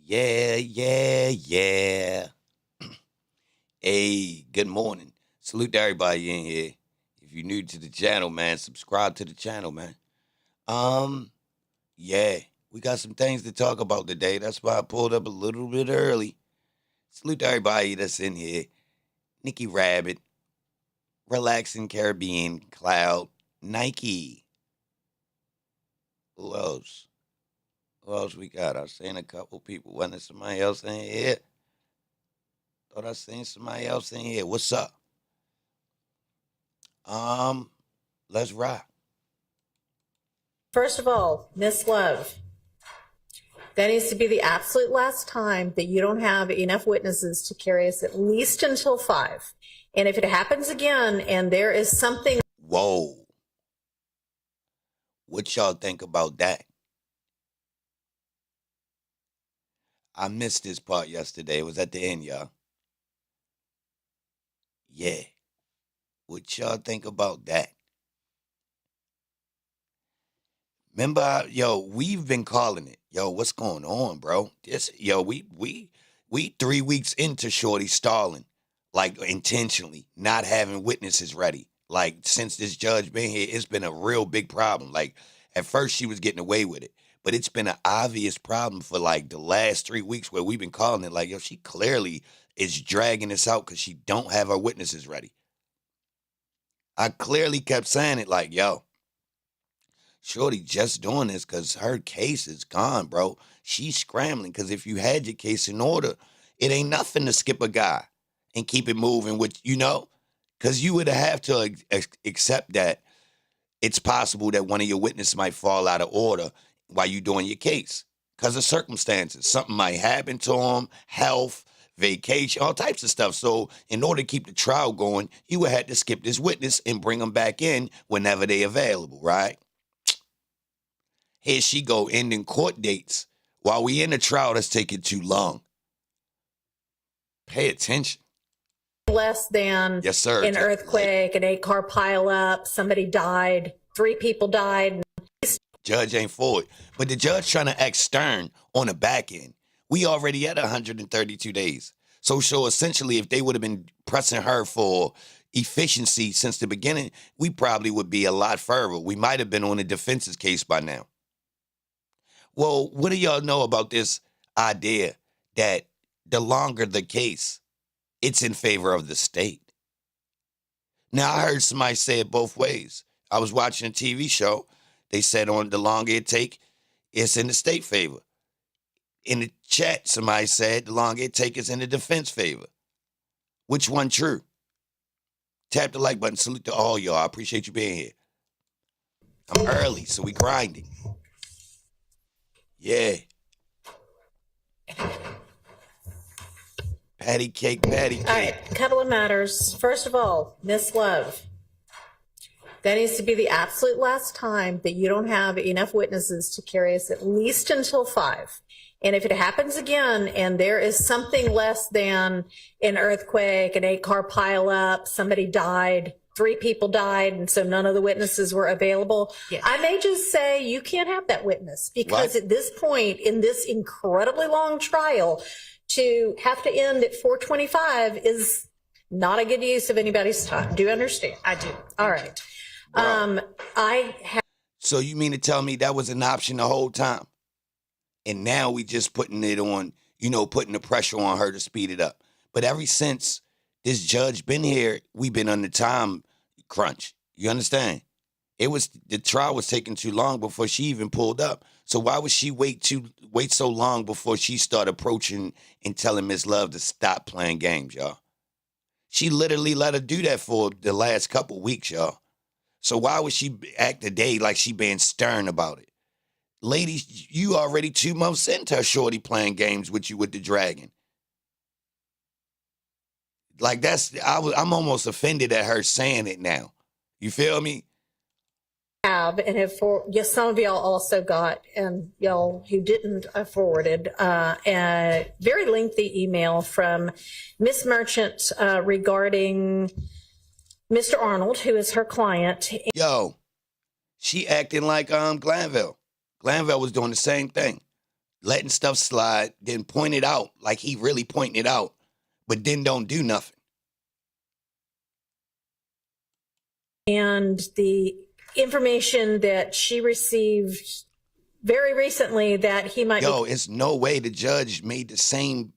Yeah. Hey, good morning. Salute to everybody in here. If you're new to the channel, man, subscribe to the channel, man. Um, yeah, we got some things to talk about today. That's why I pulled up a little bit early. Salute to everybody that's in here. Nikki Rabbit, Relaxing Caribbean, Cloud, Nike. Who else? Who else we got? I seen a couple people. Wasn't there somebody else in here? Thought I seen somebody else in here. What's up? Let's rock. First of all, Miss Love, that needs to be the absolute last time that you don't have enough witnesses to carry us at least until 5. And if it happens again and there is something... Whoa. What y'all think about that? I missed this part yesterday. It was at the end, y'all. Yeah. What y'all think about that? Remember, we've been calling it. Yo, what's going on, bro? We 3 weeks into Shorty stalling, like intentionally, not having witnesses ready. Like, since this judge been here, it's been a real big problem. Like, at first she was getting away with it, but it's been an obvious problem for like the last 3 weeks where we've been calling it. Like, yo, she clearly is dragging this out because she don't have her witnesses ready. I clearly kept saying it like, yo, Shorty just doing this because her case is gone, bro. She's scrambling because if you had your case in order, it ain't nothing to skip a guy and keep it moving with, because you would have to accept that it's possible that one of your witnesses might fall out of order while you're doing your case because of circumstances. Something might happen to them, health, vacation, all types of stuff. So in order to keep the trial going, you would have to skip this witness and bring them back in whenever they available, right? Here she go, ending court dates while we in the trial that's taking too long. Pay attention. Less than yes, sir. An earthquake, an 8-car pile up, somebody died, 3 people died. Judge ain't for it. But the judge trying to act stern on the back end. We already at 132 days. So essentially, if they would have been pressing her for efficiency since the beginning, we probably would be a lot further. We might have been on a defense's case by now. Well, what do y'all know about this idea that the longer the case, it's in favor of the state? Now, I heard somebody say it both ways. I was watching a TV show. They said on the longer it take, it's in the state favor. In the chat, somebody said the longer it take, it's in the defense favor. Which one true? Tap the like button. Salute to all y'all. I appreciate you being here. I'm early, so we grinding. Yeah. Patty cake. All right, a couple of matters. First of all, Miss Love, that needs to be the absolute last time that you don't have enough witnesses to carry us at least until 5. And if it happens again and there is something less than an earthquake, an 8-car pile up, somebody died, 3 people died, and so none of the witnesses were available, yes, I may just say you can't have that witness because at this point in this incredibly long trial, to have to end at 4:25 is not a good use of anybody's time. Do you understand? I do. All right. So you mean to tell me that was an option the whole time? And now we just putting it on, putting the pressure on her to speed it up. But ever since this judge been here, we've been on the time crunch. You understand? The trial was taking too long before she even pulled up. So why would she wait so long before she started approaching and telling Miss Love to stop playing games, y'all? She literally let her do that for the last couple weeks, y'all. So why would she act today like she being stern about it? Ladies, you already 2 months into her Shorty playing games with you with the dragon. Like I'm almost offended at her saying it now. You feel me? Yes, some of y'all also got, and y'all who didn't, forwarded a very lengthy email from Miss Merchant regarding Mr. Arnold, who is her client. Yo, she acting like Glanville. Glanville was doing the same thing. letting stuff slide, then point it out like he really pointing it out, but then don't do nothing. And the information that she received very recently that he might Yo, it's no way the judge made the same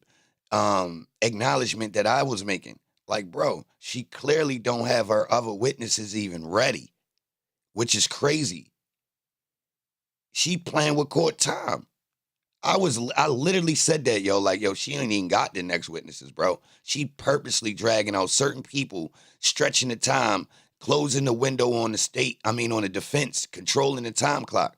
acknowledgement that I was making. Like, bro, she clearly don't have her other witnesses even ready, which is crazy. She playing with court time. I literally said that, yo, like, yo, she ain't even got the next witnesses, bro. She purposely dragging out certain people, stretching the time, closing the window on on the defense, controlling the time clock.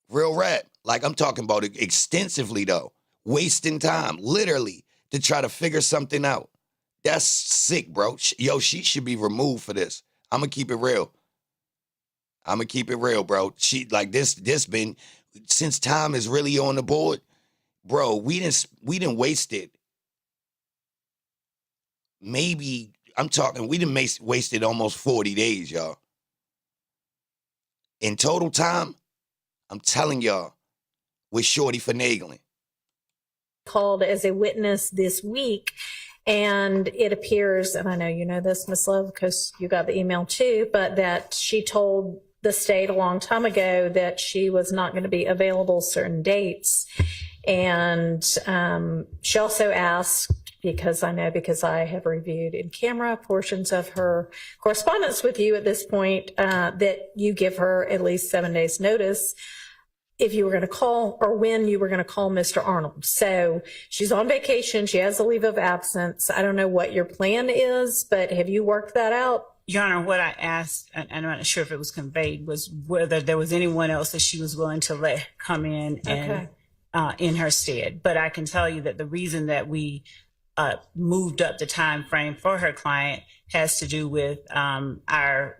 Real rap. Like, I'm talking about it extensively, though. Wasting time, literally, to try to figure something out. That's sick, bro. Yo, she should be removed for this. I'm going to keep it real. Bro. She, like, this been, since time is really on the board, bro, we didn't waste it. Maybe, we didn't wasted almost 40 days, y'all. In total time, I'm telling y'all, with Shorty finagling. called as a witness this week. And it appears, and I know you know this, Ms. Love, because you got the email too, but that she told the state a long time ago that she was not going to be available certain dates. And she also asked, because I have reviewed in camera portions of her correspondence with you at this point, that you give her at least 7 days notice if you were going to call or when you were going to call Mr. Arnold. So she's on vacation. She has a leave of absence. I don't know what your plan is, but have you worked that out? Your Honor, what I asked, and I'm not sure if it was conveyed, was whether there was anyone else that she was willing to let come in and in her stead. But I can tell you that the reason that we moved up the time frame for her client has to do with our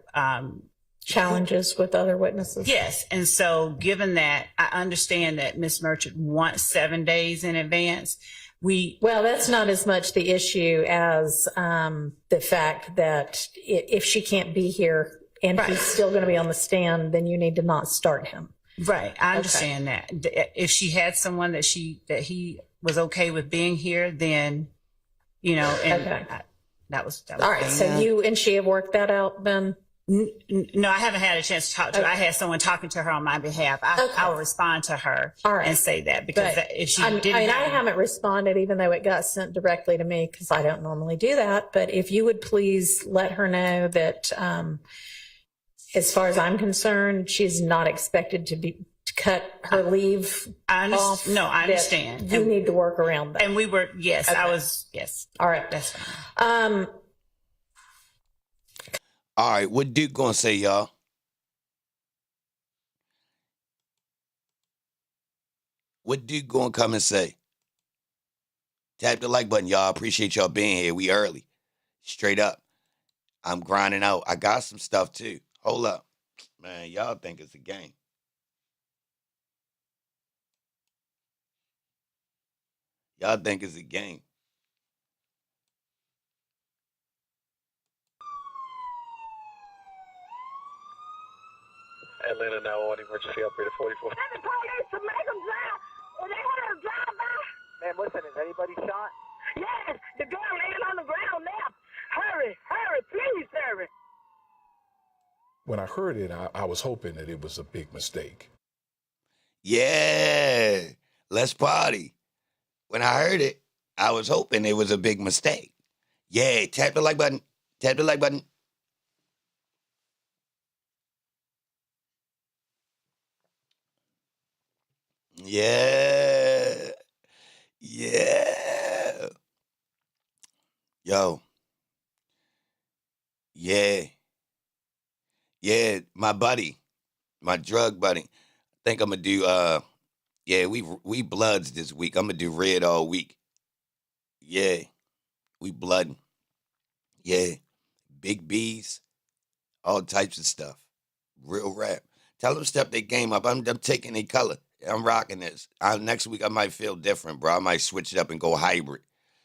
challenges with other witnesses. Yes. And so given that, I understand that Ms. Merchant wants 7 days in advance. Well, that's not as much the issue as the fact that if she can't be here and he's still going to be on the stand, then you need to not start him. Right. I understand that. If she had someone that he was okay with being here, then, you know, and that was all right. So you and she have worked that out then? No, I haven't had a chance to talk to her. I had someone talking to her on my behalf. I will respond to her and say that, because if she didn't, I haven't responded, even though it got sent directly to me, because I don't normally do that. But if you would please let her know that, as far as I'm concerned, she's not expected to cut her leave off. No, I understand. You need to work around that. And we were, I was, yes. All right. That's fine. All right, what Duke gonna say, y'all? What Duke gonna come and say? Tap the like button, y'all. Appreciate y'all being here. We early. Straight up. I'm grinding out. I got some stuff too. Hold up. Man, y'all think it's a game. Y'all think it's a game. Atlanta 911 emergency operator 44. Send the police to make them drive. They had a drive-by. Ma'am, listen, is anybody shot? Yes, the girl laying on the ground now. Hurry, please hurry. When I heard it, I was hoping that it was a big mistake. Yeah, let's party. When I heard it, I was hoping it was a big mistake. Yeah, tap the like button. Tap the like button. Yeah. Yeah. Yo. Yeah. Yeah, my buddy. My drug buddy. I think I'm gonna do we bloods this week. I'm gonna do red all week. Yeah. We blooding. Yeah. Big B's. All types of stuff. Real rap. Tell them step their game up. I'm taking their color. I'm rocking this. Next week I might feel different, bro. I might switch it up and go hybrid.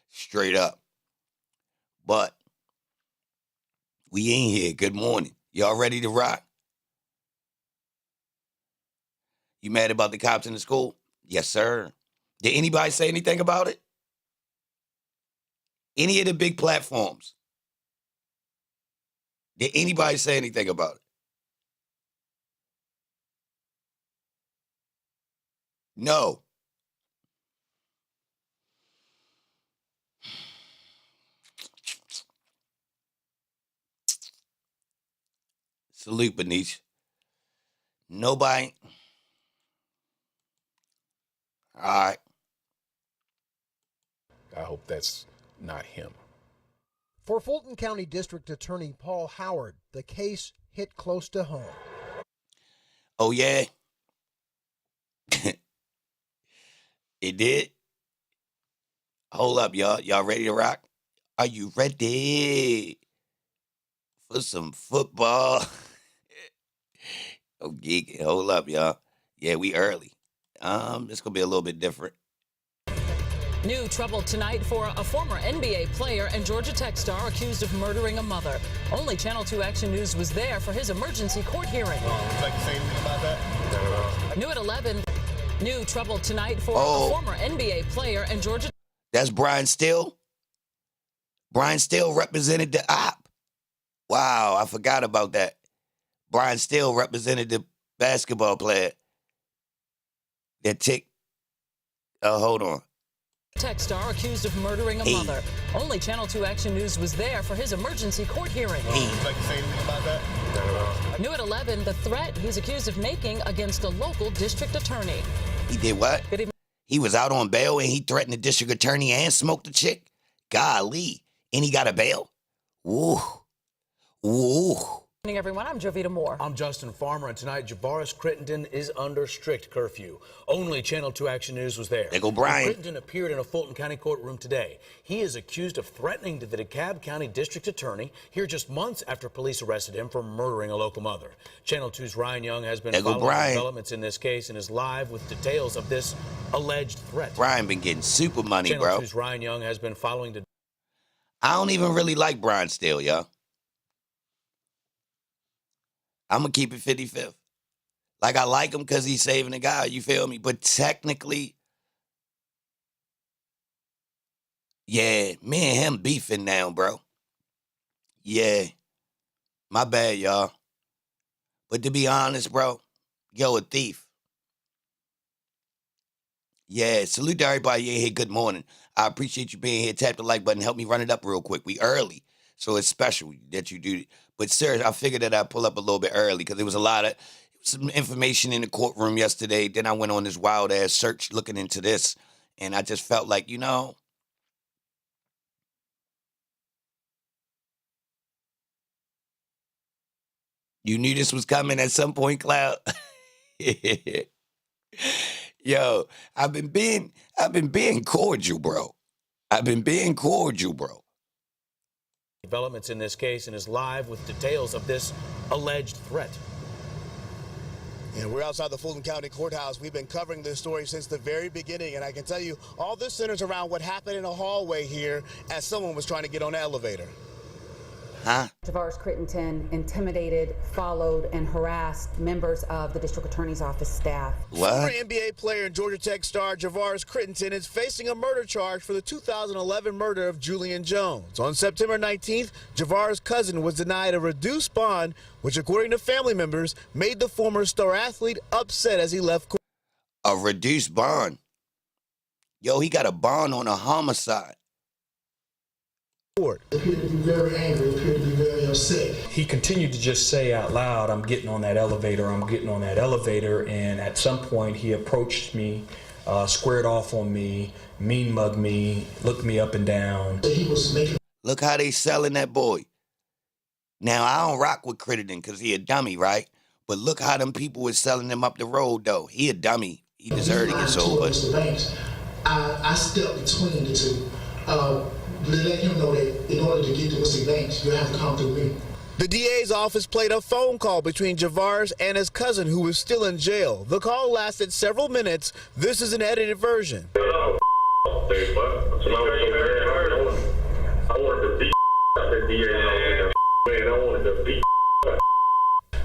Straight up. But we in here. Good morning. Y'all ready to rock? You mad about the cops in the school? Yes, sir. Did anybody say anything about it? Any of the big platforms? Did anybody say anything about it? No. Salute, Benicia. Nobody. All right. I hope that's not him. For Fulton County District Attorney Paul Howard, the case hit close to home. Oh, yeah? It did? Hold up, y'all. Y'all ready to rock? Are you ready for some football? Oh, geek. Hold up, y'all. Yeah, we early. It's going to be a little bit different. New trouble tonight for a former NBA player and Georgia Tech star accused of murdering a mother. Only Channel 2 Action News was there for his emergency court hearing. Would you like to say anything about that? New at 11. New trouble tonight for a former NBA player and Georgia. That's Brian Still. Brian Still represented the op. Wow, I forgot about that. Brian Still represented the basketball player that ticked. Hold on. Tech star accused of murdering a mother. Only Channel 2 Action News was there for his emergency court hearing. Would you like to say anything about that? New at 11, the threat he's accused of making against a local district attorney. He did what? Good evening. He was out on bail and he threatened the district attorney and smoked the chick? Golly. And he got a bail? Ooh. Ooh. Good evening, everyone. I'm Jovita Moore. I'm Justin Farmer, and tonight, Javaris Crittenden is under strict curfew. Only Channel 2 Action News was there. There go Brian. Crittenden appeared in a Fulton County courtroom today. He is accused of threatening the DeKalb County District Attorney here just months after police arrested him for murdering a local mother. Channel 2's Ryan Young has been following developments in this case and is live with details of this alleged threat. Brian been getting super money, Channel bro. 2's Ryan Young has been following the... I don't even really like Brian Still, y'all. I'm going to keep it 55th. Like, I like him because he's saving a guy, you feel me? But technically, yeah, me and him beefing now, bro. Yeah. My bad, y'all. But to be honest, bro, yo, a thief. Yeah, salute to everybody in here. Good morning. I appreciate you being here. Tap the like button. Help me run it up real quick. We early, so it's special that you do it. But seriously, I figured that I'd pull up a little bit early because there was a lot of some information in the courtroom yesterday. Then I went on this wild-ass search looking into this, and I just felt like, you know, you knew this was coming at some point, Cloud. Yo, I've been being cordial, bro. I've been being cordial, bro. Developments in this case and is live with details of this alleged threat. Yeah, we're outside the Fulton County Courthouse. We've been covering this story since the very beginning, and I can tell you all this centers around what happened in a hallway here as someone was trying to get on the elevator. Huh? Javaris Crittenden intimidated, followed, and harassed members of the district attorney's office staff. What? Former NBA player and Georgia Tech star Javaris Crittenden is facing a murder charge for the 2011 murder of Julian Jones. On September 19th, Javaris' cousin was denied a reduced bond, which, according to family members, made the former star athlete upset as he left court. A reduced bond? Yo, he got a bond on a homicide. Appeared to be very angry, appeared to be very upset. He continued to just say out loud, I'm getting on that elevator, I'm getting on that elevator, and at some point he approached me, squared off on me, mean mugged me, looked me up and down. Look how they selling that boy. Now, I don't rock with Crittenden because he a dummy, right? But look how them people was selling him up the road, though. He a dummy. He deserved to get sold. But I stepped between the two. Let him know that in order to get to Mr. Banks, you have to come through me. The DA's office played a phone call between Javaris and his cousin, who was still in jail. The call lasted several minutes. This is an edited version.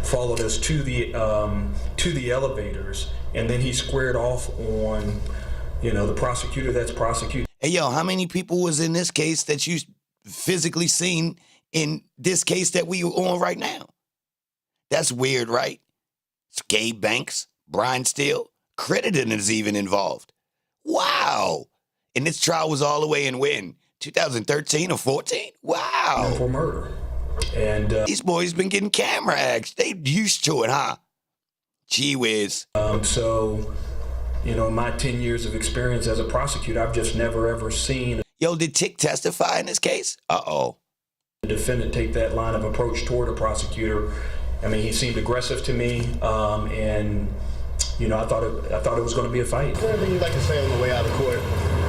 For followed us to the elevators, and then he squared off on, the prosecutor that's prosecuting. Hey, yo, how many people was in this case that you physically seen in this case that we are on right now? That's weird, right? It's Gabe Banks, Brian Steele, Crittenden is even involved. Wow. And this trial was all the way in when? 2013 or 14? Wow. For murder. And these boys been getting camera acts. They used to it, huh? Gee whiz. So, my 10 years of experience as a prosecutor, I've just never ever seen. Yo, did Tick testify in this case? Uh-oh. The defendant take that line of approach toward a prosecutor. I mean, he seemed aggressive to me, and I thought it was going to be a fight. Is there anything you'd like to say on the way out of court?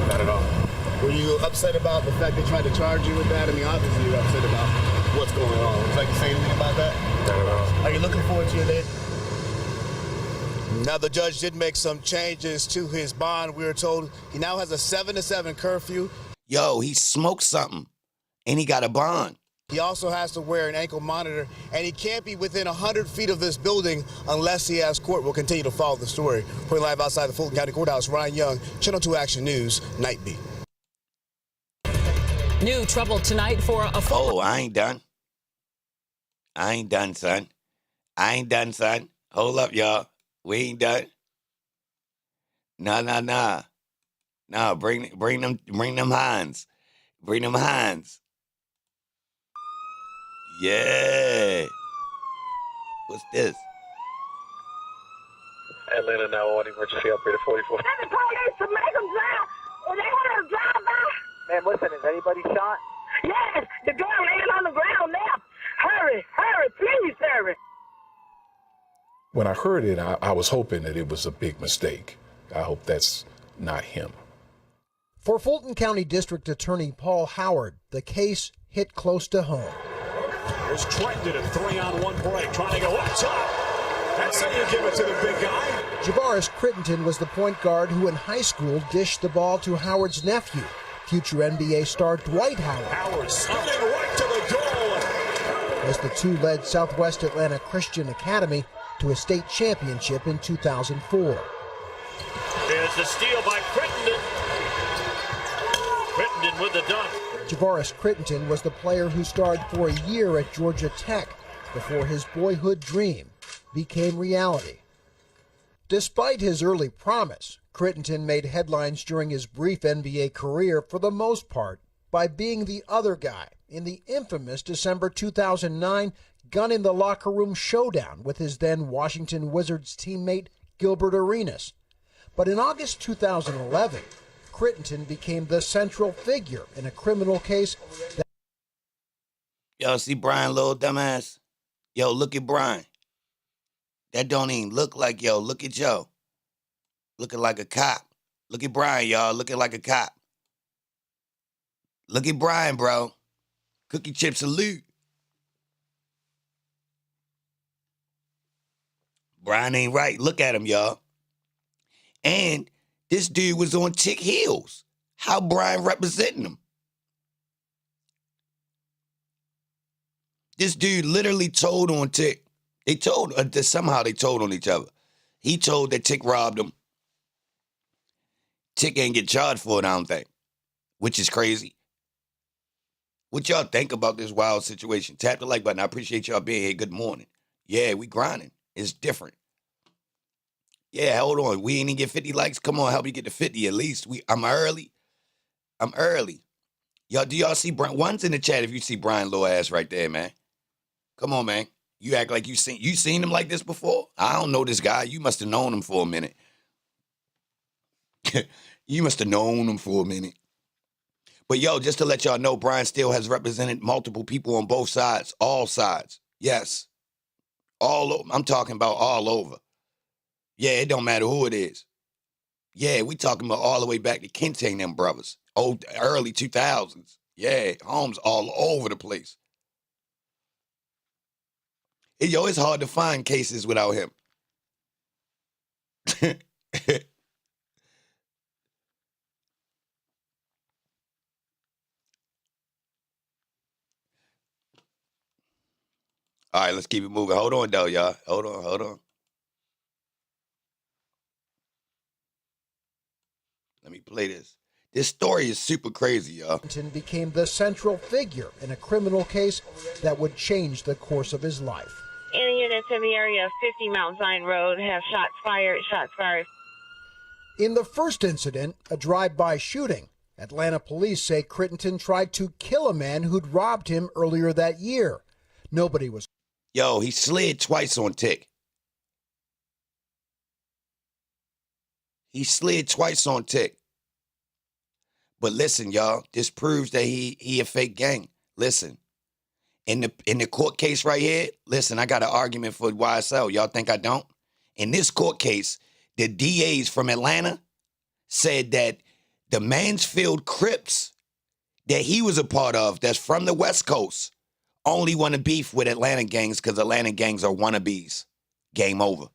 Not at all. Were you upset about the fact they tried to charge you with that? I mean, obviously you're upset about what's going on. Would you like to say anything about that? Not at all. Are you looking forward to your day? Now, the judge did make some changes to his bond. We were told he now has a 7 to 7 curfew. Yo, he smoked something, and he got a bond. He also has to wear an ankle monitor, and he can't be within 100 feet of this building unless he has court. We'll continue to follow the story. Reporting live outside the Fulton County Courthouse, Ryan Young, Channel 2 Action News, Night Beat. New trouble tonight for a Oh, I ain't done. I ain't done, son. I ain't done, son. Hold up, y'all. We ain't done. Nah. Nah, bring them hands. Bring them hands. Yeah. What's this? Atlanta now on emergency operator 44. Send the police to make them drive. If they had a drive-by. Ma'am, listen, is anybody shot? Yes, the girl laying on the ground now. Hurry, please hurry. When I heard it, I was hoping that it was a big mistake. I hope that's not him. For Fulton County District Attorney Paul Howard, the case hit close to home. There's Trenton, a 3-on-1 break, trying to go up top. That's how you give it to the big guy. Jeffery Crittenden was the point guard who in high school dished the ball to Howard's nephew, future NBA star Dwight Howard. Howard spinning right to the goal. As the two led Southwest Atlanta Christian Academy to a state championship in 2004. There's the steal by Crittenden. Crittenden with the dunk. Jeffery Crittenden was the player who starred for a year at Georgia Tech before his boyhood dream became reality. Despite his early promise, Crittenden made headlines during his brief NBA career for the most part by being the other guy in the infamous December 2009 gun in the locker room showdown with his then Washington Wizards teammate Gilbert Arenas. But in August 2011, Crittenden became the central figure in a criminal case that... Yo, see Brian, little dumbass? Yo, look at Brian. That don't even look like yo. Look at Joe. Looking like a cop. Look at Brian, y'all. Looking like a cop. Look at Brian, bro. Cookie chip salute. Brian ain't right. Look at him, y'all. And this dude was on Tick Heels. How Brian representing him? This dude literally told on Tick. They told, somehow they told on each other. He told that Tick robbed him. Tick ain't get charged for it, I don't think, which is crazy. What y'all think about this wild situation? Tap the like button. I appreciate y'all being here. Good morning. Yeah, we grinding. It's different. Yeah, hold on. We ain't even get 50 likes. Come on, help me get to 50 at least. I'm early. Y'all, do y'all see Brian? One's in the chat if you see Brian little ass right there, man. Come on, man. You act like you seen him like this before? I don't know this guy. You must have known him for a minute. You must have known him for a minute. But yo, just to let y'all know, Brian still has represented multiple people on both sides, all sides. Yes. All over. I'm talking about all over. Yeah, it don't matter who it is. Yeah, we talking about all the way back to Kente and them brothers. Early 2000s. Yeah, homes all over the place. Yo, it's hard to find cases without him. All right, let's keep it moving. Hold on, though, y'all. Hold on. Let me play this. This story is super crazy, y'all. Clinton became the central figure in a criminal case that would change the course of his life. Any units in the area of 50 Mount Zion Road have shots fired. In the first incident, a drive-by shooting, Atlanta police say Crittenton tried to kill a man who'd robbed him earlier that year. Nobody was. Yo, he slid twice on Tick. But listen, y'all, this proves that he a fake gang. Listen, in the court case right here, listen, I got an argument for YSL. Y'all think I don't? In this court case, the DAs from Atlanta said that the Mansfield Crips that he was a part of, that's from the West Coast, only want to beef with Atlanta gangs because Atlanta gangs are wannabes. Game over.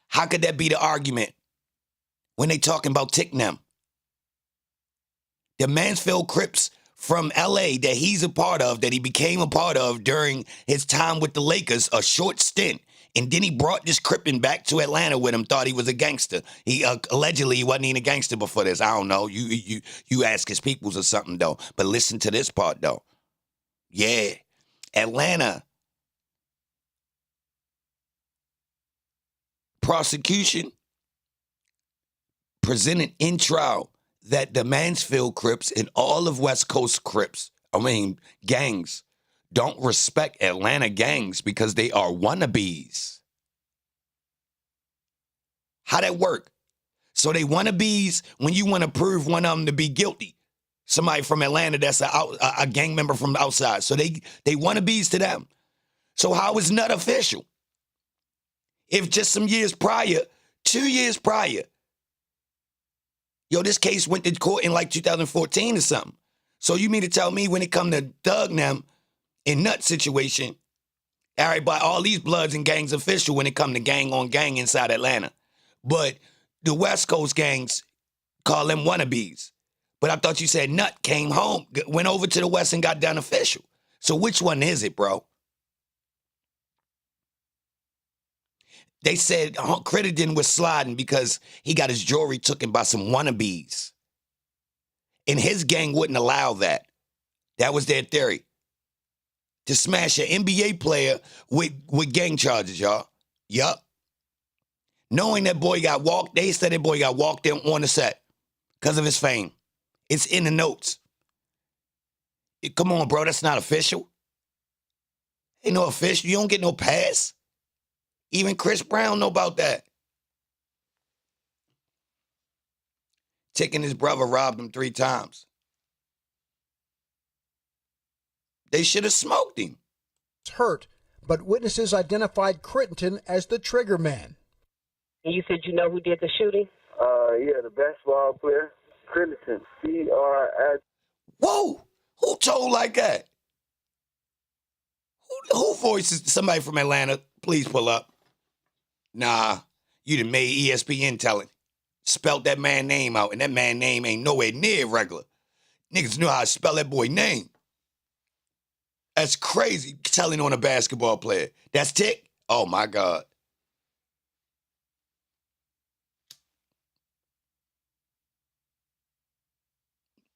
How could that be the argument when they talking about Tick them? The Mansfield Crips from L.A. that he's a part of, that he became a part of during his time with the Lakers, a short stint, and then he brought this Crippin back to Atlanta with him, thought he was a gangster. He allegedly he wasn't even a gangster before this. I don't know. You ask his peoples or something, though. But listen to this part, though. Yeah. Atlanta prosecution presented in trial that the Mansfield Crips and all of West Coast Crips, gangs, don't respect Atlanta gangs because they are wannabes. How that work? So they wannabes when you want to prove one of them to be guilty. Somebody from Atlanta that's a gang member from the outside. So they wannabes to them. So how is not official? If just some years prior, 2 years prior, this case went to court in like 2014 or something. So you mean to tell me when it come to Thug them in Nut situation, everybody, all these Bloods and gangs official when it come to gang on gang inside Atlanta. But the West Coast gangs call them wannabes. But I thought you said Nut came home, went over to the West and got done official. So which one is it, bro? They said Crittenton was sliding because he got his jewelry taken by some wannabes. And his gang wouldn't allow that. That was their theory. To smash an NBA player with gang charges, y'all. Yup. Knowing that boy got walked, they said that boy got walked in on the set because of his fame. It's in the notes. Come on, bro, that's not official. Ain't no official. You don't get no pass. Even Chris Brown know about that. Tick and his brother robbed him 3 times. They should have smoked him. Hurt, but witnesses identified Crittenton as the trigger man. And you said you know who did the shooting? Yeah, the basketball player, Crittenton. C-R-I. Whoa! Who told like that? Who voices somebody from Atlanta? Please pull up. Nah, you done made ESPN telling. Spelt that man name out, and that man name ain't nowhere near regular. Niggas knew how to spell that boy name. That's crazy, telling on a basketball player. That's Tick? Oh, my God.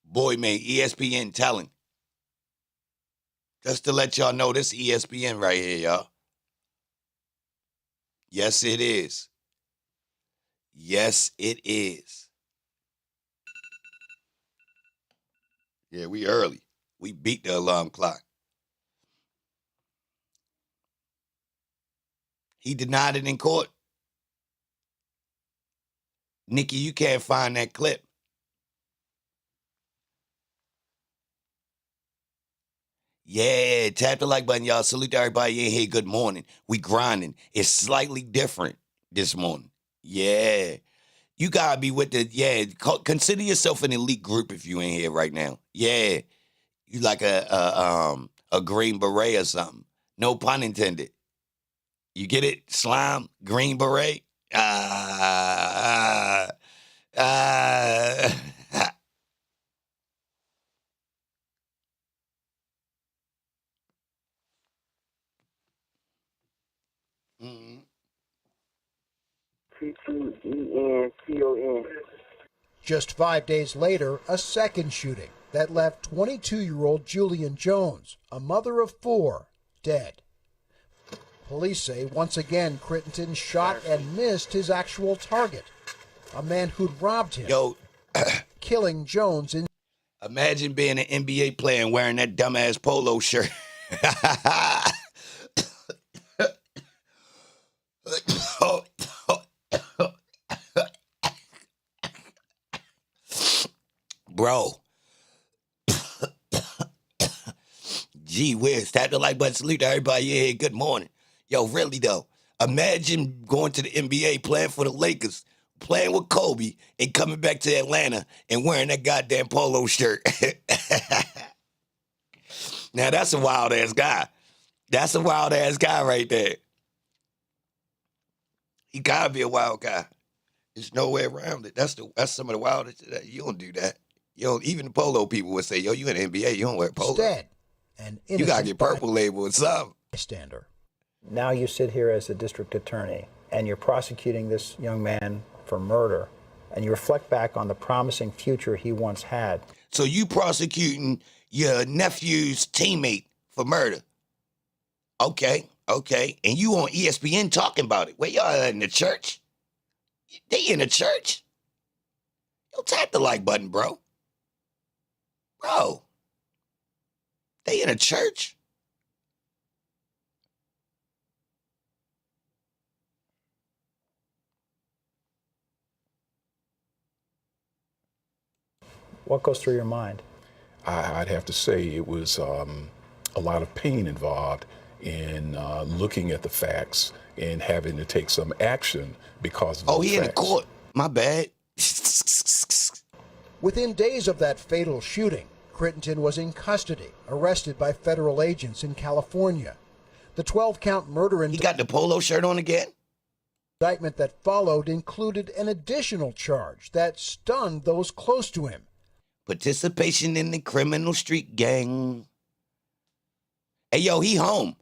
Boy made ESPN telling. Just to let y'all know, this ESPN right here, y'all. Yes, it is. Yes, it is. Yeah, we early. We beat the alarm clock. He denied it in court. Nikki, you can't find that clip. Yeah, tap the like button, y'all. Salute to everybody in here. Good morning. We grinding. It's slightly different this morning. Yeah. You gotta be with consider yourself an elite group if you in here right now. Yeah. You like a Green Beret or something. No pun intended. You get it? Slime, Green Beret. Just 5 days later, a second shooting that left 22-year-old Julian Jones, a mother of 4, dead. Police say once again Crittenton shot and missed his actual target, a man who'd robbed him, killing Jones in. Imagine being an NBA player and wearing that dumbass polo shirt. Bro. Gee whiz, tap the like button, salute to everybody. Yeah, good morning. Yo, really though, imagine going to the NBA, playing for the Lakers, playing with Kobe, and coming back to Atlanta and wearing that goddamn polo shirt. Now, that's a wild-ass guy. That's a wild-ass guy right there. He gotta be a wild guy. There's no way around it. That's some of the wildest. You don't do that. You don't, even the polo people would say, yo, you in the NBA, you don't wear polo. Instead, an you gotta get purple label or something. Bystander. Now you sit here as a district attorney, and you're prosecuting this young man for murder, and you reflect back on the promising future he once had. So you prosecuting your nephew's teammate for murder. Okay. And you on ESPN talking about it. Where y'all in the church? They in the church? Yo, tap the like button, bro. Bro. They in a church? What goes through your mind? I'd have to say it was a lot of pain involved in looking at the facts and having to take some action because of the facts. He in the court. My bad. Within days of that fatal shooting, Crittenton was in custody, arrested by federal agents in California. The 12-count murder He got the polo shirt on again? Indictment that followed included an additional charge that stunned those close to him. Participation in the criminal street gang. Hey, yo, he home.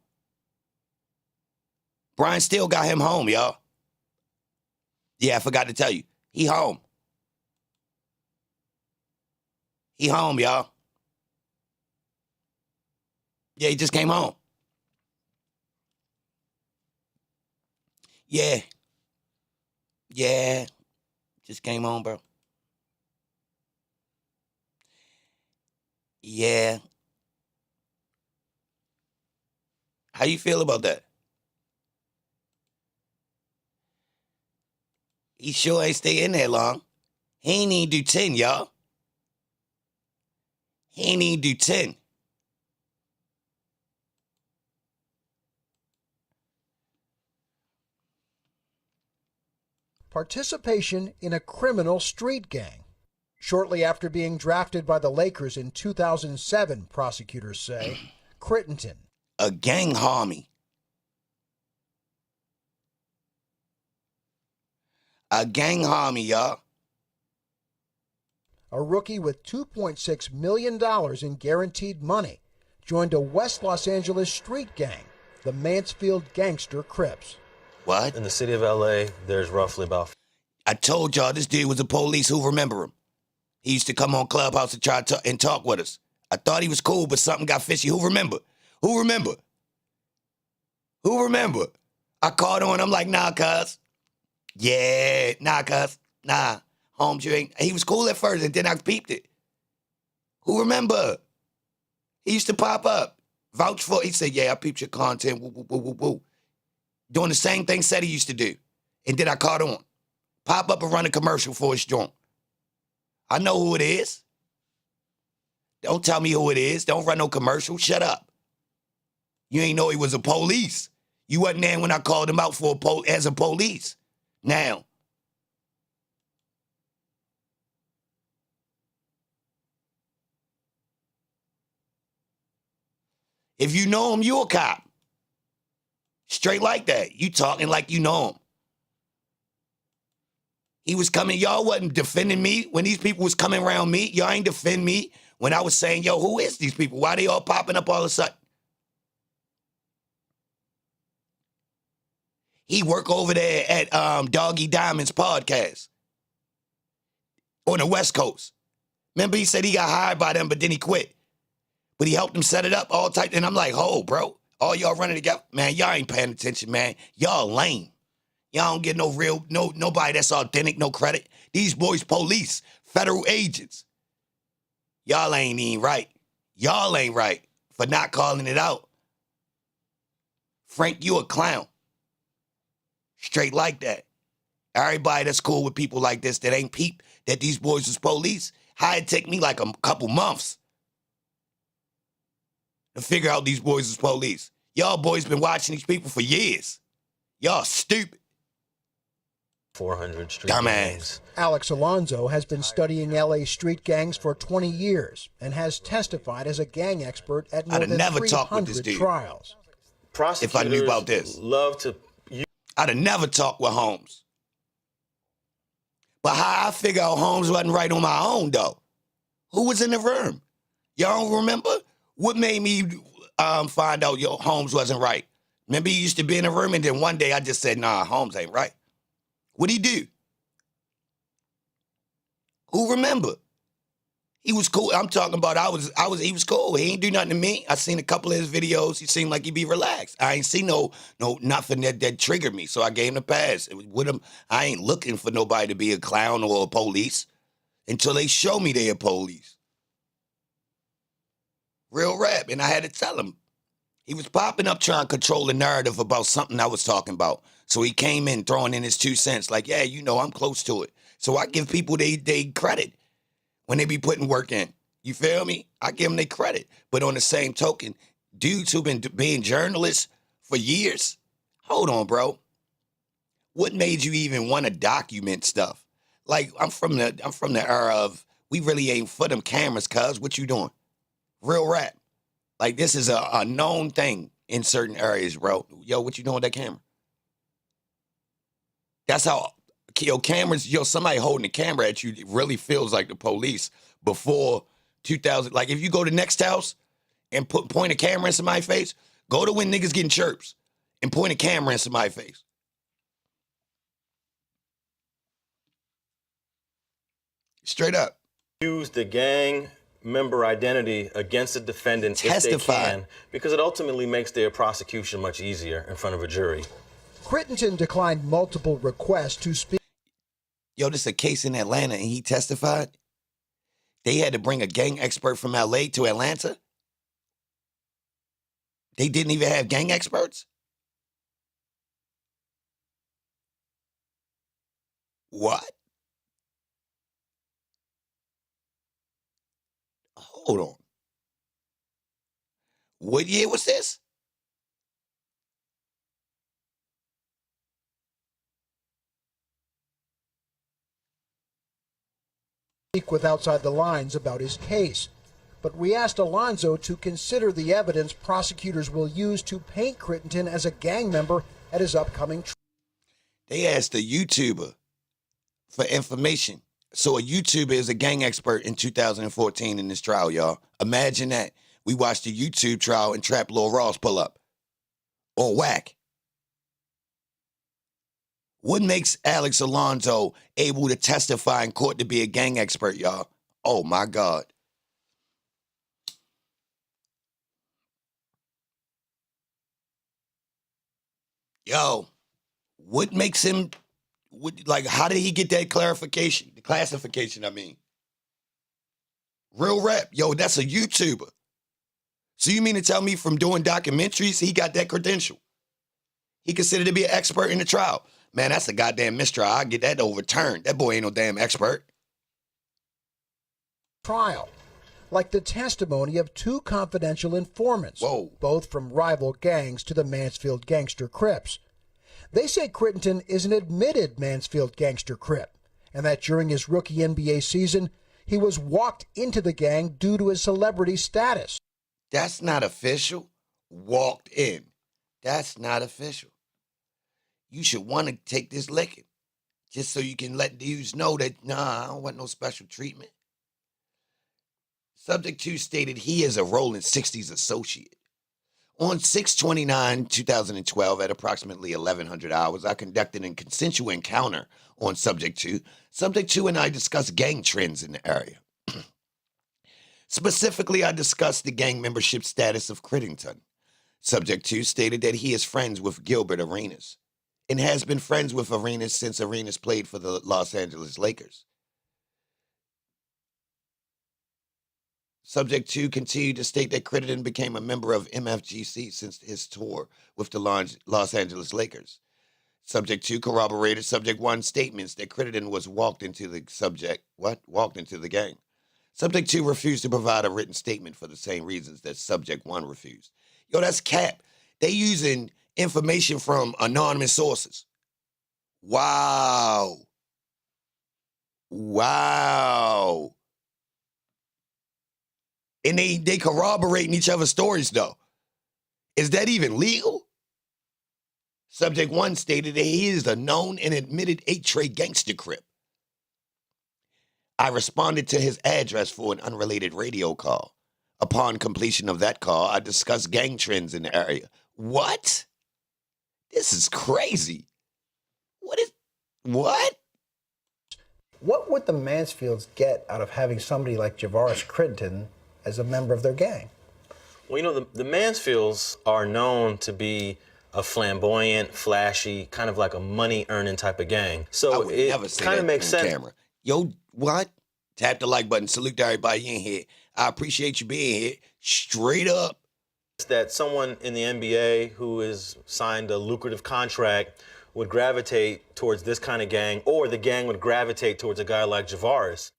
Brian still got him home, y'all. Yeah, I forgot to tell you. He home. He home, y'all. Yeah, he just came home. Yeah. Just came home, bro. Yeah. How you feel about that? He sure ain't stay in there long. He ain't even do 10, y'all. He ain't even do 10. Participation in a criminal street gang. Shortly after being drafted by the Lakers in 2007, prosecutors say, Crittenton. A gang homie. A gang homie, y'all. A rookie with $2.6 million in guaranteed money joined a West Los Angeles street gang, the Mansfield Gangster Crips. What? In the city of LA, there's roughly about... I told y'all this dude was the police. Who remember him? He used to come on Clubhouse to try to and talk with us. I thought he was cool, but something got fishy. Who remember? I called on. I'm like, nah, cuz. Yeah, nah, cuz. Nah, Holmes, you ain't. He was cool at first, and then I peeped it. Who remember? He used to pop up. Vouch for. He said, yeah, I peeped your content. Woo, woo, woo, woo, woo. Doing the same thing said he used to do. And then I caught on. Pop up and run a commercial for his joint. I know who it is. Don't tell me who it is. Don't run no commercial. Shut up. You ain't know he was a police. You wasn't there when I called him out for as a police. Now. If you know him, you a cop. Straight like that. You talking like you know him. He was coming, y'all wasn't defending me when these people was coming around me. Y'all ain't defend me when I was saying, yo, who is these people? Why they all popping up all of a sudden? He work over there at Doggy Diamond's podcast. on the West Coast. Remember, he said he got hired by them, but then he quit. But he helped them set it up, all type. And I'm like, oh, bro, all y'all running together. Man, y'all ain't paying attention, man. Y'all lame. Y'all don't get nobody that's authentic, no credit. These boys police, federal agents. Y'all ain't even right. Y'all ain't right for not calling it out. Frank, you a clown. Straight like that. Everybody that's cool with people like this that ain't peep that these boys was police, how it take me like a couple months to figure out these boys was police. Y'all boys been watching these people for years. Y'all stupid. 400 street Dumbass. gangs. Alex Alonso has been studying LA street gangs for 20 years and has testified as a gang expert at more than never talked with this 300 dude. trials. If I knew about this. I'd have never talked with Holmes. But how I figure out Holmes wasn't right on my own, though? Who was in the room? Y'all don't remember? What made me find out Holmes wasn't right? Remember he used to be in the room, and then one day I just said, nah, Holmes ain't right. What'd he do? Who remember? He was cool. I'm talking about he was cool. He ain't do nothing to me. I seen a couple of his videos. He seemed like he be relaxed. I ain't seen nothing that triggered me. So I gave him the pass. With him, I ain't looking for nobody to be a clown or a police until they show me they a police. Real rap. And I had to tell him. He was popping up trying to control the narrative about something I was talking about. So he came in throwing in his 2 cents like, yeah, I'm close to it. So I give people they credit when they be putting work in. You feel me? I give them their credit. But on the same token, dudes who've been being journalists for years, hold on, bro. What made you even want to document stuff? Like, I'm from the era of, we really ain't for them cameras, cuz. What you doing? Real rap. Like, this is a known thing in certain areas, bro. Yo, what you doing with that camera? That's how, cameras, somebody holding the camera at you, it really feels like the police before 2000. Like, if you go to next house and point a camera in somebody's face, go to when niggas getting chirps and point a camera in somebody's face. Straight up. Use the gang member identity against the defendant Testify. if they can, because it ultimately makes their prosecution much easier in front of a jury. Crittenton declined multiple requests to speak. Yo, this is a case in Atlanta, and he testified. They had to bring a gang expert from LA to Atlanta. They didn't even have gang experts. What? Hold on. What year was this? Speak with Outside the Lines about his case. But we asked Alonso to consider the evidence prosecutors will use to paint Crittenton as a gang member at his upcoming trial. They asked a YouTuber for information. So a YouTuber is a gang expert in 2014 in this trial, y'all. Imagine that. We watched the YouTube trial and Trap Lil Ross pull up. Or whack. What makes Alex Alonso able to testify in court to be a gang expert, y'all? Oh, my God. Yo, what makes him, how did he get that clarification? The classification, I mean. Real rap. Yo, that's a YouTuber. So you mean to tell me from doing documentaries, he got that credential? He considered to be an expert in the trial. Man, that's a goddamn mistrial. I'll get that overturned. That boy ain't no damn expert. Trial, like the testimony of two confidential informants, both from rival gangs to the Mansfield Gangster Crips. They say Crittenton is an admitted Mansfield Gangster Crip, and that during his rookie NBA season, he was walked into the gang due to his celebrity status. That's not official. Walked in. That's not official. You should want to take this licking just so you can let dudes know that, nah, I don't want no special treatment. Subject 2 stated he is a Rolling 60s associate. On 6/29/2012, at approximately 1100 hours, I conducted a consensual encounter on Subject 2. Subject 2 and I discussed gang trends in the area. Specifically, I discussed the gang membership status of Crittington. Subject 2 stated that he is friends with Gilbert Arenas and has been friends with Arenas since Arenas played for the Los Angeles Lakers. Subject 2 continued to state that Crittington became a member of MFGC since his tour with the Los Angeles Lakers. Subject 2 corroborated Subject 1's statements that Crittington was walked into the gang. Subject 2 refused to provide a written statement for the same reasons that Subject 1 refused. Yo, that's cap. They using information from anonymous sources. Wow. And they corroborating each other's stories, though. Is that even legal? Subject 1 stated that he is a known and admitted 8-tray gangster crip. I responded to his address for an unrelated radio call. Upon completion of that call, I discussed gang trends in the area. What? This is crazy. What? What would the Mansfields get out of having somebody like Javaris Crittington as a member of their gang? Well, you know, the Mansfields are known to be a flamboyant, flashy, kind of like a money-earning type of gang. So it kind of makes sense. Camera. Yo, what? Tap the like button. Salute to everybody in here. I appreciate you being here. Straight up. That someone in the NBA who is signed a lucrative contract would gravitate towards this kind of gang, or the gang would gravitate towards a guy like Javaris.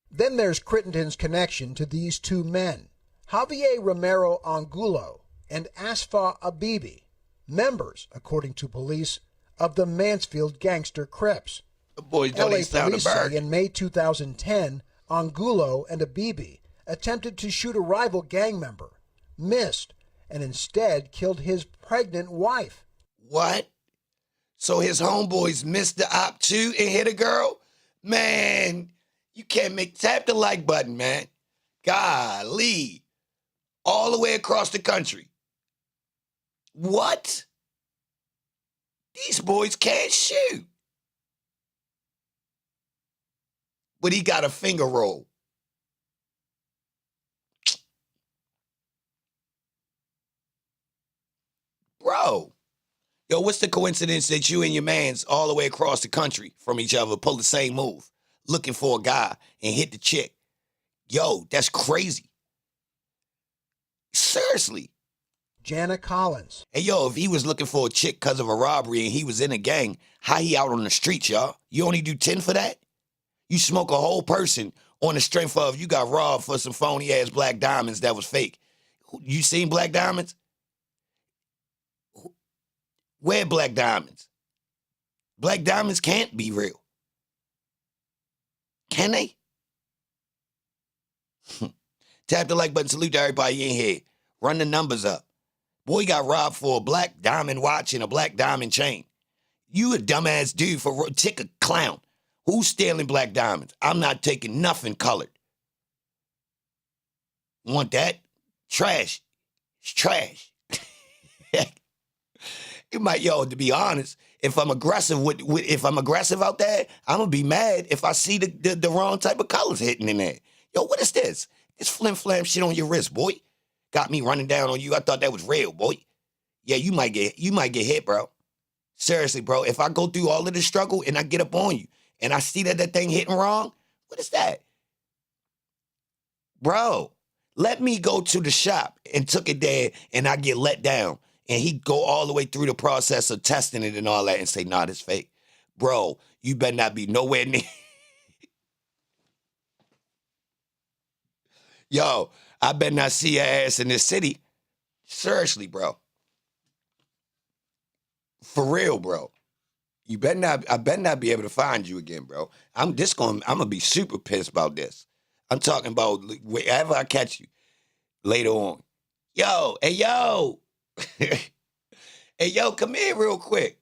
Then there's Crittington's connection to these two men, Javier Romero Angulo and Asfa Abibi, members, according to police, of the Mansfield Gangster Crips. Boys don't LA sound police say in May 2010, Angulo and Abibi attempted to shoot a rival gang member, missed, and instead killed his pregnant wife. What? So his homeboys missed the op too and hit a girl? Man, you can't tap the like button, man. Golly. All the way across the country. What? These boys can't shoot. But he got a finger roll. Bro. Yo, what's the coincidence that you and your mans all the way across the country from each other pull the same move, looking for a guy and hit the chick? Yo, that's crazy. Seriously. Jana Collins. Hey, yo, if he was looking for a chick because of a robbery and he was in a gang, how he out on the streets, y'all? You only do 10 for that? You smoke a whole person on the strength of you got robbed for some phony-ass black diamonds that was fake. You seen black diamonds? Where black diamonds? Black diamonds can't be real. Can they? Tap the like button. Salute to everybody in here. Run the numbers up. Boy got robbed for a black diamond watch and a black diamond chain. You a dumbass dude for tick a clown. Who's stealing black diamonds? I'm not taking nothing colored. Want that? Trash. It's trash. It might, yo, to be honest, if I'm aggressive if I'm aggressive out there, I'm gonna be mad if I see the wrong type of colors hitting in there. Yo, what is this? This flim flam shit on your wrist, boy. Got me running down on you. I thought that was real, boy. Yeah, you might get hit, bro. Seriously, bro. If I go through all of this struggle and I get up on you and I see that thing hitting wrong, what is that? Bro, let me go to the shop and took it there and I get let down. And he go all the way through the process of testing it and all that and say, nah, it's fake. Bro, you better not be nowhere near. Yo, I better not see your ass in this city. Seriously, bro. For real, bro. I better not be able to find you again, bro. I'm gonna be super pissed about this. I'm talking about wherever I catch you later on. Yo, hey, yo. Hey, yo, come here real quick.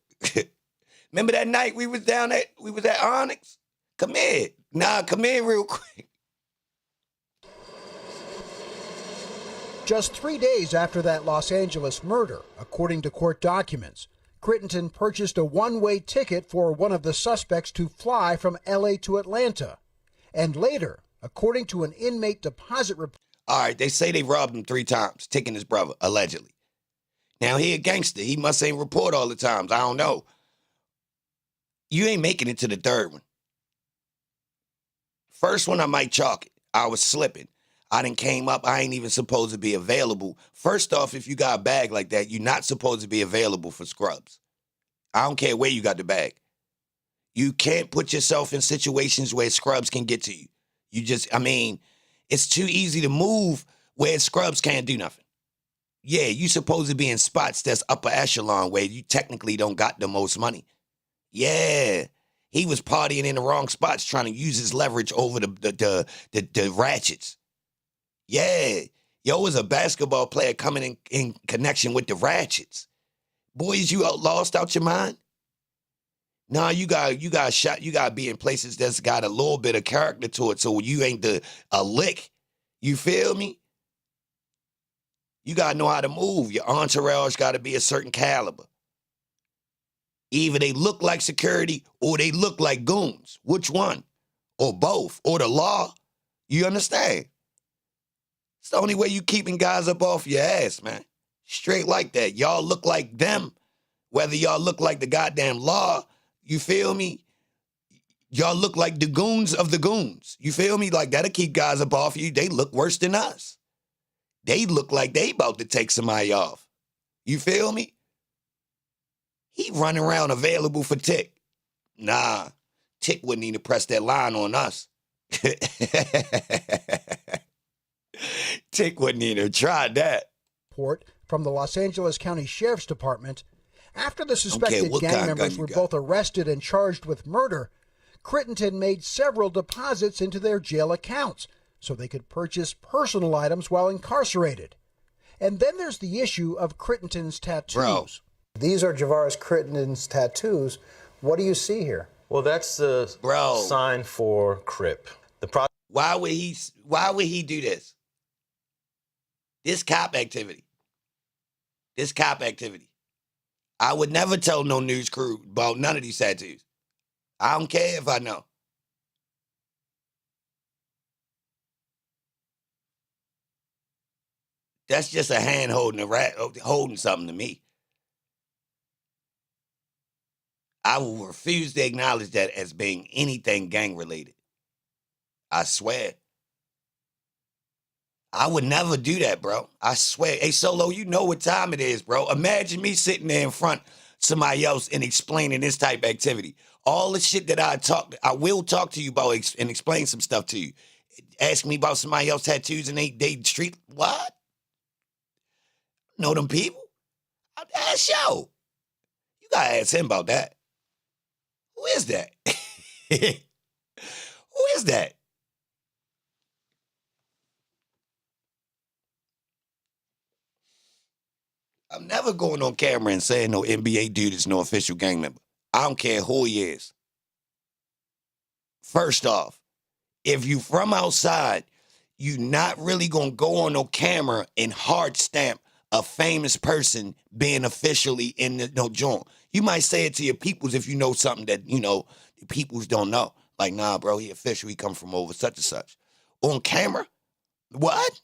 Remember that night we was at Onyx? Come here. Nah, come here real quick. Just 3 days after that Los Angeles murder, according to court documents, Crittenton purchased a one-way ticket for one of the suspects to fly from L.A. to Atlanta. And later, according to an inmate deposit report... All right, they say they robbed him 3 times, taking his brother, allegedly. Now, he a gangster. He must ain't report all the times. I don't know. You ain't making it to the third one. First one, I might chalk it. I was slipping. I done came up. I ain't even supposed to be available. First off, if you got a bag like that, you're not supposed to be available for scrubs. I don't care where you got the bag. You can't put yourself in situations where scrubs can get to you. You just, I mean, it's too easy to move where scrubs can't do nothing. Yeah, you supposed to be in spots that's upper echelon where you technically don't got the most money. Yeah, he was partying in the wrong spots trying to use his leverage over the ratchets. Yeah, yo was a basketball player coming in connection with the ratchets. Boys, you lost out your mind? Nah, you got shot. You got to be in places that's got a little bit of character to it, so you ain't a lick. You feel me? You got to know how to move. Your entourage got to be a certain caliber. Either they look like security or they look like goons. Which one? Or both? Or the law? You understand? It's the only way you keeping guys up off your ass, man. Straight like that. Y'all look like them. Whether y'all look like the goddamn law, you feel me? Y'all look like the goons of the goons. You feel me? Like, that'll keep guys up off you. They look worse than us. They look like they about to take somebody off. You feel me? He running around available for Tick. Nah, Tick wouldn't even press that line on us. Tick wouldn't even try that. Report from the Los Angeles County Sheriff's Department. After the suspected gang members were both arrested and charged with murder, Crittenton made several deposits into their jail accounts so they could purchase personal items while incarcerated. And then there's the issue of Crittenton's tattoos. Bro. These are Javaris Crittenton's tattoos. What do you see here? Well, that's the sign for Crip. Why would he do this? This cop activity. I would never tell no news crew about none of these tattoos. I don't care if I know. That's just a hand holding something to me. I will refuse to acknowledge that as being anything gang related. I swear. I would never do that, bro. I swear. Hey, Solo, you know what time it is, bro. Imagine me sitting there in front of somebody else and explaining this type of activity. All the shit that I will talk to you about and explain some stuff to you. Ask me about somebody else's tattoos and they street, what? Know them people? Ask yo. You gotta ask him about that. Who is that? Who is that? I'm never going on camera and saying no NBA dude is no official gang member. I don't care who he is. First off, if you from outside, you not really going to go on no camera and hard stamp a famous person being officially in the no joint. You might say it to your peoples if you know something that, the peoples don't know. Like, nah, bro, he official. He come from over such and such. On camera? What?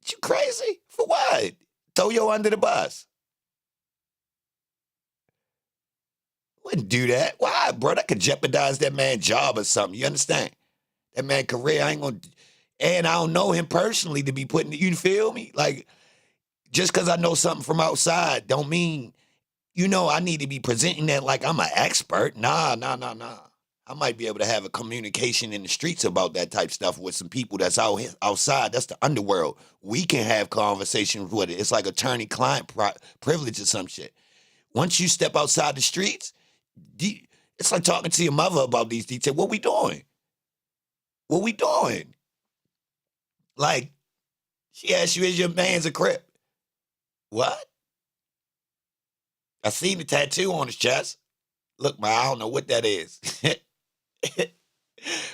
You crazy? For what? Throw you under the bus. Wouldn't do that. Why, bro? That could jeopardize that man's job or something. You understand? That man's career, and I don't know him personally to be putting, you feel me? Like, just because I know something from outside don't mean, I need to be presenting that like I'm an expert. Nah. I might be able to have a communication in the streets about that type stuff with some people that's outside. That's the underworld. We can have conversations with it. It's like attorney-client privilege or some shit. Once you step outside the streets, it's like talking to your mother about these details. What we doing? Like, she asked you, is your man's a Crip? What? I seen the tattoo on his chest. Look, man, I don't know what that is.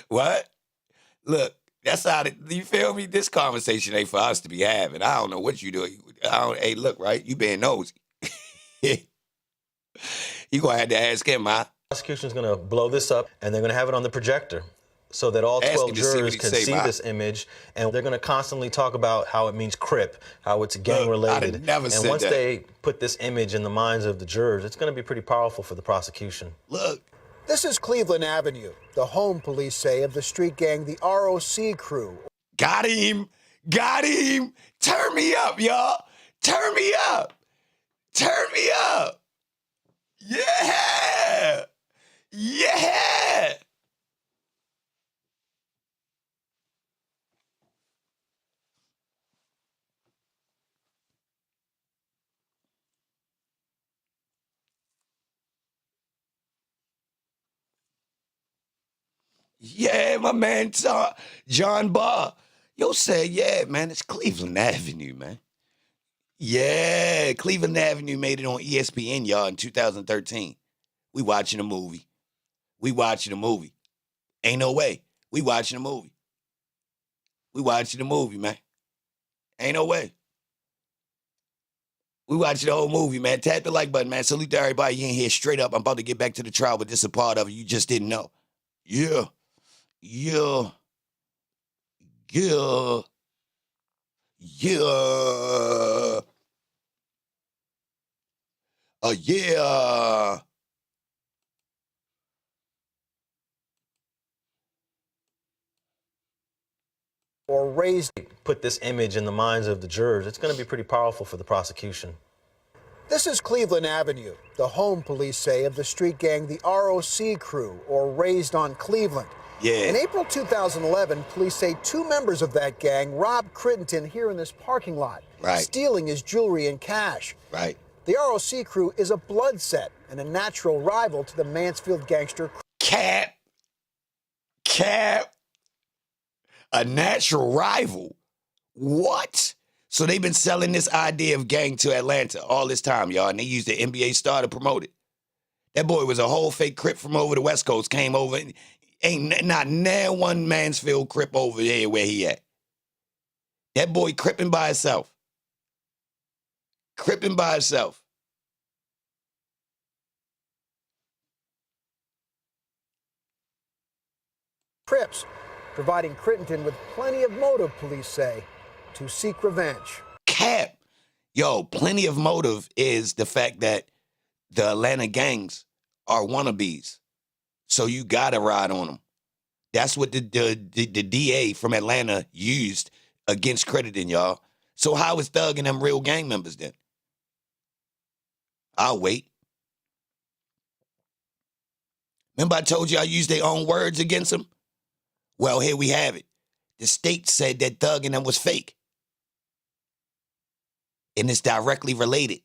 What? Look, That's how, you feel me? This conversation ain't for us to be having. I don't know what you do. Hey, look, right? You being nosy. You gonna have to ask him, huh? Prosecution's gonna blow this up, and they're gonna have it on the projector so that all Ask 12 him to see what jurors he can say, see Ma. this image, and they're gonna constantly talk about how it means Crip, how it's gang-related. I'd never and said once that. they put this image in the minds of the jurors, it's gonna be pretty powerful for the prosecution. Look. This is Cleveland Avenue, the home, police say, of the street gang, the ROC crew. Got him. Got him. Turn me up, y'all. Turn me up. Turn me up. Yeah. Yeah. Yeah, my man, John Barr. Yo said, yeah, man, it's Cleveland Avenue, man. Yeah, Cleveland Avenue made it on ESPN, y'all, in 2013. We watching a movie. We watching a movie. Ain't no way. We watching a movie. We watching a movie, man. Ain't no way. We watching the whole movie, man. Tap the like button, man. Salute to everybody. You in here straight up. I'm about to get back to the trial, but this is a part of it you just didn't know. Yeah. Yeah. Yeah. Yeah. Yeah. Or raised. Put this image in the minds of the jurors, it's gonna be pretty powerful for the prosecution. This is Cleveland Avenue, the home, police say, of the street gang, the ROC crew, or Raised on Cleveland. Yeah. In April 2011, police say 2 members of that gang robbed Crittenden here in this parking lot, Right. stealing his jewelry and cash. Right. The ROC crew is a blood set and a natural rival to the Mansfield gangster. Cap. A natural rival. What? So they've been selling this idea of gang to Atlanta all this time, y'all, and they used the NBA star to promote it. That boy was a whole fake Crip from over the West Coast, came over, and ain't not now one Mansfield Crip over there where he at. That boy cripping by himself. Cripping by himself. Crips, providing Crittenden with plenty of motive, police say, to seek revenge. Cap. Yo, plenty of motive is the fact that the Atlanta gangs are wannabes. So you gotta ride on them. That's what the DA from Atlanta used against Crittenden, y'all. So how is Thug and them real gang members then? I'll wait. Remember I told you I used their own words against them? Well, here we have it. The state said that Thug and them was fake. And it's directly related.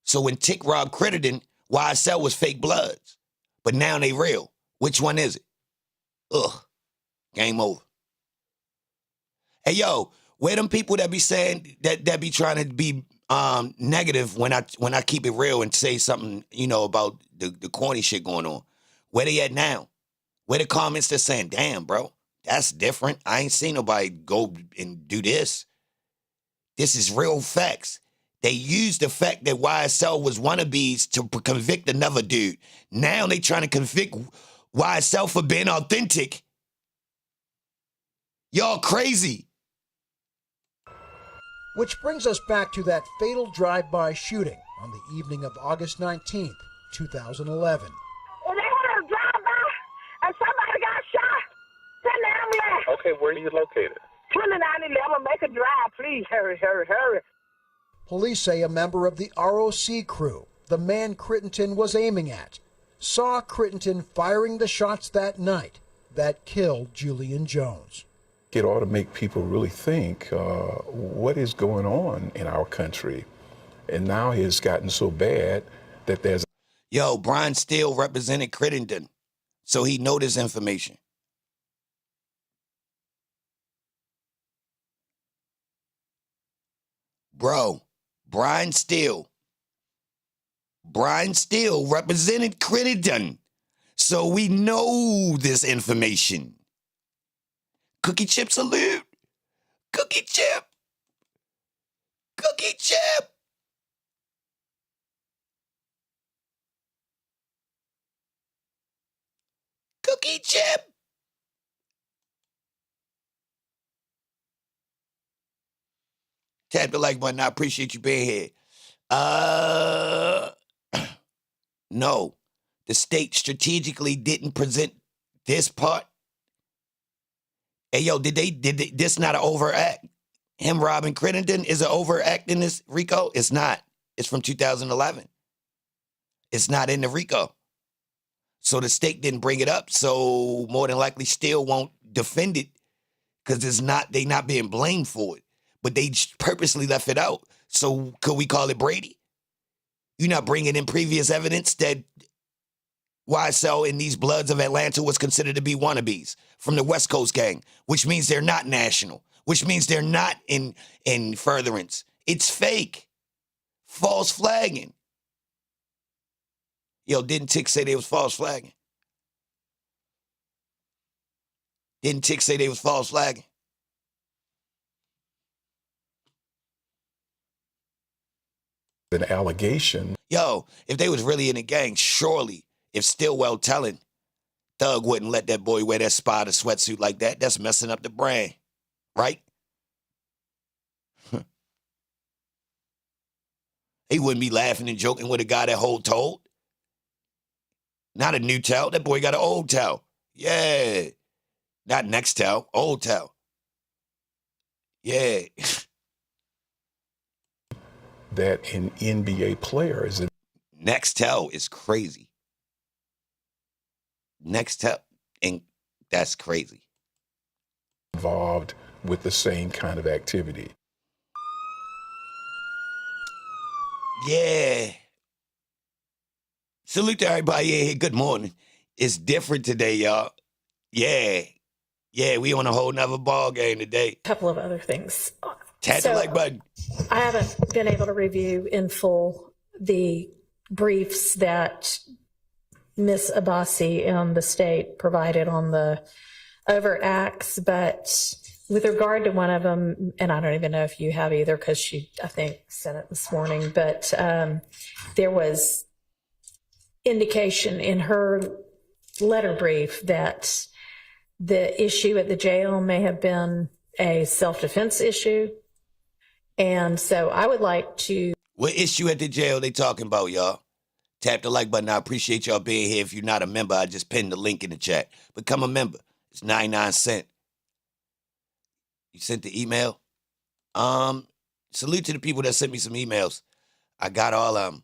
So when Tick robbed Crittenden, YSL was fake bloods. But now they real. Which one is it? Ugh. Game over. Hey, yo, where them people that be saying, that be trying to be negative when I keep it real and say something, you know, about the corny shit going on? Where they at now? Where the comments that saying, damn, bro, that's different. I ain't seen nobody go and do this. This is real facts. They used the fact that YSL was wannabes to convict another dude. Now they trying to convict YSL for being authentic. Y'all crazy. Which brings us back to that fatal drive-by shooting on the evening of August 19th, 2011. And they had a drive-by, and somebody got shot. Send the ambulance. Okay, where are you located? 2911, make a drive, please. Hurry, hurry, hurry. Police say a member of the ROC crew, the man Crittenden was aiming at, saw Crittenden firing the shots that night that killed Julian Jones. It ought to make people really think what is going on in our country. And now it's gotten so bad that there's... Yo, Brian Steele represented Crittenden, so he know this information. Bro, Brian Steele represented Crittenden, so we know this information. Cookie chip salute. Cookie chip. Cookie chip. Cookie chip. Tap the like button. I appreciate you being here. No. The state strategically didn't present this part. Hey, yo, did they this not an overact? Him robbing Crittenden is an overact in this RICO? It's not. It's from 2011. It's not in the RICO. So the state didn't bring it up, so more than likely still won't defend it because they not being blamed for it. But they purposely left it out. So could we call it Brady? You're not bringing in previous evidence that YSL and these Bloods of Atlanta was considered to be wannabes from the West Coast gang, which means they're not national, which means they're not in furtherance. It's fake. False flagging. Yo, didn't Tick say they was false flagging? Didn't Tick say they was false flagging? An allegation. Yo, if they was really in a gang, surely, if Stillwell telling, Thug wouldn't let that boy wear that spider sweatsuit like that. That's messing up the brand, right? He wouldn't be laughing and joking with a guy that hold told. Not a new towel. That boy got an old towel. Yeah. Not next towel, old towel. Yeah. That an NBA player is a Nextel is crazy. Nextel, and that's crazy. Involved with the same kind of activity. Yeah. Salute to everybody here. Good morning. It's different today, y'all. Yeah. Yeah, we on a whole nother ball game today. A couple of other things. Tap the like button. I haven't been able to review in full the briefs that Ms. Abbasi and the state provided on the overt acts, but with regard to one of them, and I don't even know if you have either because she, I think, sent it this morning, but there was indication in her letter brief that the issue at the jail may have been a self-defense issue. And so I would like to... What issue at the jail they talking about, y'all? Tap the like button. I appreciate y'all being here. If you're not a member, I just pinned the link in the chat. Become a member. It's 99 cents. You sent the email? Salute to the people that sent me some emails. I got all of them.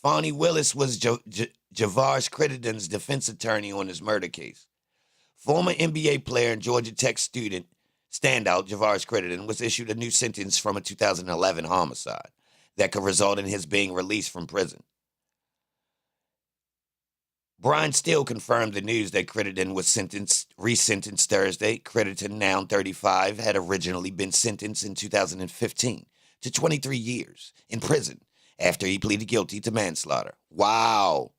Fonnie Willis was Javaris Crittenden's defense attorney on his murder case. Former NBA player and Georgia Tech student standout Javaris Crittenden was issued a new sentence from a 2011 homicide that could result in his being released from prison. Brian Steele confirmed the news that Crittenden was resentenced Thursday. Crittenden, now 35, had originally been sentenced in 2015 to 23 years in prison after he pleaded guilty to manslaughter. Wow.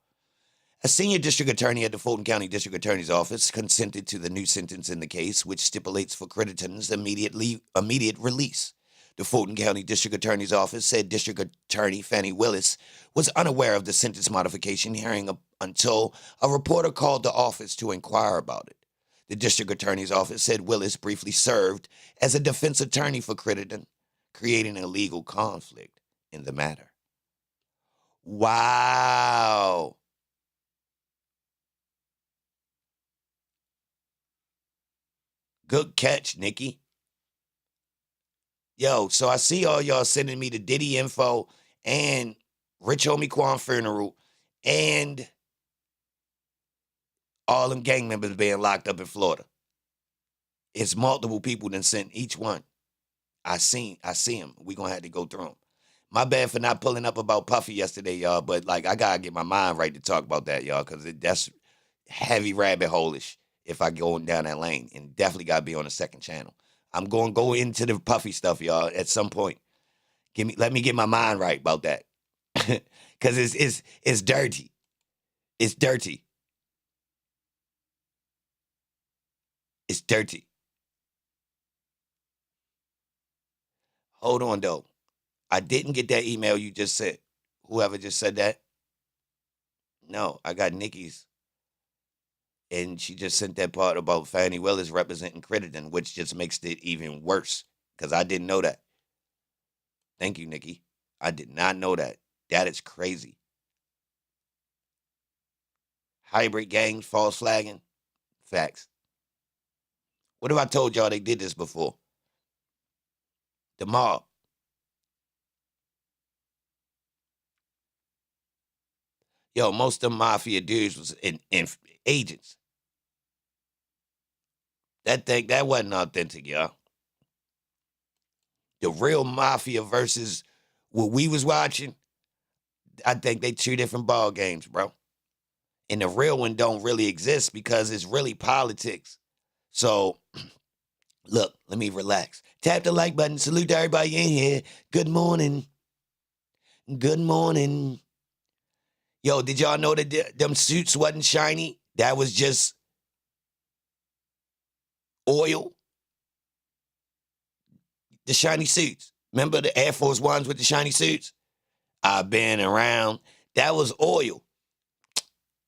A senior district attorney at the Fulton County District Attorney's Office consented to the new sentence in the case, which stipulates for Crittenden's immediate release. The Fulton County District Attorney's Office said District Attorney Fannie Willis was unaware of the sentence modification hearing until a reporter called the office to inquire about it. The District Attorney's Office said Willis briefly served as a defense attorney for Crittenden, creating a legal conflict in the matter. Wow. Good catch, Nikki. Yo, so I see all y'all sending me the Diddy info and Rich Homie Quan funeral and all them gang members being locked up in Florida. It's multiple people that sent each one. I see them. We gonna have to go through them. My bad for not pulling up about Puffy yesterday, y'all, but like I gotta get my mind right to talk about that, y'all, because that's heavy rabbit hole-ish if I go down that lane, and definitely gotta be on the second channel. I'm going to go into the Puffy stuff, y'all, at some point. Let me get my mind right about that. Because it's dirty. It's dirty. It's dirty. Hold on, though. I didn't get that email you just said. Whoever just said that. No, I got Nikki's. And she just sent that part about Fannie Willis representing Crittenden, which just makes it even worse because I didn't know that. Thank you, Nikki. I did not know that. That is crazy. Hybrid gangs, false flagging. Facts. What if I told y'all they did this before? The mob. Yo, most of the mafia dudes was in agents. That wasn't authentic, y'all. The real mafia versus what we was watching, I think they two different ball games, bro. And the real one don't really exist because it's really politics. So, look, let me relax. Tap the like button. Salute to everybody in here. Good morning. Good morning. Yo, did y'all know that them suits wasn't shiny? That was just oil. The shiny suits. Remember the Air Force Ones with the shiny suits? I've been around. That was oil.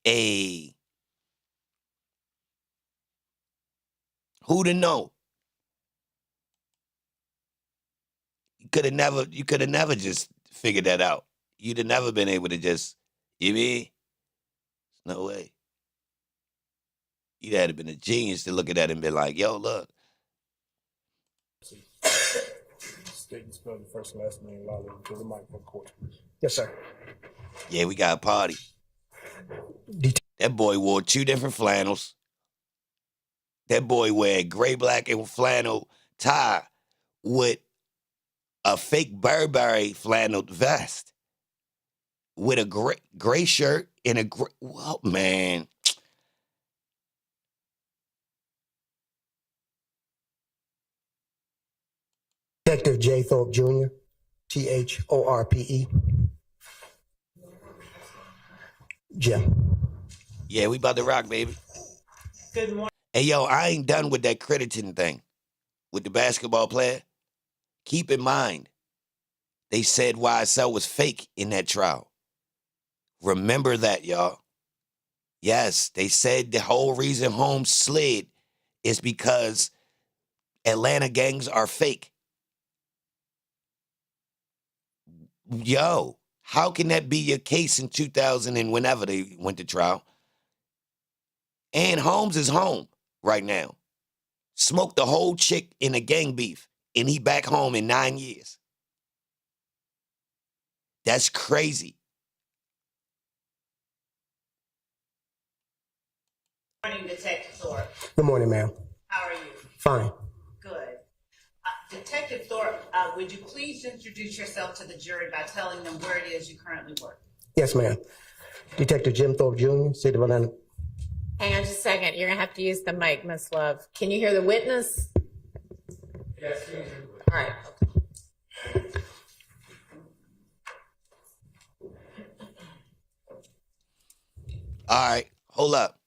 Hey. Who'd have known? You could have never just figured that out. You'd have never been able to just, you mean? No way. You'd have been a genius to look at that and be like, yo, look. State and spell your first and last name loudly to the microphone, court. Yes, sir. Yeah, we got a party. That boy wore 2 different flannels. That boy wear gray, black, and flannel tie with a fake Burberry flannel vest with a gray shirt and a gray, well, man. Detective J. Thorpe Jr., Thorpe. Jim. Yeah, we about to rock, baby. Good morning. Hey, yo, I ain't done with that Crittenden thing with the basketball player. Keep in mind, they said YSL was fake in that trial. Remember that, y'all. Yes, they said the whole reason Holmes slid is because Atlanta gangs are fake. Yo, how can that be your case in 2000 and whenever they went to trial? And Holmes is home right now. Smoked the whole chick in a gang beef, and he back home in 9 years. That's crazy. Good morning, Detective Thorpe. Good morning, ma'am. How are you? Fine. Good. Detective Thorpe, would you please introduce yourself to the jury by telling them where it is you currently work? Yes, ma'am. Detective Jim Thorpe Jr., City of Atlanta. Hang on just a second. You're going to have to use the mic, Miss Love. Can you hear the witness? Yes, All right. All right, hold up.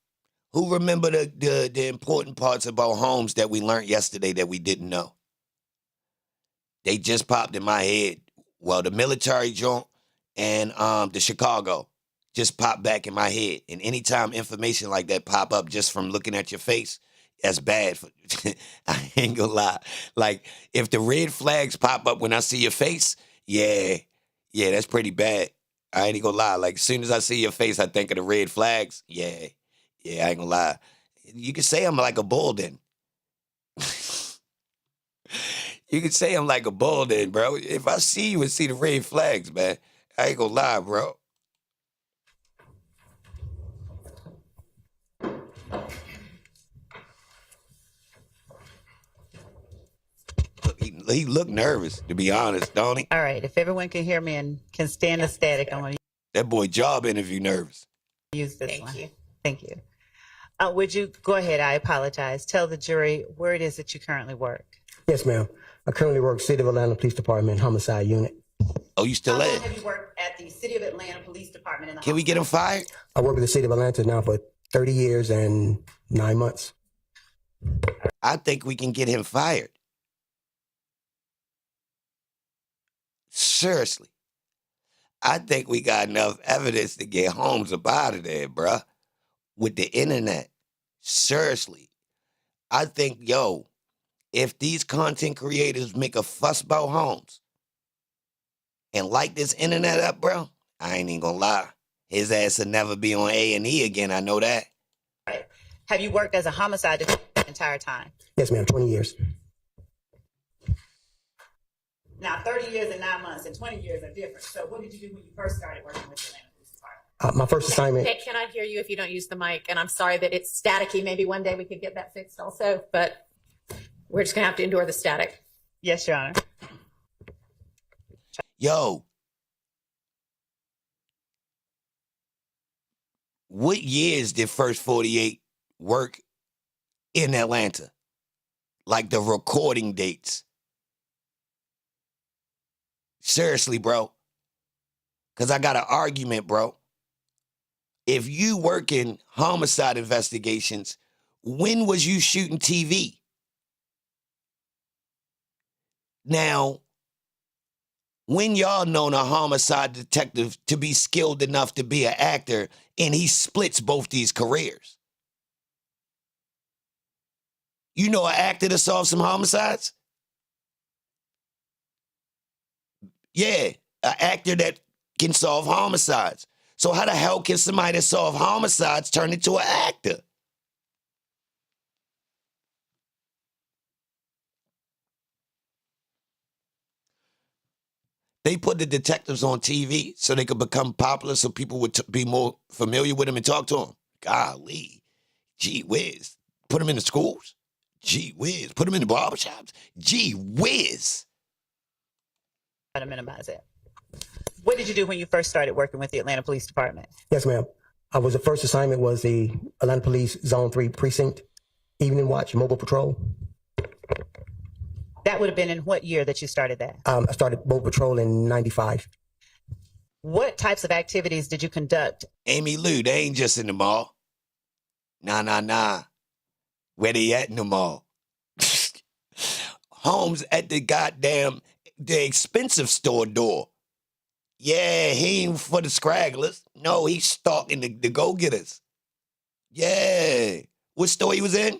Who remember the important parts about Holmes that we learned yesterday that we didn't know? They just popped in my head. Well, the military joint and the Chicago just popped back in my head. And anytime information like that pop up just from looking at your face, that's bad. I ain't gonna lie. Like, if the red flags pop up when I see your face, yeah, that's pretty bad. I ain't gonna lie. Like, as soon as I see your face, I think of the red flags. Yeah, I ain't gonna lie. You could say I'm like a bull then. You could say I'm like a bull then, bro. If I see you and see the red flags, man, I ain't gonna lie, bro. Look, he looked nervous, to be honest, don't he? All right. If everyone can hear me and can stand the static, I'm going to That boy job interview nervous. use this one. Thank you. Would you go ahead? I apologize. Tell the jury where it is that you currently work. Yes, ma'am. I currently work City of Atlanta Police Department Homicide Unit. Oh, you still How long there? have you worked at the City of Atlanta Police Department? In the Can we get him fired? I work with the city of Atlanta now for 30 years and 9 months. I think we can get him fired. Seriously. I think we got enough evidence to get Holmes up out of there, bruh. With the internet. Seriously. I think, if these content creators make a fuss about Holmes and light this internet up, bro, I ain't even gonna lie. His ass will never be on A&E again, I know that. Have you worked as a homicide detective the entire time? Yes, ma'am, 20 years. Now, 30 years and 9 months and 20 years are different. So what did you do when you first started working with the Atlanta Police Department? My first assignment. Hey, can I hear you if you don't use the mic? And I'm sorry that it's staticky. Maybe one day we could get that fixed also, but we're just going to have to endure the static. Yes, Your Honor. Yo. What years did First 48 work in Atlanta? Like the recording dates. Seriously, bro. Because I got an argument, bro. If you work in homicide investigations, when was you shooting TV? Now, when y'all known a homicide detective to be skilled enough to be an actor and he splits both these careers? You know an actor to solve some homicides? Yeah, an actor that can solve homicides. So how the hell can somebody that solve homicides turn into an actor? They put the detectives on TV so they could become popular so people would be more familiar with them and talk to them. Golly. Gee whiz. Put them in the schools? Gee whiz. Put them in the barbershops? Gee whiz. Try to minimize it. What did you do when you first started working with the Atlanta Police Department? Yes, ma'am. The first assignment was the Atlanta Police Zone 3 Precinct Evening Watch Mobile Patrol. That would have been in what year that you started that? I started mobile patrol in 95. What types of activities did you conduct? Amy Lou, they ain't just in the mall. Nah. Where they at in the mall? Holmes at the expensive store door. Yeah, he ain't for the scragglers. No, he's stalking the go-getters. Yeah. What store he was in?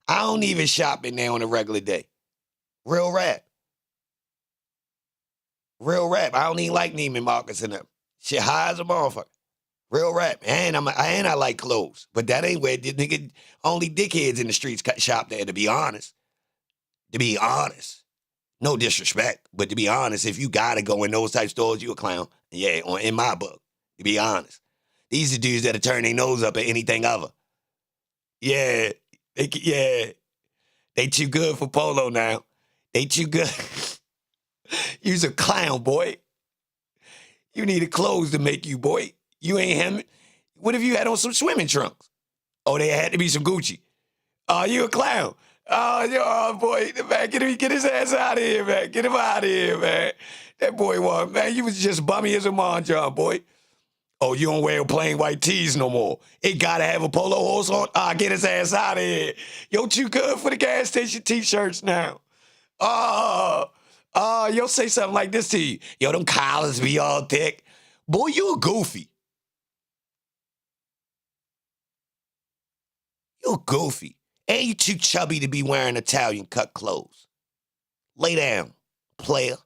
I don't even shop in there on a regular day. Real rap. I don't even like Neiman Marcus in them. Shit high as a motherfucker. Real rap. And I like clothes. But that ain't where only dickheads in the streets shop there, to be honest. No disrespect, but to be honest, if you gotta go in those type stores, you a clown. Yeah, in my book, to be honest. These are dudes that'll turn their nose up at anything other. Yeah. They too good for polo now. They too good. You's a clown, boy. You needed clothes to make you, boy. You ain't him. What if you had on some swimming trunks? Oh, they had to be some Gucci. Oh, you a clown. Oh, boy, man, get his ass out of here, man. Get him out of here, man. That boy man, you was just bummy as a John, boy. Oh, you don't wear plain white tees no more. It gotta have a polo horse on. Get his ass out of here. Yo, too good for the gas station t-shirts now. Yo, say something like this to you. Yo, them collars be all thick. Boy, you a goofy. You a goofy. And you too chubby to be wearing Italian cut clothes. Lay down, player.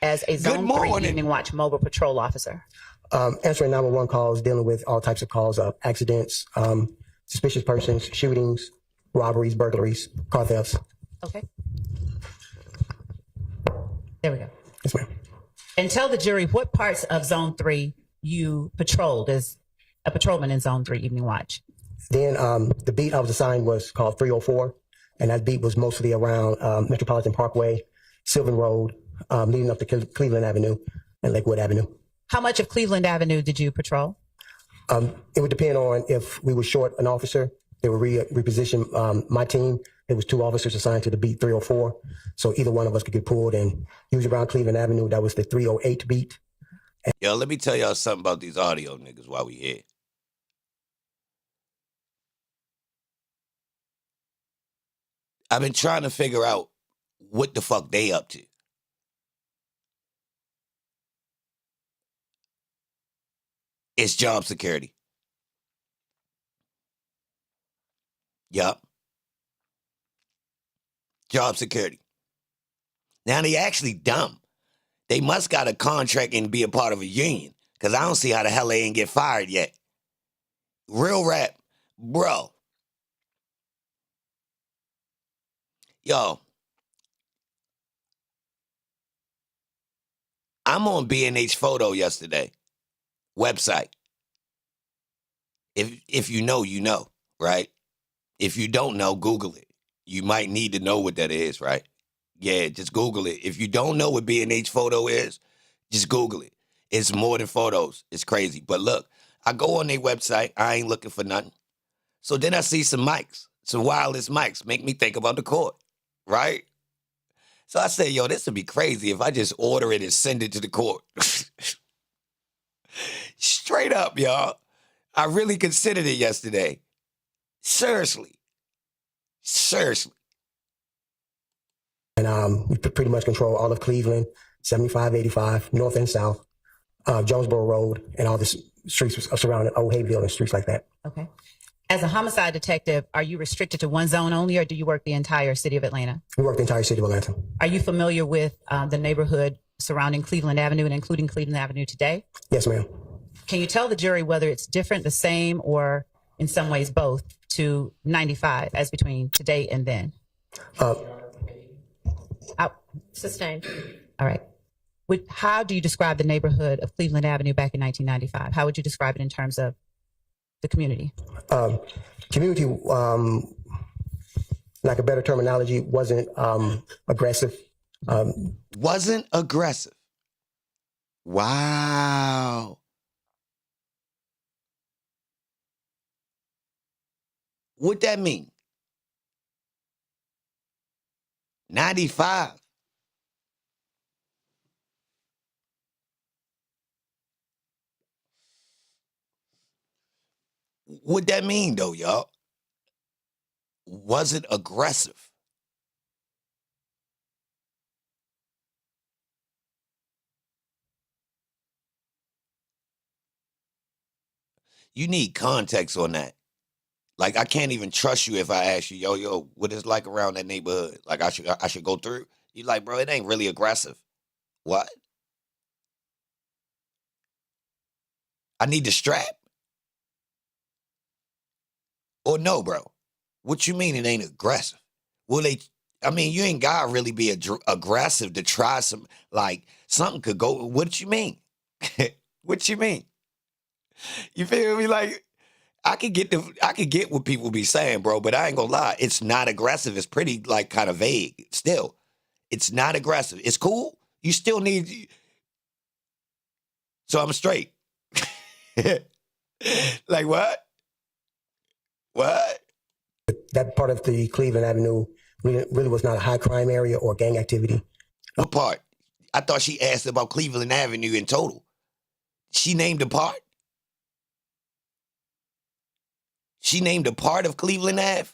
As a Zone 3 Evening Watch mobile patrol officer. Answering 911 calls, dealing with all types of calls of accidents, suspicious persons, shootings, robberies, burglaries, car thefts. Okay. There we go. Yes, ma'am. And tell the jury what parts of Zone 3 you patrolled as a patrolman in Zone 3 Evening Watch. Then the beat I was assigned was called 304, and that beat was mostly around Metropolitan Parkway, Sylvan Road, leading up to Cleveland Avenue and Lakewood Avenue. How much of Cleveland Avenue did you patrol? It would depend on if we were short an officer. They would reposition my team It was 2 officers assigned to the beat 304. So either one of us could get pulled, and usually around Cleveland Avenue, that was the 308 beat. Yo, let me tell y'all something about these audio niggas while we here. I've been trying to figure out what the fuck they up to. It's job security. Yup. Job security. Now they actually dumb. They must got a contract and be a part of a union, because I don't see how the hell they ain't get fired yet. Real rap. Bro. Yo. I'm on B&H Photo yesterday. Website. If you know, you know, right? If you don't know, Google it. You might need to know what that is, right? Yeah, just Google it. If you don't know what B&H Photo is, just Google it. It's more than photos. It's crazy. But look, I go on their website. I ain't looking for nothing. So then I see some mics, some wireless mics, make me think about the court, right? So I say, yo, this would be crazy if I just order it and send it to the court. Straight up, y'all. I really considered it yesterday. Seriously. And we pretty much control all of Cleveland, 75, 85, north and south, Jonesboro Road, and all the streets surrounding Old Hayville and streets like that. Okay. As a homicide detective, are you restricted to one zone only, or do you work the entire city of Atlanta? We work the entire city of Atlanta. Are you familiar with the neighborhood surrounding Cleveland Avenue and including Cleveland Avenue today? Yes, ma'am. Can you tell the jury whether it's different, the same, or in some ways both to 95 as between today and then? Sustained. All right. How do you describe the neighborhood of Cleveland Avenue back in 1995? How would you describe it in terms of the community? Community, like a better terminology, wasn't aggressive. Wasn't aggressive. Wow. What that mean? 95. What that mean though, y'all? Wasn't aggressive. You need context on that. Like, I can't even trust you if I ask you, yo, what is like around that neighborhood? Like, I should go through. You like, bro, it ain't really aggressive. What? I need the strap? Or no, bro? What you mean it ain't aggressive? Well, you ain't gotta really be aggressive to try some, like, something could go. What you mean? What you mean? You feel me? Like, I could get what people be saying, bro, but I ain't gonna lie. It's not aggressive. It's pretty, like, kind of vague still. It's not aggressive. It's cool. You still need. So I'm straight. Like, what? What? That part of the Cleveland Avenue really was not a high crime area or gang activity. What part? I thought she asked about Cleveland Avenue in total. She named a part? She named a part of Cleveland Ave?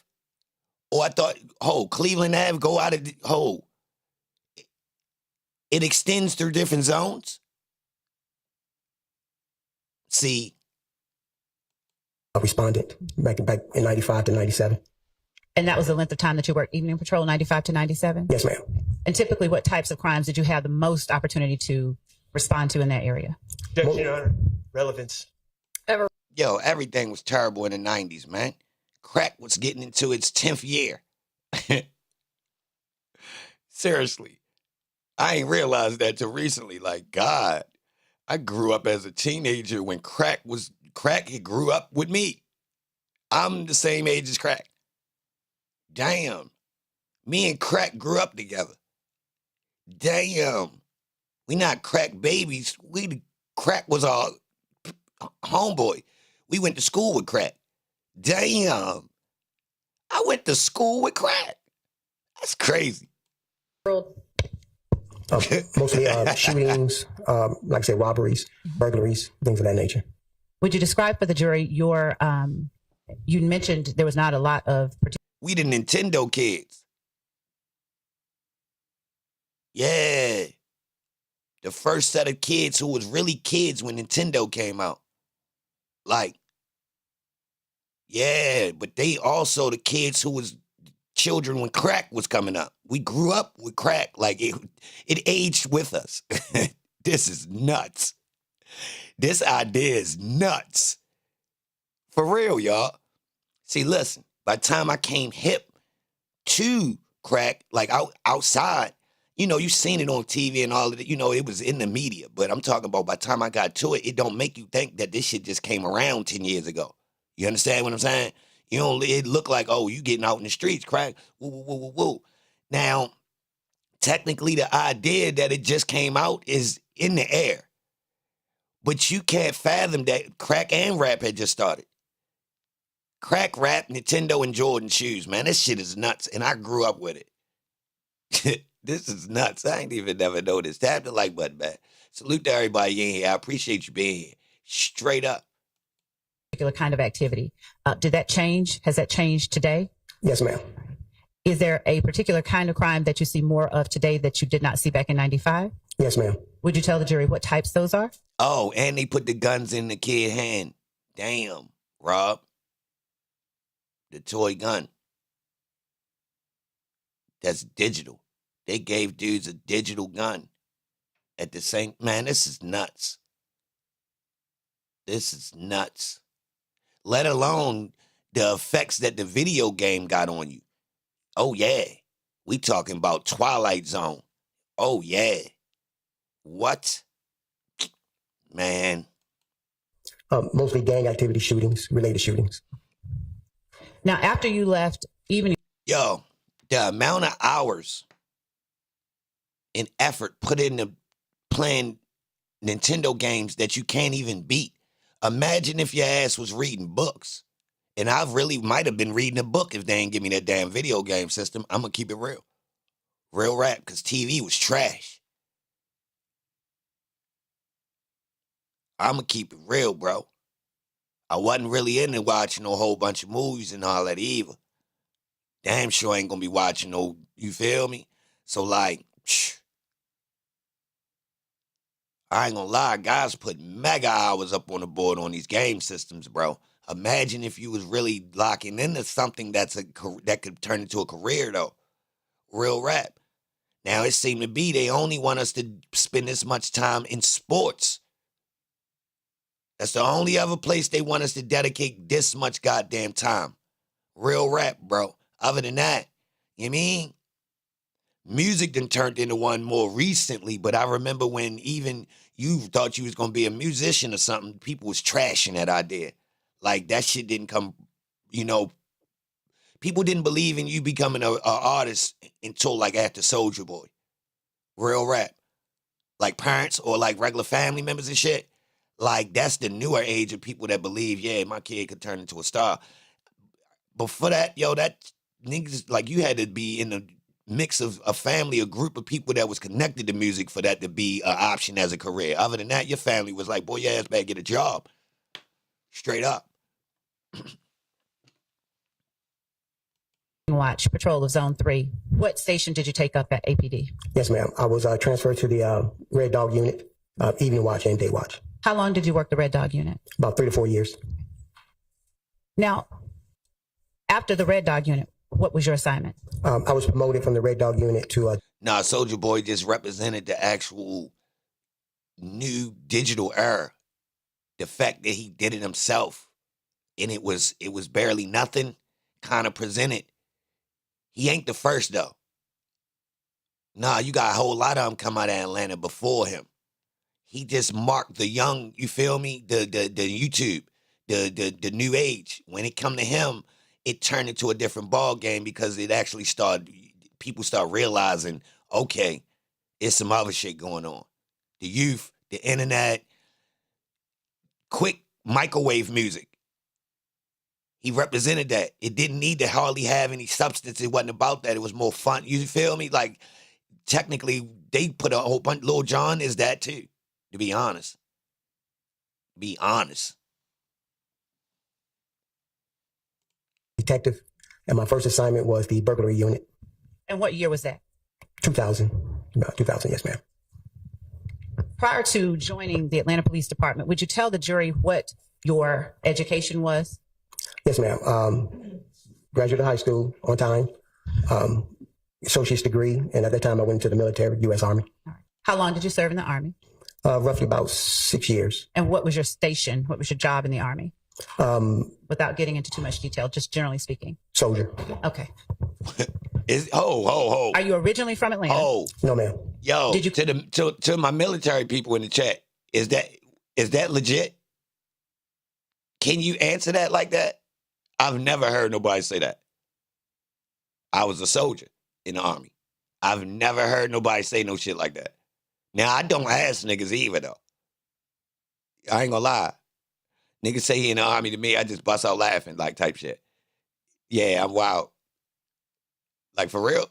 Or I thought, Cleveland Ave go out of, it extends through different zones? See. I responded back in 95 to 97. And that was the length of time that you worked evening patrol, 95 to 97? Yes, ma'am. And typically, what types of crimes did you have the most opportunity to respond to in that area? Objection, Your Honor. Relevance. Yo, everything was terrible in the 90s, man. Crack was getting into its 10th year. Seriously. I ain't realized that till recently. Like, God, I grew up as a teenager when crack it grew up with me. I'm the same age as crack. Damn. Me and crack grew up together. Damn. We not crack babies. Crack was our homeboy. We went to school with crack. Damn. I went to school with crack. That's crazy. Mostly shootings, like I say, robberies, burglaries, things of that nature. Would you describe for the jury your, you mentioned there was not a lot of... We the Nintendo kids. Yeah. The first set of kids who was really kids when Nintendo came out. Like, yeah, but they also the kids who was children when crack was coming up. We grew up with crack. Like, it aged with us. This is nuts. This idea is nuts. For real, y'all. See, listen, by the time I came hip to crack, like outside, you know, you seen it on TV and all of it, you know, it was in the media. But I'm talking about by the time I got to it, it don't make you think that this shit just came around 10 years ago. You understand what I'm saying? You know, it looked like, oh, you getting out in the streets, crack, woo, woo, woo, woo, woo. Now, technically, the idea that it just came out is in the air. But you can't fathom that crack and rap had just started. Crack, rap, Nintendo, and Jordan shoes, man. This shit is nuts, and I grew up with it. This is nuts. I ain't even never noticed. Tap the like button, man. Salute to everybody in here. I appreciate you being here. Straight up. Particular kind of activity. Did that change? Has that changed today? Yes, ma'am. Is there a particular kind of crime that you see more of today that you did not see back in 95? Yes, ma'am. Would you tell the jury what types those are? Oh, and they put the guns in the kid's hand. Damn, Rob. The toy gun. That's digital. They gave dudes a digital gun. At the same, man, this is nuts. This is nuts. Let alone the effects that the video game got on you. Oh, yeah. We talking about Twilight Zone. Oh, yeah. What? Man. Mostly gang activity shootings, related shootings. Now, after you left, even... Yo, the amount of hours and effort put into playing Nintendo games that you can't even beat. Imagine if your ass was reading books. And I really might have been reading a book if they ain't give me that damn video game system. I'm going to keep it real. Real rap, because TV was trash. I'm going to keep it real, bro. I wasn't really into watching a whole bunch of movies and all that either. Damn sure ain't going to be watching no, you feel me? So like, I ain't going to lie, guys put mega hours up on the board on these game systems, bro. Imagine if you was really locking into something that could turn into a career, though. Real rap. Now, it seemed to be they only want us to spend this much time in sports. That's the only other place they want us to dedicate this much goddamn time. Real rap, bro. Other than that, you mean? Music done turned into one more recently, but I remember when even you thought you was going to be a musician or something, people was trashing that idea. Like, that shit didn't come, you know, people didn't believe in you becoming an artist until, like, after Soulja Boy. Real rap. Like, parents or, like, regular family members and shit. Like, that's the newer age of people that believe, yeah, my kid could turn into a star. But for that, yo, that niggas, like, you had to be in a mix of a family, a group of people that was connected to music for that to be an option as a career. Other than that, your family was like, boy, your ass better get a job. Straight up. Watch Patrol of Zone 3. What station did you take up at APD? Yes, ma'am. I was transferred to the Red Dog unit, evening watch and day watch. How long did you work the Red Dog unit? About 3 to 4 years. Now, after the Red Dog unit, what was your assignment? I was promoted from the Red Dog unit to... Nah, Soulja Boy just represented the actual new digital era. The fact that he did it himself and it was barely nothing kind of presented. He ain't the first, though. Nah, you got a whole lot of them come out of Atlanta before him. He just marked the young, you feel me? The YouTube, the new age. When it come to him, it turned into a different ball game because it actually people start realizing, okay, it's some other shit going on. The youth, the internet, quick microwave music. He represented that. It didn't need to hardly have any substance. It wasn't about that. It was more fun. You feel me? Like, technically, they put a whole bunch. Lil Jon is that too, to be honest. Be honest. Detective, and my first assignment was the burglary unit. And what year was that? 2000. About 2000, yes, ma'am. Prior to joining the Atlanta Police Department, would you tell the jury what your education was? Yes, ma'am. Graduated high school on time, associate's degree, and at that time I went into the military, U.S. Army. How long did you serve in the Army? Roughly about 6 years. And what was your station? What was your job in the Army? Without getting into too much detail, just generally speaking. Soldier. Okay. Ho. Are you originally from Atlanta? Oh. No, ma'am. Yo, Did you to my military people in the chat, is that legit? Can you answer that like that? I've never heard nobody say that. I was a soldier in the Army. I've never heard nobody say no shit like that. Now, I don't ask niggas either, though. I ain't gonna lie. Niggas say he in the Army to me, I just bust out laughing, like, type shit. Yeah, I'm wild. Like, for real?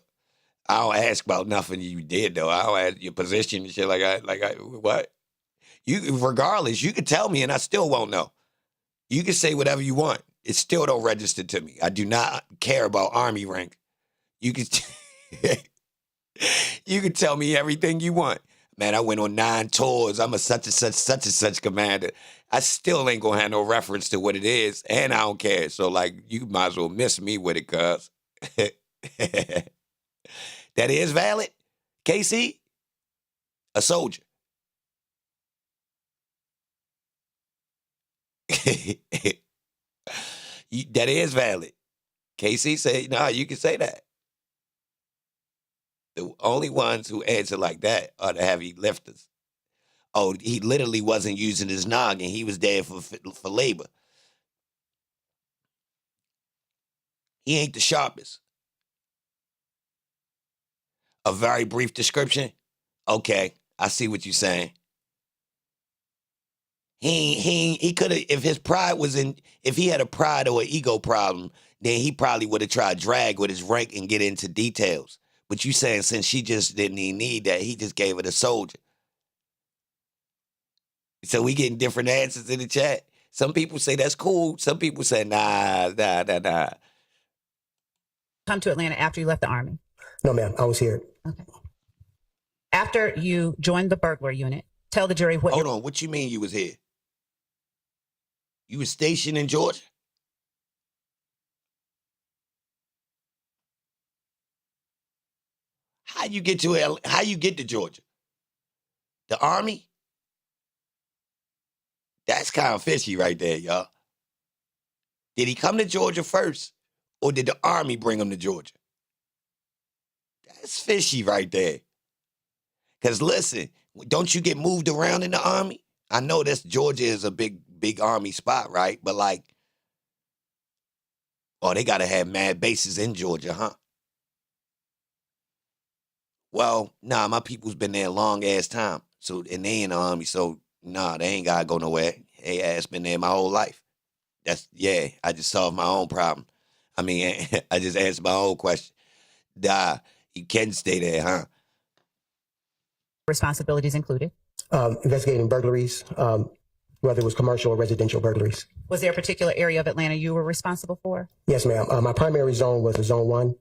I don't ask about nothing you did, though. I don't ask your position and shit what? Regardless, you can tell me and I still won't know. You can say whatever you want. It still don't register to me. I do not care about Army rank. You can, you can tell me everything you want. Man, I went on 9 tours. I'm a such and such commander. I still ain't gonna have no reference to what it is, and I don't care. So, like, you might as well miss me with it, cuz. That is valid. KC, a soldier. That is valid. KC said, nah, you can say that. The only ones who answer like that are the heavy lifters. Oh, he literally wasn't using his noggin. He was there for labor. He ain't the sharpest. A very brief description? Okay, I see what you're saying. He could have, if his pride was in, if he had a pride or an ego problem, then he probably would have tried drag with his rank and get into details. But you saying since she just didn't even need that, he just gave it a soldier. So we getting different answers in the chat. Some people say that's cool. Some people say, nah. Come to Atlanta after you left the Army? No, ma'am. I was here. Okay. After you joined the burglar unit, tell the jury what. Hold on. What you mean you was here? You was stationed in Georgia? How you get to Georgia? The Army? That's kind of fishy right there, y'all. Did he come to Georgia first, or did the Army bring him to Georgia? That's fishy right there. Because listen, don't you get moved around in the Army? I know this Georgia is a big Army spot, right? But like, oh, they got to have mad bases in Georgia, huh? Well, nah, my people's been there a long-ass time. So, and they in the Army, so nah, they ain't got to go nowhere. Hey, ass been there my whole life. I just solved my own problem. I mean, I just answered my own question. You can stay there, huh? Responsibilities included? Investigating burglaries, whether it was commercial or residential burglaries. Was there a particular area of Atlanta you were responsible for? Yes, ma'am. My primary zone was Zone 1,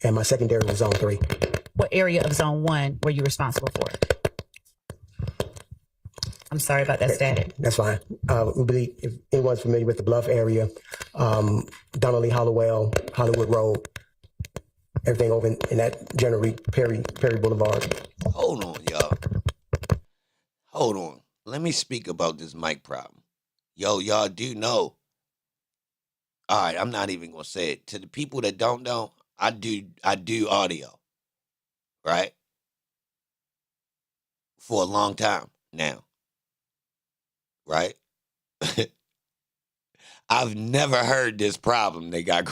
and my secondary was Zone 3. What area of Zone 1 were you responsible for? I'm sorry about that static. That's fine. We believe if anyone's familiar with the Bluff area, Donnelly, Hollowell, Hollywood Road, everything over in that generally Perry Boulevard. Hold on, y'all. Hold on. Let me speak about this mic problem. Yo, y'all do know. All right, I'm not even gonna say it. To the people that don't know, I do audio, right? For a long time now. Right? I've never heard this problem they got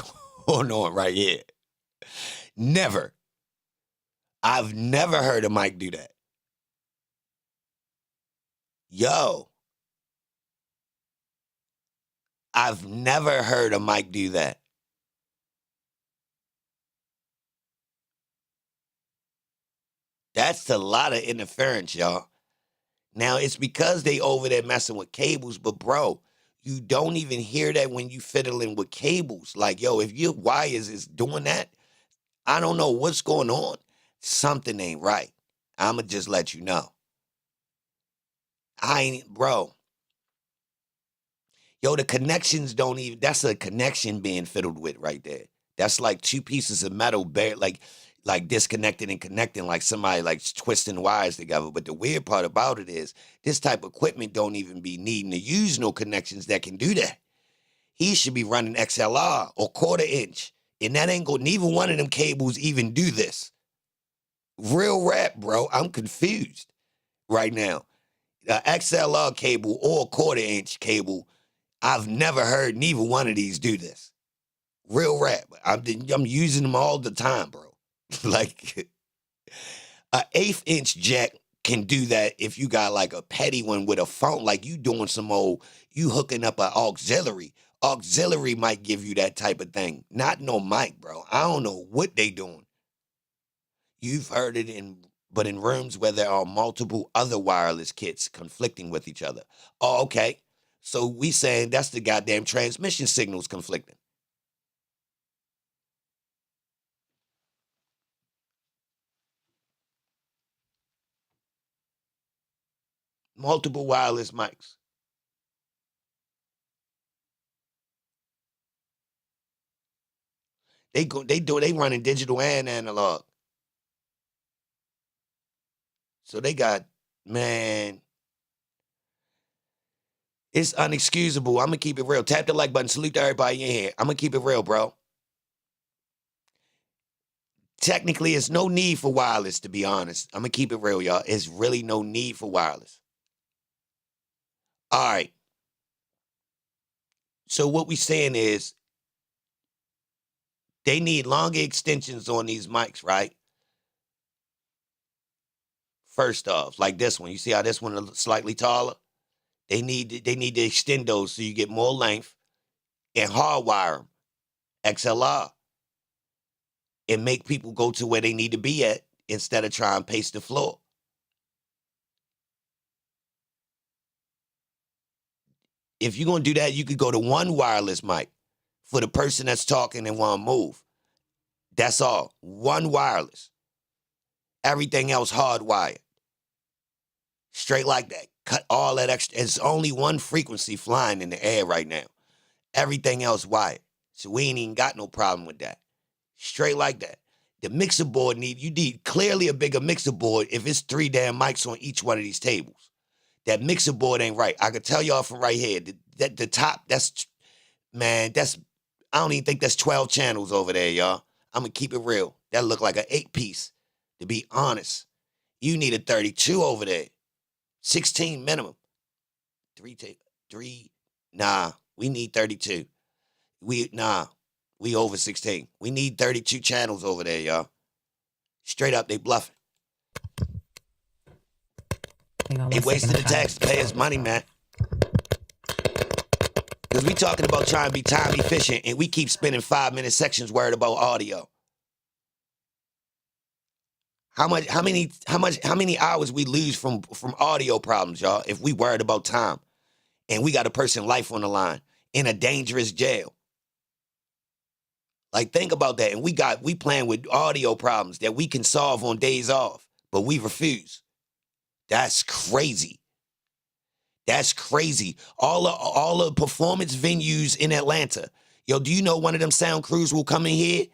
going on right here. Never. I've never heard a mic do that. Yo. I've never heard a Mike do that. That's a lot of interference, y'all. Now, it's because they over there messing with cables, but bro, you don't even hear that when you fiddling with cables. Like, yo, if your wires is doing that, I don't know what's going on. Something ain't right. I'ma just let you know. Bro. Yo, the connections don't even, that's a connection being fiddled with right there. That's like two pieces of metal, like disconnected and connecting, like somebody like twisting wires together. But the weird part about it is this type of equipment don't even be needing to use no connections that can do that. He should be running XLR or 1/4 inch. And that ain't going, neither one of them cables even do this. Real rap, bro. I'm confused right now. The XLR cable or 1/4 inch cable, I've never heard neither one of these do this. Real rap. I'm using them all the time, bro. Like, an 1/8 inch jack can do that if you got like a petty one with a phone, like you doing some old, you hooking up an auxiliary. Auxiliary might give you that type of thing. Not no mic, bro. I don't know what they doing. You've heard it but in rooms where there are multiple other wireless kits conflicting with each other. Oh, okay. So we saying that's the goddamn transmission signals conflicting. Multiple wireless mics. They running digital and analog. So they got, man, it's unexcusable. I'm going to keep it real. Tap the like button. Salute to everybody in here. I'm going to keep it real, bro. Technically, it's no need for wireless, to be honest. I'm going to keep it real, y'all. It's really no need for wireless. All right. So what we saying is they need longer extensions on these mics, right? First off, like this one. You see how this one is slightly taller? They need to extend those so you get more length and hardwire them. XLR. And make people go to where they need to be at instead of trying to pace the floor. If you're going to do that, you could go to one wireless mic for the person that's talking and want to move. That's all. One wireless. Everything else hardwired. Straight like that. Cut all that extra. It's only one frequency flying in the air right now. Everything else wired. So we ain't even got no problem with that. Straight like that. The mixer board you need clearly a bigger mixer board if it's 3 damn mics on each one of these tables. That mixer board ain't right. I can tell y'all from right here. The top, I don't even think that's 12 channels over there, y'all. I'm going to keep it real. That look like an 8-piece. To be honest, you need a 32 over there. 16 minimum. Nah, we need 32. We over 16. We need 32 channels over there, y'all. Straight up, they bluffing. They wasting the taxpayers' money, man. Because we talking about trying to be time efficient, and we keep spending 5-minute sections worried about audio. How many hours we lose from audio problems, y'all, if we worried about time, and we got a person's life on the line in a dangerous jail. Like, think about that. And we playing with audio problems that we can solve on days off, but we refuse. That's crazy. That's crazy. All the performance venues in Atlanta. Yo, do you know one of them sound crews will come in here?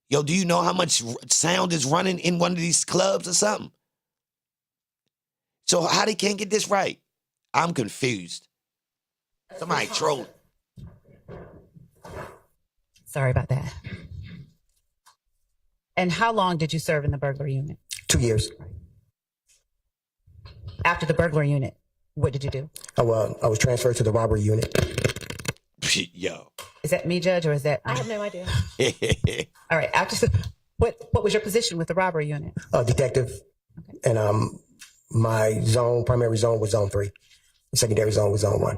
Yo, do you know how much sound is running in one of these clubs or something? So how they can't get this right? I'm confused. Somebody trolling. Sorry about that. And how long did you serve in the burglar unit? 2 years. After the burglar unit, what did you do? I was transferred to the robbery unit. Yo. Is that me, Judge, or is that? I have no idea. All right. What was your position with the robbery unit? Detective. Okay. And my primary zone was zone 3. The secondary zone was zone 1.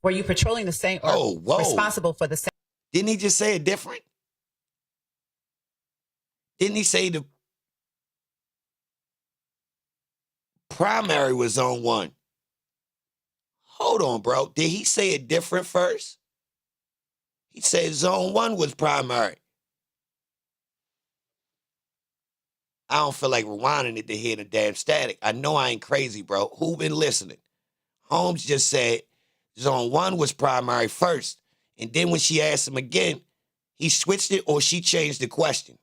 Were you patrolling the same or responsible for the same? Didn't he just say it different? Didn't he say the primary was zone 1? Hold on, bro. Did he say it different first? He said zone 1 was primary. I don't feel like rewinding it to hear the damn static. I know I ain't crazy, bro. Who been listening? Holmes just said zone 1 was primary first. And then when she asked him again, he switched it or she changed the question.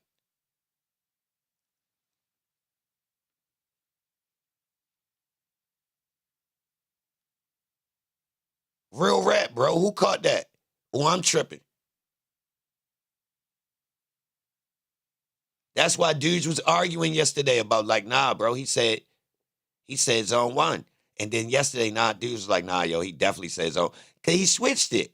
Real rap, bro. Who caught that? Oh, I'm tripping. That's why dudes was arguing yesterday about like, nah, bro. He said zone 1. And then yesterday, dudes was like, nah, yo, he definitely said zone. Because he switched it.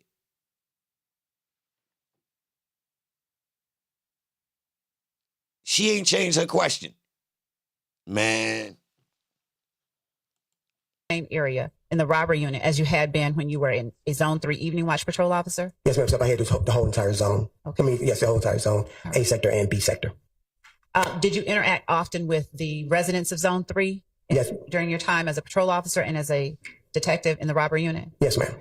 She ain't changed her question. Man. Same area in the robbery unit as you had been when you were in a Zone 3 evening watch patrol officer? Yes, ma'am. So I had the whole entire zone. Okay. I mean, yes, the whole entire zone, A sector and B sector. Did you interact often with the residents of Zone 3? Yes. During your time as a patrol officer and as a detective in the robbery unit? Yes, ma'am.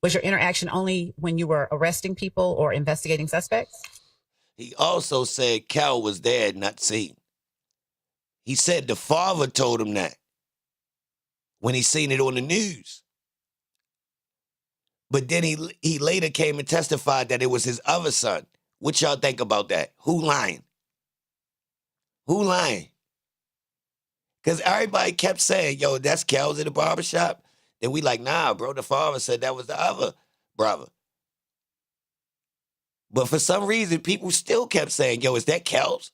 Was your interaction only when you were arresting people or investigating suspects? He also said Cal was there, not seen. He said the father told him that when he seen it on the news. But then he later came and testified that it was his other son. What y'all think about that? Who lying? Who lying? Because everybody kept saying, yo, that's Cal's in the barbershop. Then we like, nah, bro, the father said that was the other brother. But for some reason, people still kept saying, yo, is that Cal's?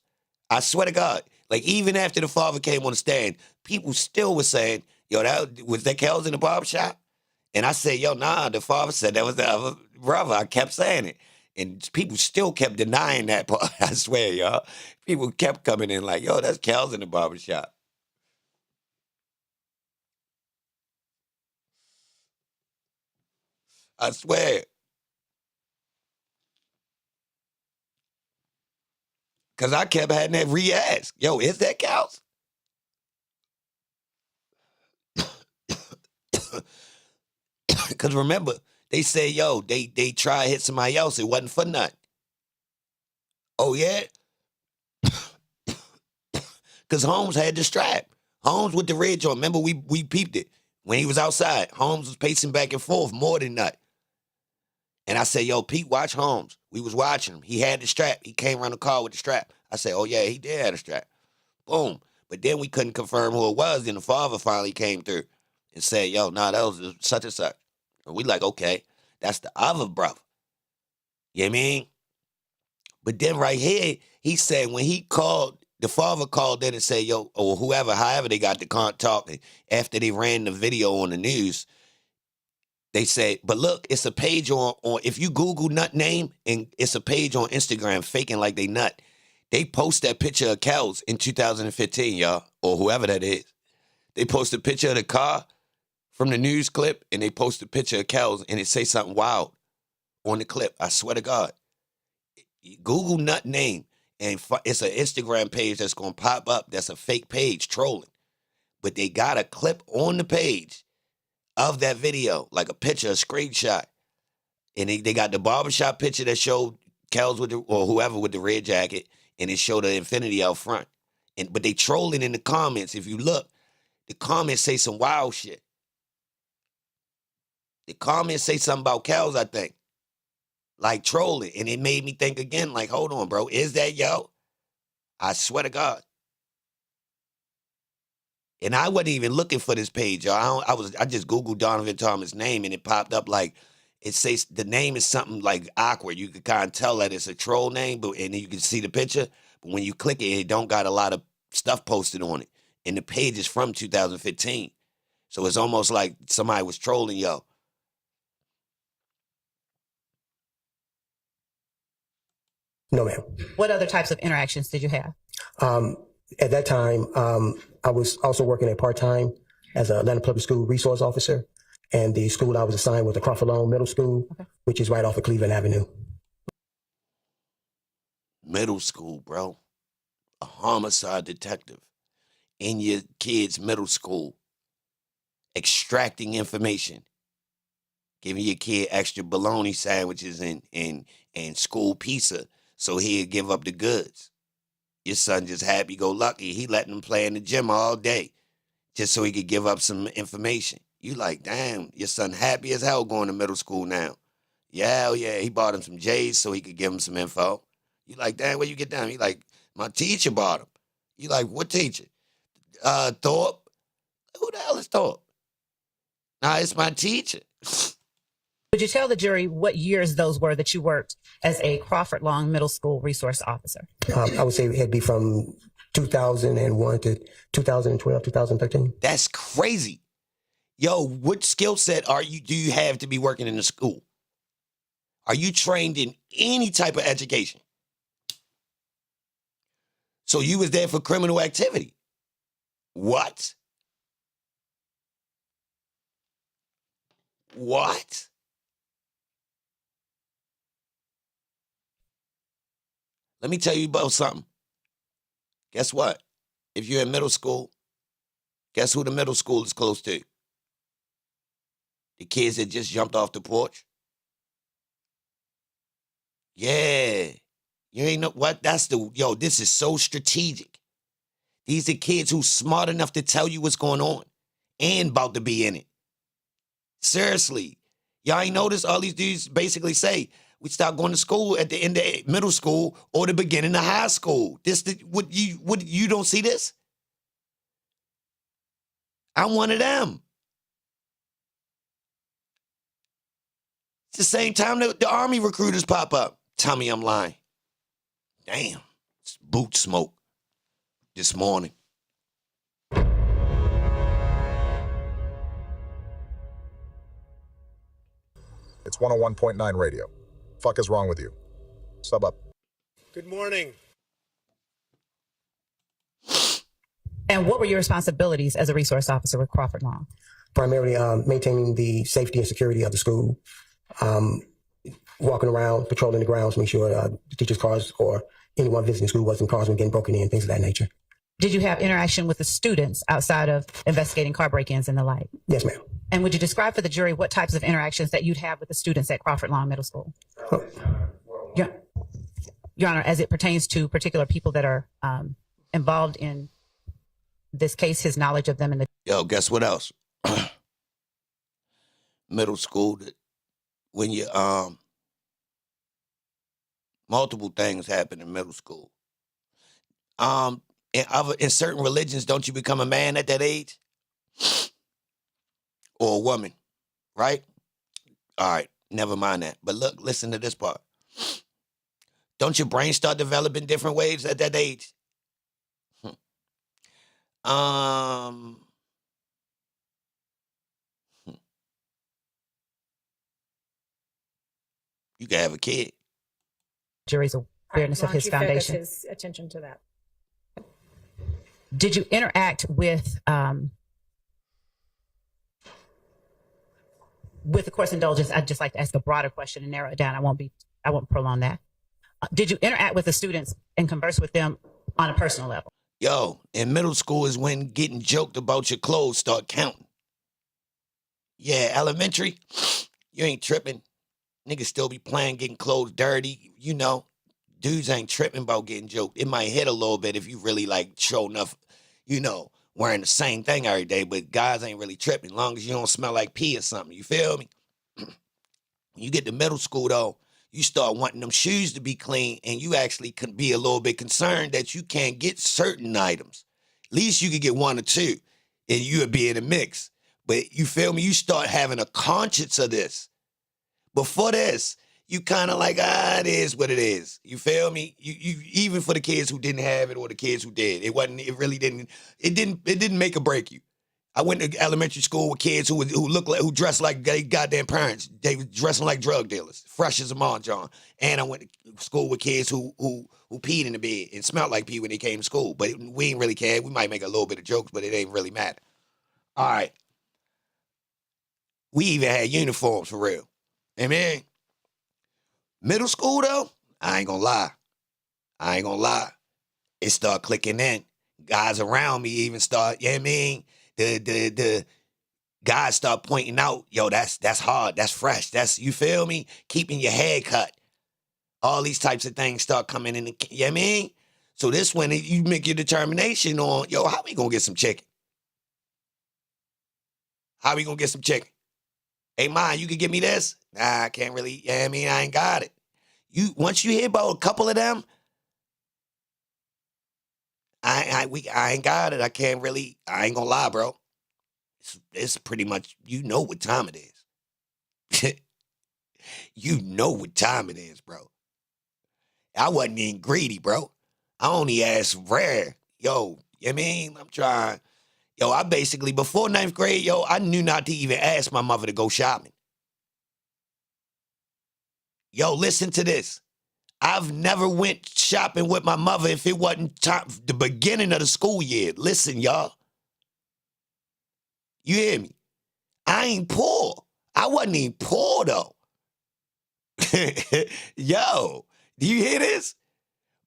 I swear to God. Like, even after the father came on the stand, people still were saying, yo, was that Cal's in the barbershop? And I said, yo, nah, the father said that was the other brother. I kept saying it. And people still kept denying that part. I swear, y'all. People kept coming in like, yo, that's Cal's in the barbershop. I swear. Because I kept having that re-ask. Yo, is that Cal's? Because remember, they said, yo, they tried to hit somebody else. It wasn't for nothing. Oh, yeah? Because Holmes had the strap. Holmes with the ridge on. Remember, we peeped it. When he was outside, Holmes was pacing back and forth more than that. And I said, yo, Pete, watch Holmes. We was watching him. He had the strap. He came around the car with the strap. I said, oh, yeah, he did have a strap. Boom. But then we couldn't confirm who it was. Then the father finally came through and said, yo, nah, that was such and such. And we like, okay, that's the other brother. You know what I mean? But then right here, he said when he called, the father called in and said, yo, or whoever, however they got the talking, after they ran the video on the news, they said, but look, it's a page on if you Google nut name, and it's a page on Instagram faking like they nut. They post that picture of cows in 2015, y'all, or whoever that is. They post a picture of the car from the news clip, and they post a picture of cows, and it say something wild on the clip. I swear to God. Google nut name, and it's an Instagram page that's going to pop up. That's a fake page trolling. But they got a clip on the page of that video, like a picture, a screenshot. And they got the barbershop picture that showed Kels or whoever with the red jacket, and it showed the infinity out front. But they trolling in the comments. If you look, the comments say some wild shit. The comments say something about Kels, I think. Like trolling. And it made me think again, like, hold on, bro. Is that yo? I swear to God. And I wasn't even looking for this page, y'all. I just Googled Donovan Thomas' name, and it popped up like, it says the name is something like awkward. You could kind of tell that it's a troll name, and then you can see the picture. But when you click it, it don't got a lot of stuff posted on it. And the page is from 2015. So it's almost like somebody was trolling yo. No, ma'am. What other types of interactions did you have? At that time, I was also working at part-time as an Atlanta Public School resource officer. And the school I was assigned was the Crawford Long Middle School, which is right off of Cleveland Avenue. Middle school, bro. A homicide detective in your kid's middle school, extracting information, giving your kid extra bologna sandwiches and school pizza so he'll give up the goods. Your son just happy-go-lucky. He letting him play in the gym all day just so he could give up some information. You like, damn, your son happy as hell going to middle school now. Yeah, hell yeah, he bought him some J's so he could give him some info. You like, damn, where you get down? He like, my teacher bought him. You like, what teacher? Thorpe. Who the hell is Thorpe? Nah, it's my teacher. Would you tell the jury what years those were that you worked as a Crawford Long Middle School resource officer? I would say it'd be from 2001 to 2012, 2013. That's crazy. Yo, what skill set do you have to be working in the school? Are you trained in any type of education? So you was there for criminal activity. What? What? Let me tell you about something. Guess what? If you're in middle school, guess who the middle school is close to? The kids that just jumped off the porch. Yeah. You ain't know what? This is so strategic. These are kids who's smart enough to tell you what's going on and about to be in it. Seriously. Y'all ain't noticed all these dudes basically say, we start going to school at the end of middle school or the beginning of high school. You don't see this? I'm one of them. It's the same time that the Army recruiters pop up. Tell me I'm lying. Damn. It's boot smoke this morning. It's 101.9 radio. Fuck is wrong with you? Sub up. Good morning. And what were your responsibilities as a resource officer with Crawford Long? Primarily maintaining the safety and security of the school, walking around, patrolling the grounds, make sure the teachers' cars or anyone visiting school wasn't cars and getting broken in, things of that nature. Did you have interaction with the students outside of investigating car break-ins and the like? Yes, ma'am. And would you describe for the jury what types of interactions that you'd have with the students at Crawford Long Middle School? Your Honor, as it pertains to particular people that are involved in this case, his knowledge of them and the... Yo, guess what else? Middle school, when you, multiple things happen in middle school. In certain religions, don't you become a man at that age? Or a woman, right? All right, never mind that. But look, listen to this part. Don't your brain start developing different ways at that age? You can have a kid. Jury's awareness of his foundation. His attention to that. Did you interact with the court's indulgence? I'd just like to ask a broader question and narrow it down. I won't prolong that. Did you interact with the students and converse with them on a personal level? Yo, in middle school is when getting joked about your clothes start counting. Yeah, elementary, you ain't tripping. Niggas still be playing, getting clothes dirty. You know, dudes ain't tripping about getting joked. It might hit a little bit if you really like show enough, wearing the same thing every day, but guys ain't really tripping as long as you don't smell like pee or something. You feel me? You get to middle school, though, you start wanting them shoes to be clean, and you actually can be a little bit concerned that you can't get certain items. At least you could get one or two, and you would be in a mix. But you feel me? You start having a conscience of this. Before this, you kind of like, it is what it is. You feel me? You even for the kids who didn't have it or the kids who did, it didn't make or break you. I went to elementary school with kids who dressed like they goddamn parents. They was dressing like drug dealers, fresh as a John. And I went to school with kids who peed in the bed and smelled like pee when they came to school. But we ain't really care. We might make a little bit of jokes, but it ain't really matter. All right. We even had uniforms for real. I mean, middle school though, I ain't gonna lie. It start clicking in. Guys around me even start, you know what I mean? The guys start pointing out, yo, that's hard, that's fresh, that's, you feel me? Keeping your head cut. All these types of things start coming in, you know what I mean? So this when you make your determination on, yo, how we gonna get some chicken? How we gonna get some chicken? Hey, man, you can give me this? Nah, I can't really, you know what I mean? I ain't got it. Once you hear about a couple of them, I ain't got it. I can't really, I ain't gonna lie, bro. It's pretty much, you know what time it is. You know what time it is, bro. I wasn't even greedy, bro. I only asked rare. Yo, you know what I mean? I'm trying. Yo, I basically, before 9th grade, yo, I knew not to even ask my mother to go shopping. Yo, listen to this. I've never went shopping with my mother if it wasn't the beginning of the school year. Listen, y'all. You hear me? I ain't poor. I wasn't even poor, though. Yo, do you hear this?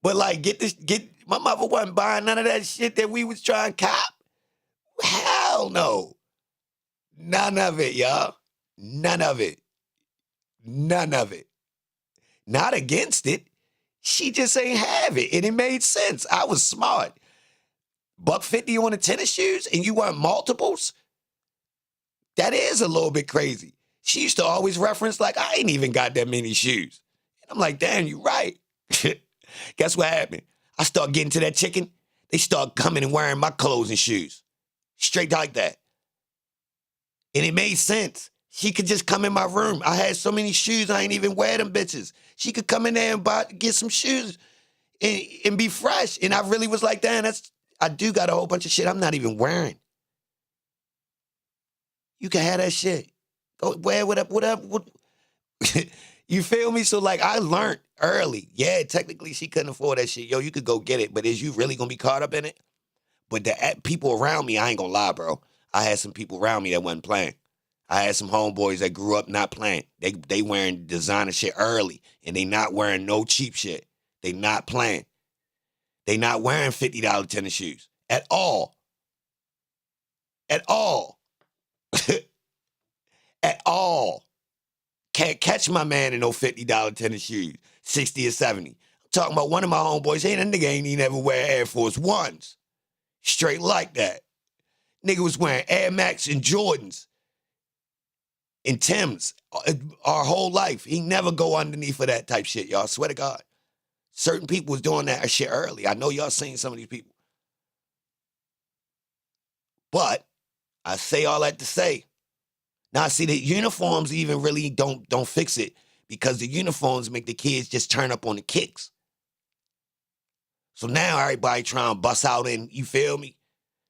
But like, my mother wasn't buying none of that shit that we was trying to cop. Hell no. None of it, y'all. None of it. None of it. Not against it. She just ain't have it. And it made sense. I was smart. $150 on the tennis shoes and you want multiples? That is a little bit crazy. She used to always reference like, I ain't even got that many shoes. And I'm like, damn, you right. Guess what happened? I start getting to that chicken. They start coming and wearing my clothes and shoes. Straight like that. And it made sense. She could just come in my room. I had so many shoes, I ain't even wear them bitches. She could come in there and get some shoes and be fresh. And I really was like, damn, I do got a whole bunch of shit I'm not even wearing. You can have that shit. Go wear whatever. You feel me? So like I learned early. Yeah, technically she couldn't afford that shit. Yo, you could go get it, but is you really gonna be caught up in it? But the people around me, I ain't gonna lie, bro. I had some people around me that wasn't playing. I had some homeboys that grew up not playing. They wearing designer shit early, and they not wearing no cheap shit. They not playing. They not wearing $50 tennis shoes at all. At all. At all. Can't catch my man in no $50 tennis shoes, 60 or 70. I'm talking about one of my homeboys. Hey, that nigga ain't even ever wear Air Force Ones. Straight like that. Nigga was wearing Air Max and Jordans and Timbs our whole life. He never go underneath of that type shit, y'all. Swear to God. Certain people was doing that shit early. I know y'all seen some of these people. But I say all that to say, now see the uniforms even really don't fix it because the uniforms make the kids just turn up on the kicks. So now everybody trying to bust out in, you feel me?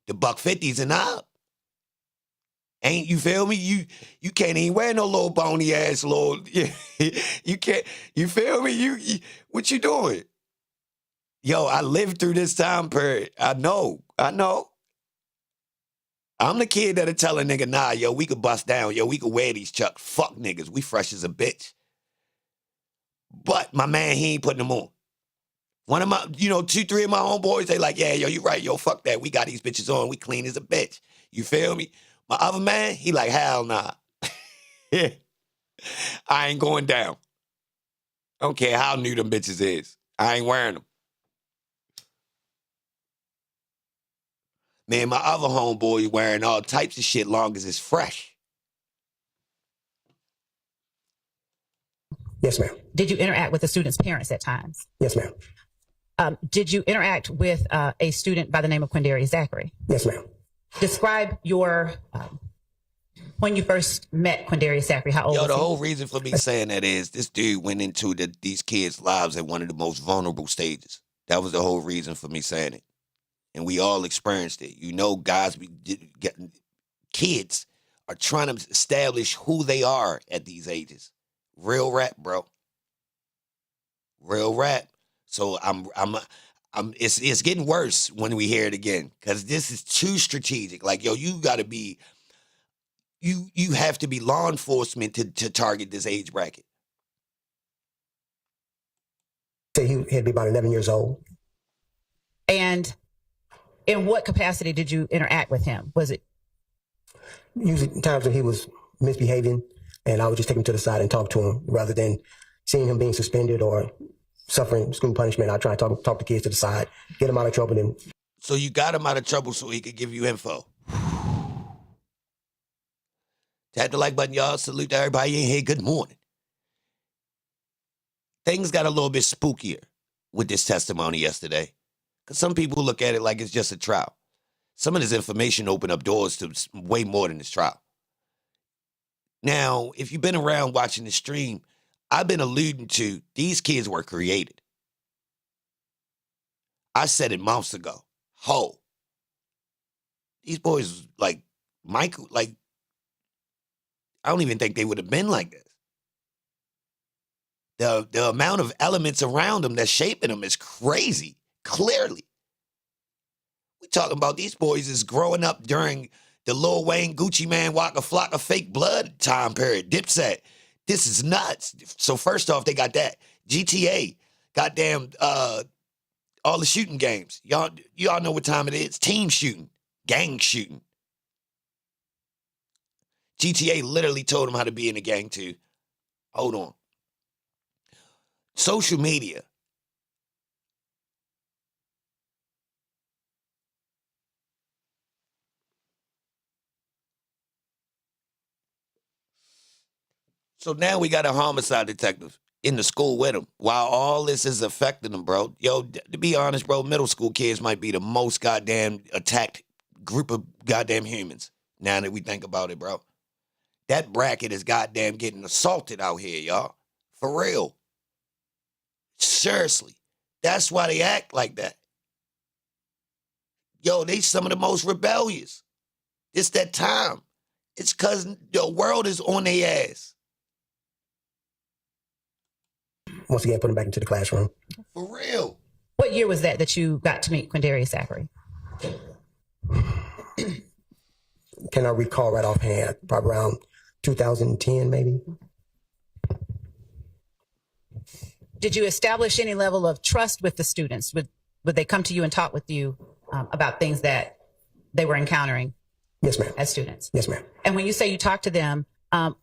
The $150s and up. Ain't you feel me? You can't even wear no little bony ass little. You can't. You feel me? You what you doing? Yo, I lived through this time period. I know. I'm the kid that'll tell a nigga, nah, yo, we could bust down. Yo, we could wear these chucks. Fuck niggas. We fresh as a bitch. But my man, he ain't putting them on. One of my, 2, 3 of my homeboys, they like, yeah, yo, you right. Yo, fuck that. We got these bitches on. We clean as a bitch. You feel me? My other man, he like, hell nah. I ain't going down. I don't care how new them bitches is. I ain't wearing them. Man, my other homeboy wearing all types of shit long as it's fresh. Yes, ma'am. Did you interact with the student's parents at times? Yes, ma'am. Did you interact with a student by the name of Quindarius Zachary? Yes, ma'am. Describe your, when you first met Quindarius Zachary, how old was he? Yo, the whole reason for me saying that is this dude went into these kids' lives at one of the most vulnerable stages. That was the whole reason for me saying it. And we all experienced it. Guys, kids are trying to establish who they are at these ages. Real rap, bro. Real rap. So it's getting worse when we hear it again because this is too strategic. Like, yo, you got to be you have to be law enforcement to target this age bracket. Say he had to be about 11 years old. And in what capacity did you interact with him? Was it Usually times when he was misbehaving, and I would just take him to the side and talk to him rather than seeing him being suspended or suffering school punishment. I try to talk the kids to the side, get him out of trouble. And so you got him out of trouble so he could give you info. Tap the like button, y'all. Salute to everybody in here. Good morning. Things got a little bit spookier with this testimony yesterday, because some people look at it like it's just a trial. Some of this information opened up doors to way more than this trial. Now, if you've been around watching the stream, I've been alluding to these kids were created. I said it months ago. These boys, like Michael, like, I don't even think they would have been like this. The amount of elements around them that's shaping them is crazy, clearly. We talking about these boys is growing up during the Lil Wayne, Gucci Man, Waka Flocka, Fake Blood time period. Dipset. This is nuts. So first off, they got that. GTA. Goddamn, all the shooting games. Y'all know what time it is. Team shooting. Gang shooting. GTA literally told them how to be in a gang too. Hold on. Social media. So now we got a homicide detective in the school with him while all this is affecting them, bro. Yo, to be honest, bro, middle school kids might be the most goddamn attacked group of goddamn humans now that we think about it, bro. That bracket is goddamn getting assaulted out here, y'all. For real. Seriously. That's why they act like that. Yo, they some of the most rebellious. It's that time. It's because the world is on their ass. once again, put him back into the classroom. For real. What year was that you got to meet Quindarius Zachary? Can I recall right offhand? Probably around 2010, maybe. Did you establish any level of trust with the students? Would they come to you and talk with you about things that they were encountering? Yes, ma'am. As students? Yes, ma'am. And when you say you talked to them,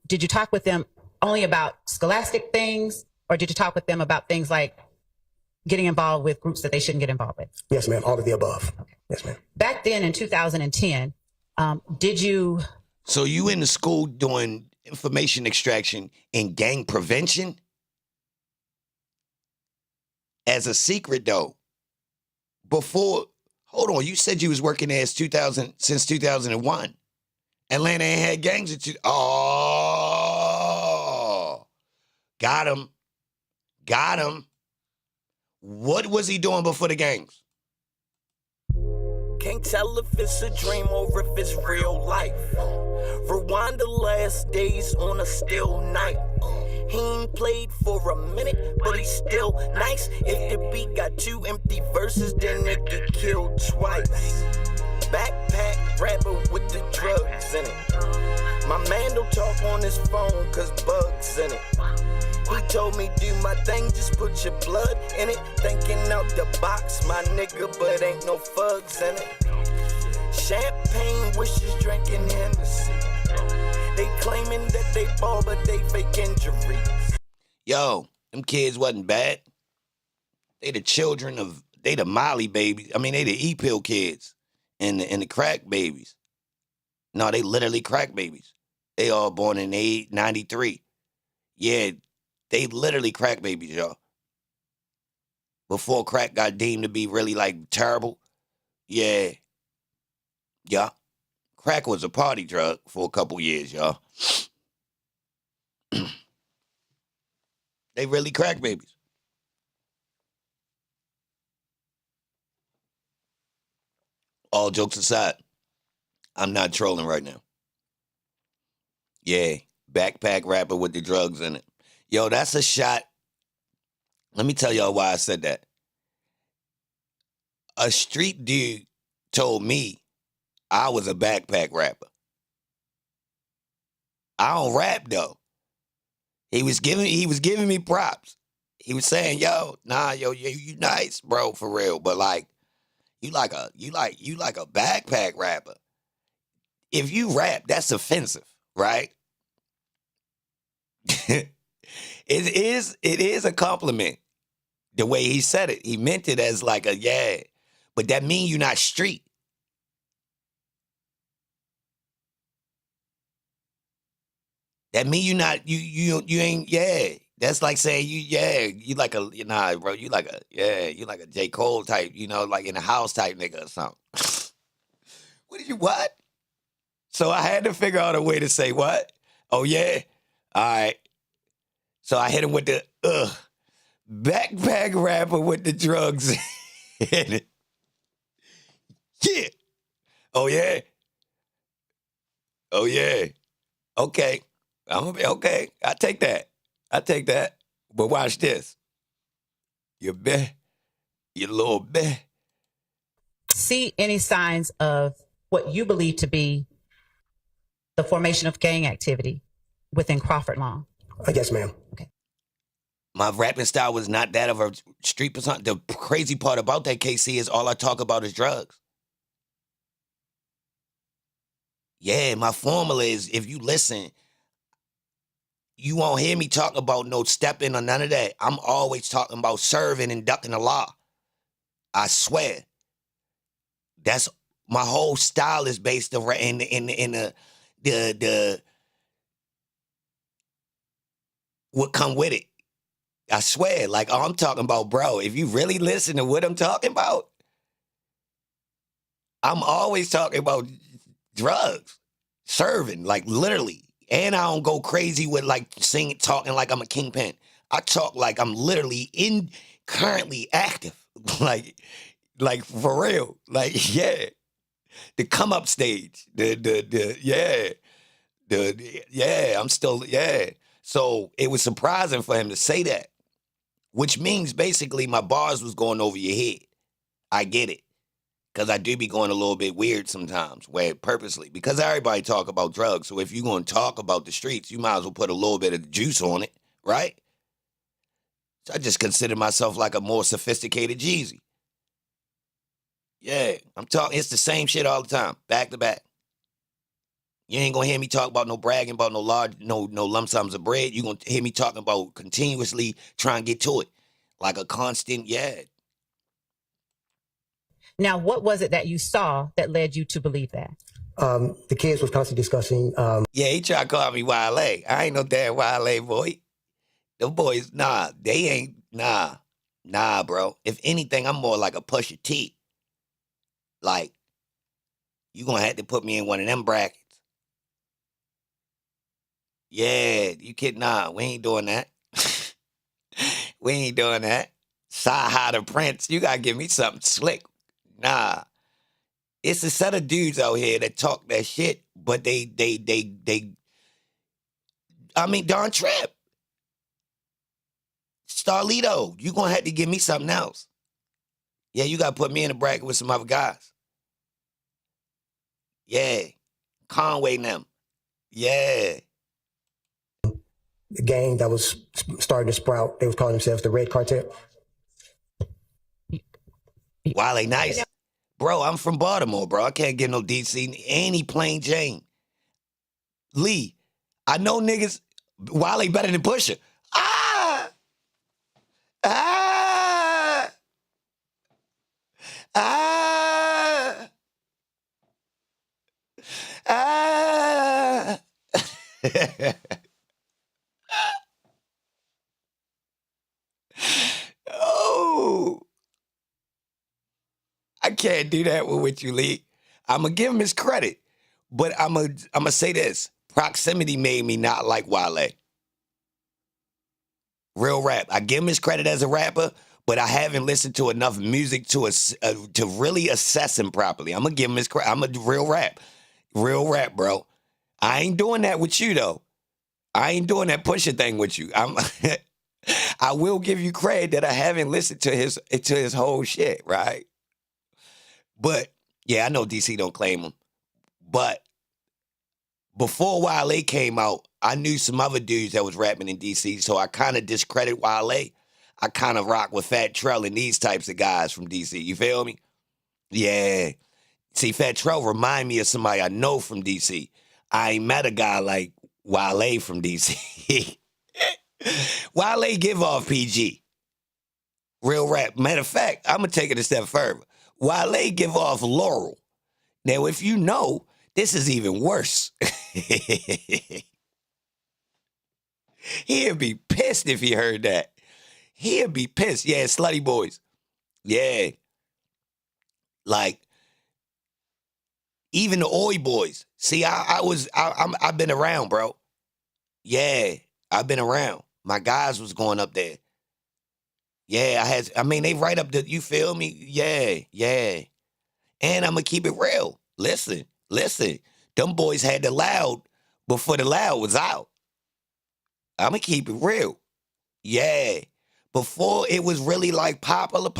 did you talk with them only about scholastic things, or did you talk with them about things like getting involved with groups that they shouldn't get involved with? Yes, ma'am. All of the above. Okay. Yes, ma'am. Back then in 2010, did you... So you in the school doing information extraction and gang prevention? As a secret, though. Before, hold on, you said you was working there since 2001. Atlanta ain't had gangs until, got him. What was he doing before the gangs? Can't tell if it's a dream or if it's real life. Rewind the last days on a still night. He ain't played for a minute, but he's still nice. If the beat got 2 empty verses, then it get killed twice. Backpack rapper with the drugs in it. My man don't talk on his phone cause bugs in it. He told me do my thing, just put your blood in it. Thinking out the box, my nigga, but ain't no fugs in it. Champagne wishes drinking Hennessy. They claiming that they ball, but they fake injuries. Yo, them kids wasn't bad. They the children of, they the Molly babies. I mean, they the E-pill kids and the crack babies. No, they literally crack babies. They all born in 93. Yeah, they literally crack babies, y'all. Before crack got deemed to be really, like, terrible. Yeah. Yeah. Crack was a party drug for a couple years, y'all. They really crack babies. All jokes aside, I'm not trolling right now. Yeah, backpack rapper with the drugs in it. Yo, that's a shot. Let me tell y'all why I said that. A street dude told me I was a backpack rapper. I don't rap though. He was giving me props. He was saying, yo, nah, yo, you nice, bro, for real. But like, you like a backpack rapper. If you rap, that's offensive, right? It is a compliment. The way he said it. He meant it as like a yeah. But that mean you not street. That mean you not you ain't yeah. That's like saying you like a nah, bro, you like a J. Cole type, like in a house type nigga or something. What? So I had to figure out a way to say what? Oh yeah? All right. So I hit him with the backpack rapper with the drugs in it. Yeah. Oh yeah. Oh yeah. Okay. I'm gonna be okay. I take that. But watch this. You little bet. See any signs of what you believe to be the formation of gang activity within Crawford Long? Yes, ma'am. Okay. My rapping style was not that of a street person. The crazy part about that, KC, is all I talk about is drugs. Yeah, my formula is, if you listen, you won't hear me talk about no stepping or none of that. I'm always talking about serving and ducking the law. I swear. That's my whole style is based around in the what come with it. I swear, like I'm talking about, bro, if you really listen to what I'm talking about, I'm always talking about drugs, serving, like literally. And I don't go crazy with like talking like I'm a kingpin. I talk like I'm literally currently active. like for real. Like, yeah. The come up stage. I'm still, yeah. So it was surprising for him to say that, which means basically my bars was going over your head. I get it. Because I do be going a little bit weird sometimes, where purposely, because everybody talk about drugs. So if you're going to talk about the streets, you might as well put a little bit of juice on it, right? So I just consider myself like a more sophisticated Jeezy. Yeah, I'm talking, it's the same shit all the time, back to back. You ain't gonna hear me talk about no bragging about no lump sums of bread. You gonna hear me talking about continuously trying to get to it. Like a constant, yeah. Now, what was it that you saw that led you to believe that? The kids was constantly discussing. Yeah, he tried to call me Wale. I ain't no damn Wale boy. Them boys, nah, they ain't, nah, bro. If anything, I'm more like a Pusha T. Like, you gonna have to put me in one of them brackets. Yeah, you kidding? Nah, we ain't doing that. We ain't doing that. Saha the Prince, you gotta give me something slick. Nah. It's a set of dudes out here that talk that shit, but they I mean, Don Tripp. Starlito, you gonna have to give me something else. Yeah, you gotta put me in a bracket with some other guys. Yeah. Conway and them. Yeah. The gang that was starting to sprout, they was calling themselves the Red Cartel. Wale nice. Bro, I'm from Baltimore, bro. I can't get no DC. Any plain Jane. Lee, I know niggas, Wale better than Pusha. Ah! Ah! Ah! Ah! Oh! I can't do that with you, Lee. I'm going to give him his credit, but I'm gonna say this. Proximity made me not like Wale. Real rap. I give him his credit as a rapper, but I haven't listened to enough music to really assess him properly. I'm going to give him his credit. I'm a real rap. Real rap, bro. I ain't doing that with you, though. I ain't doing that Pusha thing with you. I will give you credit that I haven't listened to his whole shit, right? But, yeah, I know DC don't claim him. But before Wale came out, I knew some other dudes that was rapping in DC, so I kind of discredit Wale. I kind of rock with Fat Trell and these types of guys from DC. You feel me? Yeah. See, Fat Trell remind me of somebody I know from DC. I ain't met a guy like Wale from DC. Wale give off PG. Real rap. Matter of fact, I'm going to take it a step further. Wale give off Laurel. Now, if you know, this is even worse. He'd be pissed if he heard that. He'd be pissed. Yeah, Slutty Boys. Yeah. Like, even the Oi Boys. See, I've been around, bro. Yeah, I've been around. My guys was going up there. Yeah, they right up the, you feel me? Yeah. And I'm going to keep it real. Listen. Them boys had the Loud before the Loud was out. I'm going to keep it real. Yeah. Before it was really like popular,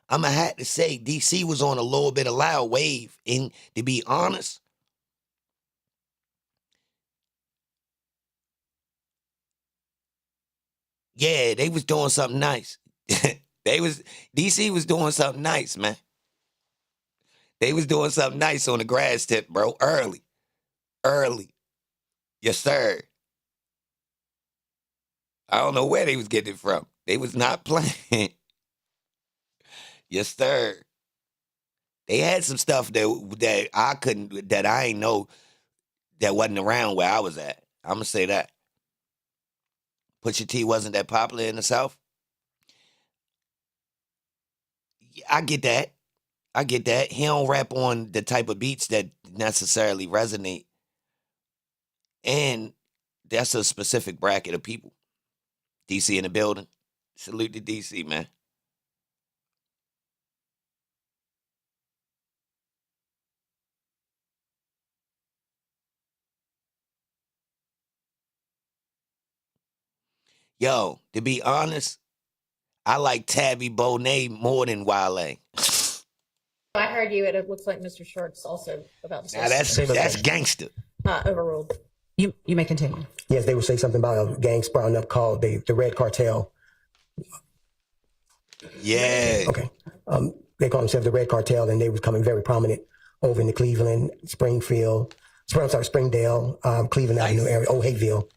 I'm going to have to say DC was on a little bit of Loud wave. And to be honest, yeah, they was doing something nice. DC was doing something nice, man. They was doing something nice on the grass tip, bro. Early. Yes, sir. I don't know where they was getting it from. They was not playing. Yes, sir. They had some stuff that I ain't know that wasn't around where I was at. I'm gonna say that. Pusha T wasn't that popular in the South. I get that. He don't rap on the type of beats that necessarily resonate. And that's a specific bracket of people. DC in the building. Salute to DC, man. Yo, to be honest, I like Tabby Bonet more than Wale. I heard you. It looks like Mr. Short's also about to say now that's gangster. Overruled. You may continue. Yes, they would say something about a gang sprouting up called the Red Cartel. Yeah. Okay. They call themselves the Red Cartel, and they was coming very prominent over in the Cleveland, Springdale, Cleveland Avenue area, Old Hayville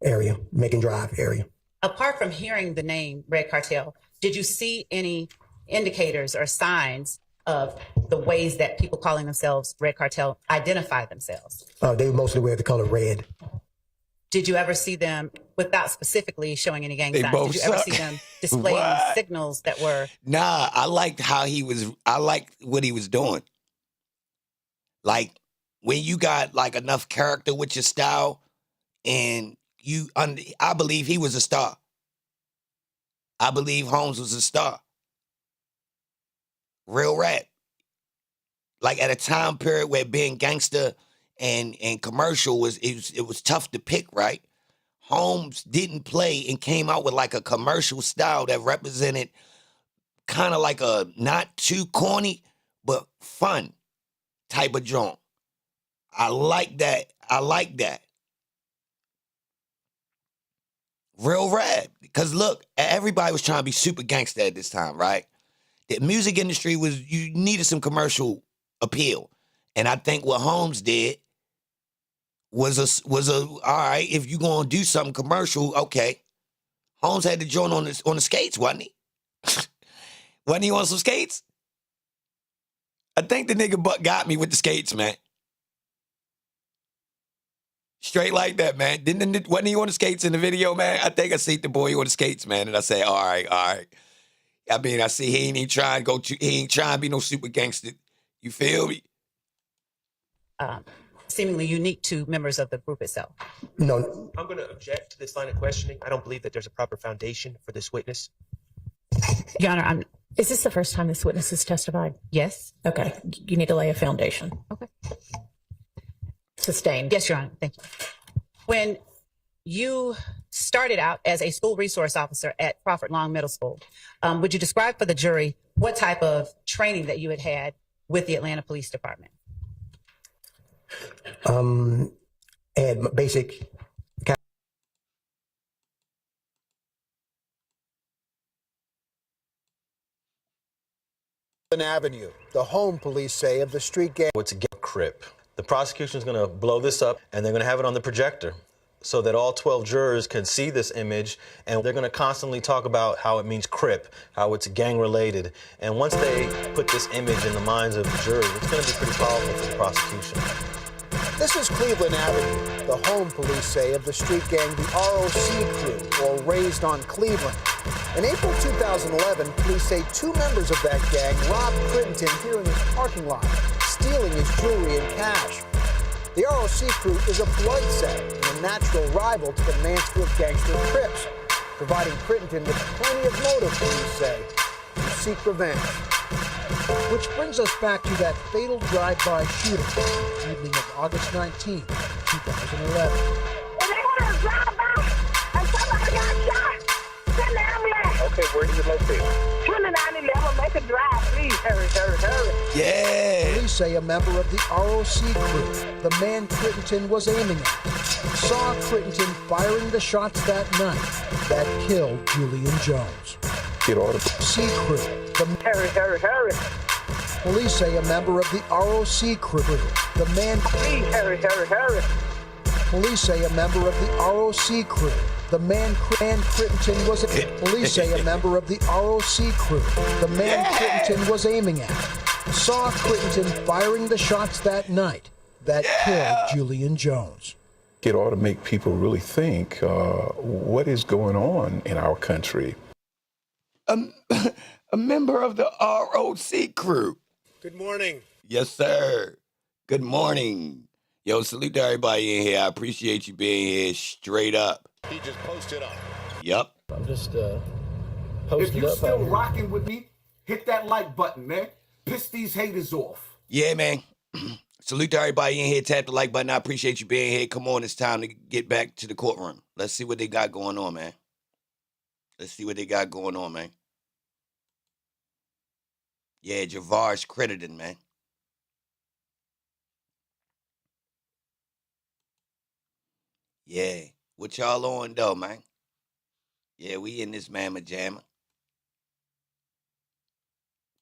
area, Macon Drive area. Apart from hearing the name Red Cartel, did you see any indicators or signs of the ways that people calling themselves Red Cartel identify themselves? They mostly wear the color red. Did you ever see them, without specifically showing any gang They signs, both did you ever suck. see them displaying What? signals that were... Nah, I liked what he was doing. Like, when you got like enough character with your style, and I believe he was a star. I believe Holmes was a star. Real rap. Like at a time period where being gangster and commercial it was tough to pick, right? Holmes didn't play and came out with like a commercial style that represented kind of like a not too corny, but fun type of joint. I like that. Real rap. Because look, everybody was trying to be super gangster at this time, right? The music industry you needed some commercial appeal. And I think what Holmes did was all right, if you going to do something commercial, okay. Holmes had the joint on the skates, wasn't he? Wasn't he on some skates? I think the nigga got me with the skates, man. Straight like that, man. Wasn't he on the skates in the video, man? I think I see the boy on the skates, man. And I say, all right. I mean, I see he ain't trying to be no super gangster. You feel me? Seemingly unique to members of the group itself. No. I'm going to object to this line of questioning. I don't believe that there's a proper foundation for this witness. Your Honor, Is this the first time this witness has testified? Yes. Okay. You need to lay a foundation. Okay. Sustained. Yes, Your Honor. Thank you. When you started out as a school resource officer at Crawford Long Middle School, would you describe for the jury what type of training that you had with the Atlanta Police Department? had basic. Avenue, the home, police say, of the street gang. What's a crip? The prosecution is going to blow this up, and they're going to have it on the projector so that all 12 jurors can see this image, and they're going to constantly talk about how it means crip, how it's gang-related. And once they put this image in the minds of the jurors, it's going to be pretty powerful for the prosecution. This is Cleveland Avenue, the home, police say, of the street gang, the ROC crew, or Raised on Cleveland. In April 2011, police say 2 members of that gang robbed Crittenden here in his parking lot, stealing his jewelry and cash. The ROC crew is a blood set and a natural rival to the Mansfield gangster Crips, providing Crittenden with plenty of motive, police say, to seek revenge. Which brings us back to that fatal drive-by shooting, the evening of August 19, 2011. When they want to drive by and somebody got shot, send the ambulance. Okay, where is it located? 2911, make a drive, please. Hurry, hurry, hurry. Yeah. Police say a member of the ROC crew, the man Crittenden was aiming at, saw Crittenden firing the shots that night that killed Julian Jones. ROC crew. Hurry, hurry, hurry. Police say a member of the ROC crew, the man. Please, hurry, hurry, hurry. Police say a member of the ROC crew, the man Crittenden was. Police say a member of the ROC crew, the man Crittenden was aiming at, saw Crittenden firing the shots that night that killed Julian Jones. It ought to make people really think, what is going on in our country? A member of the ROC crew. Good morning. Yes, sir. Good morning. Yo, salute to everybody in here. I appreciate you being here straight up. He just posted up. Yep. I'm just If you're still rocking with me, hit that like button, man. Piss these haters off. Yeah, man. Salute to everybody in here. Tap the like button. I appreciate you being here. Come on, it's time to get back to the courtroom. Let's see what they got going on, man. Let's see what they got going on, man. Yeah, Javar's Crittenden, man. Yeah. What y'all on, though, man? Yeah, we in this mamma jamma.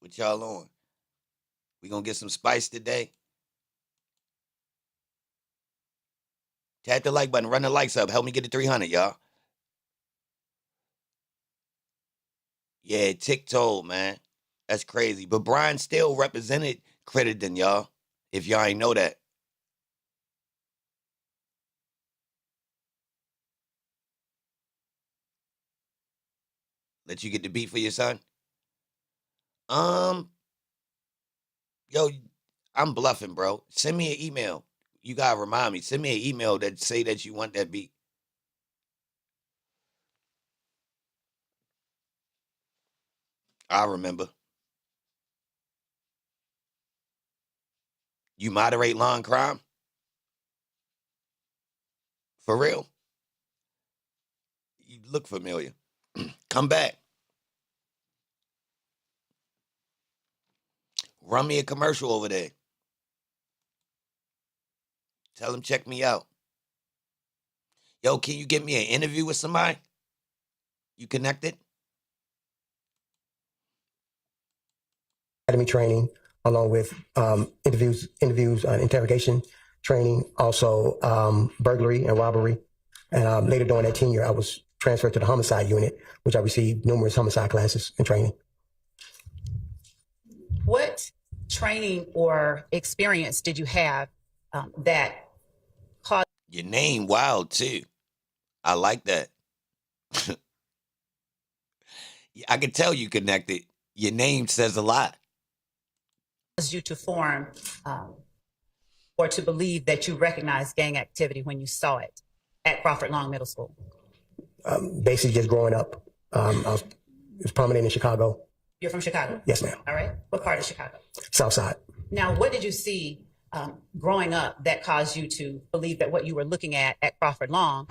What y'all on? We gonna get some spice today? Tap the like button. Run the likes up. Help me get to 300, y'all. Yeah, Tick told, man. That's crazy. But Brian still represented Crittenden, y'all. If y'all ain't know that. Let you get the beat for your son? Yo, I'm bluffing, bro. Send me an email. You gotta remind me. Send me an email that say that you want that beat. I remember. You moderate law and crime? For real? You look familiar. Come back. Run me a commercial over there. Tell them check me out. Yo, can you get me an interview with somebody? You connected? Academy training, along with interviews, interrogation training, also burglary and robbery. And later during that tenure, I was transferred to the homicide unit, which I received numerous homicide classes and training. What training or experience did you have that caused your name wild too? I like that. I can tell you connected. Your name says a lot. You to form or to believe that you recognized gang activity when you saw it at Crawford Long Middle School? Basically just growing up. I was prominent in Chicago. You're from Chicago? Yes, ma'am. All right. What part of Chicago? South Side. Now, what did you see growing up that caused you to believe that what you were looking at Crawford Long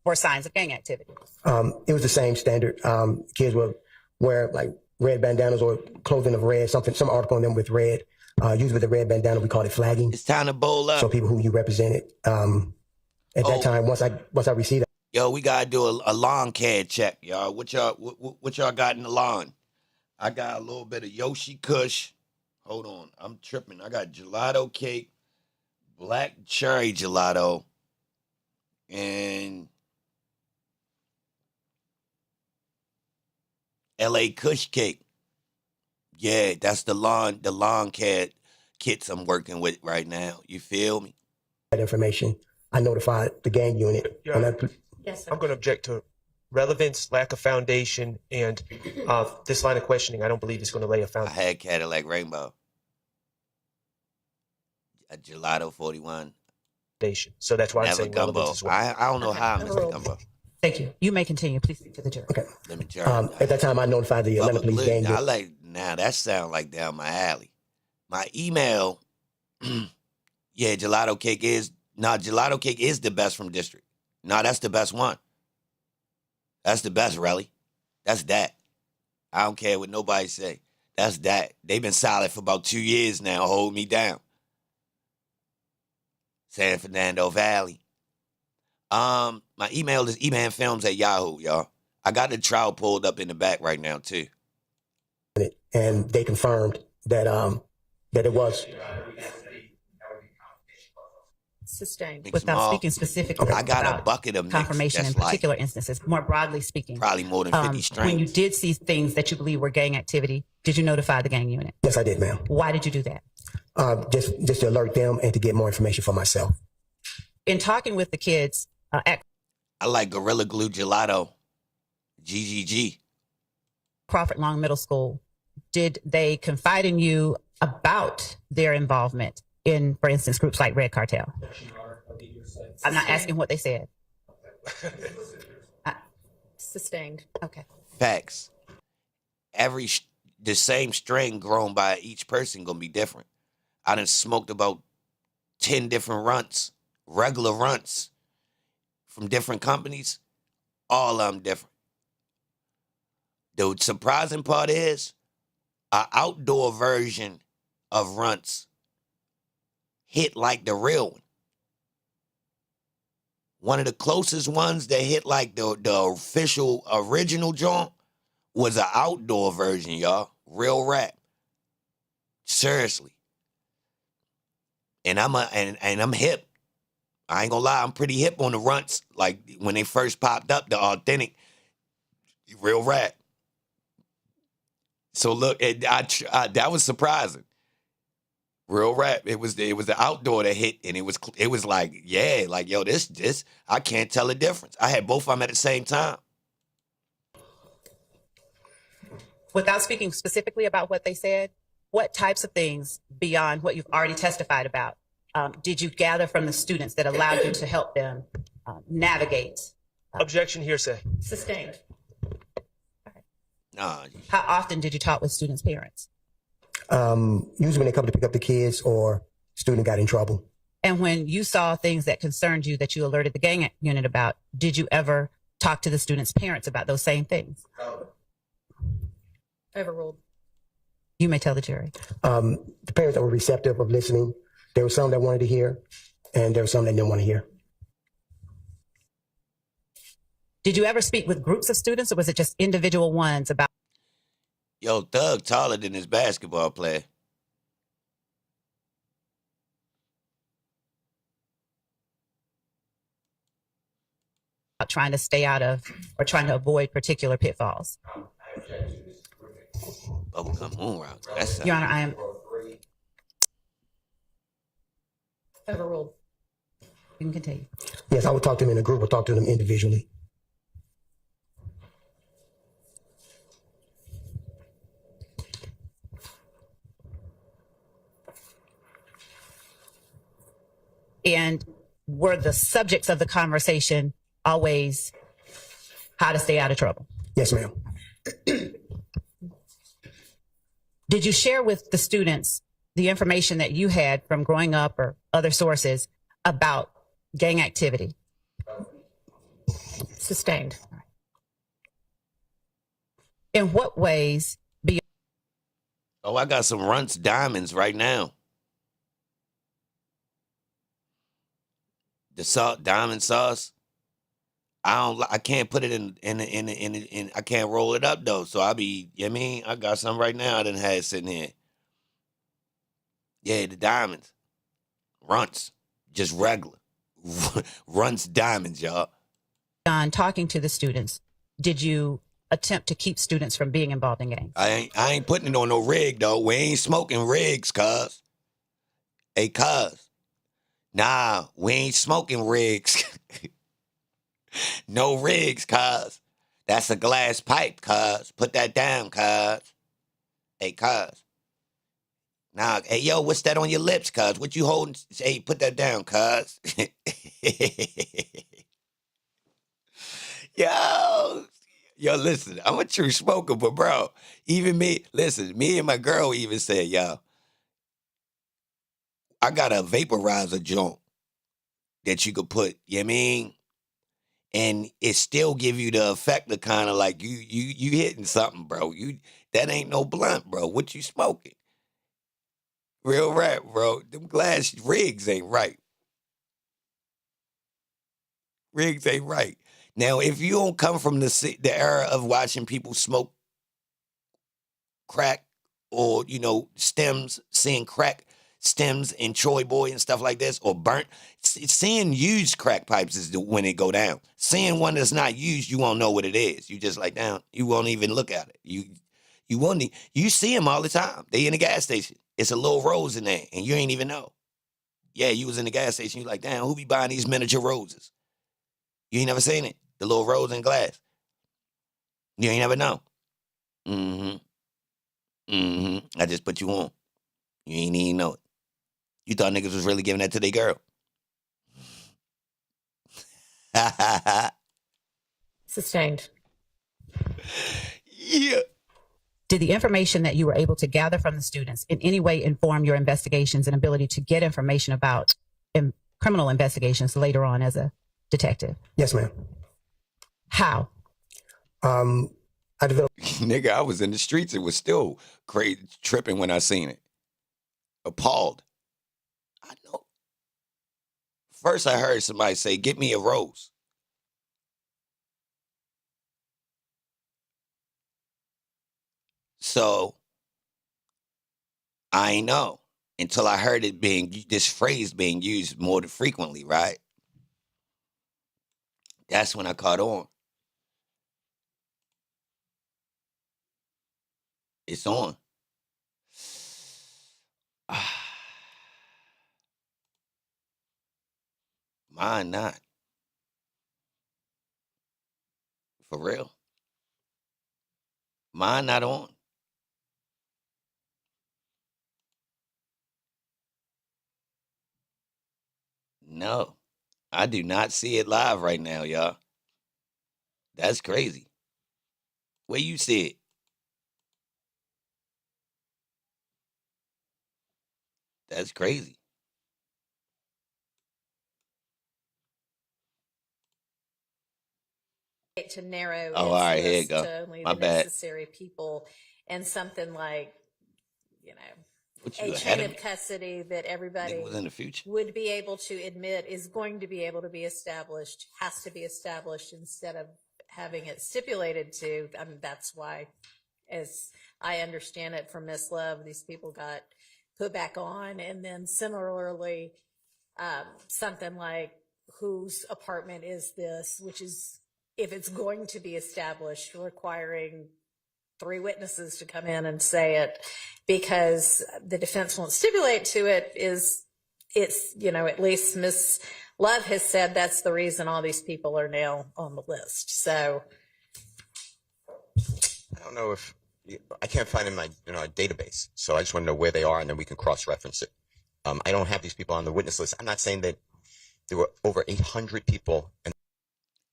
were signs of gang activity? It was the same standard. Kids would wear like red bandanas or clothing of red, some article on them with red. Usually with the red bandana, we call it flagging. It's time to bowl up. So people who you represented At that time, once I received. Yo, we gotta do a lawn care check, y'all. What y'all got in the lawn? I got a little bit of Yoshi Kush. Hold on, I'm tripping. I got gelato cake, black cherry gelato, and LA Kush cake. Yeah, that's the lawn care kits I'm working with right now. You feel me? That information, I notified the gang unit. Yes, sir. I'm going to object to relevance, lack of foundation, and this line of questioning. I don't believe it's going to lay a I foundation. had Cadillac Rainbow. A gelato 41. So that's why I'm Never saying gumbo. relevance as well. I don't know how I missed the gumbo. Thank you. You may continue. Please speak to the jury. Okay. Let me try. At that time, I notified the Atlanta Police gang. I like now. That sounds like down my alley. My email. Yeah, gelato cake is the best from district. No, that's the best one. That's the best, really. That's that. I don't care what nobody say. That's that. They've been solid for about 2 years now. Hold me down. San Fernando Valley. My email is emanfilms@yahoo, y'all. I got the trial pulled up in the back right now too. And they confirmed that that it was. Sustained. Without speaking specifically, I got a about bucket of mix confirmation in that's like particular instances. More broadly speaking, probably more than 50 strings. when you did see things that you believe were gang activity, did you notify the gang unit? Yes, I did, ma'am. Why did you do that? Just to alert them and to get more information for myself. In talking with the kids at I like Gorilla Glue Gelato, GGG. Crawford Long Middle School, did they confide in you about their involvement in, for instance, groups like Red Cartel? I'm not asking what they said. Sustained. Okay. Facts. The same strain grown by each person gonna be different. I done smoked about 10 different runts, regular runts from different companies. All of them different. The surprising part is an outdoor version of runts hit like the real one. One of the closest ones that hit like the official original joint was an outdoor version, y'all. Real rap. Seriously. And I'm hip. I ain't gonna lie, I'm pretty hip on the runts. Like when they first popped up, the authentic real rap. So look, that was surprising. Real rap. It was the outdoor that hit, and it was like, yeah, like yo, this I can't tell the difference. I had both of them at the same time. Without speaking specifically about what they said, what types of things beyond what you've already testified about did you gather from the students that allowed you to help them navigate? Objection, hearsay. Sustained. Nah. How often did you talk with students' parents? Usually when they come to pick up the kids or student got in trouble. And when you saw things that concerned you that you alerted the gang unit about, did you ever talk to the students' parents about those same things? Overruled. You may tell the jury. The parents that were receptive of listening, there were some that wanted to hear, and there were some that didn't want to hear. Did you ever speak with groups of students, or was it just individual ones about? Yo, Thug taller than his basketball player. Trying to stay out of or trying to avoid particular pitfalls? Bubblegum moon rock. That's Your Honor, I am. Overruled. You can continue. Yes, I would talk to them in a group or talk to them individually. And were the subjects of the conversation always how to stay out of trouble? Yes, ma'am. Did you share with the students the information that you had from growing up or other sources about gang activity? Sustained. In what ways? Oh, I got some Runts diamonds right now. the diamond sauce. I can't put it in. I can't roll it up though. So I be, you know what I mean? I got some right now I done had sitting here. Yeah, the diamonds. Runts. Just regular. Runts diamonds, y'all. On talking to the students, did you attempt to keep students from being involved in gangs? I ain't putting it on no rig though. We ain't smoking rigs, cuz. Hey, cuz. Nah, we ain't smoking rigs. No rigs, cuz. That's a glass pipe, cuz. Put that down, cuz. Hey, cuz. Nah, hey, yo, what's that on your lips, cuz? What you holding? Hey, put that down, cuz. Yo, listen, I'm a true smoker, but bro, even me, listen, me and my girl even said, yo, I got a vaporizer joint that you could put, you know what I mean? And it still give you the effect of kind of like you hitting something, bro. That ain't no blunt, bro. What you smoking? Real rap, bro. Them glass rigs ain't right. Rigs ain't right. Now, if you don't come from the era of watching people smoke crack or, stems, seeing crack stems in Troy Boy and stuff like this, or burnt, seeing used crack pipes is when it go down. Seeing one that's not used, you won't know what it is. You just like, down, you won't even look at it. You won't. You see them all the time. They in the gas station. It's a little rose in there, and you ain't even know. Yeah, you was in the gas station. You like, damn, who be buying these miniature roses? You ain't never seen it. The little rose in glass. You ain't never know. I just put you on. You ain't even know it. You thought niggas was really giving that to their girl. Sustained. Yeah. Did the information that you were able to gather from the students in any way inform your investigations and ability to get information about criminal investigations later on as a detective? Yes, ma'am. How? I developed. Nigga, I was in the streets. It was still crazy, tripping when I seen it. Appalled. I know. First, I heard somebody say, "Get me a rose." So I ain't know until I heard this phrase being used more frequently, right? That's when I caught on. It's on. Mine not. For real. Mine not on. No. I do not see it live right now, y'all. That's crazy. Where you see it? That's crazy. To narrow Oh, its all right, here you list go. to only My the bad. necessary people, and something like, What, you a ahead chain of of me? custody that everybody Nigga was in the future. would be able to admit is going to be able to be established, has to be established instead of having it stipulated to. I mean, that's why, as I understand it from Miss Love, these people got put back on. And then similarly, something like whose apartment is this, which is, if it's going to be established, requiring 3 witnesses to come in and say it, because the defense won't stipulate to it, it's, at least Miss Love has said that's the reason all these people are now on the list. So I don't know if I can't find in my database, so I just want to know where they are, and then we can cross-reference it. I don't have these people on the witness list. I'm not saying that there were over 800 people, and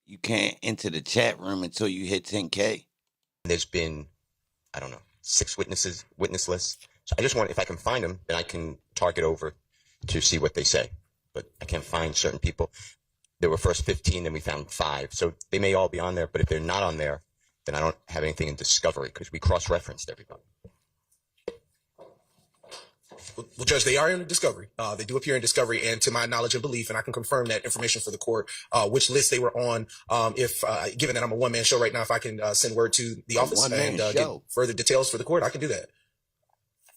you can't enter the chat room until you hit 10K. There's been, I don't know, 6 witness lists. So I just want, if I can find them, then I can target over to see what they say. But I can't find certain people. There were first 15, then we found 5. So they may all be on there, but if they're not on there, then I don't have anything in discovery because we cross-referenced everybody. Well, Judge, they are in discovery. They do appear in discovery, and to my knowledge and belief, and I can confirm that information for the court, which list they were on. If given that I'm a one-man show right now, if I can send word to the office and get further details for the court, I can do that.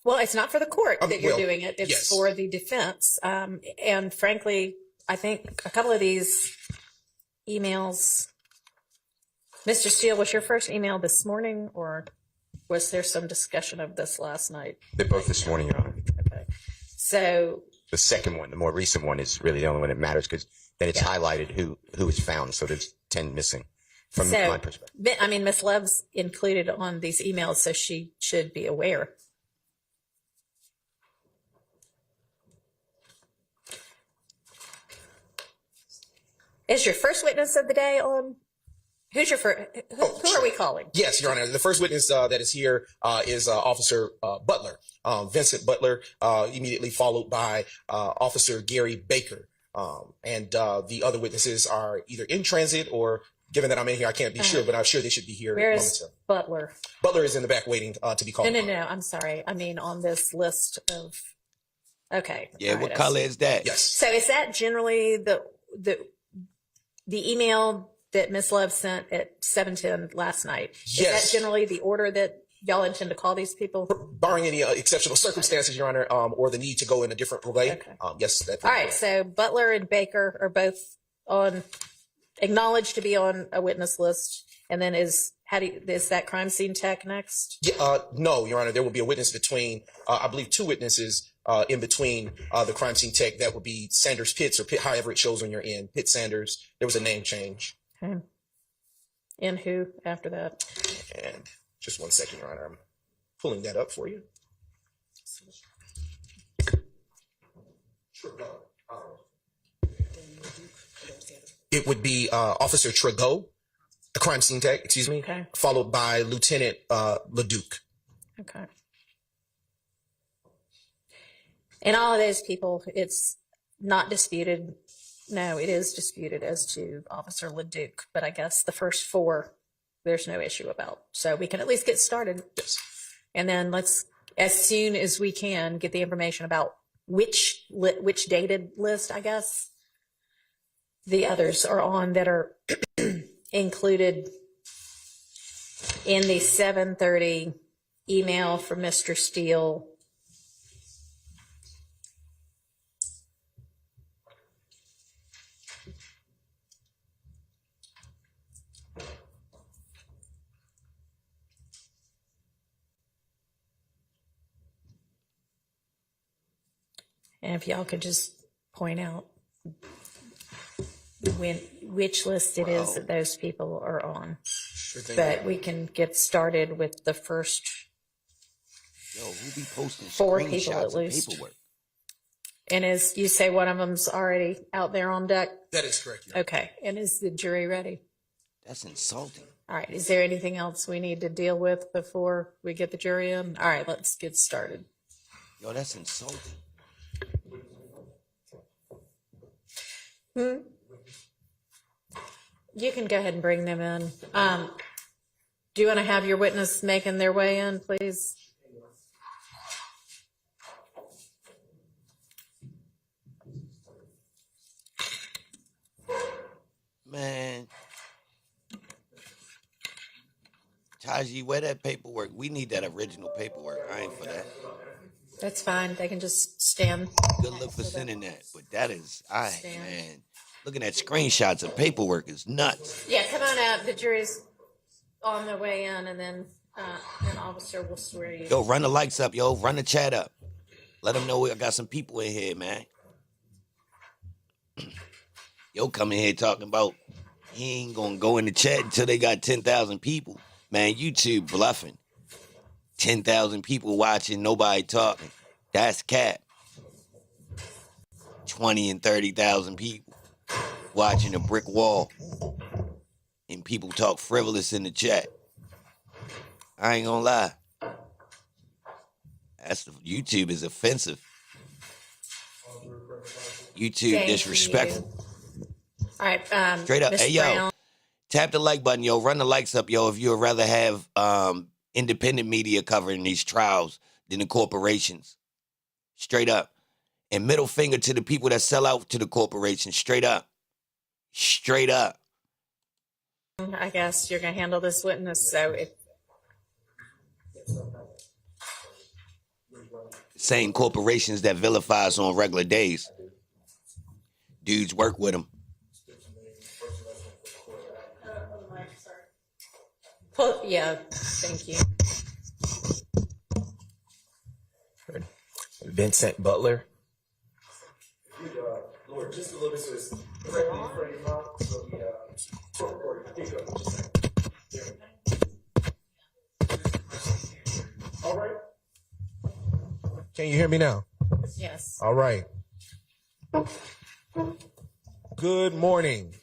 Well, it's not for the court that you're doing it. It's yes. for the defense. And frankly, I think a couple of these emails, Mr. Steele, was your first email this morning, or was there some discussion of this last night? They're both this morning, Your Honor. Okay. So the second one, the more recent one, is really the only one that matters because then it's highlighted who is found. So there's 10 missing from my perspective. I mean, Ms. Love's included on these emails, so she should be aware. Is your first witness of the day on? Who's your first? Who are we calling? Yes, Your Honor. The first witness that is here is Officer Butler, Vincent Butler, immediately followed by Officer Gary Baker. And the other witnesses are either in transit or, given that I'm in here, I can't be sure, but I'm sure they should be here. Where is Butler? Butler is in the back waiting to be called. No, I'm sorry. I mean, on this list of. Okay. Yeah, what color is that? Yes. So is that generally the email that Ms. Love sent at 7:10 last night? Is that generally the order that y'all intend to call these people? Barring any exceptional circumstances, Your Honor, or the need to go in a different way. Okay. Yes. All right. So Butler and Baker are both acknowledged to be on a witness list. And then is that crime scene tech next? Yeah, no, Your Honor. There will be a witness between, I believe, two witnesses in between the crime scene tech. That would be Sanders Pitts, or Pitt, however it shows on your end. Pitt Sanders. There was a name change. Okay. And who after that? And just 1 second, Your Honor. I'm pulling that up for you. It would be Officer Tregot, the crime scene tech, excuse me, followed by Lieutenant LeDuc. Okay. And all of those people, it's not disputed. No, it is disputed as to Officer LeDuc, but I guess the first four, there's no issue about. So we can at least get started. Yes. And then let's, as soon as we can, get the information about which dated list, I guess, the others are on that are included in the 7:30 email from Mr. Steele. And if y'all could just point out which list it is that those people are on. Sure thing. But we can get started with the first who be posting four people screenshots at least. of paperwork? And as you say, one of them's already out there on deck? That is correct. Okay. And is the jury ready? That's insulting. All right. Is there anything else we need to deal with before we get the jury in? All right, let's get started. Yo, that's insulting. You can go ahead and bring them in. Do you want to have your witness making their way in, please? Man. Taji, where that paperwork? We need that original paperwork. I ain't for that. That's fine. They can just stand. Good look for sending that. But that is, man, looking at screenshots of paperwork is nuts. Yeah, come on up. The jury's on their way in, and then an officer will swear you. Yo, run the lights up, yo. Run the chat up. Let them know I got some people in here, man. Yo, come in here talking about he ain't gonna go in the chat until they got 10,000 people. Man, YouTube bluffing. 10,000 people watching, nobody talking. That's cap. 20 and 30,000 people watching a brick wall. And people talk frivolous in the chat. I ain't gonna lie. YouTube is offensive. YouTube disrespectful. All right, straight up. Ms. Hey, yo, Brown. tap the like button, yo. Run the likes up, yo, if you would rather have independent media covering these trials than the corporations. Straight up. And middle finger to the people that sell out to the corporation. Straight up. Straight up. I guess you're going to handle this witness. So Same corporations that vilifies on regular days. Dudes work with them. well, yeah, thank you. Vincent Butler. Lord, just a little bit so it's all right. Can you hear me now? Yes. All right. Good morning.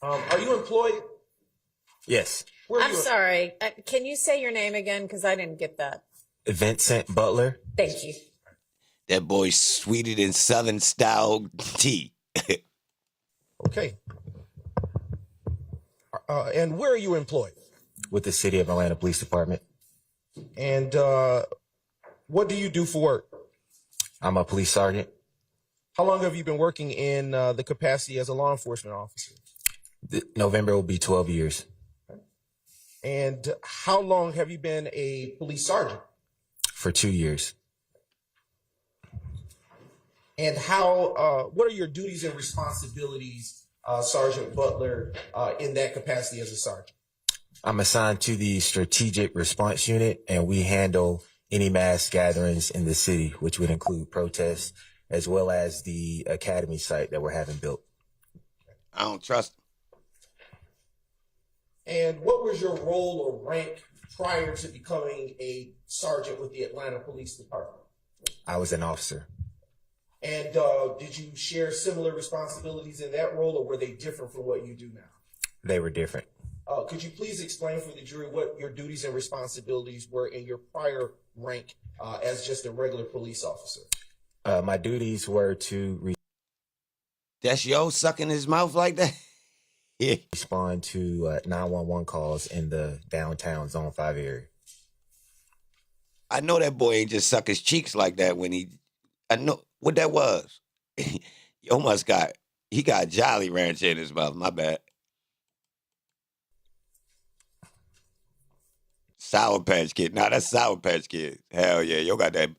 Are you employed? Yes. I'm sorry. Can you say your name again? Because I didn't get that. Vincent Butler. Thank you. That boy's sweeter than Southern style tea. Okay. And where are you employed? With the City of Atlanta Police Department. And what do you do for work? I'm a police sergeant. How long have you been working in the capacity as a law enforcement officer? November will be 12 years. And how long have you been a police sergeant? For 2 years. And what are your duties and responsibilities, Sergeant Butler, in that capacity as a sergeant? I'm assigned to the Strategic Response Unit, and we handle any mass gatherings in the city, which would include protests, as well as the academy site that we're having built. I don't trust him. And what was your role or rank prior to becoming a sergeant with the Atlanta Police Department? I was an officer. And did you share similar responsibilities in that role, or were they different from what you do now? They were different. Could you please explain for the jury what your duties and responsibilities were in your prior rank as just a regular police officer? My duties were to That's yo sucking his mouth like that? Yeah. Respond to 911 calls in the downtown Zone 5 area. I know that boy ain't just suck his cheeks like that when I know what that was. He got Jolly Rancher in his mouth. My bad. Sour Patch Kid. Nah, that's Sour Patch Kids. Hell yeah. Yo got that.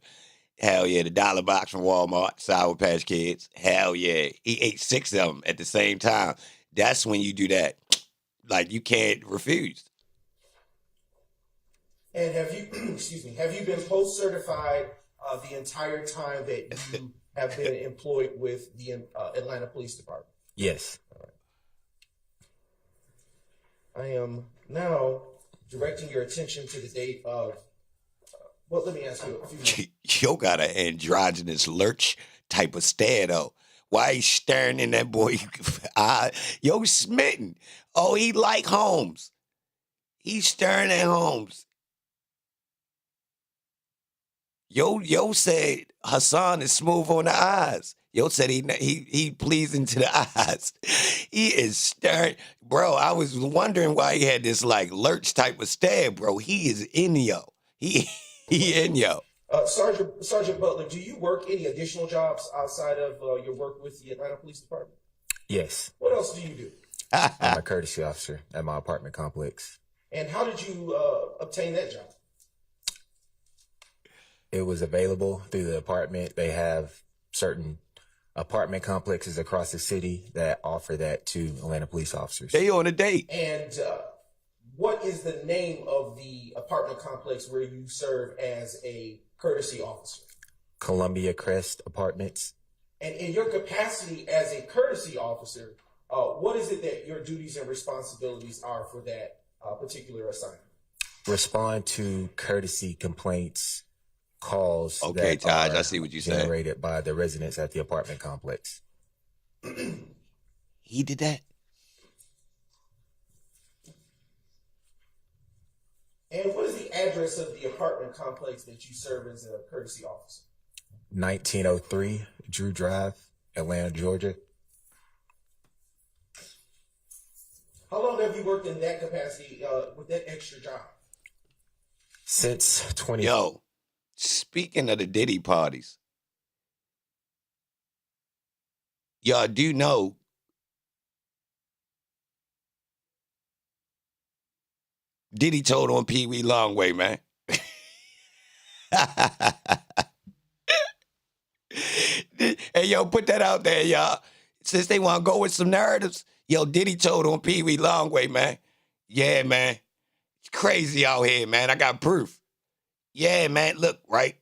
Hell yeah. The dollar box from Walmart. Sour Patch Kids. Hell yeah. He ate 6 of them at the same time. That's when you do that. Like, you can't refuse. And have you, have you been post-certified the entire time that you have been employed with the Atlanta Police Department? Yes. I am now directing your attention to the date of, well, let me ask you a few. Yo got an androgynous lurch type of stare, though. Why he staring in that boy eye? Yo, smitten. Oh, he like Holmes. He's staring at Holmes. Yo said Hassan is smooth on the eyes. Yo said he pleasing to the eyes. He is staring. Bro, I was wondering why he had this like lurch type of stare, bro. He is in yo. He in yo. Sergeant Butler, do you work any additional jobs outside of your work with the Atlanta Police Department? Yes. What else do you do? I'm a courtesy officer at my apartment complex. And how did you obtain that job? It was available through the apartment. They have certain apartment complexes across the city that offer that to Atlanta police officers. They on a date. And what is the name of the apartment complex where you serve as a courtesy officer? Columbia Crest Apartments. And in your capacity as a courtesy officer, what is it that your duties and responsibilities are for that particular assignment? Respond to courtesy complaints, calls okay, that Taj, are I see what you said. Generated by the residents at the apartment complex. He did that. And what is the address of the apartment complex that you serve as a courtesy officer? 1903 Drew Drive, Atlanta, Georgia. How long have you worked in that capacity with that extra job? Since 20. Yo, Speaking of the Diddy parties, y'all do know Diddy told on Pee Wee Longway, man. Hey, yo, put that out there, y'all. Since they want to go with some narratives, yo, Diddy told on Pee Wee Longway, man. Yeah, man. It's crazy out here, man. I got proof. Yeah, man. Look, right?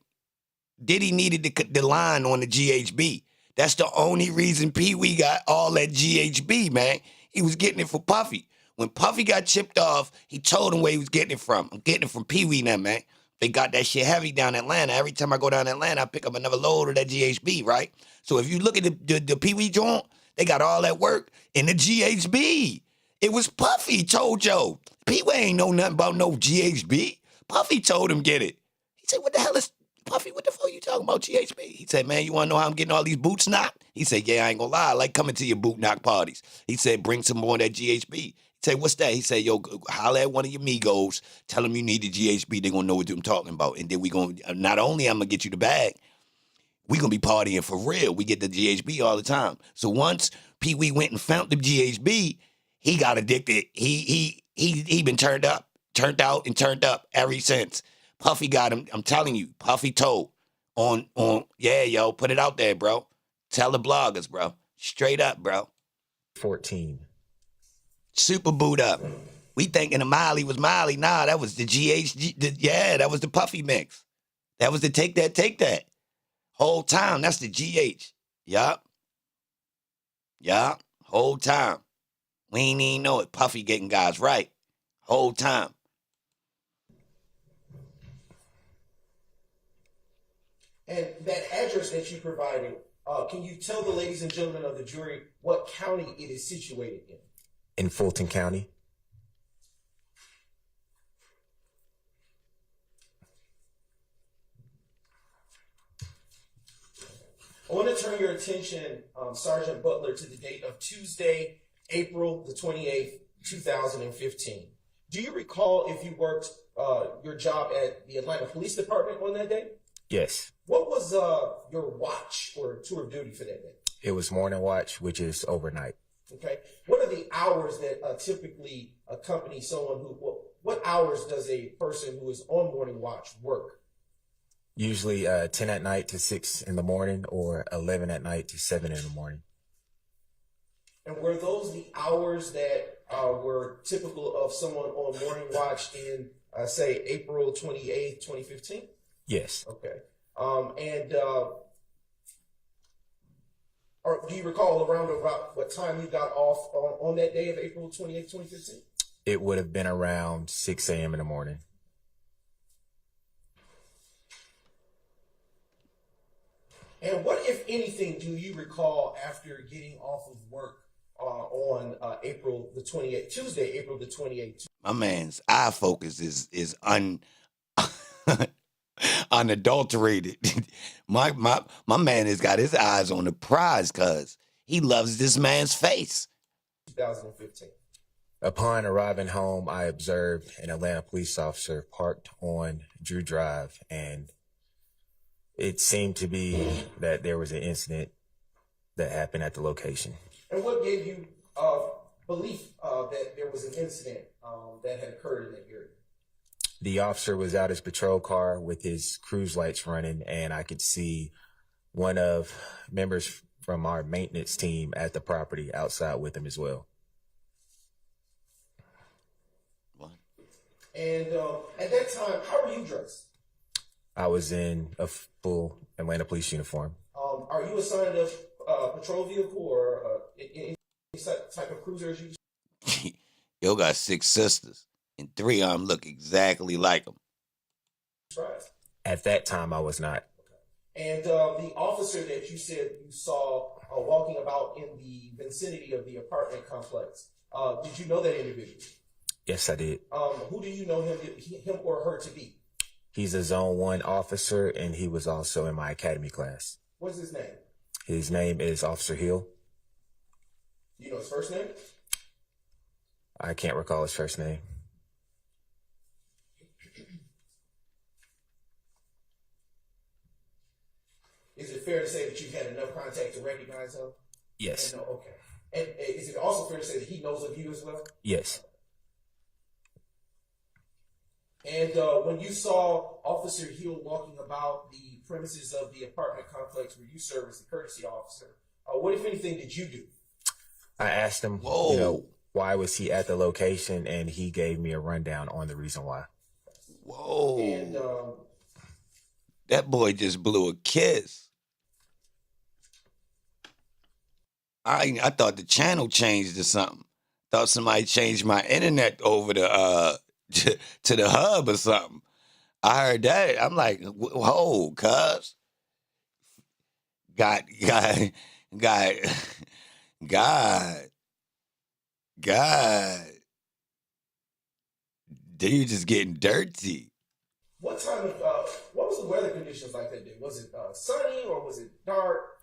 Diddy needed the line on the GHB. That's the only reason Pee Wee got all that GHB, man. He was getting it for Puffy. When Puffy got chipped off, he told him where he was getting it from. I'm getting it from Pee Wee now, man. They got that shit heavy down in Atlanta. Every time I go down to Atlanta, I pick up another load of that GHB, right? So if you look at the Pee Wee joint, they got all that work in the GHB. It was Puffy told Joe. Pee Wee ain't know nothing about no GHB. Puffy told him get it. He said, what the hell is Puffy, what the fuck you talking about GHB? He said, man, you want to know how I'm getting all these boots knocked? He said, yeah, I ain't gonna lie. I like coming to your boot knock parties. He said, bring some more of that GHB. He said, what's that? He said, yo, holler at one of your Migos. Tell them you need the GHB. They gonna know what I'm talking about. And then we gonna, not only I'm gonna get you the bag, we gonna be partying for real. We get the GHB all the time. So once Pee Wee went and found the GHB, he got addicted. He been turned out and turned up ever since. Puffy got him. I'm telling you, Puffy told on yeah, yo, put it out there, bro. Tell the bloggers, bro. Straight up, bro. 14. Super boot up. We thinking the Miley was Miley. Nah, that was the GHG. Yeah, that was the Puffy mix. That was the take that. Whole time, that's the GH. Yup. Whole time. We ain't even know it. Puffy getting guys right. Whole time. And that address that you provided, can you tell the ladies and gentlemen of the jury what county it is situated in? In Fulton County. I want to turn your attention, Sergeant Butler, to the date of Tuesday, April the 28th, 2015. Do you recall if you worked your job at the Atlanta Police Department on that day? Yes. What was your watch or tour of duty for that day? It was morning watch, which is overnight. Okay. What are the hours that typically accompany someone who, what hours does a person who is on morning watch work? Usually 10 at night to 6 in the morning or 11 at night to 7 in the morning. And were those the hours that were typical of someone on morning watch in, say, April 28th, 2015? Yes. Okay. Or do you recall around about what time you got off on that day of April 28th, 2015? It would have been around 6 a.m. in the morning. And what, if anything, do you recall after getting off of work on April the 28th, Tuesday, April the 28th? My man's eye focus is unadulterated. my man has got his eyes on the prize because he loves this man's face. 2015. Upon arriving home, I observed an Atlanta police officer parked on Drew Drive, and it seemed to be that there was an incident that happened at the location. And what gave you belief that there was an incident that had occurred in that area? The officer was out his patrol car with his cruise lights running, and I could see one of members from our maintenance team at the property outside with him as well. And at that time, how were you dressed? I was in a full Atlanta police uniform. Are you assigned a patrol vehicle or any type of cruiser? Yo got 6 sisters, and 3 of them look exactly like him. At that time, I was not. And the officer that you said you saw walking about in the vicinity of the apartment complex, did you know that individual? Yes, I did. Who do you know him or her to be? He's a Zone 1 officer, and he was also in my academy class. What's his name? His name is Officer Hill. You know his first name? I can't recall his first name. it fair to say that you've had enough contact to recognize him? Yes. And, no, okay. And is it also fair to say that he knows of you as well? Yes. And when you saw Officer Hill walking about the premises of the apartment complex where you serve as the courtesy officer, what, if anything, did you do? I asked him, you know, why was he at the location, and he gave me a rundown on the reason why. Whoa. And that boy just blew a kiss. I thought the channel changed or something. Thought somebody changed my internet over to the hub or something. I heard that. I'm like, whoa, cuz. God. Dude just getting dirty. what time of, what was the weather conditions like that day? Was it sunny or was it dark?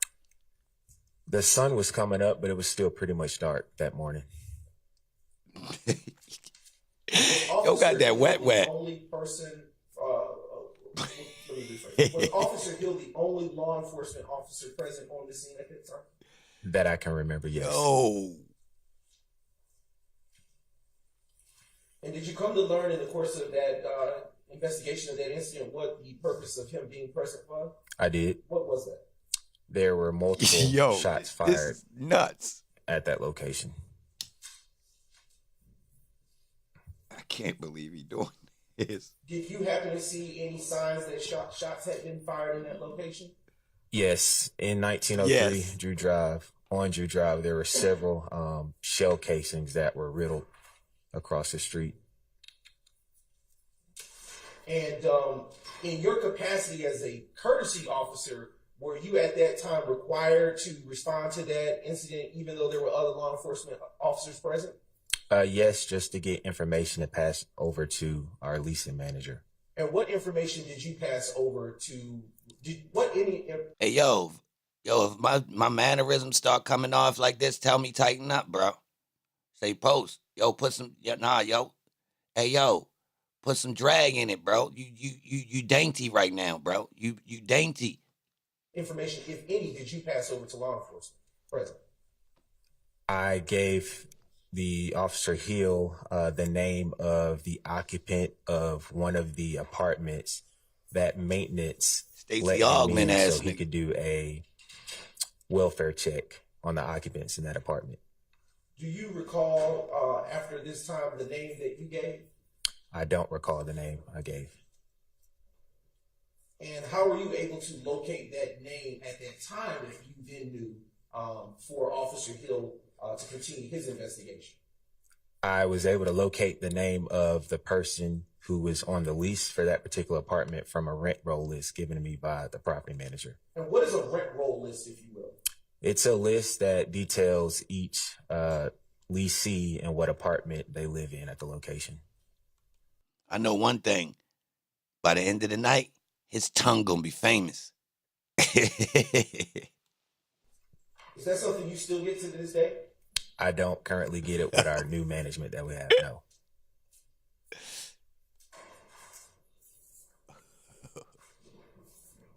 The sun was coming up, but it was still pretty much dark that morning. Yo got that wet. Only person, let me rephrase. Was Officer Hill the only law enforcement officer present on the scene at that time? That I can remember, yes. Oh. And did you come to learn in the course of that investigation of that incident what the purpose of him being present was? I did. What was that? There were multiple shots fired nuts at that location. I can't believe he doing this. Did you happen to see any signs that shots had been fired in that location? Yes, in 1903, Drew Drive, on Drew Drive, there were several shell casings that were riddled across the street. And in your capacity as a courtesy officer, were you at that time required to respond to that incident even though there were other law enforcement officers present? Yes, just to get information to pass over to our leasing manager. And what information did you pass over to, Hey, yo, if my mannerisms start coming off like this, tell me tighten up, bro. Say post. Yo, put some, Hey, yo, put some drag in it, bro. You dainty right now, bro. You dainty. information, if any, did you pass over to law enforcement present? I gave the Officer Hill the name of the occupant of one of the apartments that maintenance Stacey Augman so he could do a welfare check on the occupants in that apartment. Do you recall after this time the name that you gave? I don't recall the name I gave. And how were you able to locate that name at that time if you then knew for Officer Hill to continue his investigation? I was able to locate the name of the person who was on the lease for that particular apartment from a rent roll list given to me by the property manager. And what is a rent roll list, if you will? It's a list that details each leasee and what apartment they live in at the location. I know one thing. By the end of the night, his tongue gonna be famous. Is that something you still get to this day? I don't currently get it with our new management that we have now.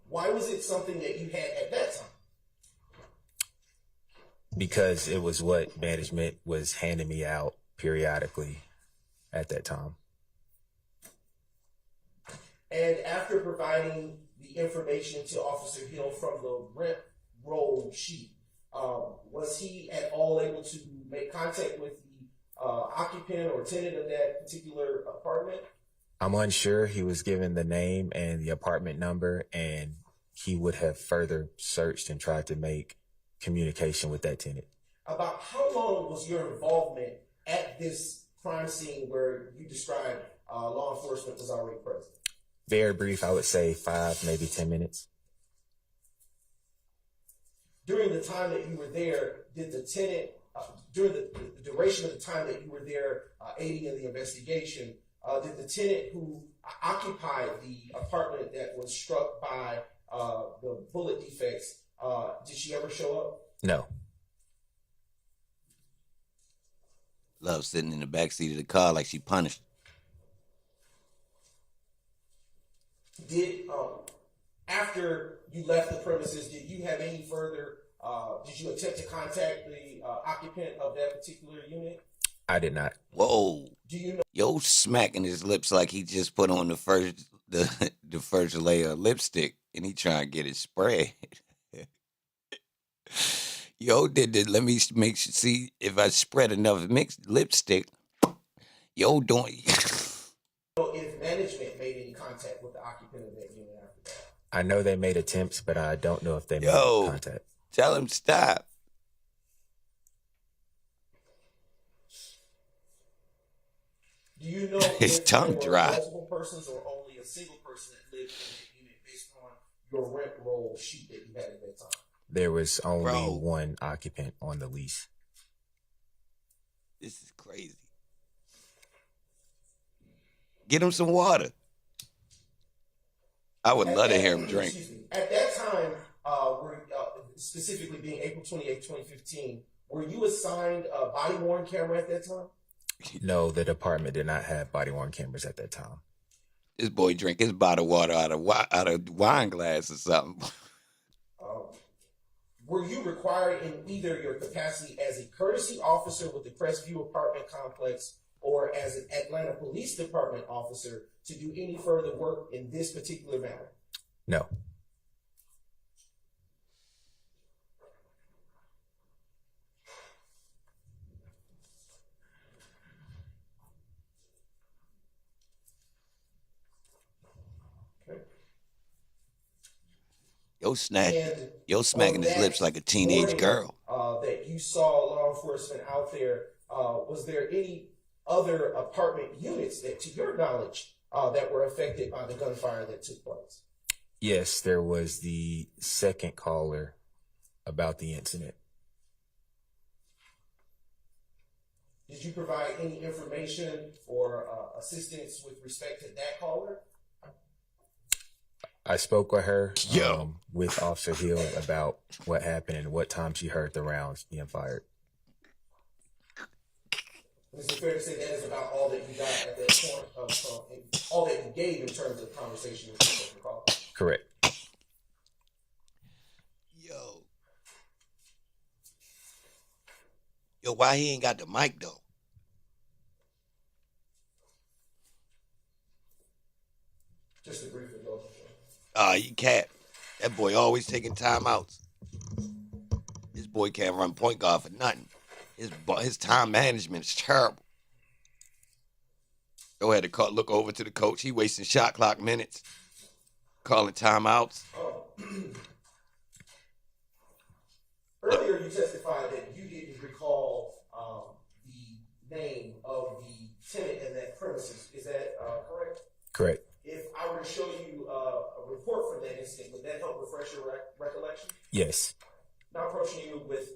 Why was it something that you had at that time? Because it was what management was handing me out periodically at that time. And after providing the information to Officer Hill from the rent roll sheet, was he at all able to make contact with the occupant or tenant of that particular apartment? I'm unsure. He was given the name and the apartment number, and he would have further searched and tried to make communication with that tenant. About how long was your involvement at this crime scene where you described law enforcement was already present? Very brief, I would say 5, maybe 10 minutes. During the time that you were there, did the tenant, during the duration of the time that you were there aiding in the investigation, did the tenant who occupied the apartment that was struck by the bullet defects, did she ever show up? No. Love sitting in the backseat of the car like she punished. Did, After you left the premises, did you have any further, did you attempt to contact the occupant of that particular unit? I did not. Whoa. Do you know? Yo, smacking his lips like he just put on the first layer of lipstick and he trying to get it spread. Yo, let me make sure, see if I spread enough mixed lipstick. Yo, don't. If management made any contact with the occupant of that unit after that? I know they made attempts, but I don't know if they made contact. Tell him stop. Do you know His if tongue there were dry. multiple persons or only a single person that lived in the unit based on your rent roll sheet that you had at that time? There was only one occupant on the lease. This is crazy. Get him some water. I would love to hear him drink. At that time, specifically being April 28, 2015, were you assigned a body-worn camera at that time? No, the department did not have body-worn cameras at that time. This boy drink his bottled water out of wine glass or something. Were you required in either your capacity as a courtesy officer with the Crestview apartment complex or as an Atlanta Police Department officer to do any further work in this particular matter? No. Yo smacking his lips like a teenage girl. That you saw law enforcement out there, was there any other apartment units that, to your knowledge, that were affected by the gunfire that took place? Yes, there was the second caller about the incident. Did you provide any information or assistance with respect to that caller? I spoke with her, with Officer Hill, about what happened and what time she heard the rounds being fired. Is it fair to say that is about all that you got at that point, all that you gave in terms of conversation with the second caller? Correct. Yo, why he ain't got the mic though? Just a brief indulgence. You can't. That boy always taking timeouts. This boy can't run point guard for nothing. His time management is terrible. Go ahead and look over to the coach. He wasting shot clock minutes, calling timeouts. Earlier, you testified that you didn't recall the name of the tenant in that premises. Is that correct? Correct. If I were to show you a report from that incident, would that help refresh your recollection? Yes. Now approaching you with,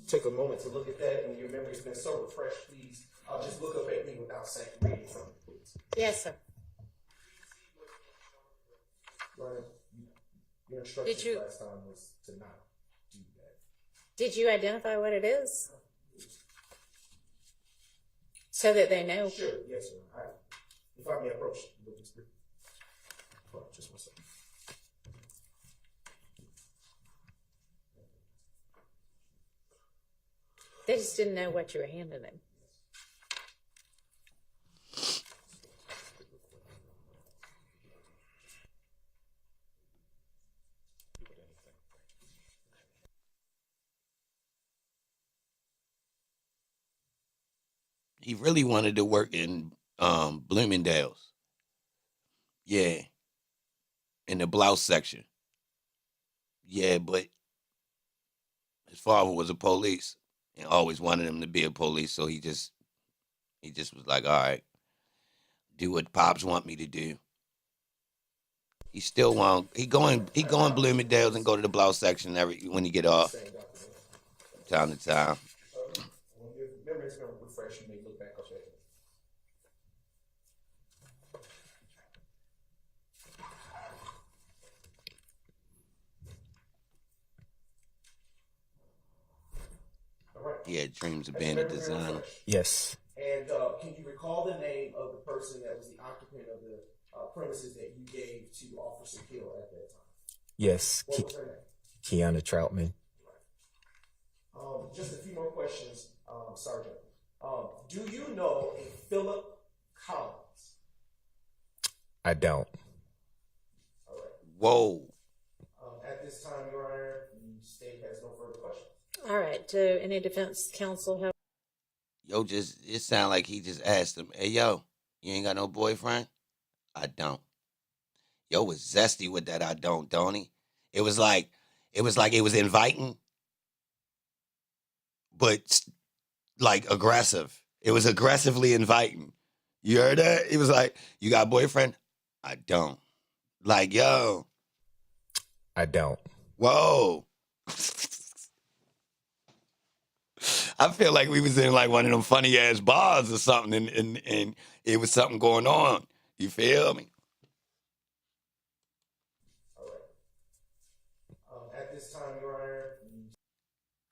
take a moment to look at that, and your memory's been so refreshed, please just look up at me without saying reading from it, please. Yes, sir. Your instructions last time was to not do that. Did you identify what it is? So that they know. Sure, yes, sir. If I may approach, just one second. They just didn't know what you were handing them. He really wanted to work in Bloomingdale's. Yeah. In the blouse section. Yeah, but his father was a police and always wanted him to be a police, so he just was like, all right, do what Pops want me to do. He still he going Bloomingdale's and go to the blouse section when he get off. Time to time. When your memory's going to refresh, you may look back up at it. He had dreams of being a designer. Yes. And can you recall Call the name of the person that was the occupant of the premises that you gave to Officer Hill at that time. Yes. What was her name? Kiana Troutman. Just a few more questions, Sergeant. Do you know a Philip Collins? I don't. Whoa. At this time, Your Honor, the state has no further questions. All right. Do any defense counsel have? Yo, it sound like he just asked him, hey, yo, you ain't got no boyfriend? I don't. Yo was zesty with that I don't he? It was like it was inviting, but like aggressive. It was aggressively inviting. You heard that? It was like, you got a boyfriend? I don't. Like, yo. I don't. Whoa. I feel like we was in like one of them funny ass bars or something, and it was something going on. You feel me? At this time, Your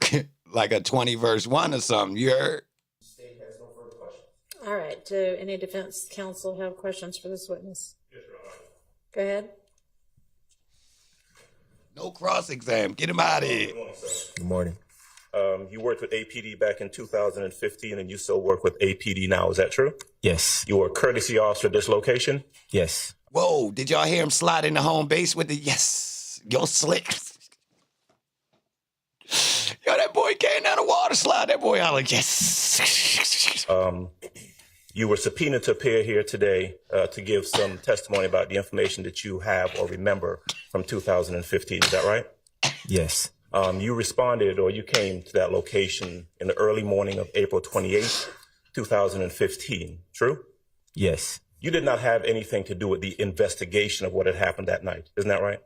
Honor, Like a 20 verse 1 or something. You heard? the state has no further questions. All right. Do any defense counsel have questions for this witness? Yes, Your Honor. Go ahead. No cross exam. Get him out of here. Good morning. You worked with APD back in 2015 and you still work with APD now. Is that true? Yes. You were a courtesy officer at this location? Yes. Whoa, did y'all hear him slide into home base with the yes? Yo, slick. Yo, that boy came down the water slide. That boy out like, yes. You were subpoenaed to appear here today to give some testimony about the information that you have or remember from 2015. Is that right? Yes. You responded, or you came to that location in the early morning of April 28th, 2015. True? Yes. You did not have anything to do with the investigation of what had happened that night. Isn't that right?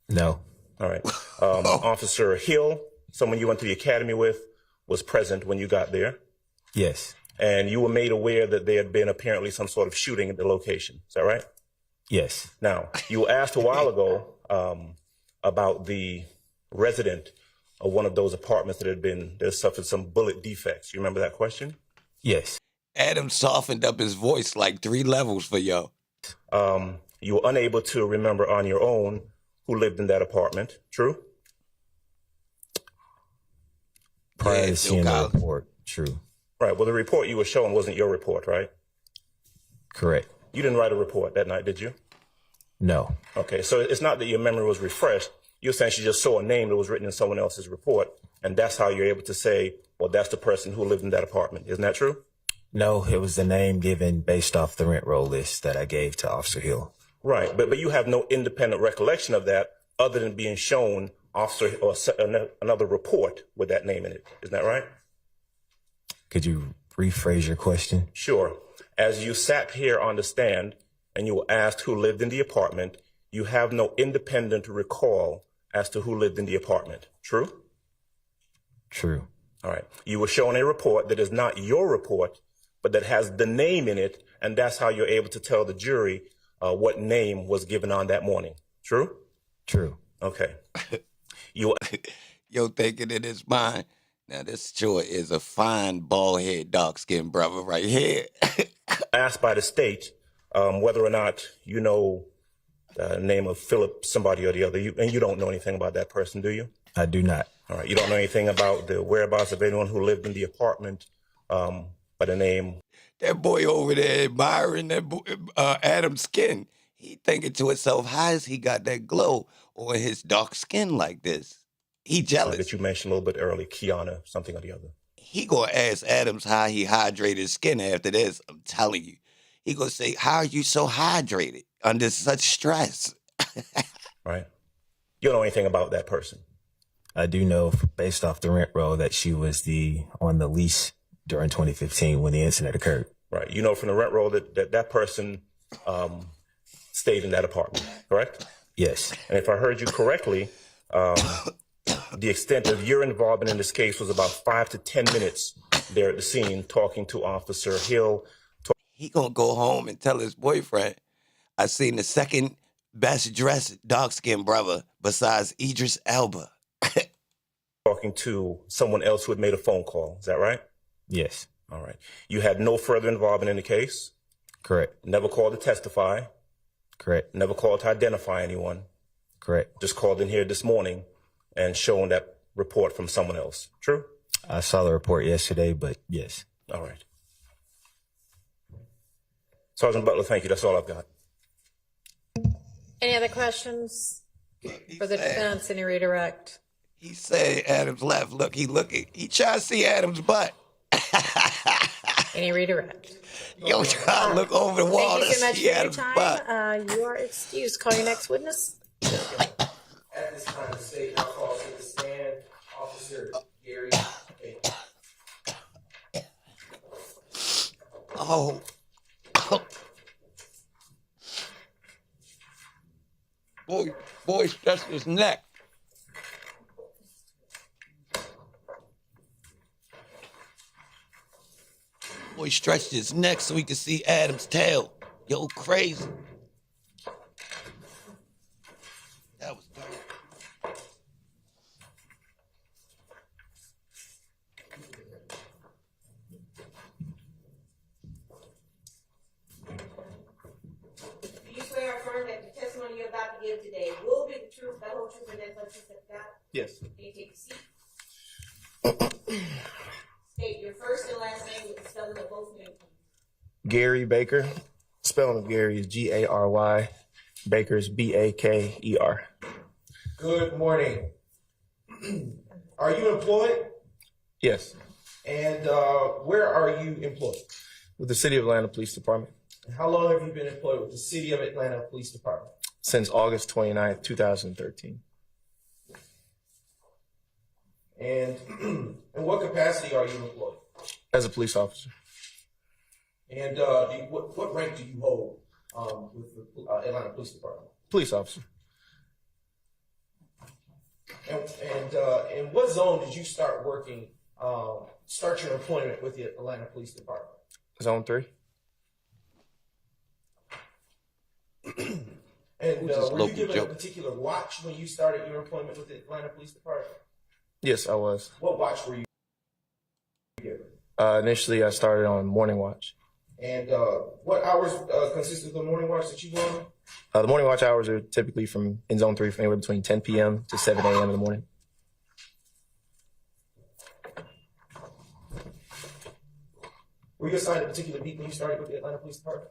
No. All right. Officer Hill, someone you went to the academy with, was present when you got there. Yes. And you were made aware that there had been apparently some sort of shooting at the location. Is that right? Yes. Now, you were asked a while ago about the resident of one of those apartments that suffered some bullet defects. You remember that question? Yes. Adam softened up his voice like 3 levels for yo. You were unable to remember on your own who lived in that apartment. True? Prior to seeing the report. True. Right. Well, the report you were showing wasn't your report, right? Correct. You didn't write a report that night, did you? No. Okay, so it's not that your memory was refreshed. You essentially just saw a name that was written in someone else's report, and that's how you're able to say, well, that's the person who lived in that apartment. Isn't that true? No, it was the name given based off the rent roll list that I gave to Officer Hill. Right, but you have no independent recollection of that other than being shown officer or another report with that name in it. Isn't that right? Could you rephrase your question? Sure. As you sat here on the stand and you were asked who lived in the apartment, you have no independent recall as to who lived in the apartment. True? True. All right. You were shown a report that is not your report, but that has the name in it, and that's how you're able to tell the jury what name was given on that morning. True? True. Okay. Yo, thinking in his mind, now this sure is a fine, bald-head, dark-skinned brother right here. Asked by the state whether or not you know the name of Philip, somebody or the other, and you don't know anything about that person, do you? I do not. All right. You don't know anything about the whereabouts of anyone who lived in the apartment by the name. That boy over there admiring that boy, Adam's skin. He thinking to himself, how has he got that glow on his dark skin like this? He jealous. That you mentioned a little bit early, Kiana, something or the other. He gonna ask Adams how he hydrated his skin after this. I'm telling you. He gonna say, how are you so hydrated under such stress? Right. You don't know anything about that person. I do know based off the rent roll that she was on the lease during 2015 when the incident occurred. Right. You know from the rent roll that person stayed in that apartment, correct? Yes. And if I heard you correctly, the extent of your involvement in this case was about 5 to 10 minutes there at the scene talking to Officer Hill. He gonna go home and tell his boyfriend, I seen the second best dressed dark-skinned brother besides Idris Elba. Talking to someone else who had made a phone call. Is that right? Yes. All right. You had no further involvement in the case? Correct. Never called to testify? Correct. Never called to identify anyone? Correct. Just called in here this morning and shown that report from someone else. True? I saw the report yesterday, but yes. All right. Sergeant Butler, thank you. That's all I've got. Any other questions for the defense? Any redirect? He said Adams left. Look, he trying to see Adams' butt. Any redirect? Yo, try to look over the wall Thank you to so much for see your Adams' time. butt. You are excused. Call your next witness. At this time, the state now calls to the stand Officer Gary Baker. Oh. Boy stretched his neck. Boy stretched his neck so he could see Adam's tail. Yo, crazy. That was dope. Do you swear or affirm that the testimony you're about to give today will be the truth, the whole truth, and nothing but the truth of God? Yes. Can you take a seat? State your first and last name with the spelling of both names. Gary Baker. Spelling of Gary is Gary. Baker is Baker. Good morning. Are you employed? Yes. And where are you employed? With the City of Atlanta Police Department. And how long have you been employed with the City of Atlanta Police Department? Since August 29th, 2013. And in what capacity are you employed? As a police officer. And what rank do you hold with the Atlanta Police Department? Police officer. And in what zone did you start working, start your employment with the Atlanta Police Department? Zone 3. And were you given a particular watch when you started your employment with the Atlanta Police Department? Yes, I was. What watch were you given? Initially, I started on morning watch. And what hours consist of the morning watch that you were on? The morning watch hours are typically in Zone 3 from anywhere between 10 p.m. to 7 a.m. in the morning. Were you assigned a particular beat when you started with the Atlanta Police Department?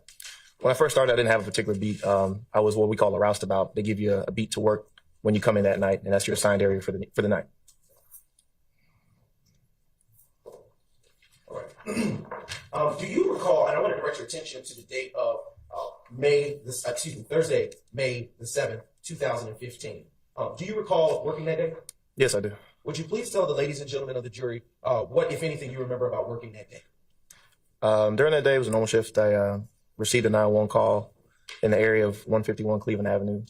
When I first started, I didn't have a particular beat. I was what we call a roustabout. They give you a beat to work when you come in that night, and that's your assigned area for the night. All right. Do you recall, and I want to direct your attention to the date of Thursday, May the 7th, 2015. Do you recall working that day? Yes, I do. Would you please tell the ladies and gentlemen of the jury what, if anything, you remember about working that day? During that day, it was a normal shift. I received a 911 call in the area of 151 Cleveland Avenue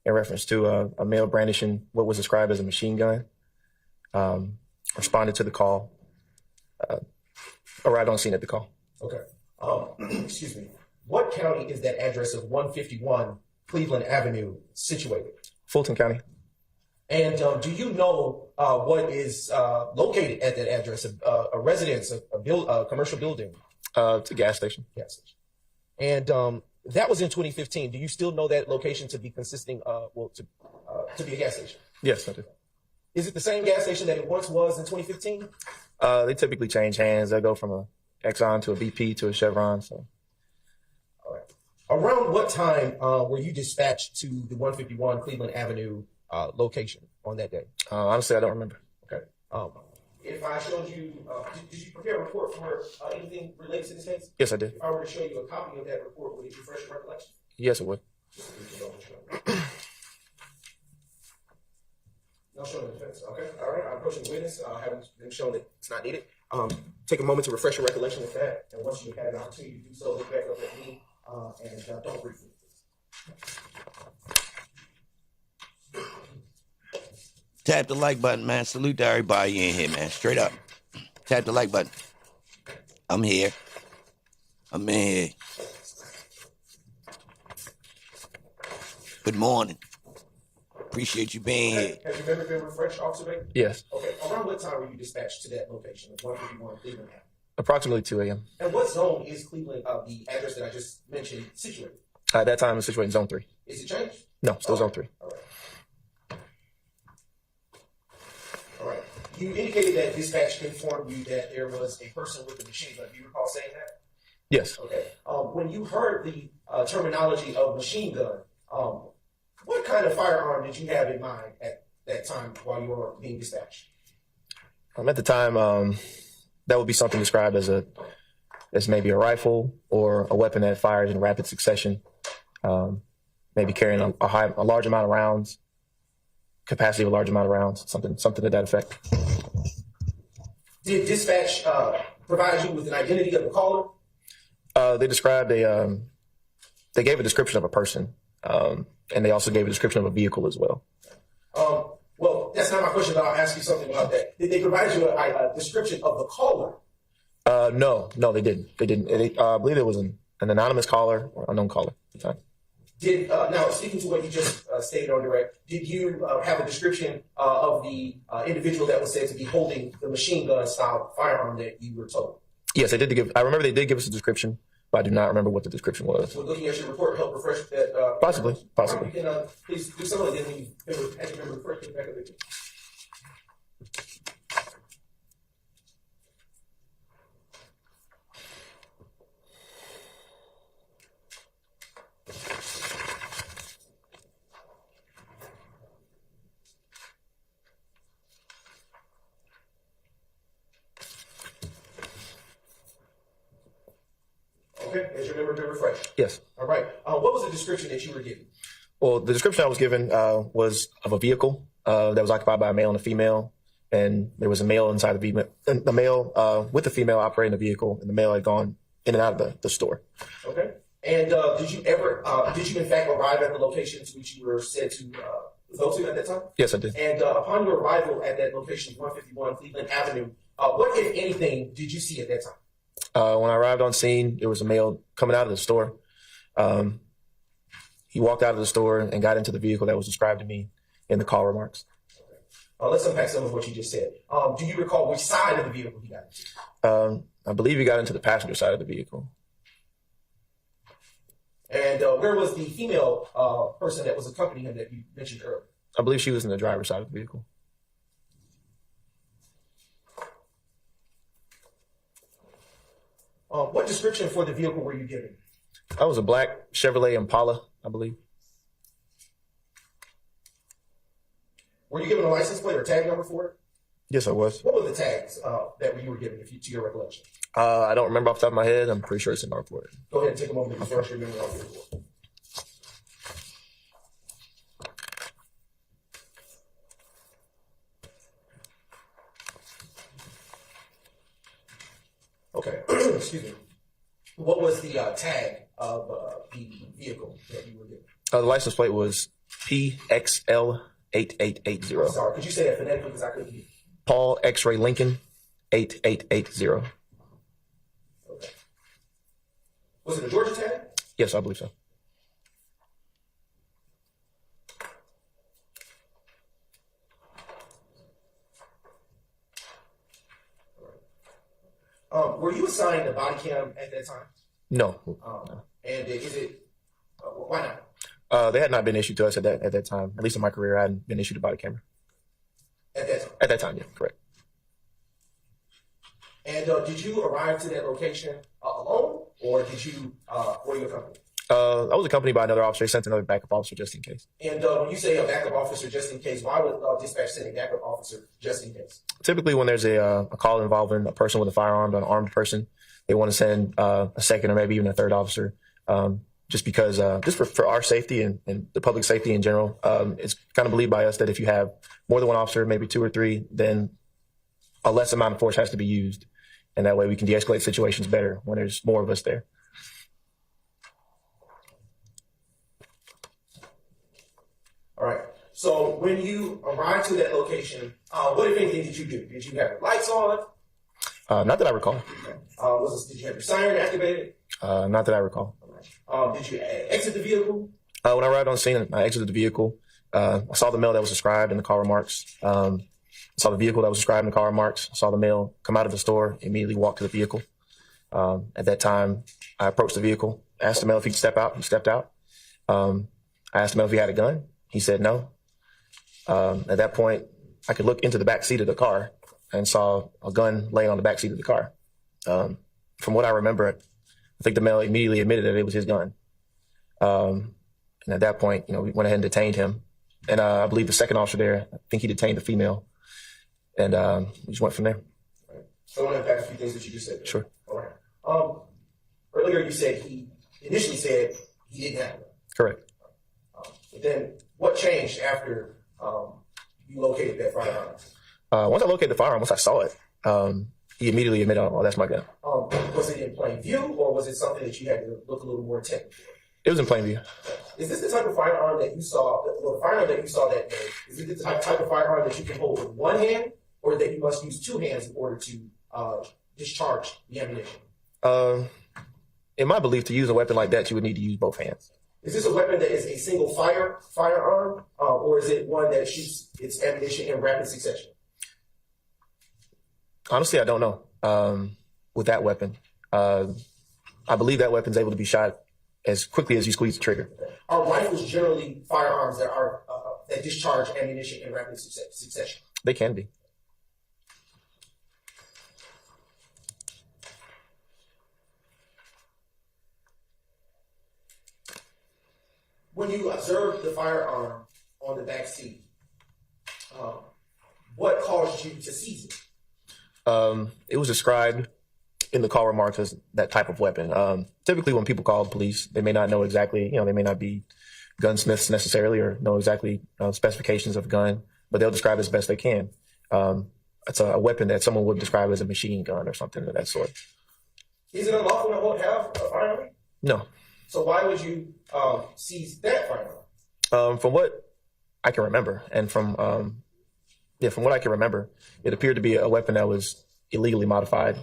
in reference to a male brandishing what was described as a machine gun. Responded to the call. Arrived on scene at the call. Okay. Excuse me. What county is that address of 151 Cleveland Avenue situated? Fulton County. And do you know what is located at that address? A residence, a commercial building? It's a gas station. Gas station. And that was in 2015. Do you still know that location to be consisting to be a gas station? Yes, I do. Is it the same gas station that it once was in 2015? They typically change hands. They go from a Exxon to a BP to a Chevron. So, all right. Around what time were you dispatched to the 151 Cleveland Avenue location on that day? Honestly, I don't remember. Okay. If I showed you, did you prepare a report for anything related to this case? Yes, I did. If I were to show you a copy of that report, would it refresh your recollection? Yes, it would. No showing the defense. Okay. All right. I'm approaching the witness. Having been shown that it's not needed. Take a moment to refresh your recollection of that. And once you've had an opportunity to do so, look back up at me and don't brief me. Tap the like button, man. Salute to everybody in here, man. Straight up. Tap the like button. I'm here. I'm in here. Good morning. Appreciate you being here. Has your memory been refreshed, Officer Baker? Yes. Okay. Around what time were you dispatched to that location of 151 Cleveland Avenue? Approximately 2 a.m. And what zone is Cleveland, the address that I just mentioned, situated? At that time, it was situated in Zone 3. Is it changed? No, still Zone 3. All right. You indicated that dispatch informed you that there was a person with a machine gun. Do you recall saying that? Yes. Okay. When you heard the terminology of machine gun, what kind of firearm did you have in mind at that time while you were being dispatched? At the time, that would be something described as maybe a rifle or a weapon that fires in rapid succession, maybe carrying a large amount of rounds, capacity of a large amount of rounds, something to that effect. Did dispatch provide you with an identity of the caller? They described they gave a description of a person, and they also gave a description of a vehicle as well. Well, that's not my question, but I'll ask you something about that. Did they provide you a description of the caller? No, they didn't. I believe it was an anonymous caller or unknown caller at the time. Now, speaking to what you just stated on direct, did you have a description of the individual that was said to be holding the machine gun style firearm that you were told? Yes, they did give. I remember they did give us a description, but I do not remember what the description was. So looking at your report, help refresh that. Possibly. You can please do some of it, then you had to refresh the back of it. Okay, has your memory been refreshed? Yes. All right. What was the description that you were given? Well, the description I was given was of a vehicle that was occupied by a male and a female, and there was a male inside the male with the female operating the vehicle, and the male had gone in and out of the store. Okay. And did you in fact arrive at the location to which you were said to go to at that time? Yes, I did. And upon your arrival at that location, 151 Cleveland Avenue, what, if anything, did you see at that time? When I arrived on scene, there was a male coming out of the store. He walked out of the store and got into the vehicle that was described to me in the call remarks. Let's unpack some of what you just said. Do you recall which side of the vehicle he got into? I believe he got into the passenger side of the vehicle. And where was the female person that was accompanying him that you mentioned earlier? I believe she was in the driver's side of the vehicle. What description for the vehicle were you given? That was a black Chevrolet Impala, I believe. Were you given a license plate or tag number for it? Yes, I was. What were the tags that you were given, to your recollection? I don't remember off the top of my head. I'm pretty sure it's in the report. Go ahead and take a moment to refresh your memory on the report. Okay. Excuse me. What was the tag of the vehicle that you were given? The license plate was PXL8880. Sorry, could you say that phonetically because I couldn't hear? Paul X-Ray Lincoln 8880. Okay. Was it a Georgia tag? Yes, I believe so. Were you assigned a body cam at that time? No. And is it, why not? They had not been issued to us at that time. At least in my career, I hadn't been issued a body camera. At that time? At that time, yeah, correct. And did you arrive to that location alone, or did you, were you accompanied? I was accompanied by another officer. He sent another backup officer just in case. And when you say a backup officer just in case, why would dispatch send a backup officer just in case? Typically, when there's a call involving a person with a firearm, an armed person, they want to send a second or maybe even a third officer, just because, just for our safety and the public safety in general. It's kind of believed by us that if you have more than one officer, maybe two or three, then a less amount of force has to be used. And that way we can de-escalate situations better when there's more of us there. All right. So when you arrived to that location, what, if anything, did you do? Did you have your lights on? Not that I recall. Did you have your siren activated? Not that I recall. Did you exit the vehicle? When I arrived on scene, I exited the vehicle. I saw the male that was described in the call remarks. saw the vehicle that was described in the car remarks, saw the male come out of the store, immediately walked to the vehicle. At that time, I approached the vehicle, asked the male if he could step out. He stepped out. I asked the male if he had a gun. He said no. At that point, I could look into the back seat of the car and saw a gun laying on the back seat of the car. From what I remember, I think the male immediately admitted that it was his gun. And at that point, we went ahead and detained him. And I believe the second officer there, I think he detained the female. And we just went from there. So I want to unpack a few things that you just said. Sure. All right. Earlier you said he initially said he didn't have it. Correct. But then what changed after you located that firearm? Once I located the firearm, once I saw it, he immediately admitted, oh, that's my gun. Was it in plain view, or was it something that you had to look a little more intently? It was in plain view. Is this the type of firearm that you saw, the firearm that you saw that day, is it the type of firearm that you can hold with one hand, or that you must use two hands in order to discharge the ammunition? In my belief, to use a weapon like that, you would need to use both hands. Is this a weapon that is a single firearm, or is it one that shoots its ammunition in rapid succession? Honestly, I don't know. With that weapon, I believe that weapon's able to be shot as quickly as you squeeze the trigger. Are rifles generally firearms that are that discharge ammunition in rapid succession? They can be. When you observed the firearm on the back seat, what caused you to seize it? It was described in the call remarks as that type of weapon. Typically when people call the police, they may not know exactly, they may not be gunsmiths necessarily or know exactly specifications of a gun, but they'll describe it as best they can. It's a weapon that someone would describe as a machine gun or something of that sort. Is it unlawful to have a firearm? No. So why would you seize that firearm? From what I can remember, and from what I can remember, it appeared to be a weapon that was illegally modified.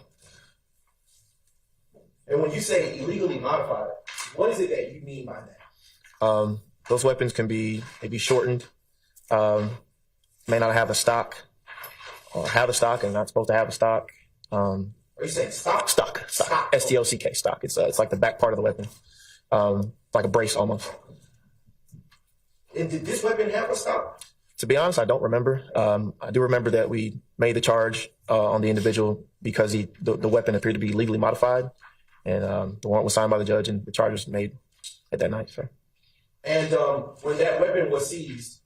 And when you say illegally modified, what is it that you mean by that? Those weapons can be maybe shortened, may not have a stock, or have a stock and not supposed to have a stock. Are you saying stock? Stock. S-T-O-C-K, stock. It's like the back part of the weapon, like a brace almost. And did this weapon have a stock? To be honest, I don't remember. I do remember that we made the charge on the individual because the weapon appeared to be legally modified, and the warrant was signed by the judge, and the charge was made at that night. Sir. And when that weapon was seized,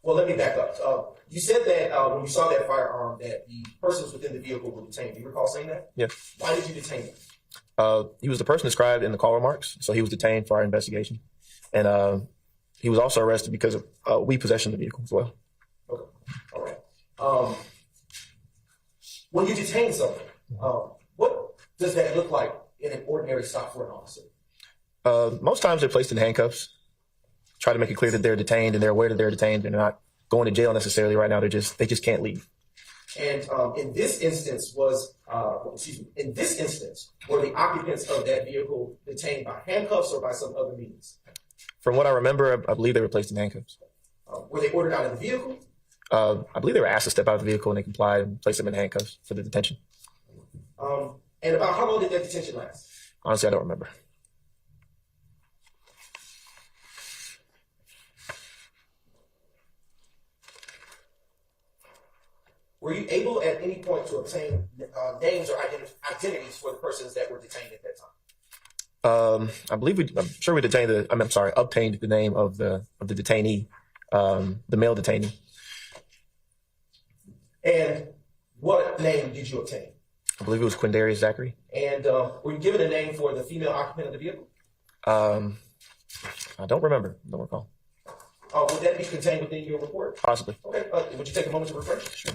well, let me back up. You said that when you saw that firearm, that the persons within the vehicle were detained. Do you recall saying that? Yeah. Why did you detain him? He was the person described in the call remarks, so he was detained for our investigation, and he was also arrested because of weed possession of the vehicle as well. Okay. All right. When you detain someone, what does that look like in an ordinary stop for an officer? Most times they're placed in handcuffs. Try to make it clear that they're detained and they're aware that they're detained. They're not going to jail necessarily right now. They just can't leave. And in this instance, were the occupants of that vehicle detained by handcuffs or by some other means? From what I remember, I believe they were placed in handcuffs. Were they ordered out of the vehicle? I believe they were asked to step out of the vehicle and they complied and placed them in handcuffs for the detention. And about how long did that detention last? Honestly, I don't remember. Were you able at any point to obtain names or identities for the persons that were detained at that time? I'm sure we obtained the name of the detainee, the male detainee. And what name did you obtain? I believe it was Quindarius Zachary. And were you given a name for the female occupant of the vehicle? I don't remember. Don't recall. Would that be contained within your report? Possibly. Okay. Would you take a moment to refresh? Sure.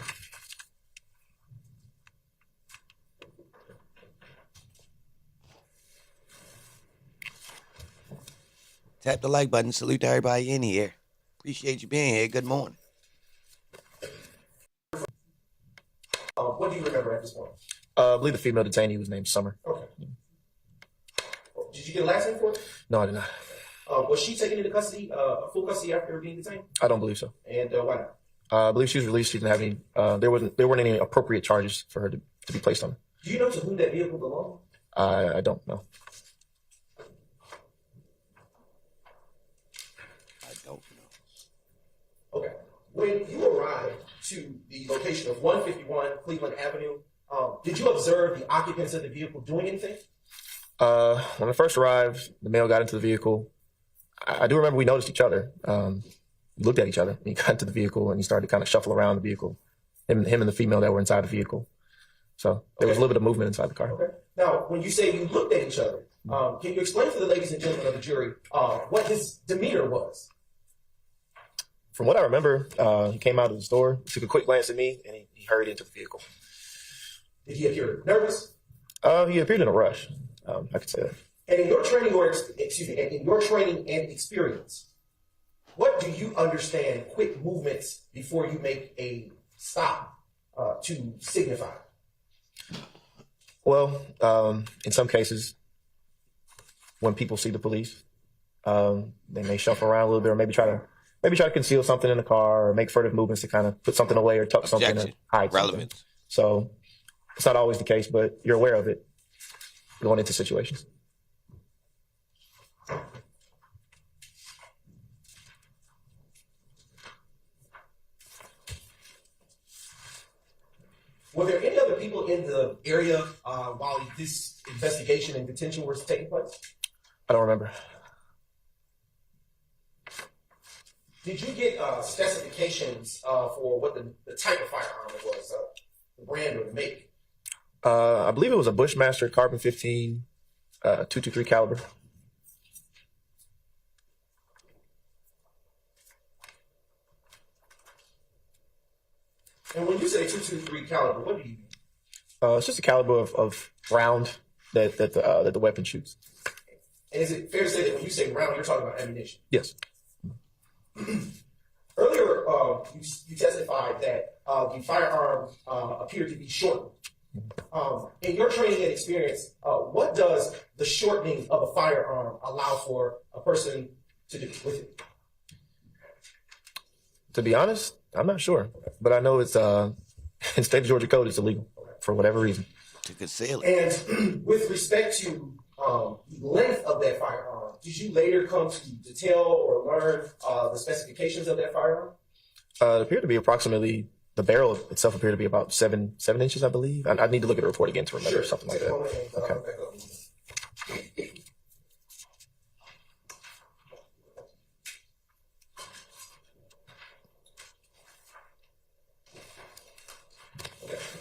Tap the like button. Salute to everybody in here. Appreciate you being here. Good morning. What do you remember at this point? I believe the female detainee was named Summer. Okay. Did you get a last name for it? No, I did not. Was she taken into custody, full custody after being detained? I don't believe so. And why I believe she was released. She didn't have any. There weren't any appropriate charges for her to be placed on. Do you know to whom that vehicle belonged? I don't know. I don't know. Okay. When you arrived to the location of 151 Cleveland Avenue, did you observe the occupants of the vehicle doing anything? When I first arrived, the male got into the vehicle. I do remember we noticed each other. We looked at each other. He got into the vehicle and he started to kind of shuffle around the vehicle. Him and the female that were inside the vehicle. So there was a little bit of movement inside the car. Okay. Now, when you say you looked at each other, can you explain to the ladies and gentlemen of the jury what his demeanor was? From what I remember, he came out of the store, took a quick glance at me, and he hurried into the vehicle. Did he appear nervous? He appeared in a rush. I could say that. And in your training and experience, what do you understand quick movements before you make a stop to signify? Well, in some cases, when people see the police, they may shuffle around a little bit, or maybe try to conceal something in the car, or make furtive movements to kind of put something away or tuck something or hide something. So it's not always the case, but you're aware of it going into situations. Were there any other people in the area while this investigation and detention was taking place? I don't remember. Did you get specifications for what the type of firearm it was, the brand or the make? I believe it was a Bushmaster Carbon 15 .223 caliber. And when you say 223 caliber, what do you mean? It's just a caliber of round that the weapon shoots. And is it fair to say that when you say round, you're talking about ammunition? Yes. Earlier, you testified that the firearm appeared to be shortened. In your training and experience, what does the shortening of a firearm allow for a person to do with it? To be honest, I'm not sure, but I know it's in state of Georgia code, it's illegal for whatever reason. To conceal it. And with respect to the length of that firearm, did you later come to tell or learn the specifications of that firearm? It appeared to be approximately, the barrel itself appeared to be about 7 inches, I believe. I need to look at the report again to remember something like that. Okay.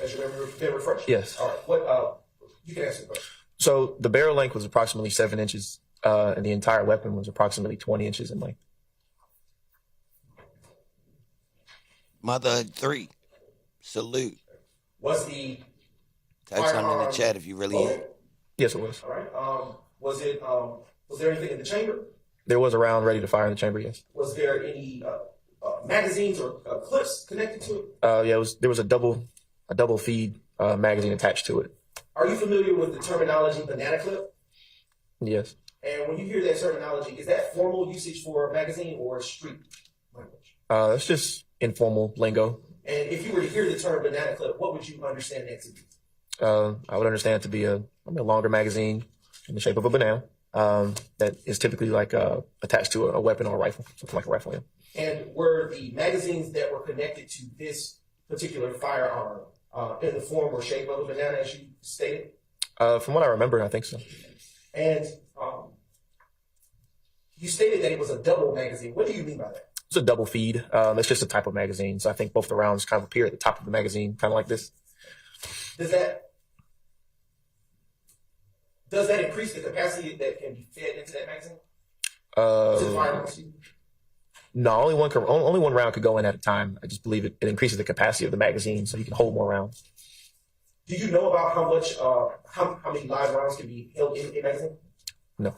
As you remember, been refreshed? Yes. All right. What? You can answer the question. So the barrel length was approximately 7 inches, and the entire weapon was approximately 20 inches in length. Mother 3, salute. Was the Type something in the chat if you really in. Yes, it was. All right. Was there anything in the chamber? There was a round ready to fire in the chamber, yes. Was there any magazines or clips connected to it? Yeah, there was a double feed magazine attached to it. Are you familiar with the terminology banana clip? Yes. And when you hear that terminology, is that formal usage for a magazine or street language? It's just informal lingo. And if you were to hear the term banana clip, what would you understand that to be? I would understand it to be a longer magazine in the shape of a banana that is typically like attached to a weapon or a rifle, something like a rifle. Yeah. And were the magazines that were connected to this particular firearm in the form or shape of a banana, as you stated? From what I remember, I think so. And you stated that it was a double magazine. What do you mean by that? It's a double feed. It's just a type of magazine. So I think both the rounds kind of appear at the top of the magazine, kind of like this. Does that increase the capacity that can be fed into that magazine? No, only one round could go in at a time. I just believe it increases the capacity of the magazine so you can hold more rounds. Do you know about how many live rounds can be held in a magazine? No.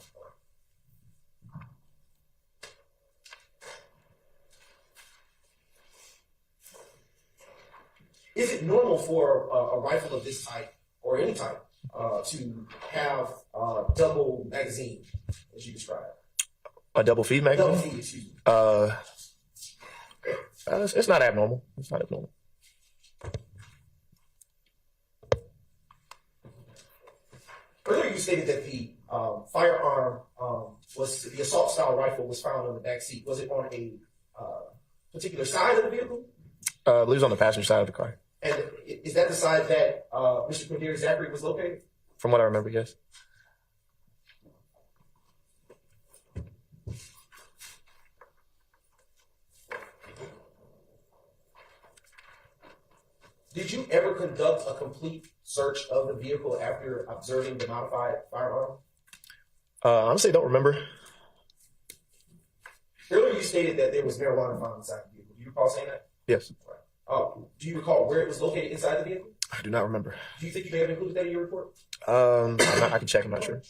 Is it normal for a rifle of this type or any type to have a double magazine, as you described? A double feed magazine? Double feed, excuse me. It's not abnormal. It's not abnormal. Earlier, you stated that the firearm was the assault-style rifle was found on the back seat. Was it on a particular side of the vehicle? I believe it was on the passenger side of the car. And is that the side that Mr. Quindary Zachary was located? From what I remember, yes. Did you ever conduct a complete search of the vehicle after observing the modified firearm? Honestly, don't remember. Earlier, you stated that there was marijuana found inside the vehicle. Do you recall saying that? Yes. Do you recall where it was located inside the vehicle? I do not remember. Do you think you may have included that in your report? I can check. I'm not sure.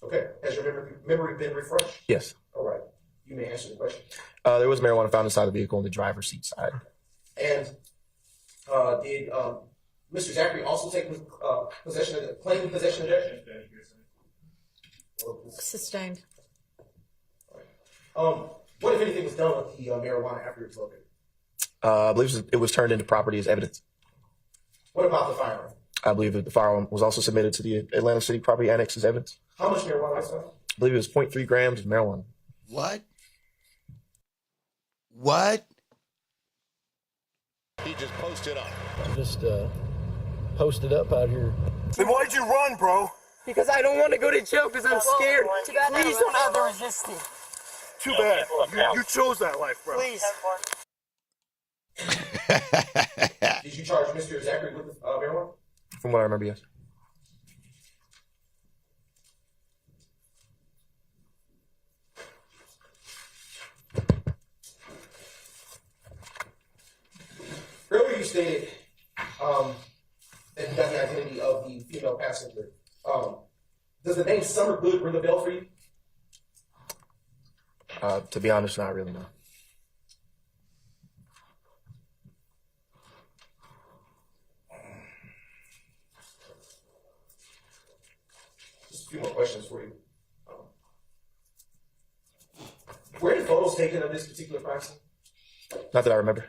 Okay. Has your memory been refreshed? Yes. All right. You may answer the question. There was marijuana found inside the vehicle on the driver's seat side. And did Mr. Zachary also take possession of that? Sustained. What, if anything, was done with the marijuana after it was located? I believe it was turned into property as evidence. What about the firearm? I believe that the firearm was also submitted to the Atlanta City Property Annex as evidence. How much marijuana was found? I believe it was 0.3 grams of marijuana. What? What? He just posted up. Just posted up out here. Then why'd you run, bro? Because I don't want to go to jail because I'm scared. Please don't have the resistance. Too bad. You chose that life, bro. Please. Did you charge Mr. Zachary with marijuana? From what I remember, yes. Earlier you stated that you got the identity of the female passenger. Does the name Summer Good ring a bell for you? To be honest, not really, no. Just a few more questions for you. Were any photos taken of this particular crime scene? Not that I remember.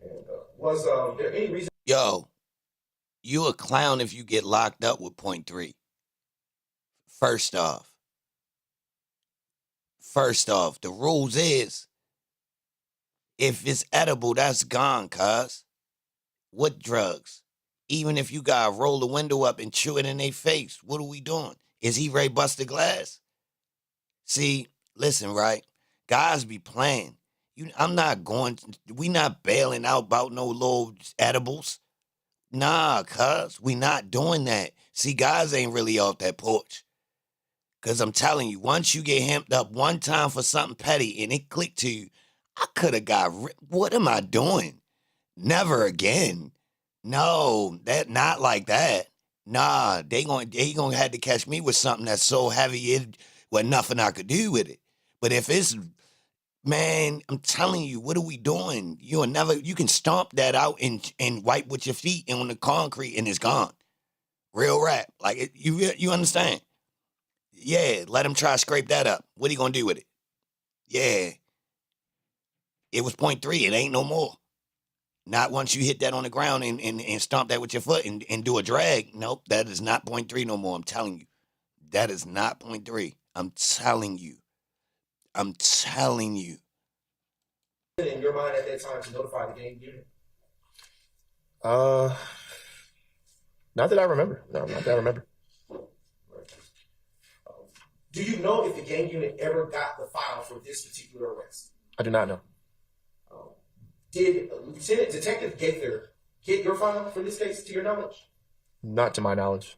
And, was there any reason? Yo, you a clown if you get locked up with 0.3. First off, the rules is, if it's edible, that's gone, cuz. What drugs? Even if you gotta roll the window up and chew it in their face, what are we doing? Is he ready to bust the glass? See, listen, right? Guys be playing. We not bailing out about no little edibles. Nah, cuz, we not doing that. See, guys ain't really off that porch. Because I'm telling you, once you get hemmed up one time for something petty and it clicked to you, I could have got, what am I doing? Never again. No, that not like that. Nah, they gonna have to catch me with something that's so heavy it was nothing I could do with it. But if it's, man, I'm telling you, what are we doing? You can stomp that out and wipe with your feet on the concrete and it's gone. Real rap. Like, you understand? Yeah, let him try to scrape that up. What are you going to do with it? Yeah. It was 0.3. It ain't no more. Not once you hit that on the ground and stomp that with your foot and do a drag. Nope, that is not 0.3 no more. I'm telling you. That is not 0.3. I'm telling you. I'm telling you. In your mind at that time to notify the gang unit? Not that I remember. No, not that I remember. Do you know if the gang unit ever got the file for this particular arrest? I do not know. Did Lieutenant Detective Gaither get your file for this case, to your knowledge? Not to my knowledge.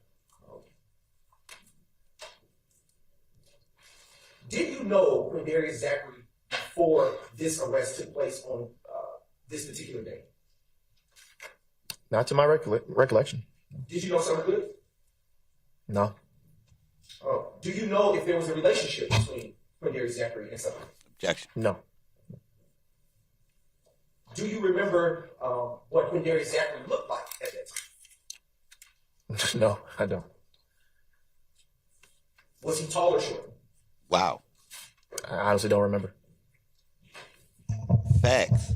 Did you know Quindarius Zachary before this arrest took place on this particular day? Not to my recollection. Did you know Summer Good? No. Do you know if there was a relationship between Quindarius Zachary and something? Objection. No. Do you remember what Quindarius Zachary looked like at that time? No, I don't. Was he tall or short? Wow. I honestly don't remember. Facts.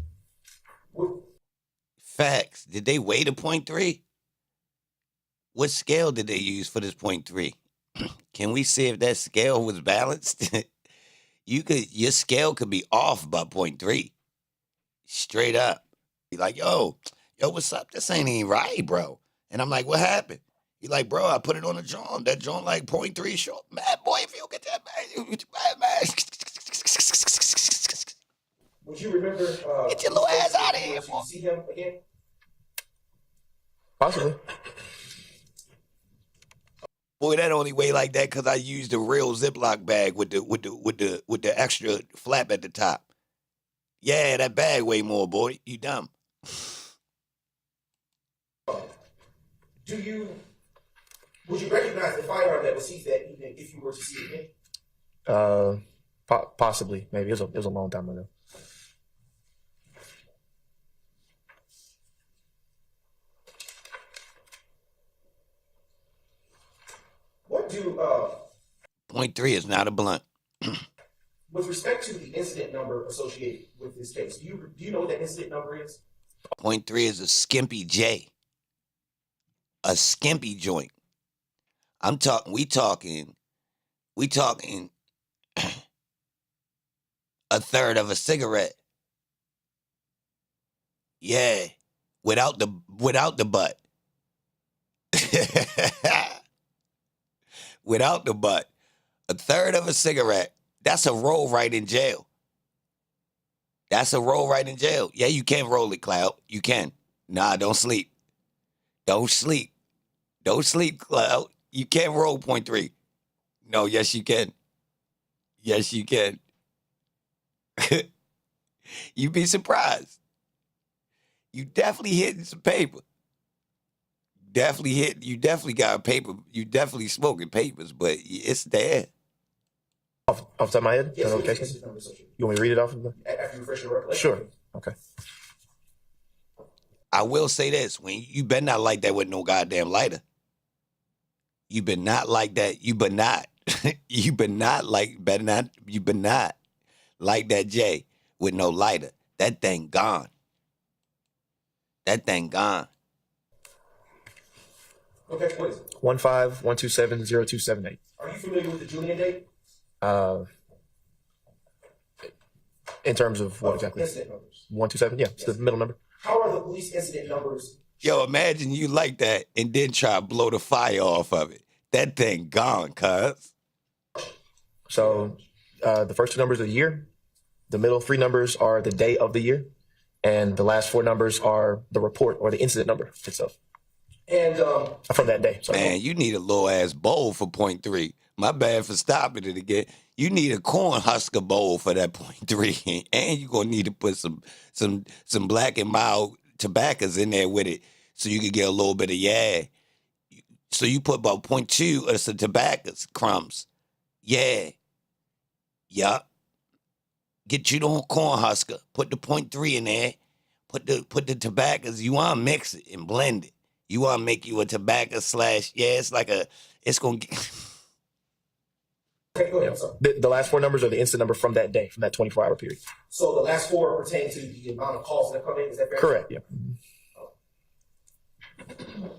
Facts. Did they weigh the .3? What scale did they use for this .3? Can we see if that scale was balanced? Your scale could be off by .3. Straight up. Be like, yo, what's up? This ain't even right, bro. And I'm like, what happened? He like, bro, I put it on the joint. That joint like .3 short. Man, boy, if you don't get that, man. Would you remember? Get your little ass out of here, boy. See him again? Possibly. Boy, that only weigh like that because I used the real Ziploc bag with the extra flap at the top. Yeah, that bag weigh more, boy. You dumb. Would you recognize the firearm that was seized that evening if you were to see it again? Possibly, maybe. It was a long time ago. What do .3 is not a blunt. with respect to the incident number associated with this case? Do you know what that incident number is? .3 is a skimpy J. A skimpy joint. We talking a third of a cigarette. Yeah. Without the butt. Without the butt. A third of a cigarette. That's a roll right in jail. That's a roll right in jail. Yeah, you can roll it, Cloud. You can. Nah, don't sleep. Don't sleep. Don't sleep, Cloud. You can't roll .3. No, yes, you can. Yes, you can. You'd be surprised. You definitely hitting some paper. You definitely got a paper. You definitely smoking papers, but it's there. Off the top of my head? Yes, Okay. You want me to read it off of the? After you refresh your recollection. Sure. Okay. I will say this: when you better not like that with no goddamn lighter. You better not like that. You better not. You better not like that J with no lighter. That thing gone. That thing gone. Okay, what is it? 151270278. Are you familiar with the Julian date? In terms of what exactly? Incident numbers. 127. Yeah, it's the middle number. How are the police incident numbers? Yo, imagine you like that and then try to blow the fire off of it. That thing gone, cuz. So the first two numbers are the year. The middle three numbers are the day of the year. And the last four numbers are the report or the incident number itself. And from that day. Sorry. Man, you need a little ass bowl for .3. My bad for stopping it again. You need a corn husker bowl for that .3. And you're gonna need to put some black and mild tobaccos in there with it so you can get a little bit of So you put about 0.2 of some tobaccos crumbs. Yeah. Yup. Get you the corn husker. Put the .3 in there. Put the tobaccos. You want to mix it and blend it. You want to make you a tobacco slash. Yeah, it's going to get. Okay, go ahead. The last four numbers are the incident number from that day, from that 24-hour period. So the last four pertain to the amount of calls that come in. Is that fair? Correct. Yeah.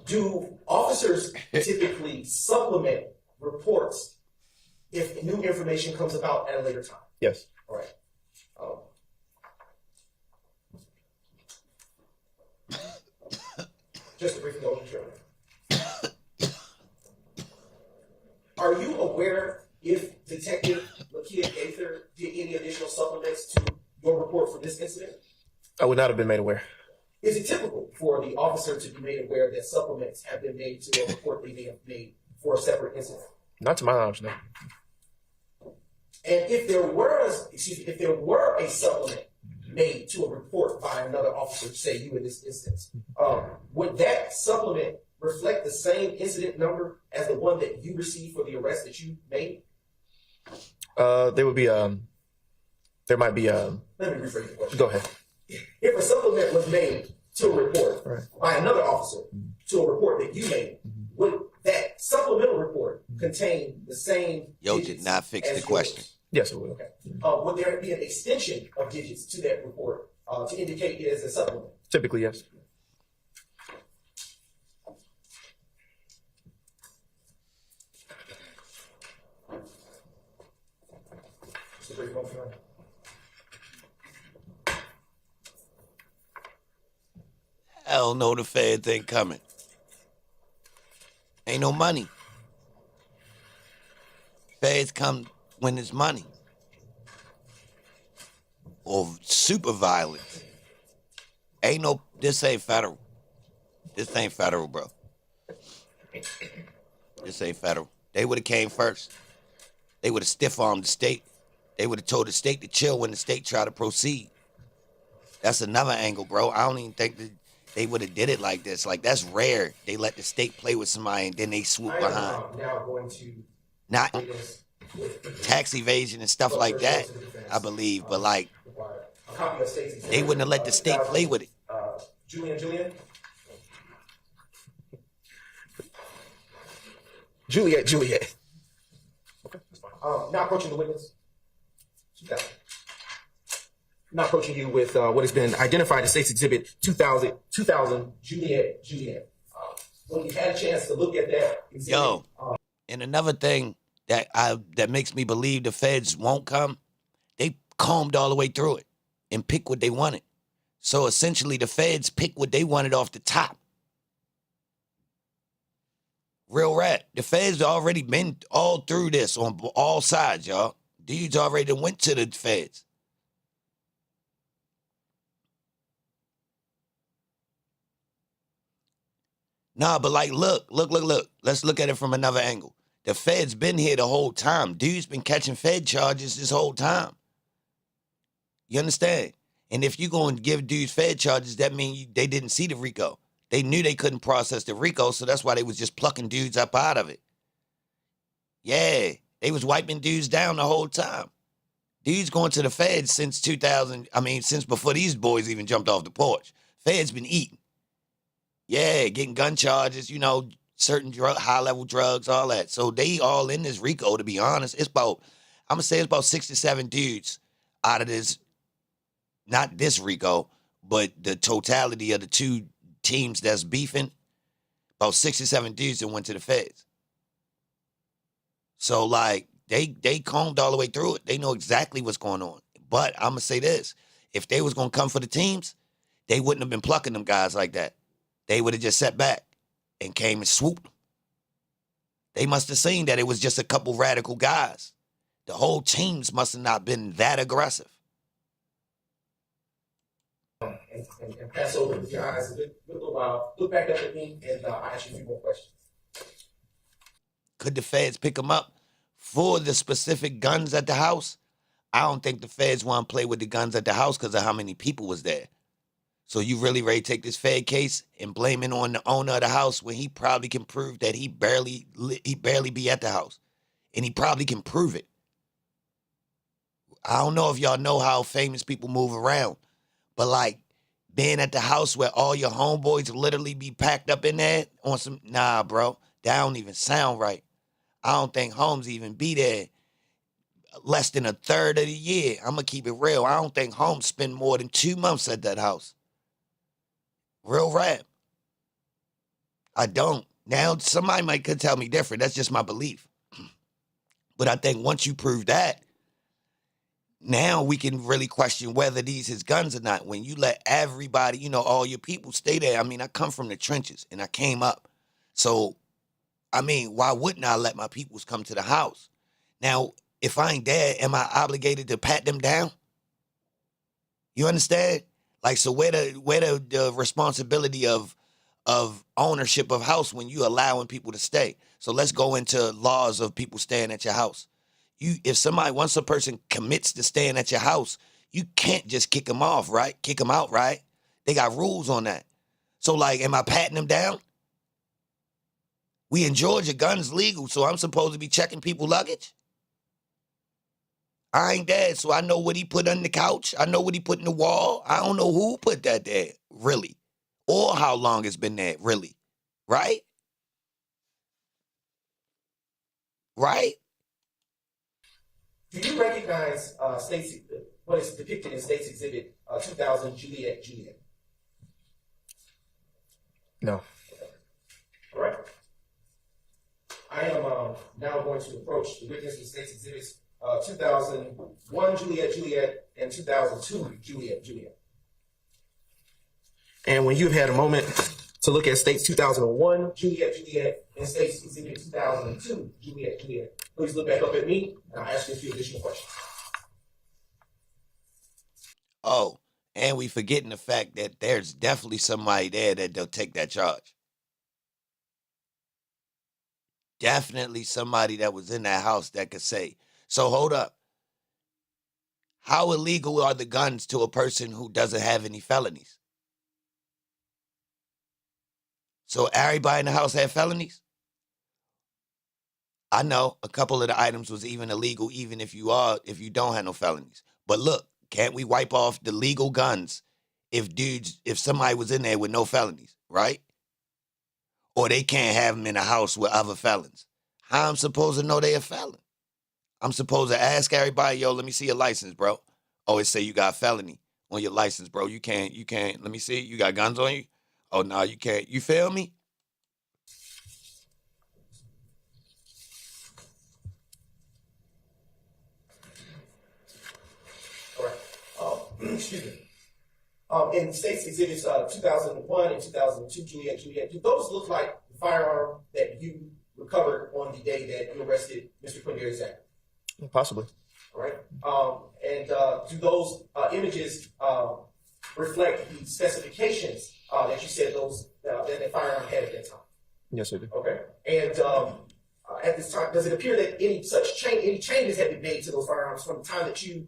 Do officers typically supplement reports if new information comes about at a later time? Yes. All right. Just a brief note, sure. Are you aware if Detective Lakia Gaither did any additional supplements to your report for this incident? I would not have been made aware. Is it typical for the officer to be made aware that supplements have been made to a report they may have made for a separate incident? Not to my knowledge, no. And if there were a supplement made to a report by another officer, say you in this instance, would that supplement reflect the same incident number as the one that you received for the arrest that you made? There would be there might be Let me rephrase the question. Go ahead. If a supplement was made to a report by another officer to a report that you made, would that supplemental report contain the same Yo digits did not fix as the yours? question. Yes, it will. Okay. Would there be an extension of digits to that report to indicate it as a supplement? Typically, yes. Hell no, the feds ain't coming. Ain't no money. Feds come when there's money. Or super violence. Ain't no, this ain't federal. This ain't federal, bro. This ain't federal. They would have came first. They would have stiff-armed the state. They would have told the state to chill when the state tried to proceed. That's another angle, bro. I don't even think that they would have did it like this. Like, that's rare. They let the state play with somebody and then they swoop behind. Now going to Not tax evasion and stuff like that, I believe. But, like, a copy of state's they wouldn't have let the state play with it. Julian? Juliet. Now approaching the witness. Not approaching you with what has been identified as State's Exhibit 2000. Juliet. When you had a chance to look at that exhibit, Yo, and another thing that makes me believe the feds won't come, they combed all the way through it and picked what they wanted. So essentially the feds picked what they wanted off the top. Real rap. The feds already been all through this on all sides, y'all. Dudes already went to the feds. Nah, but like, look. Let's look at it from another angle. The feds been here the whole time. Dude's been catching fed charges this whole time. You understand? And if you going to give dudes fed charges, that means they didn't see the RICO. They knew they couldn't process the RICO, so that's why they was just plucking dudes up out of it. Yeah, they was wiping dudes down the whole time. Dudes going to the feds since since before these boys even jumped off the porch. Feds been eating. Yeah, getting gun charges, certain high-level drugs, all that. So they all in this RICO, to be honest. I'm going to say it's about 6 to 7 dudes out of this, not this RICO, but the totality of the two teams that's beefing, about 6 to 7 dudes that went to the feds. So, like, they combed all the way through it. They know exactly what's going on. But I'm going to say this. If they was going to come for the teams, they wouldn't have been plucking them guys like that. They would have just sat back and came and swooped them. They must have seen that it was just a couple radical guys. The whole teams must have not been that aggressive. and pass over with your eyes a little while. Look back up at me, and I'll ask you a few more questions. Could the feds pick them up for the specific guns at the house? I don't think the feds want to play with the guns at the house because of how many people was there. So you really ready to take this Fed case and blame it on the owner of the house when he probably can prove that he barely be at the house, and he probably can prove it. I don't know if y'all know how famous people move around, but like being at the house where all your homeboys literally be packed up in there on some, nah, bro, that don't even sound right. I don't think Holmes even be there less than a third of the year. I'm going to keep it real. I don't think Holmes spend more than 2 months at that house. Real rap. I don't. Now, somebody could tell me different. That's just my belief. But I think once you prove that, now we can really question whether these his guns or not. When you let everybody, all your people stay there. I mean, I come from the trenches and I came up. So, I mean, why wouldn't I let my peoples come to the house? Now, if I ain't there, am I obligated to pat them down? You understand? Like, so where the responsibility of ownership of house when you allowing people to stay? So let's go into laws of people staying at your house. Once a person commits to staying at your house, you can't just kick them off, right? Kick them out, right? They got rules on that. So like, am I patting them down? We in Georgia, guns legal, so I'm supposed to be checking people's luggage? I ain't dead, so I know what he put on the couch. I know what he put in the wall. I don't know who put that there, really. Or how long it's been there, really. Right? Right? Do you recognize what is depicted in State's Exhibit 2000, Juliet? No. All right. I am now going to approach the witness in State's Exhibits 2001, Juliet, and 2002, Juliet. And when you've had a moment to look at State's 2001, Juliet, and State's Exhibit 2002, Juliet, please look back up at me, and I'll ask you a few additional questions. Oh, and we forgetting the fact that there's definitely somebody there that they'll take that charge. Definitely somebody that was in that house that could say, so hold up. How illegal are the guns to a person who doesn't have any felonies? So everybody in the house had felonies? I know a couple of the items was even illegal, even if you don't have no felonies. But look, can't we wipe off the legal guns if somebody was in there with no felonies, right? Or they can't have them in a house with other felons. How I'm supposed to know they a felon? I'm supposed to ask everybody, yo, let me see your license, bro. Oh, it say you got a felony on your license, bro. You can't, let me see, you got guns on you? Oh, no, you can't. You feel me? All right. Excuse me. In State's Exhibits 2001 and 2002, Juliet, do those look like the firearm that you recovered on the day that you arrested Mr. Quindary Zachary? Possibly. All right. And do those images reflect the specifications that you said that the firearm had at that time? Yes, I do. Okay. And at this time, does it appear that any changes have been made to those firearms from the time that you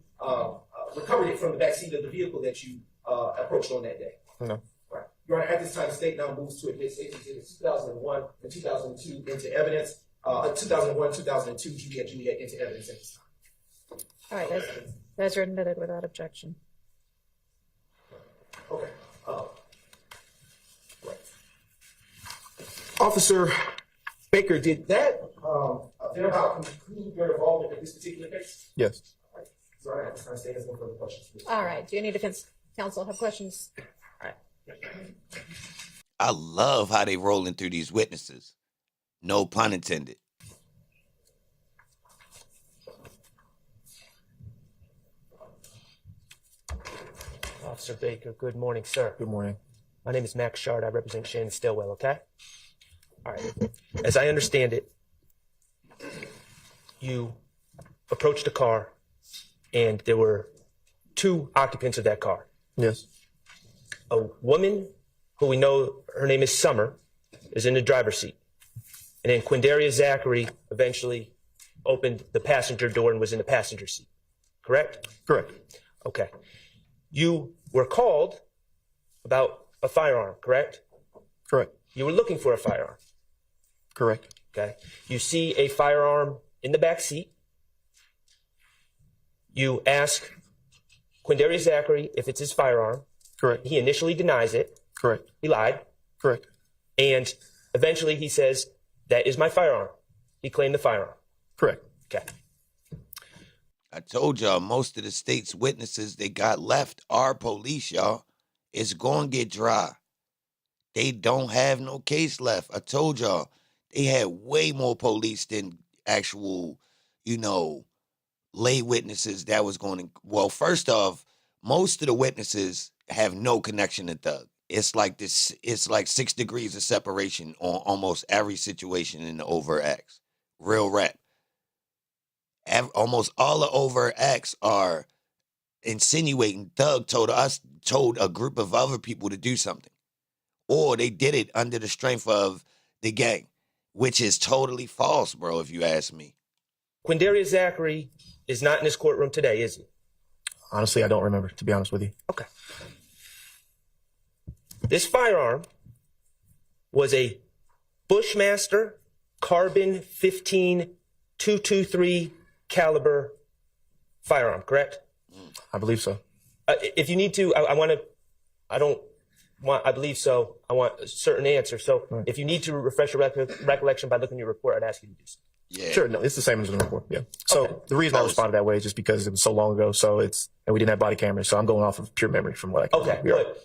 recovered it from the backseat of the vehicle that you approached on that day? No. Right. Your Honor, at this time, the state now moves to admit State's Exhibits 2001 and 2002 into evidence. 2001, 2002, Juliet into evidence at this time. All right, those are admitted without objection. Okay. Right. Officer Baker, did that thereabout conclude your involvement in this particular case? Yes. All right. Sorry, at this time, State has no further questions. Please. All right, do any defense counsel have questions? All right. I love how they rolling through these witnesses. No pun intended. Officer Baker, good morning, sir. Good morning. My name is Max Shard. I represent Shannon Stillwell, okay? All right. As I understand it, you approached a car and there were two occupants of that car. Yes. A woman who we know her name is Summer is in the driver's seat. And then Quindary Zachary eventually opened the passenger door and was in the passenger seat. Correct? Correct. Okay. You were called about a firearm, correct? Correct. You were looking for a firearm. Correct. Okay. You see a firearm in the back seat. You ask Quindary Zachary if it's his firearm. Correct. He initially denies it. Correct. He lied. Correct. And eventually he says, that is my firearm. He claimed the firearm. Correct. Okay. I told y'all, most of the state's witnesses they got left are police, y'all. It's going to get dry. They don't have no case left. I told y'all, they had way more police than actual, lay witnesses that was going to... Well, first off, most of the witnesses have no connection to Thug. It's like 6 degrees of separation on almost every situation in the overt acts. Real rap. Almost all the overt acts are insinuating Thug told a group of other people to do something. Or they did it under the strength of the gang, which is totally false, bro, if you ask me. Quindary Zachary is not in this courtroom today, is he? Honestly, I don't remember, to be honest with you. Okay. This firearm was a Bushmaster carbon 15 .223 caliber firearm, correct? I believe so. If you need to, I believe so. I want a certain answer. So if you need to refresh your recollection by looking at your report, I'd ask you to do so. Yeah. Sure. No, it's the same as in the report. Yeah. So the reason I responded that way is just because it was so long ago. So and we didn't have body cameras. So I'm going off of pure memory from what I can Okay. Good.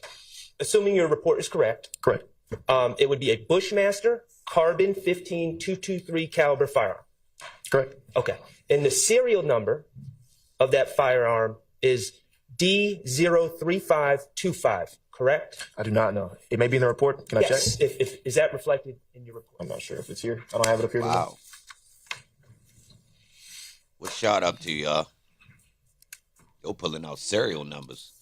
Assuming your report is correct. Correct. It would be a Bushmaster carbon 15 .223 caliber firearm. Correct. Okay. And the serial number of that firearm is D03525, correct? I do not know. It may be in the report. Can I check? Yes. Is that reflected in your report? I'm not sure if it's here. I don't have it up here. Wow. What's shot up to, y'all? You're pulling out serial numbers.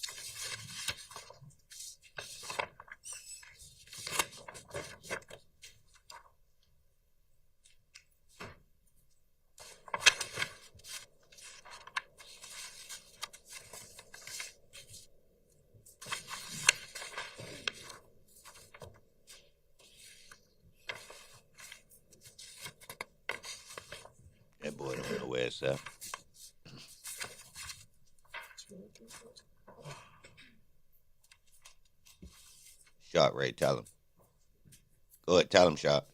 That boy don't know where it's at. Shot, Ray, tell him. Go ahead, tell him, Shot.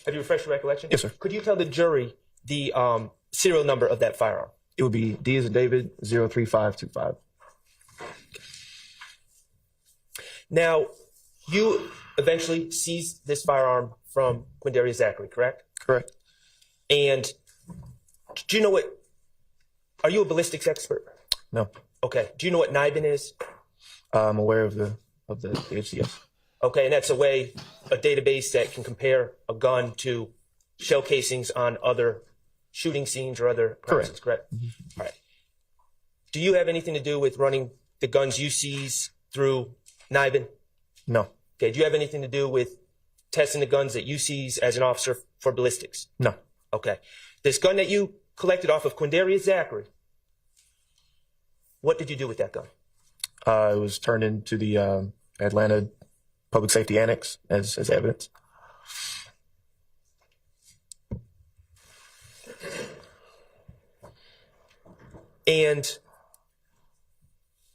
Have you refreshed your recollection? Yes, sir. Could you tell the jury the serial number of that firearm? It would be D as in David 03525. Now, you eventually seized this firearm from Quindarius Zachary, correct? Correct. And do you know what? Are you a ballistics expert? No. Okay. Do you know what NIBIN is? I'm aware of the HCS. Okay, and that's a database that can compare a gun to shell casings on other shooting scenes or other premises, correct? Mm-hmm. All right. Do you have anything to do with running the guns you seize through NIBIN? No. Okay. Do you have anything to do with testing the guns that you seize as an officer for ballistics? No. Okay. This gun that you collected off of Quindarius Zachary, what did you do with that gun? It was turned into the Atlanta Public Safety Annex as evidence. And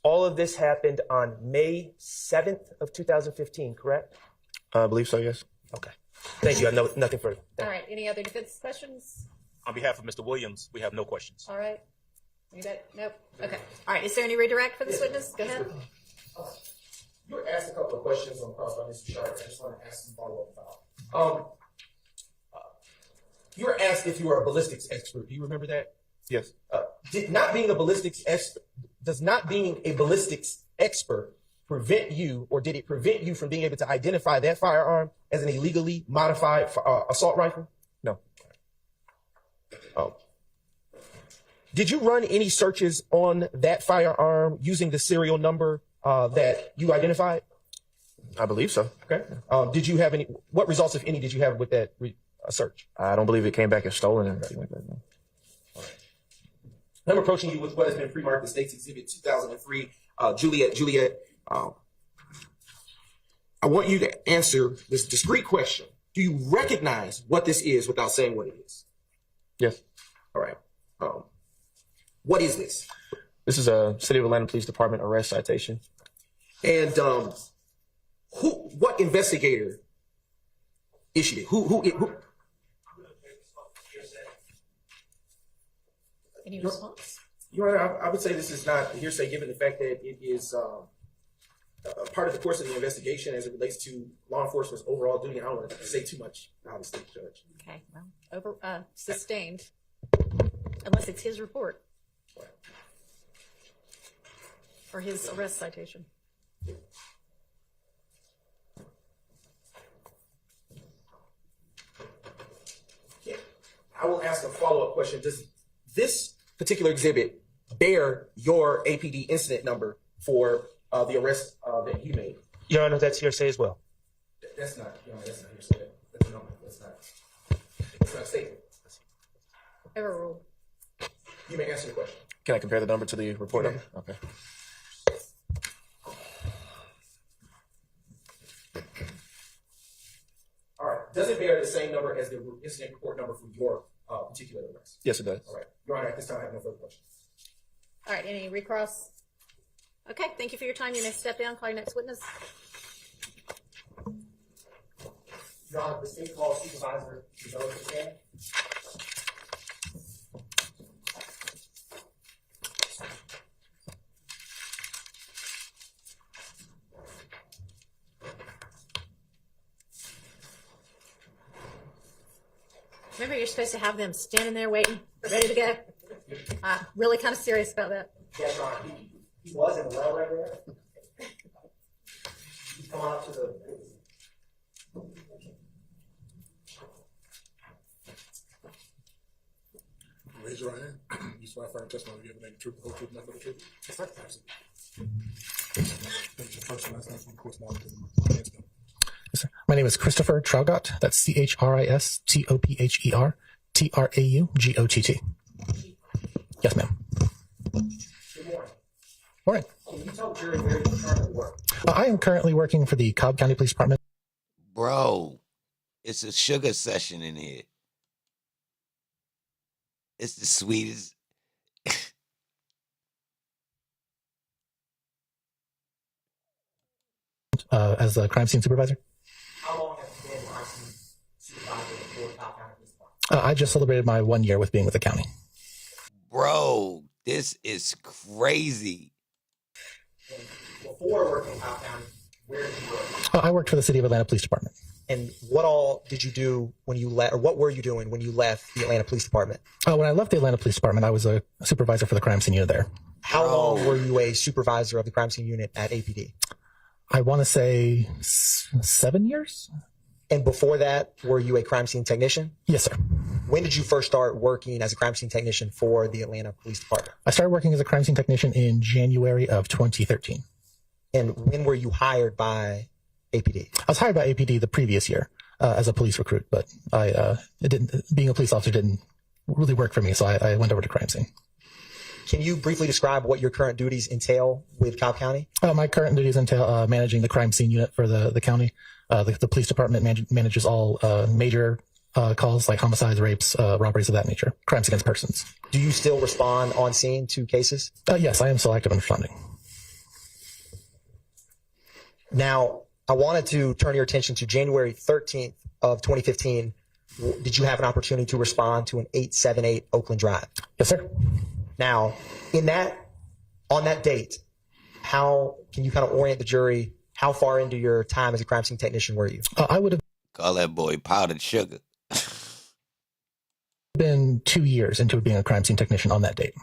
all of this happened on May 7th of 2015, correct? I believe so, yes. Okay. Thank you. I have nothing further. All right. Any other defense questions? On behalf of Mr. Williams, we have no questions. All right. You got nope. Okay. All right. Is there any redirect for this witness? Go ahead. You were asked a couple of questions on cross by Mr. Sharp. I just want to ask some follow-up about. You were asked if you were a ballistics expert. Do you remember that? Yes. Does not being a ballistics expert prevent you, or did it prevent you from being able to identify that firearm as an illegally modified assault rifle? No. Did you run any searches on that firearm using the serial number that you identified? I believe so. Okay. Did you have any? What results, if any, did you have with that search? I don't believe it came back as stolen or anything like that. No. All right. I'm approaching you with what has been pre-marked as State's Exhibit 2003, Juliet. I want you to answer this discrete question. Do you recognize what this is without saying what it is? Yes. All right. What is this? This is a City of Atlanta Police Department arrest citation. And what investigator issued it? Who? Any response? Your Honor, I would say this is not hearsay, given the fact that it is part of the course of the investigation as it relates to law enforcement's overall duty. I don't want to say too much, obviously, Judge. Okay. Well, sustained, unless it's his report or his arrest citation. Yeah. I will ask a follow-up question. Does this particular exhibit bear your APD incident number for the arrest that you made? Your Honor, that's hearsay as well. That's not, Your Honor, that's not hearsay. That's a number. It's not a statement. Overruled. You may answer the question. Can I compare the number to the report number? Okay. All right. Does it bear the same number as the incident report number for your particular arrest? Yes, it does. All right. Your Honor, at this time, I have no further questions. All right, any recross? Okay, thank you for your time. You may step down, call your next witness. Your Honor, the state calls supervisor to go to the stand. Remember, you're supposed to have them standing there waiting, ready to go. Really kind of serious about that. Yes, Your Honor. He was in the well right there. He's come out to the. Raise your right hand. You swear affirm testimony you give the truth, the whole truth, nothing but the truth. Yes, sir. That's your first and last name from the court's monitor. Yes, sir. My name is Christopher Traugott. That's CHRISTOPHER TRAUGOTT. Yes, ma'am. Good morning. Morning. Can you tell the jury where you currently work? I am currently working for the Cobb County Police Department. Bro, it's a sugar session in here. It's the sweetest. As a crime scene supervisor. How long have you been crime scene supervisor for Cobb County Police Department? I just celebrated my 1 year with being with the county. Bro, this is crazy. And before working in Cobb County, where did you work? I worked for the City of Atlanta Police Department. And what all did you do when you left, or what were you doing when you left the Atlanta Police Department? When I left the Atlanta Police Department, I was a supervisor for the crime scene unit there. How long were you a supervisor of the crime scene unit at APD? I want to say 7 years. And before that, were you a crime scene technician? Yes, sir. When did you first start working as a crime scene technician for the Atlanta Police Department? I started working as a crime scene technician in January of 2013. And when were you hired by APD? I was hired by APD the previous year as a police recruit, but being a police officer didn't really work for me, so I went over to crime scene. Can you briefly describe what your current duties entail with Cobb County? My current duties entail managing the crime scene unit for the county. The police department manages all major calls like homicides, rapes, robberies of that nature, crimes against persons. Do you still respond on scene to cases? Yes, I am still active in responding. Now, I wanted to turn your attention to January 13th of 2015. Did you have an opportunity to respond to an 878 Oakland Drive? Yes, sir. Now, on that date, how can you kind of orient the jury? How far into your time as a crime scene technician were you? I would have Call that boy powdered sugar. been 2 years into being a crime scene technician on that date.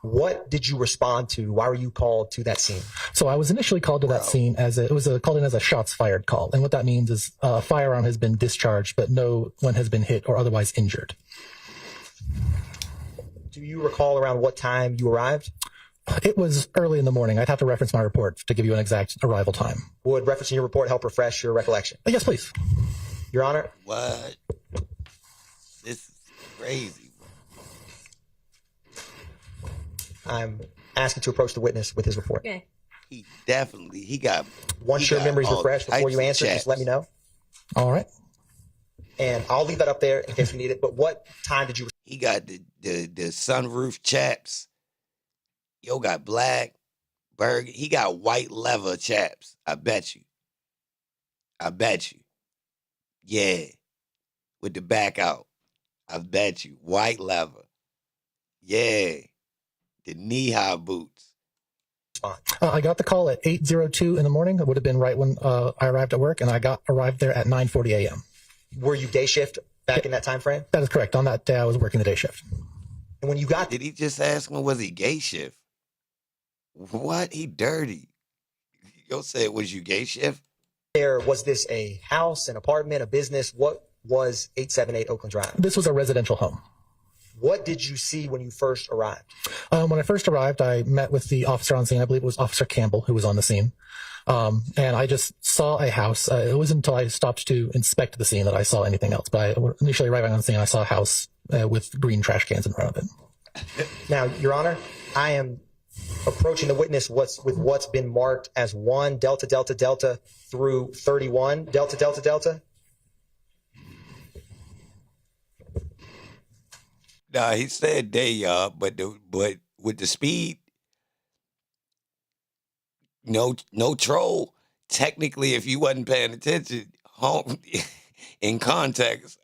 What did you respond to? Why were you called to that scene? So I was initially called to that scene called in as a shots fired call. And what that means is a firearm has been discharged, but no one has been hit or otherwise injured. Do you recall around what time you arrived? It was early in the morning. I'd have to reference my report to give you an exact arrival time. Would referencing your report help refresh your recollection? Yes, please. Your Honor. What? This is crazy. I'm asking to approach the witness with his report. Okay. He got. Once your memory's refreshed, before you answer, just let me know. All right. And I'll leave that up there in case we need it. But what time did you? He got the sunroof chaps. Yo got black burger. He got white leather chaps. I bet you. Yeah. With the back out. I bet you. White leather. Yeah. The knee-high boots. I got the call at 8:02 in the morning. It would have been right when I arrived at work, and I arrived there at 9:40 a.m. Were you day shift back in that time frame? That is correct. On that day, I was working the day shift. And when you got... Did he just ask me, was he gay shift? What? He dirty. Yo said, was you gay shift? Was this a house, an apartment, a business? What was 878 Oakland Drive? This was a residential home. What did you see when you first arrived? When I first arrived, I met with the officer on scene. I believe it was Officer Campbell who was on the scene. And I just saw a house. It wasn't until I stopped to inspect the scene that I saw anything else. But initially arriving on the scene, I saw a house with green trash cans in front of it. Now, Your Honor, I am approaching the witness with what's been marked as 1 Delta Delta Delta through 31 Delta Delta Delta. Nah, he said they, but with the speed, no troll. Technically, if you wasn't paying attention, home in context,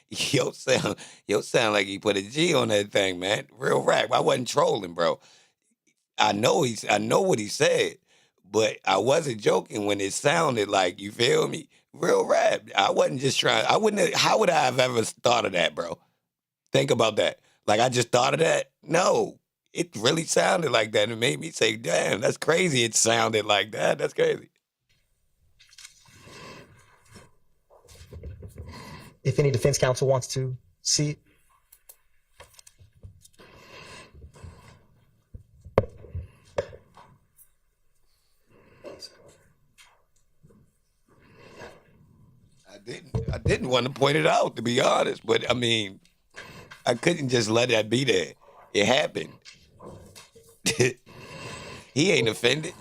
yo sound like he put a G on that thing, man. Real rap. I wasn't trolling, bro. I know what he said, but I wasn't joking when it sounded like, you feel me? Real rap. I wasn't just trying. How would I have ever thought of that, bro? Think about that. Like, I just thought of that? No. It really sounded like that. It made me say, damn, that's crazy. It sounded like that. That's crazy. If any defense counsel wants to see it. I didn't want to point it out, to be honest, but I mean, I couldn't just let that be there. It happened. He ain't offended.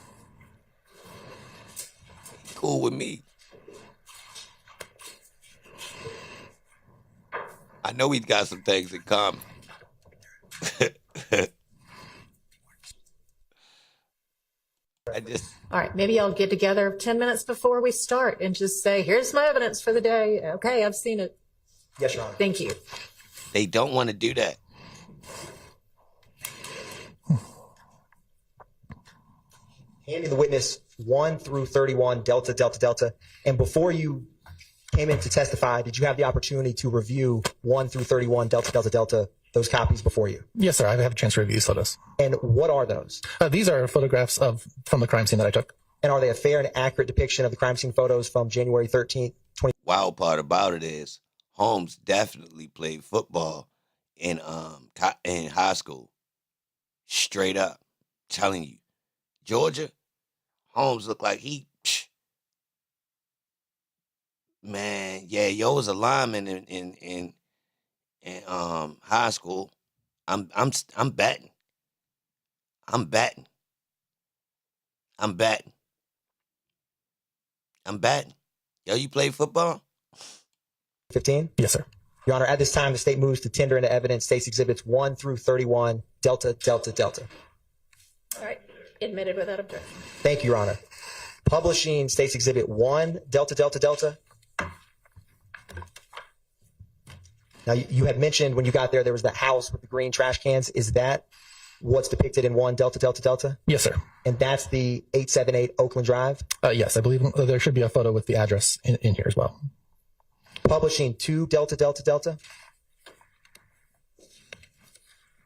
Cool with me. I know he's got some things in common. All right, maybe I'll get together 10 minutes before we start and just say, here's my evidence for the day. Okay, I've seen it. Yes, Your Honor. Thank you. They don't want to do that. Handing the witness 1 through 31, Delta, Delta, Delta. And before you came in to testify, did you have the opportunity to review 1 through 31, Delta, Delta, Delta, those copies before you? Yes, sir. I've had a chance to review these photos. And what are those? These are photographs from the crime scene that I took. And are they a fair and accurate depiction of the crime scene photos from January 13th, 20? Wild part about it is Holmes definitely played football in high school. Straight up. Telling you. Georgia, Holmes looked like man, yeah, yo was a lineman in high school. I'm betting. I'm betting. Yo, you play football? 15? Yes, sir. Your Honor, at this time, the state moves to tender into evidence State's Exhibits 1 through 31, Delta, Delta, Delta. All right, admitted without objection. Thank you, Your Honor. Publishing State's Exhibit 1, Delta, Delta, Delta. Now, you had mentioned when you got there was the house with the green trash cans. Is that what's depicted in 1, Delta, Delta, Delta? Yes, sir. And that's the 878 Oakland Drive? Yes, I believe there should be a photo with the address in here as well. Publishing 2, Delta, Delta, Delta.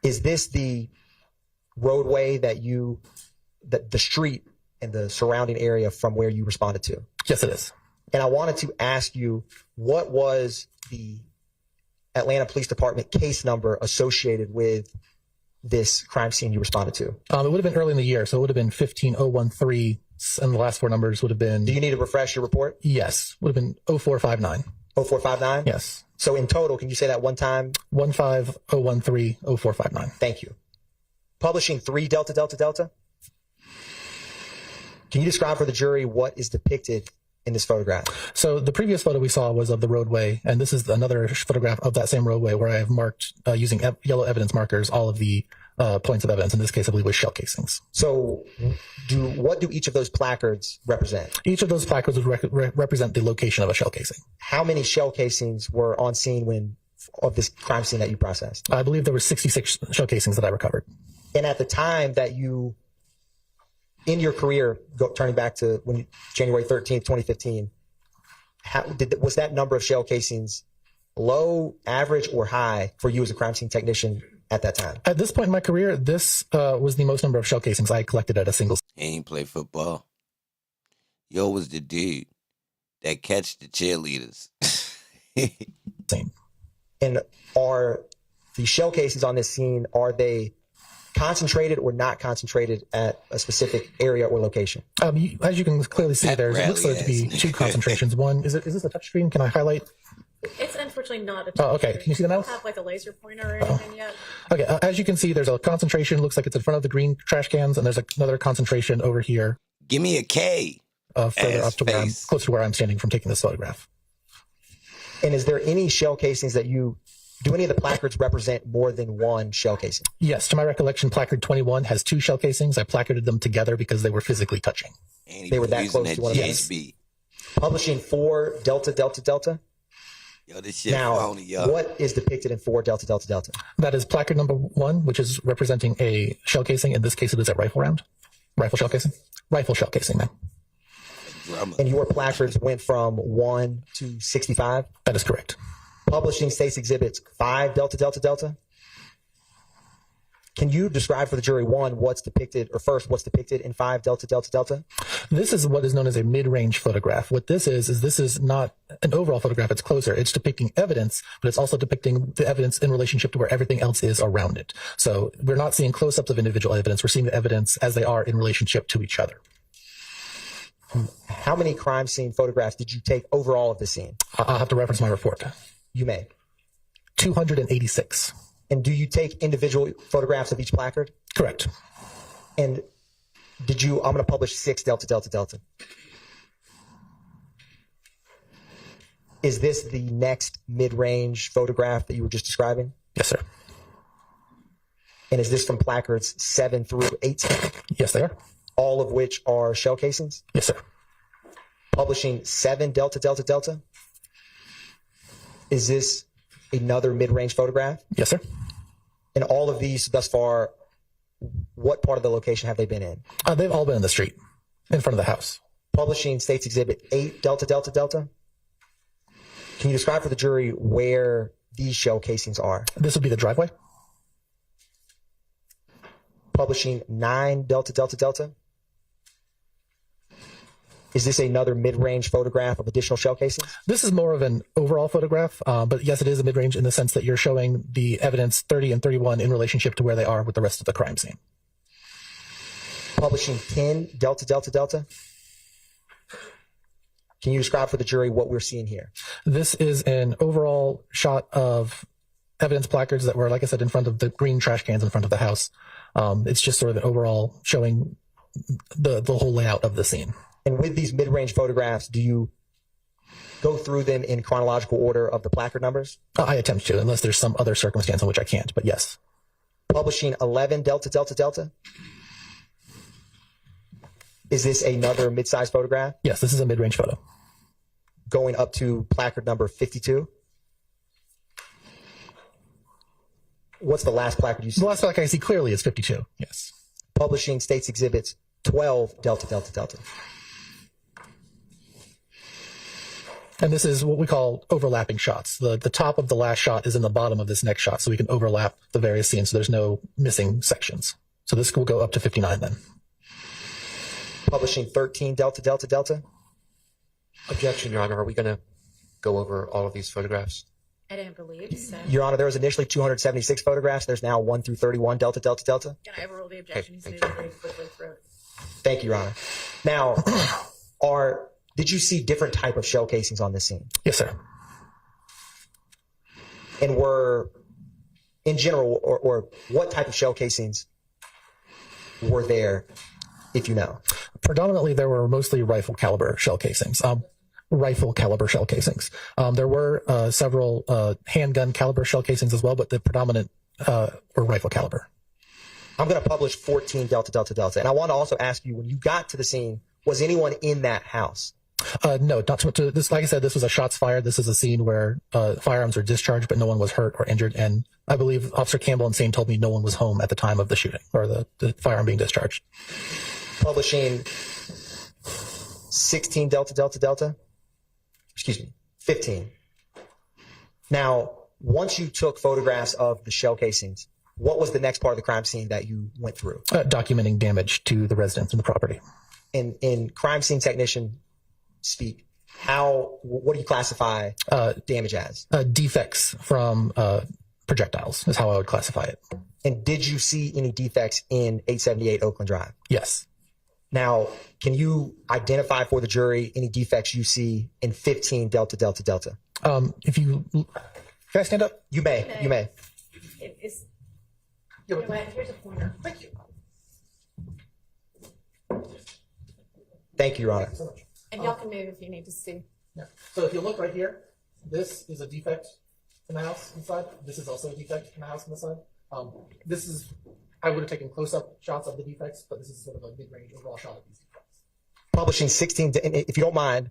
Is this the roadway that the street and the surrounding area from where you responded to? Yes, it is. And I wanted to ask you, what was the Atlanta Police Department case number associated with this crime scene you responded to? It would have been early in the year, so it would have been 15013, and the last four numbers would have been... Do you need to refresh your report? Yes, would have been 0459. 0459? Yes. So in total, can you say that one time? 150130459. Thank you. Publishing 3, Delta, Delta, Delta. Can you describe for the jury what is depicted in this photograph? So the previous photo we saw was of the roadway, and this is another photograph of that same roadway where I have marked, using yellow evidence markers, all of the points of evidence. In this case, I believe was shell casings. So what do each of those placards represent? Each of those placards would represent the location of a shell casing. How many shell casings were on scene of this crime scene that you processed? I believe there were 66 shell casings that I recovered. And at the time that you, in your career, turning back to January 13th, 2015, was that number of shell casings low, average, or high for you as a crime scene technician at that time? At this point in my career, this was the most number of shell casings I collected at a single. He ain't play football. Yo was the dude that catch the cheerleaders. Same. And are the shell casings on this scene, are they concentrated or not concentrated at a specific area or location? As you can clearly see, it looks like to be two concentrations. One, is this a touch screen? Can I highlight? It's unfortunately not a Oh, okay. Can you see the mouse? I don't have like a laser pointer or anything yet. Okay. As you can see, there's a concentration. Looks like it's in front of the green trash cans, and there's another concentration over here. Give me a K. Further up to where close to where I'm standing from taking this photograph. And is there any shell casings that you Do any of the placards represent more than one shell casing? Yes, to my recollection, placard 21 has 2 shell casings. I placarded them together because they were physically touching. They were that close to one another. Publishing 4 Delta Delta Delta. Yo, this shit Now, phony, yo. what is depicted in 4 Delta Delta Delta? That is placard number 1, which is representing a shell casing. In this case, it is a rifle round. Rifle shell casing? Rifle shell casing, man. And your placards went from 1 to 65? That is correct. Publishing states exhibits 5 Delta Delta Delta. Can you describe for the jury, one, what's depicted in 5 Delta Delta Delta? This is what is known as a mid-range photograph. What this is this is not an overall photograph. It's closer. It's depicting evidence, but it's also depicting the evidence in relationship to where everything else is around it. So we're not seeing close-ups of individual evidence. We're seeing the evidence as they are in relationship to each other. How many crime scene photographs did you take overall of the scene? I'll have to reference my report. You may. 286. And do you take individual photographs of each placard? Correct. And I'm going to publish 6 Delta Delta Delta. Is this the next mid-range photograph that you were just describing? Yes, sir. And is this from placards 7 through 18? Yes, they are. All of which are shell casings? Yes, sir. Publishing 7 Delta Delta Delta? Is this another mid-range photograph? Yes, sir. And all of these thus far, what part of the location have they been in? They've all been in the street, in front of the house. Publishing states exhibit 8 Delta Delta Delta? Can you describe for the jury where these shell casings are? This would be the driveway. Publishing 9 Delta Delta Delta? Is this another mid-range photograph of additional shell casings? This is more of an overall photograph, but yes, it is a mid-range in the sense that you're showing the evidence 30 and 31 in relationship to where they are with the rest of the crime scene. Publishing 10 Delta Delta Delta? Can you describe for the jury what we're seeing here? This is an overall shot of evidence placards that were, like I said, in front of the green trash cans in front of the house. It's just sort of an overall showing the whole layout of the scene. And with these mid-range photographs, do you go through them in chronological order of the placard numbers? I attempt to, unless there's some other circumstance in which I can't, but yes. Publishing 11 Delta Delta Delta? Is this another mid-sized photograph? Yes, this is a mid-range photo. Going up to placard number 52? What's the last placard you see? The last placard I see clearly is 52, yes. Publishing states exhibits 12 Delta Delta Delta. And this is what we call overlapping shots. The top of the last shot is in the bottom of this next shot, so we can overlap the various scenes, so there's no missing sections. So this will go up to 59 then. Publishing 13 Delta Delta Delta? Objection, Your Honor. Are we going to go over all of these photographs? I didn't believe so. Your Honor, there was initially 276 photographs. There's now 1 through 31 Delta Delta Delta. Can I overrule the objection? He's moving very quickly through it. Thank you, Your Honor. Now, did you see different type of shell casings on this scene? Yes, sir. And were, in general, or what type of shell casings were there, if you know? Predominantly, there were mostly rifle caliber shell casings. There were several handgun caliber shell casings as well, but the predominant were rifle caliber. I'm going to publish 14 Delta Delta Delta. And I want to also ask you, when you got to the scene, was anyone in that house? No, not to this. Like I said, this was a shots fired. This is a scene where firearms were discharged, but no one was hurt or injured. And I believe Officer Campbell and Sane told me no one was home at the time of the shooting or the firearm being discharged. Publishing 16 Delta Delta Delta? 15. Now, once you took photographs of the shell casings, what was the next part of the crime scene that you went through? Documenting damage to the residents and the property. In crime scene technician speak, what do you classify damage as? Defects from projectiles is how I would classify it. And did you see any defects in 878 Oakland Drive? Yes. Now, can you identify for the jury any defects you see in 15 Delta Delta Delta? Can I stand up? You may. You may. You know what? Here's a pointer. Thank you. Thank you, Your Honor. And y'all can move if you need to see. Yeah. So if you look right here, this is a defect in the house inside. This is also a defect in the house on the side. This is, I would have taken close-up shots of the defects, but this is sort of a mid-range overall shot of these defects. Publishing 16, and if you don't mind,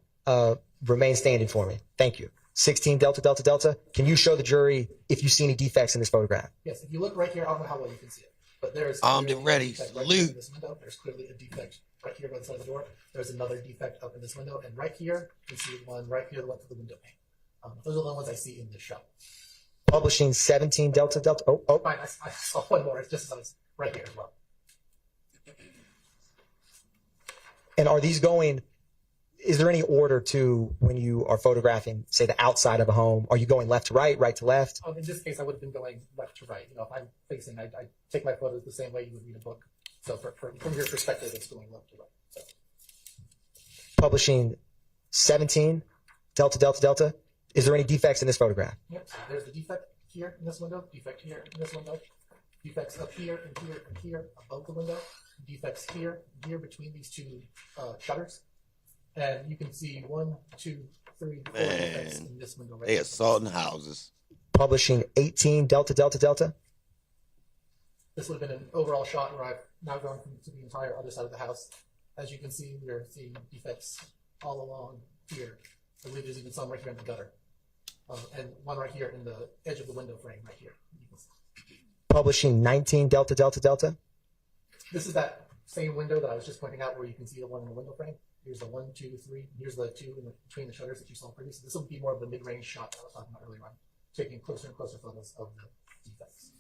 remain standing for me. Thank you. 16 Delta Delta Delta. Can you show the jury if you see any defects in this photograph? Yes, if you look right here, I don't know how well you can see it, but there's armed and ready. Right here in this window. There's clearly a defect right here by the side of the door. There's another defect up in this window, and right here you can see one right here that went through the window pane. Those are the ones I see in this show. Publishing 17 Delta Delta. Oh. Fine, I saw one more. It's just as I was right here as well. And are these going? Is there any order to when you are photographing, say, the outside of a home? Are you going left to right, right to left? In this case, I would have been going left to right. You know, if I'm facing, I take my photos the same way you would read a book. So from your perspective, it's going left to right. So. Publishing 17 Delta Delta Delta. Is there any defects in this photograph? Yep. So there's the defect here in this window, defect here in this window, defects up here and here and here above the window, defects here and here between these two shutters. And you can see 1, 2, 3, 4 defects in this window right They here. assaulting houses. Publishing 18 Delta Delta Delta. This would have been an overall shot where I've now gone to the entire other side of the house. As you can see, we're seeing defects all along here. I believe there's even some right here in the gutter. And one right here in the edge of the window frame right here. Publishing 19 Delta Delta Delta. This is that same window that I was just pointing out where you can see the one in the window frame. Here's the 1, 2, 3. Here's the 2 between the shutters that you saw previously. This will be more of the mid-range shot that I was talking about earlier on, taking closer and closer photos of the defects.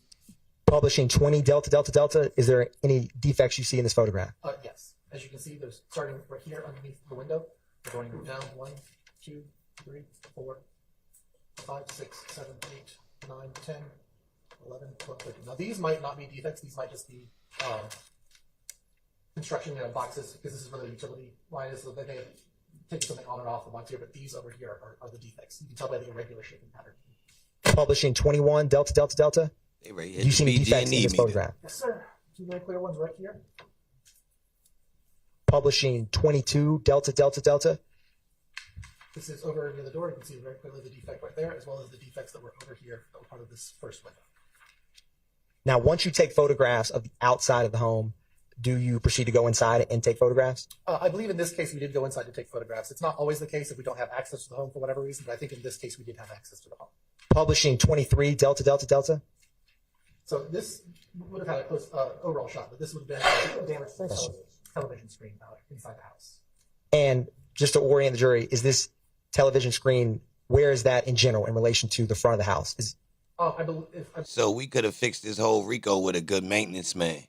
Publishing 20 Delta Delta Delta. Is there any defects you see in this photograph? Yes. As you can see, there's starting right here underneath the window. We're going down 1, 2, 3, 4, 5, 6, 7, 8, 9, 10, 11, 12, 13. Now these might not be defects. These might just be construction boxes, because this is where the utility line is, so they may have taken something on and off the box here, but these over here are the defects. You can tell by the irregular shaping pattern. Publishing 21 Delta Delta Delta. Do you see any defects in this photograph? Yes, sir. Two very clear ones right here. Publishing 22 Delta Delta Delta. This is over near the door. You can see very clearly the defect right there, as well as the defects that were over here that were part of this first window. Now, once you take photographs of the outside of the home, do you proceed to go inside and take photographs? I believe in this case we did go inside to take photographs. It's not always the case if we don't have access to the home for whatever reason, but I think in this case we did have access to the home. Publishing 23 Delta Delta Delta. So this would have had a close overall shot, but this would have been a damaged television screen inside the house. And just to orient the jury, is this television screen, where is that in general in relation to the front of the house? I believe. So we could have fixed this whole RICO with a good maintenance man.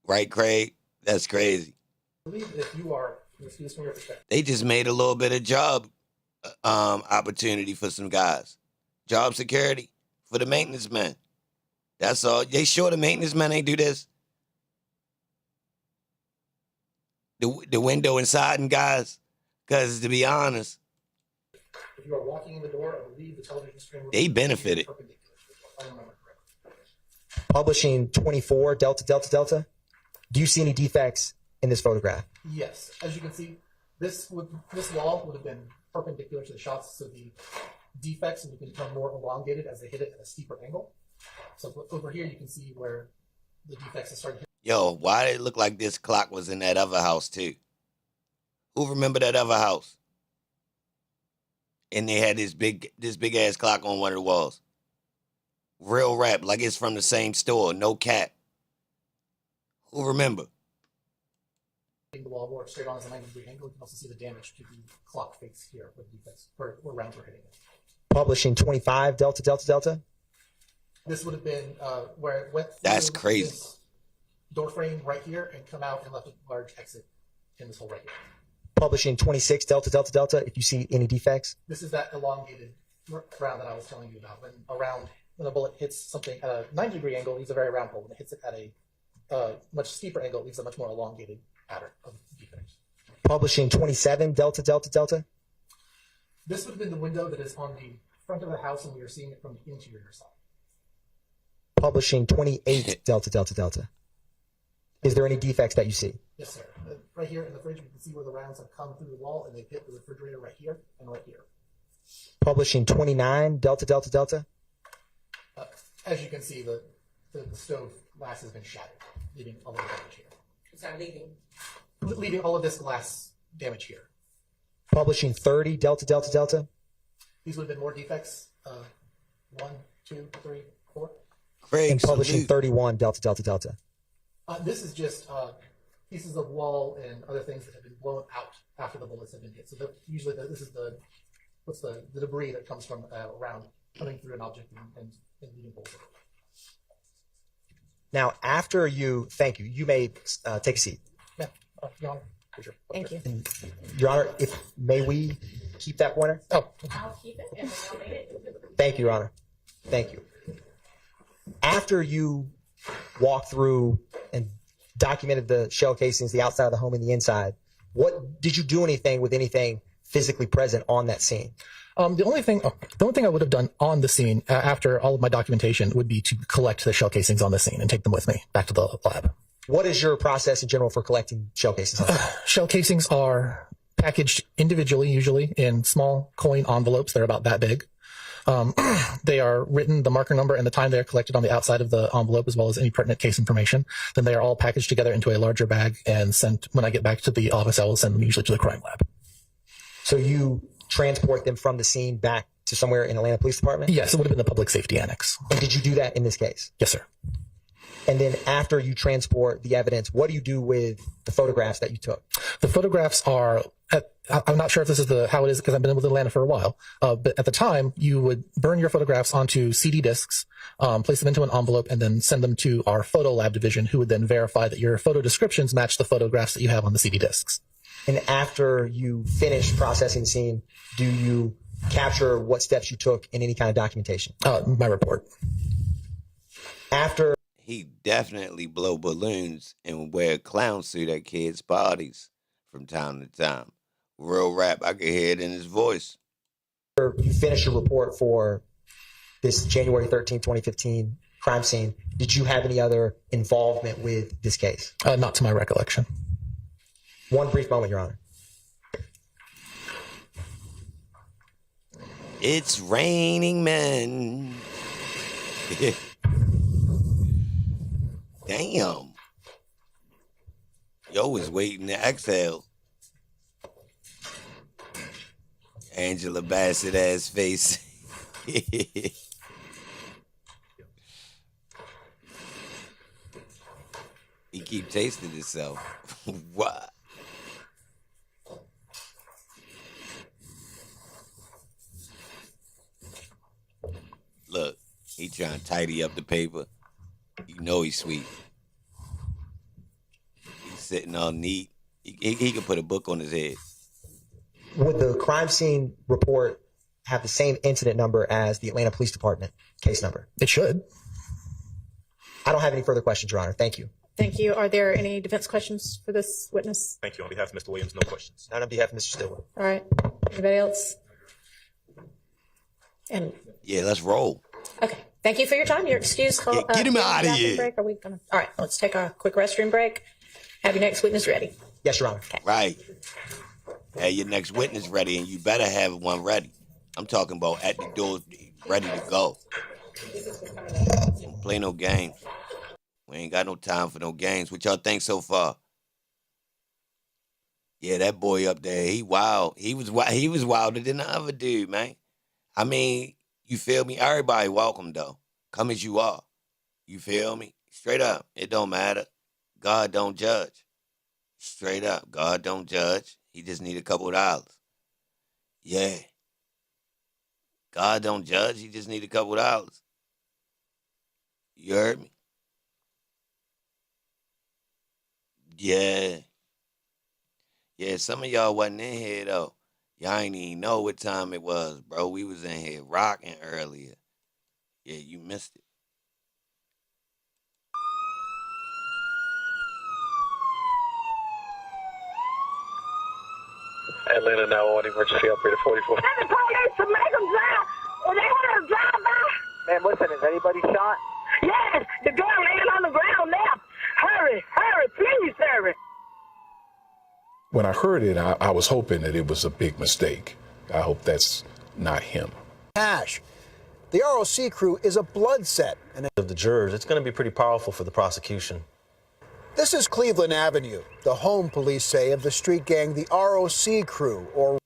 Right, Craig? That's crazy. I believe if you are, excuse from your perspective. They just made a little bit of job opportunity for some guys. Job security for the maintenance man. That's all. They sure the maintenance man ain't do this? The window inside and guys, because to be honest, if you are walking in the door, I believe the television screen they benefited. Publishing 24 Delta Delta Delta. Do you see any defects in this photograph? Yes. As you can see, this wall would have been perpendicular to the shots, so the defects would become more elongated as they hit it at a steeper angle. So over here, you can see where the defects have started. Yo, why did it look like this clock was in that other house too? Who remember that other house? And they had this big ass clock on one of the walls. Real rap, like it's from the same store, no cap. Who remember? The wall more straight on as a 90-degree angle. You can also see the damage to the clock face here where the defects, where rounds were hitting it. Publishing 25 Delta Delta Delta. This would have been where it went through That's crazy. This door frame right here and come out and left a large exit in this hole right here. Publishing 26 Delta Delta Delta. If you see any defects. This is that elongated round that I was telling you about. When a bullet hits something at a 90-degree angle, it leaves a very round hole. When it hits it at a much steeper angle, it leaves a much more elongated pattern of defects. Publishing 27 Delta Delta Delta. This would have been the window that is on the front of the house, and we are seeing it from the interior side. Publishing 28 Delta Delta Delta. Is there any defects that you see? Yes, sir. Right here in the fridge, we can see where the rounds have come through the wall, and they've hit the refrigerator right here and right here. Publishing 29 Delta Delta Delta. As you can see, the stove glass has been shattered, leaving all of the damage here. Sorry, leaving. Leaving all of this glass damage here. Publishing 30 Delta Delta Delta. These would have been more defects. 1, 2, 3, 4. Craig, And publishing salute. 31 Delta Delta Delta. This is just pieces of wall and other things that have been blown out after the bullets have been hit. So usually this is the debris that comes from around coming through an object and leaving holes. Now, after you, thank you. You may take a seat. Yeah, Your Honor. Sure. Thank you. And, Your Honor, may we keep that pointer? Oh, I'll keep it and then I'll make it. Thank you, Your Honor. Thank you. After you walked through and documented the shell casings, the outside of the home and the inside, what did you do anything with anything physically present on that scene? The only thing I would have done on the scene after all of my documentation would be to collect the shell casings on the scene and take them with me back to the lab. What is your process in general for collecting shell casings? Shell casings are packaged individually, usually in small coin envelopes. They're about that big. They are written, the marker number and the time they are collected on the outside of the envelope, as well as any pertinent case information. Then they are all packaged together into a larger bag and sent. When I get back to the office, I will send them usually to the crime lab. So you transport them from the scene back to somewhere in Atlanta Police Department? Yes, it would have been the public safety annex. And did you do that in this case? Yes, sir. And then after you transport the evidence, what do you do with the photographs that you took? The photographs are, I'm not sure if this is how it is because I've been with Atlanta for a while, but at the time you would burn your photographs onto CD discs, place them into an envelope, and then send them to our photo lab division, who would then verify that your photo descriptions match the photographs that you have on the CD discs. And after you finish processing the scene, do you capture what steps you took in any kind of documentation? My report. After He definitely blow balloons and wear a clown suit at kids' parties from time to time. Real rap, I could hear it in his voice. you finish your report for this January 13, 2015 crime scene, did you have any other involvement with this case? Not to my recollection. One brief moment, Your Honor. It's raining men. Damn. Yo was waiting to exhale. Angela Bassett ass face. He keep tasting himself. What? Look, he trying to tidy up the paper. You know he's sweet. He's sitting all neat. He could put a book on his head. Would the crime scene report have the same incident number as the Atlanta Police Department case number? It should. I don't have any further questions, Your Honor. Thank you. Thank you. Are there any defense questions for this witness? Thank you. On behalf of Mr. Williams, no questions. Not on behalf of Mr. Stillwell. All right. Anybody else? And Yeah, let's roll. okay. Thank you for your time. Your excuse. Yeah, get him out of here. Break. Are we gonna? All right. Let's take a quick restroom break. Have your next witness ready. Yes, Your Honor. Okay. Right. Have your next witness ready, and you better have one ready. I'm talking about at the door, ready to go. Don't play no games. We ain't got no time for no games. What y'all think so far? Yeah, that boy up there, he wild. He was wilder than the other dude, man. I mean, you feel me? Everybody welcome, though. Come as you are. You feel me? Straight up. It don't matter. God don't judge. Straight up. God don't judge. He just need a couple of dollars. Yeah. God don't judge. He just need a couple of dollars. You heard me? Yeah. Yeah, some of y'all wasn't in here, though. Y'all ain't even know what time it was, bro. We was in here rocking earlier. Yeah, you missed it. Atlanta now on emergency operator 44. Send the police to make them drive. Or they had them drive by. Man, listen, is anybody shot? Yes, the girl laying on the ground now. Hurry, hurry, please hurry. When I heard it, I was hoping that it was a big mistake. I hope that's not him. Cash. The ROC crew is a blood set. And of the jurors, it's going to be pretty powerful for the prosecution. This is Cleveland Avenue, the home, police say, of the street gang, the ROC crew, or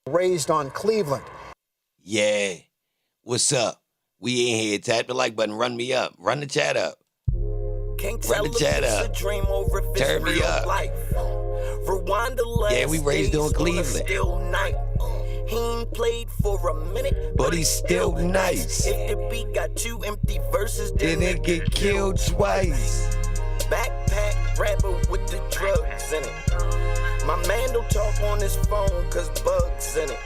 Raised on Cleveland. Yeah. What's up? We in here. Tap the like button. Run me up. Run the chat up. Run the chat up. Turn me up. Yeah, we raised on Cleveland. He ain't played for a minute, but he's still nice. If the beat got 2 empty verses, then it get killed twice. Backpack rapper with the drugs in it. My man don't talk on his phone cause bugs in it.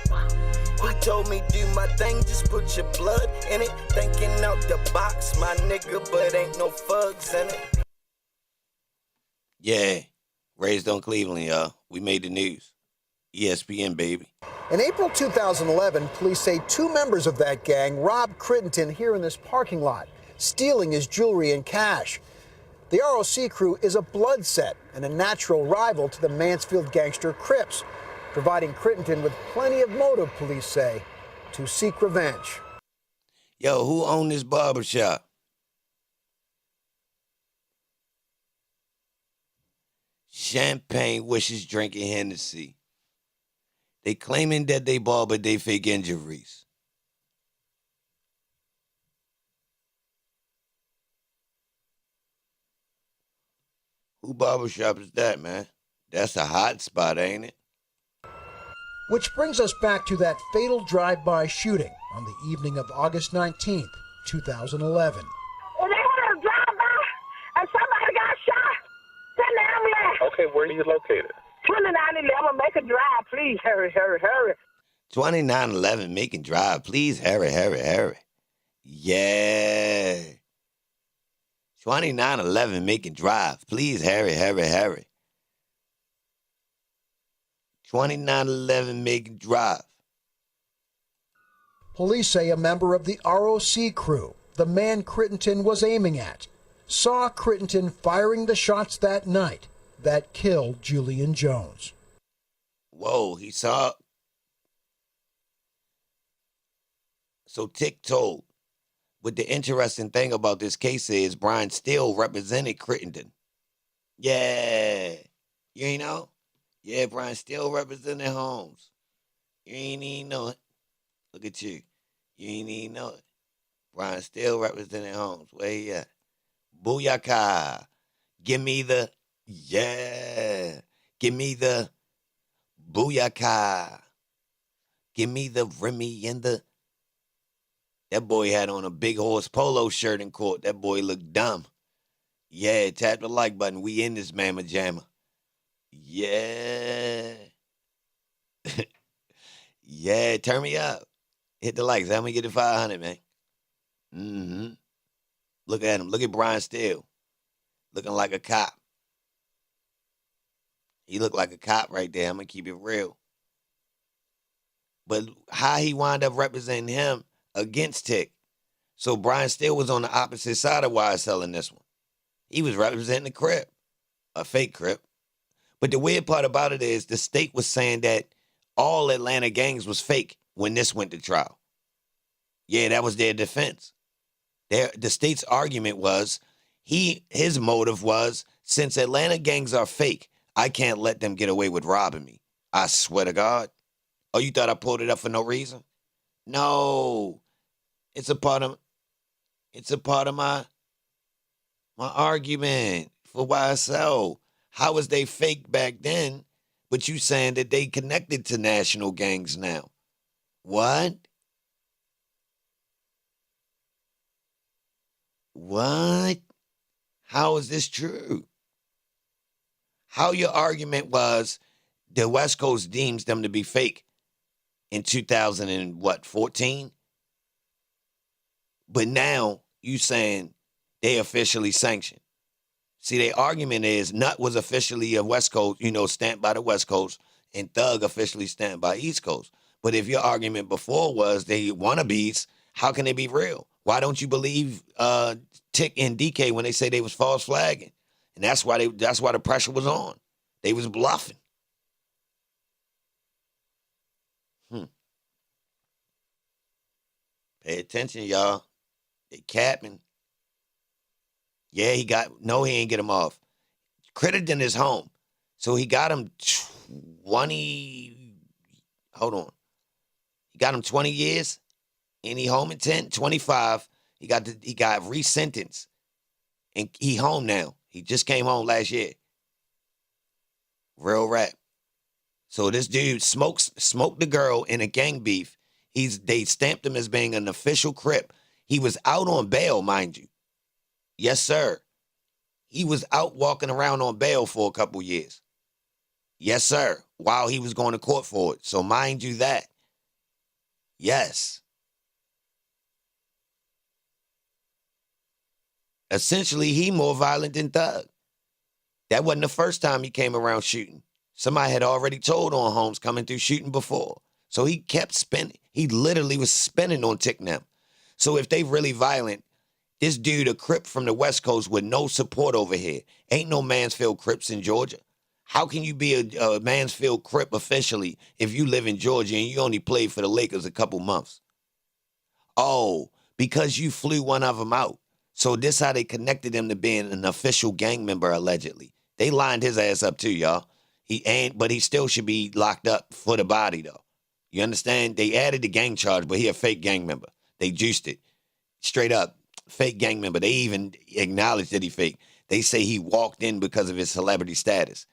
He told me do my thing, just put your blood in it. Thinking out the box, my nigga, but ain't no fugs in it. Yeah, raised on Cleveland, y'all. We made the news. ESPN, baby. In April 2011, police say 2 members of that gang robbed Crittenden here in this parking lot, stealing his jewelry and cash. The ROC crew is a blood set and a natural rival to the Mansfield gangster Crips, providing Crittenden with plenty of motive, police say, to seek revenge. Yo, who owned this barbershop? Champagne wishes drinking Hennessy. They claiming that they ball, but they fake injuries. Who barbershop is that, man? That's a hot spot, ain't it? Which brings us back to that fatal drive-by shooting on the evening of August 19th, 2011. Well, they had a drive-by and somebody got shot. Send the ambulance. Okay, where are you located? 2911, make a drive, please. Hurry, hurry, hurry. 2911, making drive. Please, hurry, hurry, hurry. Yeah. 2911, making drive. Please, hurry, hurry, hurry. 2911, making drive. Police say a member of the ROC crew, the man Crittenden was aiming at, saw Crittenden firing the shots that night that killed Julian Jones. Whoa, he saw. So Tick told. But the interesting thing about this case is Brian still represented Crittenden. Yeah. You ain't know? Yeah, Brian still represented Holmes. You ain't even know it. Look at you. You ain't even know it. Brian still represented Holmes. Where he at? Booyaka. Give me the, yeah. Give me the booyaka. Give me the Remy and the, that boy had on a big horse polo shirt in court. That boy looked dumb. Yeah, tap the like button. We in this mamma jamma. Yeah. Yeah, turn me up. Hit the likes. How many get to 500, man? Mm-hmm. Look at him. Look at Brian Steele. Looking like a cop. He looked like a cop right there. I'm going to keep it real. But how he wound up representing him against Tick. So Brian Steele was on the opposite side of YSL in this one. He was representing the Crip. A fake Crip. But the weird part about it is the state was saying that all Atlanta gangs was fake when this went to trial. Yeah, that was their defense. The state's argument was, his motive was, since Atlanta gangs are fake, I can't let them get away with robbing me. I swear to God. Oh, you thought I pulled it up for no reason? No. It's a part of my argument for YSL. How was they fake back then, but you saying that they connected to national gangs now? What? What? How is this true? How your argument was the West Coast deems them to be fake in 2014? But now you saying they officially sanctioned. See, their argument is Nut was officially a West Coast, stamped by the West Coast, and Thug officially stamped by East Coast. But if your argument before was they wannabes, how can they be real? Why don't you believe Tick and DK when they say they was false flagging? And that's why the pressure was on. They was bluffing. Pay attention, y'all. They capping. Yeah, he ain't get him off. Crittenden is home. So he got him 20, hold on. He got him 20 years, and he home in 10, 25. He got resentenced, and he home now. He just came home last year. Real rap. So this dude smoked the girl in a gang beef. They stamped him as being an official Crip. He was out on bail, mind you. Yes, sir. He was out walking around on bail for a couple years. Yes, sir. While he was going to court for it. So mind you that. Yes. Essentially, he more violent than Thug. That wasn't the first time he came around shooting. Somebody had already told on Holmes coming through shooting before. So he kept spinning. He literally was spinning on Tick them. So if they really violent, this dude, a Crip from the West Coast with no support over here. Ain't no Mansfield Crips in Georgia. How can you be a Mansfield Crip officially if you live in Georgia and you only played for the Lakers a couple months? Oh, because you flew one of them out. So this how they connected him to being an official gang member, allegedly. They lined his ass up too, y'all. But he still should be locked up for the body, though. You understand? They added the gang charge, but he a fake gang member. They juiced it. Straight up, fake gang member. They even acknowledged that he fake. They say he walked in because of his celebrity status.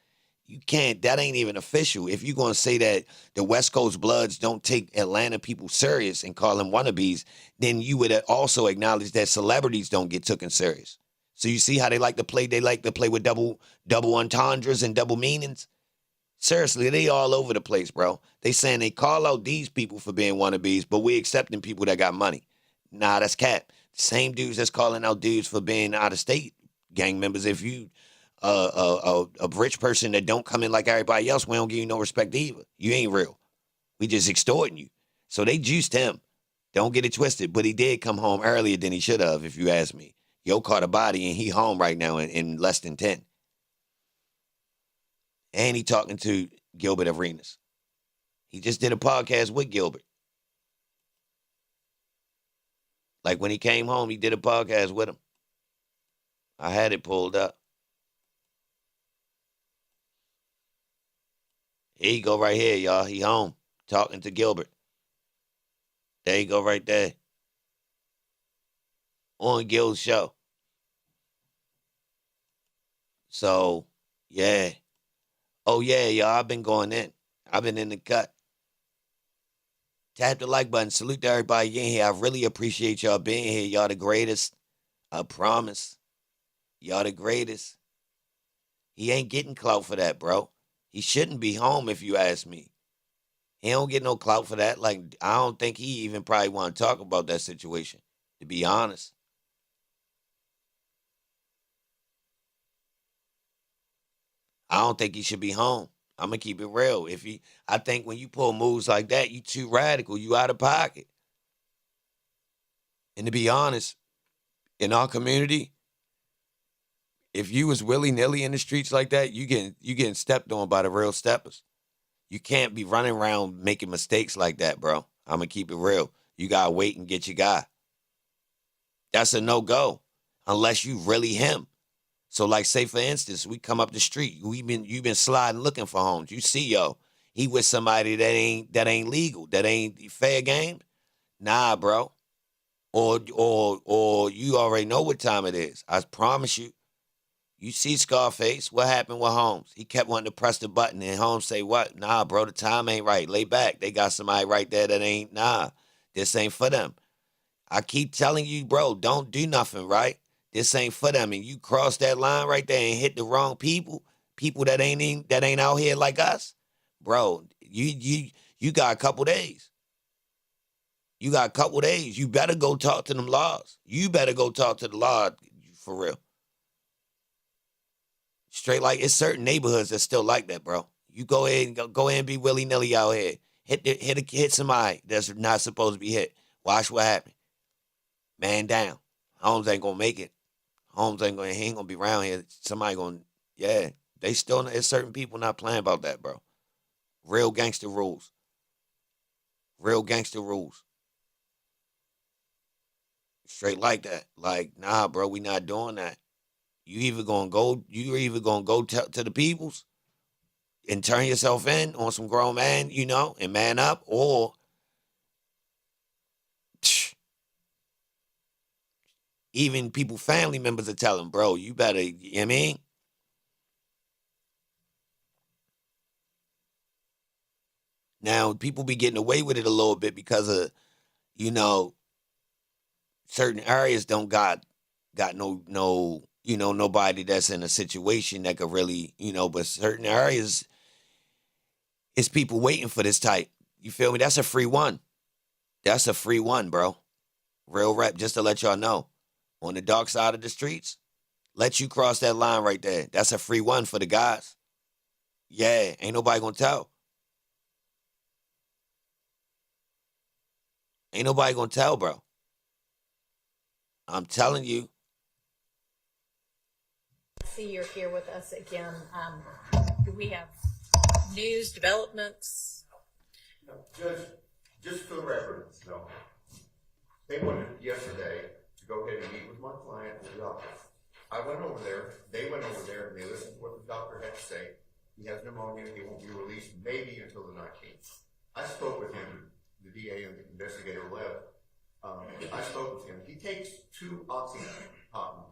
You can't, that ain't even official. If you're going to say that the West Coast Bloods don't take Atlanta people serious and call them wannabes, then you would also acknowledge that celebrities don't get taken serious. So you see how they like to play? They like to play with double entendres and double meanings. Seriously, they all over the place, bro. They saying they call out these people for being wannabes, but we accepting people that got money. Nah, that's cap. Same dudes that's calling out dudes for being out-of-state gang members. If you a rich person that don't come in like everybody else, we don't give you no respect either. You ain't real. We just extorting you. So they juiced him. Don't get it twisted, but he did come home earlier than he should have, if you ask me. Yo caught a body, and he home right now in less than 10. And he talking to Gilbert Arenas. He just did a podcast with Gilbert. Like when he came home, he did a podcast with him. I had it pulled up. Here you go right here, y'all. He home talking to Gilbert. There you go right there. On Gil's show. So, yeah. Oh, yeah, y'all. I've been going in. I've been in the cut. Tap the like button. Salute to everybody in here. I really appreciate y'all being here. Y'all the greatest. I promise. Y'all the greatest. He ain't getting clout for that, bro. He shouldn't be home if you ask me. He don't get no clout for that. Like, I don't think he even probably want to talk about that situation, to be honest. I don't think he should be home. I'm going to keep it real. I think when you pull moves like that, you too radical. You out of pocket. And to be honest, in our community, if you was willy-nilly in the streets like that, you getting stepped on by the real steppers. You can't be running around making mistakes like that, bro. I'm going to keep it real. You got to wait and get your guy. That's a no-go unless you really him. So like, say for instance, we come up the street. You've been sliding looking for homes. You see, he with somebody that ain't legal, that ain't fair game. Nah, bro. Or you already know what time it is. I promise you. You see Scarface, what happened with Holmes? He kept wanting to press the button, and Holmes say, what? Nah, bro, the time ain't right. Lay back. They got somebody right there that ain't, this ain't for them. I keep telling you, bro, don't do nothing, right? This ain't for them. And you cross that line right there and hit the wrong people that ain't out here like us, bro, you got a couple days. You got a couple days. You better go talk to them laws. You better go talk to the law for real. Straight like, it's certain neighborhoods that's still like that, bro. You go ahead and be willy-nilly out here. Hit somebody that's not supposed to be hit. Watch what happens. Man down. Holmes ain't gonna make it. He ain't gonna be around here. Somebody gonna, they still, there's certain people not playing about that, bro. Real gangster rules. Real gangster rules. Straight like that. Like, nah, bro, we not doing that. You either gonna go to the peoples and turn yourself in on some grown man, and man up, or even family members are telling, bro, you better, you know what I mean? Now, people be getting away with it a little bit because of, certain areas don't got no nobody that's in a situation that could really, but certain areas, it's people waiting for this type. You feel me? That's a free one. That's a free one, bro. Real rap, just to let y'all know. On the dark side of the streets, let you cross that line right there. That's a free one for the guys. Yeah, ain't nobody gonna tell. Ain't nobody gonna tell, bro. I'm telling you. See, you're here with us again. Do we have news, developments? No, Judge, just for the record, no. They wanted yesterday to go ahead and meet with my client and the doctor. I went over there, they went over there, and they listened to what the doctor had to say. He has pneumonia, he won't be released maybe until the 19th. I spoke with him, the DA and the investigator left. I spoke with him. He takes 2 oxycontin,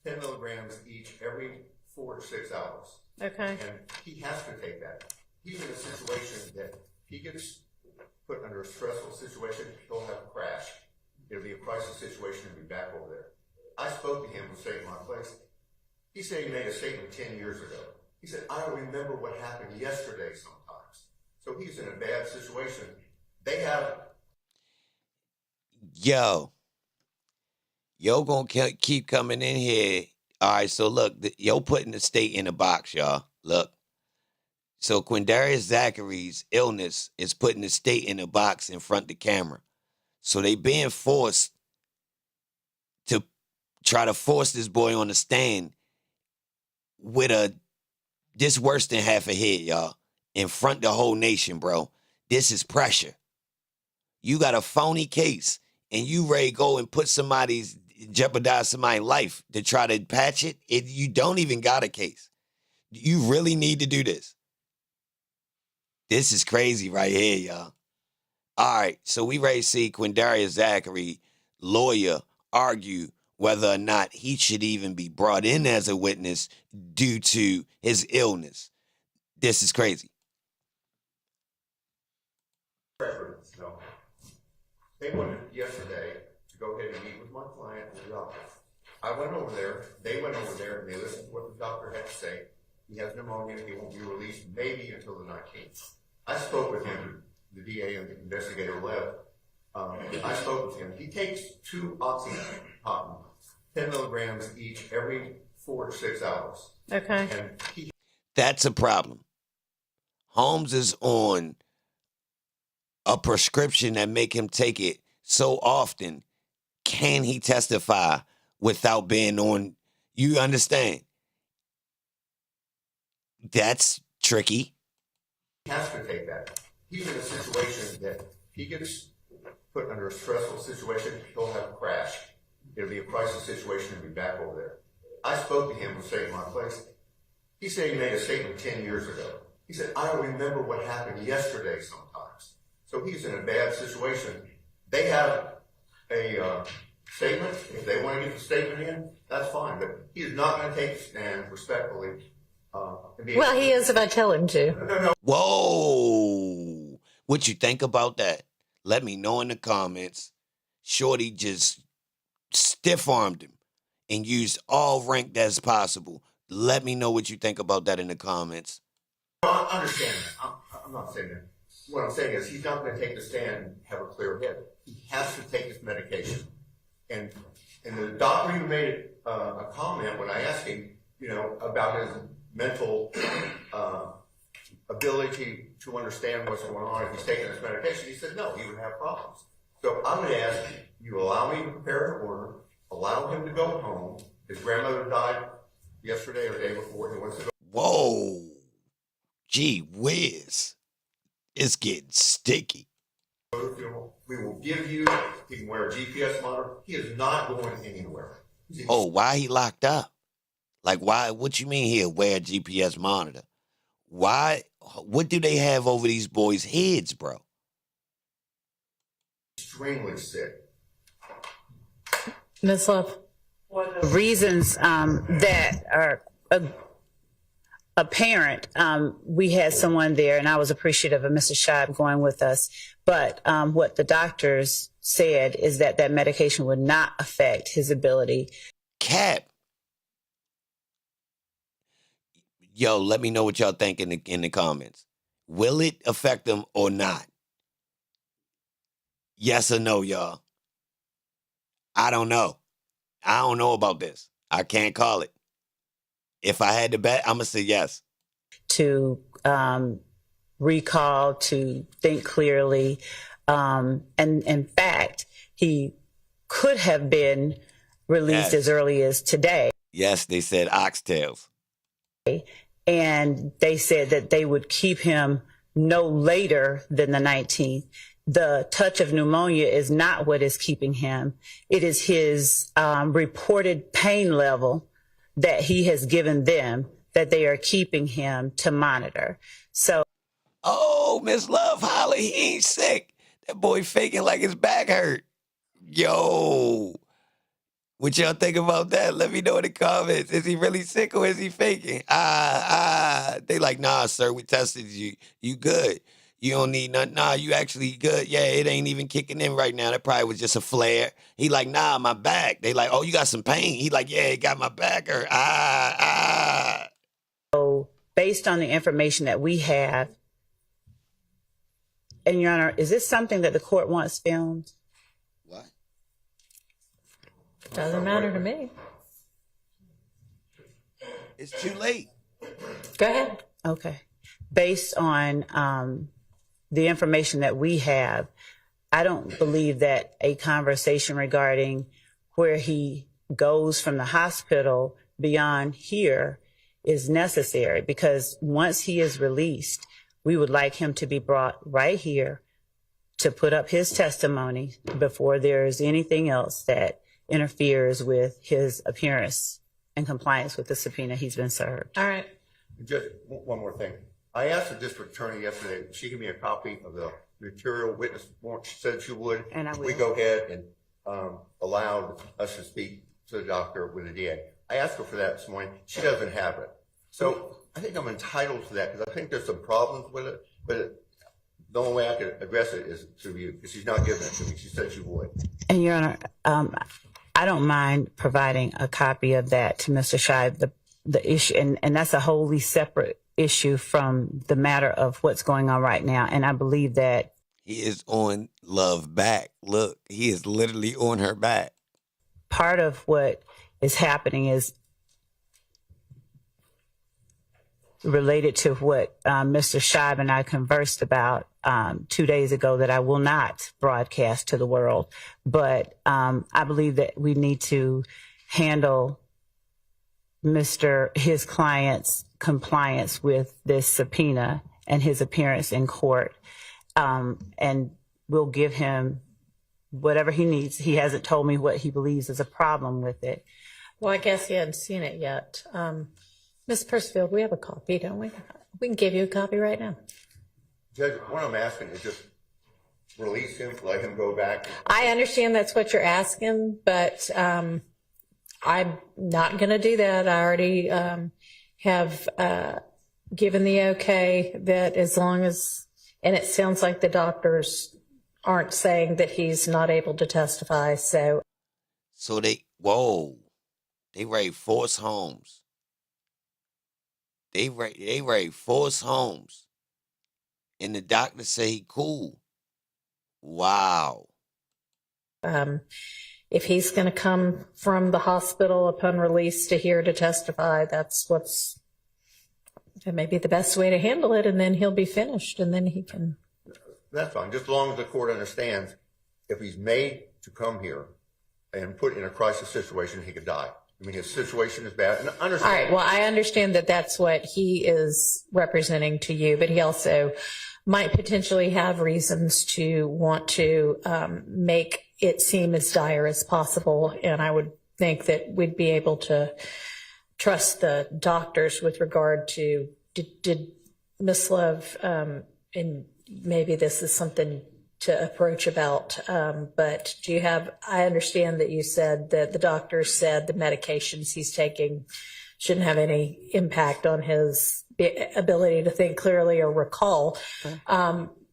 10 milligrams each every 4 to 6 hours. Okay. And he has to take that. He's in a situation that he gets put under a stressful situation, he'll have a crash. It'll be a crisis situation and be back over there. I spoke to him and stayed in my place. He said he made a statement 10 years ago. He said, I don't remember what happened yesterday sometimes. So he's in a bad situation. They have... Yo gonna keep coming in here. All right, so look, yo putting the state in a box, y'all. Look. So Quindarius Zachary's illness is putting the state in a box in front of the camera. So they being forced to try to force this boy on the stand with this worse than half a head, y'all. In front of the whole nation, bro. This is pressure. You got a phony case and you ready to go and jeopardize somebody's life to try to patch it. You don't even got a case. You really need to do this. This is crazy right here, y'all. All right, so we ready to see Quindarius Zachary, lawyer, argue whether or not he should even be brought in as a witness due to his illness. This is crazy. No. They wanted yesterday to go ahead and meet with my client and the doctor. I went over there, they went over there, and they listened to what the doctor had to say. He has pneumonia, he won't be released maybe until the 19th. I spoke with him, the DA and the investigator left. I spoke with him. He takes 2 oxycontin, 10 milligrams each every 4 to 6 hours. Okay. And that's a problem. Holmes is on a prescription that make him take it so often. Can he testify without being on? You understand? That's tricky. He has to take that. He's in a situation that he gets put under a stressful situation, he'll have a crash. It'll be a crisis situation and be back over there. I spoke to him and stayed in my place. He said he made a statement 10 years ago. He said, I don't remember what happened yesterday sometimes. So he's in a bad situation. They have a statement. If they want to get the statement in, that's fine. But he's not going to take a stand respectfully. Well, he is if I tell him to. No. Whoa. What you think about that? Let me know in the comments. Shorty just stiff-armed him and used all rank that's possible. Let me know what you think about that in the comments. I understand that. I'm not saying that. What I'm saying is he's not going to take the stand and have a clear head. He has to take this medication. And the doctor even made a comment when I asked him, about his mental ability to understand what's going on if he's taking this medication. He said no, he would have problems. So I'm going to ask you allow me to prepare an order, allow him to go home. His grandmother died yesterday or the day before. He wants to go. Whoa. Gee whiz. It's getting sticky. We will give you, he can wear a GPS monitor. He is not going anywhere. Oh, why he locked up? Like, why? What you mean he'll wear a GPS monitor? Why? What do they have over these boys' heads, bro? Extremely sick. Ms. Love. Reasons that are apparent. We had someone there, and I was appreciative of Mr. Scheib going with us. But what the doctors said is that that medication would not affect his ability. Cap. Yo, let me know what y'all think in the comments. Will it affect them or not? Yes or no, y'all? I don't know. I don't know about this. I can't call it. If I had to bet, I'm going to say yes. To recall, to think clearly. And in fact, he could have been released as early as today. Yes, they said oxtails. And they said that they would keep him no later than the 19th. The touch of pneumonia is not what is keeping him. It is his reported pain level that he has given them that they are keeping him to monitor. So, oh, Miss Love, holla, he ain't sick. That boy faking like his back hurt. Yo, what y'all think about that? Let me know in the comments. Is he really sick or is he faking? They like, nah, sir, we tested you. You good. You don't need nothing. Nah, you actually good. Yeah, it ain't even kicking in right now. That probably was just a flare. He like, nah, my back. They like, oh, you got some pain. He like, yeah, it got my back hurt. So based on the information that we have, and Your Honor, is this something that the court wants filmed? What? Doesn't matter to me. It's too late. Go ahead. Okay. Based on the information that we have, I don't believe that a conversation regarding where he goes from the hospital beyond here is necessary, because once he is released, we would like him to be brought right here to put up his testimony before there is anything else that interferes with his appearance and compliance with the subpoena he's been served. All right. Just one more thing. I asked the district attorney yesterday, she gave me a copy of the material witness warrant. She said she would. And I will. We go ahead and allowed us to speak to the doctor with the DA. I asked her for that this morning. She doesn't have it. So I think I'm entitled to that because I think there's some problems with it. But the only way I could address it is through you, because she's not giving it to me. She said she would. And Your Honor, I don't mind providing a copy of that to Mr. Scheib. The issue, and that's a wholly separate issue from the matter of what's going on right now. And I believe that he is on Love back. Look, he is literally on her back. Part of what is happening is related to what Mr. Scheib and I conversed about 2 days ago that I will not broadcast to the world. But I believe that we need to handle his client's compliance with this subpoena and his appearance in court. And we'll give him whatever he needs. He hasn't told me what he believes is a problem with it. Well, I guess he hadn't seen it yet. Ms. Percival, we have a copy, don't we? We can give you a copy right now. Judge, what I'm asking is just release him, let him go back. I understand that's what you're asking, but I'm not going to do that. I already have given the okay that as long as, and it sounds like the doctors aren't saying that he's not able to testify. So they raid force homes. They raid force homes. And the doctors say he cool. Wow. If he's going to come from the hospital upon release to here to testify, that may be the best way to handle it, and then he'll be finished, and then he can. That's fine, just as long as the court understands if he's made to come here and put in a crisis situation, he could die. I mean, his situation is bad. And I All understand. right. Well, I understand that that's what he is representing to you, but he also might potentially have reasons to want to make it seem as dire as possible. And I would think that we'd be able to trust the doctors with regard to did Ms. Love, and maybe this is something to approach about, but do you have, I understand that you said that the doctor said the medications he's taking shouldn't have any impact on his ability to think clearly or recall.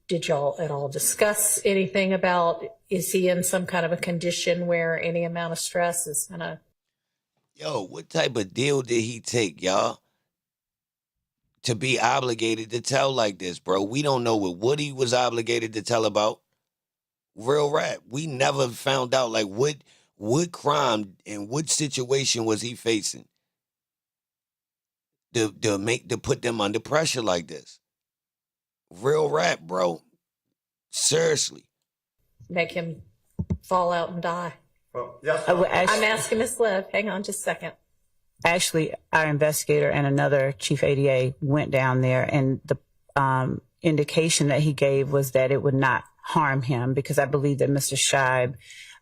Did y'all at all discuss anything about, is he in some kind of a condition where any amount of stress is gonna? Yo, what type of deal did he take, y'all? To be obligated to tell like this, bro. We don't know what Woody was obligated to tell about. Real rap. We never found out like what crime and what situation was he facing to put them under pressure like this. Real rap, bro. Seriously. Make him fall out and die. Well, yes. I'm asking Ms. Liv. Hang on just a second. Actually, our investigator and another chief ADA went down there, and the indication that he gave was that it would not harm him, because I believe that Mr. Scheib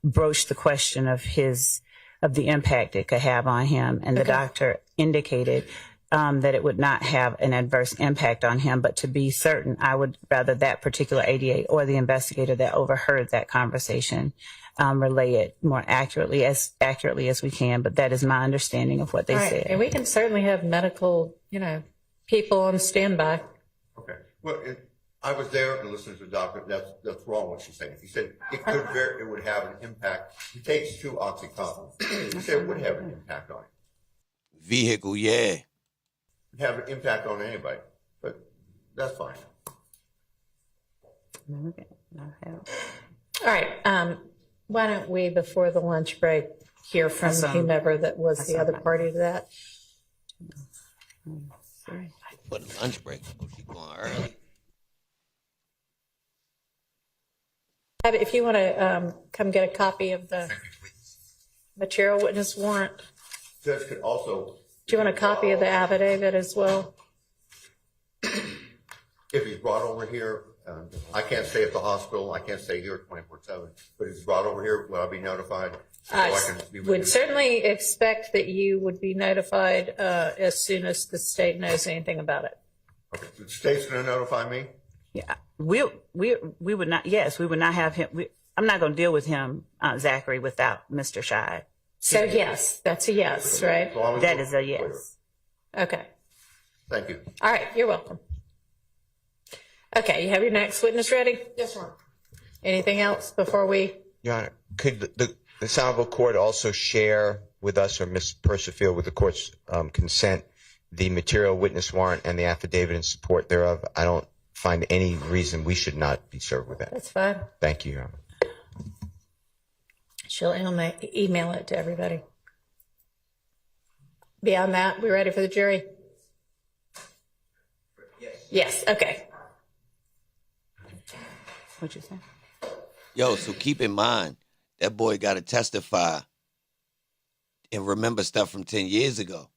broached the question of the impact it could have on him, and the doctor indicated that it would not have an adverse impact on him. But to be certain, I would rather that particular ADA or the investigator that overheard that conversation relay it more accurately as we can. But that is my understanding of what they said. And we can certainly have medical, people on standby. Okay. Well, I was there and listened to the doctor. That's wrong what she's saying. He said it would have an impact. He takes 2 OxyContin. He said it would have an impact on him. Vehicle, yeah. Have an impact on anybody, but that's fine. All right. Why don't we, before the lunch break, hear from whomever that was the other party to that? For the lunch break, she's going early. If you want to come get a copy of the material witness warrant. Judge could also. Do you want a copy of the affidavit as well? If he's brought over here, I can't stay at the hospital. I can't stay here 24/7. But if he's brought over here, will I be notified? I would certainly expect that you would be notified as soon as the state knows anything about it. Okay, so the state's going to notify me? Yeah, we would not. Yes, we would not have him. I'm not going to deal with him, Zachary, without Mr. Scheib. So yes, that's a yes, right? That is a yes. Okay. Thank you. All right, you're welcome. Okay, you have your next witness ready? Yes, sir. Anything else before we? Your Honor, could the Honorable Court also share with us, or Ms. Percifield, with the Court's consent, the material witness warrant and the affidavit in support thereof? I don't find any reason we should not be served with that. That's fine. Thank you, Your Honor. She'll email it to everybody. Beyond that, we ready for the jury? Yes. Okay. What'd you say? Yo, so keep in mind, that boy got to testify and remember stuff from 10 years ago.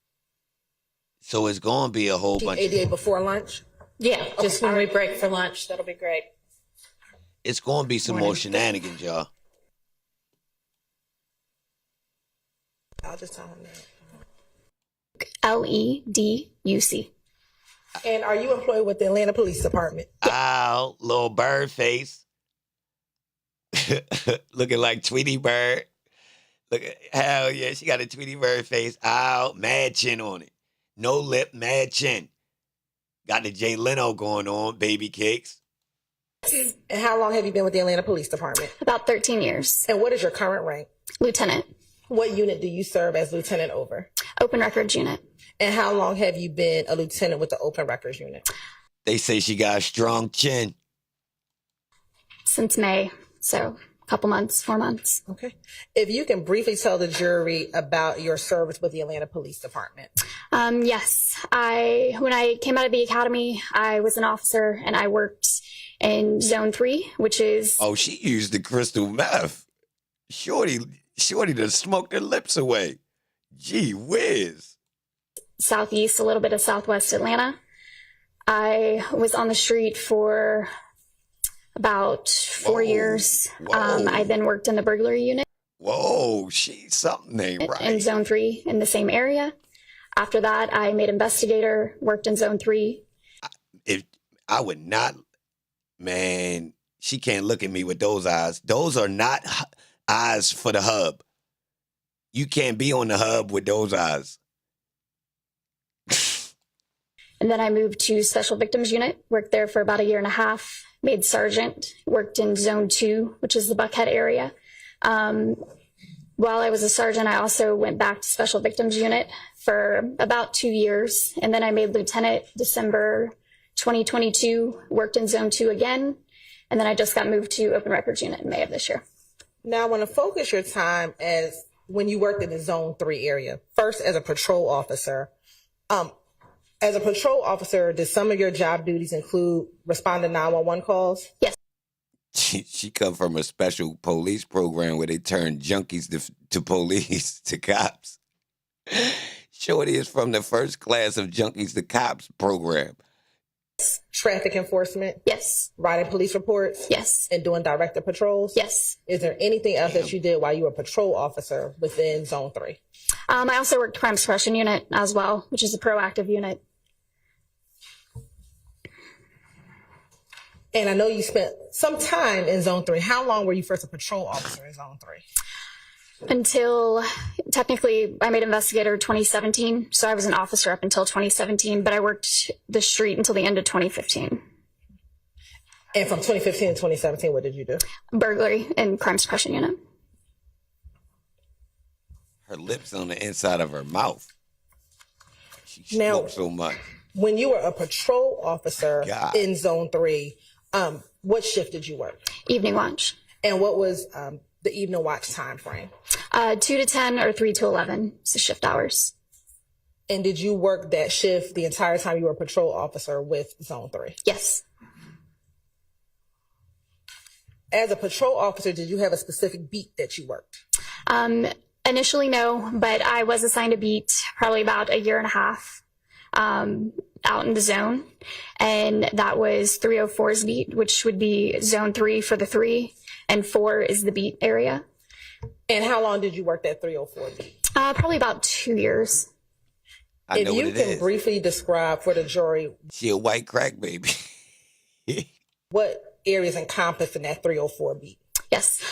So it's going to be a whole bunch ADA before lunch? Yeah, just when we break for lunch, that'll be great. It's going to be some more shenanigans, y'all. I'll just tell him that. LEDUC. And are you employed with the Atlanta Police Department? Ow, little bird face. Looking like Tweety Bird. Look, hell yeah, she got a Tweety Bird face. Ow, mad chin on it. No lip, mad chin. Got the Jay Leno going on, baby cakes. And how long have you been with the Atlanta Police Department? About 13 years. And what is your current rank? Lieutenant. What unit do you serve as lieutenant over? Open Records Unit. And how long have you been a lieutenant with the Open Records Unit? They say she got a strong chin. Since May, so a couple months, 4 months. Okay. If you can briefly tell the jury about your service with the Atlanta Police Department. Yes. When I came out of the academy, I was an officer and I worked in Zone 3, which is... Oh, she used the crystal meth. Shorty to smoke her lips away. Gee whiz. Southeast, a little bit of Southwest Atlanta. I was on the street for about 4 years. I then worked in the burglary unit. Whoa, she's something ain't right. In Zone 3 in the same area. After that, I made investigator, worked in Zone 3. If I would not, man, she can't look at me with those eyes. Those are not eyes for the hub. You can't be on the hub with those eyes. And then I moved to Special Victims Unit, worked there for about 1.5 years, made sergeant, worked in Zone 2, which is the Buckhead area. While I was a sergeant, I also went back to Special Victims Unit for about 2 years. And then I made lieutenant December 2022, worked in Zone 2 again. And then I just got moved to Open Records Unit in May of this year. Now, I want to focus your time as when you worked in the Zone 3 area. First, as a patrol officer. As a patrol officer, did some of your job duties include responding to 911 calls? Yes. She come from a special police program where they turn junkies to police, to cops. Shorty is from the first class of junkies to cops program. Traffic enforcement? Yes. Writing police reports? Yes. And doing directed patrols? Yes. Is there anything else that you did while you were a patrol officer within Zone 3? I also worked crime suppression unit as well, which is a proactive unit. And I know you spent some time in Zone 3. How long were you first a patrol officer in Zone 3? Until, technically, I made investigator 2017. So I was an officer up until 2017, but I worked the street until the end of 2015. And from 2015 to 2017, what did you do? Burglary and crime suppression unit. Her lips on the inside of her mouth. She smoked so much. When you were a patrol officer in Zone 3, what shift did you work? Evening watch. And what was the evening watch time frame? 2 to 10 or 3 to 11, so shift hours. And did you work that shift the entire time you were a patrol officer with Zone 3? Yes. As a patrol officer, did you have a specific beat that you worked? Initially, no, but I was assigned a beat probably about 1.5 years out in the zone. And that was 304's beat, which would be Zone 3 for the 3, and 4 is the beat area. And how long did you work that 304 beat? Probably about 2 years. I know if you can briefly describe for the jury, she a white crack baby. what areas encompassed in that 304 beat? Yes.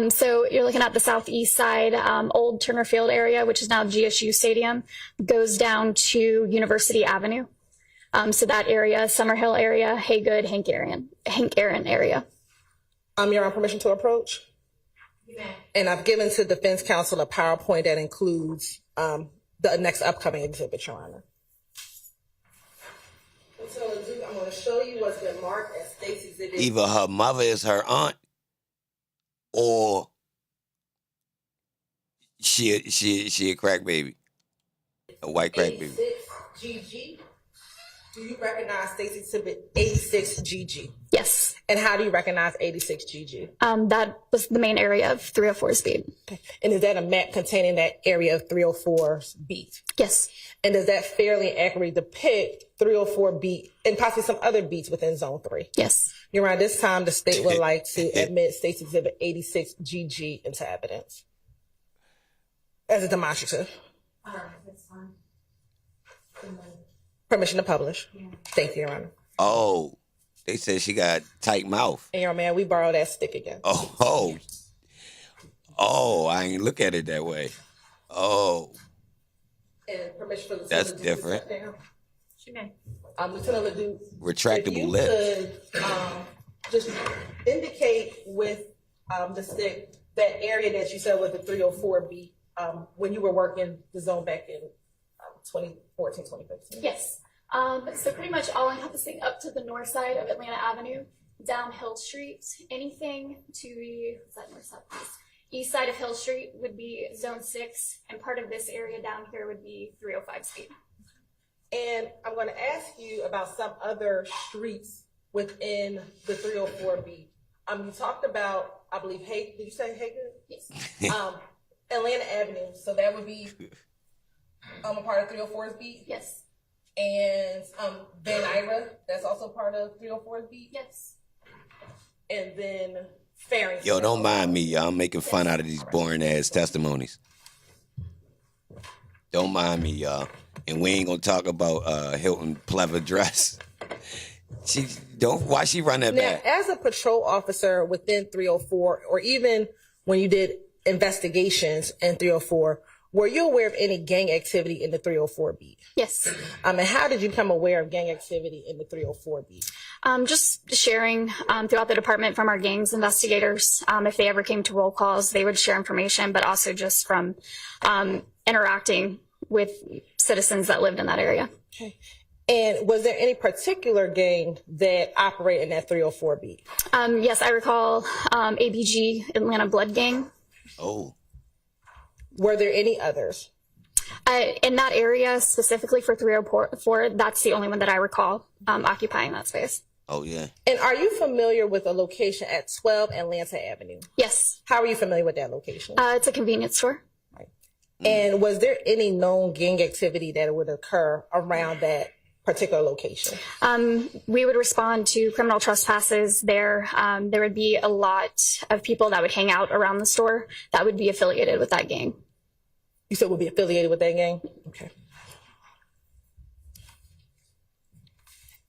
So you're looking at the southeast side, old Turner Field area, which is now GSU Stadium, goes down to University Avenue. So that area, Summerhill area, Haygood, Hank Aaron area. You're on permission to approach? Yeah. And I've given to defense counsel a PowerPoint that includes the next upcoming exhibit, Your Honor. So I'm going to show you what's been marked as State's exhibit. Either her mother is her aunt, or she a crack baby, a white crack baby. 86 GG. Do you recognize State's exhibit 86 GG? Yes. And how do you recognize 86 GG? That was the main area of 304's beat. Okay. And is that a map containing that area of 304's beat? Yes. And does that fairly accurately depict 304 beat and possibly some other beats within Zone 3? Yes. You're right. This time, the state would like to admit State's exhibit 86 GG into evidence as a demonstrative. All right, that's fine. Permission to publish. Yeah. Thank you, Your Honor. Oh, they said she got a tight mouth. And Your man, we borrow that stick again. Oh, I ain't look at it that way. Oh. And permission for the That's different. Lieutenant Ledoux, retractable lips. Could, just indicate with the stick that area that you said was the 304 beat when you were working the zone back in 2014, 2015. Yes. So pretty much all encompassing up to the north side of Atlanta Avenue, down Hill Street, anything to the north side, east side of Hill Street would be Zone 6, and part of this area down here would be 305 speed. And I'm going to ask you about some other streets within the 304 beat. You talked about, I believe, did you say Haygood? Yes. Atlanta Avenue. So that would be A part of 304's beat? Yes. And Van Ira, that's also part of 304's beat? Yes. And then Farrington. Yo, don't mind me, y'all. I'm making fun out of these boring ass testimonies. Don't mind me, y'all. And we ain't gonna talk about Hilton pleather dress. Why she run that Now, back? as a patrol officer within 304, or even when you did investigations in 304, were you aware of any gang activity in the 304 beat? Yes. And how did you become aware of gang activity in the 304 beat? Just sharing throughout the department from our gangs investigators. If they ever came to roll calls, they would share information, but also just from interacting with citizens that lived in that area. Okay. And was there any particular gang that operated in that 304 beat? Yes, I recall ABG, Atlanta Blood Gang. Oh. Were there any others? In that area, specifically for 304, that's the only one that I recall occupying that space. Oh, yeah. And are you familiar with a location at 12 Atlanta Avenue? Yes. How are you familiar with that location? It's a convenience store. Right. And was there any known gang activity that would occur around that particular location? We would respond to criminal trespasses there. There would be a lot of people that would hang out around the store that would be affiliated with that gang. You said would be affiliated with that gang? Okay.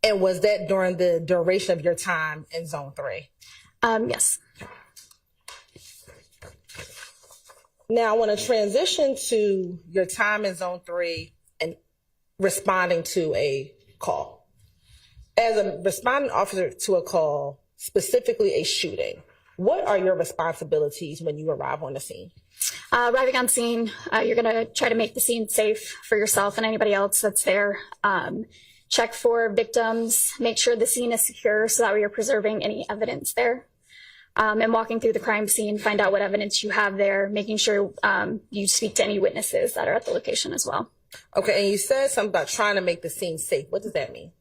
And was that during the duration of your time in Zone 3? Yes. Now I want to transition to your time in Zone 3 and responding to a call. As a responding officer to a call, specifically a shooting, what are your responsibilities when you arrive on the scene? Arriving on scene, you're going to try to make the scene safe for yourself and anybody else that's there. Check for victims, make sure the scene is secure so that way you're preserving any evidence there. And walking through the crime scene, find out what evidence you have there, making sure you speak to any witnesses that are at the location as well. Okay, and you said something about trying to make the scene safe. What does that mean?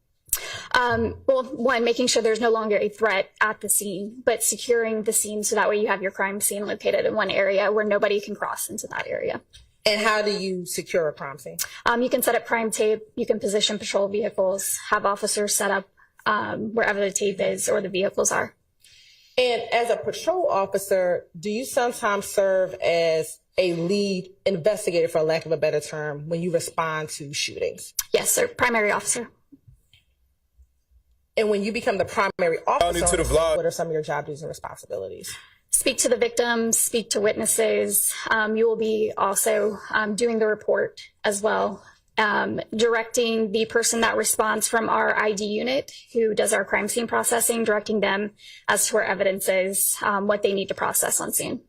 Well, one, making sure there's no longer a threat at the scene, but securing the scene so that way you have your crime scene located in one area where nobody can cross into that area. And how do you secure a crime scene? You can set up crime tape, you can position patrol vehicles, have officers set up wherever the tape is or the vehicles are. And as a patrol officer, do you sometimes serve as a lead investigator, for lack of a better term, when you respond to shootings? Yes, sir. Primary officer. And when you become the primary officer, what are some of your job duties and responsibilities? Speak to the victims, speak to witnesses. You will be also doing the report as well, directing the person that responds from our ID unit who does our crime scene processing, directing them as to where evidence is, what they need to process on scene.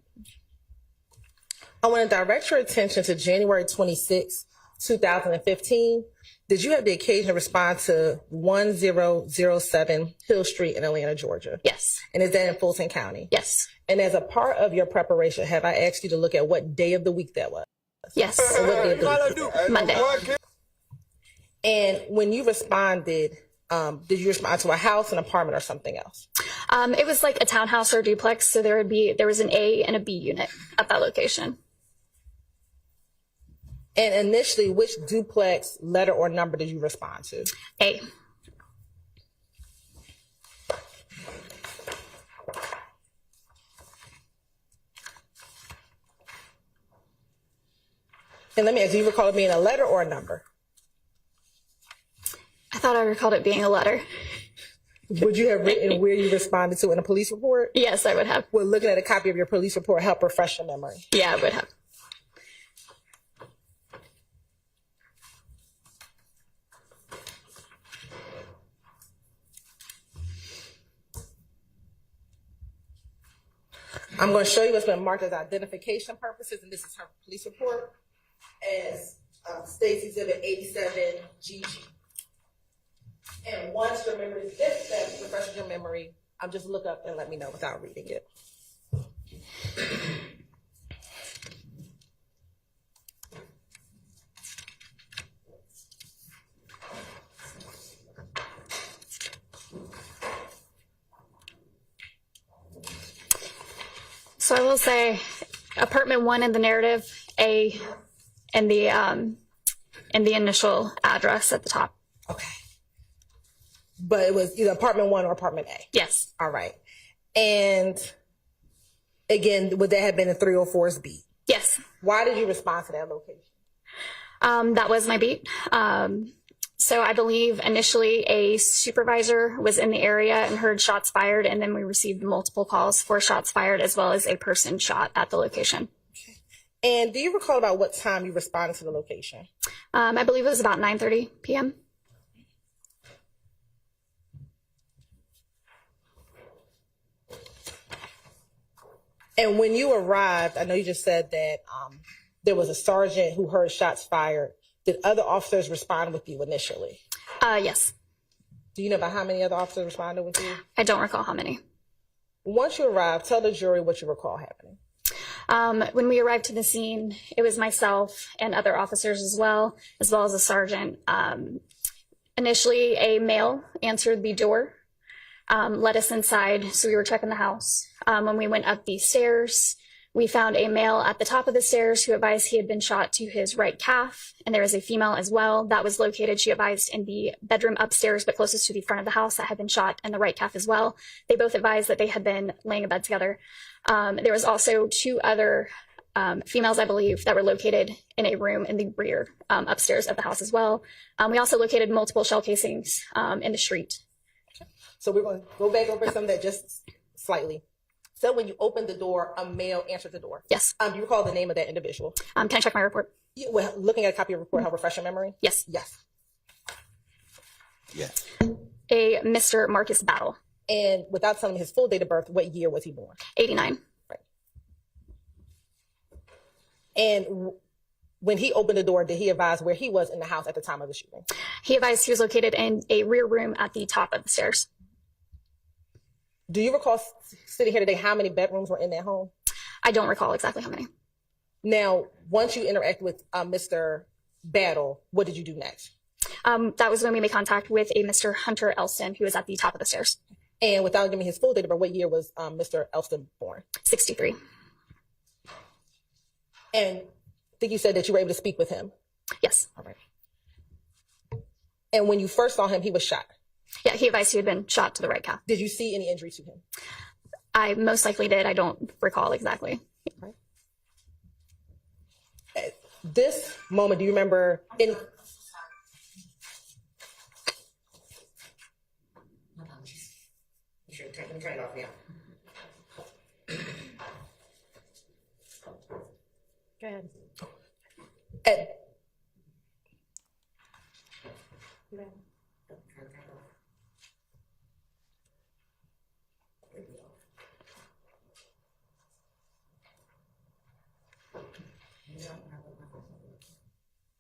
I want to direct your attention to January 26, 2015. Did you have the occasion to respond to 1007 Hill Street in Atlanta, Georgia? Yes. And is that in Fulton County? Yes. And as a part of your preparation, have I asked you to look at what day of the week that was? Yes. And what day of the week? Monday. And when you responded, did you respond to a house, an apartment, or something else? It was like a townhouse or a duplex, so there was an A and a B unit at that location. And initially, which duplex letter or number did you respond to? A. And let me ask, do you recall it being a letter or a number? I thought I recalled it being a letter. Would you have written where you responded to in a police report? Yes, I would have. Would looking at a copy of your police report help refresh your memory? Yeah, I would have. I'm going to show you what's been marked as identification purposes, and this is her police report as States Exhibit 87GG. And once your memory is this, that refreshes your memory, just look up and let me know without reading it. So I will say apartment 1 in the narrative, A, and the and the initial address at the top. Okay. But it was either apartment 1 or apartment A? Yes. All right. And again, would that have been a 304's beat? Yes. Why did you respond to that location? That was my beat. So I believe initially a supervisor was in the area and heard shots fired, and then we received multiple calls for shots fired as well as a person shot at the location. Okay. And do you recall about what time you responded to the location? I believe it was about 9:30 p.m. And when you arrived, I know you just said that there was a sergeant who heard shots fired. Did other officers respond with you initially? Yes. Do you know about how many other officers responded with you? I don't recall how many. Once you arrived, tell the jury what you recall happening. When we arrived to the scene, it was myself and other officers as well as a sergeant. Initially, a male answered the door, let us inside, so we were checking the house. When we went up the stairs, we found a male at the top of the stairs who advised he had been shot to his right calf, and there was a female as well that was located, she advised, in the bedroom upstairs, but closest to the front of the house, that had been shot in the right calf as well. They both advised that they had been laying in bed together. There was also 2 other females, I believe, that were located in a room in the rear upstairs of the house as well. We also located multiple shell casings in the street. So we're going to go back over some of that just slightly. So when you opened the door, a male answered the door. Yes. Do you recall the name of that individual? Can I check my report? Yeah, well, looking at a copy of your report, help refresh your memory? Yes. Yes. Yeah. A Mr. Marcus Battle. And without telling me his full date of birth, what year was he born? 89. Right. And when he opened the door, did he advise where he was in the house at the time of the shooting? He advised he was located in a rear room at the top of the stairs. Do you recall sitting here today how many bedrooms were in that home? I don't recall exactly how many. Now, once you interact with Mr. Battle, what did you do next? That was when we made contact with a Mr. Hunter Elston, who was at the top of the stairs. And without giving me his full date of birth, what year was Mr. Elston born? 63. And I think you said that you were able to speak with him. Yes. All right. And when you first saw him, he was shot. Yeah, he advised he had been shot to the right calf. Did you see any injury to him? I most likely did. I don't recall exactly. Right. At this moment, do you remember any? Turn it off now. Go ahead.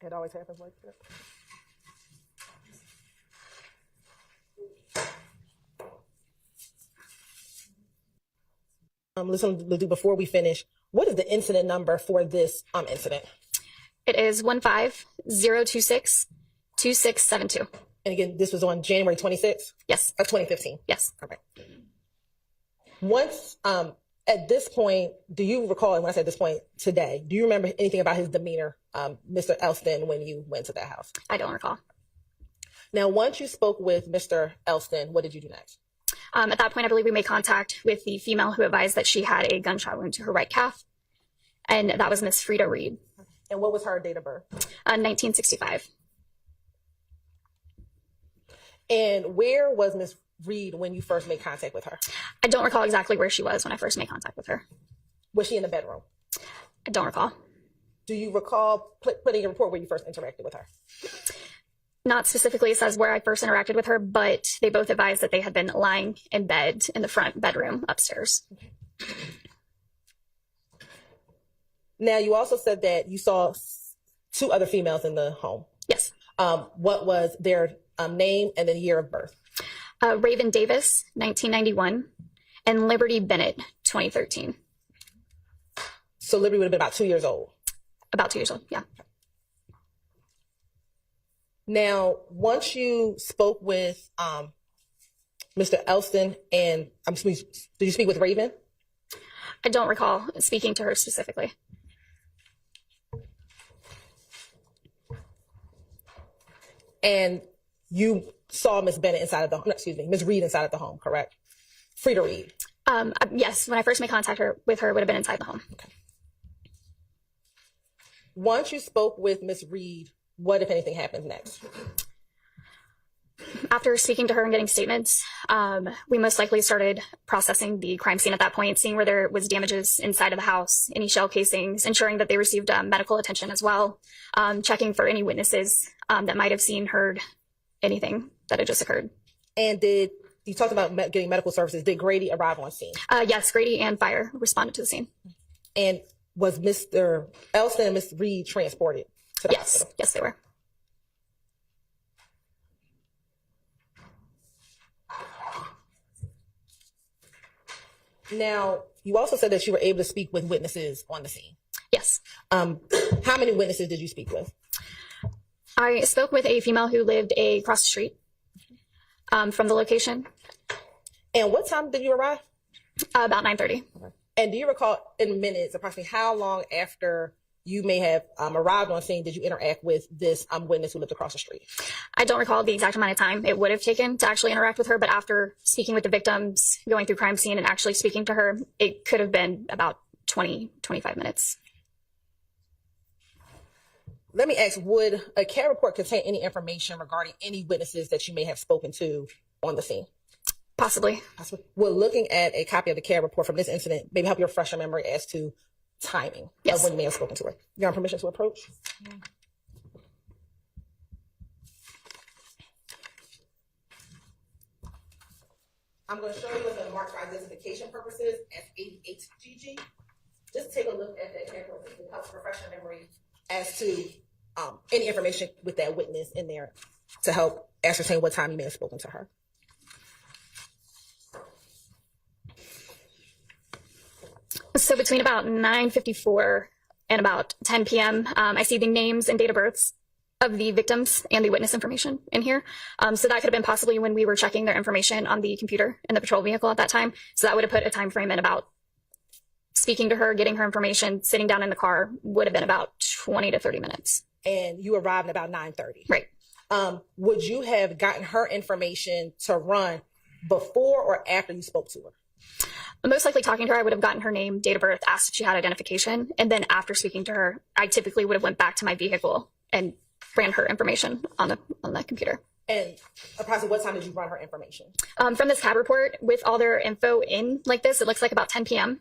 It always happens like that. Listen, before we finish, what is the incident number for this incident? It is 150262672. And again, this was on January 26th? Yes. Of 2015? Yes. All right. Once, at this point, do you recall, and when I say at this point today, do you remember anything about his demeanor, Mr. Elston, when you went to that house? I don't recall. Now, once you spoke with Mr. Elston, what did you do next? At that point, I believe we made contact with the female who advised that she had a gunshot wound to her right calf, and that was Miss Frida Reed. And what was her date of birth? 1965. And where was Miss Reed when you first made contact with her? I don't recall exactly where she was when I first made contact with her. Was she in the bedroom? I don't recall. Do you recall putting a report where you first interacted with her? Not specifically, it says where I first interacted with her, but they both advised that they had been lying in bed in the front bedroom upstairs. Now, you also said that you saw 2 other females in the home. Yes. What was their name and then year of birth? Raven Davis, 1991, and Liberty Bennett, 2013. So Liberty would have been about 2 years old? About 2 years old, yeah. Now, once you spoke with Mr. Elston and did you speak with Raven? I don't recall speaking to her specifically. And you saw Miss Bennett inside of the, Miss Reed inside of the home, correct? Frida Reed. Yes, when I first made contact with her, it would have been inside the home. Okay. Once you spoke with Miss Reed, what, if anything, happens next? After speaking to her and getting statements, we most likely started processing the crime scene at that point, seeing where there was damages inside of the house, any shell casings, ensuring that they received medical attention as well, checking for any witnesses that might have seen, heard anything that had just occurred. And did you talked about getting medical services? Did Grady arrive on scene? Yes, Grady and fire responded to the scene. And was Mr. Elston and Miss Reed transported to the hospital? Yes, they were. Now, you also said that you were able to speak with witnesses on the scene. Yes. How many witnesses did you speak with? I spoke with a female who lived across the street from the location. And what time did you arrive? About 9:30. Okay. And do you recall in minutes approximately how long after you may have arrived on scene did you interact with this witness who lived across the street? I don't recall the exact amount of time it would have taken to actually interact with her, but after speaking with the victims, going through crime scene and actually speaking to her, it could have been about 25 minutes. Let me ask, would a CAD report contain any information regarding any witnesses that you may have spoken to on the scene? Possibly. Will looking at a copy of the CAD report from this incident maybe help you refresh your memory as to timing of when you may have spoken to her? You have permission to approach? Yeah. I'm going to show you what the marked for identification purposes as 88GG. Just take a look at that CAD report. It helps refresh your memory as to any information with that witness in there to help ascertain what time you may have spoken to her. So between about 9:54 and about 10 p.m., I see the names and date of births of the victims and the witness information in here. So that could have been possibly when we were checking their information on the computer in the patrol vehicle at that time. So that would have put a time frame in about speaking to her, getting her information, sitting down in the car would have been about 20 to 30 minutes. And you arrived at about 9:30. Right. Would you have gotten her information to run before or after you spoke to her? Most likely talking to her, I would have gotten her name, date of birth, asked if she had identification. And then after speaking to her, I typically would have went back to my vehicle and ran her information on that computer. And approximately what time did you run her information? From this CAD report, with all their info in like this, it looks like about 10 p.m.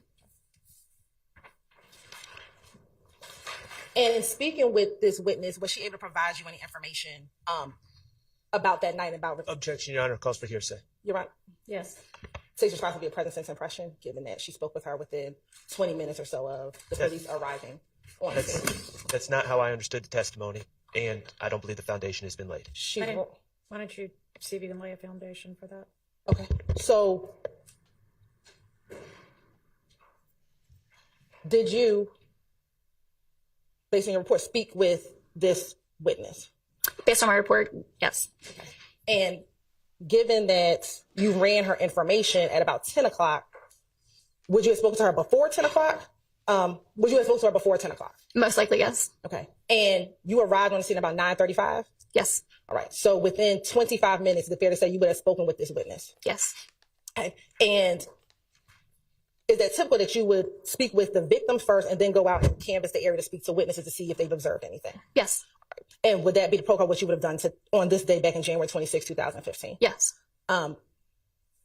And in speaking with this witness, was she able to provide you any information about that night? Objection, Your Honor. Calls for hearsay. You're right. Yes. Takes responsibility of present sense impression, given that she spoke with her within 20 minutes or so of the police arriving on the scene. That's not how I understood the testimony, and I don't believe the foundation has been laid. Why don't you see if you can lay a foundation for that? Okay. So, did you, based on your report, speak with this witness? Based on my report, yes. Okay. And given that you ran her information at about 10 o'clock, would you have spoken to her before 10 o'clock? Would you have spoken to her before 10 o'clock? Most likely, yes. Okay. And you arrived on the scene about 9:35? Yes. All right. So within 25 minutes, is it fair to say you would have spoken with this witness? Yes. Okay. And is that typical that you would speak with the victim first and then go out and canvass the area to speak to witnesses to see if they've observed anything? Yes. And would that be the protocol what you would have done on this day back in January 26, 2015? Yes.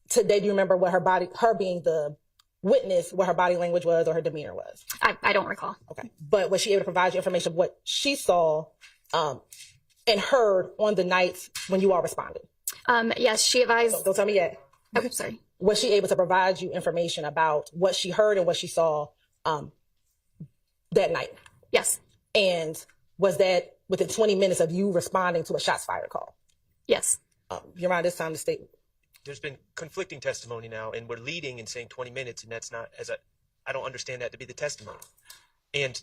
Today, do you remember what her being the witness, what her body language was or her demeanor was? I don't recall. Okay. But was she able to provide you information of what she saw and heard on the night when you all responded? Yes, she advised. Don't tell me yet. Oh, sorry. Was she able to provide you information about what she heard and what she saw that night? Yes. And was that within 20 minutes of you responding to a shots fired call? Yes. You're around this time to state. There's been conflicting testimony now, and we're leading and saying 20 minutes, and that's not, I don't understand that to be the testimony. And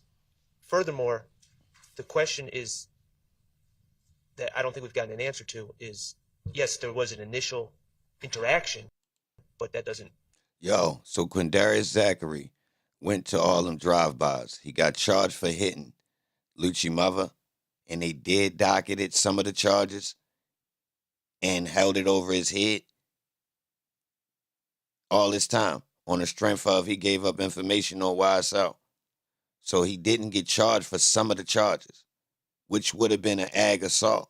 furthermore, the question is that I don't think we've gotten an answer to is, yes, there was an initial interaction, but that doesn't. Yo, so Quindarius Zachary went to all them drive-bys. He got charged for hitting Lucci mother, and they did docketed some of the charges. and held it over his head all this time on the strength of he gave up information on YSL. So he didn't get charged for some of the charges, which would have been an ag assault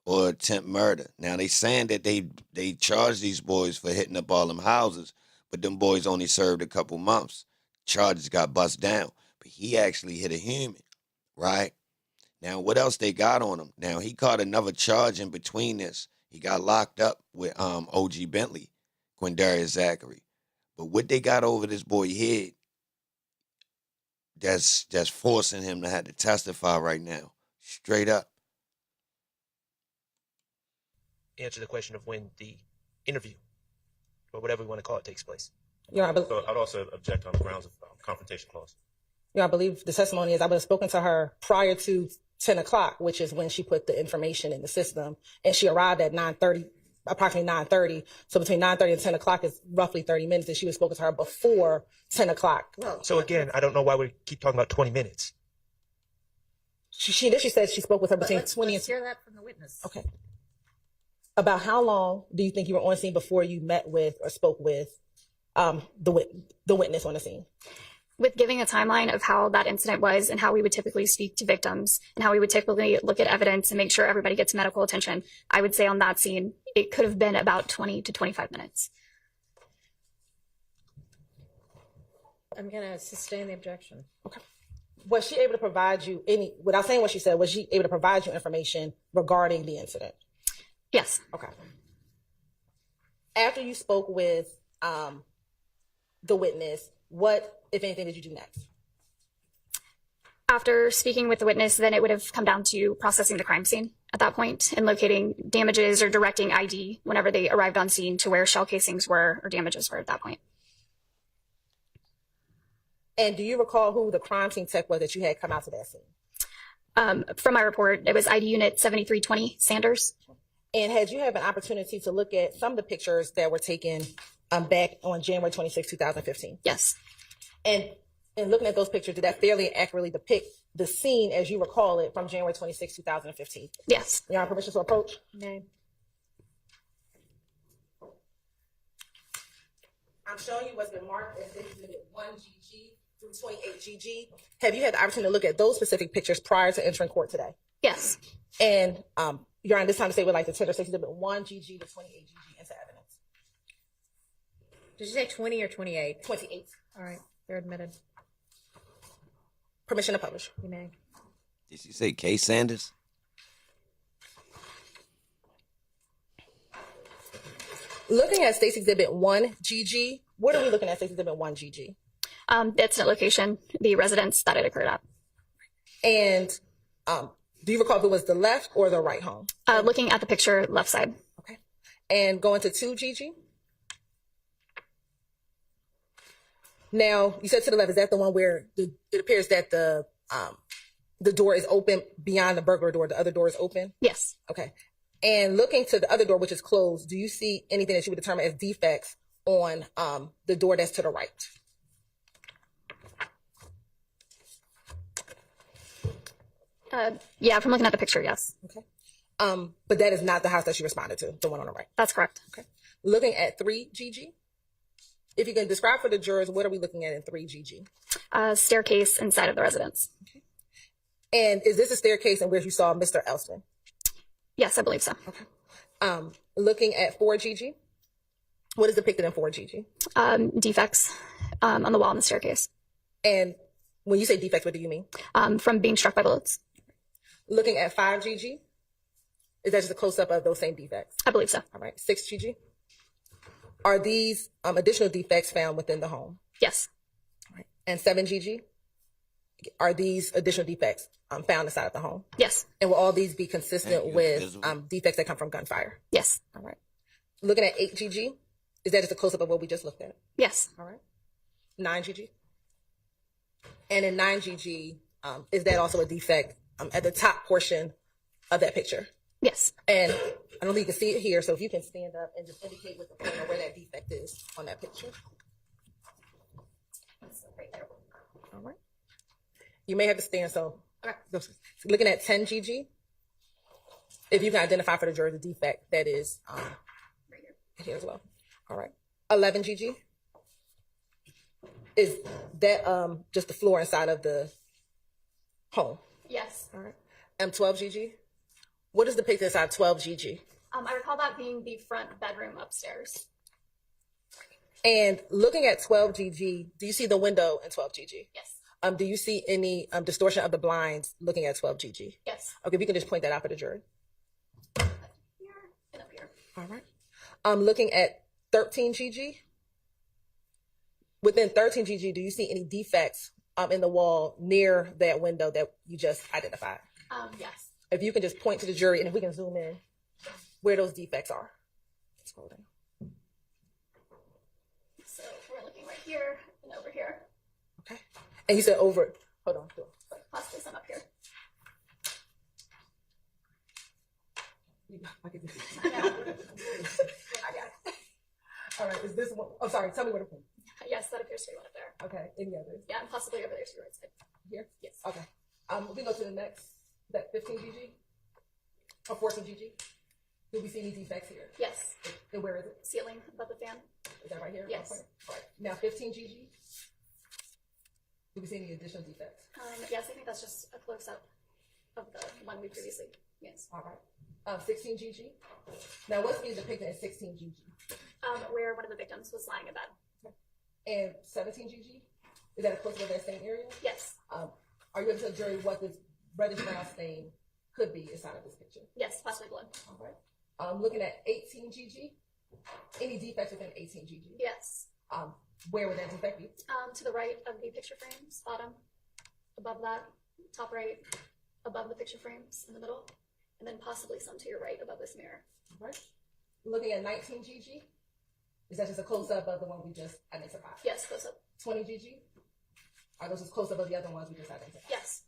or attempt murder. Now they saying that they charged these boys for hitting up all them houses, but them boys only served a couple months. Charges got bust down, but he actually hit a human, right? Now what else they got on him? Now he caught another charge in between this. He got locked up with OG Bentley, Quindarius Zachary. But what they got over this boy head, that's forcing him to have to testify right now, straight up. Answer the question of when the interview, or whatever we want to call it, takes place. Yeah, So I'd also object on the grounds of confrontation clause. Yeah, I believe the testimony is I would have spoken to her prior to 10 o'clock, which is when she put the information in the system, and she arrived at 9:30, approximately 9:30. So between 9:30 and 10 o'clock is roughly 30 minutes, and she was spoken to her before 10 o'clock. So again, I don't know why we keep talking about 20 minutes. She said she spoke with her between 20 and... Let's hear that from the witness. Okay. About how long do you think you were on scene before you met with or spoke with the witness on the scene? With giving a timeline of how that incident was and how we would typically speak to victims and how we would typically look at evidence and make sure everybody gets medical attention, I would say on that scene, it could have been about 20 to 25 minutes. I'm going to sustain the objection. Okay. Was she able to provide you any, without saying what she said, was she able to provide you information regarding the incident? Yes. Okay. After you spoke with the witness, what, if anything, did you do next? After speaking with the witness, then it would have come down to processing the crime scene at that point and locating damages or directing ID whenever they arrived on scene to where shell casings were or damages were at that point. And do you recall who the crime scene tech was that you had come out to that scene? From my report, it was ID unit 7320, Sanders. And had you had an opportunity to look at some of the pictures that were taken back on January 26, 2015? Yes. And in looking at those pictures, did that fairly accurately depict the scene as you recall it from January 26, 2015? Yes. You have permission to approach? No. I'm showing you what's been marked as Exhibit 1GG through 28GG. Have you had the opportunity to look at those specific pictures prior to entering court today? Yes. And you're on this time to say we'd like to tender Exhibit 1GG to 28GG into evidence. Did you say 20 or 28? 28. All right, they're admitted. Permission to publish. You may. Did she say K. Sanders? Looking at State's Exhibit 1GG, what are we looking at State's Exhibit 1GG? The incident location, the residence that it occurred at. And do you recall if it was the left or the right home? Looking at the picture, left side. Okay. And going to 2GG? Now, you said to the left, is that the one where it appears that the door is open beyond the burglar door, the other door is open? Yes. Okay. And looking to the other door, which is closed, do you see anything that you would determine as defects on the door that's to the right? Yeah, from looking at the picture, yes. Okay. But that is not the house that you responded to, the one on the right. That's correct. Okay. Looking at 3GG, if you can describe for the jurors, what are we looking at in 3GG? Staircase inside of the residence. Okay. And is this a staircase in which you saw Mr. Elston? Yes, I believe so. Okay. Looking at 4GG, what is depicted in 4GG? Defects on the wall and the staircase. And when you say defects, what do you mean? From being struck by bullets. Looking at 5GG, is that just a close-up of those same defects? I believe so. All right. 6GG, are these additional defects found within the home? Yes. All right. And 7GG, are these additional defects found inside of the home? Yes. And will all these be consistent with defects that come from gunfire? Yes. All right. Looking at 8GG, is that just a close-up of what we just looked at? Yes. All right. 9GG? And in 9GG, is that also a defect at the top portion of that picture? Yes. And I don't think you can see it here, so if you can stand up and just indicate with the pointer where that defect is on that picture. Right there. All right. You may have to stand, so looking at 10GG, If you can identify for the jury the defect that is right here as well. All right. 11 GG. Is that just the floor inside of the home? Yes. All right. 12 GG. What is depicted inside 12 GG? I recall that being the front bedroom upstairs. And looking at 12 GG, do you see the window in 12 GG? Yes. Do you see any distortion of the blinds looking at 12 GG? Yes. Okay, if you can just point that out for the jury. Here and up here. All right. Looking at 13 GG. Within 13 GG, do you see any defects in the wall near that window that you just identified? Yes. If you can just point to the jury, and if we can zoom in where those defects are. Scroll down. So we're looking right here and over here. Okay. And you said over. Hold on. Possibly some up here. I can do this. I got it. All right. Is this one? Oh, sorry. Tell me where to point. Yes, that appears to be one up there. Okay. Any others? Yeah, and possibly over there to your right side. Here? Yes. Okay. We can go to the next. That 15 GG or 14 GG. Do we see any defects here? Yes. And where is it? Ceiling above the fan. Is that right here? Yes. All right. Now 15 GG. Do we see any additional defects? Yes, I think that's just a close up of the one we previously used. All right. 16 GG. Now what's being depicted in 16 GG? Where one of the victims was lying in bed. And 17 GG? Is that a close up of that same area? Yes. Are you able to tell the jury what this reddish brown stain could be inside of this picture? Yes, possibly blood. All right. Looking at 18 GG. Any defects within 18 GG? Yes. Where would that defect be? To the right of the picture frames, bottom, above that, top right, above the picture frames in the middle, and then possibly some to your right above this mirror. All right. Looking at 19 GG. Is that just a close up of the one we just identified? Yes, close up. 20 GG. Are those just close up of the other ones we just identified? Yes.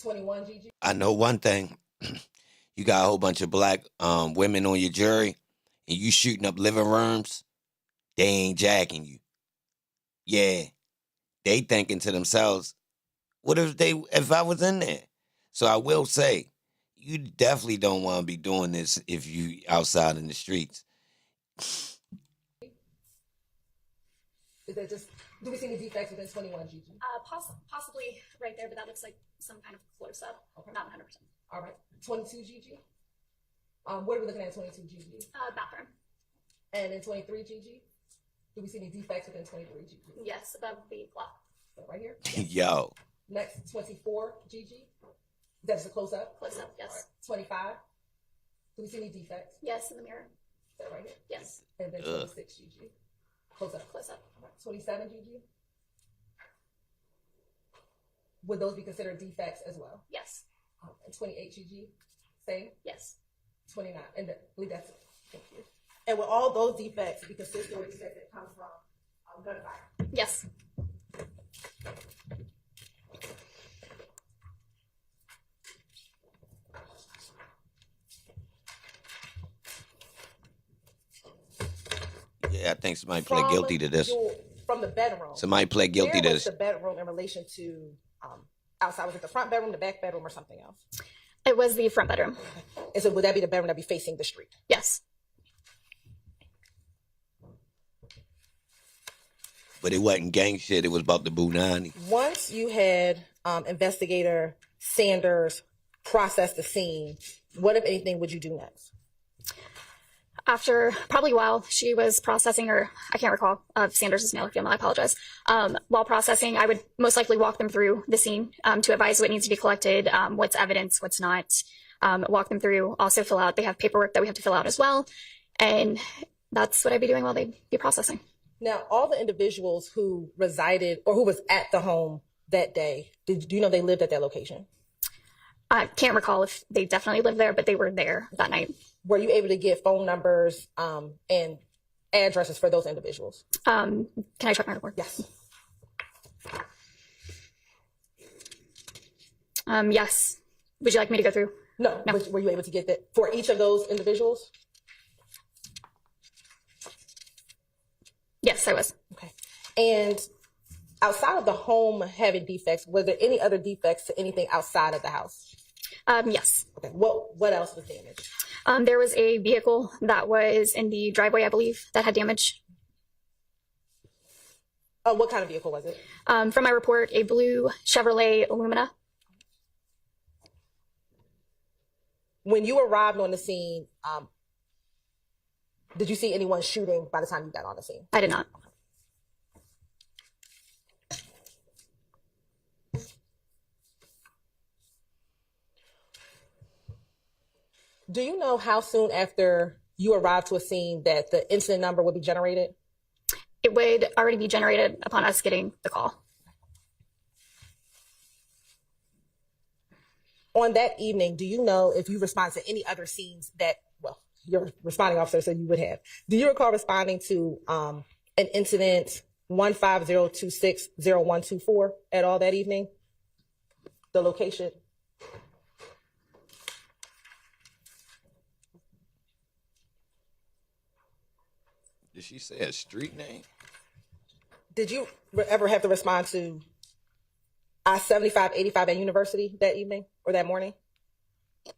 21 GG. I know one thing. You got a whole bunch of black women on your jury, and you shooting up living rooms. They ain't jacking you. Yeah, they thinking to themselves, what if I was in there? So I will say, you definitely don't want to be doing this if you outside in the streets. Is that just, do we see any defects within 21 GG? Possibly right there, but that looks like some kind of close up. Okay. Not 100%. All right. 22 GG. What are we looking at 22 GG? Bathroom. And in 23 GG? Do we see any defects within 23 GG? Yes, above the clock. Right here? Yo. Next, 24 GG. That's a close up? Close up, yes. Right. 25. Do we see any defects? Yes, in the mirror. Is that right here? Yes. And then 26 GG. Close up. Close up. 27 GG. Would those be considered defects as well? Yes. And 28 GG. Same? Yes. 29. And I believe that's it. Thank you. And will all those defects be consistent with defects that come from gunfire? Yes. Yeah, I think somebody pled guilty to this. From the bedroom. Somebody pled guilty to Where this. was the bedroom in relation to outside? Was it the front bedroom, the back bedroom, or something else? It was the front bedroom. And so would that be the bedroom that be facing the street? Yes. But it wasn't gang shit. It was about the Bunani. Once you had investigator Sanders process the scene, what, if anything, would you do next? After probably while she was processing, or I can't recall, Sanders' male or female, I apologize. While processing, I would most likely walk them through the scene to advise what needs to be collected, what's evidence, what's not, walk them through, also fill out, they have paperwork that we have to fill out as well. And that's what I'd be doing while they'd be processing. Now, all the individuals who resided or who was at the home that day, do you know they lived at that location? I can't recall if they definitely lived there, but they were there that night. Were you able to get phone numbers and addresses for those individuals? Can I check my report? Yes. Yes. Would you like me to go through? No. Were you able to get that for each of those individuals? Yes, I was. Okay. And outside of the home having defects, were there any other defects to anything outside of the house? Yes. Okay. What else was damaged? There was a vehicle that was in the driveway, I believe, that had damage. What kind of vehicle was it? From my report, a blue Chevrolet Illumina. When you arrived on the scene, did you see anyone shooting by the time you got on the scene? I did not. Do you know how soon after you arrived to a scene that the incident number would be generated? It would already be generated upon us getting the call. On that evening, do you know if you responded to any other scenes that, well, your responding officer said you would have? Do you recall responding to an incident 150260124 at all that evening? The location? Did she say a street name? Did you ever have to respond to I-7585 at University that evening or that morning?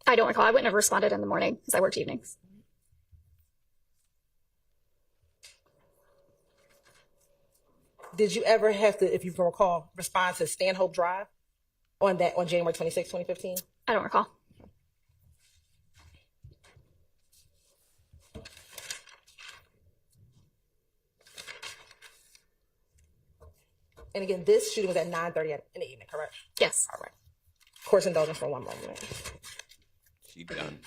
I don't recall. I wouldn't have responded in the morning because I worked evenings. Did you ever have to, if you can recall, respond to Stanhope Drive on January 26, 2015? I don't recall. And again, this shooting was at 9:30 in the evening, correct? Yes. All right. Course indulgence for one moment. She done.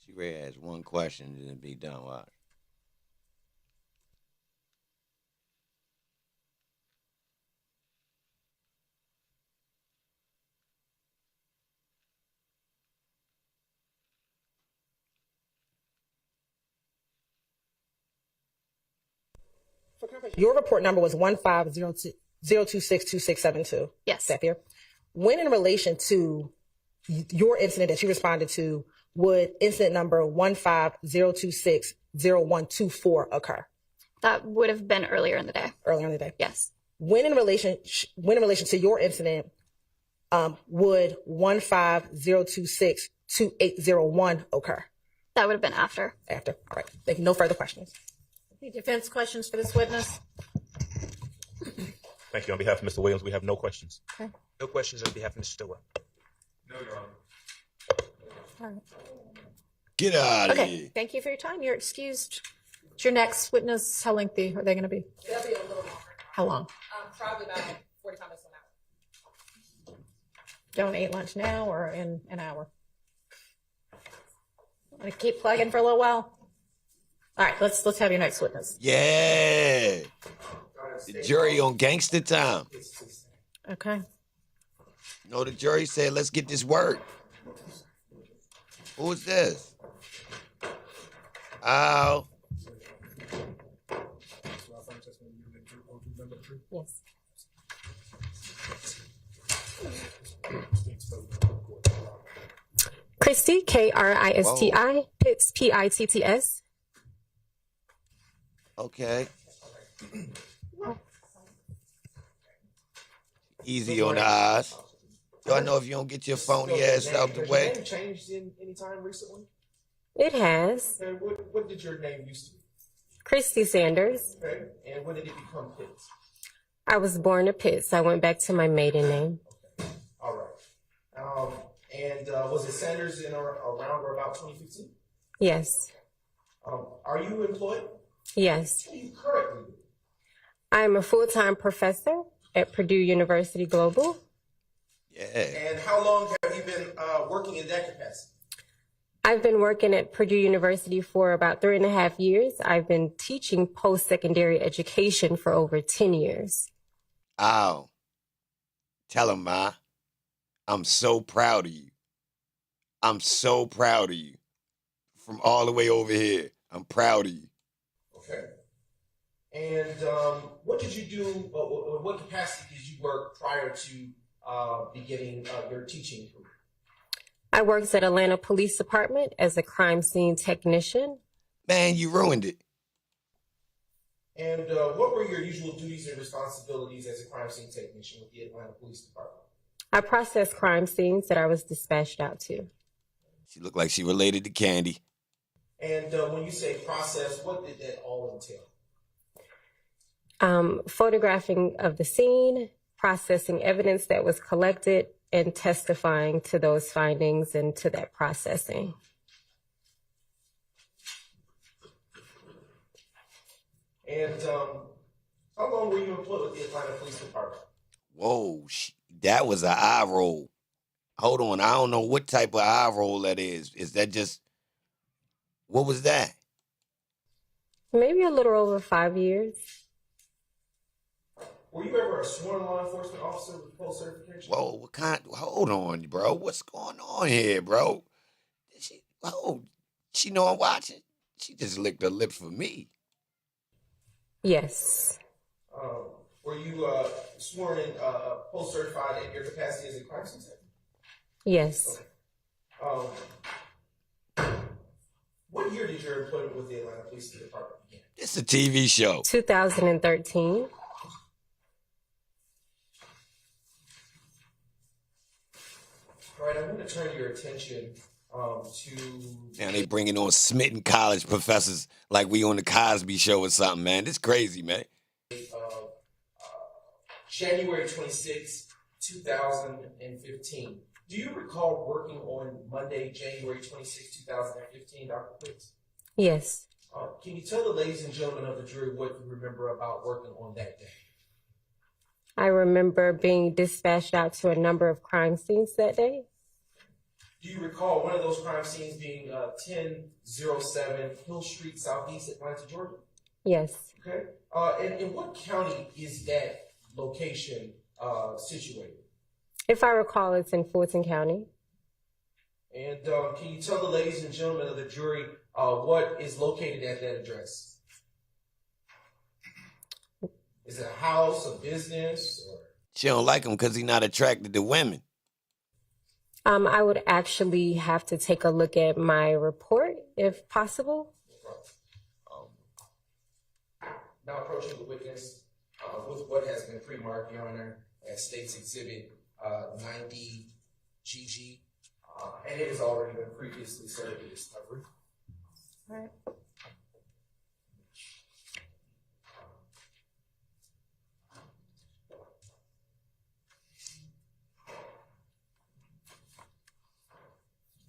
She ready to ask one question and then be done. Watch. Your report number was 150262672. Yes. Is that fair? When in relation to your incident that you responded to, would incident number 150260124 occur? That would have been earlier in the day. Earlier in the day? Yes. When in relation to your incident, would 150262801 occur? That would have been after. After. All right. Thank you. No further questions. Any defense questions for this witness? Thank you. On behalf of Mr. Williams, we have no questions. Okay. No questions on behalf of Mr. Stillwell. No, Your Honor. All right. Get out of Okay. here. Thank you for your time. You're excused. Is your next witness, how lengthy are they going to be? That'll be a little longer. How long? Probably about 45 minutes to an hour. Don't eat lunch now or in an hour? Want to keep plugging for a little while? All right, let's have your next witness. Yeah. The jury on gangster time. Okay. No, the jury said, let's get this work. Who is this? Ow. Yes. Christy, Kristi, Pitts, Pitts. Okay. Easy on the eyes. Y'all know if you don't get your phony ass out the way. Has your name changed in any time recently? It has. And what did your name used to be? Christy Sanders. Okay. And when did it become Pitts? I was born in Pitts. I went back to my maiden name. Okay. All right. And was it Sanders in or around or about 2015? Yes. Are you employed? Yes. What do you currently do? I am a full-time professor at Purdue University Global. Yeah. And how long have you been working in that capacity? I've been working at Purdue University for about 3.5 years. I've been teaching post-secondary education for over 10 years. Ow. Tell him, Ma. I'm so proud of you. I'm so proud of you. From all the way over here. I'm proud of you. Okay. And what did you do, what capacity did you work prior to beginning your teaching career? I worked at Atlanta Police Department as a crime scene technician. Man, you ruined it. And what were your usual duties and responsibilities as a crime scene technician with the Atlanta Police Department? I processed crime scenes that I was dispatched out to. She looked like she related to Candy. And when you say process, what did that all entail? Photographing of the scene, processing evidence that was collected, and testifying to those findings and to that processing. And how long were you employed with the Atlanta Police Department? Whoa, that was an eye roll. Hold on, I don't know what type of eye roll that is. Is that just, what was that? Maybe a little over 5 years. Were you ever a sworn law enforcement officer with post certification? Whoa, what kind? Hold on, bro. What's going on here, bro? She know I'm watching. She just licked her lips for me. Yes. Were you sworn in post certified in your capacity as a crime scene technician? Yes. What year did your employment with the Atlanta Police Department begin? It's a TV show. 2013. All right, I want to turn your attention to... Now they bringing on smitten college professors like we on the Cosby Show or something, man. This crazy, man. January 26, 2015. Do you recall working on Monday, January 26, 2015, Dr. Pitts? Yes. Can you tell the ladies and gentlemen of the jury what you remember about working on that day? I remember being dispatched out to a number of crime scenes that day. Do you recall one of those crime scenes being 1007 Hill Street, Southeast Atlanta, Georgia? Yes. Okay. And in what county is that location situated? If I recall, it's in Fulton County. And can you tell the ladies and gentlemen of the jury what is located at that address? Is it a house, a business? Or? She don't like him because he's not attracted to women. I would actually have to take a look at my report, if possible. Now approaching the witness with what has been pre-marked, Your Honor, as State's Exhibit 90GG, and it has already been previously served to discovery. All right.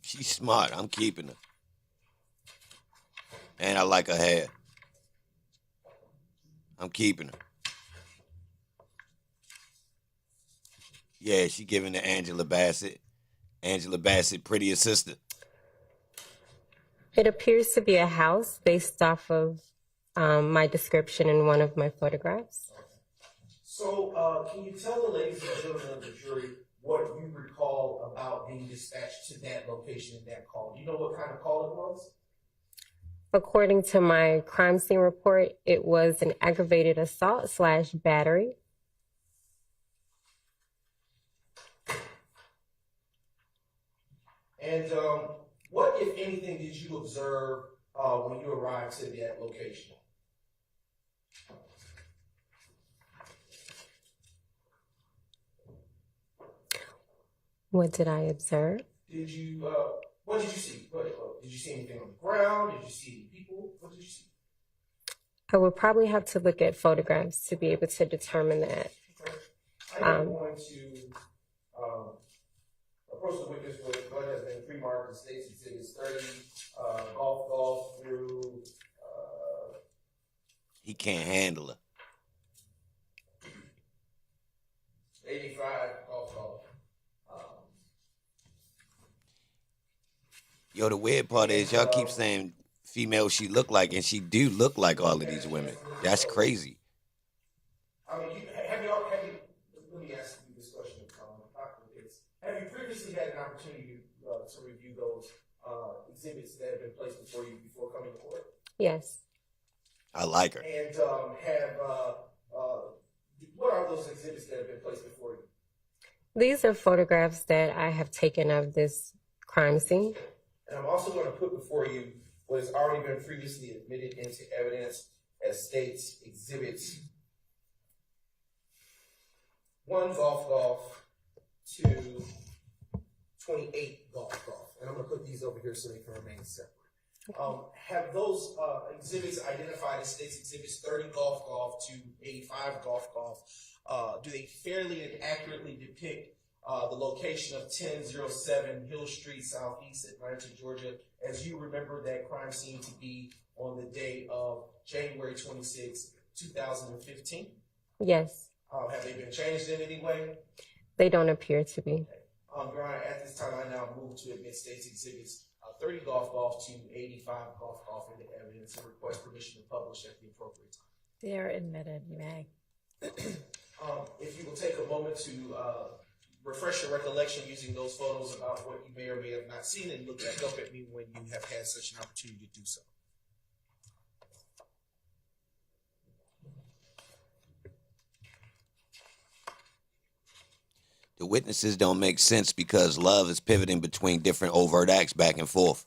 She's smart. I'm keeping her. And I like her hair. I'm keeping her. Yeah, she giving to Angela Bassett. Angela Bassett, pretty assistant. It appears to be a house based off of my description in one of my photographs. So can you tell the ladies and gentlemen of the jury what you recall about being dispatched to that location and that call? Do you know what kind of call it was? According to my crime scene report, it was an aggravated assault / battery. And what, if anything, did you observe when you arrived to that location? What did I observe? Did you, what did you see? Did you see anything on the ground? Did you see any people? What did you see? I would probably have to look at photographs to be able to determine that. I'm going to approach the witness with what has been pre-marked in State's Exhibits 30, golf through... He can't handle her. 85, golf. Yo, the weird part is y'all keep saying female she look like, and she do look like all of these women. That's crazy. I mean, let me ask you this question, Dr. Pitts. Have you previously had an opportunity to review those exhibits that have been placed before you before coming to court? Yes. I like her. And what are those exhibits that have been placed before you? These are photographs that I have taken of this crime scene. And I'm also going to put before you what has already been previously admitted into evidence as states exhibits 1 golf, 2, 28 golf. And I'm going to put these over here so they can remain separate. Have those exhibits identified as states exhibits 30 golf to 85 golf, do they fairly and accurately depict the location of 1007 Hill Street Southeast, Atlanta, Georgia, as you remember that crime scene to be on the day of January 26, 2015? Yes. Have they been changed in any way? They don't appear to be. Your Honor, at this time, I now move to admit states exhibits 30 golf to 85 golf into evidence and request permission to publish at the appropriate time. They are admitted, you may. If you will take a moment to refresh your recollection using those photos about what you may or may have not seen, and look back up at me when you have had such an opportunity to do so. The witnesses don't make sense because Love is pivoting between different overt acts back and forth.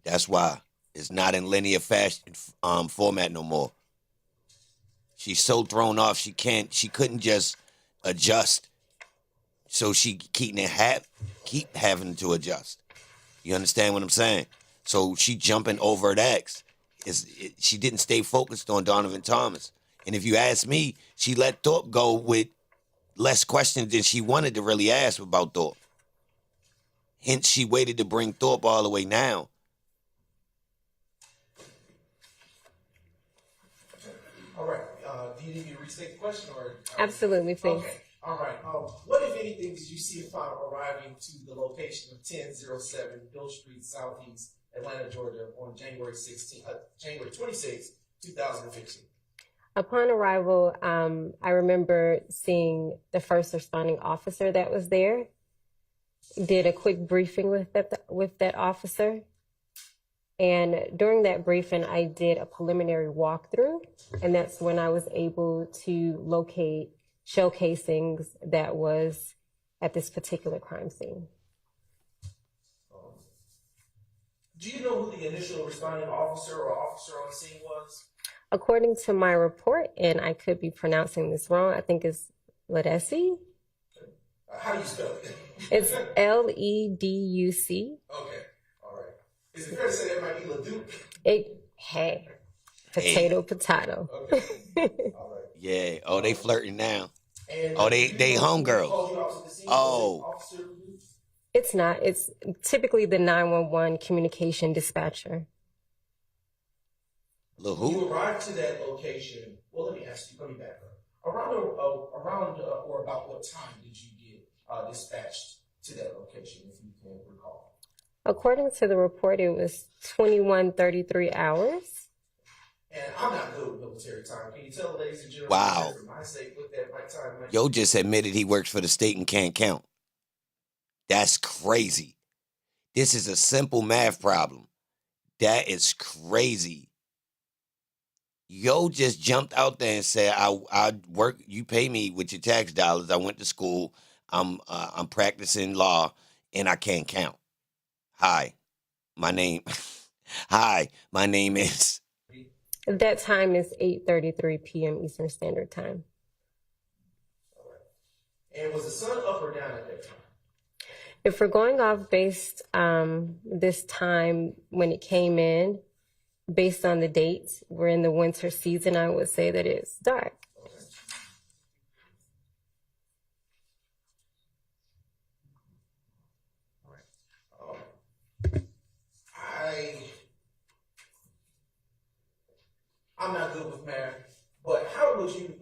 That's why it's not in linear fashion format no more. She's so thrown off she couldn't just adjust. So she keep having to adjust. You understand what I'm saying? So she jumping overt acts. She didn't stay focused on Donovan Thomas. And if you ask me, she let Thorpe go with less questions than she wanted to really ask about Thorpe. Hence, she waited to bring Thorpe all the way now. All right. Do you need me to restate the question? Or Absolutely, please. Okay. All right. What, if anything, did you see upon arriving to the location of 1007 Hill Street Southeast, Atlanta, Georgia, on January 26, 2015? Upon arrival, I remember seeing the first responding officer that was there. Did a quick briefing with that officer. And during that briefing, I did a preliminary walkthrough. And that's when I was able to locate shell casings that was at this particular crime scene. Do you know who the initial responding officer or officer on the scene was? According to my report, and I could be pronouncing this wrong, I think it's Leduc. How do you spell it? It's Leduc. Okay, all right. Is it fair to say that might be Leduc? Potato. Okay, all right. Yeah. Oh, they flirting now. And they homegirls. Oh. It's not. It's typically the 911 communication dispatcher. You arrived to that location. Well, let me ask you. Let me back up. Around or about what time did you get dispatched to that location, if you can recall? According to the report, it was 21:33 hours. And I'm not good with military time. Can you tell, ladies and gentlemen, Wow. for my sake, what that right time might be? Yo just admitted he works for the state and can't count. That's crazy. This is a simple math problem. That is crazy. Yo just jumped out there and said, I work, you pay me with your tax dollars. I went to school. I'm practicing law and I can't count. Hi, my name is. That time is 8:33 p.m. Eastern Standard Time. And was the sun up or down at that time? If we're going off based this time when it came in, based on the dates, we're in the winter season, I would say that it's dark. I'm not good with math, but how would you,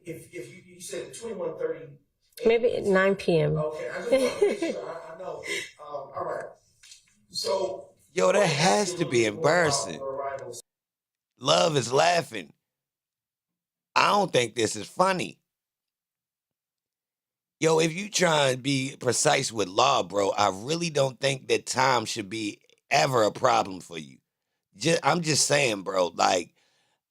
if you said 21:30? Maybe at 9 p.m. Okay, I just want to make sure I know. All right. So. Yo, that has to be embarrassing. Love is laughing. I don't think this is funny. Yo, if you try and be precise with law, bro, I really don't think that time should be ever a problem for you. I'm just saying, bro, like,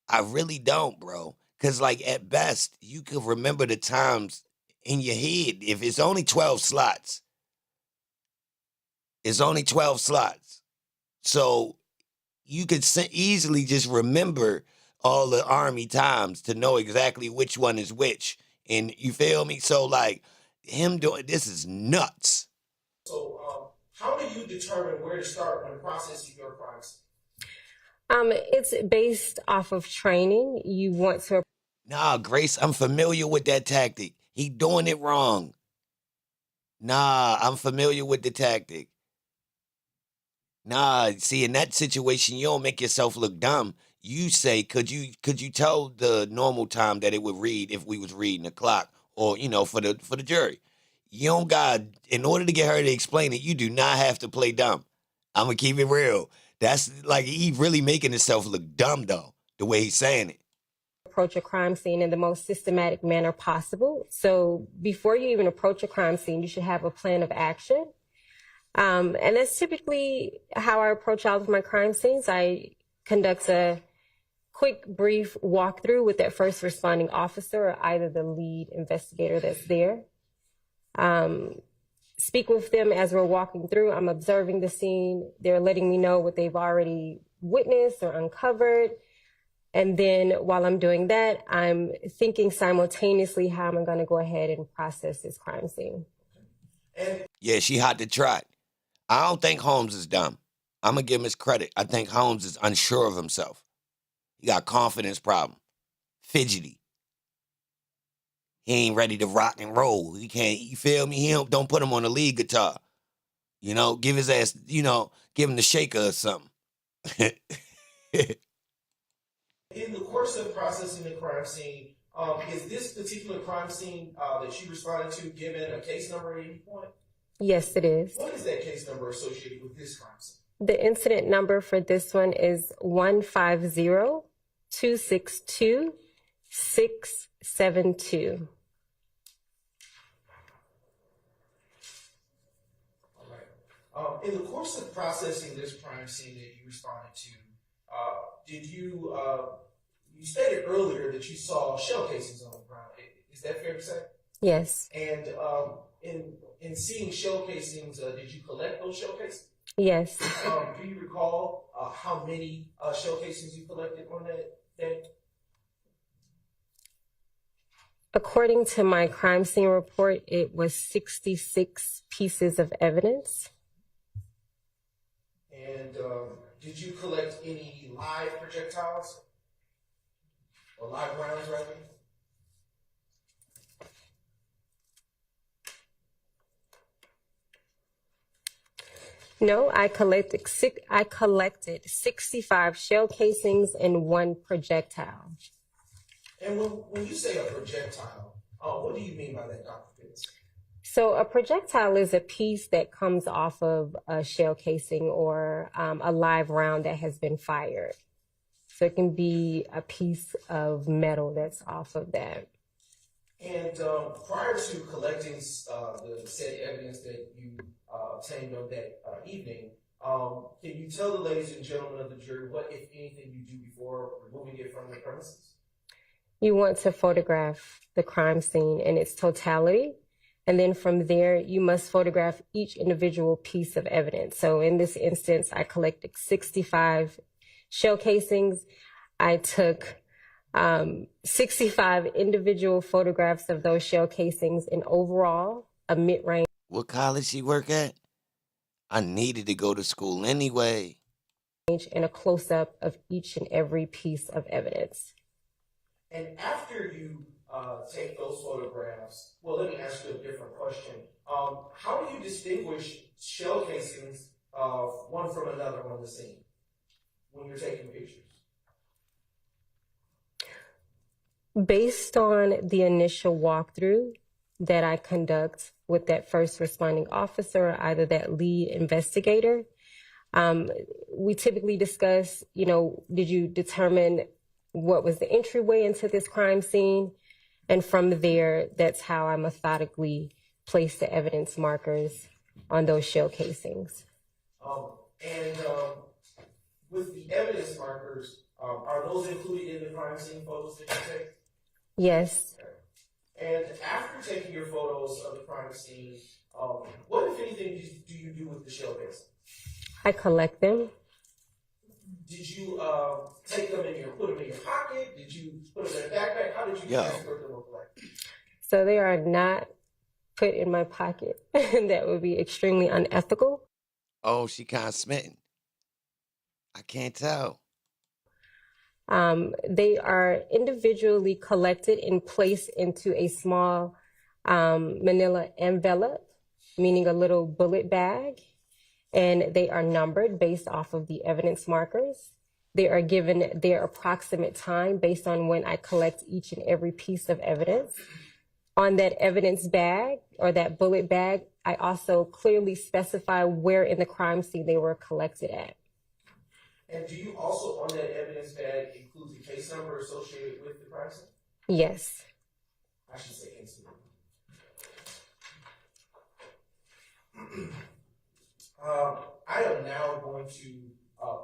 I really don't, bro. Because, like, at best, you could remember the times in your head. If it's only 12 slots, it's only 12 slots. So you could easily just remember all the Army times to know exactly which one is which. And you feel me? So like him doing this is nuts. So, how do you determine where to start when processing your crimes? It's based off of training. You want to. Nah, Grace, I'm familiar with that tactic. He doing it wrong. Nah, I'm familiar with the tactic. Nah, see, in that situation, you don't make yourself look dumb. You say, could you tell the normal time that it would read if we was reading the clock, or for the jury? You don't got, in order to get her to explain it, you do not have to play dumb. I'm gonna keep it real. That's like he really making himself look dumb though, the way he's saying it. Approach a crime scene in the most systematic manner possible. So before you even approach a crime scene, you should have a plan of action. And that's typically how I approach all of my crime scenes. I conduct a quick, brief walkthrough with that first responding officer or either the lead investigator that's there. Speak with them as we're walking through. I'm observing the scene. They're letting me know what they've already witnessed or uncovered. And then while I'm doing that, I'm thinking simultaneously how am I going to go ahead and process this crime scene. Yeah, she hot to trot. I don't think Holmes is dumb. I'm going to give him his credit. I think Holmes is unsure of himself. He got confidence problem. Fidgety. He ain't ready to rock and roll. He can't, you feel me? Don't put him on the lead guitar. Give his ass, give him the shaker or something. In the course of processing the crime scene, is this particular crime scene that you responded to given a case number at any point? Yes, it is. What is that case number associated with this crime scene? The incident number for this one is 150-262-672. All right. In the course of processing this crime scene that you responded to, did you stated earlier that you saw shell casings on the ground. Is that fair to say? Yes. And in seeing shell casings, did you collect those shell casings? Yes. Do you recall how many shell casings you collected on that day? According to my crime scene report, it was 66 pieces of evidence. And did you collect any live projectiles? Or live rounds, rather? No, I collected 65 shell casings and 1 projectile. And when you say a projectile, what do you mean by that, Dr. Pitts? So a projectile is a piece that comes off of a shell casing or a live round that has been fired. So it can be a piece of metal that's off of that. And prior to collecting the said evidence that you obtained on that evening, can you tell the ladies and gentlemen of the jury what, if anything, you do before removing it from the premises? You want to photograph the crime scene in its totality. And then from there, you must photograph each individual piece of evidence. So in this instance, I collected 65 shell casings. I took 65 individual photographs of those shell casings, and overall, a mid-range. What college she work at? I needed to go to school anyway. And a close-up of each and every piece of evidence. And after you take those photographs, well, let me ask you a different question. How do you distinguish shell casings one from another on the scene when you're taking pictures? Based on the initial walkthrough that I conduct with that first responding officer, or either that lead investigator, we typically discuss, did you determine what was the entryway into this crime scene? And from there, that's how I methodically place the evidence markers on those shell casings. With the evidence markers, are those included in the crime scene photos that you take? Yes. And after taking your photos of the crime scene, what, if anything, do you do with the shell casings? I collect them. Did you take them and put them in your pocket? Did you put them in a backpack? How did you transport them over there? So they are not put in my pocket. That would be extremely unethical. Oh, she kind of smitten. I can't tell. They are individually collected and placed into a small manila envelope, meaning a little bullet bag, and they are numbered based off of the evidence markers. They are given their approximate time based on when I collect each and every piece of evidence. On that evidence bag or that bullet bag, I also clearly specify where in the crime scene they were collected at. And do you also, on that evidence bag, include the case number associated with the crime scene? Yes. I should say incident. I am now going to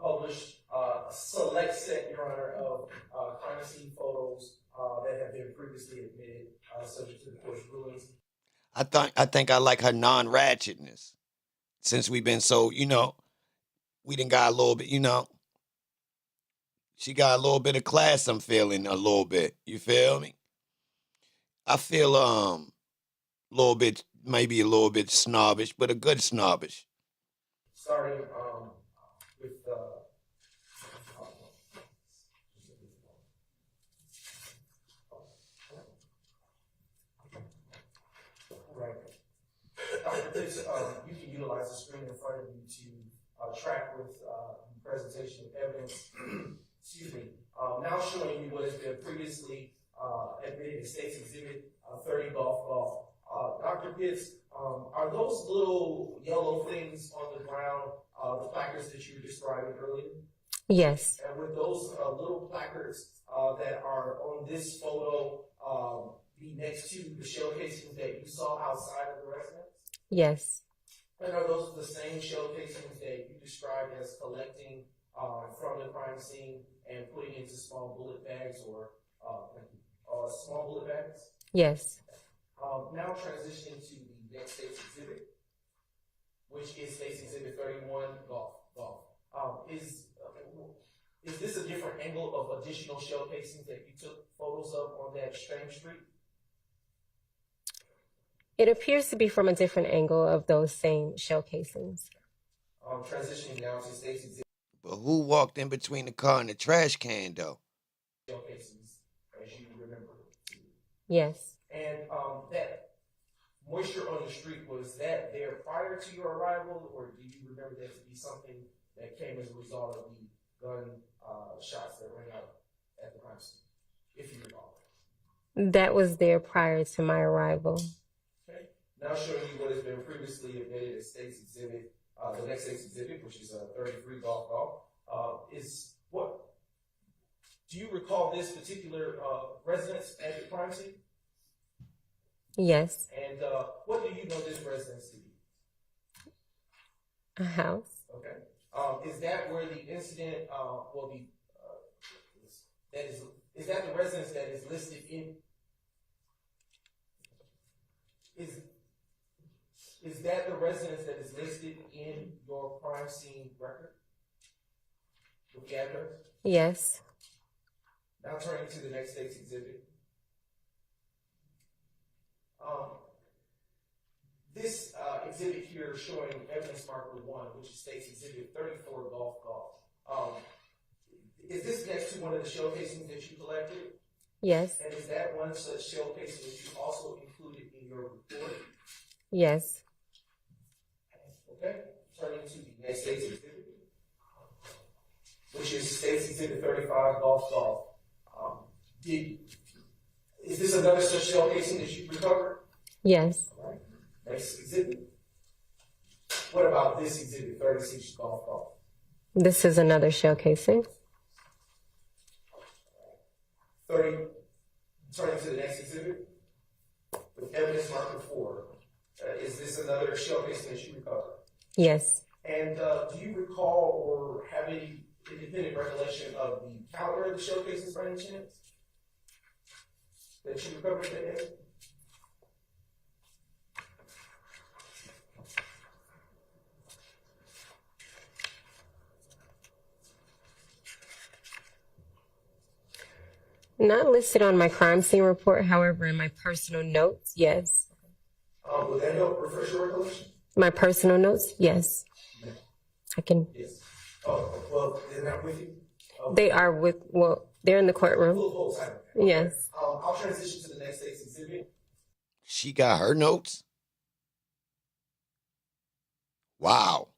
publish a select set, Your Honor, of crime scene photos that have been previously admitted, subject to the court's rulings. I think I like her non-ratchetness. Since we've been so, we done got a little bit, she got a little bit of class, I'm feeling a little bit. You feel me? I feel maybe a little bit snobbish, but a good snobbish. Starting with right. You can utilize the screen in front of you to track with the presentation of evidence. Excuse me. Now showing you what has been previously admitted in State's Exhibit 30 golf. Dr. Pitts, are those little yellow things on the ground the placards that you were describing earlier? Yes. And would those little placards that are on this photo be next to the shell casings that you saw outside of the residence? Yes. And are those the same shell casings that you described as collecting from the crime scene and putting into small bullet bags or small bullet bags? Yes. Now transitioning to the next State's Exhibit, which is State's Exhibit 31, golf. Is this a different angle of additional shell casings that you took photos of on that strange street? It appears to be from a different angle of those same shell casings. Transitioning now to State's Exhibit. But who walked in between the car and the trash can, though? Shell casings, as you remember. Yes. And that moisture on the street, was that there prior to your arrival, or do you remember that to be something that came as a result of the gun shots that rang out at the crime scene, if you recall? That was there prior to my arrival. Okay. Now showing you what has been previously admitted as State's Exhibit, the next State's Exhibit, which is 33 golf, is what? Do you recall this particular residence at the crime scene? Yes. And what do you know this residence to be? A house. Okay. Is that where the incident is that the residence that is listed in? Is that the residence that is listed in your crime scene record? With the address? Yes. Now turning to the next State's Exhibit. This exhibit here showing evidence marker 1, which is State's Exhibit 34 golf. Is this next to one of the shell casings that you collected? Yes. And is that one such shell casing that you also included in your report? Yes. Okay. Turning to the next State's Exhibit, which is State's Exhibit 35 golf. Is this another such shell casing that you recovered? Yes. All right. Next exhibit. What about this exhibit, 36 golf? This is another shell casing. 30. Turning to the next exhibit with evidence marker 4. Is this another shell casing that you recovered? Yes. And do you recall or have any independent recollection of the caliber of the shell casings by any chance that you recovered that day? Not listed on my crime scene report, however, in my personal notes, yes. Would that help refresh your recollection? My personal notes, yes. I can. Yes. Oh, well, they're not with you? They are they're in the courtroom. Full time. Yes. I'll transition to the next state's exhibit. She got her notes? Wow.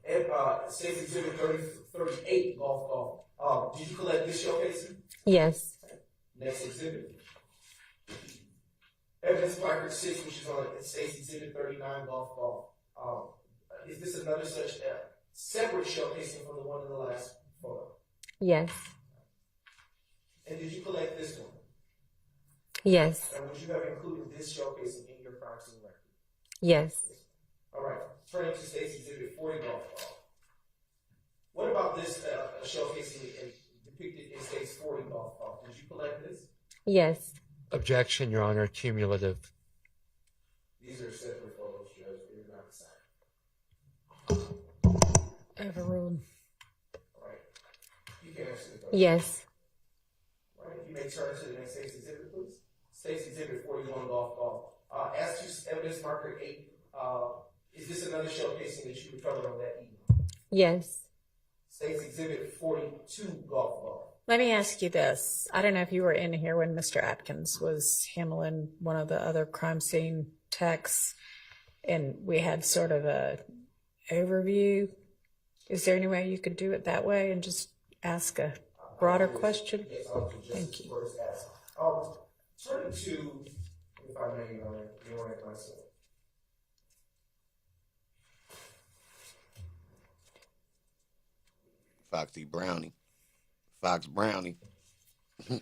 And state's exhibit 38, golf. Did you collect this showcasing? Yes. Next exhibit. Evidence placard 6, which is on state's exhibit 39, golf. Is this another such separate showcasing from the one in the last photo? Yes. And did you collect this one? Yes. And would you have included this showcasing in your crime scene record? Yes. All right. Turning to state's exhibit 40, golf. What about this showcasing depicted in state's 40, golf? Did you collect this? Yes. Objection, Your Honor, cumulative. These are separate photos, Judge. They're not the same. Overruled. All right. You can answer the question. Yes. All right. You may turn to the next state's exhibit, please. State's exhibit 41, golf. As to evidence marker 8, is this another showcasing that you recovered on that evening? Yes. State's exhibit 42, golf. Let me ask you this. I don't know if you were in here when Mr. Atkins was handling one of the other crime scene techs, and we had sort of a overview. Is there any way you could do it that way and just ask a broader question? Yes, I'll do just Thank you. first ask. Turning to, if I may, orient myself. Foxy Brownie. Fox Brownie. I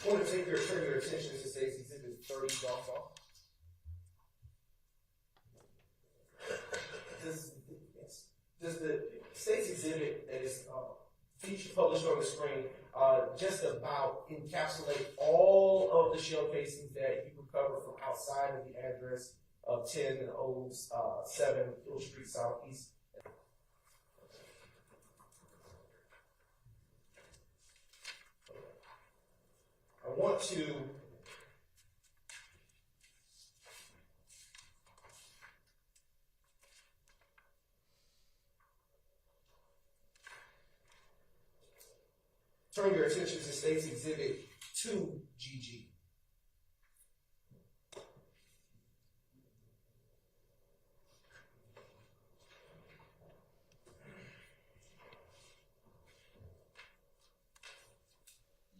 want to turn your attention to state's exhibit 30, golf. Does the state's exhibit that is featured published on the screen just about encapsulate all of the shell casings that you recovered from outside of the address of 1007 Hill Street Southeast? I want to turn your attention to state's exhibit 2GG.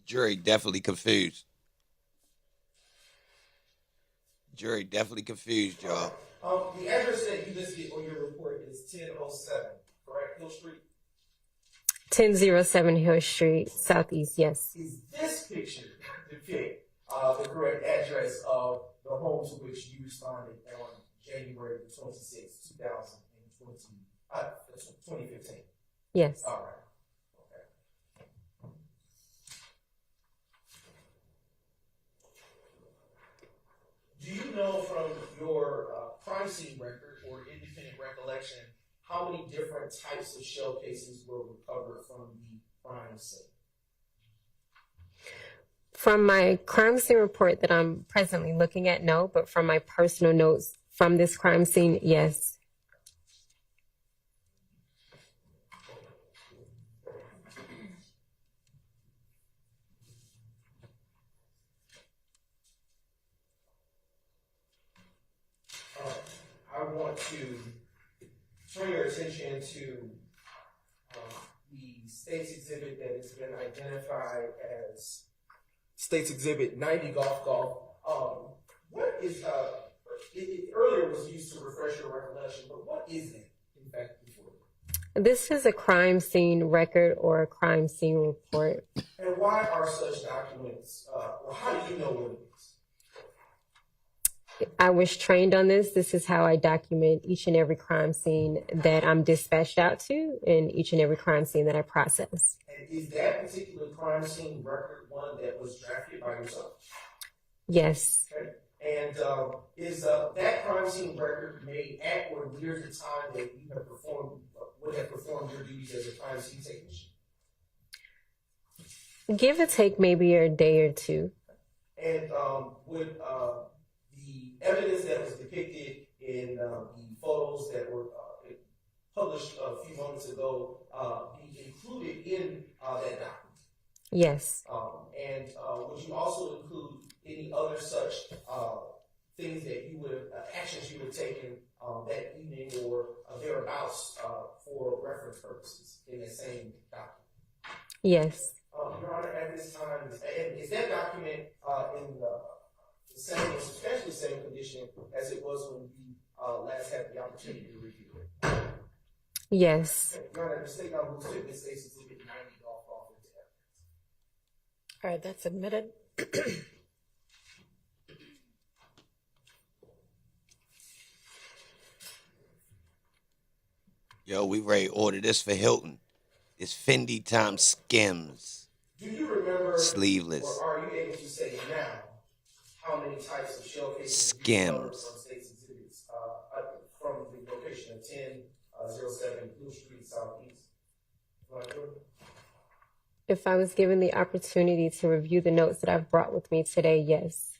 Jury definitely confused. Jury definitely confused, y'all. The address that you listed on your report is 1007, correct? Hill Street? 1007 Hill Street, Southeast, yes. Is this picture depict the correct address of the home to which you responded on January 26, 2015? Yes. All right. Do you know from your crime scene record or independent recollection how many different types of shell casings were recovered from the crime scene? From my crime scene report that I'm presently looking at, no, but from my personal notes from this crime scene, yes. I want to turn your attention to the state's exhibit that has been identified as State's Exhibit 90 Golf. What is, it earlier was used to refresh your recollection, but what is it, in fact, before? This is a crime scene record or a crime scene report. And why are such documents, or how do you know what it is? I was trained on this. This is how I document each and every crime scene that I'm dispatched out to and each and every crime scene that I process. And is that particular crime scene record one that was drafted by yourself? Yes. Okay. And is that crime scene record made at or near the time that you have performed, would have performed your duties as a crime scene technician? Give or take maybe a day or two. And would the evidence that was depicted in the photos that were published a few moments ago be included in that document? Yes. And would you also include any other such things that you would actions you would have taken that evening or thereabouts for reference purposes in the same document? Yes. Your Honor, at this time, is that document in the same or substantially same condition as it was when we last had the opportunity to review it? Yes. Your Honor, the state on whose witness states exhibit 90 off into evidence. All right, that's admitted. Yo, we ready to order this for Hilton. It's Fendi times Skims. Do you remember, sleeveless. or are you able to say now how many types of shell cases Skims. from state's exhibits from the location of 1007 Blue Street Southeast? If I was given the opportunity to review the notes that I've brought with me today, yes.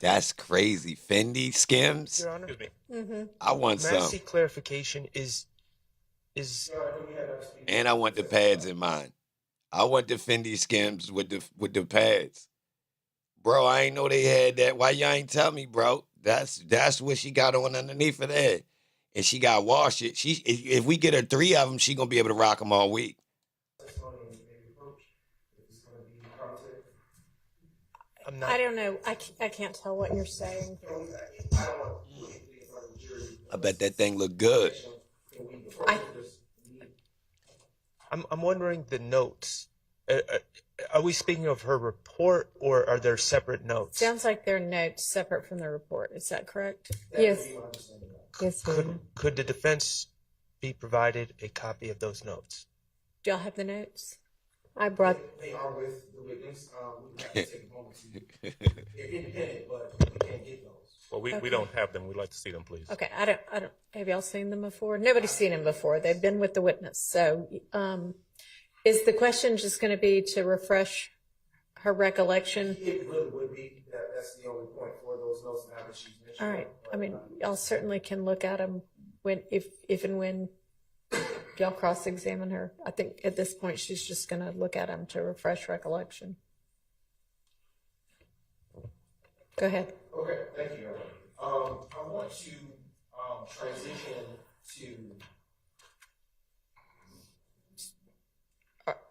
That's crazy. Fendi Skims? Your Honor, I want may I some. see clarification? Is And I want the pads in mine. I want the Fendi Skims with the pads. Bro, I ain't know they had that. Why y'all ain't tell me, bro? That's what she got on underneath of that. And she got washed it. If we get her 3 of them, she gonna be able to rock them all week. I don't know. I can't tell what you're saying. I bet that thing look good. I'm wondering the notes. Are we speaking of her report, or are there separate notes? Sounds like they're notes separate from the report. Is that correct? Yes. Yes, ma'am. Could the defense be provided a copy of those notes? Do y'all have the notes? I brought. They are with the witness. We have to take a moment to. They're independent, but we can't get those. Well, we don't have them. We'd like to see them, please. Okay, I don't. Have y'all seen them before? Nobody's seen them before. They've been with the witness. So, is the question just going to be to refresh her recollection? It really would be. That's the only point for those notes now that she's mentioned. All right. I mean, y'all certainly can look at them if and when y'all cross-examine her. I think at this point she's just going to look at them to refresh recollection. Go ahead. Okay, thank you. I want to transition to.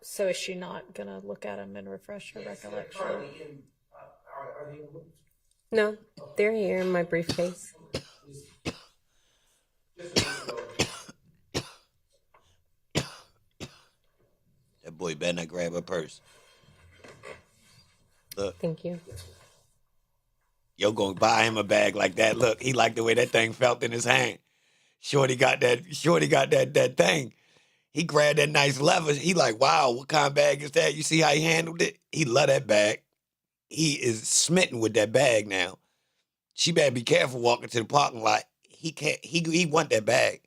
So is she not going to look at them and refresh her recollection? Currently in, are they in the No, they're here in my briefcase. That boy better not grab her purse. Look. Thank you. Yo gonna buy him a bag like that. Look, he liked the way that thing felt in his hand. Shorty got that thing. He grabbed that nice leather. He like, wow, what kind of bag is that? You see how he handled it? He love that bag. He is smitten with that bag now. She better be careful walking to the parking lot. He want that bag.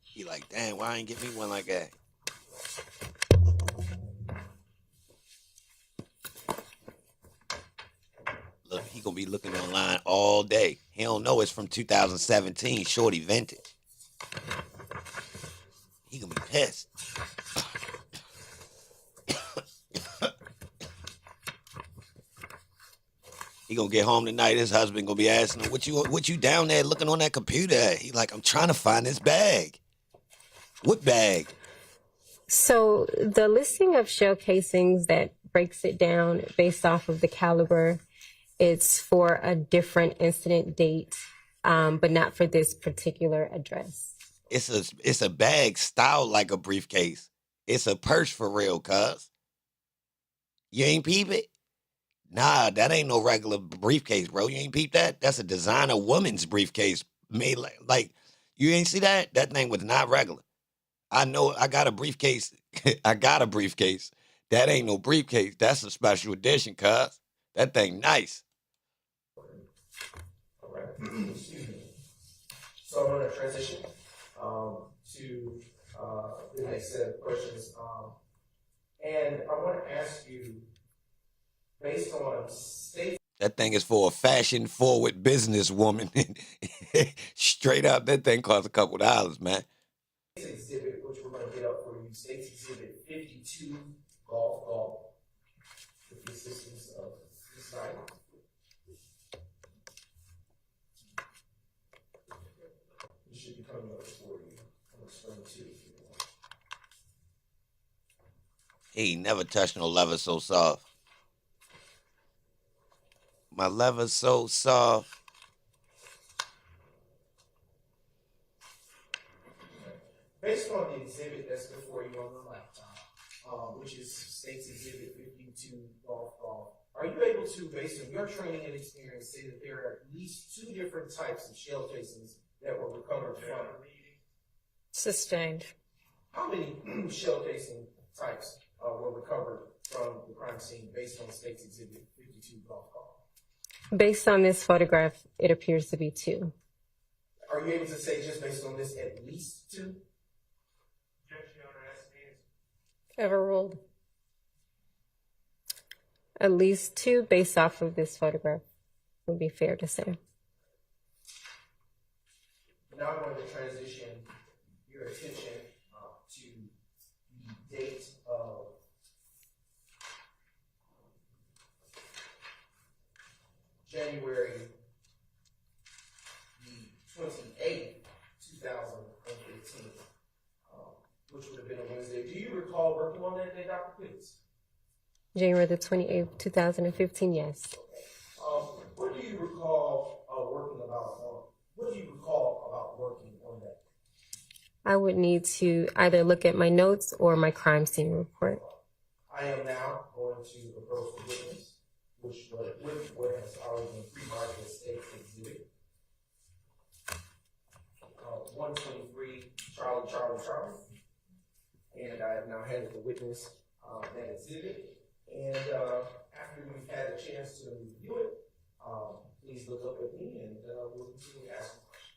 He like, damn, why ain't get me one like that? Look, he gonna be looking online all day. He don't know it's from 2017, shorty vintage. He gonna be pissed. He gonna get home tonight. His husband gonna be asking him, "What you down there looking on that computer at?" He like, "I'm trying to find this bag." What bag? So the listing of shell casings that breaks it down based off of the caliber, it's for a different incident date, but not for this particular address. It's a bag styled like a briefcase. It's a purse for real, cuz. You ain't peep it? Nah, that ain't no regular briefcase, bro. You ain't peep that? That's a designer woman's briefcase. Made like you ain't see that? That thing was not regular. I know I got a briefcase. I got a briefcase. That ain't no briefcase. That's a special edition, cuz. That thing nice. All right. Excuse me. So I'm going to transition to the next set of questions. And I want to ask you, based on state. That thing is for a fashion-forward businesswoman. Straight up, that thing costs a couple dollars, man. Exhibit, which we're going to get up for you, States Exhibit 52, golf, with the assistance of this night. It should be coming up for you. I'm explaining to you. He ain't never touched no leather so soft. My leather's so soft. Based on the exhibit that's before you on the laptop, which is States Exhibit 52, golf, are you able to, based on your training and experience, say that there are at least 2 different types of shell casings that were recovered from? Sustained. How many shell casing types were recovered from the crime scene based on States Exhibit 52, golf? Based on this photograph, it appears to be 2. Are you able to say, just based on this, at least 2? Overruled. At least 2 based off of this photograph would be fair to say. Now I'm going to transition your attention to the date of January the 28th, 2015, which would have been a Wednesday. Do you recall working on that day, Dr. Pitts? January the 28th, 2015, yes. What do you recall What do you recall about working on that? I would need to either look at my notes or my crime scene report. I am now going to approach the witness, which has already been pre-marked as State's Exhibit 123, Charlie. And I have now handed the witness that exhibit. And after we've had a chance to review it, please look up at me and we'll continue asking questions.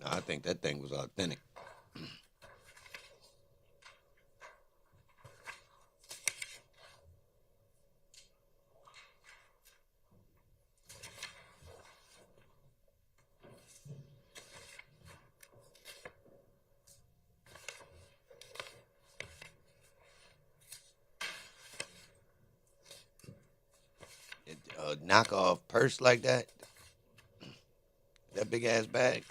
No, I think that thing was authentic. Knockoff purse like that, that big ass bag.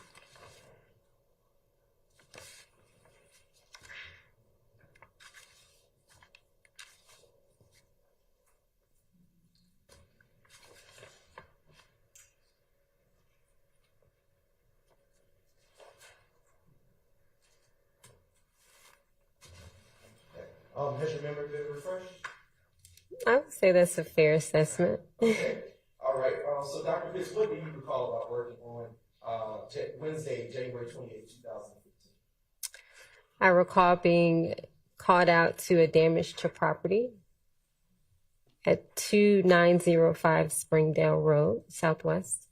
Has your memory been refreshed? I would say that's a fair assessment. Okay. All right. So, Dr. Pitts, what do you recall about working on Wednesday, January 28, 2015? I recall being called out to a damage to property at 2905 Springdale Road, Southwest.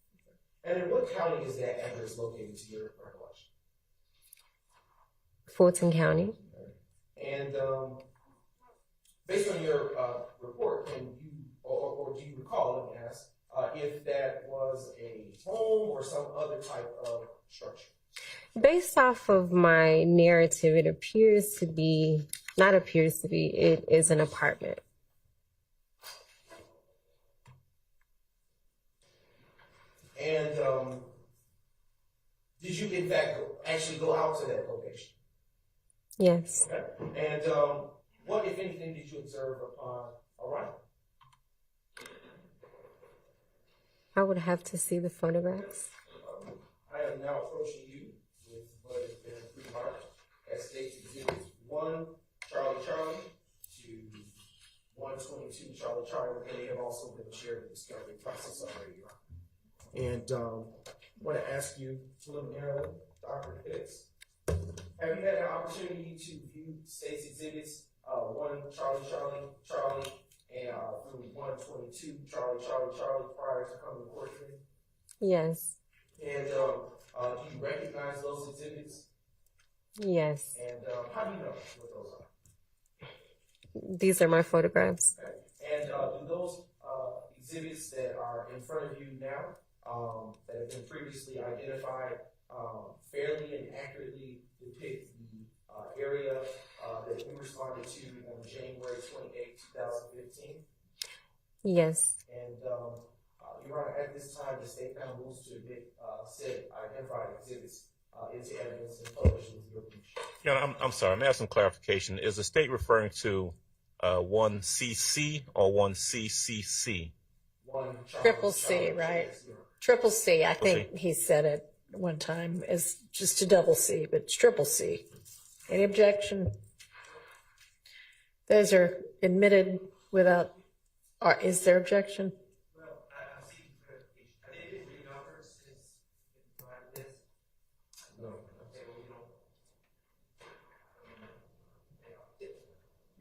And in what county is that address located to your recollection? Fulton County. And based on your report, can you, or do you recall, let me ask, if that was a home or some other type of structure? Based off of my narrative, it appears to be, not appears to be, it is an apartment. And did you, in fact, actually go out to that location? Yes. Okay. And what, if anything, did you observe upon arrival? I would have to see the photographs. I am now approaching you with what has been pre-marked as states exhibits 1 Charlie to 122 Charlie, and they have also been shared in the discovery process already, Your Honor. And I want to ask you preliminarily, Dr. Hicks, have you had an opportunity to view states exhibits 1 Charlie, and through 122 Charlie prior to coming to court today? Yes. And do you recognize those exhibits? Yes. And how do you know what those are? These are my photographs. Okay. And do those exhibits that are in front of you now, that have been previously identified, fairly and accurately depict the area that you responded to on January 28, 2015? Yes. And Your Honor, at this time, the state found rules to admit said identified exhibits into evidence and published with your permission. Yeah, I'm sorry. I'm asking clarification. Is the state referring to 1CC or 1CCC? Triple C, right? Triple C. I think he said it one time as just a double C, but it's triple C. Any objection? Those are admitted without, or is there objection?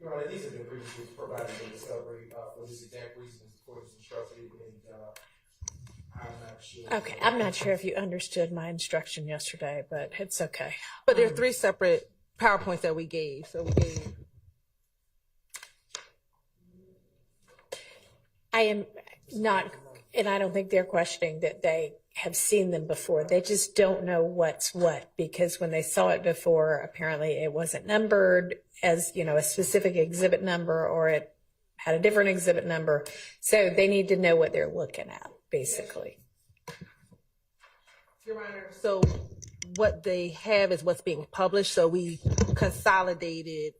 Your Honor, these have been previously provided in discovery for this exact reason as the court is instructed, and I'm not sure. Okay, I'm not sure if you understood my instruction yesterday, but it's okay. But there are 3 separate PowerPoints that we gave. So we gave. I am not, and I don't think they're questioning that they have seen them before. They just don't know what's what, because when they saw it before, apparently it wasn't numbered as, you know, a specific exhibit number, or it had a different exhibit number. So they need to know what they're looking at, basically. Your Honor, so what they have is what's being published. So we consolidated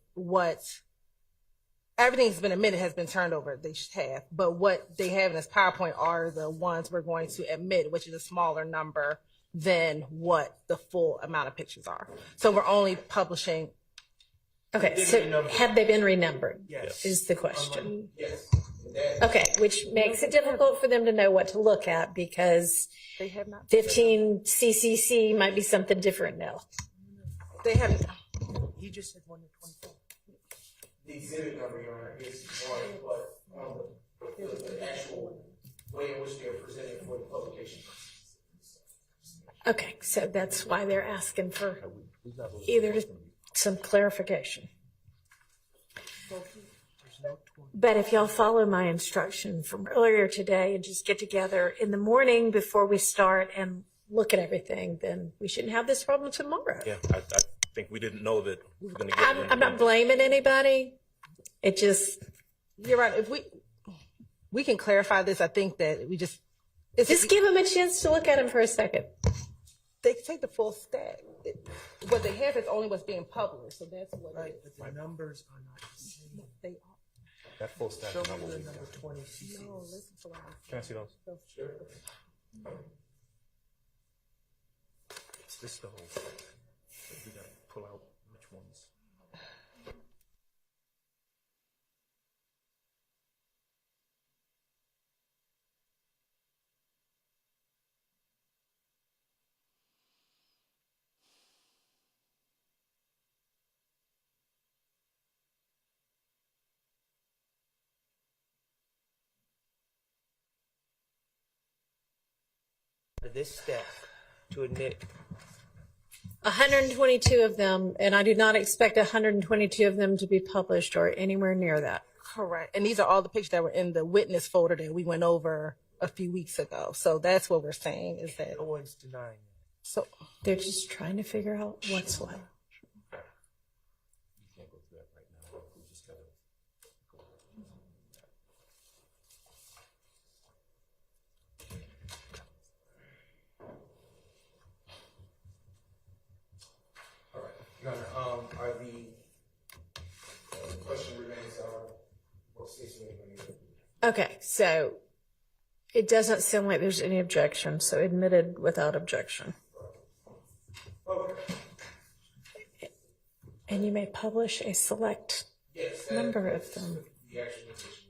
everything that's been admitted has been turned over. They should have, but what they have in this PowerPoint are the ones we're going to admit, which is a smaller number than what the full amount of pictures are. So we're only publishing. Okay, so have they been renumbered? Yes. Is the question. Yes. Okay, which makes it difficult for them to know what to look at, because They have not. 15 CCC might be something different now. They haven't. He just said 1 to 24. The exhibit number, Your Honor, is 1, but the actual way in which they are presented for the publication. Okay, so that's why they're asking for either some clarification. But if y'all follow my instruction from earlier today and just get together in the morning before we start and look at everything, then we shouldn't have this problem tomorrow. Yeah, I think we didn't know that we were going to get I'm not blaming anybody. It just, You're right. If we can clarify this, I think that we just give them a chance to look at them for a second. They can take the full stack. What they have is only what's being published, so that's what. Right, but the numbers are not the same. They are. That full stack Show number me the we number got. 20 CC. No, listen to what I'm Can I see those? Sure. It's this the whole thing. So we gotta pull out which ones. This step to admit 122 of them, and I do not expect 122 of them to be published or anywhere near that. Correct. And these are all the pictures that were in the witness folder that we went over a few weeks ago. So that's what we're saying is that. no one's denying that. So They're just trying to figure out what's what. All right. Your Honor, are the question remains what states are going to Okay, so it doesn't sound like there's any objection, so admitted without objection. Okay. And you may publish a select number of them. The actual petition.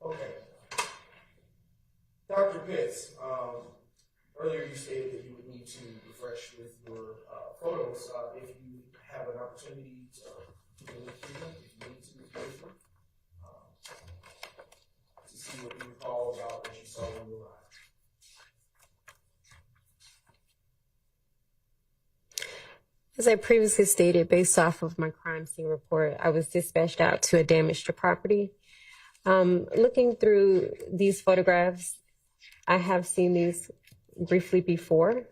Okay. Dr. Pitts, earlier you stated that you would need to refresh with your photos. If you have an opportunity to go through them, if you need to go through them, to see what you recall about what you saw when you arrived. As I previously stated, based off of my crime scene report, I was dispatched out to a damaged property. Looking through these photographs, I have seen these briefly before.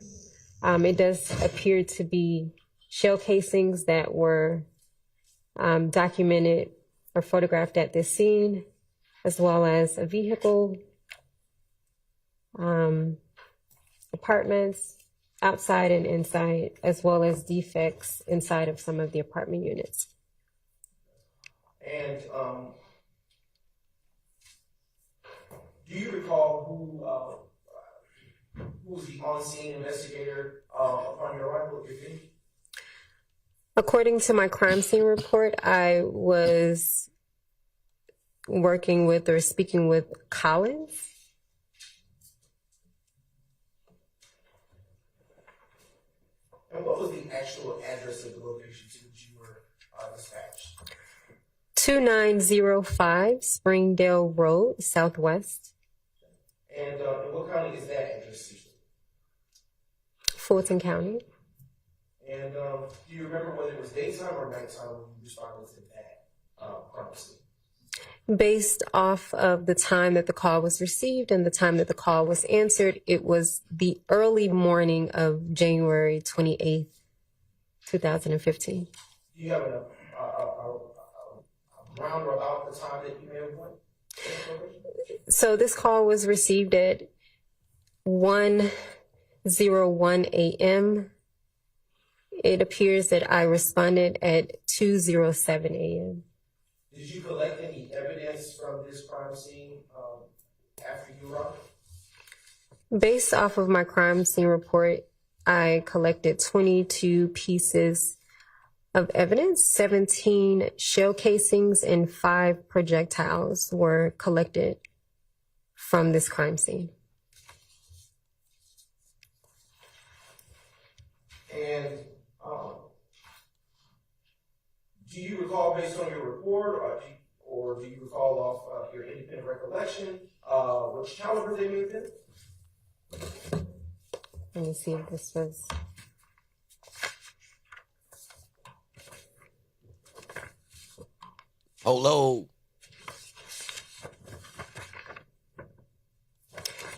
It does appear to be shell casings that were documented or photographed at this scene, as well as a vehicle, apartments, outside and inside, as well as defects inside of some of the apartment units. And do you recall who was the on-scene investigator upon your arrival at your venue? According to my crime scene report, I was working with or speaking with Collins. And what was the actual address of the location to which you were dispatched? 2905 Springdale Road, Southwest. And in what county is that address to? Fulton County. And do you remember whether it was daytime or nighttime when you responded to that crime scene? Based off of the time that the call was received and the time that the call was answered, it was the early morning of January 28th, 2015. Do you have a round or about the time that you may have went? So this call was received at 1:01 a.m. It appears that I responded at 2:07 a.m. Did you collect any evidence from this crime scene after you arrived? Based off of my crime scene report, I collected 22 pieces of evidence. 17 shell casings and 5 projectiles were collected from this crime scene. And do you recall, based on your report, or do you recall off your independent recollection, which caliber they may have been? Let me see if this was. Hello.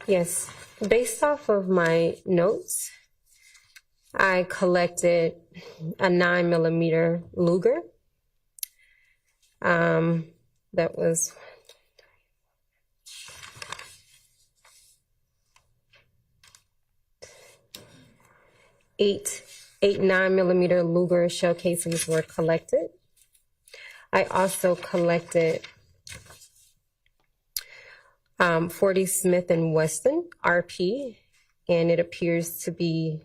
Yes. Based off of my notes, I collected a 9mm Luger. That was eight 9mm Luger shell casings were collected. I also collected 40 Smith & Wesson RP, and it appears to be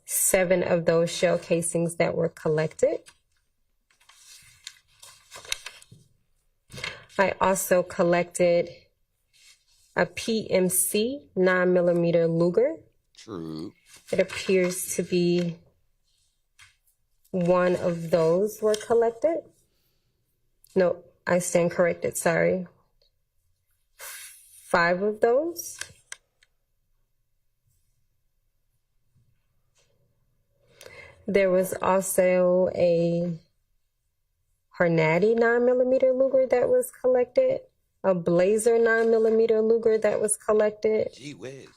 7 of those shell casings that were collected. I also collected a PMC 9mm Luger. True. It appears to be 1 of those were collected. No, I stand corrected, sorry. 5 of those. There was also a Hornady 9mm Luger that was collected, a Blazer 9mm Luger that was collected. Gee whiz.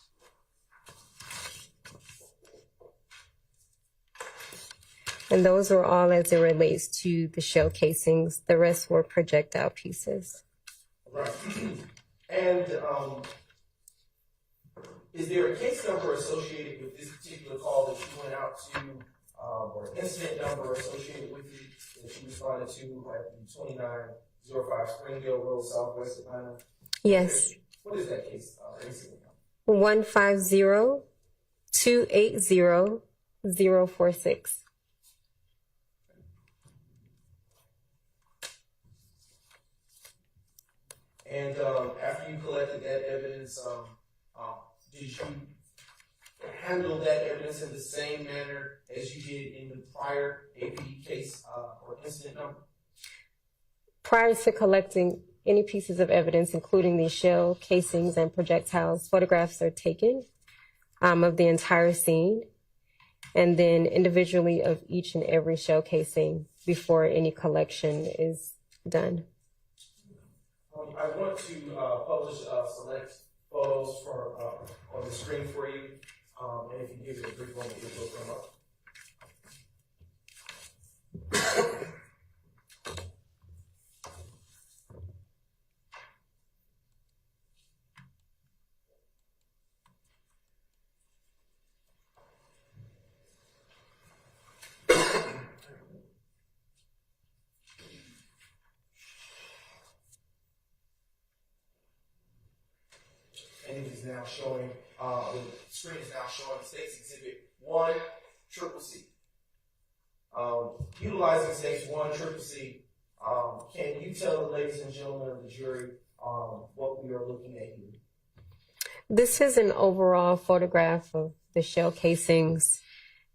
And those were all as it relates to the shell casings. The rest were projectile pieces. Right. And is there a case number associated with this particular call that you went out to, or an incident number associated with it that you responded to at the 2905 Springdale Road, Southwest Atlanta? Yes. What is that case? 150-280-046. And after you collected that evidence, did you handle that evidence in the same manner as you did in the prior AP case or incident number? Prior to collecting any pieces of evidence, including these shell casings and projectiles, photographs are taken of the entire scene, and then individually of each and every shell casing before any collection is done. I want to publish select photos on the screen for you, and if you give it a brief moment, it will come up. And it is now showing, the screen is now showing States Exhibit 1, Triple C. Utilizing States 1, Triple C, can you tell the ladies and gentlemen of the jury what we are looking at here? This is an overall photograph of the shell casings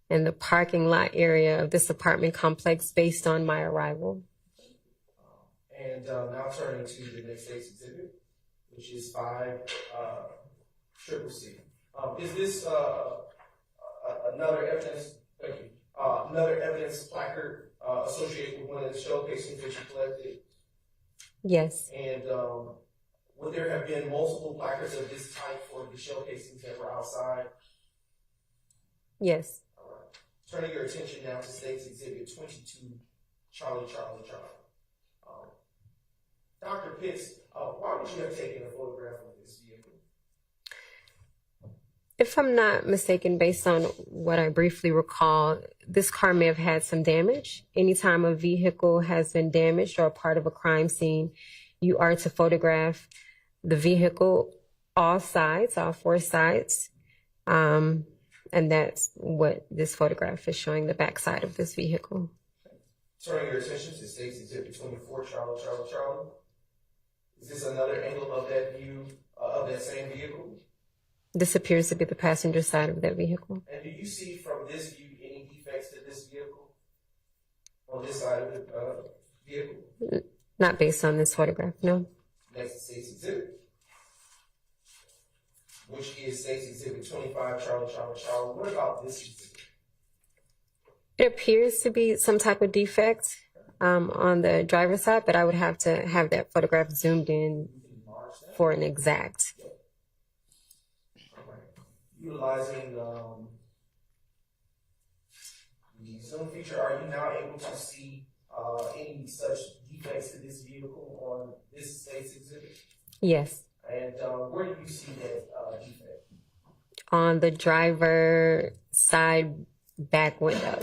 and the parking lot area of this apartment complex based on my arrival. And now turning to the next States Exhibit, which is 5, Triple C. Is this another evidence? Thank you. Another evidence placard associated with one of the shell casings that you collected? Yes. And would there have been multiple placards of this type for the shell casings that were outside? Yes. All right. Turning your attention now to States Exhibit 22, Charlie. Dr. Pitts, why would you have taken a photograph of this vehicle? If I'm not mistaken, based on what I briefly recall, this car may have had some damage. Anytime a vehicle has been damaged or a part of a crime scene, you are to photograph the vehicle, all sides, all 4 sides. And that's what this photograph is showing, the backside of this vehicle. Turning your attention to States Exhibit 24, Charlie. Is this another angle of that view of that same vehicle? This appears to be the passenger side of that vehicle. And do you see from this view any defects to this vehicle? On this side of the vehicle? Not based on this photograph, no. Next States Exhibit, which is States Exhibit 25, Charlie. What about this exhibit? It appears to be some type of defect on the driver's side, but I would have to have that photograph zoomed in for an exact. Utilizing the zoom feature, are you now able to see any such defects to this vehicle on this States Exhibit? Yes. And where do you see that defect? On the driver side back window.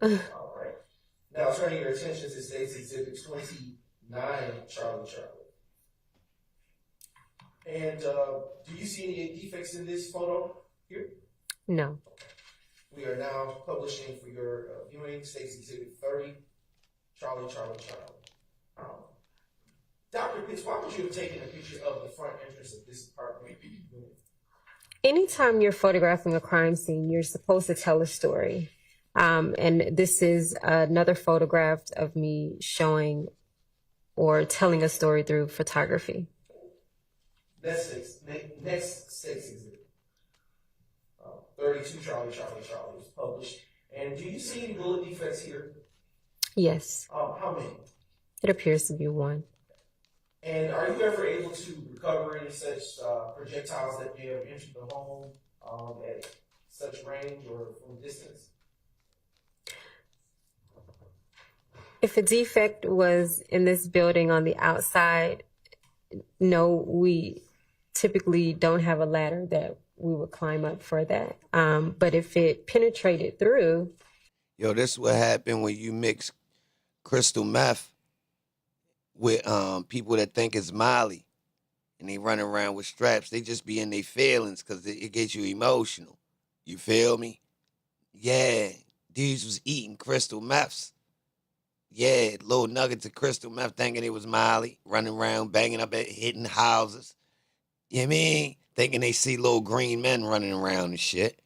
All right. Now turning your attention to States Exhibit 29, Charlie. And do you see any defects in this photo here? No. We are now publishing for your viewing States Exhibit 30, Charlie. Dr. Pitts, why would you have taken a picture of the front entrance of this apartment? Anytime you're photographing a crime scene, you're supposed to tell a story. And this is another photograph of me showing or telling a story through photography. Next States Exhibit 32, Charlie is published. And do you see any bullet defects here? Yes. How many? It appears to be 1. And are you ever able to recover any such projectiles that may have entered the home at such range or from distance? If a defect was in this building on the outside, no, we typically don't have a ladder that we would climb up for that. But if it penetrated through. Yo, this is what happened when you mix crystal meth with people that think it's Molly. and they run around with straps. They just be in their feelings because it gets you emotional. You feel me? Yeah, dudes was eating crystal meths. Yeah, little nuggets of crystal meth thinking it was Molly, running around, banging up at hitting houses. You know what I mean? Thinking they see little green men running around and shit.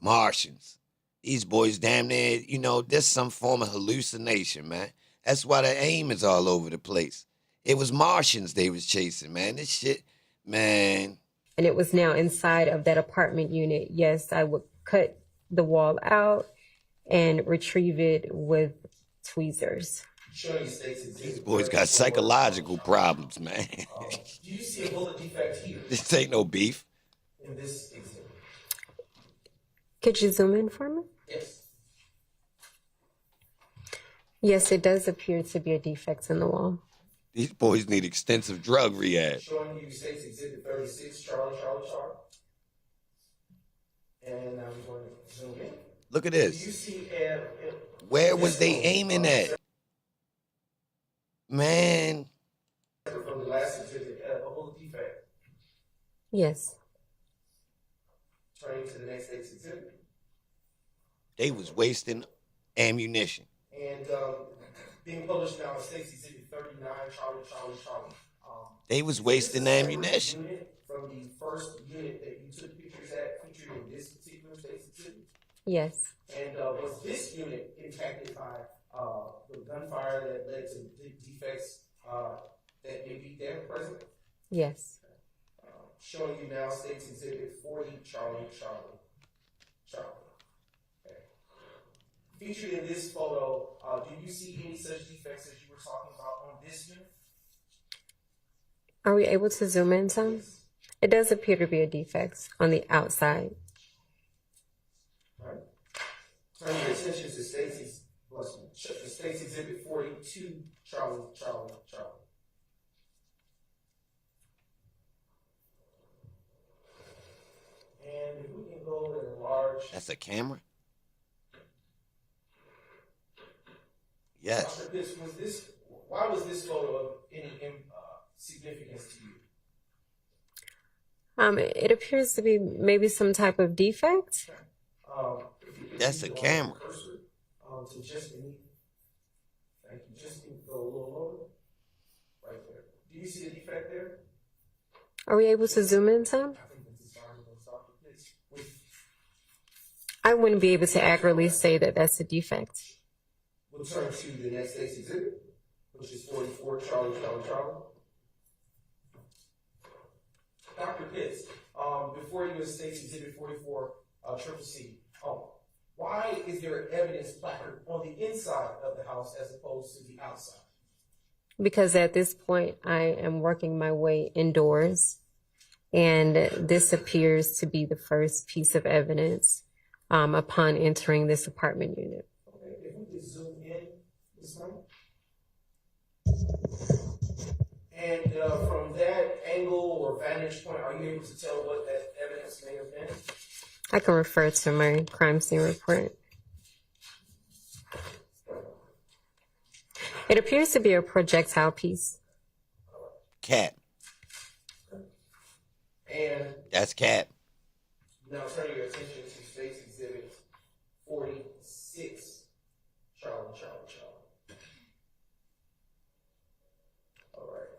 Martians. These boys damn near, this some form of hallucination, man. That's why the aim is all over the place. It was Martians they was chasing, man. This shit, man. And it was now inside of that apartment unit. Yes, I would cut the wall out and retrieve it with tweezers. These boys got psychological problems, man. Do you see a bullet defect here? This ain't no beef. In this exhibit? Could you zoom in for me? Yes. Yes, it does appear to be a defect in the wall. These boys need extensive drug rehab. Showing you States Exhibit 36, Charlie. And I'm going to zoom in. Look at Do this. you see Where was they aiming at? Man. From the last exhibit, a bullet defect. Yes. Turning to the next States Exhibit. They was wasting ammunition. And being published now in States Exhibit 39, Charlie. They was wasting ammunition. From the first unit that you took pictures at, featured in this particular States Exhibit. Yes. And was this unit impacted by the gunfire that led to defects that may be there present? Yes. Showing you now States Exhibit 40, Charlie. Okay. Featured in this photo, do you see any such defects as you were talking about on this unit? Are we able to zoom in some? Yes. It does appear to be a defect on the outside. All right. Turning your attention to States Exhibit 42, Charlie. And if we can go and enlarge. That's a camera? Yes. Dr. Pitts, why was this photo of any significance to you? It appears to be maybe some type of defect. That's a camera. To just beneath. Thank you. Just go a little lower. Right there. Do you see the defect there? Are we able to zoom in some? I wouldn't be able to accurately say that that's a defect. We'll turn to the next States Exhibit, which is 44, Charlie. Dr. Pitts, before you go to States Exhibit 44, CCC, why is there evidence placard on the inside of the house as opposed to the outside? Because at this point, I am working my way indoors, and this appears to be the first piece of evidence upon entering this apartment unit. Okay, if we could zoom in this time. And from that angle or vantage point, are you able to tell what that evidence may have been? I can refer to my crime scene report. It appears to be a projectile piece. Cat. And that's cat. Now turning your attention to States Exhibit 46, Charlie. All right.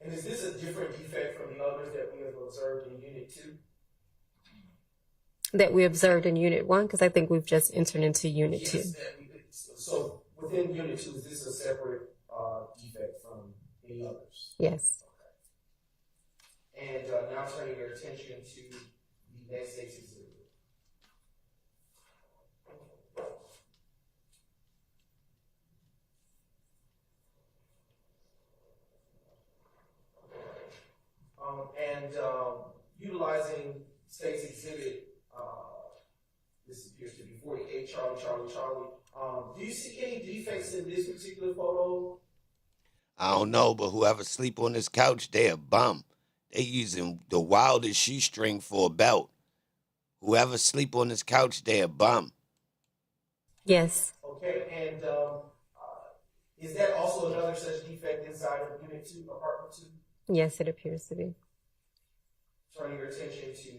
And is this a different defect from the others that we have observed in Unit 2? That we observed in Unit 1, because I think we've just entered into Unit 2. So within Unit 2, is this a separate defect from any others? Yes. Okay. And now turning your attention to the next States Exhibit. Utilizing States Exhibit, this appears to be 48, Charlie. Do you see any defects in this particular photo? I don't know, but whoever sleep on this couch, they a bum. They using the wildest shoestring for a belt. Whoever sleep on this couch, they a bum. Yes. Okay, and Is that also another such defect inside of Unit 2, Apartment 2? Yes, it appears to be. Turning your attention to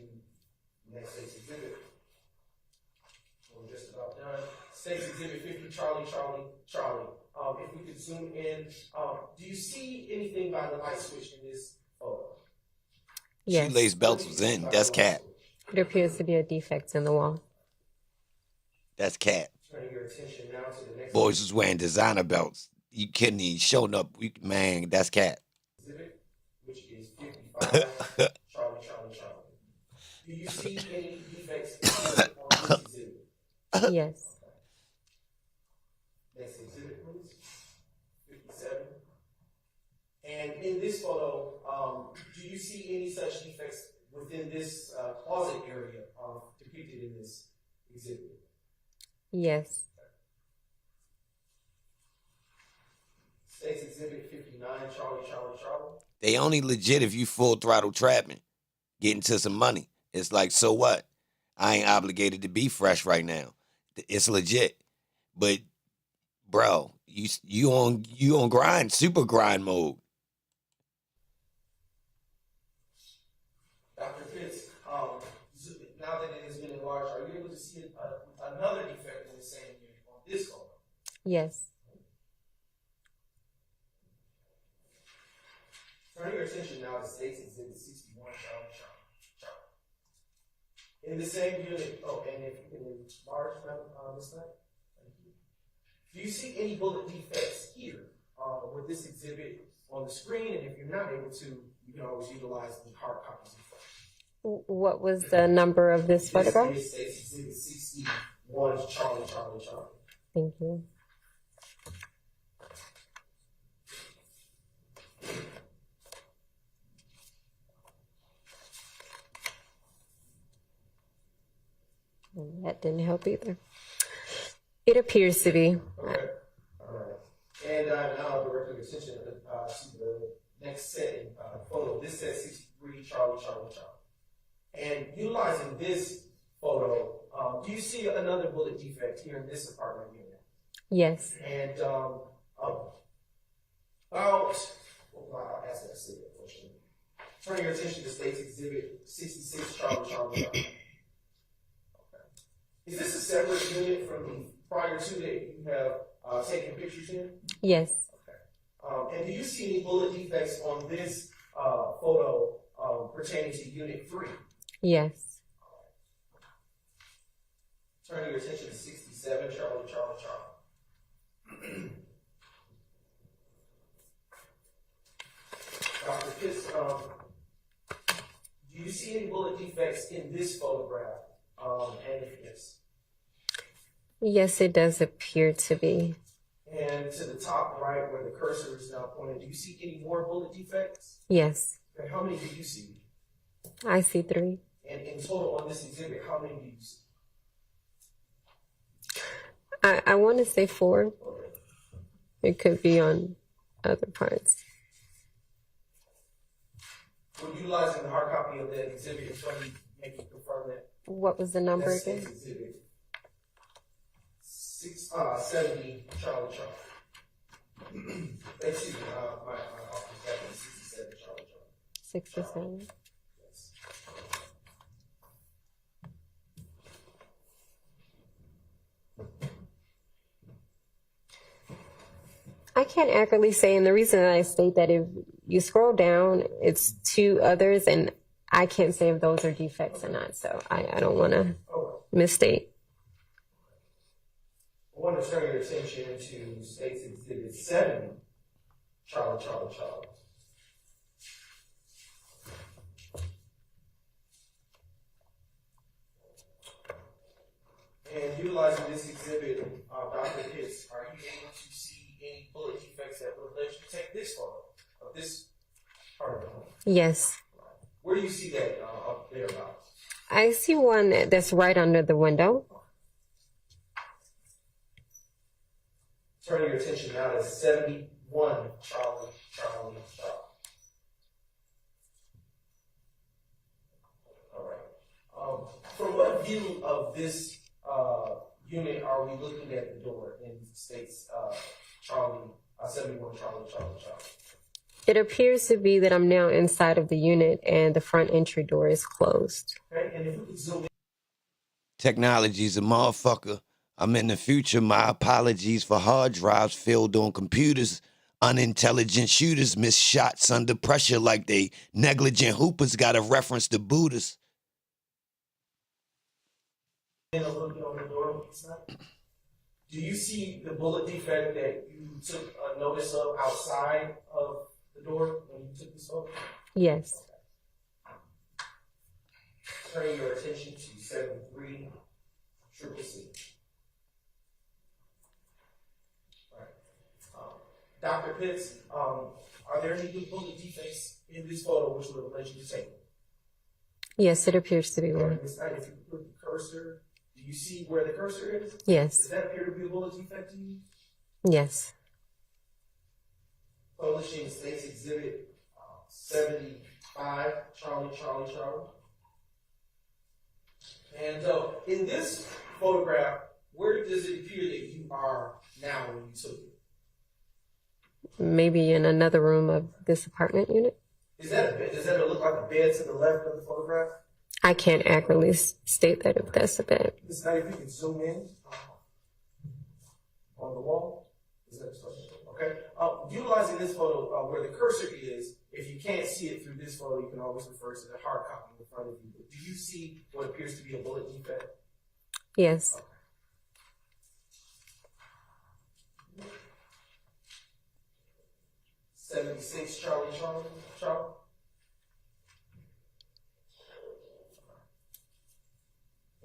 next state's exhibit. We're just about done. State's exhibit 50, Charlie. If we could zoom in, do you see anything by the light switch in this photo? Yes. Shoelace belts was in. That's cat. It appears to be a defect in the wall. That's cat. Turning your attention now to the next Boys was wearing designer belts. You kidding me? Showing up. Man, that's cat. exhibit, which is 55, Charlie. Do you see any defects on this exhibit? Yes. Next exhibit, please. 57. And in this photo, do you see any such defects within this closet area depicted in this exhibit? Yes. State's exhibit 59, Charlie. They only legit if you full throttle trapping, getting to some money. It's like, so what? I ain't obligated to be fresh right now. It's legit. But bro, you on grind, super grind mode. Dr. Pitts, now that it has been enlarged, are you able to see another defect in the same unit on this photo? Yes. Turning your attention now to State's Exhibit 61, Charlie. In the same unit, and if you can enlarge this thing, thank you. Do you see any bullet defects here with this exhibit on the screen? And if you're not able to, you can always utilize the hard copies of the photo. What was the number of this photograph? This is State's Exhibit 61, Charlie. Thank you. That didn't help either. It appears to be. Okay. All right. And now I'll direct your attention to the next setting photo. This set 63, Charlie. And utilizing this photo, do you see another bullet defect here in this apartment unit? Yes. And I'll ask that to see it, unfortunately. Turning your attention to State's Exhibit 66, Charlie. Okay. Is this a separate unit from the prior two that you have taken pictures in? Yes. Okay. And do you see any bullet defects on this photo pertaining to Unit 3? Yes. Turning your attention to 67, Charlie. Dr. Pitts, do you see any bullet defects in this photograph? And if yes. Yes, it does appear to be. And to the top right where the cursor is now pointed, do you see any more bullet defects? Yes. Okay, how many do you see? I see 3. And in total on this exhibit, how many do you see? I want to say 4. It could be on other parts. We're utilizing the hard copy of that exhibit in front of you. Maybe confirm that. What was the number That's again? Exhibit 70, Charlie. Excuse me, my office, that was 67, Charlie. 67. Yes. I can't accurately say, and the reason that I state that if you scroll down, it's 2 others, and I can't say if those are defects or not, so I don't want to misstate. I want to turn your attention to State's Exhibit 70, Charlie. And utilizing this exhibit, Dr. Pitts, are you able to see any bullet defects that would let you take this photo of this part of the home? Yes. Where do you see that up there about? I see one that's right under the window. Turning your attention now to 71, Charlie. All right. From what view of this unit are we looking at the door in State's Charlie 71 Charlie, Charlie, Charlie. It appears to be that I'm now inside of the unit and the front entry door is closed. Okay, and if we could zoom in. Technology's a motherfucker. I'm in the future. My apologies for hard drives filled on computers. Unintelligent shooters miss shots under pressure like they negligent hoopers got a reference to Buddhists. A little bit on the door. Do you see the bullet defect that you took a notice of outside of the door when you took this photo? Yes. Turn your attention to 73 Triple C. Dr. Pitts, are there any good bullet defects in this photo which would have led you to take it? Yes, it appears to be one. If you put the cursor, do you see where the cursor is? Yes. Does that appear to be a bullet defect to you? Yes. Publishing States Exhibit 75, Charlie, Charlie, Charlie. And in this photograph, where does it appear that you are now when you took it? Maybe in another room of this apartment unit. Does that look like a bed to the left of the photograph? I can't accurately state that if that's a bed. Ms. Knight, if you can zoom in on the wall. Is that okay? Utilizing this photo where the cursor is, if you can't see it through this photo, you can always refer to the hard copy in front of you. But do you see what appears to be a bullet defect? Yes. 76 Charlie, Charlie, Charlie.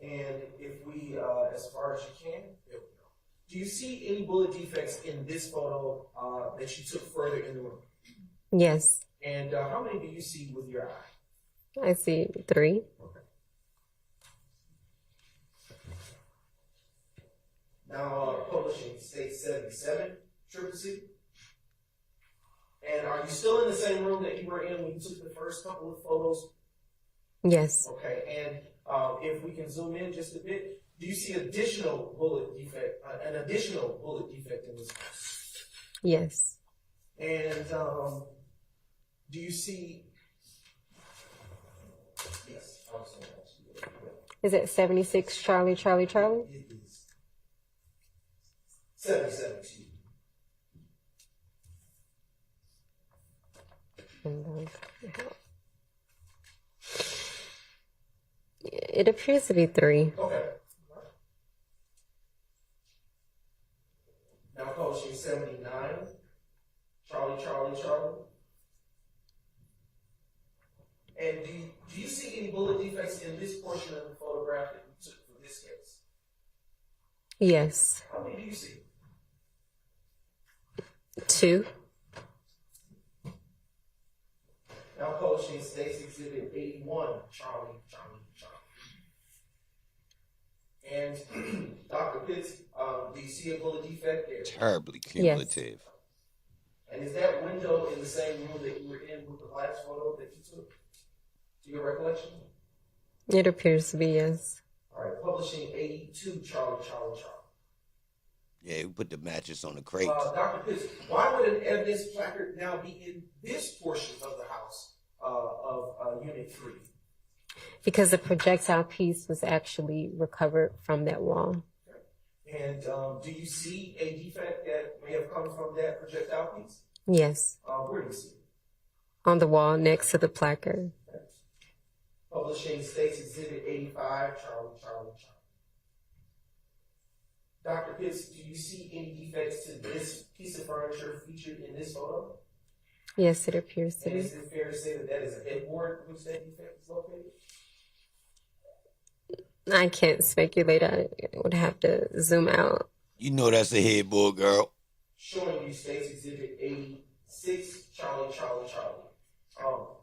And if we, as far as you can, there we go. Do you see any bullet defects in this photo that you took further in the room? Yes. And how many do you see with your eye? I see 3. Okay. Now, publishing State 77, Triple C. And are you still in the same room that you were in when you took the first couple of photos? Yes. Okay, and if we can zoom in just a bit, do you see additional bullet defect, an additional bullet defect in this case? Yes. And do you see? Yes, I was saying that. Is it 76 Charlie, Charlie, Charlie? It is 77. It appears to be 3. Okay. Now publishing 79, Charlie, Charlie, Charlie. And do you see any bullet defects in this portion of the photograph that you took for this case? Yes. How many do you see? 2. Now publishing States Exhibit 81, Charlie, Charlie, Charlie. And Dr. Pitts, do you see a bullet defect there? Terribly cumulative. Yes. And is that window in the same room that you were in with the last photo that you took? To your recollection? It appears to be, yes. All right, publishing 82, Charlie, Charlie, Charlie. Yeah, we put the mattress on the crate. Dr. Pitts, why would an evidence placard now be in this portion of the house of Unit 3? Because the projectile piece was actually recovered from that wall. Okay. And do you see a defect that may have come from that projectile piece? Yes. Where do you see it? On the wall next to the placard. Okay. Publishing States Exhibit 85, Charlie, Charlie, Charlie. Dr. Pitts, do you see any defects to this piece of furniture featured in this photo? Yes, it appears to And be. is it fair to say that that is a headboard in which that defect is located? I can't speculate. I would have to zoom out. You know that's a headboard, girl. Showing you States Exhibit 86, Charlie, Charlie, Charlie.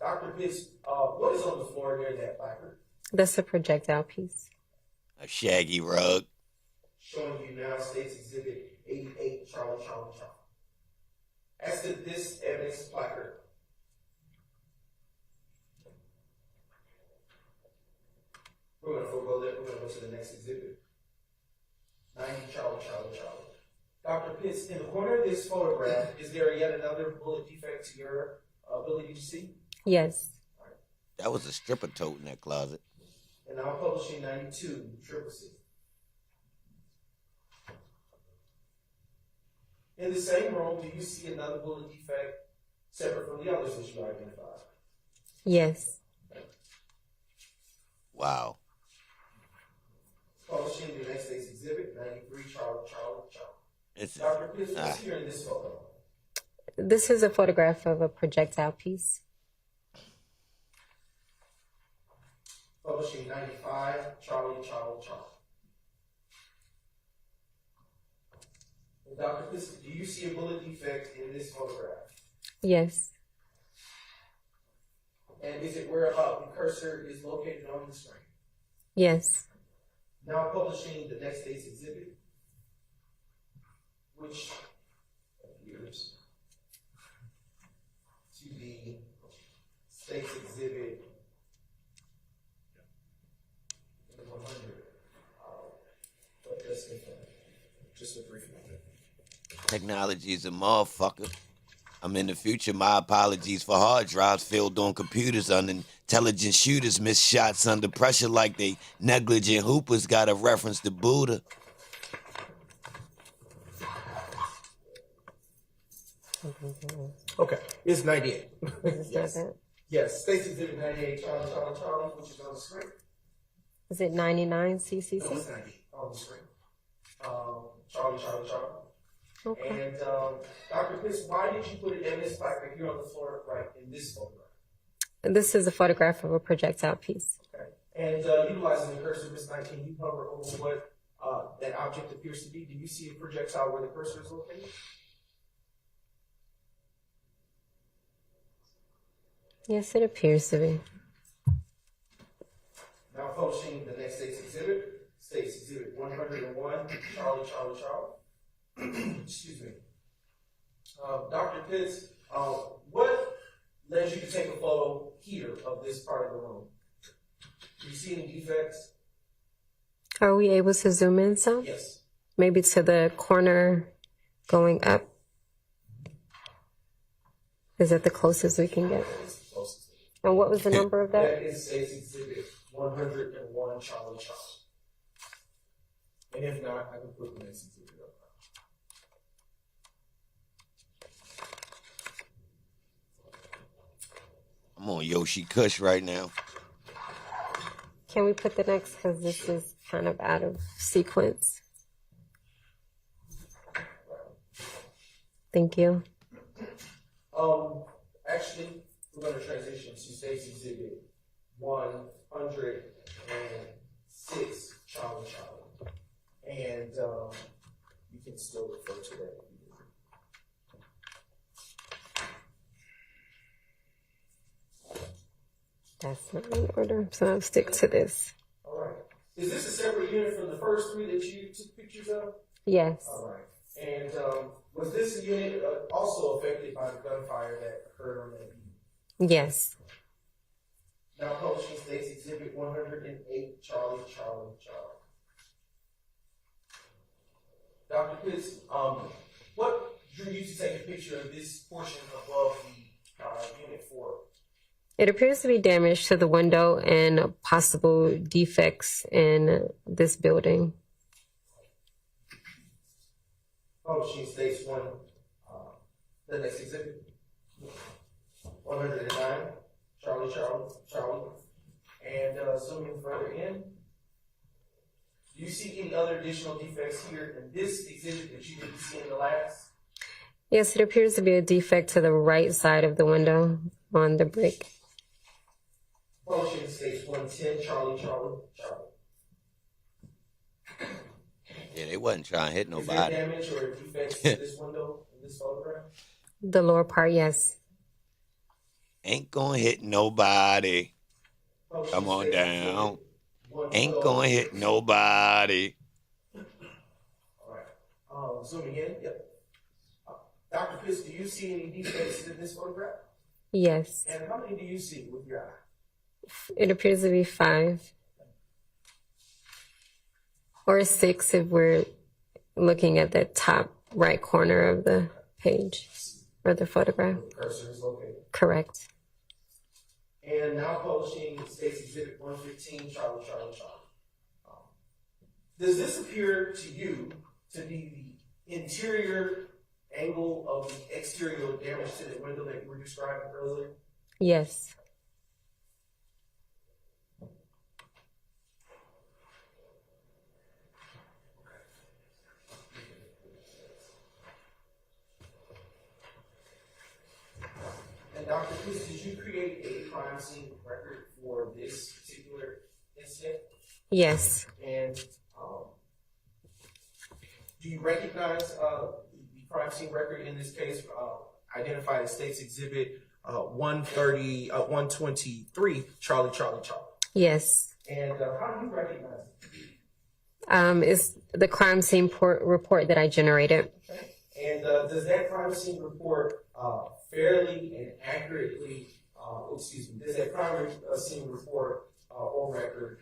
Dr. Pitts, what is on the floor near that placard? That's a projectile piece. A shaggy rug. Showing you now States Exhibit 88, Charlie, Charlie, Charlie. As to this evidence placard, we're going to forego that. We're going to go to the next exhibit. 90, Charlie, Charlie, Charlie. Dr. Pitts, in the corner of this photograph, is there yet another bullet defect to your ability to see? Yes. That was a stripper tote in that closet. And now publishing 92, triple C. In the same room, do you see another bullet defect separate from the others that you identified? Yes. Wow. Publishing the next day's exhibit, 93, Charlie. It's, Dr. Pitts, what's here in this photo? This is a photograph of a projectile piece. Publishing 95, Charlie. And Dr. Pitts, do you see a bullet defect in this photograph? Yes. And is it where the cursor is located on the screen? Yes. Now publishing the next day's exhibit, which appears to be state's exhibit 100. But let's get that. Just a brief moment. technology is a motherfucker. I'm in the future. My apologies for hard drives filled on computers. Unintelligent shooters miss shots under pressure like they negligent hoopers. Got a reference to Buddha. Okay, it's 98. Yes. Yes, State's Exhibit 98, Charlie, which is on the screen. Is it 99 CCC? No, it's 98 on the screen. Charlie. Okay. And Dr. Pitts, why did you put it in this plaque right here on the floor, right in this photograph? This is a photograph of a projectile piece. Okay. And utilizing the cursor, Ms. Knight, can you hover over what that object appears to be? Do you see a projectile where the cursor is located? Yes, it appears to be. Now publishing the next State's Exhibit 101, Charlie. Excuse me. Dr. Pitts, what led you to take a photo here of this part of the room? Do you see any defects? Are we able to zoom in some? Yes. Maybe to the corner going up? Is that the closest we can get? And what was the number of that? That is State's Exhibit 101, Charlie. And if not, I can put the next exhibit up. I'm on Yoshi Kush right now. Can we put the next, because this is kind of out of sequence. Thank you. Actually, we're going to transition to State's Exhibit 106, Charlie. And you can still refer to that. That's not in order, so I'll stick to this. All right. Is this a separate unit from the first three that you took pictures of? Yes. All right. And was this a unit also affected by the gunfire that occurred on that evening? Yes. Now publishing State's Exhibit 108, Charlie. Dr. Pitts, what drew you to take a picture of this portion above the Unit 4? It appears to be damage to the window and possible defects in this building. Publishing States 1, the next exhibit. 109, Charlie. And zooming further in, do you see any other additional defects here in this exhibit that you didn't see in the last? Yes, it appears to be a defect to the right side of the window on the brick. Publishing States 110, Charlie. Yeah, they wasn't trying to hit Is there nobody. damage or defects to this window in this photograph? The lower part, yes. Ain't gonna hit nobody. Come on down. Ain't gonna hit nobody. All right. Zooming in. Yep. Dr. Pitts, do you see any defects in this photograph? Yes. And how many do you see with your eye? It appears to be 5. Or 6 if we're looking at the top right corner of the page or the photograph. Cursor is located. Correct. And now publishing State's Exhibit 115, Charlie. Does this appear to you to be the interior angle of the exterior damage to the window that you were describing earlier? Yes. And Dr. Cruz, did you create a crime scene record for this particular incident? Yes. And do you recognize the crime scene record in this case, identified as State's Exhibit 123, Charlie? Yes. And how do you recognize it? Is the crime scene report that I generated. Okay. And does that crime scene report fairly and accurately, does that crime scene report or record,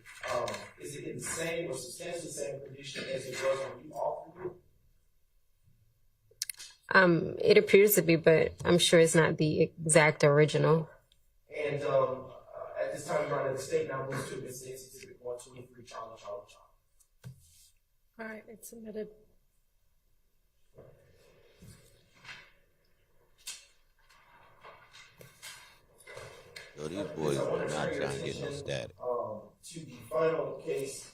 is it in the same or substantially same condition as it was when you offered it? It appears to be, but I'm sure it's not the exact original. And at this time, Your Honor, the state now moves to State's Exhibit 123, Charlie. All right, it's submitted. Yo, these boys are not trying to get no static. To the final case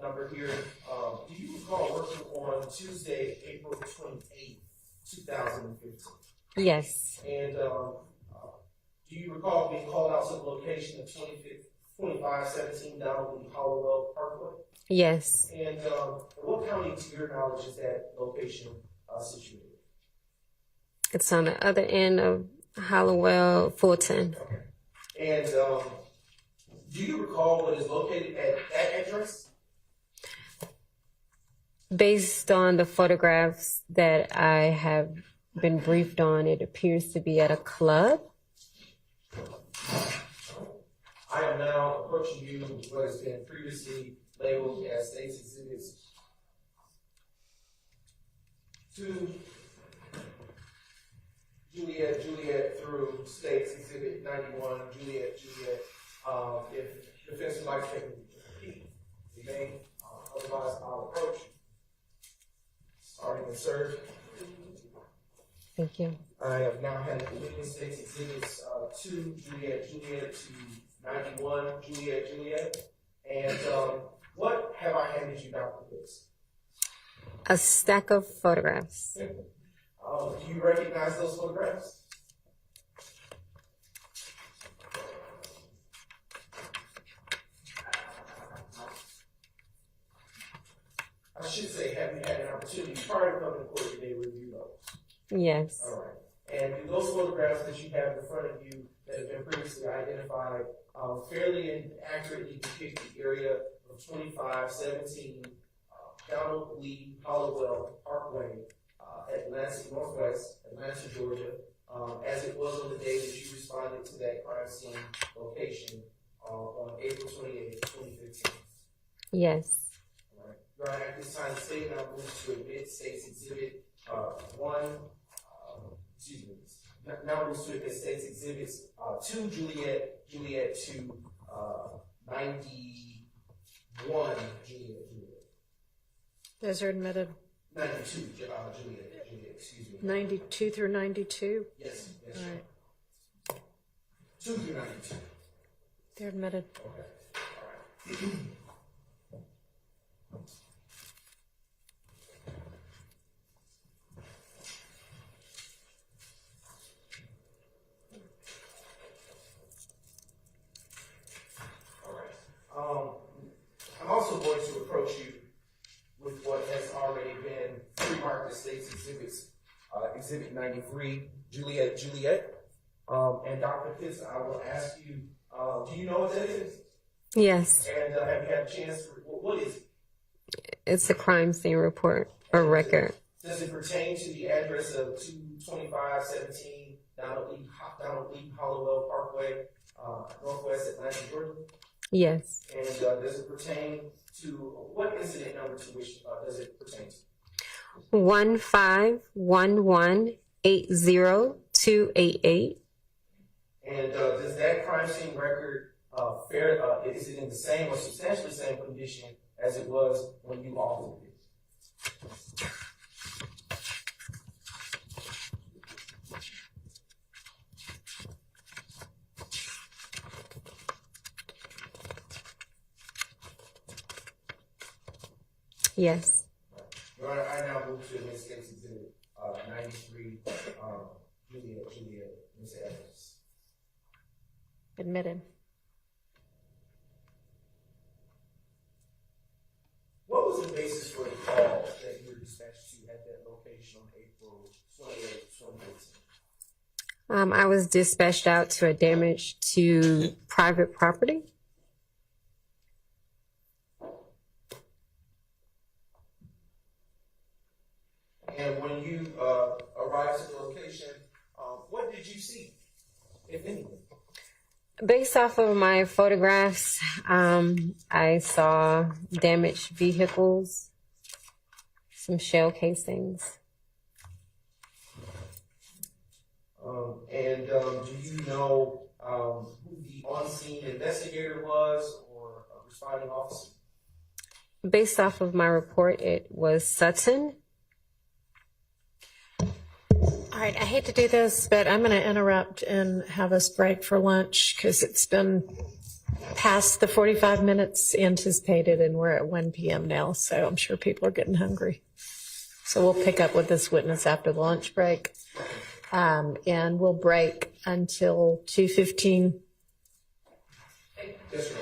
number here, do you recall working on Tuesday, April 28th, 2015? Yes. And do you recall being called out to the location of 2517 Donald Lee Hollowell Parkway? Yes. And what county, to your knowledge, is that location situated? It's on the other end of Hollowell, Fulton. Okay. And do you recall what is located at that address? Based on the photographs that I have been briefed on, it appears to be at a club. I am now approaching you with what has been previously labeled as State's Exhibits 2, Juliet through State's Exhibit 91, Juliet. If defense would like to take a peek, you may. Otherwise, I'll approach. Starting to serve. Thank you. I have now handed the witness State's Exhibits 2, Juliet to 91, Juliet. And what have I handed you, Dr. Woods? A stack of photographs. Do you recognize those photographs? I should say, have you had an opportunity prior to coming to court today to review those? Yes. All right. And do those photographs that you have in front of you that have been previously identified fairly and accurately depict the area of 2517 Donald Lee Hollowell Parkway, Northwest Atlanta, Georgia, as it was on the day that you responded to that crime scene location on April 28, 2015? Yes. All right. Your Honor, at this time, the state now moves to admit State's Exhibit 1. Now moves to admit State's Exhibits 2, Juliet to 91, Juliet. Those are admitted. 92, Juliet, excuse me. 92 through 92? Yes. All right. 2 through 92. They're admitted. Okay. All right. I'm also going to approach you with what has already been pre-marked as State's Exhibits, Exhibit 93, Juliet. And Dr. Pitts, I will ask you, do you know what that is? Yes. And have you had a chance to, what is it? It's a crime scene report or record. Does it pertain to the address of 22517 Donald Lee Hollowell Parkway, Northwest Atlanta, Georgia? Yes. And does it pertain to, what incident number to which does it pertain to? 151180288. And does that crime scene record is it in the same or substantially same condition as it was when you altered it? Yes. Your Honor, I now move to Ms. Case Exhibit 93, Juliet, Ms. Evans. Admitted. What was the basis for the call that you were dispatched to at that location on April 28, 2018? I was dispatched out to a damage to private property. And when you arrived at the location, what did you see, if anything? Based off of my photographs, I saw damaged vehicles, some shell casings. And do you know who the on-scene investigator was or a responding officer? Based off of my report, it was Sutton. All right, I hate to do this, but I'm going to interrupt and have us break for lunch because it's been past the 45 minutes anticipated and we're at 1 p.m. now, so I'm sure people are getting hungry. So we'll pick up with this witness after the lunch break, and we'll break until 2:15. Yes, sir.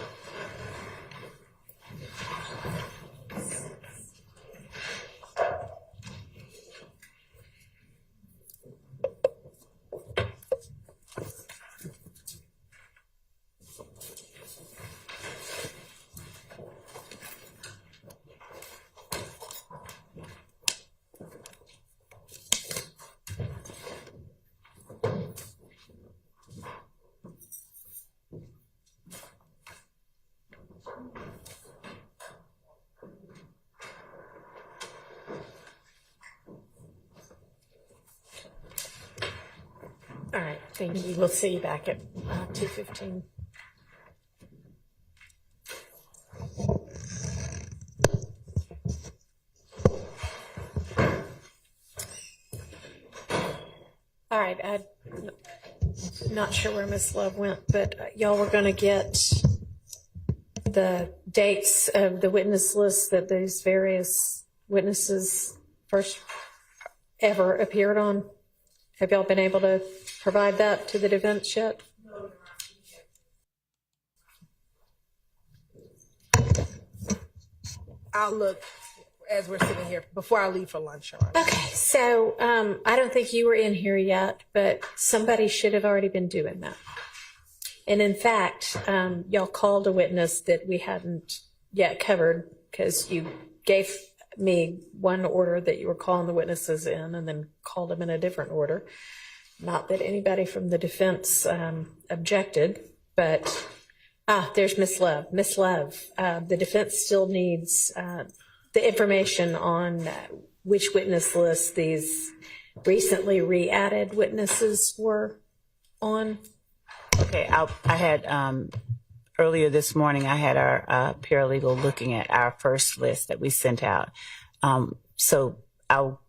All right, thank you. We'll see you back at 2:15. All right, I'm not sure where Miss Love went, but y'all were going to get the dates of the witness list that these various witnesses first ever appeared on. Have y'all been able to provide that to the defense yet? I'll look as we're sitting here before I leave for lunch. Okay, so I don't think you were in here yet, but somebody should have already been doing that. And in fact, y'all called a witness that we hadn't yet covered because you gave me one order that you were calling the witnesses in and then called them in a different order. Not that anybody from the defense objected, but there's Miss Love. Miss Love, the defense still needs the information on which witness list these recently re-added witnesses were on. Okay, I had earlier this morning, I had our paralegal looking at our first list that we sent out. So I'll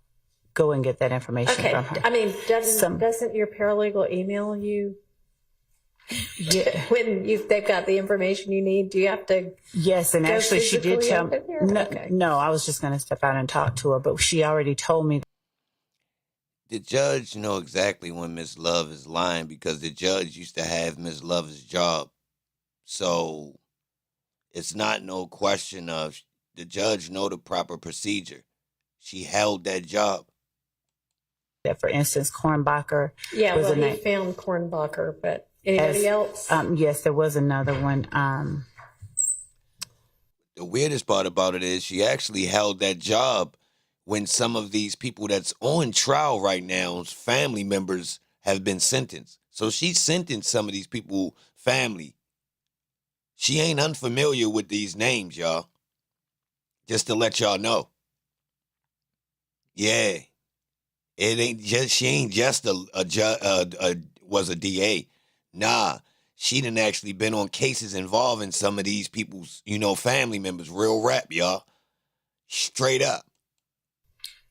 go and get that information from her. I mean, doesn't your paralegal email you? Yeah. When they've got the information you need, do you have to? Yes, and actually she did tell me. No, I was just going to step out and talk to her, but she already told me. The judge know exactly when Miss Love is lying because the judge used to have Miss Love's job. So it's not no question of the judge know the proper procedure. She held that job. That, for instance, Kornbacher. Yeah, well, he found Kornbacher, but anybody else? Yes, there was another one. The weirdest part about it is she actually held that job when some of these people that's on trial right now's family members have been sentenced. So she sentenced some of these people family. She ain't unfamiliar with these names, y'all. Just to let y'all know. Yeah. It ain't just she ain't just was a DA. Nah, she done actually been on cases involving some of these people's, family members. Real rap, y'all. Straight up.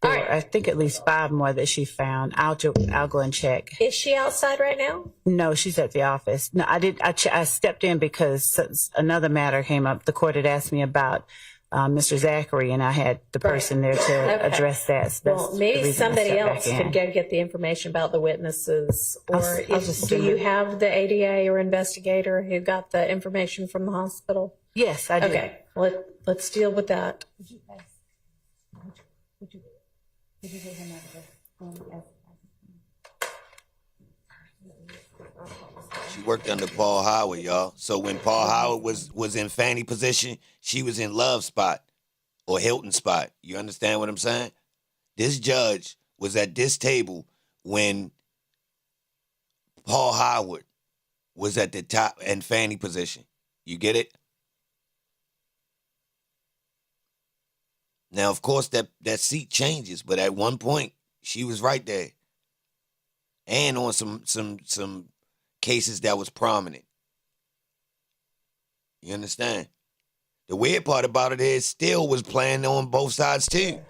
There were, I think, at least 5 more that she found. I'll go and check. Is she outside right now? No, she's at the office. No, I stepped in because another matter came up. The court had asked me about Mr. Zachary, and I had the person there to address that. So well, maybe somebody else could go get the information about the witnesses, or do you have the ADA or investigator who got the information from the hospital? Yes, I do. Okay, let's deal with that. She worked under Paul Howard, y'all. So when Paul Howard was in Fanny position, she was in Love spot or Hilton spot. You understand what I'm saying? This judge was at this table when Paul Howard was at the top and Fanny position. You get it? Now, of course, that seat changes, but at one point, she was right there. And on some cases that was prominent. You understand? The weird part about it is Steele was playing on both sides too.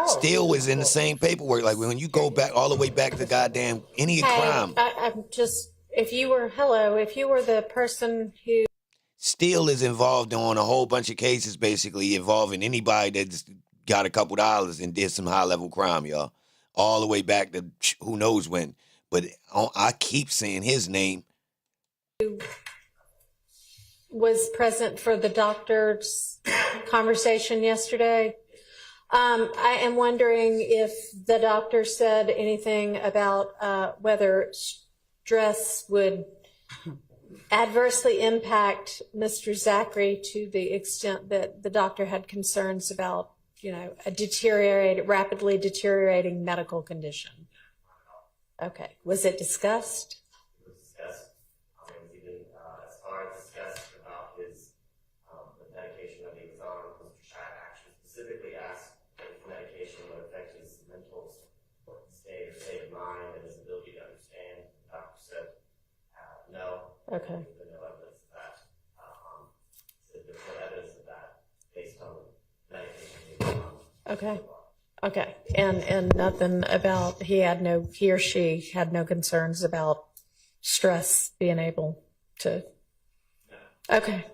Steele was in the same paperwork. Like when you go back all the way back to goddamn any crime. I'm just, if you were the person who... Steele is involved on a whole bunch of cases basically involving anybody that's got a couple dollars and did some high-level crime, y'all. All the way back to who knows when. But I keep saying his name. Was present for the doctor's conversation yesterday. I am wondering if the doctor said anything about whether stress would adversely impact Mr. Zachary to the extent that the doctor had concerns about, a rapidly deteriorating medical condition. Okay. Was it discussed? It was discussed. It was even as far as discussed about his the medication that he was on. Mr. Shad actually specifically asked if medication would affect his mental state of mind and his ability to understand. The doctor said no. Okay. There's no evidence of that. There's no evidence of that based on medication he was on. Okay. Okay. And nothing about he or she had no concerns about stress being able to. No. Okay.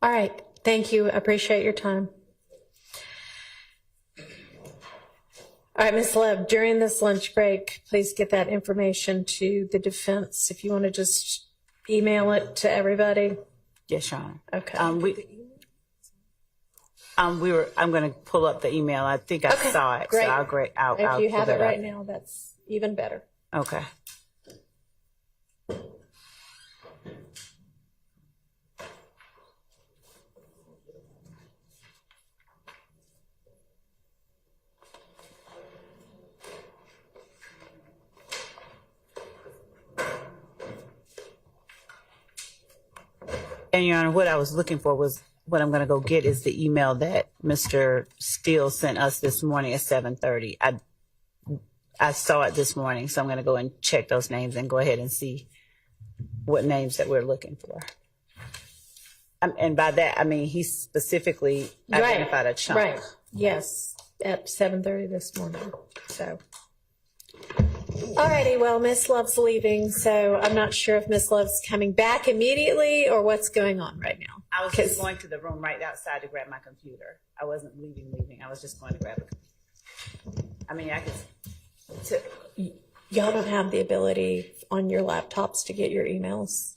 All right. Thank you. Appreciate your time. All right, Ms. Lev, during this lunch break, please get that information to the defense. If you want to just email it to everybody. Yes, Your Honor. Okay. I'm going to pull up the email. I think I saw it. Great. So I'll if you have pull it that right up. now, that's even better. Okay. And Your Honor, what I was looking for was what I'm going to go get is the email that Mr. Steele sent us this morning at 7:30. I saw it this morning, so I'm going to go and check those names and go ahead and see what names that we're looking for. And by that, I mean he specifically identified a chunk. Right. Yes, at 7:30 this morning. So. All righty, well, Miss Love's leaving, so I'm not sure if Miss Love's coming back immediately or what's going on right now. I was just going to the room right outside to grab my computer. I wasn't leaving. I was just going to grab a computer. I mean, y'all don't have the ability on your laptops to get your emails?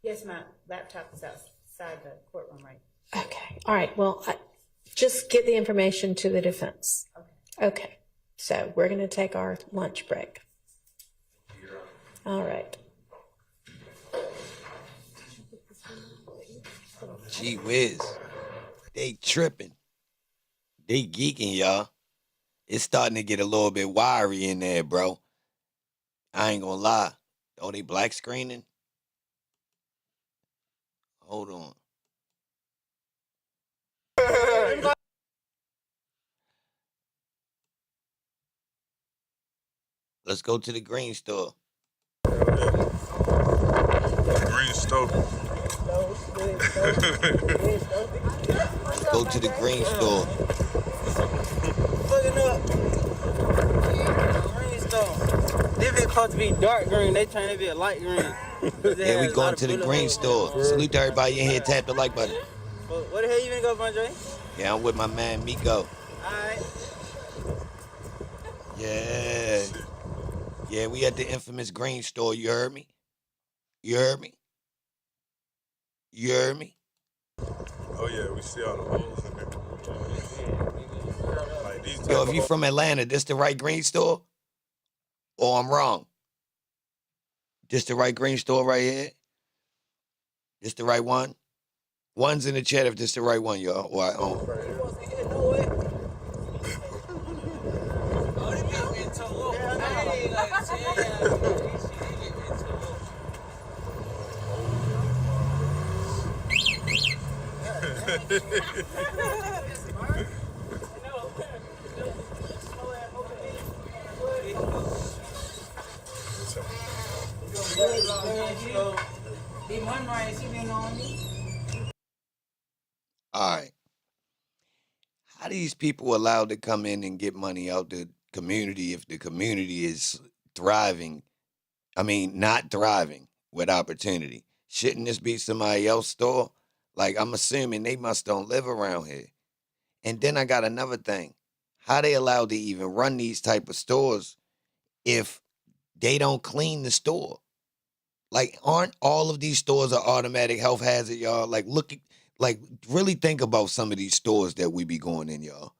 Yes, my laptop is outside the courtroom, right? Okay. All right. Well, just get the information to the defense. Okay. So we're going to take our lunch break. All right. Gee whiz. They tripping. They geeking, y'all. It's starting to get a little bit wiry in there, bro. I ain't gonna lie. Oh, they black screening? Hold on. Let's go to the green store. Green stove. Let's go to the green store. Fucking up. Green store. This is supposed to be dark green. They trying to be a light green. Yeah, we going to the green store. Salute to everybody in here. Tap the like button. Where the hell you gonna go, Andre? Yeah, I'm with my man Miko. Alright. Yeah. Yeah, we at the infamous green store. You heard me? You heard me? You heard me? Oh yeah, we see all the holes in there. Like these Yo, if you from Atlanta, this the right green store? Or I'm wrong? This the right green store right here? This the right one? One's in the chat if this the right one, y'all. Or I own. All right. How these people allowed to come in and get money out the community if the community is thriving? I mean, not thriving with opportunity. Shouldn't this be somebody else's store? Like, I'm assuming they must don't live around here. And then I got another thing. How they allowed to even run these type of stores if they don't clean the store? Like, aren't all of these stores an automatic health hazard, y'all? Like, look, like, really think about some of these stores that we be going in, y'all.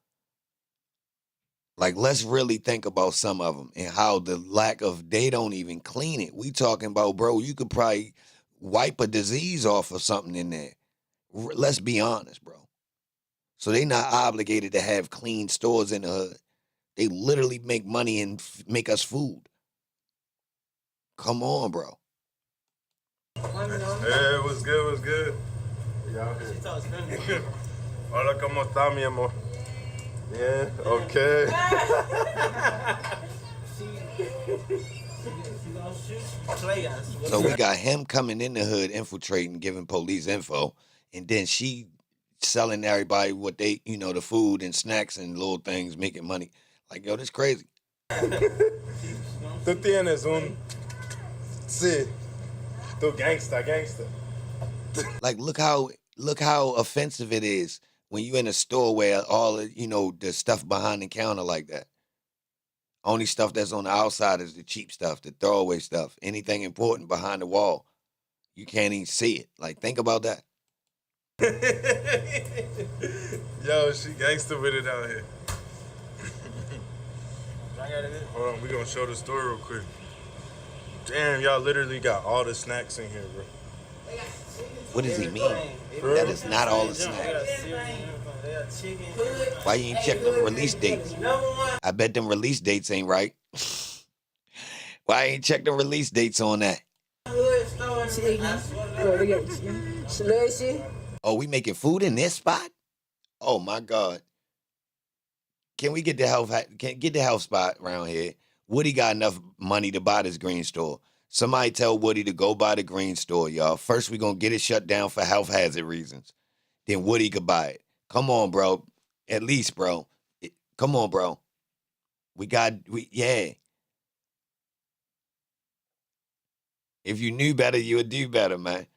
Like, let's really think about some of them and how the lack of, they don't even clean it. We talking about, bro, you could probably wipe a disease off or something in there. Let's be honest, bro. So they not obligated to have clean stores in the hood. They literally make money and make us food. Come on, bro. Hey, what's good, what's good? Y'all here. Hola, ¿cómo está, mi amor? Yeah, okay. So we got him coming in the hood, infiltrating, giving police info, and then she selling everybody what they, you know, the food and snacks and little things, making money. Like, yo, this crazy. Tú tienes un... Sí. Tú gangsta. Like, look how offensive it is when you in a store where all of, you know, the stuff behind the counter like that. Only stuff that's on the outside is the cheap stuff, the throwaway stuff. Anything important behind the wall, you can't even see it. Like, think about that. Yo, she gangsta with it out here. Hold on, we gonna show the store real quick. Damn, y'all literally got all the snacks in here, bro. What does he mean? That is not all the snacks. Why you ain't check them release dates? I bet them release dates ain't right. Why ain't check the release dates on that? Oh, we making food in this spot? Oh my God. Can we get the health spot around here? Woody got enough money to buy this green store. Somebody tell Woody to go buy the green store, y'all. First, we gonna get it shut down for health hazard reasons. Then Woody could buy it. Come on, bro. At least, bro. Come on, bro. Yeah. If you knew better, you would do better, man.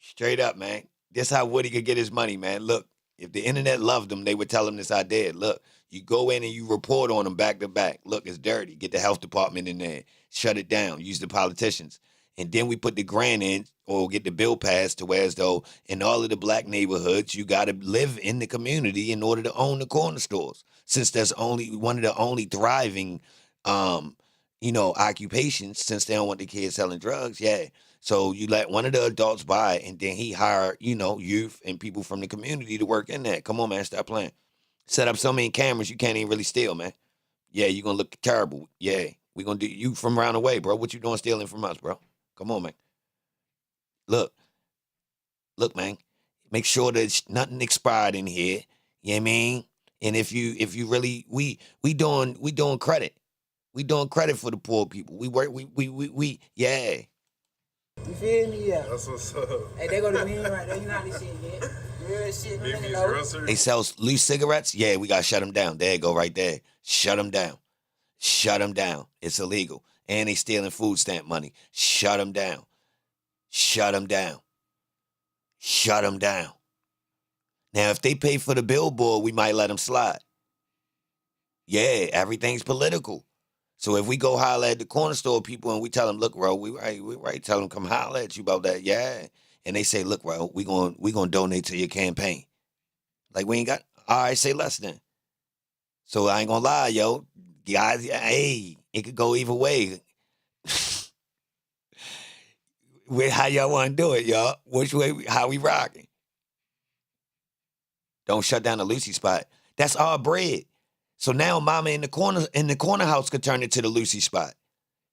Straight up, man. This how Woody could get his money, man. Look, if the internet loved him, they would tell him this idea. Look, you go in and you report on them back to back. Look, it's dirty. Get the health department in there. Shut it down. Use the politicians. And then we put the grant in or get the bill passed to where as though in all of the black neighborhoods, you got to live in the community in order to own the corner stores. Since that's only one of the only thriving, occupations, since they don't want the kids selling drugs. Yeah. So you let one of the adults buy it, and then he hire, youth and people from the community to work in that. Come on, man. Stop playing. Set up so many cameras you can't even really steal, man. Yeah, you're going to look terrible. Yeah. We're going to do you from around the way, bro. What you doing stealing from us, bro? Come on, man. Look, man. Make sure there's nothing expired in here. You know what I mean? And if you really, we doing credit. We doing credit for the poor people. We work. Yeah. You feel me? Yeah. That's what's up. Hey, they go to me right there. You know how this shit get. Real shit. BB's No. grocery. They sell loose cigarettes. Yeah, we gotta shut them down. There you go, right there. Shut them down. Shut them down. It's illegal. And they stealing food stamp money. Shut them down. Shut them down. Shut them down. Now, if they pay for the billboard, we might let them slide. Yeah, everything's political. So if we go holler at the corner store people and we tell them, look, bro, we right, tell them come holler at you about that, yeah. And they say, look, bro, we gonna donate to your campaign. Like we ain't got, all right, say less then. So I ain't gonna lie, yo, guys, hey, it could go either way. How y'all want to do it, y'all? Which way? How we rocking? Don't shut down the Lucy spot. That's our bread. So now mama in the corner house could turn it to the Lucy spot.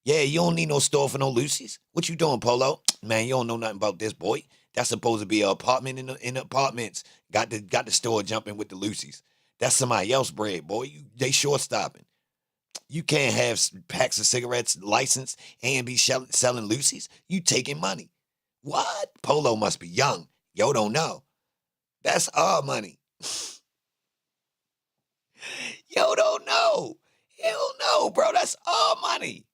Yeah, you don't need no store for no Lucy's. What you doing, Polo? Man, you don't know nothing about this, boy. That's supposed to be an apartment in the apartments. Got the store jumping with the Lucy's. That's somebody else's bread, boy. They short stopping. You can't have packs of cigarettes licensed and be selling Lucy's. You taking money. What? Polo must be young. Yo don't know. That's our money. Yo don't know. You don't know, bro. That's our money.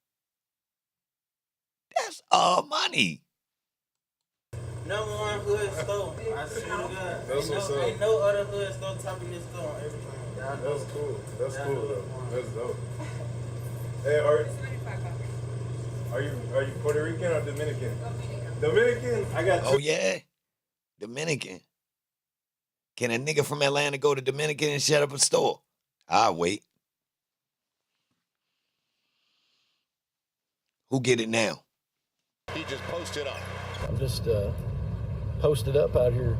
That's our money. Number one hood store. I swear to God. Ain't no other hood store topping this store on everything. That's cool. That's cool though. That's dope. Hey, are you Puerto Rican or Dominican? Dominican? I got. Oh yeah, Dominican. Can a nigga from Atlanta go to Dominican and shut up a store? I'll wait. Who get it now? He just posted up. I'm just posted up out here.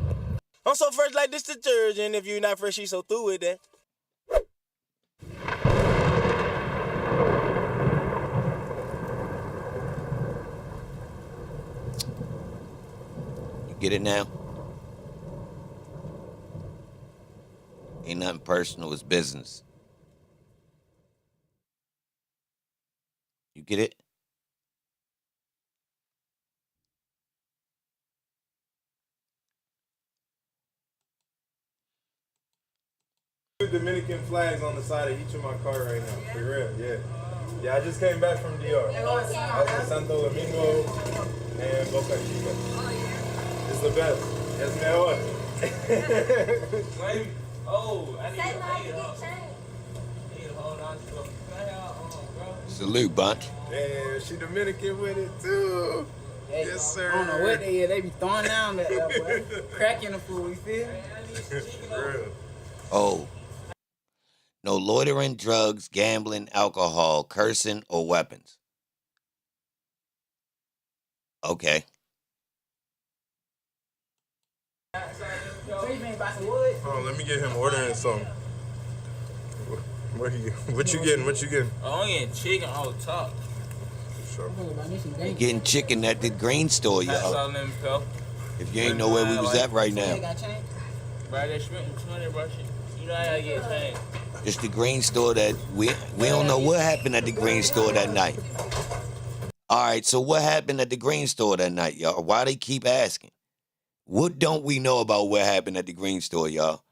I'm so fresh like this detergent. If you're not fresh, you so through with that. You get it now? Ain't nothing personal, it's business. You get it? Dominican flags on the side of each of my car right now. For real, yeah. Yeah, I just came back from DR. I was in Santo Domingo and Boca Chica. It's the best. Es mejor. Oh, I need to hold on to it. Salute, bunch. Man, she Dominican with it too. Hey, yes, sir. I don't know what they is. They be throwing down that boy. Cracking the food, you feel me? For real. Oh. No loitering, drugs, gambling, alcohol, cursing, or weapons. Okay. Oh, let me get him ordering something. What you getting? What you getting? Oh, I'm getting chicken on top. Sure. You getting chicken at the green store, y'all. If you ain't know where we was at right now. Bro, they spent 20, bro. You know I gotta get changed. It's the green store that we don't know what happened at the green store that night. All right, so what happened at the green store that night, y'all? Why they keep asking? What don't we know about what happened at the green store, y'all?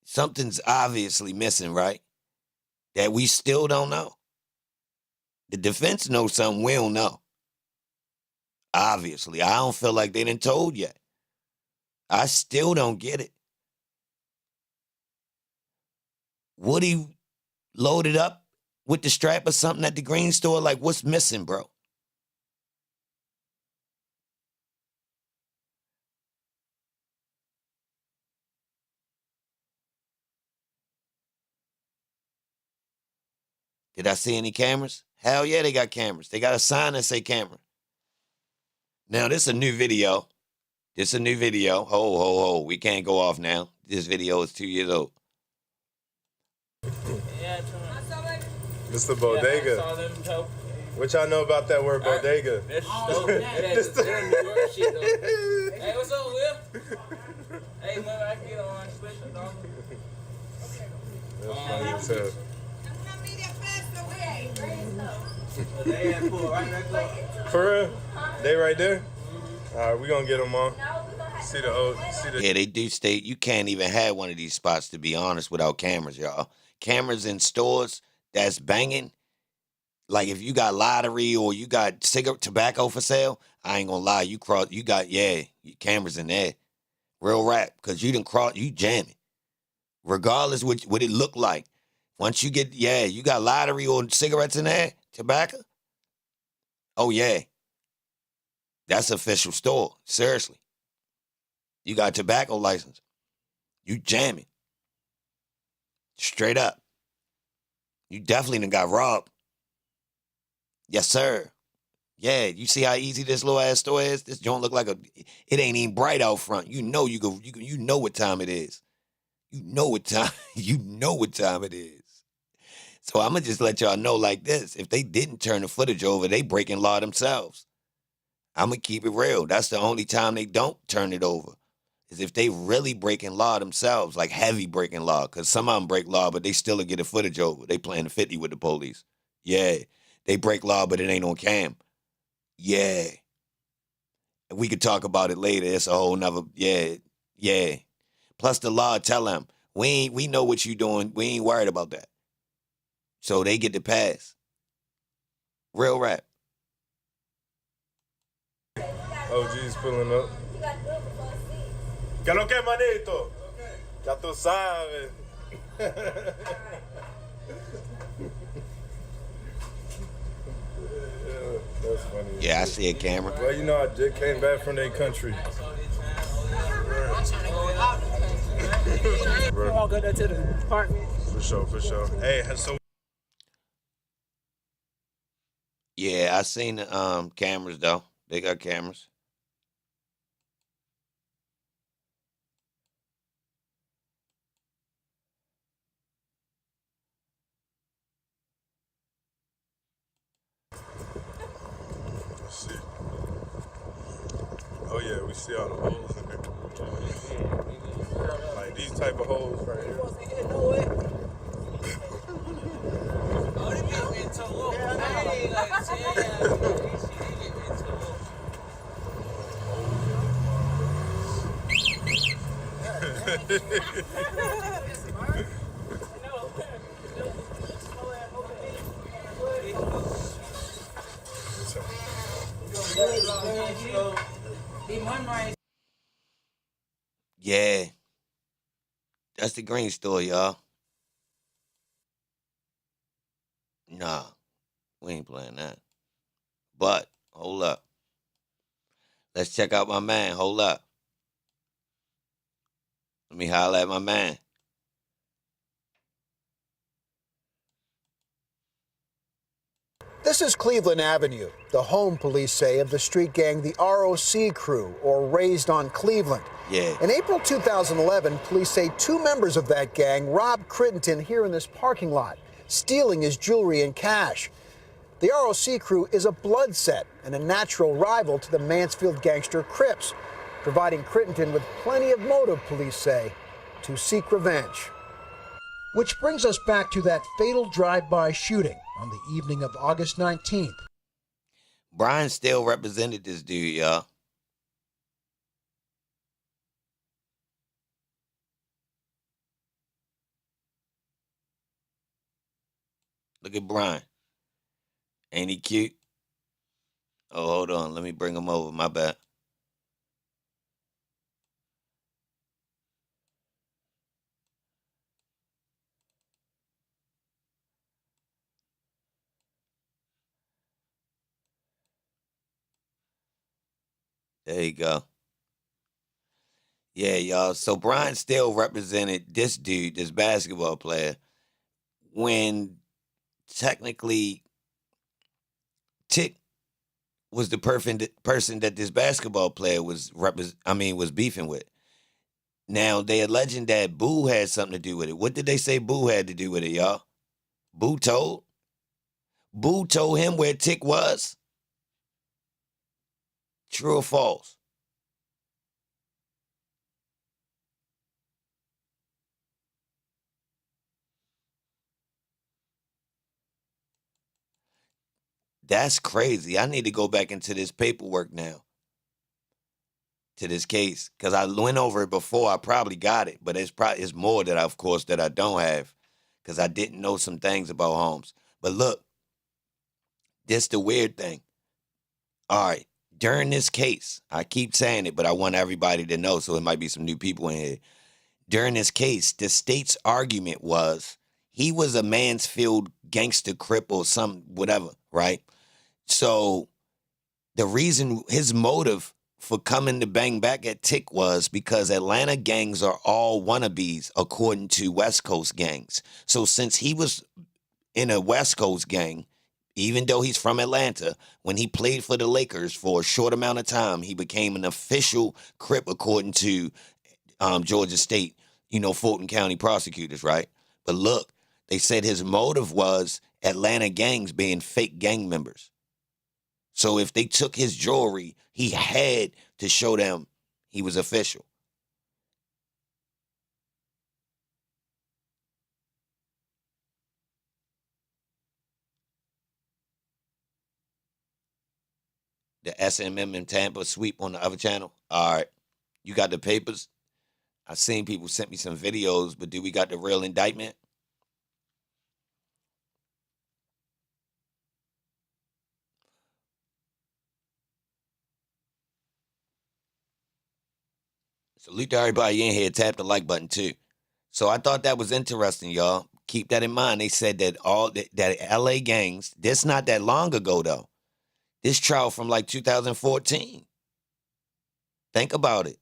Something's obviously missing, right? That we still don't know. The defense knows something we don't know. Obviously, I don't feel like they done told yet. I still don't get it. Woody loaded up with the strap or something at the green store? Like, what's missing, bro? Did I see any cameras? Hell yeah, they got cameras. They got a sign that say camera. Now, this is a new video. This is a new video. Ho. We can't go off now. This video is 2 years old. Mr. Bodega. What y'all know about that word bodega? That's dope. That's New York shit, though. Hey, what's up, Will? Hey, man, I can get on special, dog. That's funny too. For real? They right there? All right, we gonna get them on. See the. Yeah, they do state you can't even have one of these spots, to be honest, without cameras, y'all. Cameras in stores that's banging. Like if you got lottery or you got cigarette tobacco for sale, I ain't gonna lie, you got cameras in there. Real rap, because you you jamming. Regardless what it look like. Once you get, you got lottery or cigarettes in there, tobacco. Oh yeah. That's official store. Seriously. You got a tobacco license. You jamming. Straight up. You definitely done got robbed. Yes, sir. Yeah, you see how easy this little ass store is? This joint look like it ain't even bright out front. You know you know what time it is. You know what time you know what time it is. So I'ma just let y'all know like this. If they didn't turn the footage over, they breaking law themselves. I'ma keep it real. That's the only time they don't turn it over. Is if they really breaking law themselves, like heavy breaking law. Cause some of them break law, but they still get the footage over. They playing the 50 with the police. Yeah. They break law, but it ain't on cam. Yeah. We could talk about it later. It's a whole nother, yeah. Plus the law tell them, we know what you doing. We ain't worried about that. So they get the pass. Real rap. OG's pulling up. ¿Qué lo que, manito? Ya tú sabes. That's funny. Yeah, I see a camera. Well, you know, I just came back from their country. We're all go to the apartment. For sure. Hey, so. Yeah, I seen the cameras though. They got cameras. Let's see. Oh yeah, we see all the holes in there. Like these type of holes right here. Yeah. That's the green store, y'all. Nah, we ain't playing that. But, hold up. Let's check out my man. Hold up. Let me holler at my man. This is Cleveland Avenue, the home, police say, of the street gang, the ROC crew, or Raised on Cleveland. Yeah. In April 2011, police say 2 members of that gang robbed Crittenton here in this parking lot, stealing his jewelry and cash. The ROC crew is a blood set and a natural rival to the Mansfield gangster Crips, providing Crittenton with plenty of motive, police say, to seek revenge. Which brings us back to that fatal drive-by shooting on the evening of August 19th. Brian still represented this dude, y'all. Look at Brian. Ain't he cute? Oh, hold on. Let me bring him over. My bad. There you go. Yeah, y'all. So Brian still represented this dude, this basketball player, when technically Tick was the person that this basketball player was was beefing with. Now they alleging that Boo had something to do with it. What did they say Boo had to do with it, y'all? Boo told him where Tick was. True or false? That's crazy. I need to go back into this paperwork now, to this case, because I went over it before. I probably got it, but it's more that of course that I don't have, because I didn't know some things about Holmes. But look, this the weird thing. All right, during this case, I keep saying it, but I want everybody to know, so it might be some new people in here. During this case, the state's argument was he was a Mansfield gangster crip or some whatever, right? So the reason, his motive for coming to bang back at Tick was because Atlanta gangs are all wannabes according to West Coast gangs. So since he was in a West Coast gang, even though he's from Atlanta, when he played for the Lakers for a short amount of time, he became an official Crip according to Georgia State, Fulton County prosecutors, right? But look, they said his motive was Atlanta gangs being fake gang members. So if they took his jewelry, he had to show them he was official. The SMM in Tampa sweep on the other channel. All right. You got the papers? I seen people sent me some videos, but do we got the real indictment? Salute to everybody in here. Tap the like button too. So I thought that was interesting, y'all. Keep that in mind. They said that that LA gangs, this not that long ago though. This trial from like 2014. Think about it.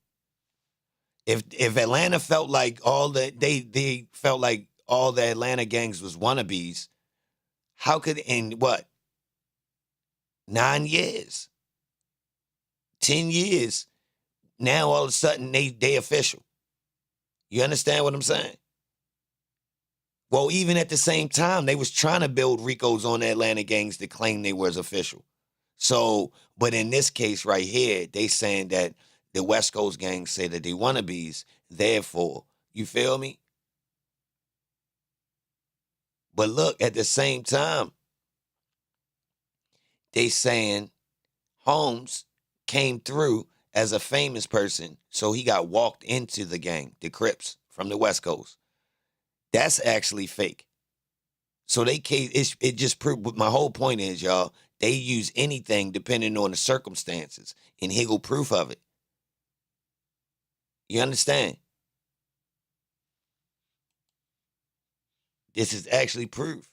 If Atlanta felt like they felt like all the Atlanta gangs was wannabes, how could, in what, 9 years, 10 years, now all of a sudden they official? You understand what I'm saying? Well, even at the same time, they was trying to build RICOs on the Atlanta gangs to claim they was official. So, but in this case right here, they saying that the West Coast gangs say that they wannabes, therefore, you feel me? But look, at the same time, they saying Holmes came through as a famous person, so he got walked into the gang, the Crips from the West Coast. That's actually fake. So it just proved, but my whole point is, y'all, they use anything depending on the circumstances, and here go proof of it. You understand? This is actually proof.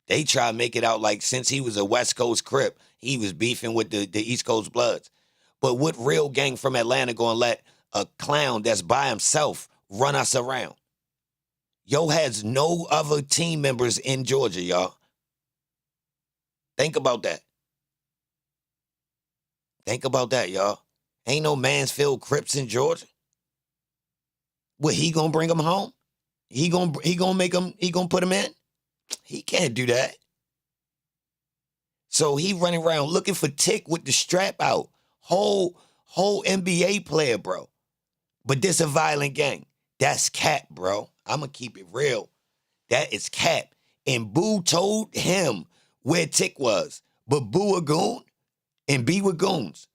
They try to make it out like since he was a West Coast Crip, he was beefing with the East Coast Bloods. But what real gang from Atlanta gonna let a clown that's by himself run us around? Yo has no other team members in Georgia, y'all. Think about that. Think about that, y'all. Ain't no Mansfield Crips in Georgia. What, he gonna bring them home? He gonna make them, he gonna put them in? He can't do that. So he running around looking for Tick with the strap out. Whole NBA player, bro. But this a violent gang. That's cap, bro. I'ma keep it real. That is cap. And Boo told him where Tick was. But Boo a goon and be with goons.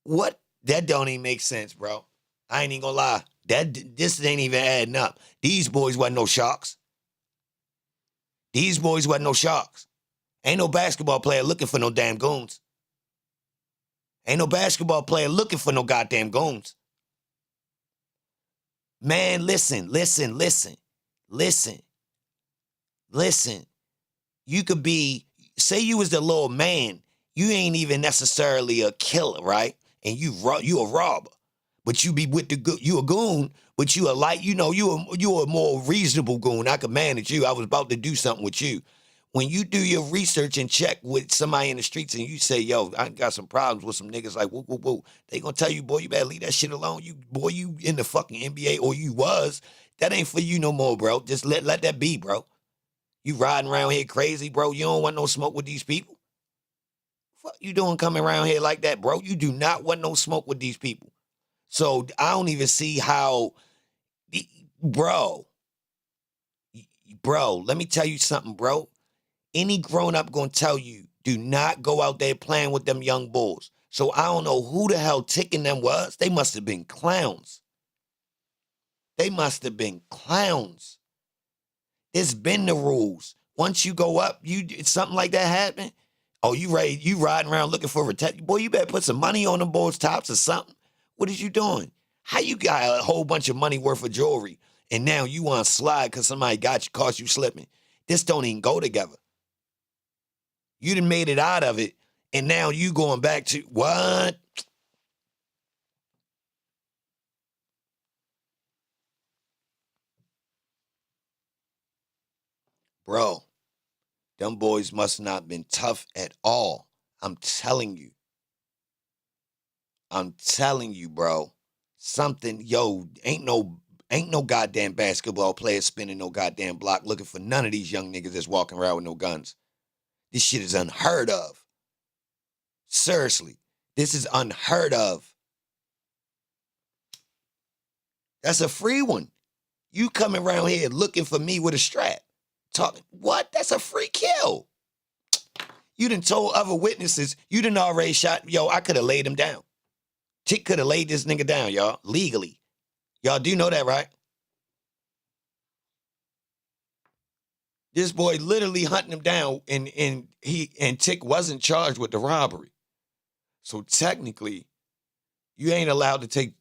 What? That don't even make sense, bro. I ain't even gonna lie. This ain't even adding up. These boys wasn't no sharks. These boys wasn't no sharks. Ain't no basketball player looking for no damn goons. Ain't no basketball player looking for no goddamn goons. Man, listen. You could be, say you was the little man, you ain't even necessarily a killer, right? And you a robber. But you be with you a goon, but you a light, you a more reasonable goon. I could manage you. I was about to do something with you. When you do your research and check with somebody in the streets and you say, yo, I got some problems with some niggas like whoop, whoop, whoop, they gonna tell you, boy, you better leave that shit alone. You in the fucking NBA, or you was. That ain't for you no more, bro. Just let that be, bro. You riding around here crazy, bro. You don't want no smoke with these people. What you doing coming around here like that, bro? You do not want no smoke with these people. So I don't even see how, bro, let me tell you something, bro. Any grown-up gonna tell you, do not go out there playing with them young bulls. So I don't know who the hell ticking them was. They must have been clowns. They must have been clowns. It's been the rules. Once you go up, something like that happen. Oh, you riding around looking for protection. Boy, you better put some money on them boys' tops or something. What is you doing? How you got a whole bunch of money worth of jewelry and now you want to slide because somebody got you, caught you slipping? This don't even go together. You done made it out of it, and now you going back to what? Bro, them boys must not been tough at all. I'm telling you. I'm telling you, bro. Something, ain't no goddamn basketball player spinning no goddamn block looking for none of these young niggas that's walking around with no guns. This shit is unheard of. Seriously, this is unheard of. That's a free one. You coming around here looking for me with a strap. Talking, what? That's a free kill. You done told other witnesses, you done already shot, I could have laid him down. Chick could have laid this nigga down, y'all, legally. Y'all do know that, right? This boy literally hunting him down, and Tick wasn't charged with the robbery. So technically, you ain't allowed to take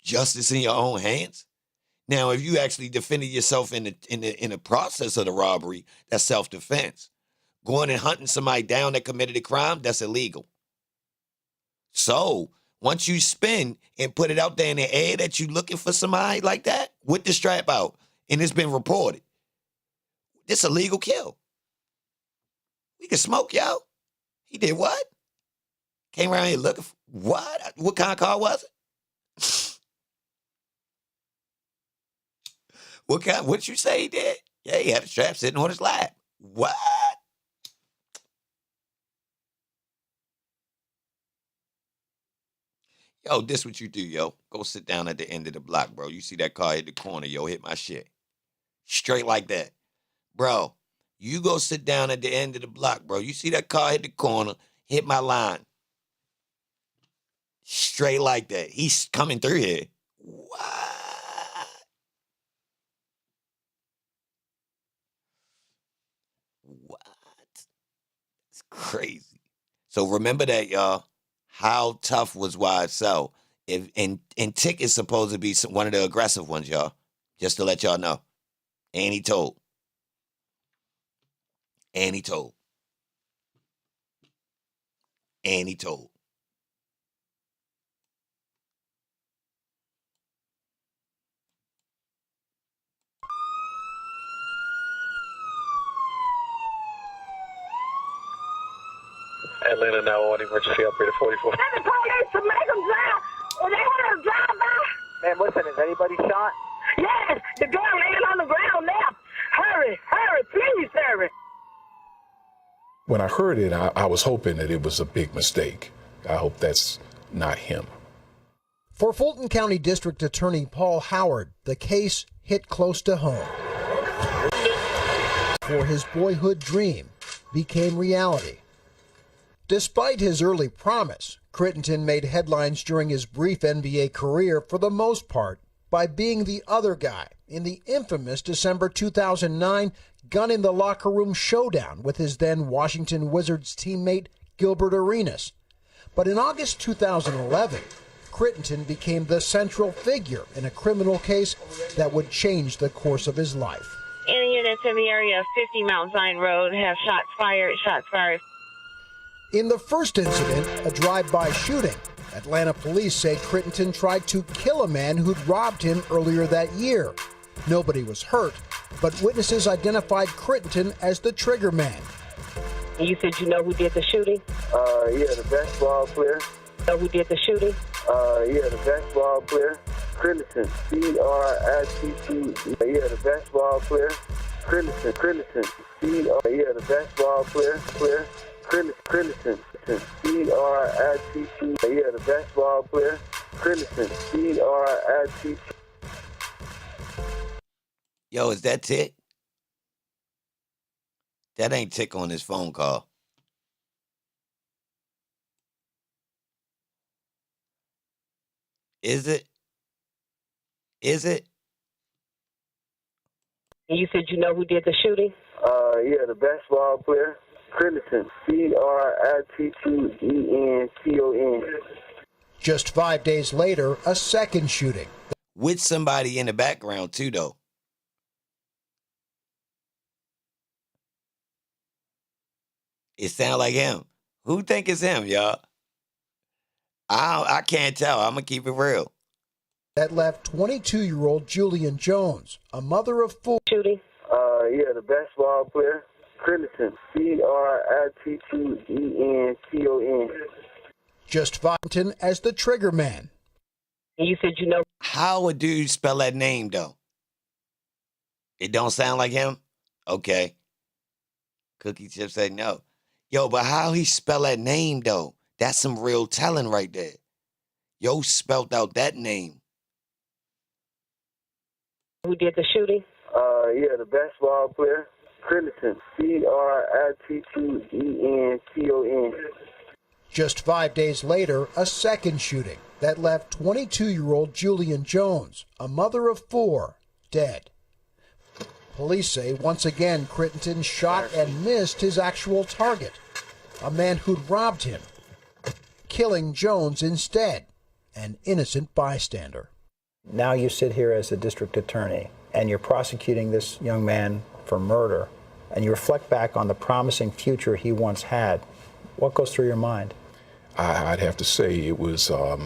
justice in your own hands. Now, if you actually defended yourself in the process of the robbery, that's self-defense. Going and hunting somebody down that committed a crime, that's illegal. So once you spin and put it out there in the air that you looking for somebody like that with the strap out, and it's been reported, this a legal kill. We can smoke, yo. He did what? Came around here looking for what? What kind of car was it? What you say he did? Yeah, he had a strap sitting on his lap. What? Yo, this what you do, yo. Go sit down at the end of the block, bro. You see that car hit the corner, yo, hit my shit. Straight like that. Bro, you go sit down at the end of the block, bro. You see that car hit the corner, hit my line. Straight like that. He's coming through here. What? What? It's crazy. So remember that, y'all. How tough was YSL? And Tick is supposed to be one of the aggressive ones, y'all. Just to let y'all know. And he told. And he told. And he told. Atlanta now on emergency operator 44. Send the police to make them drive. Or they had them drive by. Man, listen, is anybody shot? Yes, the girl laying on the ground now. Hurry, please hurry. When I heard it, I was hoping that it was a big mistake. I hope that's not him. For Fulton County District Attorney Paul Howard, the case hit close to home. For his boyhood dream became reality. Despite his early promise, Crittenton made headlines during his brief NBA career for the most part by being the other guy in the infamous December 2009 gun-in-the-locker-room showdown with his then Washington Wizards teammate Gilbert Arenas. But in August 2011, Crittenton became the central figure in a criminal case that would change the course of his life. Any units in the area of 50 Mount Zion Road have shots fired. In the first incident, a drive-by shooting, Atlanta police say Crittenton tried to kill a man who'd robbed him earlier that year. Nobody was hurt, but witnesses identified Crittenton as the trigger man. You said you know who did the shooting? Yeah, the basketball player. Know who did the shooting? Yeah, the basketball player. Crittenton, C-R-I-T-T. Yeah, the basketball player. Crittenton, yeah, the basketball player. Crittenton, C-R-I-T-T. Yeah, the basketball player. Crittenton, C-R-I-T-T. Yo, is that Tick? That ain't Tick on his phone call. Is it? Is it? You said you know who did the shooting? Yeah, the basketball player, Crittenden, Crittenton. Just 5 days later, a second shooting. With somebody in the background, too, though. It sound like him. Who think it's him, y'all? I can't tell. I'm going to keep it real. That left 22-year-old Julian Jones, a mother of 4. Shooting? Yeah, the basketball player, Crittenden, Crittenton. Just 5 as the trigger man. You said you know. How would dude spell that name, though? It don't sound like him? Okay. Cookie Chip said no. Yo, but how he spell that name, though? That's some real telling right there. Yo spelled out that name. Who did the shooting? Yeah, the basketball player, Crittenden, Crittenton. Just 5 days later, a second shooting that left 22-year-old Julian Jones, a mother of 4, dead. Police say once again Crittenden shot and missed his actual target, a man who'd robbed him, killing Jones instead, an innocent bystander. Now you sit here as a district attorney, and you're prosecuting this young man for murder, and you reflect back on the promising future he once had. What goes through your mind? I'd have to say it was a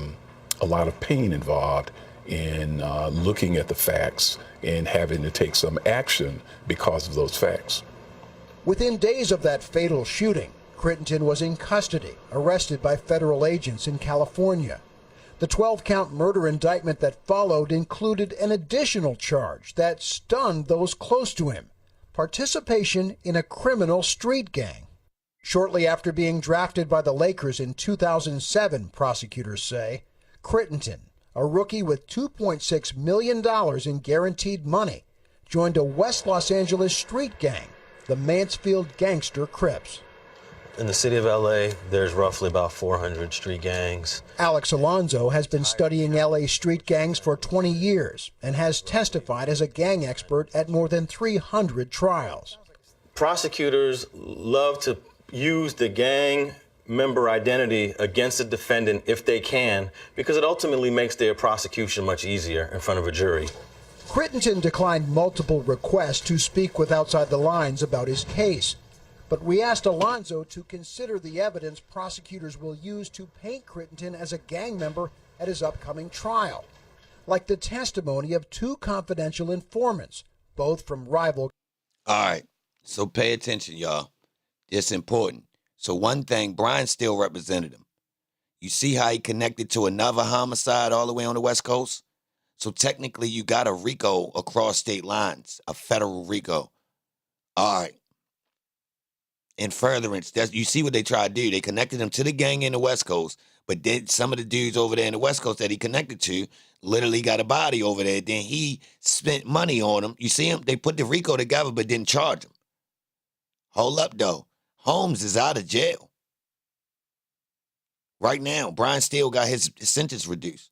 lot of pain involved in looking at the facts and having to take some action because of those facts. Within days of that fatal shooting, Crittenden was in custody, arrested by federal agents in California. The 12-count murder indictment that followed included an additional charge that stunned those close to him: participation in a criminal street gang. Shortly after being drafted by the Lakers in 2007, prosecutors say, Crittenden, a rookie with $2.6 million in guaranteed money, joined a West Los Angeles street gang, the Mansfield Gangster Crips. In the city of LA, there's roughly about 400 street gangs. Alex Alonso has been studying LA street gangs for 20 years and has testified as a gang expert at more than 300 trials. Prosecutors love to use the gang member identity against the defendant if they can, because it ultimately makes their prosecution much easier in front of a jury. Crittenden declined multiple requests to speak with Outside the Lines about his case. But we asked Alonso to consider the evidence prosecutors will use to paint Crittenden as a gang member at his upcoming trial, like the testimony of 2 confidential informants, both from rival. All right, so pay attention, y'all. It's important. So one thing, Brian still represented him. You see how he connected to another homicide all the way on the West Coast? So technically you got a RICO across state lines, a federal RICO. All right. In furtherance, you see what they tried to do. They connected him to the gang in the West Coast, but then some of the dudes over there in the West Coast that he connected to literally got a body over there. Then he spent money on them. You see him? They put the RICO together but didn't charge him. Hold up, though. Holmes is out of jail. Right now, Brian Steele got his sentence reduced.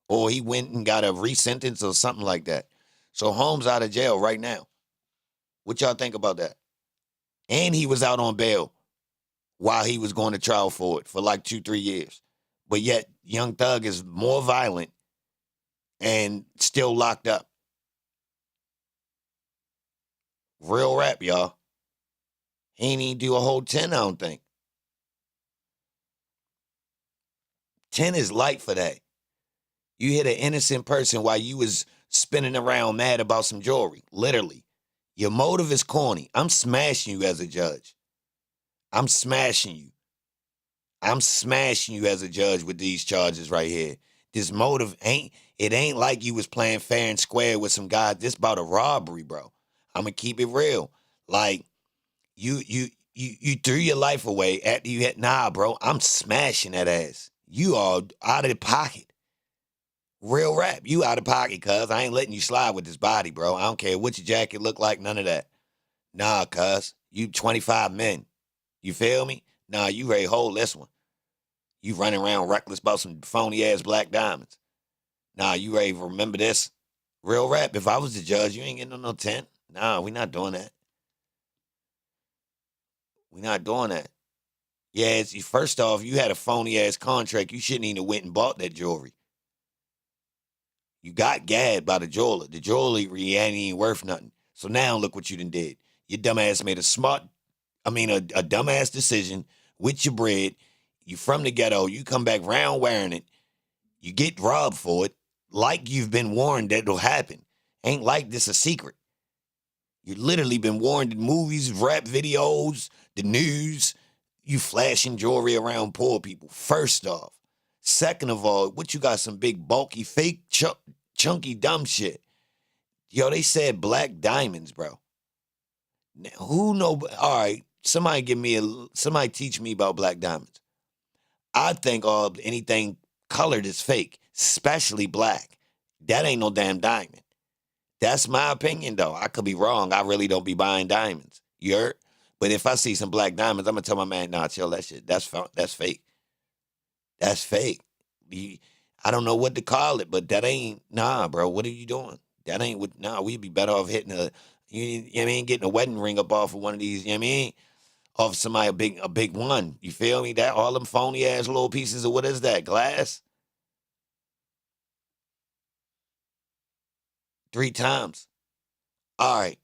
Or he went and got a re-sentence or something like that. So Holmes out of jail right now. What y'all think about that? And he was out on bail while he was going to trial for it for like 2-3 years. But yet, Young Thug is more violent and still locked up. Real rap, y'all. He ain't even do a whole 10, I don't think. 10 is light for that. You hit an innocent person while you was spinning around mad about some jewelry. Literally. Your motive is corny. I'm smashing you as a judge. I'm smashing you. I'm smashing you as a judge with these charges right here. This motive ain't like you was playing fair and square with some guys. This about a robbery, bro. I'm going to keep it real. Like, you threw your life away after you hit, nah, bro, I'm smashing that ass. You are out of the pocket. Real rap, you out of pocket, cuz. I ain't letting you slide with this body, bro. I don't care what your jacket look like, none of that. Nah, cuz. You 25 men. You feel me? Nah, you ready to hold this one. You running around reckless about some phony-ass black diamonds. Nah, you ready to remember this? Real rap, if I was the judge, you ain't getting no 10. Nah, we not doing that. We not doing that. Yeah, first off, you had a phony-ass contract. You shouldn't even have went and bought that jewelry. You got gagged by the jeweler. The jewelry ain't even worth nothing. So now look what you done did. Your dumbass made a dumbass decision with your bread. You from the ghetto. You come back round wearing it. You get robbed for it. Like you've been warned that it'll happen. Ain't like this a secret. You literally been warned in movies, rap videos, the news. You flashing jewelry around poor people, first off. Second of all, what you got some big, bulky, fake, chunky, dumb shit. Yo, they said black diamonds, bro. Now, who know? All right, somebody teach me about black diamonds. I think anything colored is fake, especially black. That ain't no damn diamond. That's my opinion, though. I could be wrong. I really don't be buying diamonds. You heard? But if I see some black diamonds, I'm going to tell my man, nah, chill that shit. That's fake. That's fake. I don't know what to call it, but that ain't, nah, bro, what are you doing? That ain't what, nah, we'd be better off hitting you know what I mean, getting a wedding ring up off of one of these, you know what I mean? Off somebody, a big one. You feel me? That all them phony ass little pieces of, what is that, glass? 3 times. All right.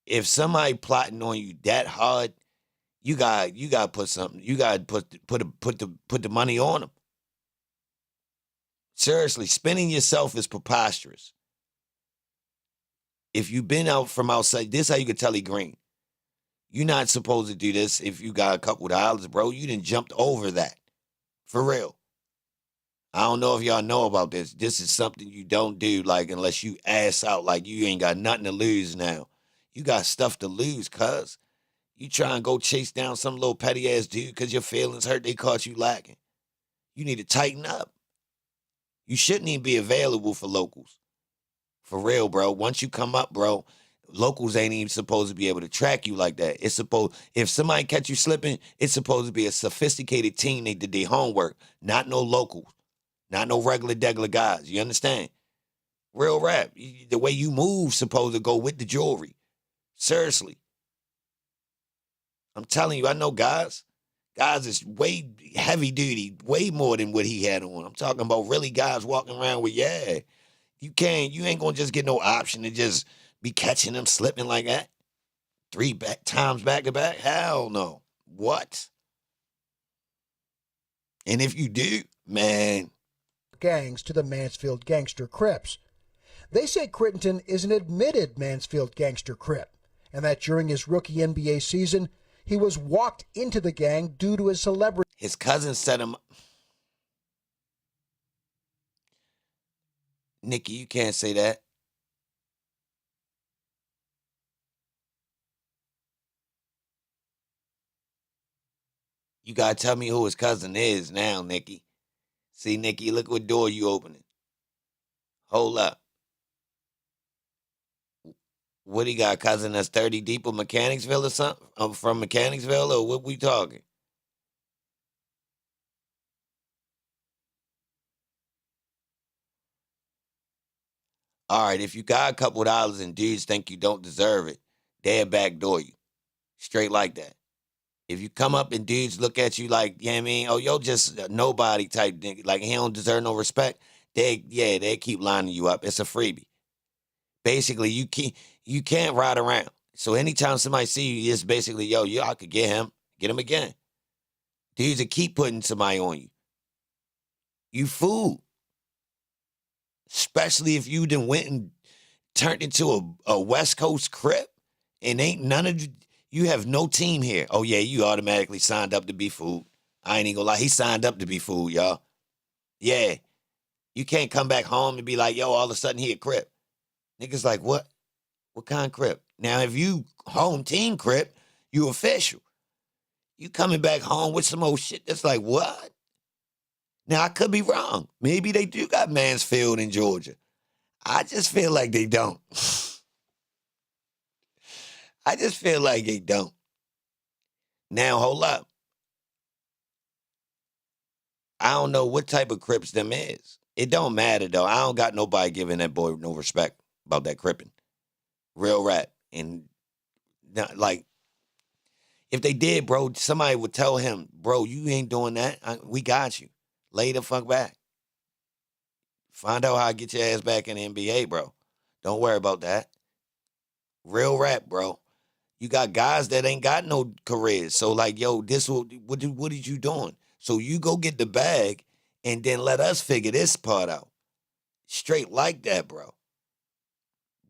If somebody plotting on you that hard, you got to put something. You got to put the money on them. Seriously, spending yourself is preposterous. If you've been out from outside, this how you can tell he green. You're not supposed to do this if you got a couple dollars, bro. You done jumped over that. For real. I don't know if y'all know about this. This is something you don't do, like, unless you ass out, like you ain't got nothing to lose now. You got stuff to lose, cuz. You try and go chase down some little petty ass dude because your feelings hurt, they caught you lacking. You need to tighten up. You shouldn't even be available for locals. For real, bro. Once you come up, bro, locals ain't even supposed to be able to track you like that. If somebody catch you slipping, it's supposed to be a sophisticated team. They did their homework. Not no locals. Not no regular guys. You understand? Real rap. The way you move supposed to go with the jewelry. Seriously. I'm telling you, I know guys. Guys is way heavy duty, way more than what he had on. I'm talking about really guys walking around with, yeah. You ain't gonna just get no option to just be catching them slipping like that. 3 times back to back? Hell no. What? And if you do, man. Gangs to the Mansfield Gangster Crips. They say Crittenden is an admitted Mansfield Gangster Crip, and that during his rookie NBA season, he was walked into the gang due to his celebrity. His cousin set him up. Nikki, you can't say that. You gotta tell me who his cousin is now, Nikki. See, Nikki, look what door you opening. Hold up. What he got, a cousin that's 30 deep of Mechanicsville or something? From Mechanicsville, or what we talking? All right, if you got a couple dollars and dudes think you don't deserve it, they'll backdoor you. Straight like that. If you come up and dudes look at you like, you know what I mean? Oh, yo, just a nobody type nigga. Like, he don't deserve no respect. They keep lining you up. It's a freebie. Basically, you can't ride around. So anytime somebody see you, it's basically, yo, I could get him again. Dudes that keep putting somebody on you. You fool. Especially if you done went and turned into a West Coast Crip and ain't none of you have no team here. Oh, yeah, you automatically signed up to be fooled. I ain't even gonna lie. He signed up to be fooled, y'all. Yeah. You can't come back home and be like, yo, all of a sudden he a Crip. Niggas like, what? What kind of Crip? Now, if you home team Crip, you official. You coming back home with some old shit that's like, what? Now, I could be wrong. Maybe they do got Mansfield in Georgia. I just feel like they don't. I just feel like they don't. Now, hold up. I don't know what type of Crips them is. It don't matter, though. I don't got nobody giving that boy no respect about that Crippin'. Real rap. And, like, if they did, bro, somebody would tell him, bro, you ain't doing that. We got you. Lay the fuck back. Find out how to get your ass back in the NBA, bro. Don't worry about that. Real rap, bro. You got guys that ain't got no careers. So, like, yo, what is you doing? So you go get the bag and then let us figure this part out. Straight like that, bro.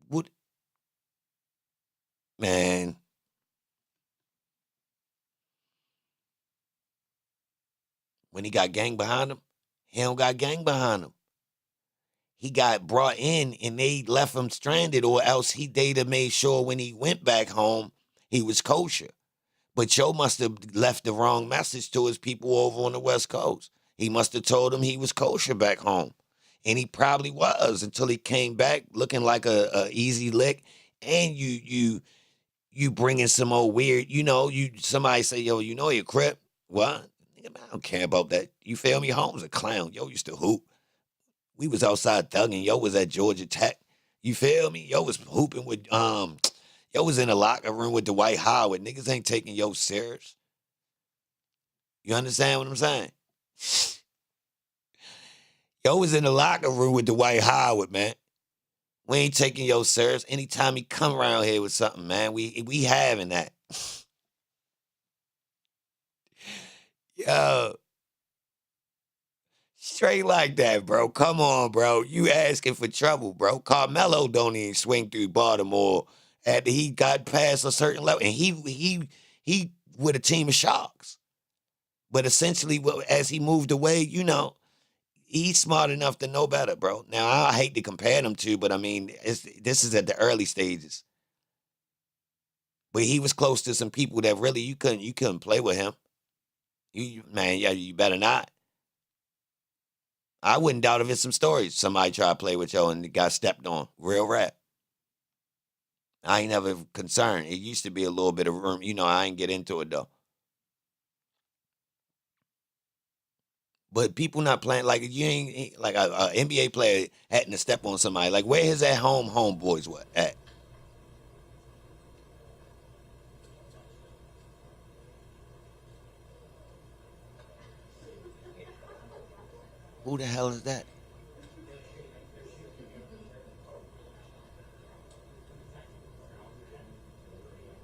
What? Man. When he got gang behind him, he don't got gang behind him. He got brought in and they left him stranded, or else they'd have made sure when he went back home, he was kosher. But Joe must have left the wrong message to his people over on the West Coast. He must have told them he was kosher back home. And he probably was until he came back looking like a easy lick. And you bringing some old weird, somebody say, yo, you a Crip? What? I don't care about that. You feel me? Holmes a clown. Yo used to hoop. We was outside thugging. Yo was at Georgia Tech. You feel me? Yo was hooping with, yo was in the locker room with Dwight Howard. Niggas ain't taking yo serious. You understand what I'm saying? Yo was in the locker room with Dwight Howard, man. We ain't taking yo serious. Anytime he come around here with something, man, we having that. Yo. Straight like that, bro. Come on, bro. You asking for trouble, bro. Carmelo don't even swing through Baltimore after he got past a certain level. And he with a team of sharks. But essentially, as he moved away, he's smart enough to know better, bro. Now, I hate to compare them to, but I mean, this is at the early stages. But he was close to some people that really you couldn't play with him. You better not. I wouldn't doubt if it's some stories. Somebody tried to play with yo and got stepped on. Real rap. I ain't never concerned. It used to be a little bit of room. I ain't get into it though. But people not playing like you ain't like a NBA player having to step on somebody. Like where his at home homeboys at? Who the hell is that?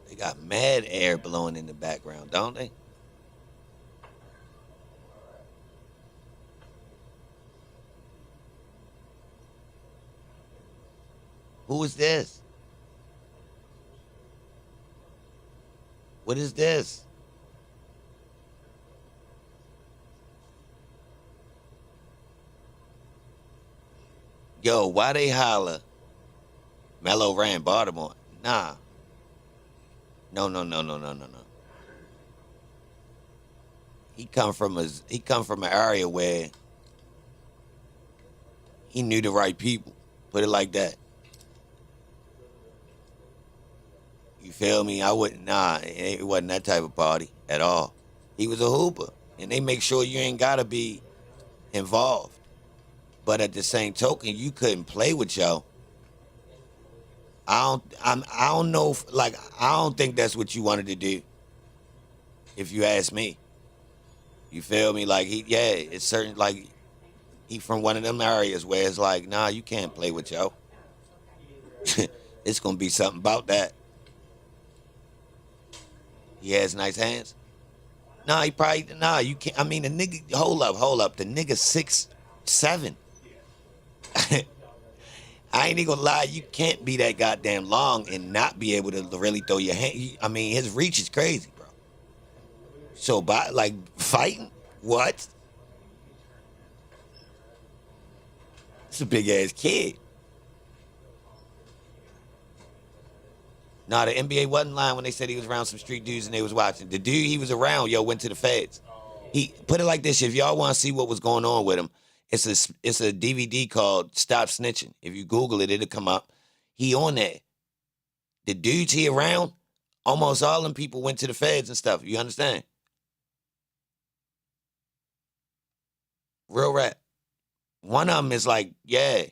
They got mad air blowing in the background, don't they? Who is this? What is this? Yo, why they holler? Mello ran Baltimore. Nah. No. He come from an area where he knew the right people. Put it like that. You feel me? It wasn't that type of party at all. He was a hooper. And they make sure you ain't gotta be involved. But at the same token, you couldn't play with yo. I don't know. I don't think that's what you wanted to do. If you ask me, you feel me? Like it's certain. Like he from one of them areas where it's like, nah, you can't play with yo. It's gonna be something about that. He has nice hands. Nah, you can't. I mean, the nigga. Hold up. The nigga 6'7". I ain't even gonna lie, you can't be that goddamn long and not be able to really throw your hand. I mean, his reach is crazy, bro. So, fighting? What? It's a big-ass kid. Nah, the NBA wasn't lying when they said he was around some street dudes and they was watching. The dude he was around, went to the feds. He put it like this, if y'all want to see what was going on with him, it's a DVD called Stop Snitching. If you Google it, it'll come up. He on there. The dudes he around Almost all them people went to the feds and stuff. You understand? Real rap. One of them is like, yeah.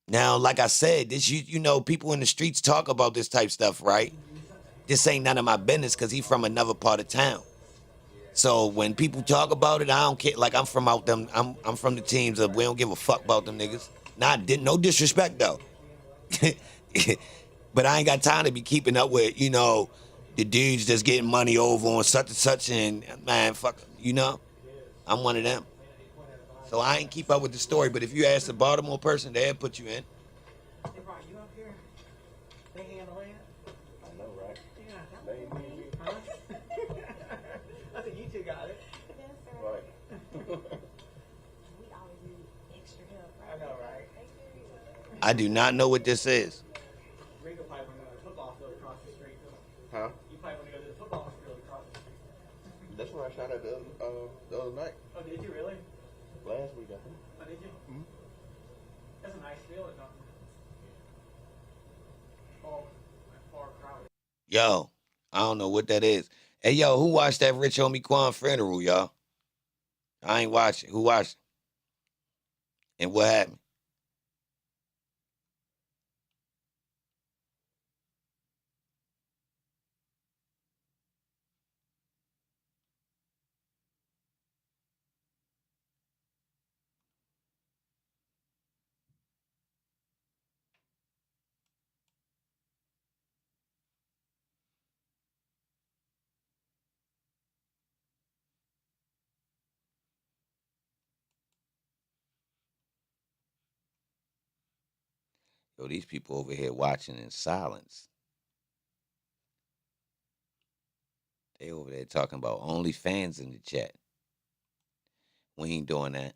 Now, like I said, this you know, people in the streets talk about this type stuff, right? This ain't none of my business because he from another part of town. So when people talk about it, I don't care. Like I'm from out them. I'm from the teams of we don't give a fuck about them niggas. No disrespect though. But I ain't got time to be keeping up with, you know, the dudes that's getting money over on such and such, and man, fuck 'em, you know? I'm one of them. So I ain't keep up with the story, but if you ask a Baltimore person, they'll put you in. I think you two got it. Right. I know, right? I do not know what this is. Rico probably went to the football field across the street. Huh? You probably went to go to the football field across the street. That's where I shot at the other night. Oh, did you really? Last week, I think. Oh, did you? Mm-hmm. That's a nice field, isn't it? Oh, far crowded. Yo, I don't know what that is. Hey, yo, who watched that Rich Homie Quan funeral, y'all? I ain't watching. Who watched it? And what happened? Yo, these people over here watching in silence. They over there talking about OnlyFans in the chat. We ain't doing that.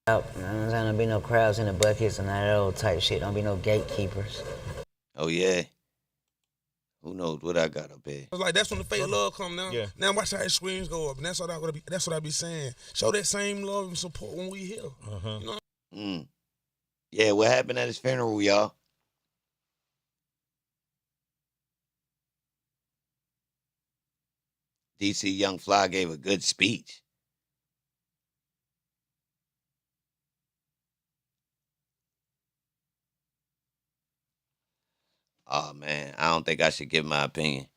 There's not gonna be no crowds in the buckets and that old type shit. Don't be no gatekeepers. Oh, yeah. Who knows what I got up here? Like that's when the fake love come now. Yeah. Now watch how his screens go up, and that's what I be saying. Show that same love and support when we here. You know? Yeah, what happened at his funeral, y'all? DC Young Fly gave a good speech. Oh, man, I don't think I should give my opinion.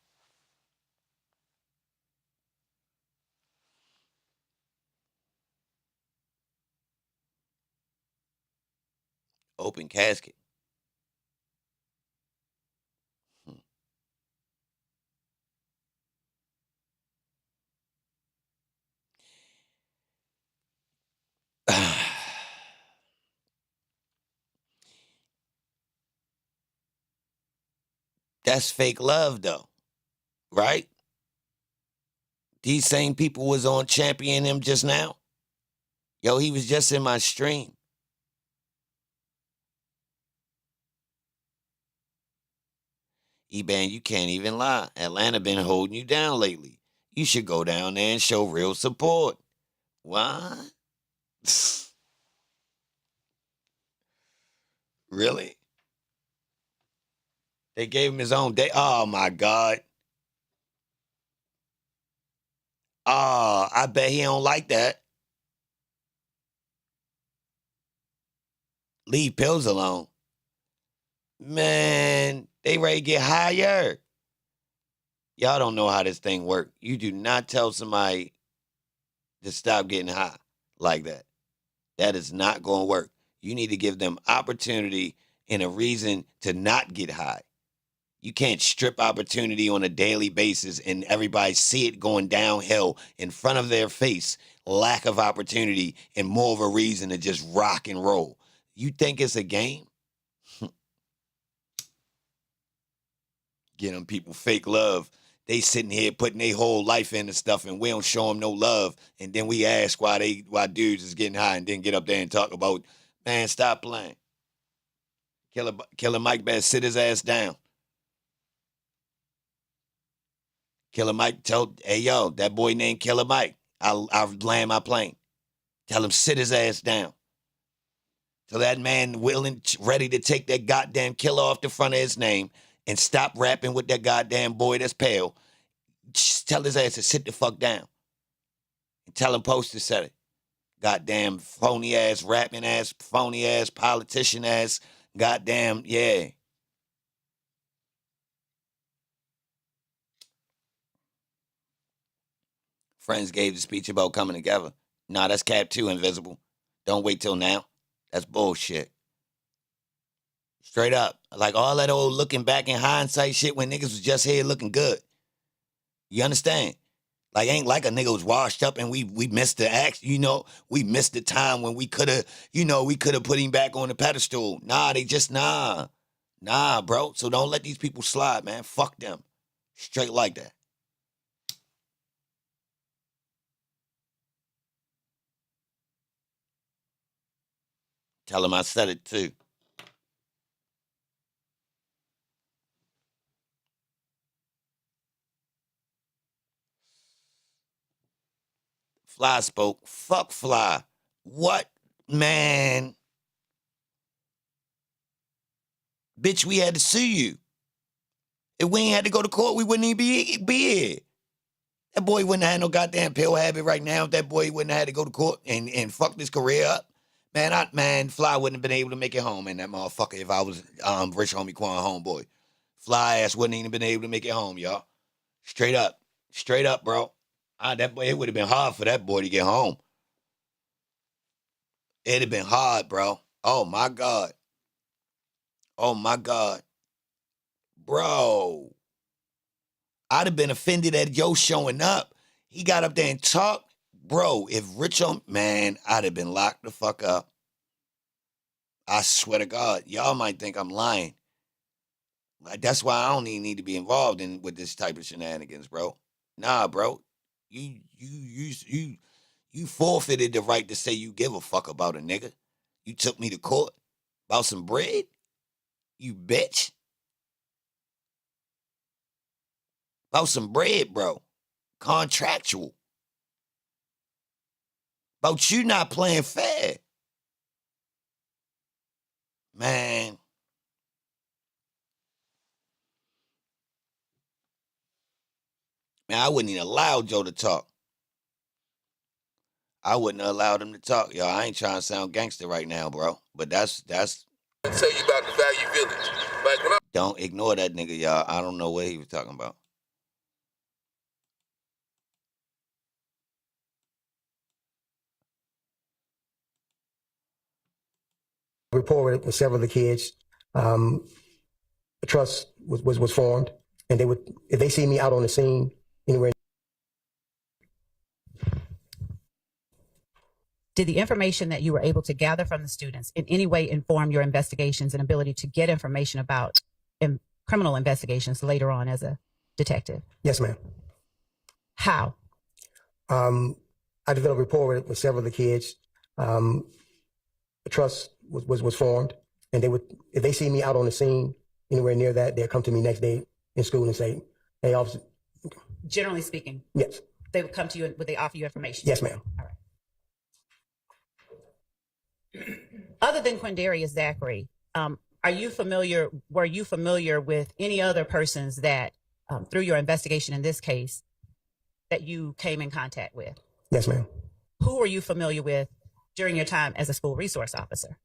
Open casket. That's fake love, though, right? These same people was on championing him just now. Yo, he was just in my stream. E-Ban, you can't even lie. Atlanta been holding you down lately. You should go down there and show real support. What? Really? They gave him his own day. Oh, my God. Oh, I bet he don't like that. Leave pills alone. Man, they ready to get higher. Y'all don't know how this thing works. You do not tell somebody to stop getting high like that. That is not going to work. You need to give them opportunity and a reason to not get high. You can't strip opportunity on a daily basis and everybody see it going downhill in front of their face. Lack of opportunity and more of a reason to just rock and roll. You think it's a game? Get them people fake love. They sitting here putting their whole life into stuff and we don't show them no love. And then we ask why dudes is getting high and then get up there and talk about, man, stop playing. Killer Mike better sit his ass down. Killer Mike told, hey, yo, that boy named Killer Mike. I'll land my plane. Tell him sit his ass down. Till that man willing, ready to take that goddamn killer off the front of his name and stop rapping with that goddamn boy that's pale. Just tell his ass to sit the fuck down. And tell him Poster said it. Goddamn phony ass, rapping ass, phony ass, politician ass, goddamn, yeah. Friends gave the speech about coming together. Nah, that's cap 2, Invisible. Don't wait till now. That's bullshit. Straight up. Like all that old looking back in hindsight shit when niggas was just here looking good. You understand? Like ain't like a nigga was washed up and we missed the act, we missed the time when we could have, we could have put him back on the pedestal. Nah, they just nah, bro. So don't let these people slide, man. Fuck them. Straight like that. Tell him I said it too. Fly spoke. Fuck Fly. What, man? Bitch, we had to sue you. If we ain't had to go to court, we wouldn't even be here. That boy wouldn't have had no goddamn pill habit right now. If that boy wouldn't have had to go to court and fuck his career up. Man, Fly wouldn't have been able to make it home in that motherfucker if I was Rich Homie Quan homeboy. Fly ass wouldn't even been able to make it home, y'all. Straight up, bro. That boy, it would have been hard for that boy to get home. It'd have been hard, bro. Oh my God. Bro. I'd have been offended at Yo showing up. He got up there and talked. Bro, if Rich on, man, I'd have been locked the fuck up. I swear to God, y'all might think I'm lying. That's why I don't even need to be involved with this type of shenanigans, bro. Nah, bro. You forfeited the right to say you give a fuck about a nigga. You took me to court about some bread? You bitch. About some bread, bro. Contractual. About you not playing fair. Man. Man, I wouldn't even allow Joe to talk. I wouldn't have allowed him to talk. Yo, I ain't trying to sound gangster right now, bro. But that's I'll tell you about the Value Village. Like when don't ignore that nigga, y'all. I don't know what he was talking about. Report with several of the kids. A trust was formed, and they would, if they see me out on the scene anywhere. Did the information that you were able to gather from the students in any way inform your investigations and ability to get information about criminal investigations later on as a detective? Yes, ma'am. How? I developed a rapport with several of the kids. A trust was formed, and they would, if they see me out on the scene anywhere near that, they'll come to me next day in school and say, "Hey, officer." Generally speaking. Yes. They would come to you and would they offer you information? Yes, ma'am. All right. Other than Quindarius Zachary, were you familiar with any other persons that, through your investigation in this case, that you came in contact with? Yes, ma'am. Who were you familiar with during your time as a school resource officer?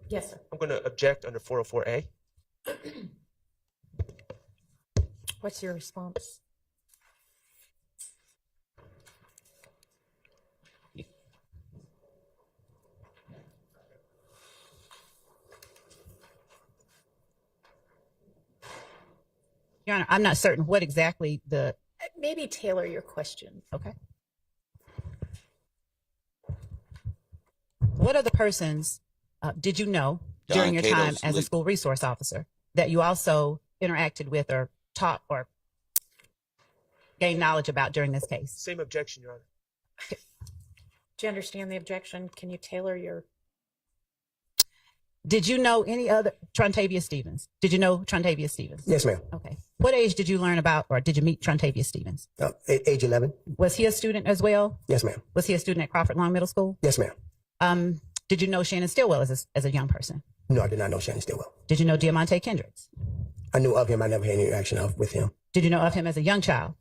Yes, sir. I'm going to object under 404A. What's your response? Your Honor, I'm not certain what exactly the... Maybe tailor your question. Okay. What other persons did you know during your time as a school resource officer that you also interacted with or taught or gained knowledge about during this case? Same objection, Your Honor. Okay. Do you understand the objection? Can you tailor your... Did you know any other... Trontavia Stevens. Did you know Trontavia Stevens? Yes, ma'am. Okay. What age did you learn about, or did you meet Trontavious Stevens? Age 11. Was he a student as well? Yes, ma'am. Was he a student at Crawford Long Middle School? Yes, ma'am. Did you know Shannon Stillwell as a young person? No, I did not know Shannon Stillwell. Did you know Diamante Kendricks? I knew of him. I never had any interaction with him. Did you know of him as a young child?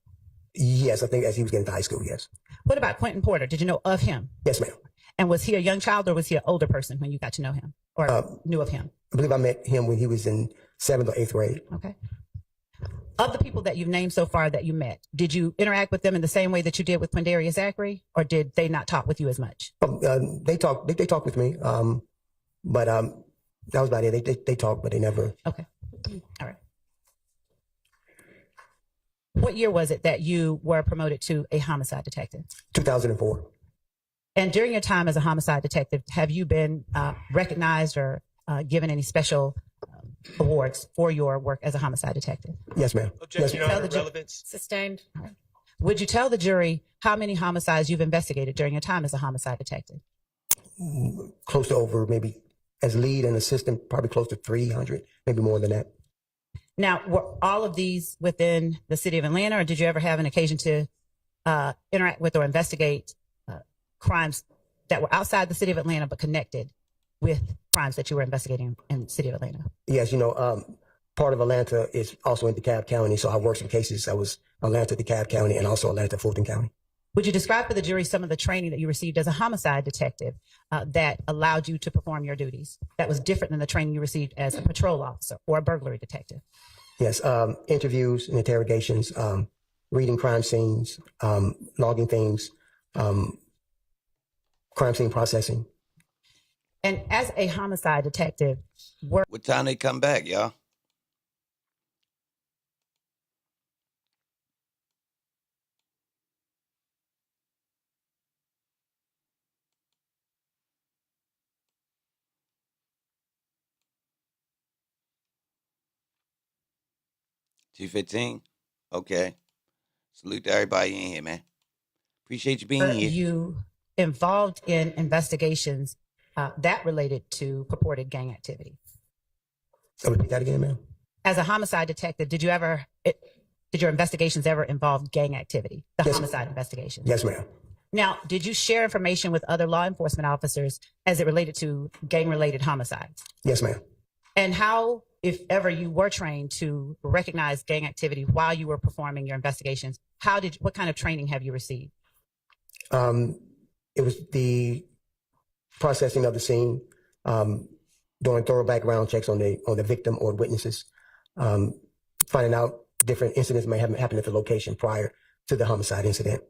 Yes, I think as he was getting to high school, yes. What about Quentin Porter? Did you know of him? Yes, ma'am. And was he a young child, or was he an older person when you got to know him or knew of him? I believe I met him when he was in 7th or 8th grade. Okay. Of the people that you've named so far that you met, did you interact with them in the same way that you did with Quindarius Zachary, or did they not talk with you as much? They talked with me, but that was about it. They talked, but they never. Okay. All right. What year was it that you were promoted to a homicide detective? 2004. And during your time as a homicide detective, have you been recognized or given any special awards for your work as a homicide detective? Yes, ma'am. Objection, Your Honor, relevance. Sustained. Right. Would you tell the jury how many homicides you've investigated during your time as a homicide detective? Close to over, maybe as lead and assistant, probably close to 300, maybe more than that. Now, were all of these within the city of Atlanta, or did you ever have an occasion to interact with or investigate crimes that were outside the city of Atlanta but connected with crimes that you were investigating in the city of Atlanta? Yes, part of Atlanta is also in DeKalb County, so I worked some cases. I was Atlanta, DeKalb County, and also Atlanta, Fulton County. Would you describe for the jury some of the training that you received as a homicide detective that allowed you to perform your duties, that was different than the training you received as a patrol officer or a burglary detective? Yes, interviews and interrogations, reading crime scenes, logging things, crime scene processing. And as a homicide detective, what time they come back, y'all? $2:15. Okay. Salute to everybody in here, man. Appreciate you being here. You involved in investigations that related to purported gang activity. So repeat that again, ma'am. As a homicide detective, did your investigations ever involve gang activity? The homicide investigations? Yes, ma'am. Now, did you share information with other law enforcement officers as it related to gang-related homicides? Yes, ma'am. And how, if ever you were trained to recognize gang activity while you were performing your investigations, what kind of training have you received? It was the processing of the scene, doing thorough background checks on the victim or witnesses, finding out different incidents may have happened at the location prior to the homicide incident.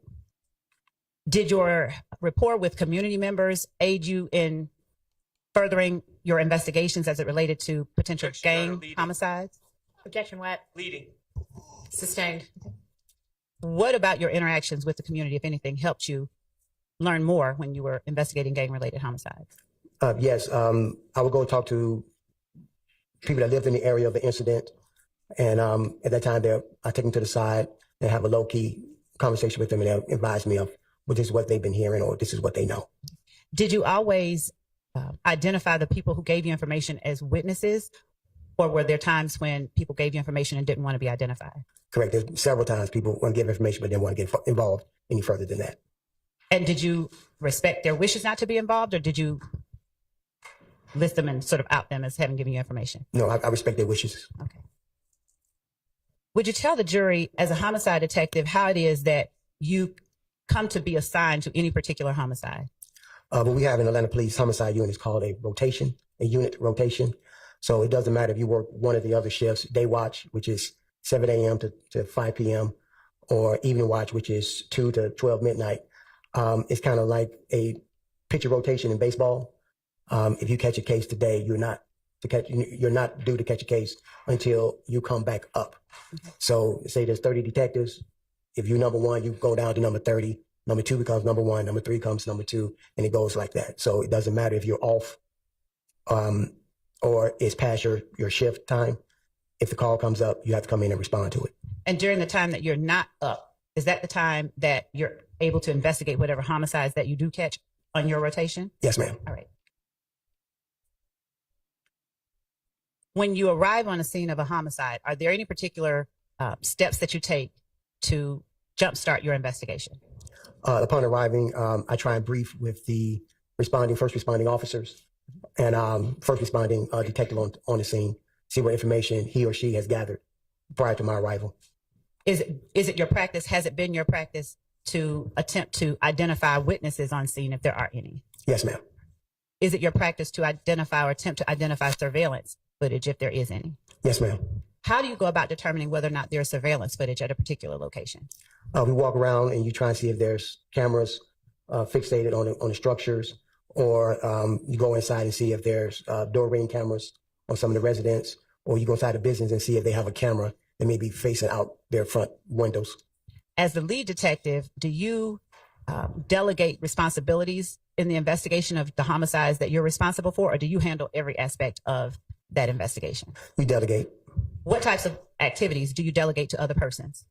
Did your rapport with community members aid you in furthering your investigations as it related to potential gang homicides? Objection, Wet. Leading. Sustained. What about your interactions with the community, if anything, helped you learn more when you were investigating gang-related homicides? Yes, I would go talk to people that lived in the area of the incident. And at that time, I take them to the side and have a low-key conversation with them, and they'll advise me of, well, this is what they've been hearing, or this is what they know. Did you always identify the people who gave you information as witnesses, or were there times when people gave you information and didn't want to be identified? Correct. There's several times people want to give information, but didn't want to get involved any further than that. And did you respect their wishes not to be involved, or did you list them and sort of out them as having given you information? No, I respect their wishes. Okay. Would you tell the jury, as a homicide detective, how it is that you come to be assigned to any particular homicide? But we have an Atlanta Police homicide unit. It's called a unit rotation. So it doesn't matter if you work one of the other shifts, day watch, which is 7 a.m. to 5 p.m., or evening watch, which is 2 to 12 midnight. It's kind of like a pitcher rotation in baseball. If you catch a case today, you're not due to catch a case until you come back up. So say there's 30 detectives. If you're number one, you go down to number 30. Number two becomes number one. Number three comes number two, and it goes like that. So it doesn't matter if you're off or it's past your shift time. If the call comes up, you have to come in and respond to it. And during the time that you're not up, is that the time that you're able to investigate whatever homicides that you do catch on your rotation? Yes, ma'am. All right. When you arrive on a scene of a homicide, are there any particular steps that you take to jumpstart your investigation? Upon arriving, I try and brief with the first responding officers and first responding detective on the scene, see what information he or she has gathered prior to my arrival. Is it your practice? Has it been your practice to attempt to identify witnesses on scene if there are any? Yes, ma'am. Is it your practice to identify or attempt to identify surveillance footage if there is any? Yes, ma'am. How do you go about determining whether or not there's surveillance footage at a particular location? We walk around and you try and see if there's cameras fixated on the structures, or you go inside and see if there's door ring cameras on some of the residents, or you go inside the business and see if they have a camera that may be facing out their front windows. As the lead detective, do you delegate responsibilities in the investigation of the homicides that you're responsible for, or do you handle every aspect of that investigation? We delegate. What types of activities do you delegate to other persons?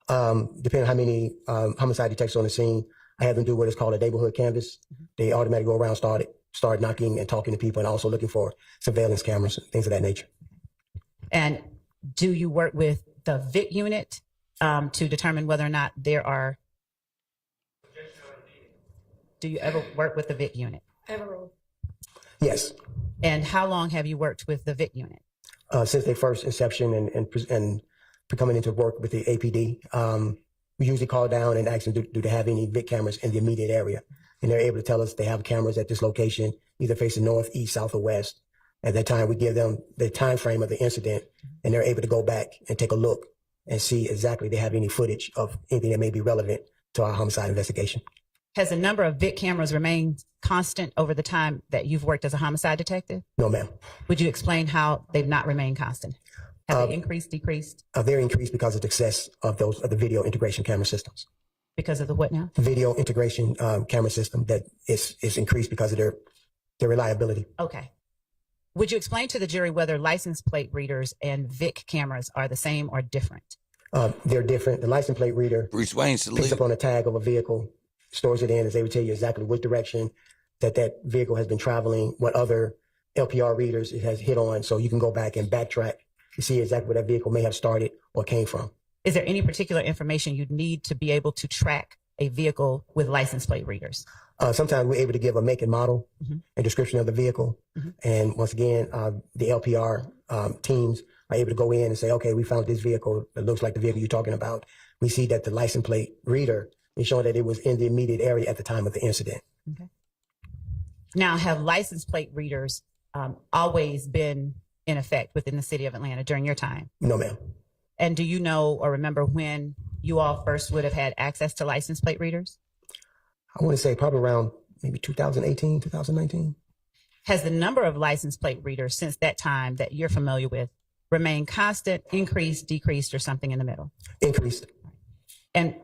Depending on how many homicide detectives on the scene, I have them do what is called a neighborhood canvas. They automatically go around, start knocking and talking to people, and also looking for surveillance cameras, things of that nature. And do you work with the VIC unit to determine whether or not there are? Do you ever work with the VIC unit? Yes. And how long have you worked with the VIC unit? Since their first inception and coming into work with the APD, we usually call down and ask them, do they have any VIC cameras in the immediate area? And they're able to tell us they have cameras at this location, either facing north, east, south, or west. At that time, we give them the time frame of the incident, and they're able to go back and take a look and see exactly if they have any footage of anything that may be relevant to our homicide investigation. Has the number of VIC cameras remained constant over the time that you've worked as a homicide detective? No, ma'am. Would you explain how they've not remained constant? Have they increased, decreased? They're increased because of the success of the video integration camera systems. Because of the what now? Video integration camera system that is increased because of their reliability. Okay. Would you explain to the jury whether license plate readers and VIC cameras are the same or different? They're different. The license plate reader Bruce Wayne picks up on a tag of a vehicle, stores it in, as they would tell you exactly which direction that vehicle has been traveling, what other LPR readers it has hit on, so you can go back and backtrack to see exactly where that vehicle may have started or came from. Is there any particular information you'd need to be able to track a vehicle with license plate readers? Sometimes we're able to give a make and model and description of the vehicle. And once again, the LPR teams are able to go in and say, okay, we found this vehicle that looks like the vehicle you're talking about. We see that the license plate reader is showing that it was in the immediate area at the time of the incident. Okay. Now, have license plate readers always been in effect within the city of Atlanta during your time? No, ma'am. And do you know or remember when you all first would have had access to license plate readers? I want to say probably around maybe 2018, 2019. Has the number of license plate readers since that time that you're familiar with remained constant, increased, decreased, or something in the middle? Increased. And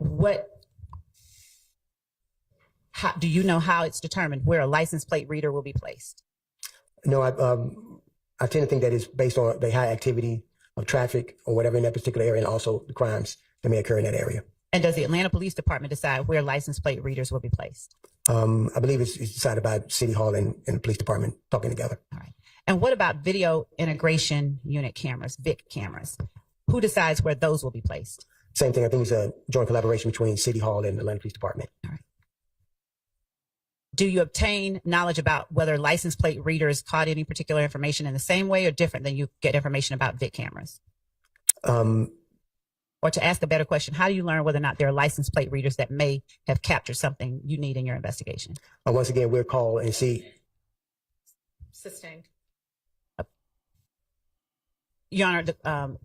do you know how it's determined where a license plate reader will be placed? No, I tend to think that it's based on the high activity of traffic or whatever in that particular area, and also the crimes that may occur in that area. And does the Atlanta Police Department decide where license plate readers will be placed? I believe it's decided by City Hall and the police department talking together. All right. And what about video integration unit cameras, VIC cameras? Who decides where those will be placed? Same thing. I think it's a joint collaboration between City Hall and the Atlanta Police Department. All right. Do you obtain knowledge about whether license plate readers caught any particular information in the same way or different than you get information about VIC cameras? Or to ask a better question, how do you learn whether or not there are license plate readers that may have captured something you need in your investigation? Once again, we'll call and see. Sustained. Your Honor,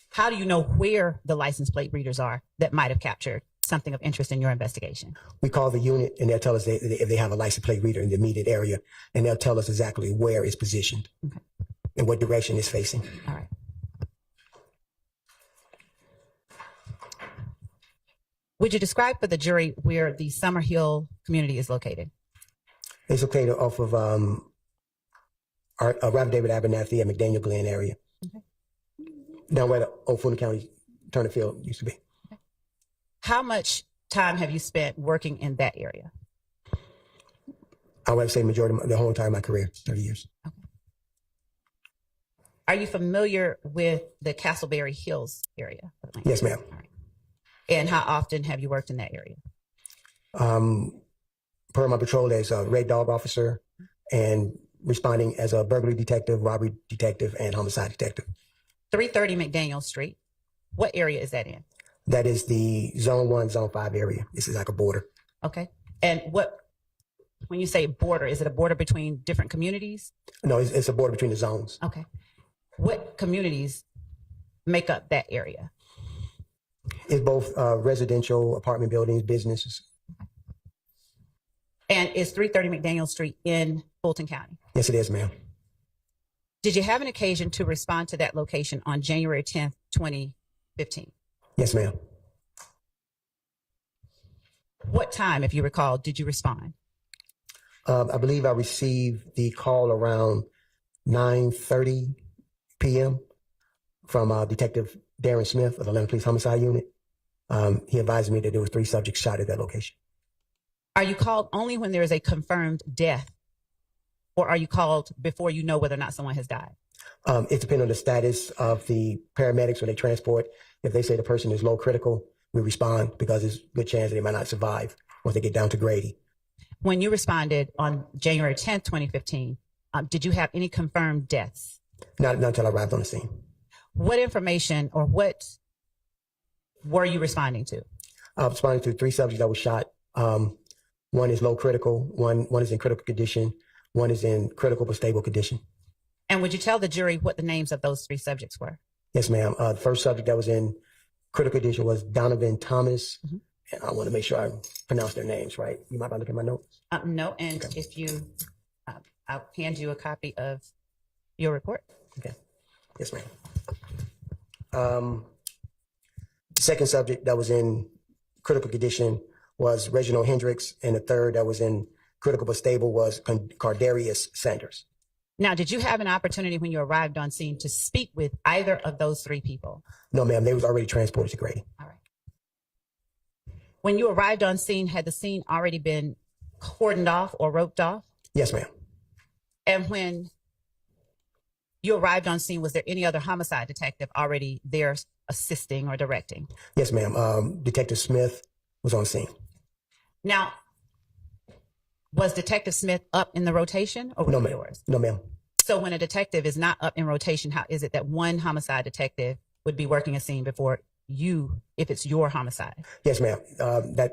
how do you know where the license plate readers are that might have captured something of interest in your investigation? We call the unit and they'll tell us if they have a license plate reader in the immediate area, and they'll tell us exactly where it's positioned and what direction it's facing. All right. Would you describe for the jury where the Summer Hill community is located? It's located off of Robert David Abernathy and McDaniel Glen area. Okay. Down where the old Fulton County Turner Field used to be. Okay. How much time have you spent working in that area? I would say the whole entire my career, 30 years. Okay. Are you familiar with the Castleberry Hills area? Yes, ma'am. All right. And how often have you worked in that area? Per my patrol as a Red Dog officer and responding as a burglary detective, robbery detective, and homicide detective. 330 McDaniel Street. What area is that in? That is the Zone 1, Zone 5 area. This is like a border. Okay. And when you say border, is it a border between different communities? No, it's a border between the zones. Okay. What communities make up that area? It's both residential, apartment buildings, businesses. And is 330 McDaniel Street in Fulton County? Yes, it is, ma'am. Did you have an occasion to respond to that location on January 10th, 2015? Yes, ma'am. What time, if you recall, did you respond? I believe I received the call around 9:30 p.m. from Detective Darren Smith of the Atlanta Police Homicide Unit. He advised me that there were 3 subjects shot at that location. Are you called only when there is a confirmed death, or are you called before you know whether or not someone has died? It depends on the status of the paramedics when they transport. If they say the person is low critical, we respond because there's a good chance that they might not survive once they get down to Grady. When you responded on January 10th, 2015, did you have any confirmed deaths? Not until I arrived on the scene. What information or what were you responding to? I was responding to 3 subjects that were shot. One is low critical, one is in critical condition, one is in critical but stable condition. And would you tell the jury what the names of those 3 subjects were? Yes, ma'am. The first subject that was in critical condition was Donovan Thomas. Mm-hmm. And I want to make sure I pronounce their names right. You might look at my notes? No, and okay. If you, I'll hand you a copy of your report. Okay. Yes, ma'am. The second subject that was in critical condition was Reginald Hendricks, and the third that was in critical but stable was Cardarius Sanders. Now, did you have an opportunity when you arrived on scene to speak with either of those 3 people? No, ma'am. They was already transported to Grady. All right. When you arrived on scene, had the scene already been cordoned off or roped off? Yes, ma'am. And when you arrived on scene, was there any other homicide detective already there assisting or directing? Yes, ma'am. Detective Smith was on scene. Now, was Detective Smith up in the rotation or was no, it yours? No, ma'am. So when a detective is not up in rotation, how is it that one homicide detective would be working a scene before you, if it's your homicide? Yes, ma'am. That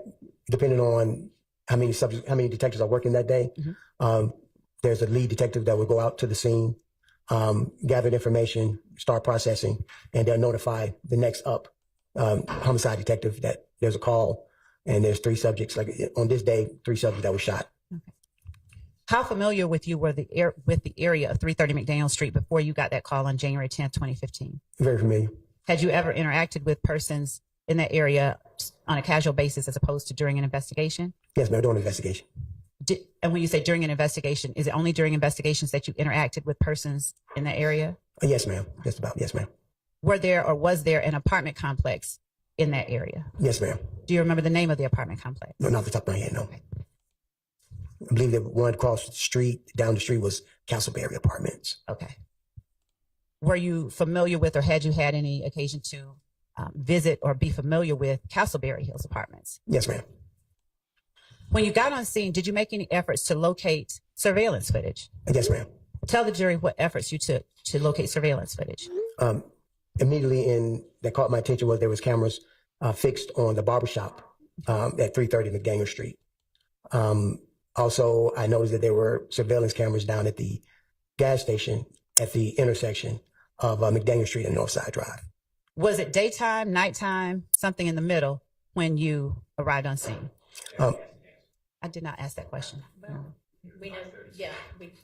depending on how many detectives are working that day. Mm-hmm. There's a lead detective that will go out to the scene, gather information, start processing, and they'll notify the next up homicide detective that there's a call and there's 3 subjects. Like on this day, 3 subjects that were shot. Okay. How familiar with you were with the area of 330 McDaniel Street before you got that call on January 10th, 2015? Very familiar. Had you ever interacted with persons in that area on a casual basis as opposed to during an investigation? Yes, ma'am, during an investigation. And when you say during an investigation, is it only during investigations that you interacted with persons in that area? Yes, ma'am. Just about. Yes, ma'am. Were there or was there an apartment complex in that area? Yes, ma'am. Do you remember the name of the apartment complex? No, not off the top of my head, no. Okay. I believe that one across the street, down the street, was Castleberry Apartments. Okay. Were you familiar with or had you had any occasion to visit or be familiar with Castleberry Hills Apartments? Yes, ma'am. When you got on scene, did you make any efforts to locate surveillance footage? Yes, ma'am. Tell the jury what efforts you took to locate surveillance footage. Immediately that caught my attention was there was cameras fixed on the barbershop at 330 McDaniel Street. Also, I noticed that there were surveillance cameras down at the gas station at the intersection of McDaniel Street and Northside Drive. Was it daytime, nighttime, something in the middle when you arrived on scene? I did not ask that question. We know,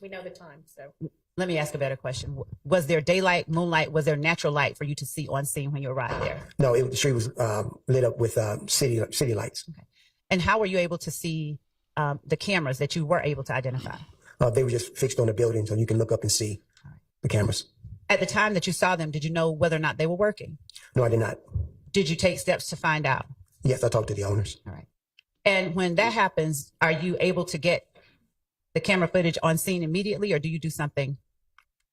we know the time. So let me ask a better question. Was there daylight, moonlight? Was there natural light for you to see on scene when you arrived there? No, the street was lit up with city lights. Okay. And how were you able to see the cameras that you were able to identify? They were just fixed on the building, so you can look up and see the cameras. At the time that you saw them, did you know whether or not they were working? No, I did not. Did you take steps to find out? Yes, I talked to the owners. All right. And when that happens, are you able to get the camera footage on scene immediately, or do you do something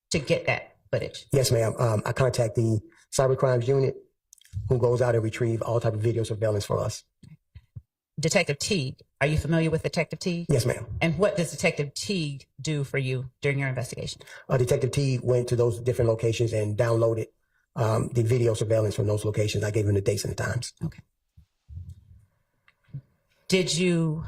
to get that footage? Yes, ma'am. I contact the cyber crimes unit, who goes out and retrieve all type of video surveillance for us. Detective Teague, are you familiar with Detective Teague? Yes, ma'am. And what does Detective Teague do for you during your investigation? Detective Teague went to those different locations and downloaded the video surveillance from those locations. I gave him the dates and the times. Okay. Did you,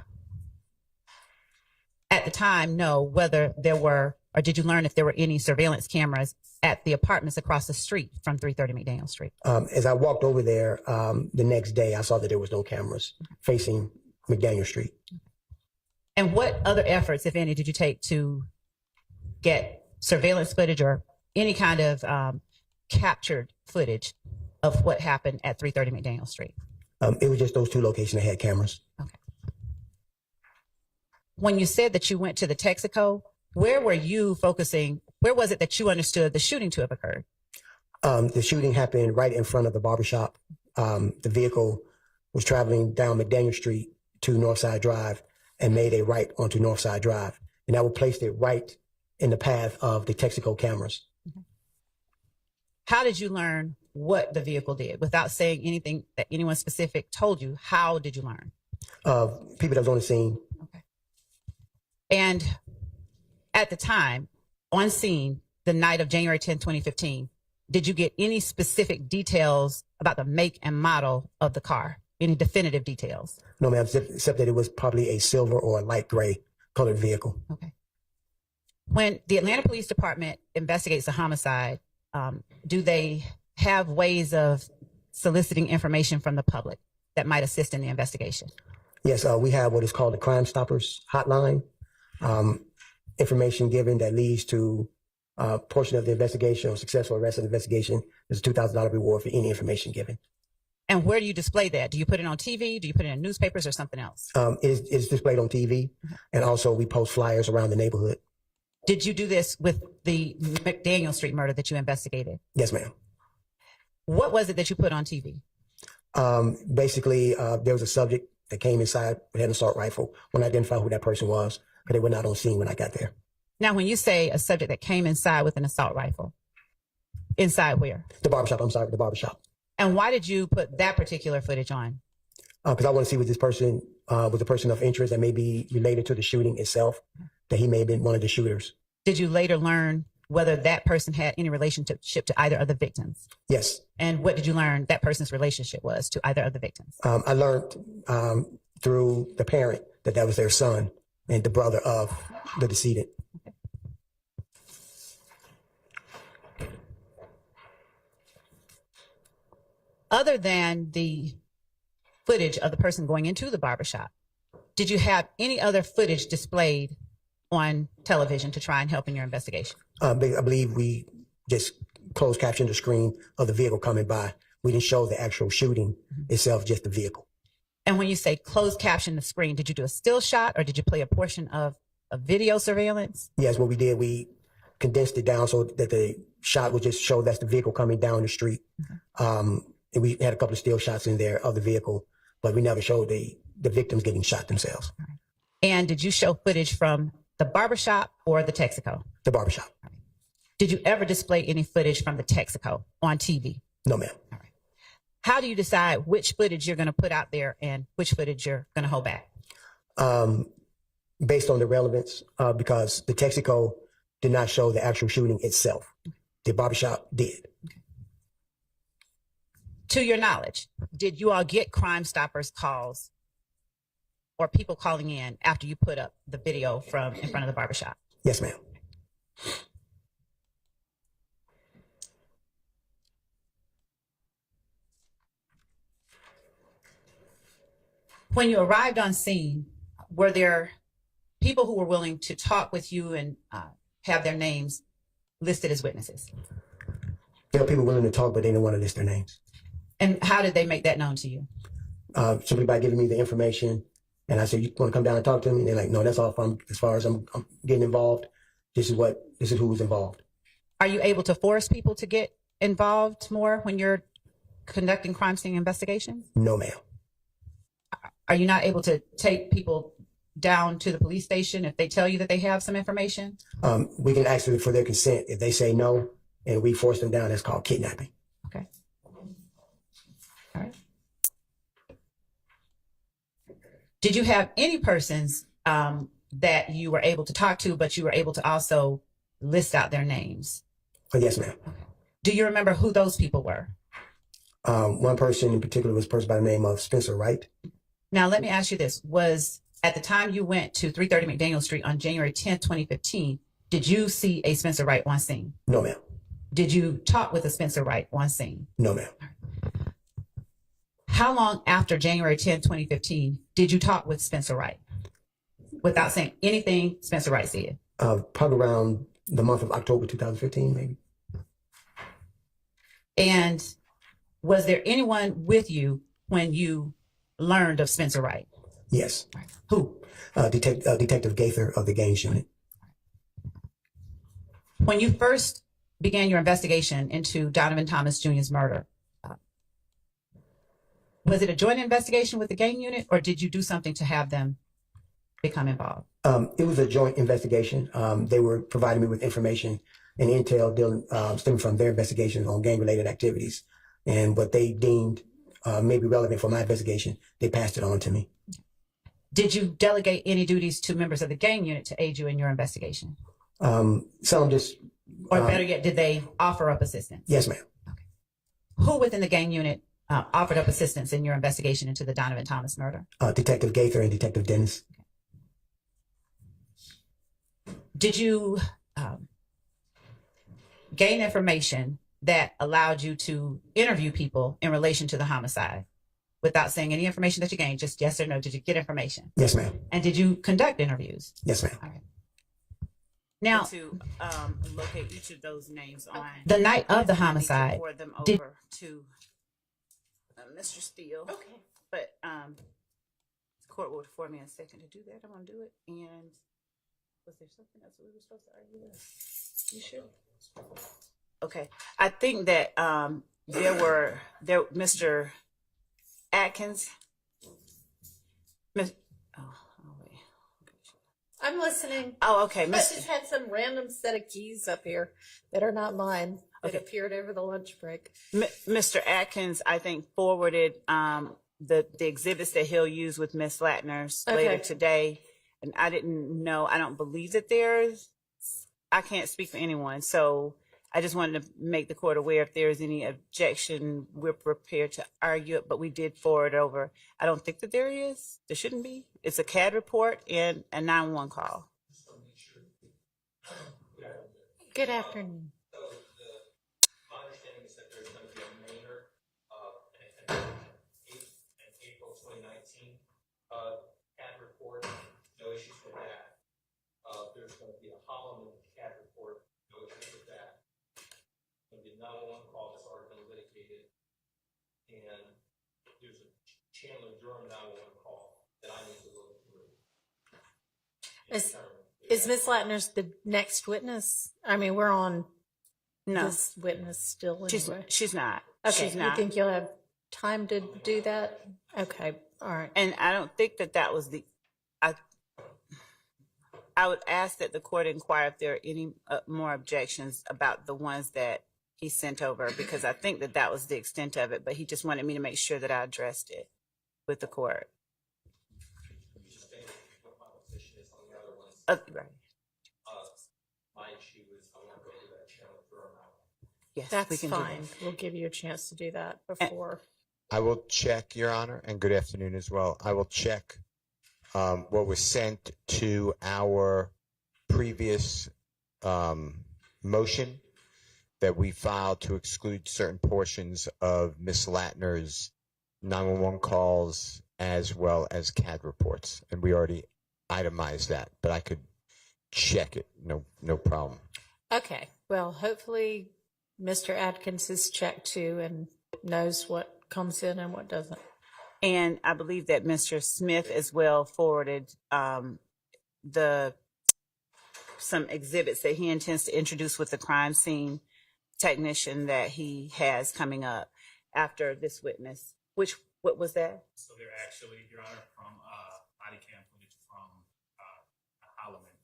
at the time, know whether there were, or did you learn if there were any surveillance cameras at the apartments across the street from 330 McDaniel Street? As I walked over there the next day, I saw that there was no cameras facing McDaniel Street. And what other efforts, if any, did you take to get surveillance footage or any kind of captured footage of what happened at 330 McDaniel Street? It was just those two locations that had cameras. Okay. When you said that you went to the Texaco, where were you focusing? Where was it that you understood the shooting to have occurred? The shooting happened right in front of the barbershop. The vehicle was traveling down McDaniel Street to Northside Drive and made a right onto Northside Drive. And that would place it right in the path of the Texaco cameras. How did you learn what the vehicle did without saying anything that anyone specific told you? How did you learn? People that was on the scene. Okay. And at the time, on scene, the night of January 10, 2015, did you get any specific details about the make and model of the car? Any definitive details? No, ma'am, except that it was probably a silver or a light gray colored vehicle. Okay. When the Atlanta Police Department investigates a homicide, do they have ways of soliciting information from the public that might assist in the investigation? Yes, we have what is called the Crime Stoppers hotline. Information given that leads to a portion of the investigation or successful arrest of the investigation. There's a $2,000 reward for any information given. And where do you display that? Do you put it on TV? Do you put it in newspapers or something else? It's displayed on TV, and also we post flyers around the neighborhood. Did you do this with the McDaniel Street murder that you investigated? Yes, ma'am. What was it that you put on TV? Basically, there was a subject that came inside with an assault rifle. When I identified who that person was, because they were not on scene when I got there. Now, when you say a subject that came inside with an assault rifle, inside where? The barbershop, I'm sorry, the barbershop. And why did you put that particular footage on? Because I want to see what this person was a person of interest that may be related to the shooting itself, that he may have been one of the shooters. Did you later learn whether that person had any relationship to either of the victims? Yes. And what did you learn that person's relationship was to either of the victims? I learned through the parent that was their son and the brother of the decedent. Okay. Other than the footage of the person going into the barbershop, did you have any other footage displayed on television to try and help in your investigation? I believe we just closed captioned the screen of the vehicle coming by. We didn't show the actual shooting itself, just the vehicle. And when you say closed caption the screen, did you do a still shot or did you play a portion of a video surveillance? Yes, what we did, we condensed it down so that the shot would just show that's the vehicle coming down the street. And we had a couple of still shots in there of the vehicle, but we never showed the victims getting shot themselves. And did you show footage from the barbershop or the Texaco? The barbershop. Did you ever display any footage from the Texaco on TV? No, ma'am. All right. How do you decide which footage you're going to put out there and which footage you're going to hold back? Based on the relevance, because the Texaco did not show the actual shooting itself. The barbershop did. Okay. To your knowledge, did you all get Crime Stoppers calls or people calling in after you put up the video from in front of the barbershop? Yes, ma'am. When you arrived on scene, were there people who were willing to talk with you and have their names listed as witnesses? There were people willing to talk, but they didn't want to list their names. And how did they make that known to you? Simply by giving me the information. And I said, you want to come down and talk to me? And they're like, no, that's all. As far as I'm getting involved, this is who was involved. Are you able to force people to get involved more when you're conducting crime scene investigations? No, ma'am. Are you not able to take people down to the police station if they tell you that they have some information? We can ask for their consent. If they say no, and we forced him down. That's called kidnapping. Okay. All right. Did you have any persons that you were able to talk to, but you were able to also list out their names? Yes, ma'am. Do you remember who those people were? One person in particular was a person by the name of Spencer Wright. Now, let me ask you this. Was at the time you went to 330 McDaniel Street on January 10th, 2015, did you see a Spencer Wright on scene? No, ma'am. Did you talk with a Spencer Wright on scene? No, ma'am. How long after January 10th, 2015, did you talk with Spencer Wright? Without saying anything Spencer Wright said? Probably around the month of October 2015, maybe. And was there anyone with you when you learned of Spencer Wright? Yes. Who? Detective Gaither of the Gangs Unit. When you first began your investigation into Donovan Thomas Jr.'s murder, was it a joint investigation with the gang unit, or did you do something to have them become involved? It was a joint investigation. They were providing me with information and intel stemming from their investigations on gang-related activities. And what they deemed may be relevant for my investigation, they passed it on to me. Did you delegate any duties to members of the gang unit to aid you in your investigation? Some just... Or better yet, did they offer up assistance? Yes, ma'am. Okay. Who within the gang unit offered up assistance in your investigation into the Donovan Thomas murder? Detective Gaither and Detective Dennis. Did you gain information that allowed you to interview people in relation to the homicide without saying any information that you gained? Just yes or no. Did you get information? Yes, ma'am. And did you conduct interviews? Yes, ma'am. All right. Now, to locate each of those names on the night of the homicide, forward them did over to Mr. Steele. Okay, but the court will afford me a second to do that. I'm gonna do it. And was there something else we were supposed to argue with? You sure? Okay, I think that Mr. Atkins. I'm listening. Oh, okay. I just had some random set of keys up here that are not mine that appeared over the lunch break. Mr. Atkins, I think, forwarded the exhibits that he'll use with Miss Latner's later today. And I didn't know, I don't believe that I can't speak for anyone. So I just wanted to make the court aware if there's any objection, we're prepared to argue it, but we did forward over. I don't think that there is. There shouldn't be. It's a CAD report and a 911 call. Good afternoon. My understanding is that there's going to be a Maynard in April 2019 CAD report. No issues with that. There's going to be a Holloman CAD report. No issues with that. There's a 911 call that's already been litigated, and there's a Chandler Durham 911 call that I need to look through. Is Miss Latner's the next witness? I mean, we're on this witness still anyway. She's not. Okay, She's not. You think you'll have time to do that? Okay, all right. And I don't think that was the. I would ask that the court inquire if there are any more objections about the ones that he sent over, because I think that was the extent of it, but he just wanted me to make sure that I addressed it with the court. Right. My issue is I want to go to that Chandler Durham. Yes, That's fine. We'll give you a chance to do that before. I will check, Your Honor, and good afternoon as well. I will check what was sent to our previous motion that we filed to exclude certain portions of Ms. Latner's 911 calls as well as CAD reports. And we already itemized that, but I could check it. No problem. Okay. Well, hopefully Mr. Atkins is checked too and knows what comes in and what doesn't. And I believe that Mr. Smith as well forwarded some exhibits that he intends to introduce with the crime scene technician that he has coming up after this witness. What was that? So they're actually, Your Honor, from body cam footage from a Holloman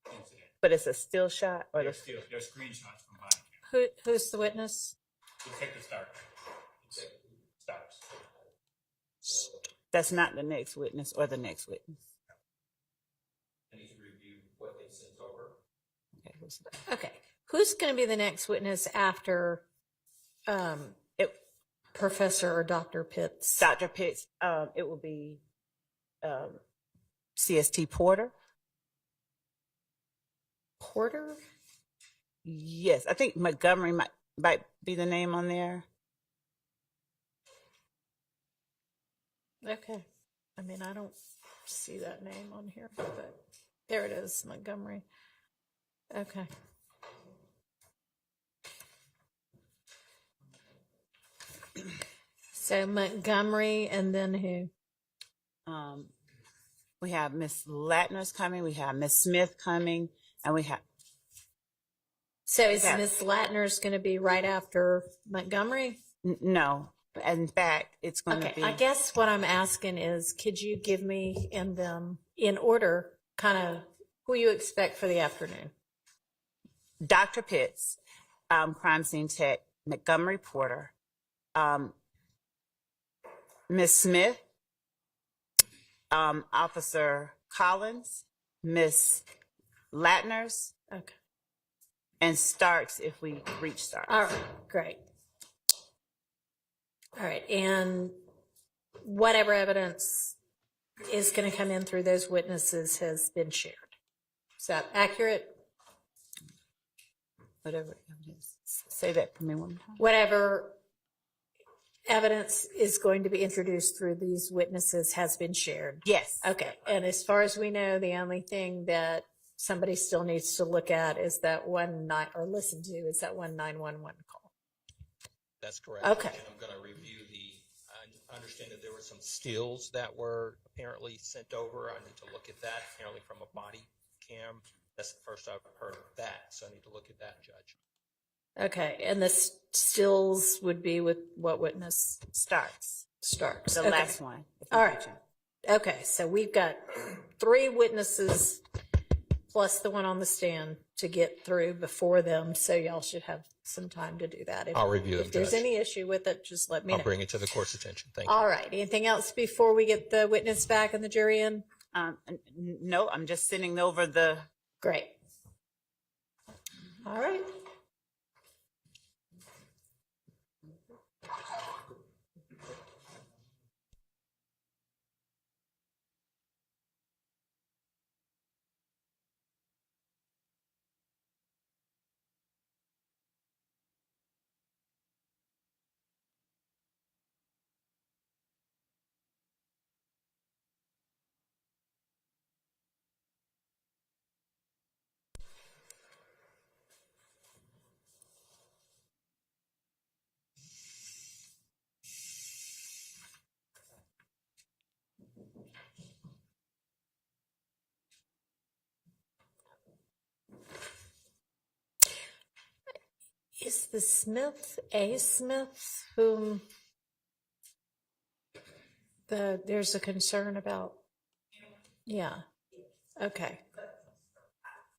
incident. But it's a still shot, or they're screenshots from body cam. Who's the witness? Detective Stark. That's not the next witness or the next witness. I need to review what they sent over. Okay. Who's going to be the next witness after Professor or Dr. Pitts? Dr. Pitts, it will be CST Porter. Porter? Yes, I think Montgomery might be the name on there. Okay. I mean, I don't see that name on here, but there it is, Montgomery. Okay. So Montgomery, and then who? We have Miss Latner's coming. We have Miss Smith coming, and we have. So is Miss Latner's going to be right after Montgomery? No. In fact, it's going to be. I guess what I'm asking is, could you give me in order, kind of who you expect for the afternoon? Dr. Pitts, crime scene tech, Montgomery Porter, Miss Smith, Officer Collins, Miss Latner's, okay, and Starks if we reach Starks. All right, great. All right, and whatever evidence is going to come in through those witnesses has been shared. Is that accurate? Whatever evidence. Say that for me one more time. Whatever evidence is going to be introduced through these witnesses has been shared. Yes. Okay, and as far as we know, the only thing that somebody still needs to look at is that listen to is that 911 call. That's correct. Okay. And I'm going to review I understand that there were some stills that were apparently sent over. I need to look at that, apparently from a body cam. That's the first I've heard of that, so I need to look at that, Judge. Okay, and the stills would be with what witness? Starks. Starks. The okay. last one. All right. Okay, so we've got 3 witnesses plus the one on the stand to get through before them, so y'all should have some time to do that. I'll review them, If there's Judge. any issue with it, just let me know. I'll bring it to the court's attention. Thank you. All right, anything else before we get the witness back and the jury in? No, I'm just sending over the. Great. All right. Is the Smith a Smith whom there's a concern about? Yeah. Okay.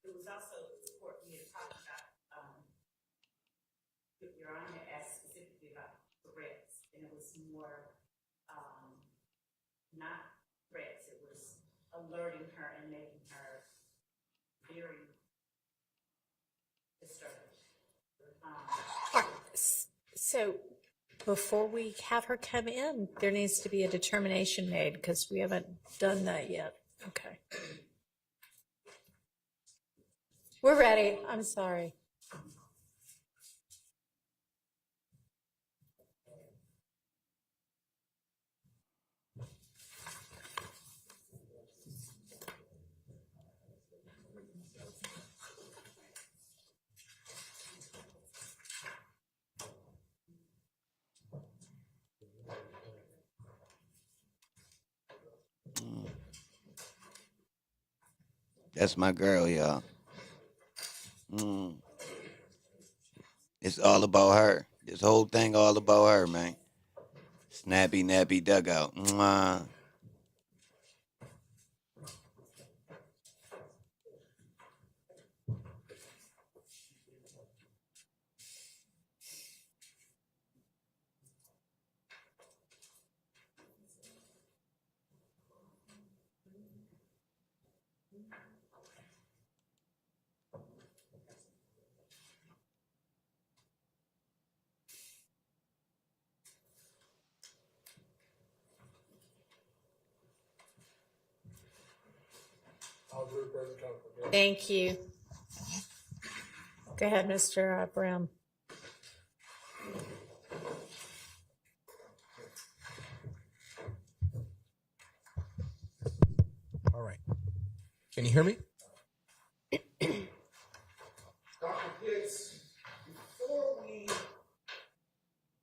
It was also important for me to talk about. Your Honor asked specifically about threats, and it was more not threats. It was alerting her and making her very disturbed. So before we have her come in, there needs to be a determination made because we haven't done that yet. Okay. We're ready. I'm sorry. That's my girl, y'all. It's all about her. This whole thing all about her, man. Snappy, nappy dugout. Mwah. Thank you. Go ahead, Mr. Brown. All right. Can you hear me? Dr. Pitts, before we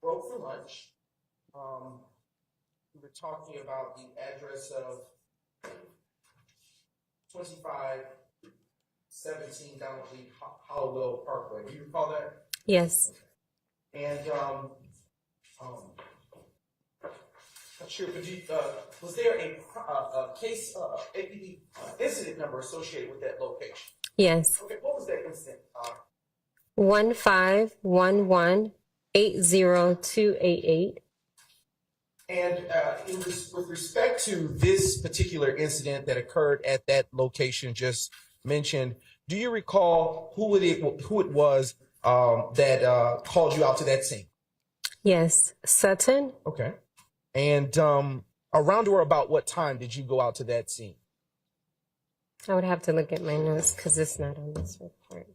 broke for lunch, we were talking about the address of 2517 Donald Lee Hollowell Parkway. Do you recall that? Yes. And not sure, but was there a case, APD incident number associated with that location? Yes. Okay, what was that incident? 151180288. And with respect to this particular incident that occurred at that location just mentioned, do you recall who it was that called you out to that scene? Yes, Sutton. Okay. And around or about what time did you go out to that scene? I would have to look at my notes because it's not on this report.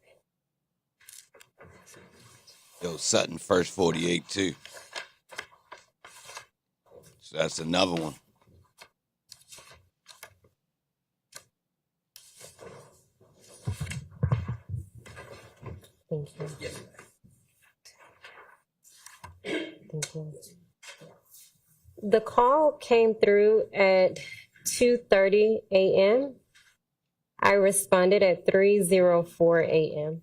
Yo, Sutton first 48 too. So that's another one. Thank you. Yes. Thank you. The call came through at 2:30 a.m. I responded at 3:04 a.m.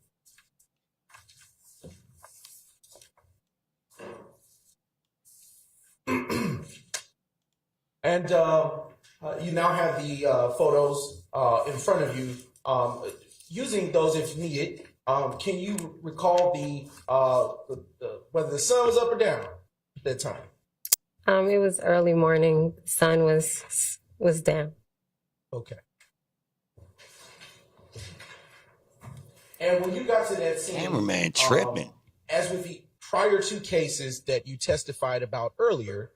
And you now have the photos in front of you. Using those if needed, can you recall the whether the sun was up or down at that time? It was early morning. The sun was down. Okay. And when you got to that scene, Cameraman tripping. As with the prior two cases that you testified about earlier,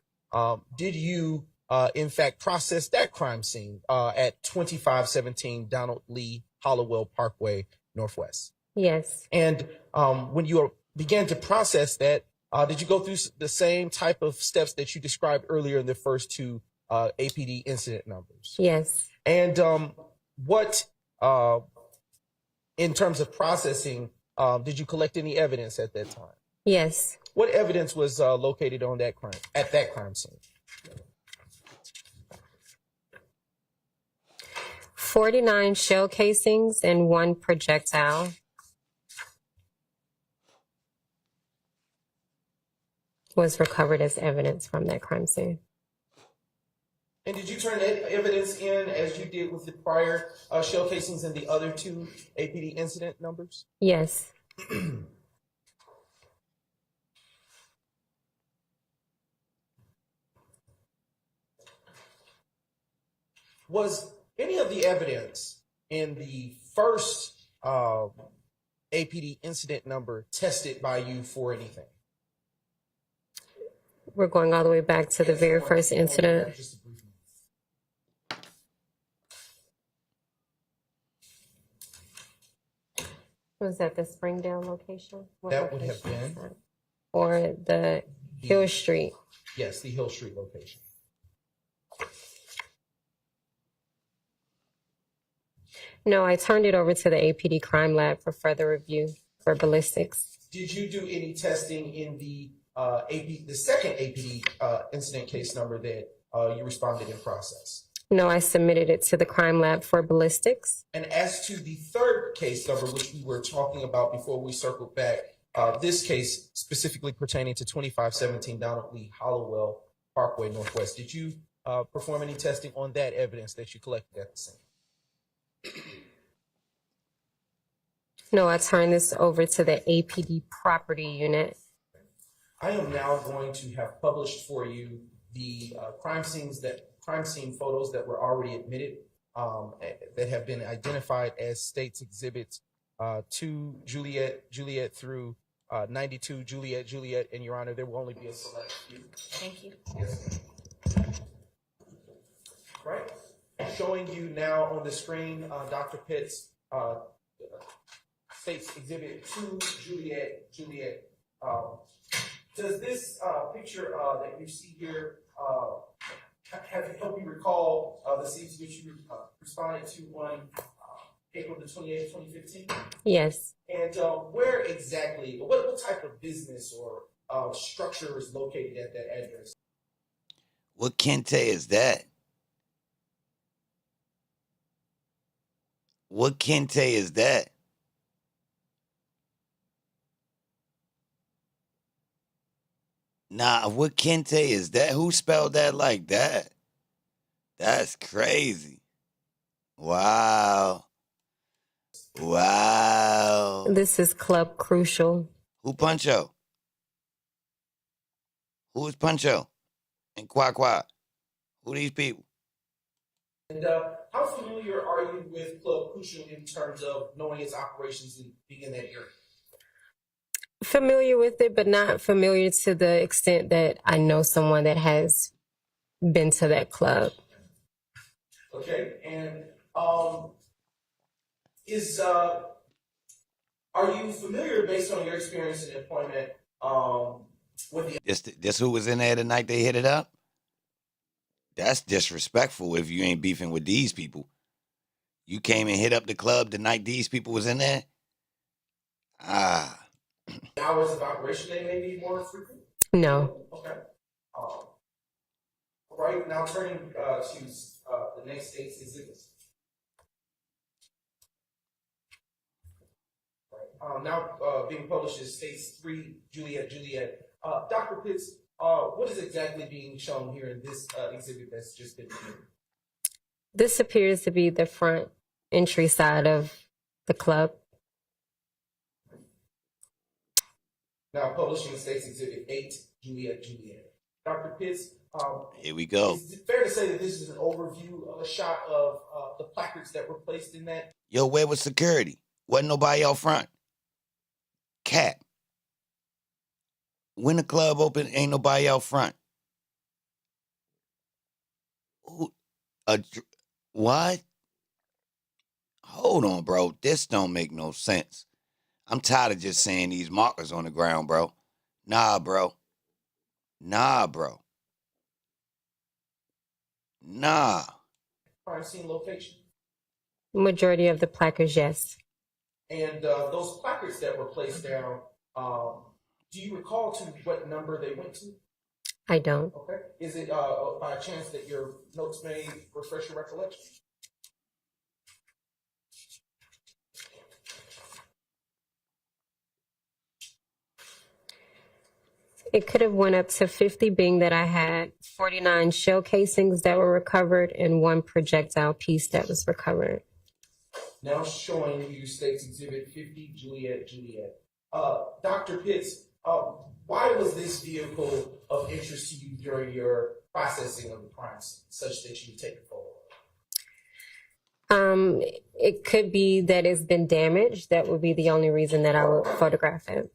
did you in fact process that crime scene at 2517 Donald Lee Hollowell Parkway Northwest? Yes. And when you began to process that, did you go through the same type of steps that you described earlier in the first two APD incident numbers? Yes. And what, in terms of processing, did you collect any evidence at that time? Yes. What evidence was located on that crime at that crime scene? 49 shell casings and 1 projectile. Was recovered as evidence from that crime scene. And did you turn that evidence in as you did with the prior shell casings and the other two APD incident numbers? Yes. Was any of the evidence in the first APD incident number tested by you for anything? We're going all the way back to the very first incident. Was that the Springdale location? That would have been. Or the Hill Street? Yes, the Hill Street location. No, I turned it over to the APD crime lab for further review for ballistics. Did you do any testing in the second APD incident case number that you responded in process? No, I submitted it to the crime lab for ballistics. And as to the third case number, which we were talking about before we circled back, this case specifically pertaining to 2517 Donald Lee Hollowell Parkway Northwest, did you perform any testing on that evidence that you collected at the scene? No, I turned this over to the APD property unit. I am now going to have published for you the crime scene photos that were already admitted that have been identified as state's exhibits 2 Juliet through 92 Juliet, and Your Honor, there will only be a select few. Thank you. Yes. Right. showing you now on the screen, Dr. Pitts, State's Exhibit 2, Juliet. Does this picture that you see here help you recall the scenes which you responded to on April the 28th, 2015? Yes. And where exactly, what type of business or structure is located at that address? What Kente is that? What Kente is that? Nah, what Kente is that? Who spelled that like that? That's crazy. Wow. Wow. This is Club Crucial. Who Pancho? Who is Pancho? And Qua? Who these people? And how familiar are you with Club Crucial in terms of knowing its operations and being in that area? Familiar with it, but not familiar to the extent that I know someone that has been to that club. Okay, and are you familiar, based on your experience in employment, with the... This who was in there the night they hit it up? That's disrespectful if you ain't beefing with these people. You came and hit up the club the night these people was in there? hours of operation they may be more frequent? No. Okay. All right, now turning to the next state's exhibits. Now being published is States 3, Juliet. Dr. Pitts, what is exactly being shown here in this exhibit that's just been viewed? This appears to be the front entry side of the club. Now publishing States Exhibit 8, Juliet. Dr. Pitts, here we go. Is it fair to say that this is an overview of a shot of the placards that were placed in that? Yo, where was security? Wasn't nobody out front. Cap. When the club open, ain't nobody out front. What? Hold on, bro. This don't make no sense. I'm tired of just saying these markers on the ground, bro. Nah, bro. Nah. Crime scene location. Majority of the placards, yes. And those placards that were placed down, do you recall to what number they went to? I don't. Okay. Is it by a chance that your notes may refresh your recollection? It could have went up to 50, being that I had 49 shell casings that were recovered and 1 projectile piece that was recovered. Now showing you States Exhibit 50, Juliet. Dr. Pitts, why was this vehicle of interest to you during your processing of the crime scene, such that you would take a photo of it? It could be that it's been damaged. That would be the only reason that I would photograph it.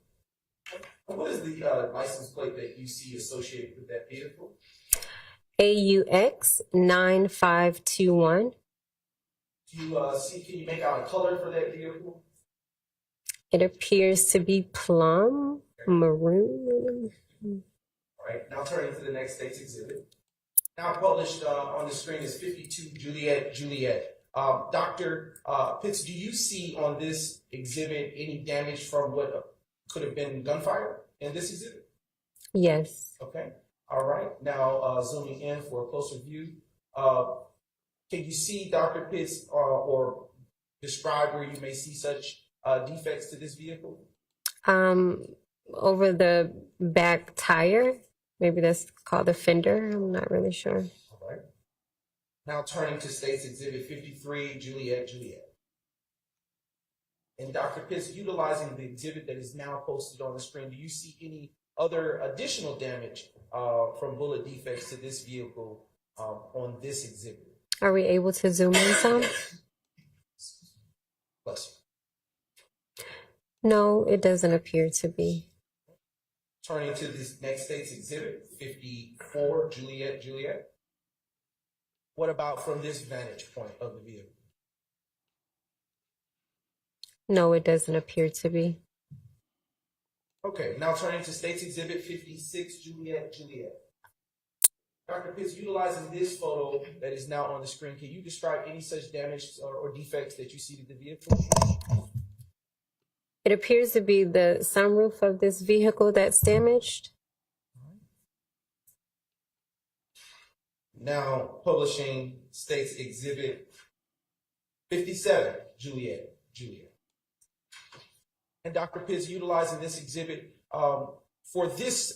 What is the license plate that you see associated with that vehicle? AUX 9521. Do you can you make out a color for that vehicle? It appears to be plum, maroon. All right, now turning to the next State's exhibit. Now published on the screen is 52, Juliet. Dr. Pitts, do you see on this exhibit any damage from what could have been gunfire in this exhibit? Yes. Okay. All right. Now zooming in for a closer view. Can you see, Dr. Pitts, or describe where you may see such defects to this vehicle? Over the back tire. Maybe that's called the fender. I'm not really sure. All right. Now turning to State's Exhibit 53, Juliet. And Dr. Pitts, utilizing the exhibit that is now posted on the screen, do you see any other additional damage from bullet defects to this vehicle on this exhibit? Are we able to zoom in some? Bless you. No, it doesn't appear to be. Turning to this next State's Exhibit 54, Juliet. What about from this vantage point of the vehicle? No, it doesn't appear to be. Okay, now turning to State's Exhibit 56, Juliet. Dr. Pitts, utilizing this photo that is now on the screen, can you describe any such damage or defects that you see to the vehicle? It appears to be the sunroof of this vehicle that's damaged. Now publishing State's Exhibit 57, Juliet. And Dr. Pitts, utilizing this exhibit for this,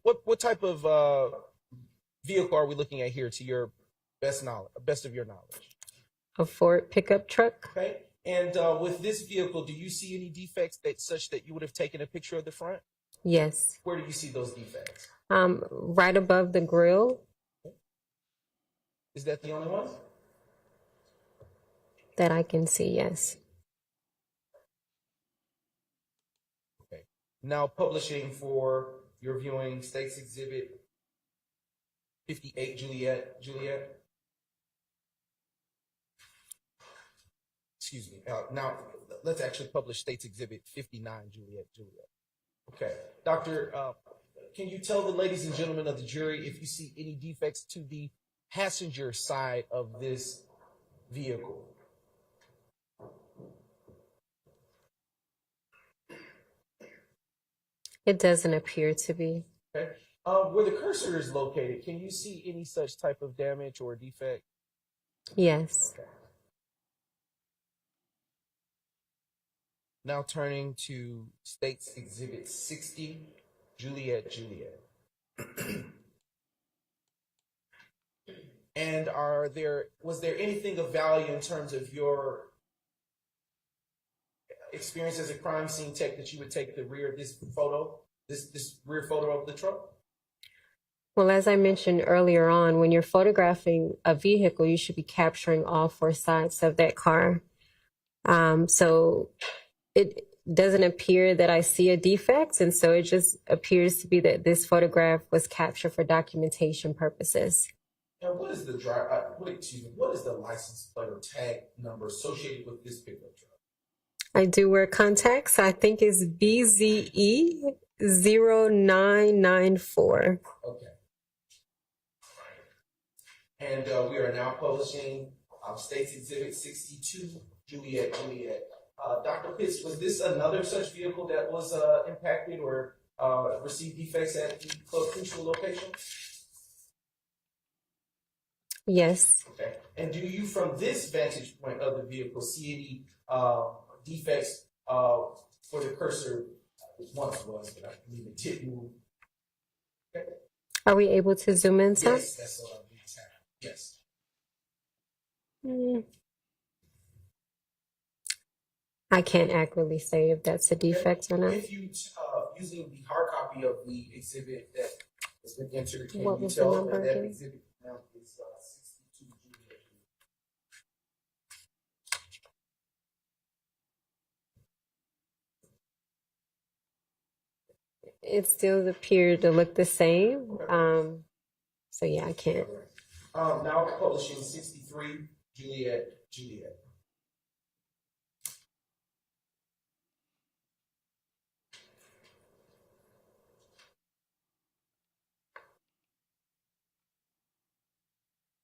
what type of vehicle are we looking at here to your best of your knowledge? A Ford pickup truck. Okay. And with this vehicle, do you see any defects such that you would have taken a picture of the front? Yes. Where do you see those defects? Right above the grill. Is that the only one? That I can see, yes. Okay. Now publishing for your viewing State's Exhibit 58, Juliet. Excuse me. Now let's actually publish State's Exhibit 59, Juliet. Okay. Doctor, can you tell the ladies and gentlemen of the jury if you see any defects to the passenger side of this vehicle? It doesn't appear to be. Okay. Where the cursor is located, can you see any such type of damage or defect? Yes. Okay. Now turning to State's Exhibit 60, Juliet. And was there anything of value in terms of your experience as a crime scene tech that you would take the rear of this photo, this rear photo of the truck? Well, as I mentioned earlier on, when you're photographing a vehicle, you should be capturing all four sides of that car. So it doesn't appear that I see a defect, and so it just appears to be that this photograph was captured for documentation purposes. And what is the license plate or tag number associated with this pickup truck? I do wear contacts. I think it's BZE 0994. Okay. And we are now publishing State's Exhibit 62, Juliet. Dr. Pitts, was this another such vehicle that was impacted or received defects at the crucial location? Yes. Okay. And do you, from this vantage point of the vehicle, see any defects for the cursor? It once was, but I believe it did move. Okay. Are we able to zoom in some? Yes, that's what I believe is happening. Yes. I can't accurately say if that's a defect or not. If you, using the hard copy of the exhibit that has been entered, can What you was the tell number that again? exhibit now is 62 Juliet? It still appeared to look the same. So yeah, I can't. Now publishing 63 Juliet.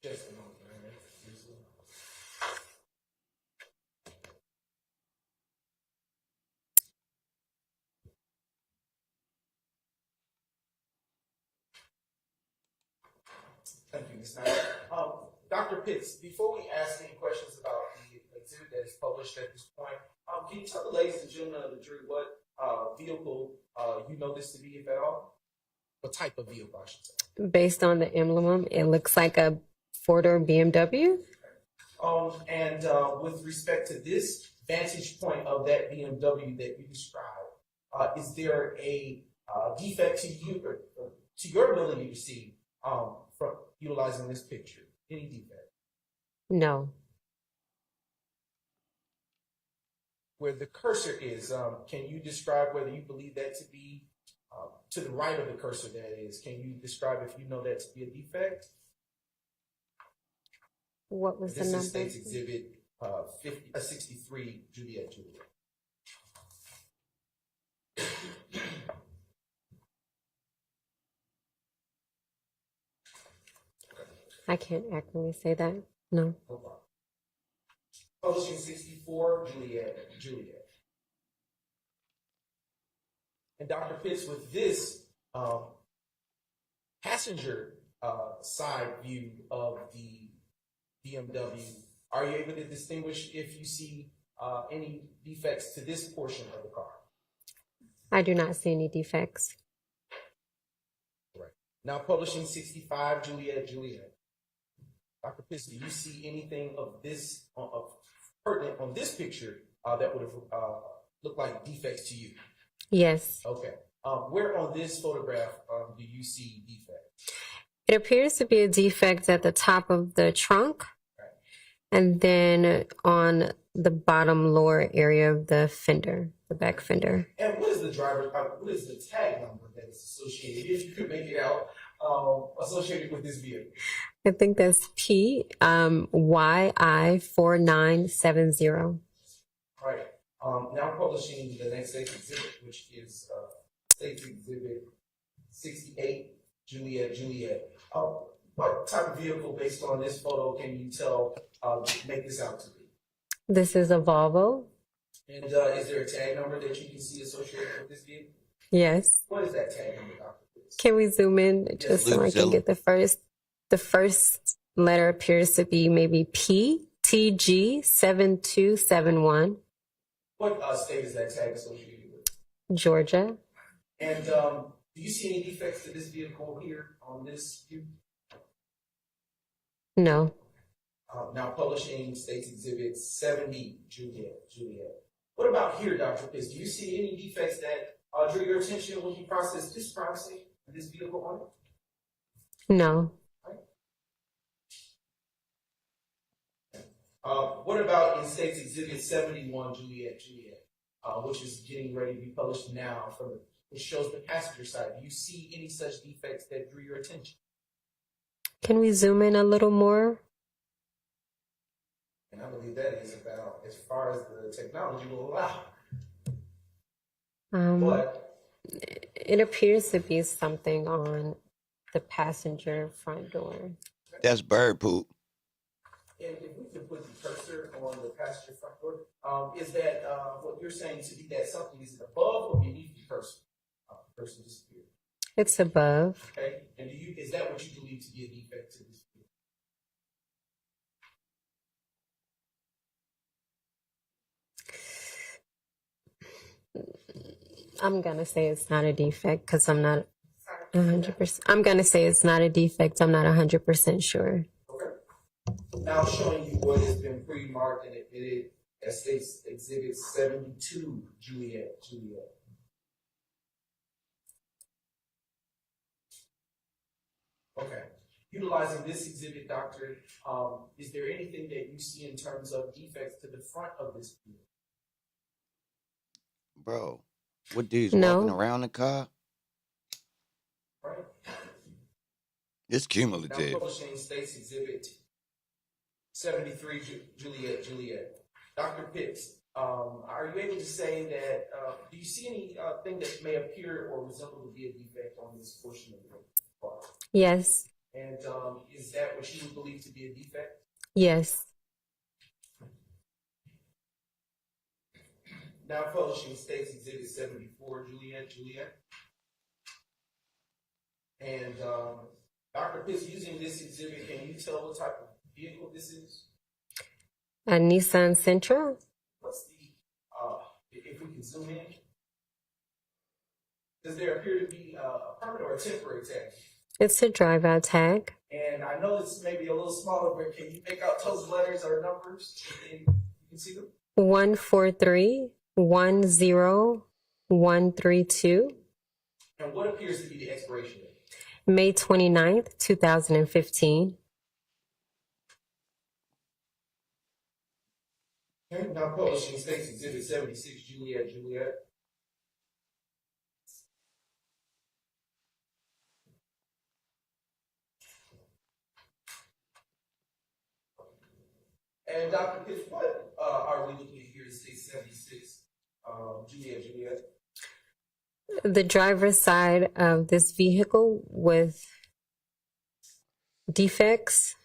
Just a moment. Thank you, Ms. Snyder. Dr. Pitts, before we ask any questions about the exhibit that is published at this point, can you tell the ladies and gentlemen of the jury what vehicle you know this to be, if at all? What type of vehicle, I should say? Based on the emblem, it looks like a Ford or BMW. And with respect to this vantage point of that BMW that you described, is there a defect to you or to your ability to see from utilizing this picture? Any defect? No. Where the cursor is, can you describe whether you believe that to be to the right of the cursor, that is? Can you describe if you know that to be a defect? What was the This number? is State's Exhibit 63, Juliet. I can't accurately say that. No. No problem. Publishing 64, Juliet. And Dr. Pitts, with this passenger side view of the BMW, are you able to distinguish if you see any defects to this portion of the car? I do not see any defects. Right. Now publishing 65, Juliet. Dr. Pitts, do you see anything of this pertinent on this picture that would have looked like defects to you? Yes. Okay. Where on this photograph do you see defects? It appears to be a defect at the top of the trunk, and then on the bottom lower area of the fender, the back fender. And what is the tag number that is associated, if you could make it out, associated with this vehicle? I think that's PYI4970. Right. Now publishing the next State's Exhibit, which is State's Exhibit 68, Juliet. What type of vehicle, based on this photo, can you tell, make this out to be? This is a Volvo. And is there a tag number that you can see associated with this vehicle? Yes. What is that tag number, Dr. Pitts? Can we zoom in just so I can get the first? The first letter appears to be maybe PTG7271. What state is that tag associated with? Georgia. And do you see any defects to this vehicle here on this view? No. Now publishing State's Exhibit 70, Juliet. What about here, Dr. Pitts? Do you see any defects that drew your attention when you processed this processing this vehicle on it? No. What about in State's Exhibit 71, Juliet, which is getting ready to be published now, which shows the passenger side? Do you see any such defects that drew your attention? Can we zoom in a little more? And I believe that is about as far as the technology will allow. It appears to be something on the passenger front door. That's bird poop. And if we could put the cursor on the passenger front door, is that what you're saying to be that something? Is it above or beneath the cursor? The cursor disappeared. It's above. Okay. And is that what you believe to be a defect to this vehicle? I'm gonna say it's not a defect because I'm not 100%. I'm gonna say it's not a defect. I'm not 100% sure. Okay. Now showing you what has been pre-marked and admitted as State's Exhibit 72, Juliet. Okay. Utilizing this exhibit, Doctor, is there anything that you see in terms of defects to the front of this vehicle? Bro, what dude's walking around the car? Right. It's Now cumulative. publishing State's Exhibit 73, Juliet. Dr. Pitts, are you able to say that, do you see anything that may appear or resemble to be a defect on this portion of the car? Yes. And is that what you would believe to be a defect? Yes. Now publishing State's Exhibit 74, Juliet. And Dr. Pitts, using this exhibit, can you tell what type of vehicle this is? A Nissan Sentra. What's the, if we can zoom in, does there appear to be a permanent or a temporary tag? It's a drive-out tag. And I know this may be a little smaller, but can you make out those letters or numbers? You can see them? 14310132. And what appears to be the expiration date? May 29th, 2015. Okay, now publishing State's Exhibit 76, Juliet. And Dr. Pitts, what are we looking at here in State 76? Juliet. The driver's side of this vehicle with defects.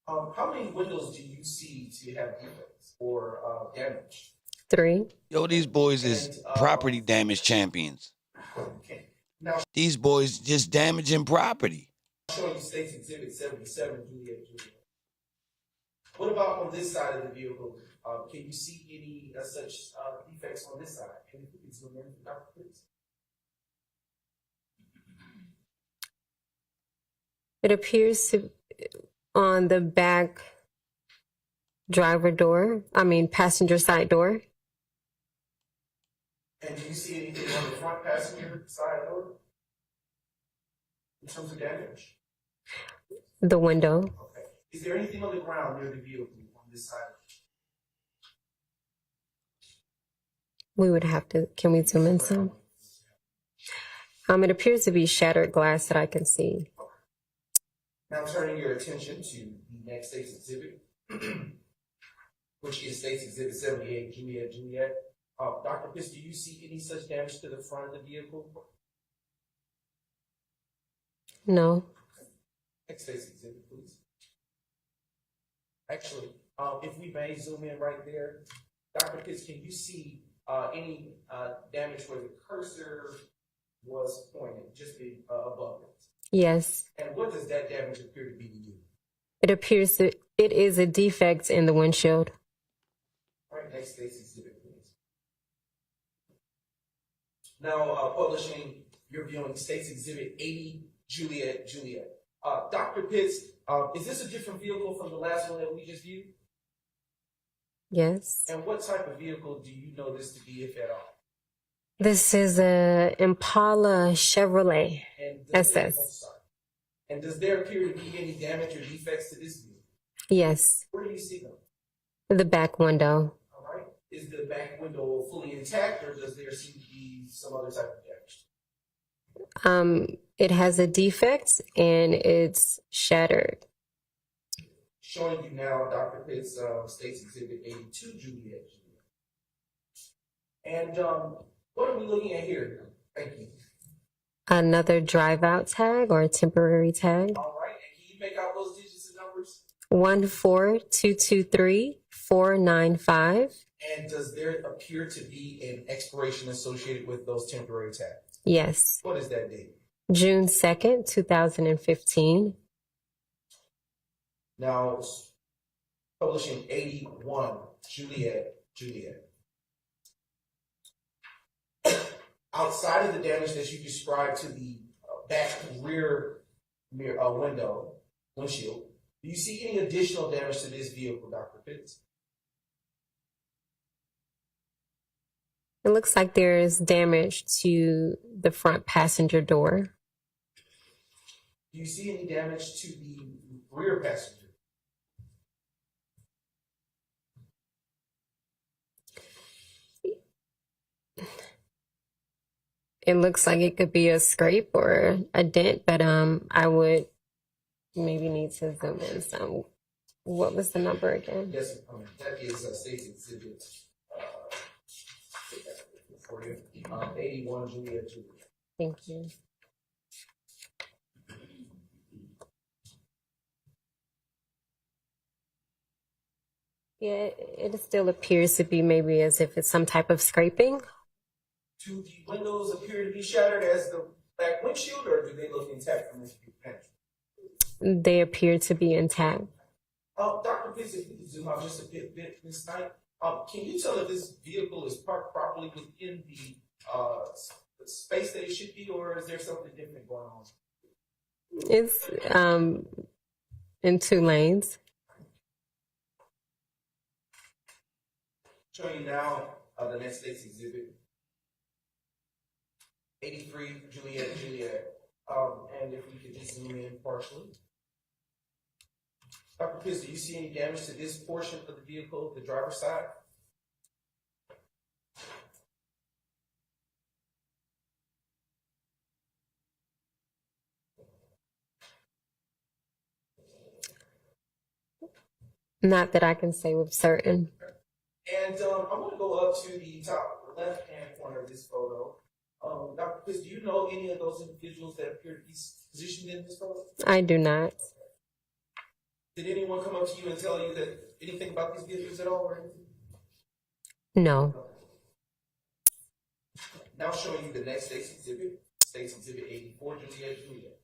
How many windows do you see to have defects or damage? 3. Yo, these boys is property damage champions. Okay. Now, These boys just damaging property. showing you State's Exhibit 77, Juliet. What about on this side of the vehicle? Can you see any such defects on this side? Can you zoom in, Dr. Pitts? It appears to on the back passenger side door. And do you see anything on the front passenger side door in terms of damage? The window. Okay. Is there anything on the ground near the vehicle on this side? We would have to, can we zoom in some? It appears to be shattered glass that I can see. Now turning your attention to the next State's Exhibit, which is State's Exhibit 78, Juliet. Dr. Pitts, do you see any such damage to the front of the vehicle? No. Next State's Exhibit, please. Actually, if we may zoom in right there, Dr. Pitts, can you see any damage where the cursor was pointed, just above it? Yes. And what does that damage appear to be to you? It appears that it is a defect in the windshield. All right, next State's Exhibit, please. Now, publishing, you're viewing State's Exhibit 80, Juliet. Dr. Pitts, is this a different vehicle from the last one that we just viewed? Yes. And what type of vehicle do you know this to be, if at all? This is a Impala Chevrolet SS. And does there appear to be any damage or defects to this vehicle? Yes. Where do you see them? The back window. All right. Is the back window fully intact, or does there seem to be some other type of damage? It has a defect and it's shattered. Showing you now, Dr. Pitts, State's Exhibit 82, Juliet. And what are we looking at here? Thank you. Another drive out tag or a temporary tag. All right. And can you make out those digits and numbers? 14223-495. And does there appear to be an expiration associated with those temporary tags? Yes. What is that date? June 2nd, 2015. Now, publishing 81, Juliet. Outside of the damage that you described to the back rear mirror, windshield, do you see any additional damage to this vehicle, Dr. Pitts? It looks like there is damage to the front passenger door. Do you see any damage to the rear passenger? It looks like it could be a scrape or a dent, but I would maybe need to zoom in some. What was the number again? Yes, that is State's Exhibit for you. 81, Juliet. Thank you. Yeah, it still appears to be maybe as if it's some type of scraping. Do the windows appear to be shattered as the back windshield, or do they look intact from this view? They appear to be intact. Dr. Pitts, if we could zoom out just a bit this night, can you tell if this vehicle is parked properly within the space that it should be, or is there something different going on? It's in 2 lanes. Showing you now the next State's Exhibit 83, Juliet. And if we could just zoom in partially. Dr. Pitts, do you see any damage to this portion of the vehicle, the driver's side? Not that I can say with certain. And I want to go up to the top left-hand corner of this photo. Dr. Chris, do you know any of those individuals that appear to be positioned in this photo? I do not. Did anyone come up to you and tell you that anything about these vehicles at all? Or anything? No. Now showing you the next State's Exhibit 84, Juliet.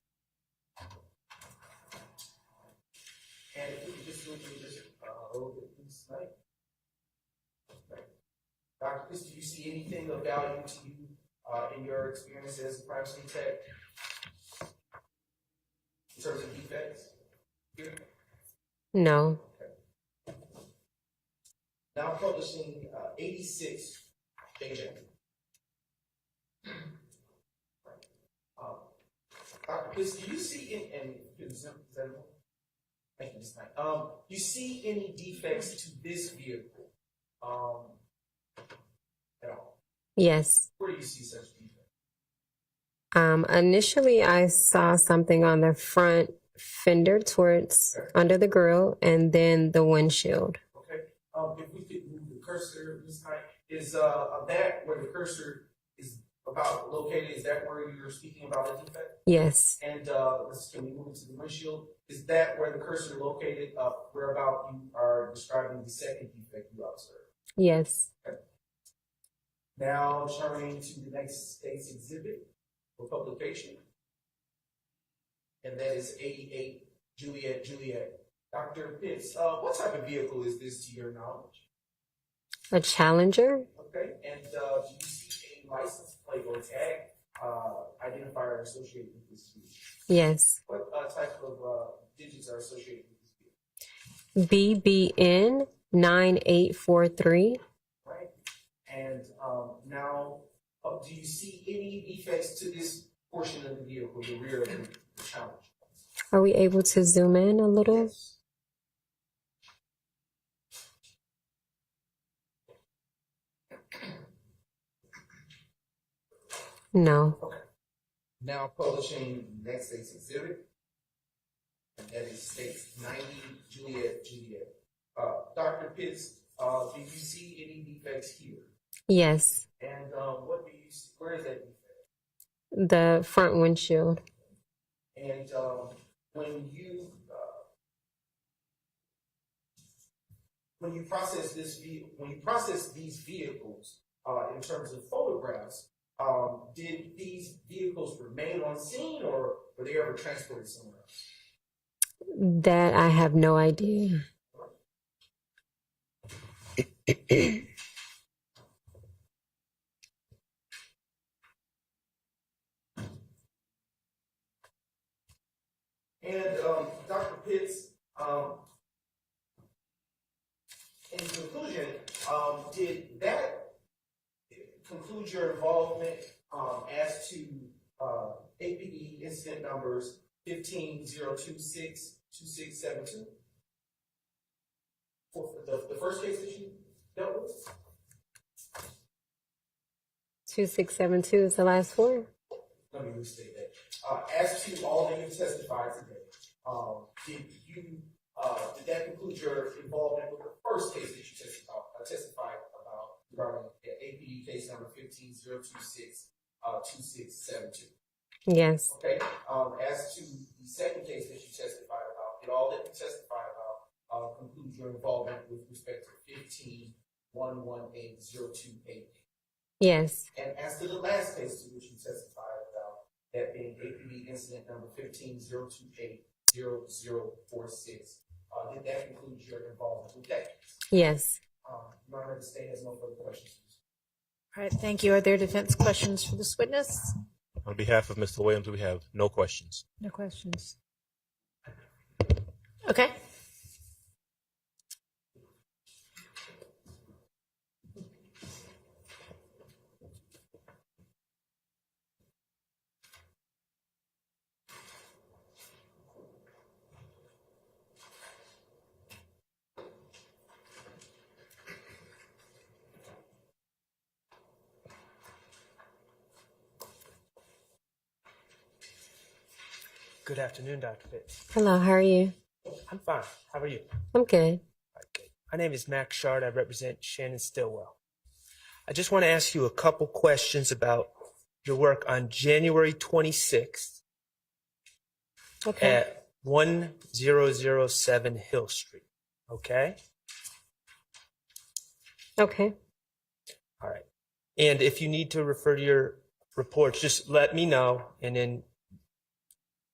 And if we could just move through this a little bit, please, tonight. Dr. Chris, do you see anything of value to you in your experience as a crime scene tech in terms of defects here? No. Okay. Now publishing 86 JJ. Dr. Chris, do you see thank you, Ms. Knight. Do you see any defects to this vehicle at all? Yes. Where do you see such defects? Initially, I saw something on the front fender towards under the grill and then the windshield. Okay. If we could move the cursor, Ms. Knight, is that where the cursor is about located? Is that where you're speaking about a defect? Yes. And can we move to the windshield? Is that where the cursor located? Where about you are describing the second defect you observed? Yes. Okay. Now turning to the next State's Exhibit for publication, and that is 88 Juliet. Dr. Pitts, what type of vehicle is this to your knowledge? A Challenger? Okay, and do you see a license plate or tag identifier associated with this vehicle? Yes. What type of digits are associated with this vehicle? BBN 9843. Right. And now, do you see any defects to this portion of the vehicle, the rear of the Challenge? Are we able to zoom in a little? Yes. No. Okay. Now publishing next State's Exhibit, and that is State's 90 Juliet. Dr. Pitts, do you see any defects here? Yes. And what do you see? Where is that defect? The front windshield. And when you process these vehicles in terms of photographs, did these vehicles remain on scene, or were they ever transported somewhere else? That I have no idea. And Dr. Pitts, in conclusion, did that conclude your involvement as to APD incident numbers 15026 2672? For the first case that you dealt with? 2672 is the last four? Let me restate that. As to all that you testified today, did that conclude your involvement with the first case that you testified about regarding APD case number 15026 2672? Yes. Okay. As to the second case that you testified about, did all that you testified about conclude your involvement with respect to 151180288? Yes. And as to the last case to which you testified about, that being APB incident number 150280046, did that conclude your involvement with that case? Yes. Your Honor, the state has no further questions. All right, thank you. Are there defense questions for this witness? On behalf of Mr. Williams, we have no questions. No questions. Okay. Good afternoon, Dr. Pitts. Hello, how are you? I'm fine. How are you? I'm good. My name is Max Shard. I represent Shannon Stillwell. I just want to ask you a couple questions about your work on January 26th at 1007 Hill Street. Okay? Okay. All right. And if you need to refer to your reports, just let me know, and then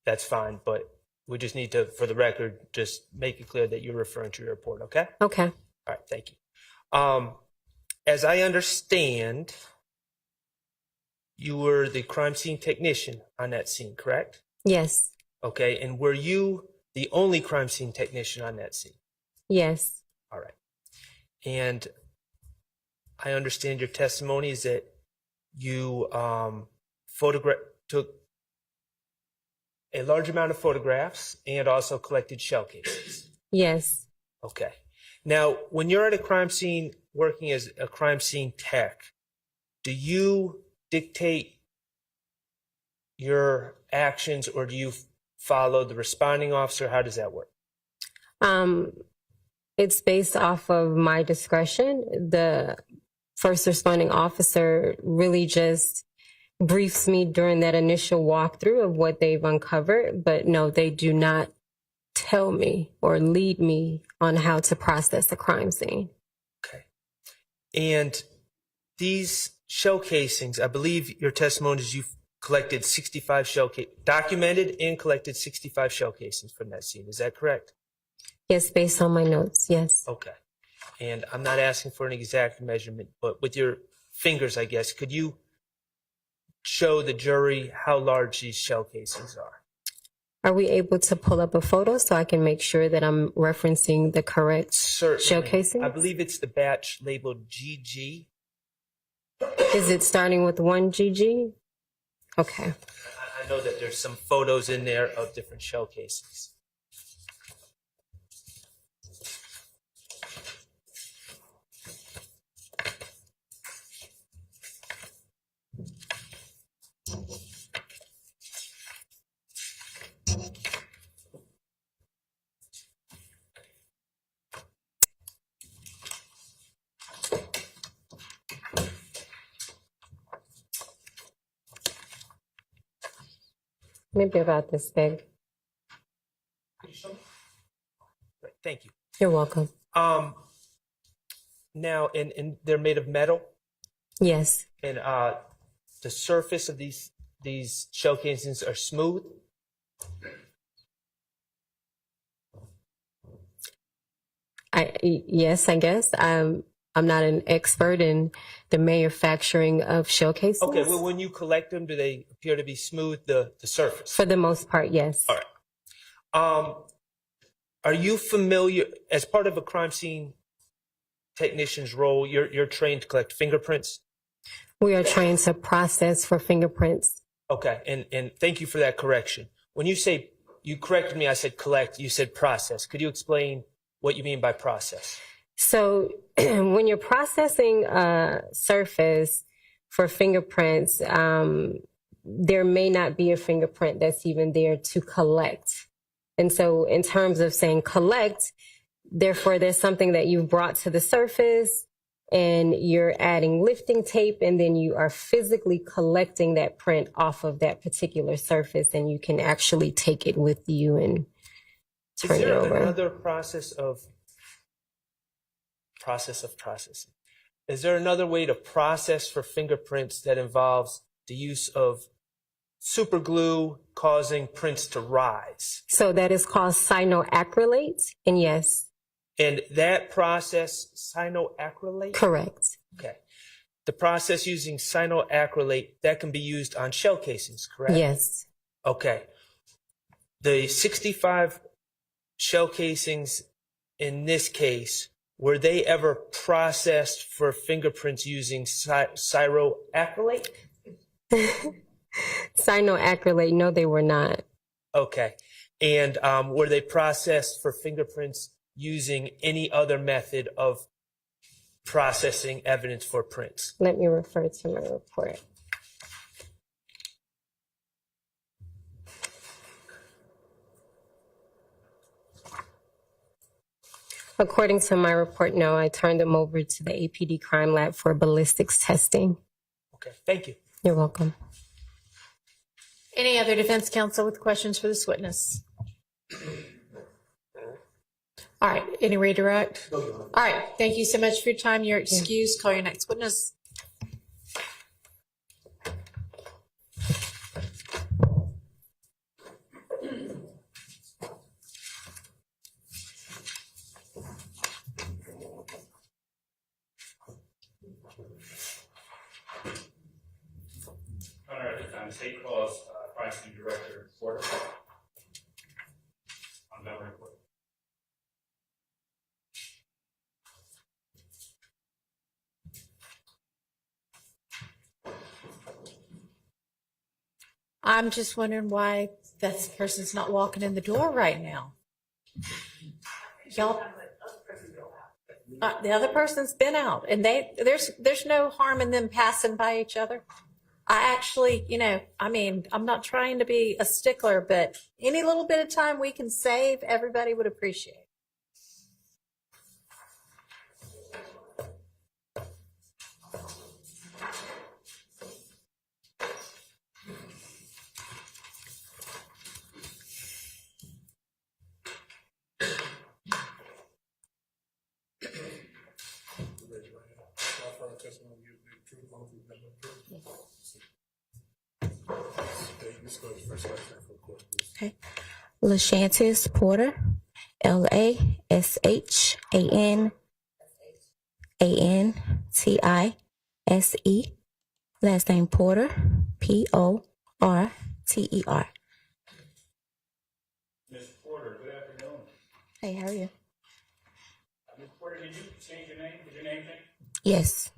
that's fine. But we just need to, for the record, just make it clear that you're referring to your report, okay? Okay. All right, thank you. As I understand, you were the crime scene technician on that scene, correct? Yes. Okay, and were you the only crime scene technician on that scene? Yes. All right. And I understand your testimony is that you took a large amount of photographs and also collected shell casings. Yes. Okay. Now, when you're at a crime scene working as a crime scene tech, do you dictate your actions or do you follow the responding officer? How does that work? It's based off of my discretion. The first responding officer really just briefs me during that initial walkthrough of what they've uncovered, but no, they do not tell me or lead me on how to process a crime scene. Okay. And these shell casings, I believe your testimony is you've collected 65 documented and collected 65 shell casings from that scene. Is that correct? Yes, based on my notes, yes. Okay. And I'm not asking for an exact measurement, but with your fingers, I guess, could you show the jury how large these shell casings are? Are we able to pull up a photo so I can make sure that I'm referencing the correct shell casing? I believe it's the batch labeled GG. Is it starting with 1 GG? Okay. I know that there's some photos in there of different shell casings. Maybe about this big. Right, thank you. You're welcome. Now, and they're made of metal? Yes. And the surface of these shell casings are smooth? Yes, I guess. I'm not an expert in the manufacturing of shell casings. Okay, well, when you collect them, do they appear to be smooth, the surface? For the most part, yes. All right. Are you familiar, as part of a crime scene technician's role, you're trained to collect fingerprints? We are trained to process for fingerprints. Okay, and thank you for that correction. When you say, you corrected me, I said collect, you said process. Could you explain what you mean by process? So when you're processing a surface for fingerprints, there may not be a fingerprint that's even there to collect. And so in terms of saying collect, therefore there's something that you've brought to the surface and you're adding lifting tape, and then you are physically collecting that print off of that particular surface, and you can actually take it with you and turn it over. Is there another process of processing? Is there another way to process for fingerprints that involves the use of super glue causing prints to rise? So that is called cyanoacrylate, and yes. And that process, cyanoacrylate? Correct. Okay. The process using cyanoacrylate, that can be used on shell casings, correct? Yes. Okay. The 65 shell casings in this case, were they ever processed for fingerprints using cyanoacrylate? Cyanoacrylate, no, they were not. Okay. And were they processed for fingerprints using any other method of processing evidence for prints? Let me refer to my report. According to my report, no, I turned them over to the APD crime lab for ballistics testing. Okay, thank you. You're welcome. Any other defense counsel with questions for this witness? All right, any redirect? All right, thank you so much for your time. You're excused. Call your next witness. Honor, at the time, State Clause, Crime Scene Director, Porter. On that report. I'm just wondering why that person's not walking in the door right now. Y'all, the other person's been out, and there's no harm in them passing by each other. I actually, I'm not trying to be a stickler, but any little bit of time we can save, everybody would appreciate. Okay. LaShantis Porter, LaShanTise, last name Porter, Porter. Ms. Porter, good afternoon. Hey, how are you? Ms. Porter, did you change your name? Did your name change? Yes.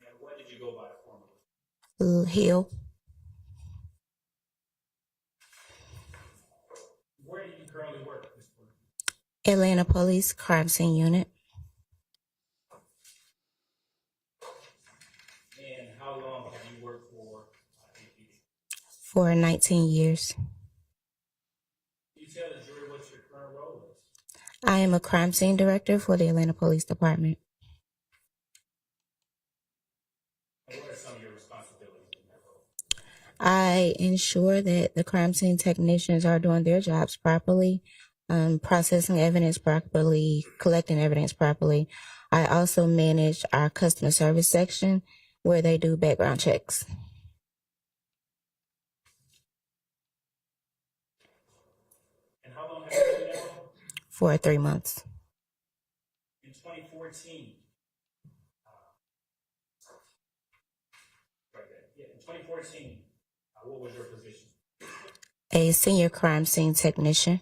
And what did you go by formerly? Hill. Where do you currently work, Ms. Porter? Atlanta Police Crime Scene Unit. And how long have you worked for APD? For 19 years. Can you tell the jury what your current role is? I am a crime scene director for the Atlanta Police Department. And what are some of your responsibilities in that role? I ensure that the crime scene technicians are doing their jobs properly, processing evidence properly, collecting evidence properly. I also manage our customer service section where they do background checks. And how long have you been in that role? For 3 months. In 2014. In 2014, what was your position? A senior crime scene technician.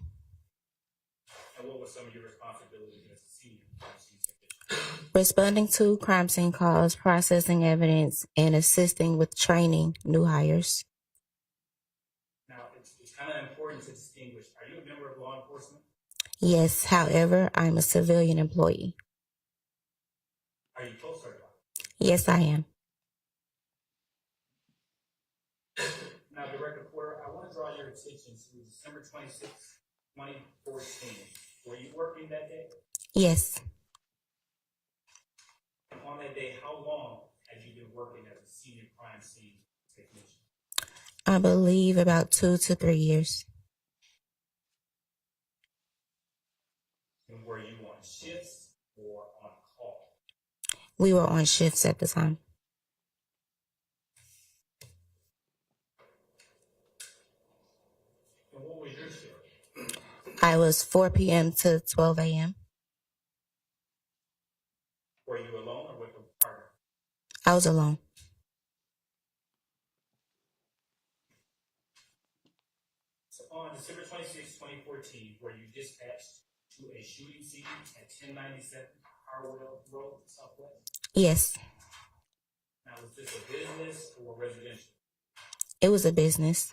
And what were some of your responsibilities as a senior crime scene technician? Responding to crime scene calls, processing evidence, and assisting with training new hires. Now, it's kind of important to distinguish. Are you a member of law enforcement? Yes, however, I'm a civilian employee. Are you post-certified? Yes, I am. Now, Director Porter, I want to draw your attention to December 26, 2014. Were you working that day? Yes. On that day, how long had you been working as a senior crime scene technician? I believe about 2 to 3 years. And were you on shifts or on call? We were on shifts at the time. And what was your shift? I was 4 p.m. to 12 a.m. Were you alone or with a partner? I was alone. So on December 26, 2014, were you dispatched to a shooting scene at 1097 Harwell Road, Southwest? Yes, Now, was this a business or residential? it was a business.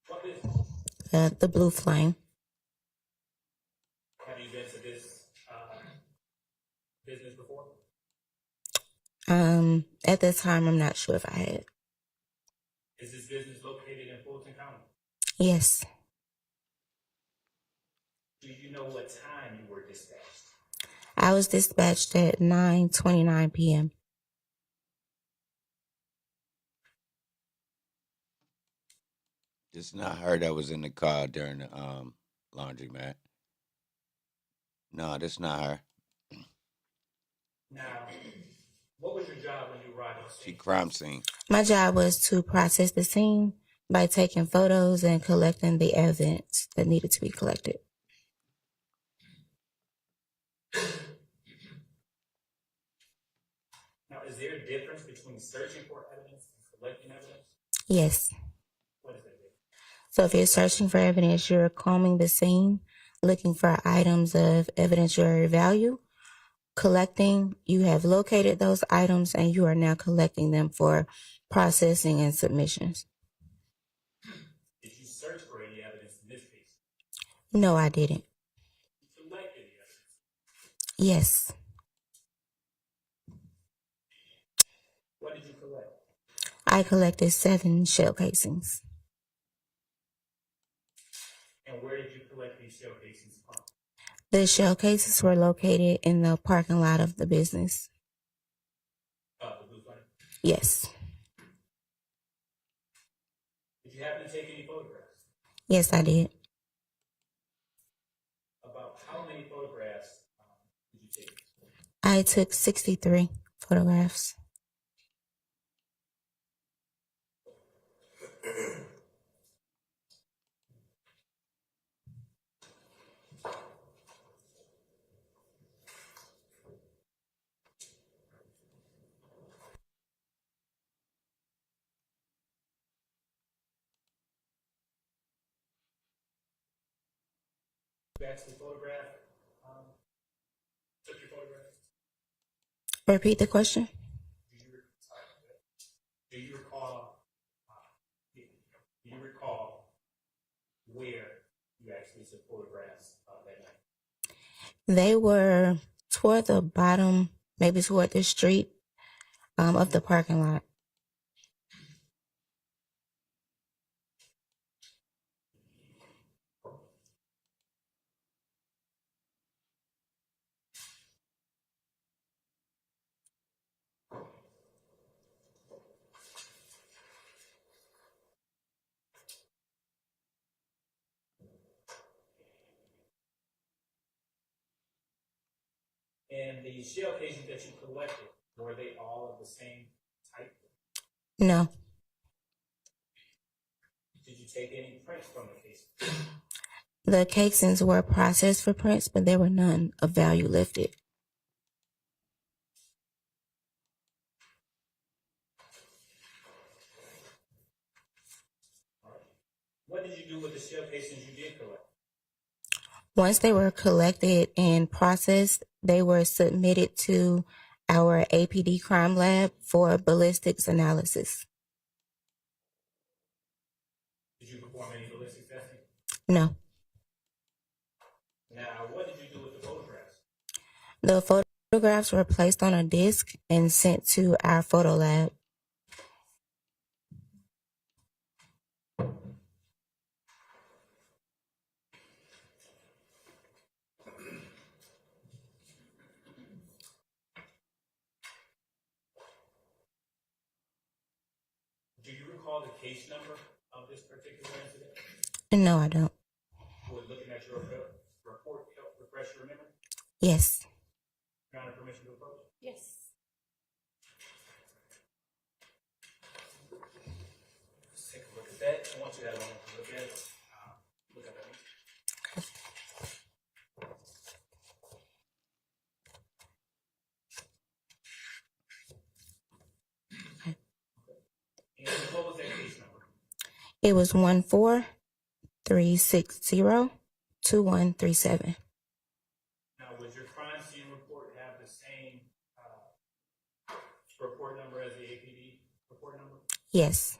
What business? The Blue Flame. Have you been to this business before? At that time, I'm not sure if I had. Is this business located in Fulton County? Yes, Do you know what time you were dispatched? I was dispatched at 9:29 p.m. It's not her that was in the car during the laundromat. No, that's not her. Now, what was your job when you arrived on She scene? crime scene. My job was to process the scene by taking photos and collecting the evidence that needed to be collected. Now, is there a difference between searching for evidence and collecting evidence? Yes. What is that difference? So if you're searching for evidence, you're combing the scene, looking for items of evidentiary value. Collecting, you have located those items and you are now collecting them for processing and submissions. Did you search for any evidence in this case? No, I didn't. You collected the evidence. Yes. What did you collect? I collected 7 shell casings. And where did you collect these shell casings from? The shell cases were located in the parking lot of the business. The blue flag? Yes. Did you happen to take any photographs? Yes, I did. About how many photographs did you take? I took 63 photographs. You actually photographed, took your photograph? Repeat the question. Do you recall, where you actually took photographs that night? They were toward the bottom, maybe toward the street of the parking lot. And the shell casings that you collected, were they all of the same type? No. Did you take any prints from the casings? The casings were processed for prints, but there were none of value lifted. What did you do with the shell casings you did collect? Once they were collected and processed, they were submitted to our APD crime lab for ballistics analysis. Did you perform any ballistic testing? No. Now, what did you do with the photographs? The photographs were placed on a disc and sent to our photo lab. Do you recall the case number of this particular incident? No, I don't. Would looking at your report help refresh your memory? Yes. Your Honor, permission to approach? Yes. Let's take a look at that. I want you to have a moment to look at it. Look at that. And what was that case number? It was 143602137. Now, would your crime scene report have the same report number as the APD report number? Yes.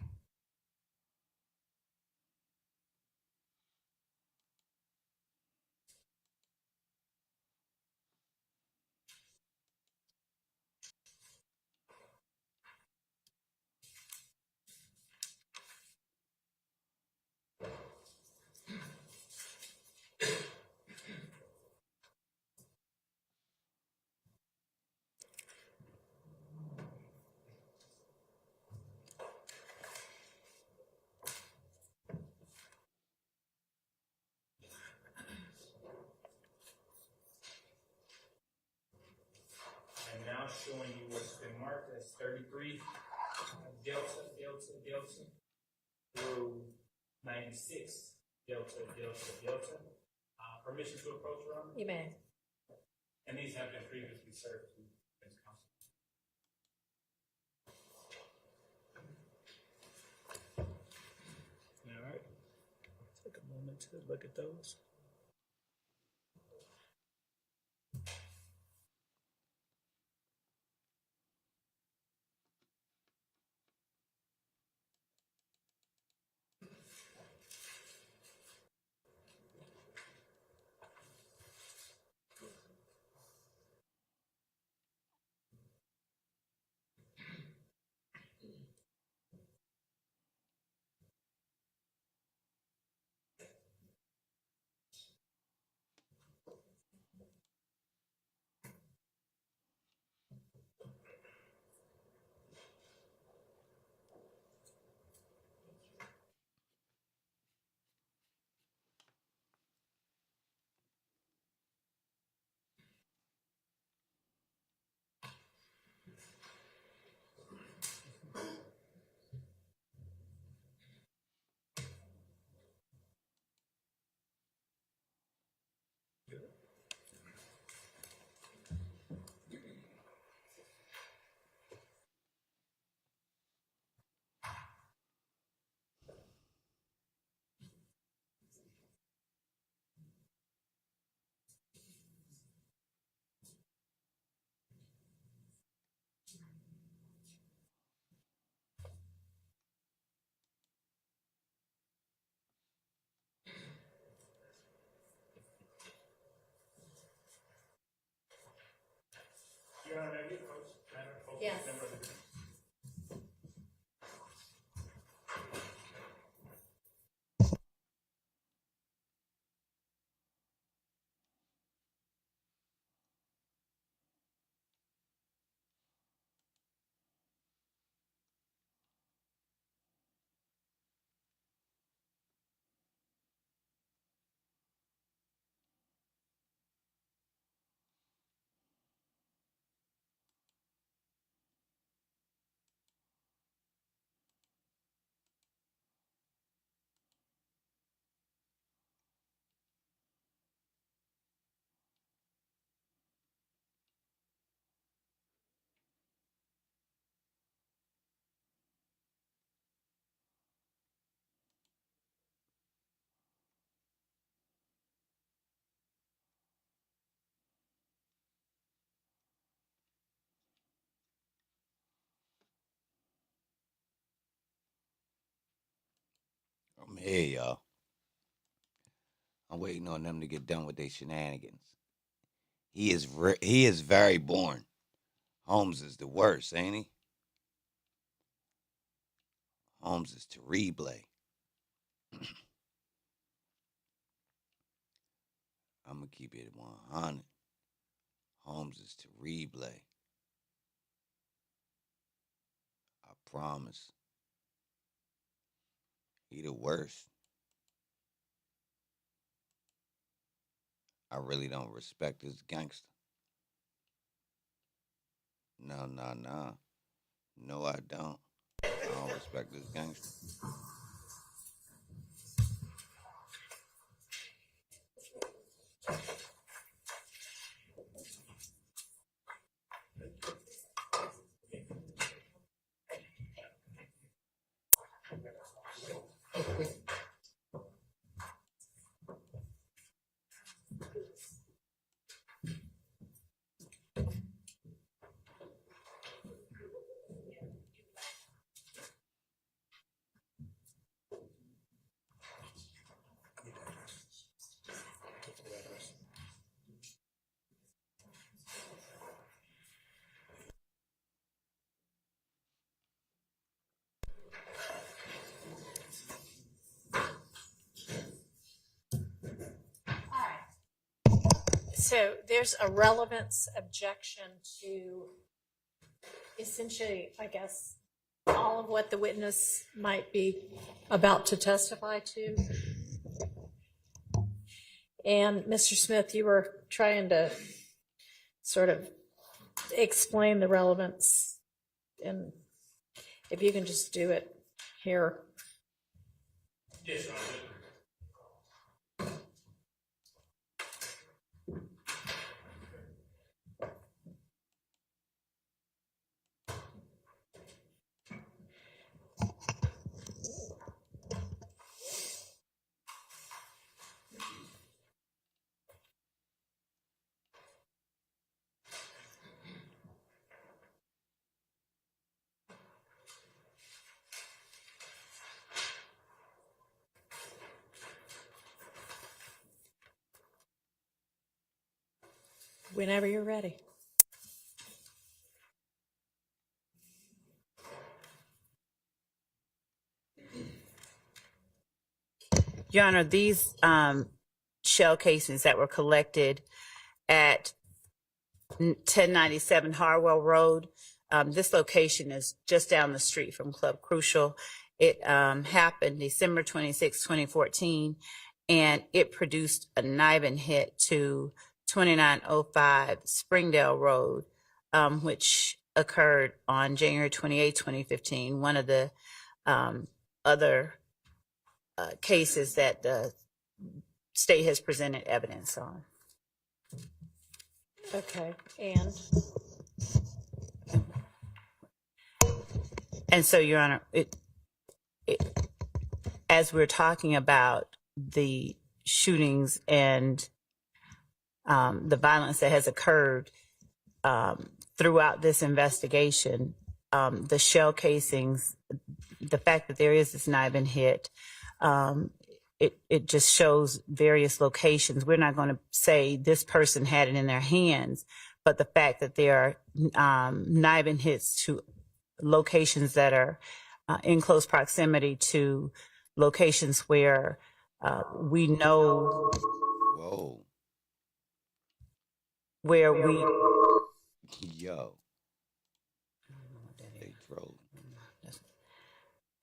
96 Delta Delta Delta. Permission to approach, Your Honor? You may. And these have been previously served to defense counsel. All right. Take a moment to look at those. Your Honor, may I get approach? Yes. I'm here, y'all. I'm waiting on them to get done with their shenanigans. He is very boring. Holmes is the worst, ain't he? Holmes is terrible. I'm gonna keep it 100. Holmes is terrible. I promise. He the worst. I really don't respect this gangster. No. No, I don't. I don't respect this gangster. So there's a relevance objection to essentially, I guess, all of what the witness might be about to testify to. And Mr. Smith, you were trying to sort of explain the relevance, and if you can just do it here. Yes, Your Honor. Whenever you're ready. Your Honor, these shell casings that were collected at 1097 Harwell Road, this location is just down the street from Club Crucial. It happened December 26, 2014, and it produced a knifing hit to 2905 Springdale Road, which occurred on January 28, 2015. One of the other cases that the state has presented evidence on. Okay, and so, Your Honor, as we're talking about the shootings and the violence that has occurred throughout this investigation, the shell casings, the fact that there is this knifing hit, it just shows various locations. We're not going to say this person had it in their hands, but the fact that there are knifing hits to locations that are in close proximity to locations where we know where we they drove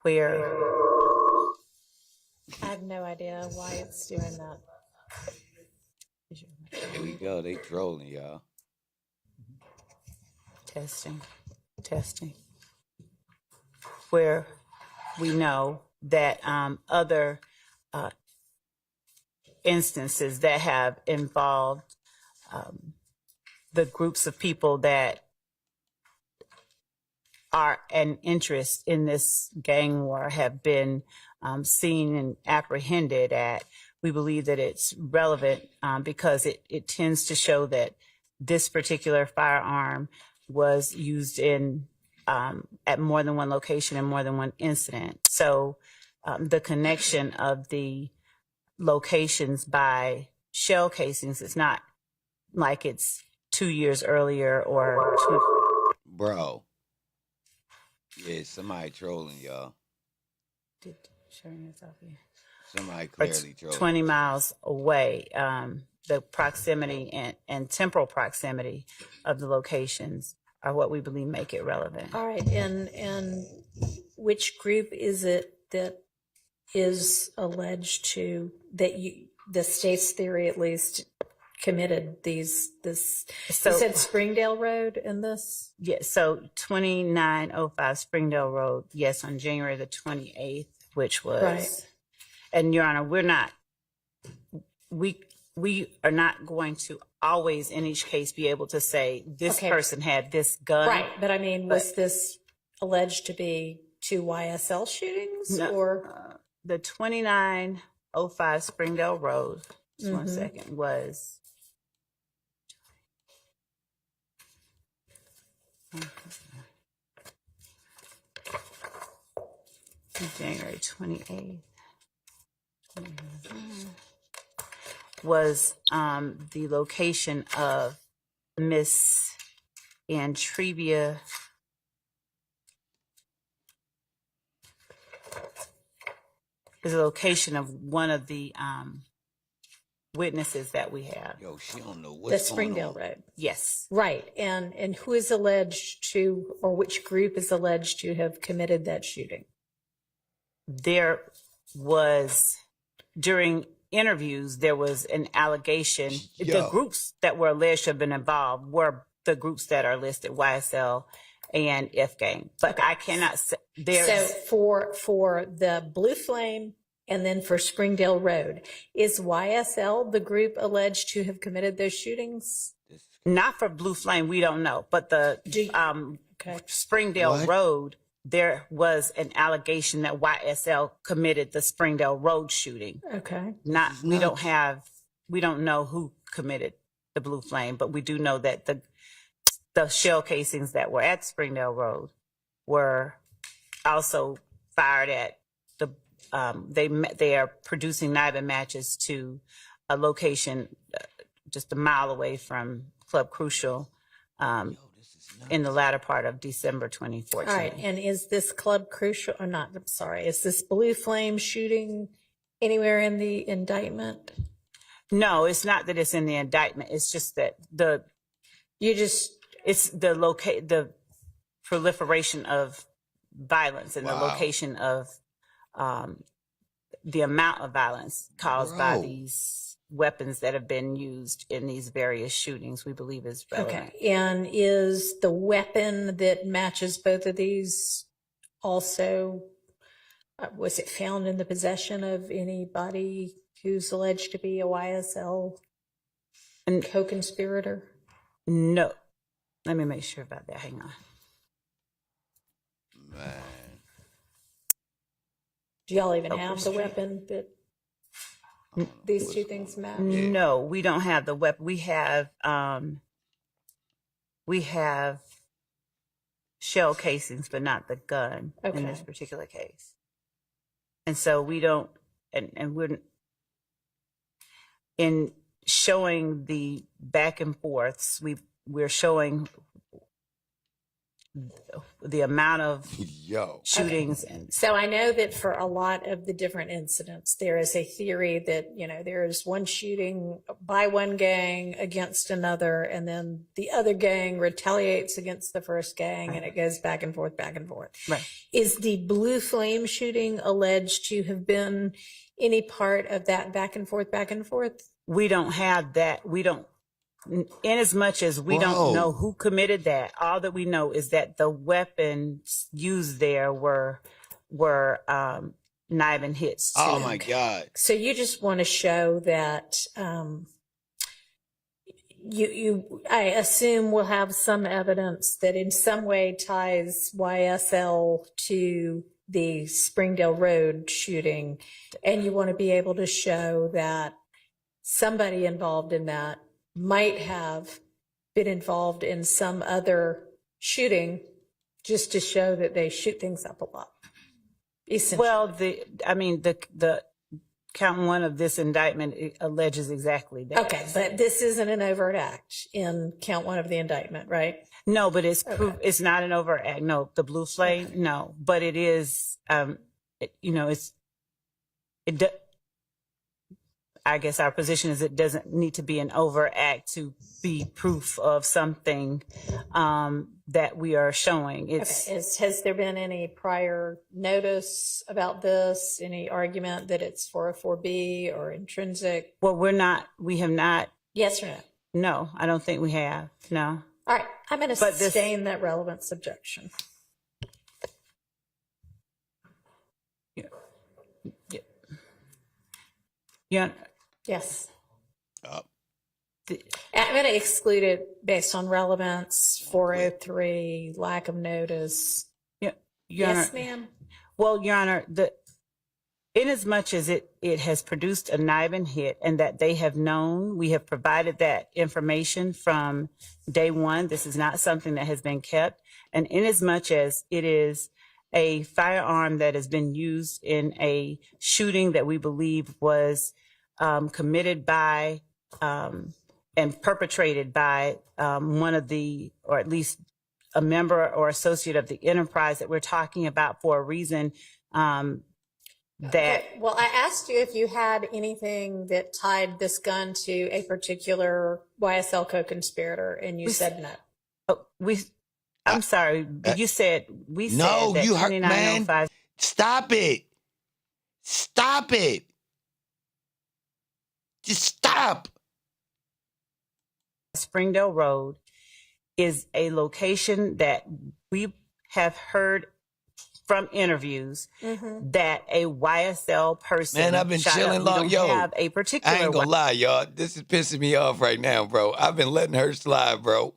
where I have no idea why it's doing that. Here we go. They trolling, y'all. Testing. Where we know that other instances that have involved the groups of people that are an interest in this gang war have been seen and apprehended at. We believe that it's relevant because it tends to show that this particular firearm was used in at more than one location and more than one incident. So the connection of the locations by shell casings is not like it's 2 years earlier or Bro. Yeah, somebody trolling, y'all. Somebody clearly trolling. 20 miles away. The proximity and temporal proximity of the locations are what we believe make it relevant. All right, and which group is it that is alleged to, that the state's theory at least, committed this, So, you said Springdale Road in this? Yes, so 2905 Springdale Road, yes, on January the 28th, which was, right. And Your Honor, we are not going to always in each case be able to say this person had this gun. Right, but I mean, was this alleged to be 2 YSL shootings? No, or the 2905 Springdale Road, just 1 Mhm. second, was January 28th. Was the location of Miss Antrevia is a location of one of the witnesses that we have. Yo, she don't know the what's Springdale going on. Road? Yes. Right, and who is alleged to, or which group is alleged to have committed that shooting? There was, during interviews, there was an allegation. The groups that were alleged to have been involved were the groups that are listed, YSL and F Gang. But I cannot say So for the Blue Flame And then for Springdale Road, is YSL the group alleged to have committed those shootings? Not for Blue Flame, we don't know. But the Springdale What? Road, there was an allegation that YSL committed the Springdale Road shooting. Okay. We don't know who committed the Blue Flame, but we do know that the shell casings that were at Springdale Road were also fired at the. They are producing knife matches to a location just a mile away from Club Crucial in the latter part of December 2014. All right. And is this Club Crucial or not? I'm sorry. Is this Blue Flame shooting anywhere in the indictment? No, it's not that it's in the indictment. It's just that it's the proliferation of violence and the location of the amount of violence caused by these weapons that have been used in these various shootings, we believe is relevant. Okay. And is the weapon that matches both of these also, was it found in the possession of anybody who's alleged to be a YSL co-conspirator? No. Let me make sure about that. Hang on. Man. Do y'all even have the weapon that these two things match? No, we don't have the weapon. We have shell casings, but not the gun in this particular case. And so we don't, and we're in showing the back and forths, we're showing the amount of shootings. Okay. So I know that for a lot of the different incidents, there is a theory that, there is one shooting by one gang against another, and then the other gang retaliates against the first gang, and it goes back and forth, back and forth. Right. Is the Blue Flame shooting alleged to have been any part of that back and forth, back and forth? We don't have that. We don't. In as much as we don't know who committed that, all that we know is that the weapons used there were knife and hits. Oh my God! So you just want to show that I assume will have some evidence that in some way ties YSL to the Springdale Road shooting, and you want to be able to show that somebody involved in that might have been involved in some other shooting, just to show that they shoot things up a lot. Well, the count one of this indictment alleges exactly that. Okay, but this isn't an overt act in count one of the indictment, right? No, but it's it's not an overt act. No, the Blue Flame, no, but it is. I guess our position is it doesn't need to be an overt act to be proof of something that we are showing. Has there been any prior notice about this? Any argument that it's 404B or intrinsic? Well, we have not. Yes or no? No, I don't think we have. No. All right, I'm going to sustain that relevance objection. Yeah. Yes. I'm going to exclude it based on relevance, 403, lack of notice. Yeah. Yes, ma'am. Well, Your Honor, in as much as it has produced a knife and hit, and that they have known, we have provided that information from day one. This is not something that has been kept. And in as much as it is a firearm that has been used in a shooting that we believe was committed by and perpetrated by one of the, or at least a member or associate of the enterprise that we're talking about for a reason that. Okay. Well, I asked you if you had anything that tied this gun to a particular YSL co-conspirator, and you said no. I'm sorry. You said we said no. That You heard, man. Stop it! Stop it! Just stop. Springdale Road is a location that we have heard from interviews that a YSL person. Man, I've been shot chilling up. long. We don't Yo, have a particular. I ain't gonna lie, y'all. This is pissing me off right now, bro. I've been letting her slide, bro.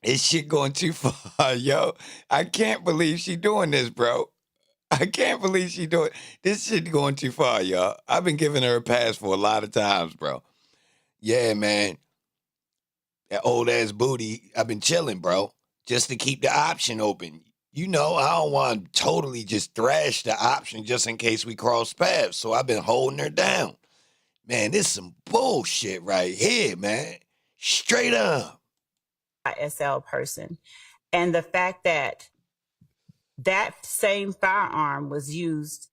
This shit going too far, yo. I can't believe she doing this, bro. I can't believe she doing this shit going too far, y'all. I've been giving her a pass for a lot of times, bro. Yeah, man. That old ass booty. I've been chilling, bro, just to keep the option open. You know, I don't want to totally just thrash the option just in case we cross paths. So I've been holding her down. Man, this is some bullshit right here, man. Straight up. YSL person. And the fact that that same firearm was used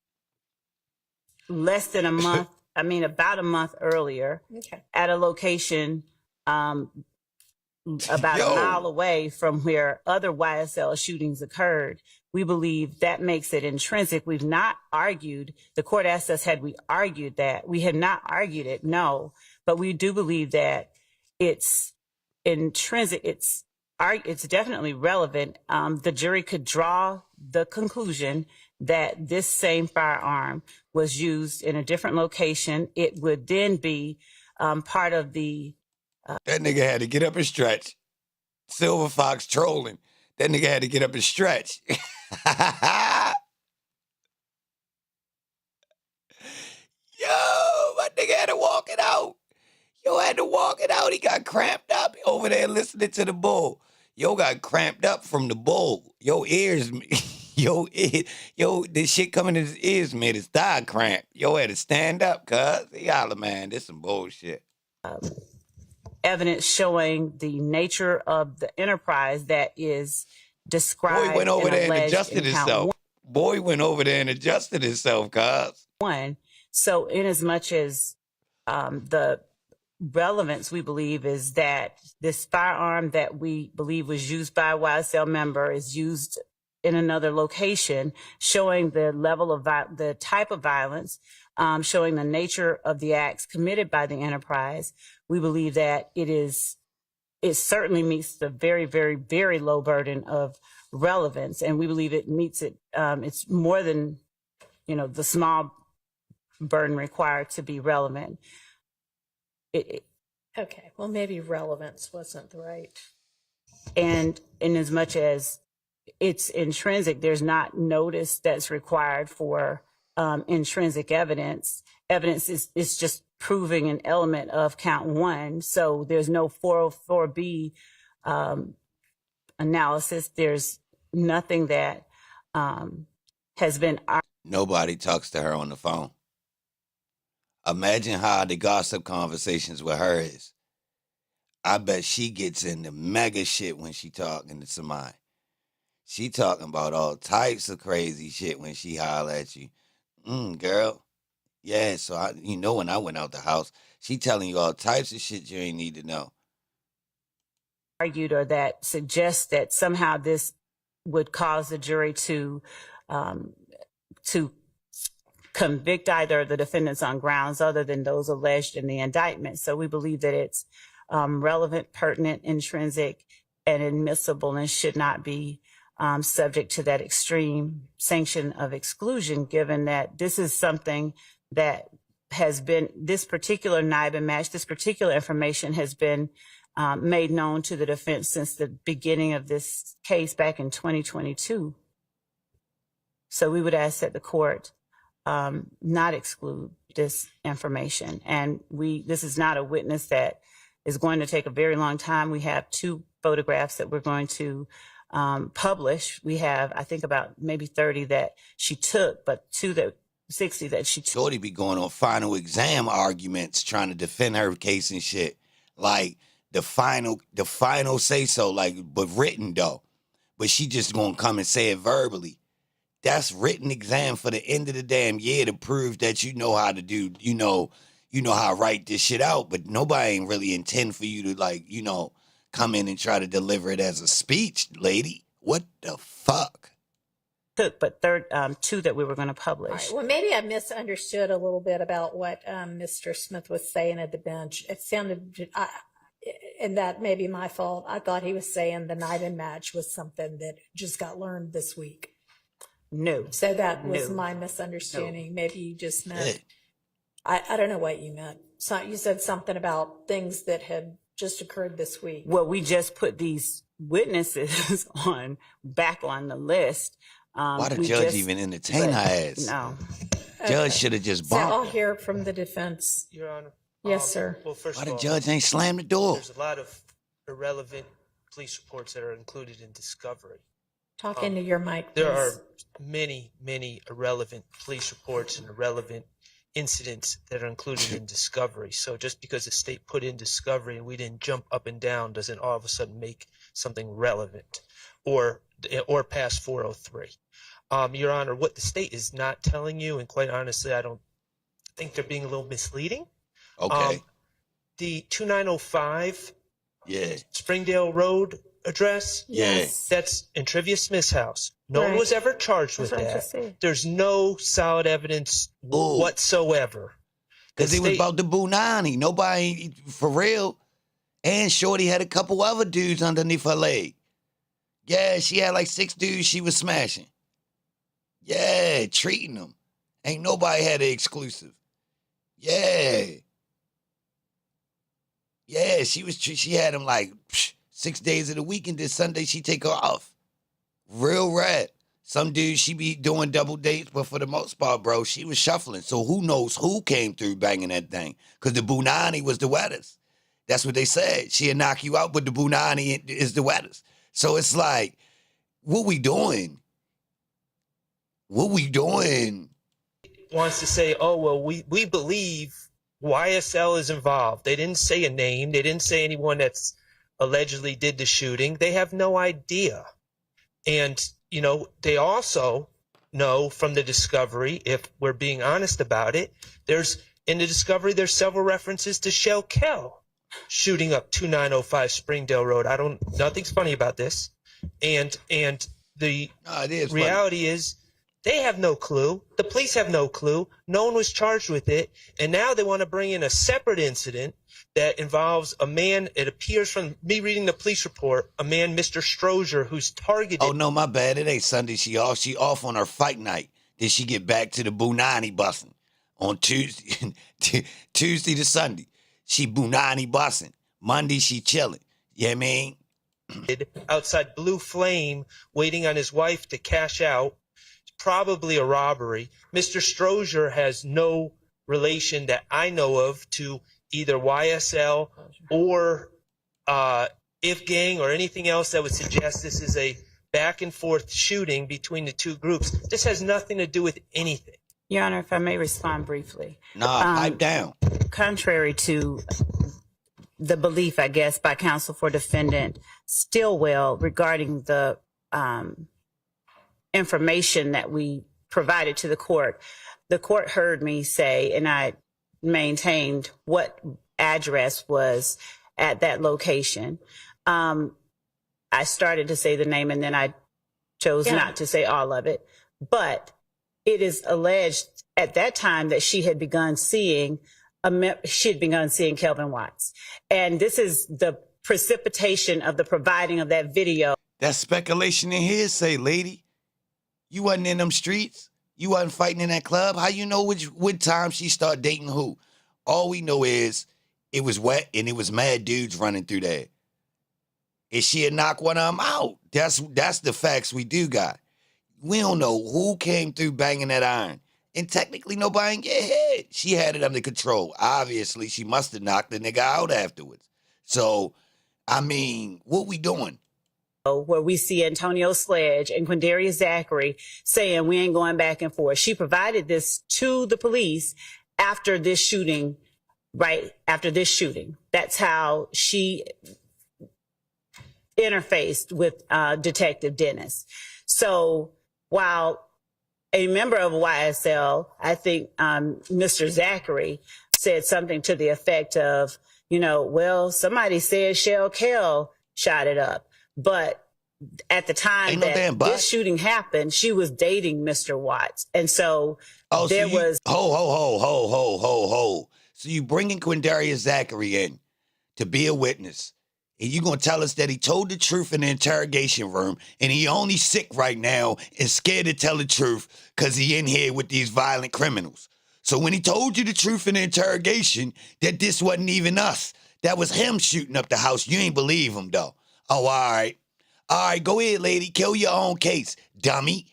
less than a month, about a month earlier at a location about a mile away from where other YSL shootings occurred. We believe that makes it intrinsic. We've not argued. The court asked us, had we argued that? We have not argued it, no. But we do believe that it's intrinsic. It's definitely relevant. The jury could draw the conclusion that this same firearm was used in a different location. It would then be part of the... That nigga had to get up and stretch. Silver Fox trolling. That nigga had to get up and stretch. Yo, my nigga had to walk it out. Yo, had to walk it out. He got cramped up over there listening to the bull. Yo, got cramped up from the bull. Yo, ears, this shit coming in his ears made his thigh cramp. Yo, had to stand up, cuz. He holla, man, this some bullshit. Evidence showing the nature of the enterprise that is described. Boy went over there and alleged adjusted in count himself. Boy went over there and adjusted himself, cuz. one. So in as much as the relevance, we believe, is that this firearm that we believe was used by a YSL member is used in another location, showing the level of the type of violence, showing the nature of the acts committed by the enterprise. We believe that it certainly meets the very, very, very low burden of relevance, and we believe it meets it. It's more than, the small burden required to be relevant. Okay, well, maybe relevance wasn't the right. And in as much as it's intrinsic, there's not notice that's required for intrinsic evidence. Evidence is just proving an element of count one. So there's no 404B analysis. There's nothing that has been. Nobody talks to her on the phone. Imagine how the gossip conversations with her is. I bet she gets into mega shit when she talking to somebody. She talking about all types of crazy shit when she holler at you. Girl. Yeah, so when I went out the house, she telling you all types of shit you ain't need to know. Argued or that suggests that somehow this would cause the jury to convict either of the defendants on grounds other than those alleged in the indictment. So we believe that it's relevant, pertinent, intrinsic, and admissible, and should not be subject to that extreme sanction of exclusion, given that this is something that has been, this particular knife and match, this particular information has been made known to the defense since the beginning of this case back in 2022. So we would ask that the court not exclude this information. And this is not a witness that is going to take a very long time. We have 2 photographs that we're going to publish. We have, I think, about maybe 30 that she took, but 60 that she took. Shorty be going on final exam arguments trying to defend her case and shit. Like the final say so, like, but written though. But she just gonna come and say it verbally. That's written exam for the end of the damn year to prove that you know how to do, you know how to write this shit out, but nobody ain't really intend for you to come in and try to deliver it as a speech, lady. What the fuck? But 2 that we were going to publish. Right. Well, maybe I misunderstood a little bit about what Mr. Smith was saying at the bench. It sounded, and that may be my fault. I thought he was saying the knife and match was something that just got learned this week. No. So that was No. my misunderstanding. No. Maybe you just Yeah. meant, I don't know what you meant. So you said something about things that had just occurred this week. Well, we just put these witnesses back on the list. Why the judge even entertain her ass? No. Judge should have just So I'll bumped her. hear from the defense. Your Honor. Yes, sir. Well, first Why of the all, judge ain't slammed the door? there's a lot of irrelevant police reports that are included in discovery. Talk into your mic, There please. are many irrelevant police reports and irrelevant incidents that are included in discovery. So just because the state put in discovery and we didn't jump up and down doesn't all of a sudden make something relevant or pass 403. Your Honor, what the state is not telling you, and quite honestly, I don't think they're being a little misleading. Okay. The 2905 Yeah. Springdale Road address, Yeah. that's in Trivia Smith's house. No one Right. was ever charged with That's what I just that. said. There's no solid evidence whatsoever. Because The it was state- about the Bunani. Nobody, for real. And Shorty had a couple other dudes underneath her leg. Yeah, she had like 6 dudes she was smashing. Yeah, treating them. Ain't nobody had an exclusive. Yeah. Yeah, she had them like 6 days of the week, and then Sunday she take her off. Real rat. Some dudes she be doing double dates, but for the most part, bro, she was shuffling. So who knows who came through banging that thing? Because the Bunani was the wettest. That's what they said. She'll knock you out, but the Bunani is the wettest. So it's like, what we doing? What we doing? wants to say, oh, well, we believe YSL is involved. They didn't say a name. They didn't say anyone that's allegedly did the shooting. They have no idea. And, you know, they also know from the discovery, if we're being honest about it, in the discovery, there's several references to Shell Kell shooting up 2905 Springdale Road. Nothing's funny about this. And the reality is they have no clue. The police have no clue. No one was charged with it. And now they want to bring in a separate incident that involves a man, it appears from me reading the police report, a man, Mr. Strozier, who's targeted. Oh, no, my bad. It ain't Sunday. She off on her fight night. Then she get back to the Bunani busing on Tuesday to Sunday. She Bunani busing. Monday, she chilling. You know what I mean? Outside Blue Flame, waiting on his wife to cash out. It's probably a robbery. Mr. Strozier has no relation that I know of to either YSL or If Gang or anything else that would suggest this is a back and forth shooting between the two groups. This has nothing to do with anything. Your Honor, if I may respond briefly. Pipe down. Contrary to the belief, I guess, by counsel for defendant Stillwell regarding the information that we provided to the court heard me say, and I maintained what address was at that location. I started to say the name and then I chose not to say all of it. But it is alleged at that time that she had begun seeing Kelvin Watts. And this is the precipitation of the providing of that video. That's speculation and hearsay, lady. You wasn't in them streets. You wasn't fighting in that club. How you know what time she started dating who? All we know is it was wet and it was mad dudes running through there. And she had knocked one of them out. That's the facts we do got. We don't know who came through banging that iron. And technically nobody can get hit. She had it under control. Obviously, she must have knocked the nigga out afterwards. So, I mean, what we doing? Where we see Antonio Sledge and Quindaria Zachary saying we ain't going back and forth. She provided this to the police after this shooting, right? After this shooting. That's how she interfaced with Detective Dennis. So while a member of YSL, I think Mr. Zachary said something to the effect of, well, somebody said Shell Kell shot it up. But at the time that this shooting happened, she was dating Mr. Watts. And so there was... Ho. So you bringing Quindaria Zachary in to be a witness. and you gonna tell us that he told the truth in the interrogation room, and he only sick right now and scared to tell the truth because he in here with these violent criminals. So when he told you the truth in the interrogation, that this wasn't even us, that was him shooting up the house, you ain't believe him though. Oh, all right. All right, go ahead, lady. Kill your own case, dummy.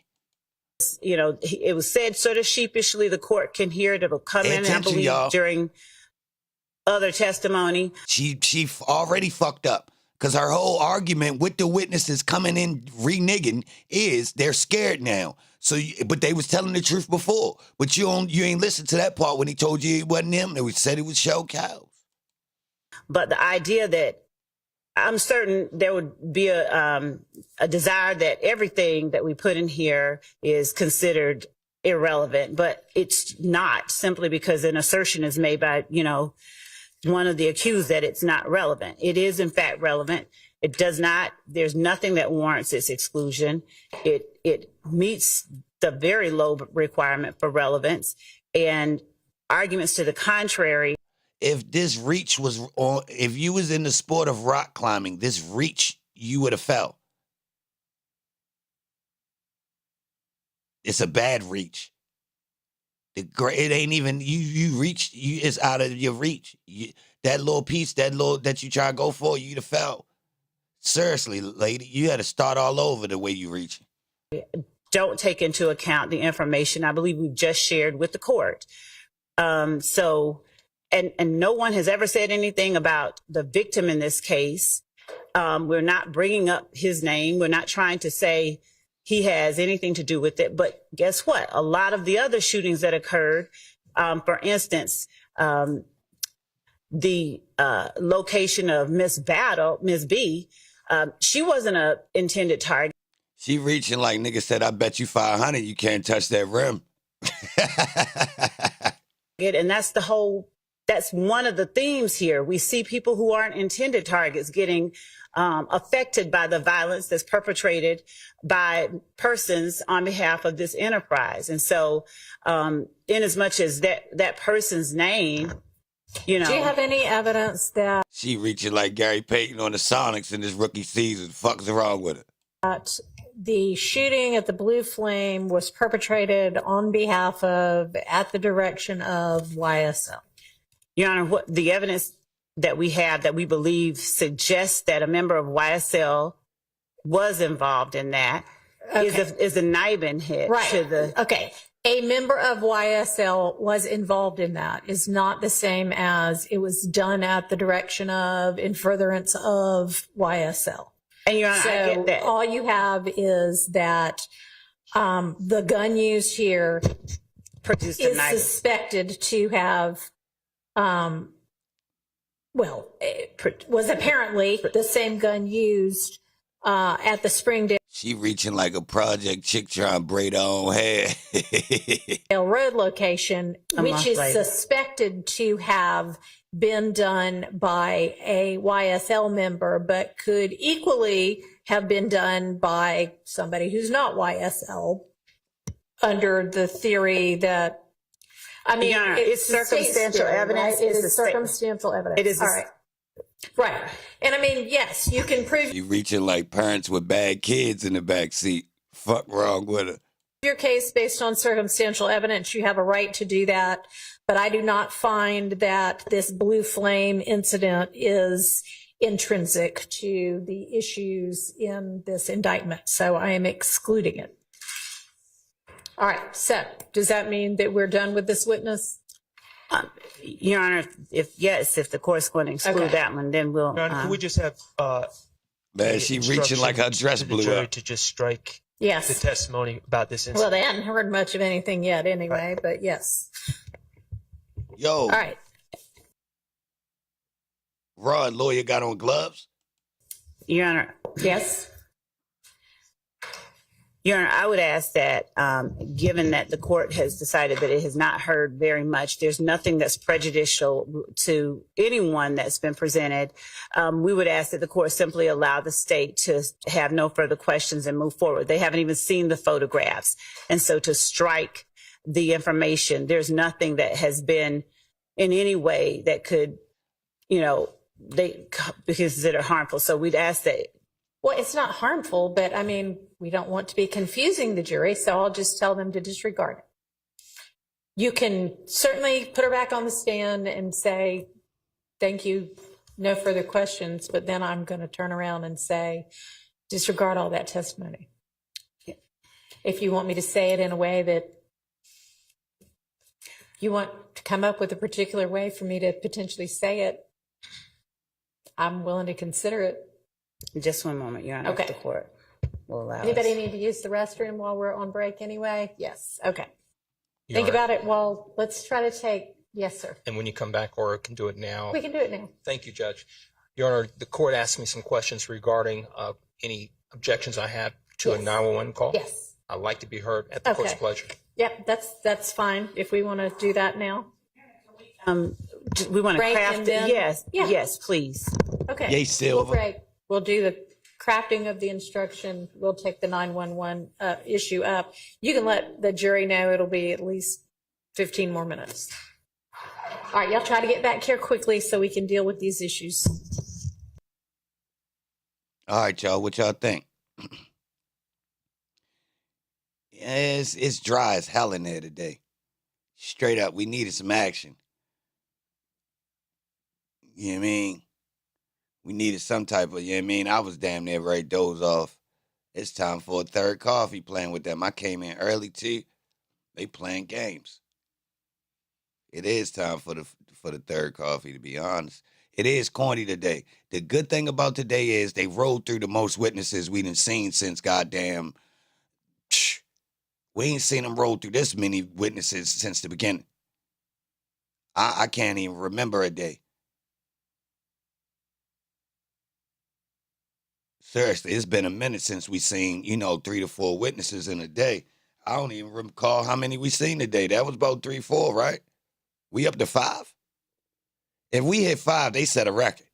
You know, it was said sort of sheepishly, the court can hear it. It'll come in, I believe, y'all. during other testimony. She already fucked up because her whole argument with the witnesses coming in reneging is they're scared now. So, but they was telling the truth before. But you ain't listened to that part when he told you it wasn't him. They said it was show cows. But the idea that I'm certain there would be a desire that everything that we put in here is considered irrelevant, but it's not, simply because an assertion is made by, you know, one of the accused that it's not relevant. It is in fact relevant. It does not, there's nothing that warrants its exclusion. It meets the very low requirement for relevance, and arguments to the contrary. If this reach was on, if you was in the sport of rock climbing, this reach, you would have fell. It's a bad reach. It ain't even, you reached, it's out of your reach. That little piece, that you try to go for, you'd have fell. Seriously, lady, you had to start all over the way you reach. Don't take into account the information I believe we've just shared with the court. And no one has ever said anything about the victim in this case. We're not bringing up his name. We're not trying to say he has anything to do with it. But guess what? A lot of the other shootings that occurred, for instance, the location of Miss B, she wasn't an intended target. She reaching like nigga said, I bet you 500 you can't touch that rim. And that's one of the themes here. We see people who aren't intended targets getting affected by the violence that's perpetrated by persons on behalf of this enterprise. And so in as much as that person's name, you know. Do you have any evidence that she reaching like Gary Payton on the Sonics in this rookie season? Fuck's wrong with it? The shooting at the Blue Flame was perpetrated on behalf of, at the direction of YSL? Your Honor, what the evidence that we have that we believe suggests that a member of YSL was involved in that is a Nibin hit to the. Okay. A member of YSL was involved in that is not the same as it was done at the direction of, in furtherance of YSL. And Your Honor, so I get that. All you have is that the gun used here is suspected to have, was apparently the same gun used at the Springdale. She reaching like a project chick trying to braid her own hair. Road location, which is suspected to have been done by a YSL member, but could equally have been done by somebody who's not YSL, under the theory that, I mean, Your Honor, it's circumstantial evidence. Right? It is circumstantial evidence. It is all right. Right. And I mean, yes, you can prove. You reaching like parents with bad kids in the back seat. Fuck wrong with her. Your case based on circumstantial evidence, you have a right to do that. But I do not find that this Blue Flame incident is intrinsic to the issues in this indictment. So I am excluding it. All right. So does that mean that we're done with this witness? Your Honor, if the court's going to exclude that one, then we'll. Your Honor, can we just have man, she reaching like her dress blew up. To just strike yes. the testimony about this incident. Well, they hadn't heard much of anything yet anyway, but yes. Yo. All right. Rod, lawyer got on gloves? Your Honor. Yes. Your Honor, I would ask that, given that the court has decided that it has not heard very much, there's nothing that's prejudicial to anyone that's been presented. We would ask that the court simply allow the state to have no further questions and move forward. They haven't even seen the photographs. And so to strike the information, there's nothing that has been in any way that could, they be considered harmful. So we'd ask that. Well, it's not harmful, but I mean, we don't want to be confusing the jury, so I'll just tell them to disregard it. You can certainly put her back on the stand and say, thank you, no further questions, but then I'm going to turn around and say, disregard all that testimony. Yeah. If you want me to say it in a way that you want to come up with a particular way for me to potentially say it, I'm willing to consider it. Just one moment, Your Honor. Okay. The court will allow Anybody us. need to use the restroom while we're on break anyway? Yes. Okay. Think Honor. about it. Well, let's try to take, yes, sir. And when you come back, or can do it now. We can do it now. Thank you, Judge. Your Honor, the court asked me some questions regarding any objections I have to a 911 call. Yes. I'd like to be heard at the court's pleasure. Yep, that's fine if we want to do that now. We want to Break craft and it. then- Yes. Yeah. Yes, please. Okay. Yay, Silver. We'll break. We'll do the crafting of the instruction. We'll take the 911 issue up. You can let the jury know it'll be at least 15 more minutes. All right, y'all try to get back here quickly so we can deal with these issues. All right, y'all. What y'all think? It's dry as hell in there today. Straight up, we needed some action. You know what I mean? We needed some type of, you know what I mean? I was damn near ready to doze off. It's time for a third coffee playing with them. I came in early too. They playing games. It is time for the third coffee, to be honest. It is corny today. The good thing about today is they rolled through the most witnesses we done seen since goddamn. We ain't seen them roll through this many witnesses since the beginning. I can't even remember a day. Seriously, it's been a minute since we seen, 3 to 4 witnesses in a day. I don't even recall how many we seen today. That was about 3, 4, right? We up to 5? If we hit 5, they set a record.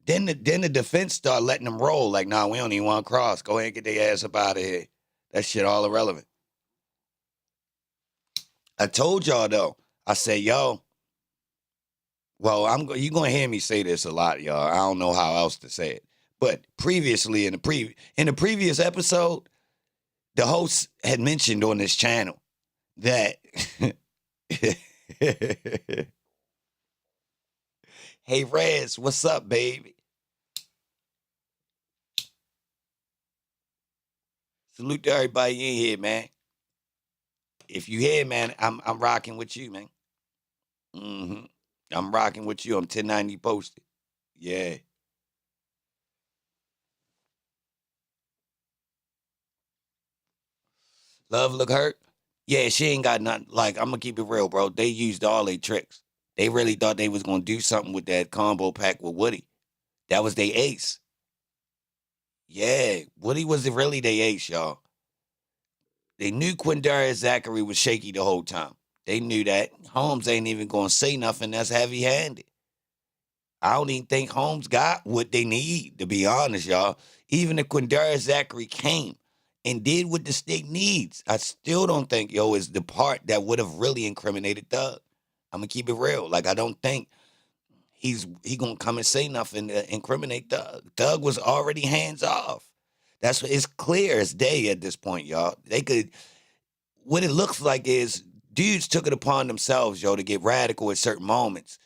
Then the defense start letting them roll. Like, nah, we don't even want to cross. Go ahead and get their ass up out of here. That shit all irrelevant. I told y'all, though. I said, yo. Well, you're going to hear me say this a lot, y'all. I don't know how else to say it. But previously, in the previous episode, the host had mentioned on this channel that hey, Rez, what's up, baby? Salute to everybody in here, man. If you here, man, I'm rocking with you, man. Mm-hmm. I'm rocking with you. I'm 1090 posted. Yeah. Love look hurt? Yeah, she ain't got nothing. Like, I'm going to keep it real, bro. They used all their tricks. They really thought they was going to do something with that combo pack with Woody. That was their ace. Yeah, Woody was really their ace, y'all. They knew Quindarius Zachary was shaky the whole time. They knew that. Holmes ain't even going to say nothing that's heavy-handed. I don't even think Holmes got what they need, to be honest, y'all. Even if Quindarius Zachary came and did what the state needs, I still don't think, is the part that would have really incriminated Thug. I'm going to keep it real. Like, I don't think he going to come and say nothing to incriminate Thug. Thug was already hands off. That's what it's clear as day at this point, y'all. What it looks like is dudes took it upon themselves, to get radical at certain moments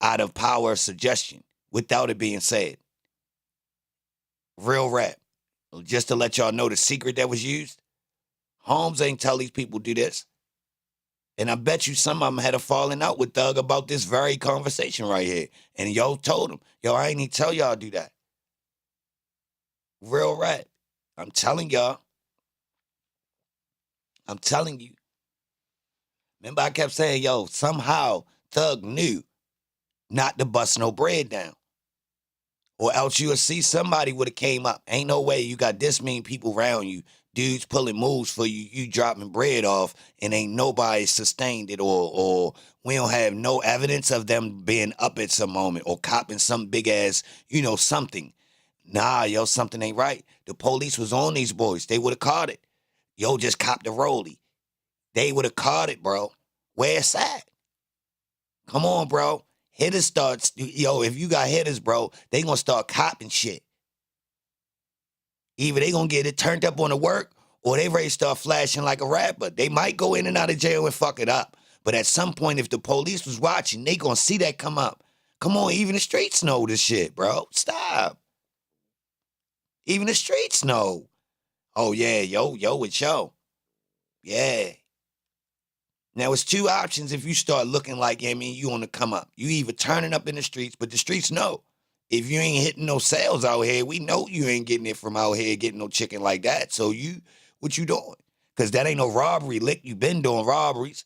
out of power of suggestion without it being said. Real rap. Just to let y'all know the secret that was used, Holmes ain't tell these people do this. And I bet you some of them had a falling out with Thug about this very conversation right here. And told him, I ain't even tell y'all do that. Real rap. I'm telling y'all. I'm telling you. Remember I kept saying, somehow Thug knew not to bust no bread down. Or else you'll see somebody would have came up. Ain't no way you got this many people around you, dudes pulling moves for you, you dropping bread off, and ain't nobody sustained it, or we don't have no evidence of them being up at some moment or copping some big ass, something. Nah, something ain't right. The police was on these boys. They would have caught it. Just copped the rollie. They would have caught it, bro. Where it's at. Come on, bro. Hitters start, if you got hitters, bro, they gonna start copping shit. Either they gonna get it turned up on the work, or they ready to start flashing like a rapper. They might go in and out of jail and fuck it up. But at some point, if the police was watching, they gonna see that come up. Come on, even the streets know this shit, bro. Stop. Even the streets know. Oh, yeah, it's yo. Yeah. Now, it's two options if you start looking like, you on the come up. You either turning up in the streets, but the streets know. If you ain't hitting no sales out here, we know you ain't getting it from out here getting no chicken like that. So what you doing? Because that ain't no robbery. Lick, you been doing robberies.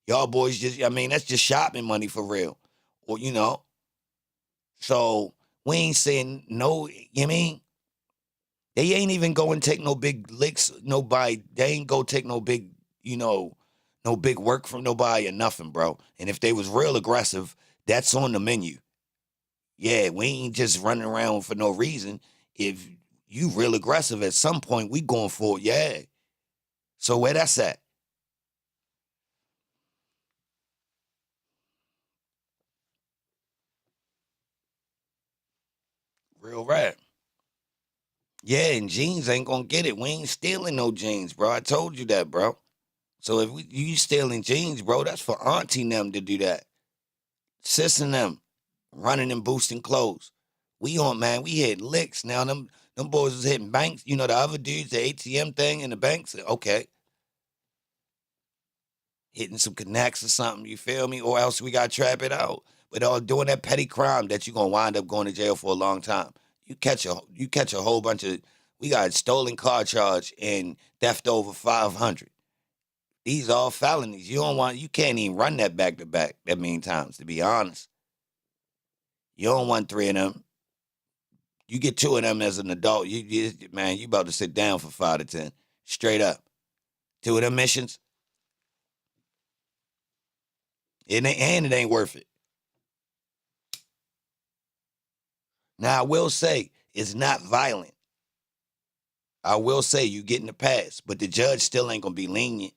Y'all boys that's just shopping money for real. Or, So we ain't saying no, They ain't even go and take no big licks, nobody. They ain't go take no big, no big work from nobody or nothing, bro. And if they was real aggressive, that's on the menu. Yeah, we ain't just running around for no reason. If you real aggressive at some point, we going for it, yeah. So where that's at? Real rap. Yeah, and jeans ain't gonna get it. We ain't stealing no jeans, bro. I told you that, bro. So if you stealing jeans, bro, that's for auntie and them to do that. Sis and them running and boosting clothes. We hit licks. Now them boys was hitting banks. The other dudes, the ATM thing in the banks. Okay. Hitting some connects or something, you feel me? Or else we got to trap it out. But doing that petty crime that you're going to wind up going to jail for a long time. You catch a whole bunch of, we got stolen car charge and theft over 500. These are all felonies. You can't even run that back to back that many times, to be honest. You don't want 3 of them. You get 2 of them as an adult, you about to sit down for 5 to 10. Straight up. 2 of them missions, it ain't worth it. Now, I will say, it's not violent. I will say you getting the pass, but the judge still ain't going to be lenient.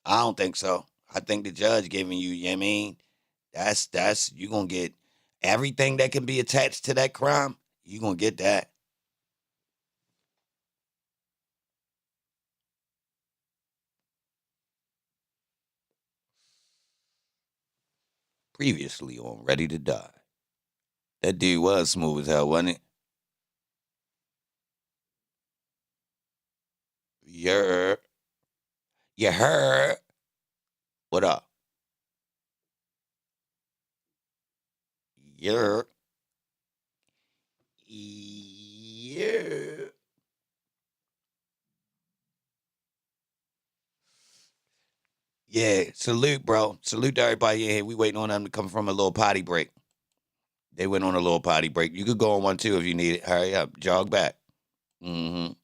I don't think so. I think the judge giving you, that's, you going to get everything that can be attached to that crime, you going to get that. Previously on Ready to Die. That dude was smooth as hell, wasn't it? You heard? What up? Yeah. Yeah, salute, bro. Salute to everybody in here. We waiting on them to come from a little potty break. They went on a little potty break. You could go on one too if you need it. Hurry up. Jog back. Mm-hmm.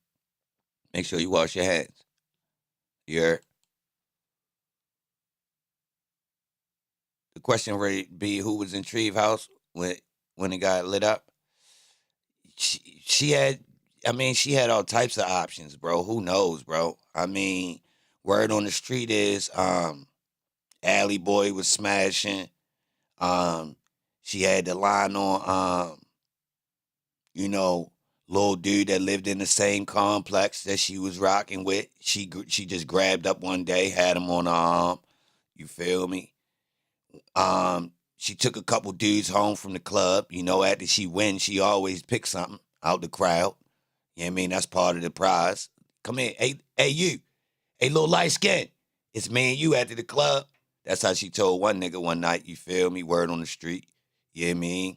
Make sure you wash your hands. Yeah. The question would be who was in Treve House when it got lit up. She had all types of options, bro. Who knows, bro? Word on the street is Alley Boy was smashing. She had the line on little dude that lived in the same complex that she was rocking with. She just grabbed up one day, had him on her arm. You feel me? She took a couple dudes home from the club. After she wins, she always picks something out the crowd. That's part of the prize. Come here. Hey, you. Hey, little light skin. It's me and you after the club. That's how she told one nigga one night, you feel me? Word on the street. You know what I mean?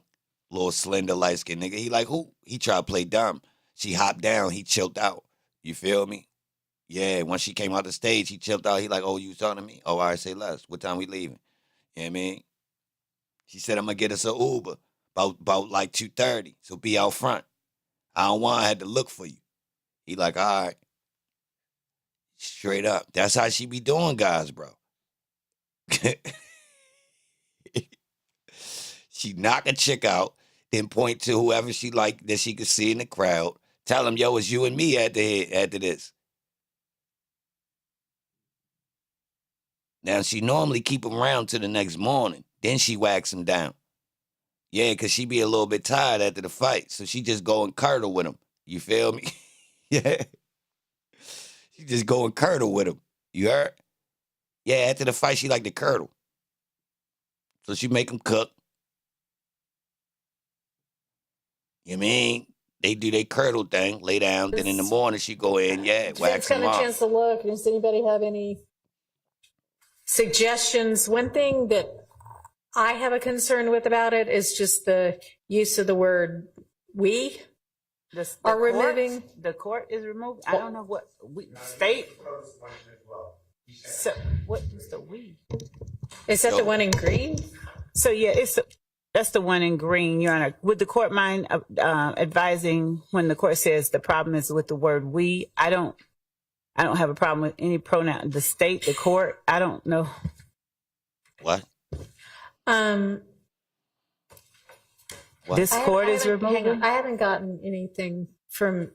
Little slender light skin nigga. He like, who? He tried to play dumb. She hopped down. He chilled out. You feel me? Yeah, once she came out the stage, he chilled out. He like, oh, you was talking to me? Oh, all right, say less. What time we leaving? You know what I mean? She said, I'm going to get us an Uber about like 2:30. So be out front. I don't want, I had to look for you. He like, all right. Straight up. That's how she be doing guys, bro. She knock a chick out, then point to whoever she like that she could see in the crowd. Tell them, yo, it's you and me after this. Now, she normally keep him around till the next morning. Then she whacks him down. Yeah, because she be a little bit tired after the fight. So she just go and curdle with him. You feel me? Yeah. She just go and curdle with him. You heard? Yeah, after the fight, she like to curdle. So she make him cook. You mean? They do their curdle thing, lay down. Then in the morning, she go in, wax him Got a off. chance to look. Does anybody have any suggestions? One thing that I have a concern with about it is just the use of the word "we." Are removing. The court is removed. I don't know what state. So what is the we? Is that the one in green? So yeah, that's the one in green, Your Honor. Would the court mind advising when the court says the problem is with the word "we"? I don't have a problem with any pronoun. The state, the court. I don't know. What? This court is removed. Hang on. I haven't gotten anything from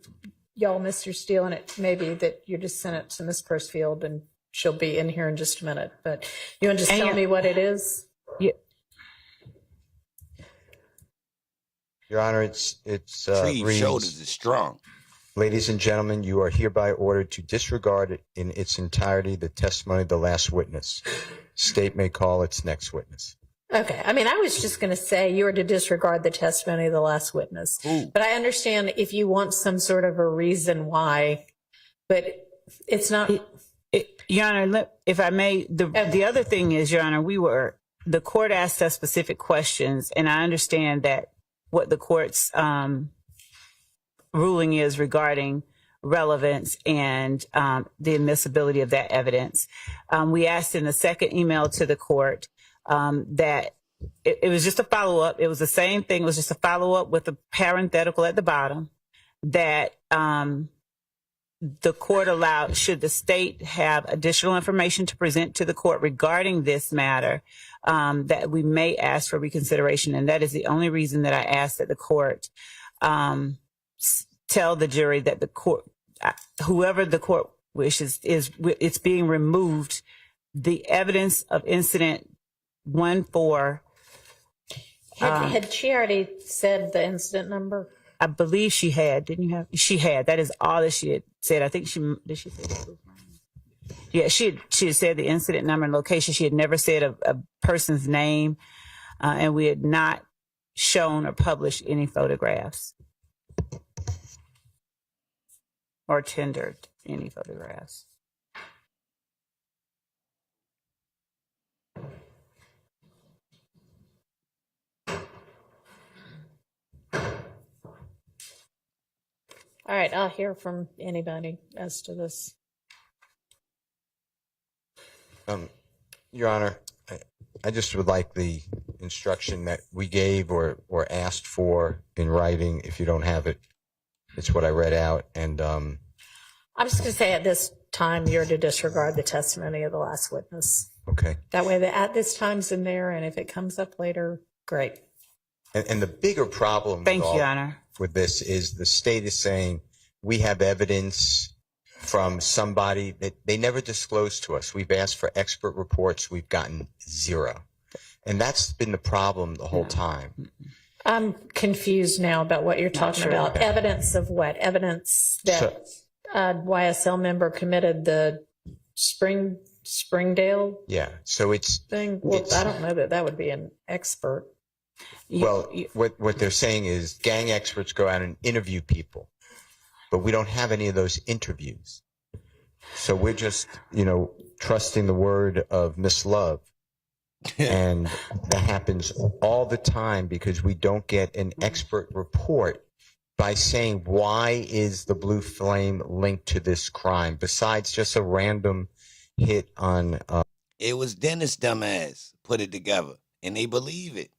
y'all, Mr. Steele, and it may be that you just sent it to Ms. Pursfield, and she'll be in here in just a minute. But you want to just tell me what it is? Yeah. Your Honor, it's Tree's shoulders is strong. Ladies and gentlemen, you are hereby ordered to disregard in its entirety the testimony of the last witness. State may call its next witness. Okay. I mean, I was just going to say you are to disregard the testimony of the last witness. Ooh. But I understand if you want some sort of a reason why, but it's not. Your Honor, if I may, the other thing is, Your Honor, the court asked us specific questions, and I understand that what the court's ruling is regarding relevance and the admissibility of that evidence. We asked in the second email to the court that it was just a follow-up. It was the same thing. It was just a follow-up with a parenthetical at the bottom that the court allowed, should the state have additional information to present to the court regarding this matter, that we may ask for reconsideration. And that is the only reason that I asked that the court tell the jury that the court, whoever the court wishes, it's being removed. The evidence of incident 1-4. Had she already said the incident number? I believe she had. Didn't you have? She had. That is all that she had said. I think did she say that? Yeah, she had said the incident number and location. She had never said a person's name, and we had not shown or published any photographs or tendered any photographs. All right, I'll hear from anybody as to this. Your Honor, I just would like the instruction that we gave or asked for in writing. If you don't have it, it's what I read out. And I'm just going to say at this time, you're to disregard the testimony of the last witness. Okay. That way, the at this time's in there, and if it comes up later, great. And the bigger problem with this is the state is saying we have evidence from somebody that they never disclosed to us. We've asked for expert reports. We've gotten zero. And that's been the problem the whole time. I'm confused now about what you're talking about. Evidence of what? Evidence that YSL member committed the Springdale Yeah. So it's thing? Well, I don't know that would be an expert. Well, what they're saying is gang experts go out and interview people, but we don't have any of those interviews. So we're just, trusting the word of Miss Love. And that happens all the time because we don't get an expert report by saying, why is the blue flame linked to this crime besides just a random hit on. It was Dennis dumbass put it together, and they believe it.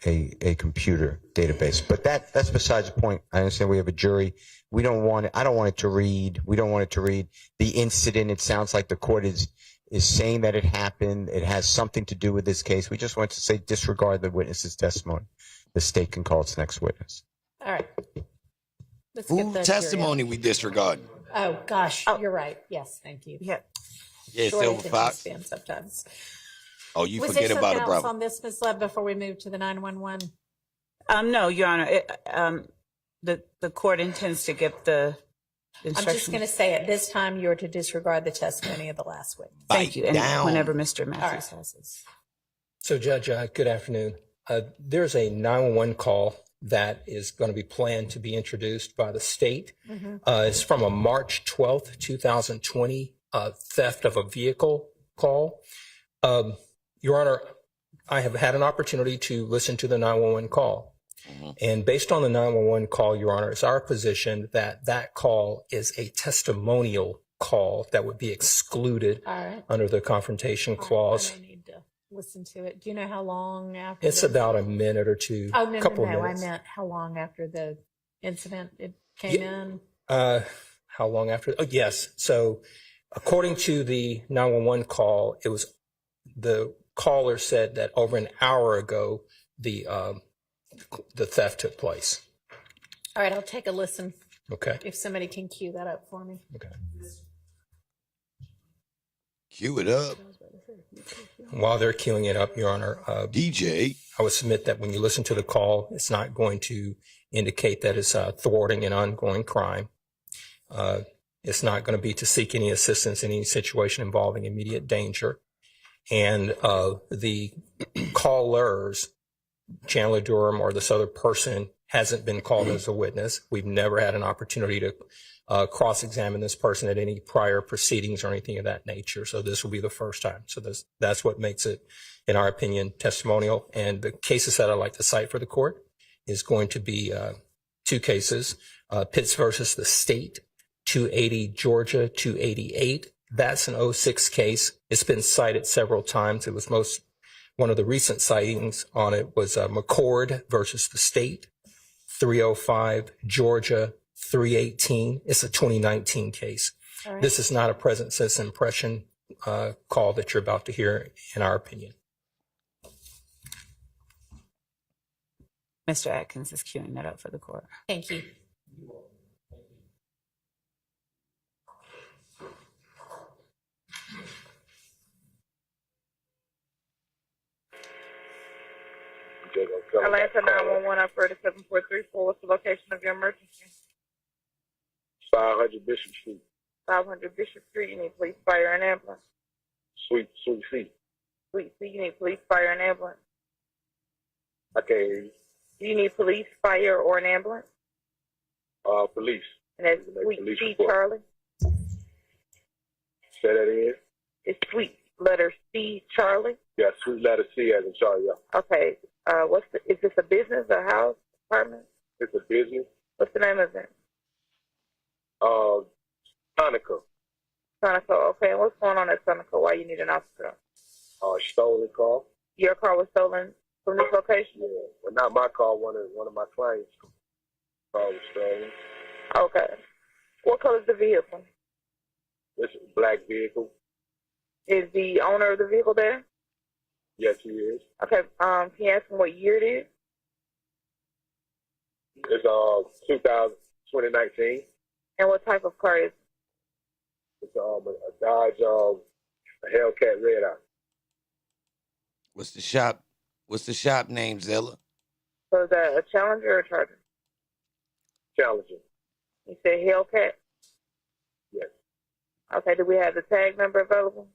A computer database, but that's besides the point. I understand we have a jury. We don't want it. I don't want it to read. We don't want it to read the incident. It sounds like the court is saying that it happened. It has something to do with this case. We just want to say disregard the witness's testimony. The state can call its next witness. All right. Whose testimony we disregard? Oh, gosh, you're right. Yes, thank you. Yeah. Yeah, short Silver attention Fox. span sometimes. Oh, you Was there forget about something a else brother. on this, Ms. Love, before we move to the 911? No, Your Honor. The court intends to give the I'm instructions. just going to say at this time you are to disregard the testimony of the last witness. Thank you. And down. whenever Mr. Matthews has his. So, Judge, good afternoon. There's a 911 call that is going to be planned to be introduced by the state. It's from a March 12th, 2020 theft of a vehicle call. Your Honor, I have had an opportunity to listen to the 911 call. And based on the 911 call, Your Honor, it's our position that that call is a testimonial call that would be excluded under the Confrontation Clause. I may need to listen to it. Do you know how long after? It's about a minute or two. Oh, no, couple no. I minutes. meant how long after the incident it came in? How long after? Oh, yes. So according to the 911 call, it was the caller said that over an hour ago, the theft took place. All right, I'll take a listen. Okay. If somebody can cue that up for me. Okay. Cue it up. While they're queuing it up, Your Honor, DJ, I would submit that when you listen to the call, it's not going to indicate that it's thwarting an ongoing crime. It's not going to be to seek any assistance in any situation involving immediate danger. And the callers, Chandler Durham or this other person, hasn't been called as a witness. We've never had an opportunity to cross-examine this person at any prior proceedings or anything of that nature. So this will be the first time. So that's what makes it, in our opinion, testimonial. And the cases that I'd like to cite for the court is going to be two cases, Pitts versus the state, 280 Georgia, 288. That's an 06 case. It's been cited several times. It was one of the recent sightings on it was McCord versus the state, 305 Georgia, 318. It's a 2019 case. Right. This is not a present citizen impression call that you're about to hear, in our opinion. Mr. Atkins is queuing that up for the court. Thank you. Atlanta 911 operator 7434. What's the location of your emergency? 500 Bishop Street. 500 Bishop Street. You need police, fire, and ambulance. Sweet C. Sweet C. You need police, fire, and ambulance. I can't hear you. Do you need police, fire, or an ambulance? Police. And that's Sweet C, Charlie. Say that again. It's Sweet letter C, Charlie. Yeah, Sweet letter C as in Charlie. Yeah. Okay. Is this a business, a house, apartment? It's a business. What's the name of it? Sonico. Sonico. Okay. And what's going on at Sonico? Why you need an officer? Stolen car. Your car was stolen from this location? Yeah. Well, not my car. One of my clients' car was stolen. Okay. What color is the vehicle? It's a black vehicle. Is the owner of the vehicle there? Yes, he is. Okay. Can you ask him what year it is? It's 2019. And what type of car is it? It's a Dodge, a Hellcat Red Eye. What's the shop name, Zilla? So is that a Challenger or a Charger? Challenger. You said Hellcat? Yes. Okay. Do we have the tag number available?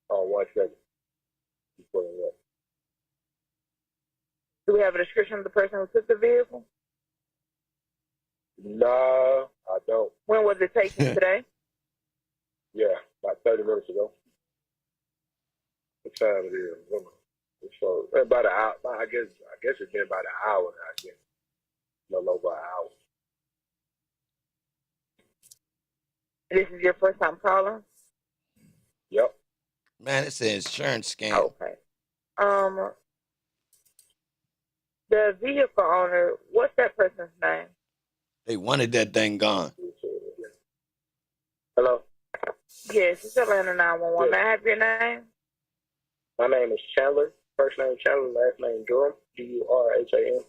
1 second. Do we have a description of the person who took the vehicle? No, I don't. When was it taken? Today? Yeah, about 30 minutes ago. What time it is? So about an hour. I guess it's been about an hour now. I guess a little over an hour. This is your first time calling? Yep. Man, it's an insurance scam. Okay. The vehicle owner, what's that person's name? They wanted that thing gone. Hello? Yes, it's Atlanta 911. Yes. May I have your name? My name is Chandler. First name Chandler, last name Durham. Durham.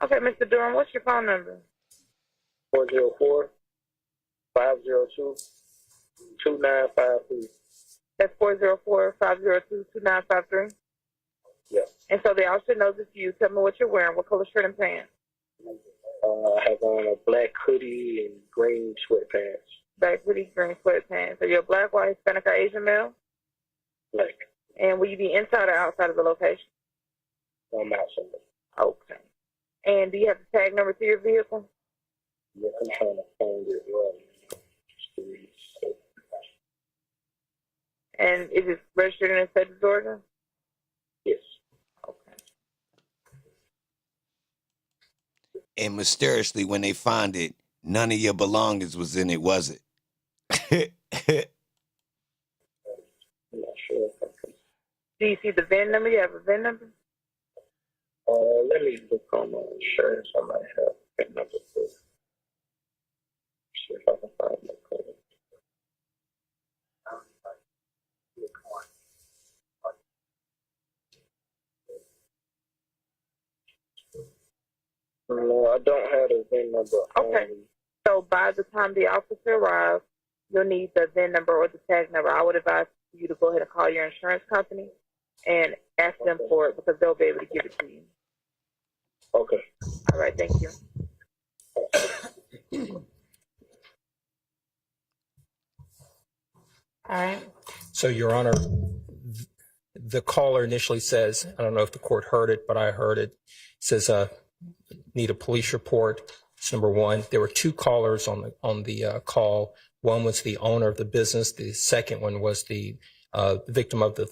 Okay, Mr. Durham, what's your phone number? 404-502-2288. 2953. That's 404-502-2953. Yeah. And so they all should know this you. Tell me what you're wearing. What color shirt and pants? I have on a black hoodie and green sweatpants. Black hoodie, green sweatpants. So you're a black, white, Hispanic, or Asian male? Black. And will you be inside or outside of the location? I'm outside. Okay. And do you have the tag number to your vehicle? Yeah, I'm trying to find it right. And is it registered in the state of Georgia? Yes. Okay. And mysteriously, when they find it, none of your belongings was in it, was it? I'm not sure if I can. Do you see the VIN number? You have a VIN number? Let me look on my insurance. I might have that number for. See if I can find my code. No, I don't have the VIN number. Okay. So by the time the officer arrives, you'll need the VIN number or the tag number. I would advise you to go ahead and call your insurance company and ask them for it because they'll be able to give it to you. Okay. All right. Thank you. All right. So, Your Honor, the caller initially says, I don't know if the court heard it, but I heard it, says, need a police report. It's number one. There were two callers on the call. One was the owner of the business. The second one was the victim of the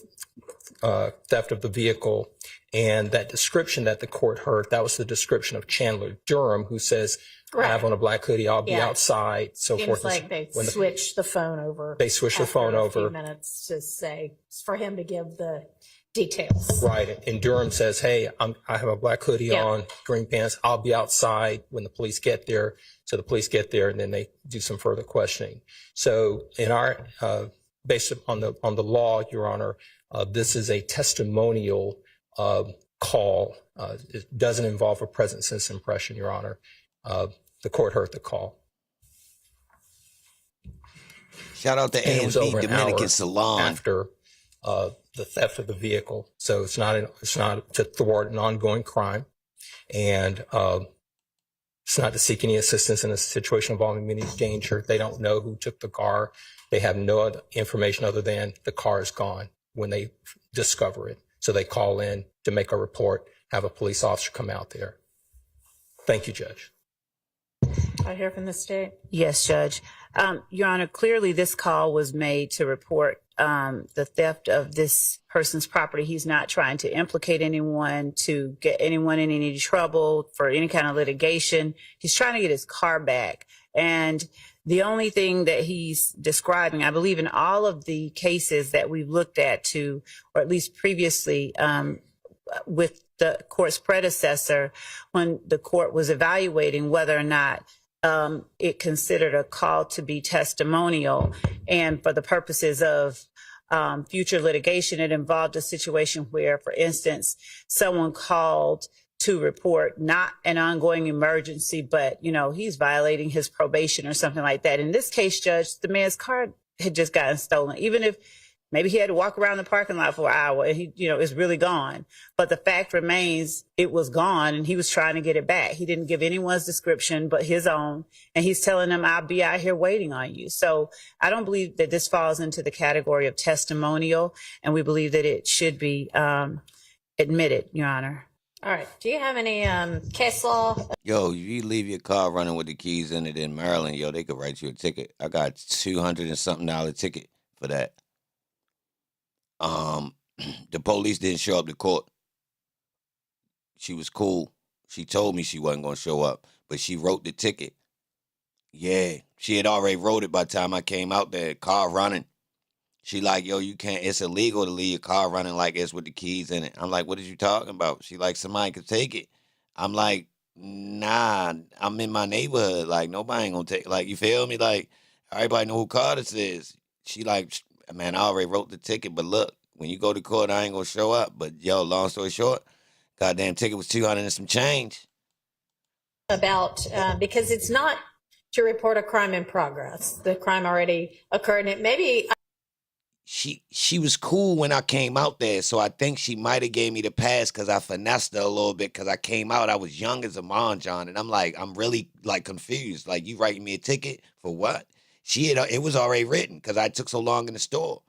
theft of the vehicle. And that description that the court heard, that was the description of Chandler Durham, who says, I have on a black hoodie, I'll be outside, so Seems forth. like they switched the phone over. They switched the phone after over. a few minutes to say, for him to give the details. Right. And Durham says, hey, I have a black hoodie on, green pants. I'll be outside when the police get there. So the police get there and then they do some further questioning. So in our, based on the law, Your Honor, this is a testimonial call. It doesn't involve a present sense impression, Your Honor. The court heard the call. Shout out to And it was A&B over an Dominican hour Salon. after the theft of the vehicle. So it's not to thwart an ongoing crime, and it's not to seek any assistance in a situation involving immediate danger. They don't know who took the car. They have no other information other than the car is gone when they discover it. So they call in to make a report, have a police officer come out there. Thank you, Judge. I hear from the state. Yes, Judge. Your Honor, clearly this call was made to report the theft of this person's property. He's not trying to implicate anyone, to get anyone in any trouble for any kind of litigation. He's trying to get his car back. And the only thing that he's describing, I believe in all of the cases that we've looked at to, or at least previously with the court's predecessor, when the court was evaluating whether or not it considered a call to be testimonial, and for the purposes of future litigation, it involved a situation where, for instance, someone called to report not an ongoing emergency, but, he's violating his probation or something like that. In this case, Judge, the man's car had just gotten stolen. Even if maybe he had to walk around the parking lot for an hour and he, it's really gone. But the fact remains it was gone and he was trying to get it back. He didn't give anyone's description but his own. And he's telling them, I'll be out here waiting on you. So I don't believe that this falls into the category of testimonial. And we believe that it should be admitted, Your Honor. All right. Do you have any case law? Yo, if you leave your car running with the keys in it in Maryland, they could write you a ticket. I got $200 and something ticket for that. The police didn't show up to court. She was cool. She told me she wasn't going to show up, but she wrote the ticket. Yeah, she had already wrote it by the time I came out there, car running. She like, yo, you can't, it's illegal to leave your car running like this with the keys in it. I'm like, what are you talking about? She like, somebody could take it. I'm like, nah, I'm in my neighborhood. Like, nobody ain't going to take, like, you feel me? Like, everybody know who car this is. She like, man, I already wrote the ticket, but look, when you go to court, I ain't going to show up. But, long story short, goddamn ticket was $200 and some change. About, because it's not to report a crime in progress. The crime already occurred, and it maybe. She was cool when I came out there, so I think she might have gave me the pass because I finessed her a little bit because I came out, I was young as a John, and I'm really like confused. Like, you writing me a ticket for what? It was already written because I took so long in the store.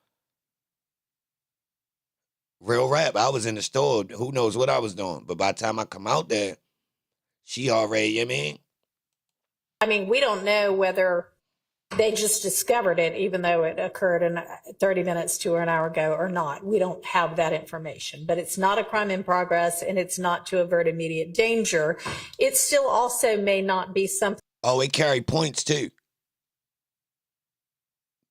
Real rap, I was in the store, who knows what I was doing, but by the time I come out there, she already, you know what I mean? I mean, we don't know whether they just discovered it, even though it occurred in 30 minutes to an hour ago or not. We don't have that information, but it's not a crime in progress and it's not to avert immediate danger. It still also may not be something. Oh, it carried points too.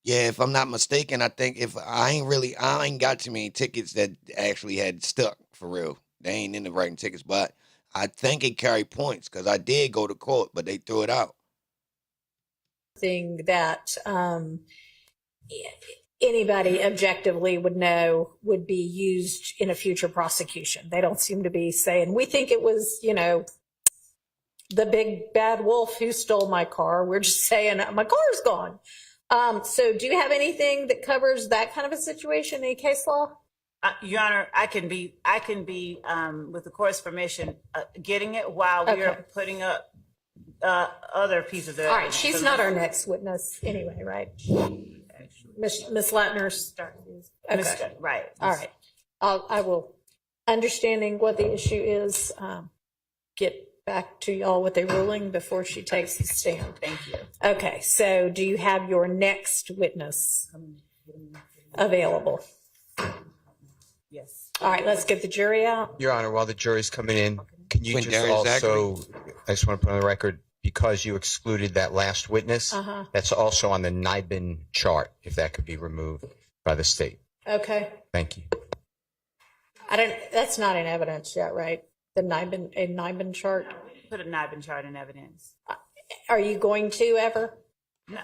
Yeah, if I'm not mistaken, I think if I ain't got too many tickets that actually had stuck for real. They ain't in the writing tickets, but I think it carried points because I did go to court, but they threw it out. Thing that anybody objectively would know would be used in a future prosecution. They don't seem to be saying, we think it was, the big bad wolf who stole my car. We're just saying my car's gone. So do you have anything that covers that kind of a situation in case law? Your Honor, I can be with the court's permission, getting it while we are putting up other pieces of evidence. All right, she's not our next witness anyway, right? Miss Latner's. Okay. Right. All right. I will, understanding what the issue is, get back to y'all with a ruling before she takes the stand. Thank you. Okay, so do you have your next witness available? Yes. All right, let's get the jury out. Your Honor, while the jury's coming in, can you just Quindarius also, Zachary. I just want to put on the record, because you excluded that last witness, Uh-huh. that's also on the NIBIN chart, if that could be removed by the state. Okay. Thank you. That's not in evidence yet, right? The NIBIN chart? Put a NIBIN chart in evidence. Are you going to ever? No.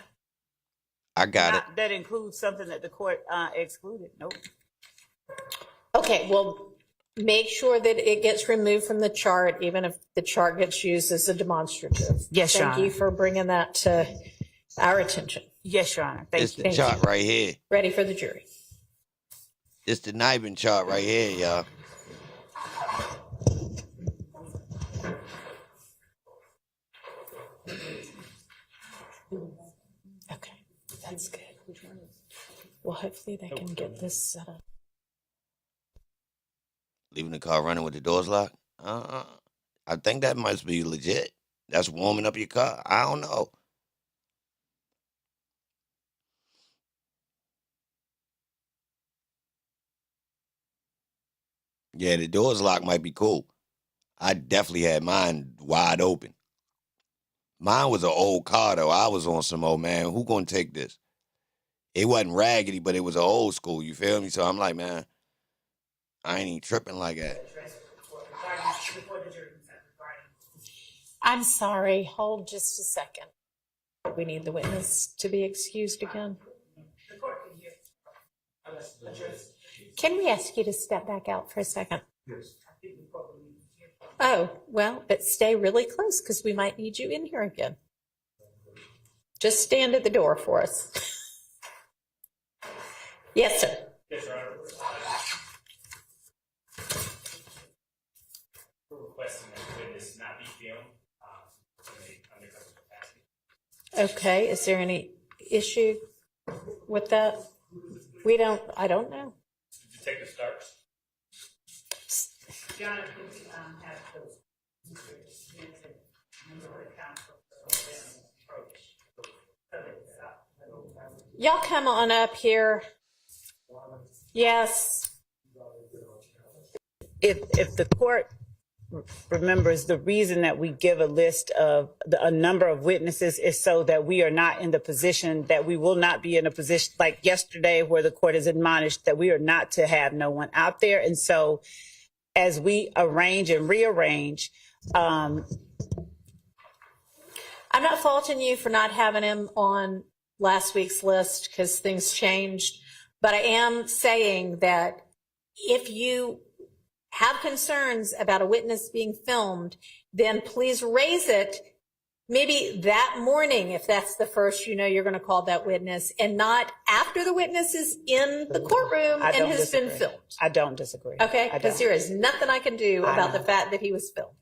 I got it. That includes something that the court excluded. Nope. Okay, well, make sure that it gets removed from the chart, even if the chart gets used as a demonstrative. Yes, Your Thank you Honor. for bringing that to our attention. Yes, Your Honor. Thank It's you. the chart right here. Ready for the jury. It's the NIBIN chart right here, y'all. Okay, that's good. Well, hopefully they can get this set up. Leaving the car running with the doors locked? I think that must be legit. That's warming up your car. I don't know. Yeah, the doors locked might be cool. I definitely had mine wide open. Mine was an old car, though. I was on some old, man, who gonna take this? It wasn't raggedy, but it was an old school, you feel me? So I'm like, man, I ain't even tripping like that. I'm sorry, hold just a second. We need the witness to be excused again. Can we ask you to step back out for a second? Oh, well, but stay really close because we might need you in here again. Just stand at the door for us. Yes, sir. Yes, Your Honor. We're requesting that the witness not be filmed in an undercover capacity. Okay, is there any issue with that? I don't know. Detective Starks. John, Y'all come on up here. Yes. If the court remembers, the reason that we give a list of a number of witnesses is so that we are not in the position that we will not be in a position like yesterday where the court has admonished that we are not to have no one out there. And so as we arrange and rearrange, I'm not faulting you for not having him on last week's list because things changed, but I am saying that if you have concerns about a witness being filmed, then please raise it maybe that morning, if that's the first you're going to call that witness, and not after the witness is in the courtroom I and don't has been disagree. filmed. I don't disagree. Okay? I Because don't. there is nothing I can do I about the know. fact that he was filmed.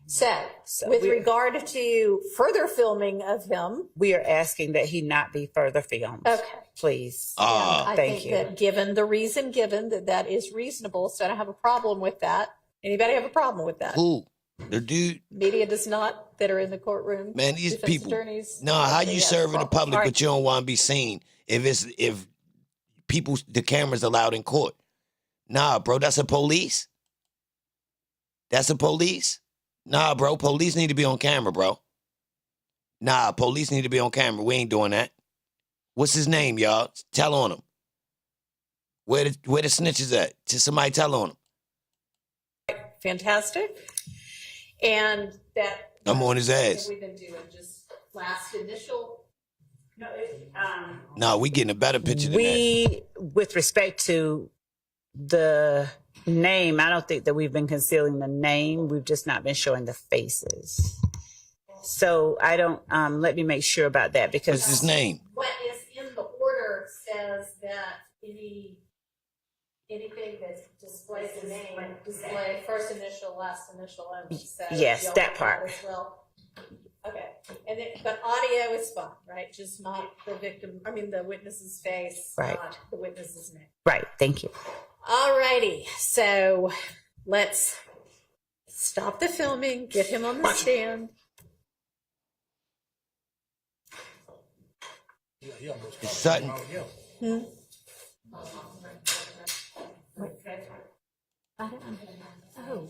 So with we- regard to further filming of him, We are asking that he not be further filmed. okay. Please. I Thank think you. that given the reason given, that is reasonable. So I don't have a problem with that. Anybody have a problem with that? Who? The dude? Media does not, that are in the courtroom. Man, these defense people. attorneys. No, how they you have serving the problems. public, All right. but you don't want to be seen if people, the cameras allowed in court? Nah, bro, that's a police. That's a police. Nah, bro, police need to be on camera, bro. Nah, police need to be on camera. We ain't doing that. What's his name, y'all? Tell on him. Where the snitches at? Somebody tell on him. Fantastic. And that. I'm on his ass. We've been doing just last initial. Nah, we getting a better picture than that. With respect to the name, I don't think that we've been concealing the name. We've just not been showing the faces. So I don't, let me make sure about that because. What's his name? What is in the order says that anything that displays the name, display first initial, last initial, and so Yes, you'll that have part. as well. Okay, and then, but audio is fine, right? Just not the witness's face, Right. not the witness's name. Right, thank you. All righty, so let's stop the filming, get him on the stand. Sutton. Hmm? Oh.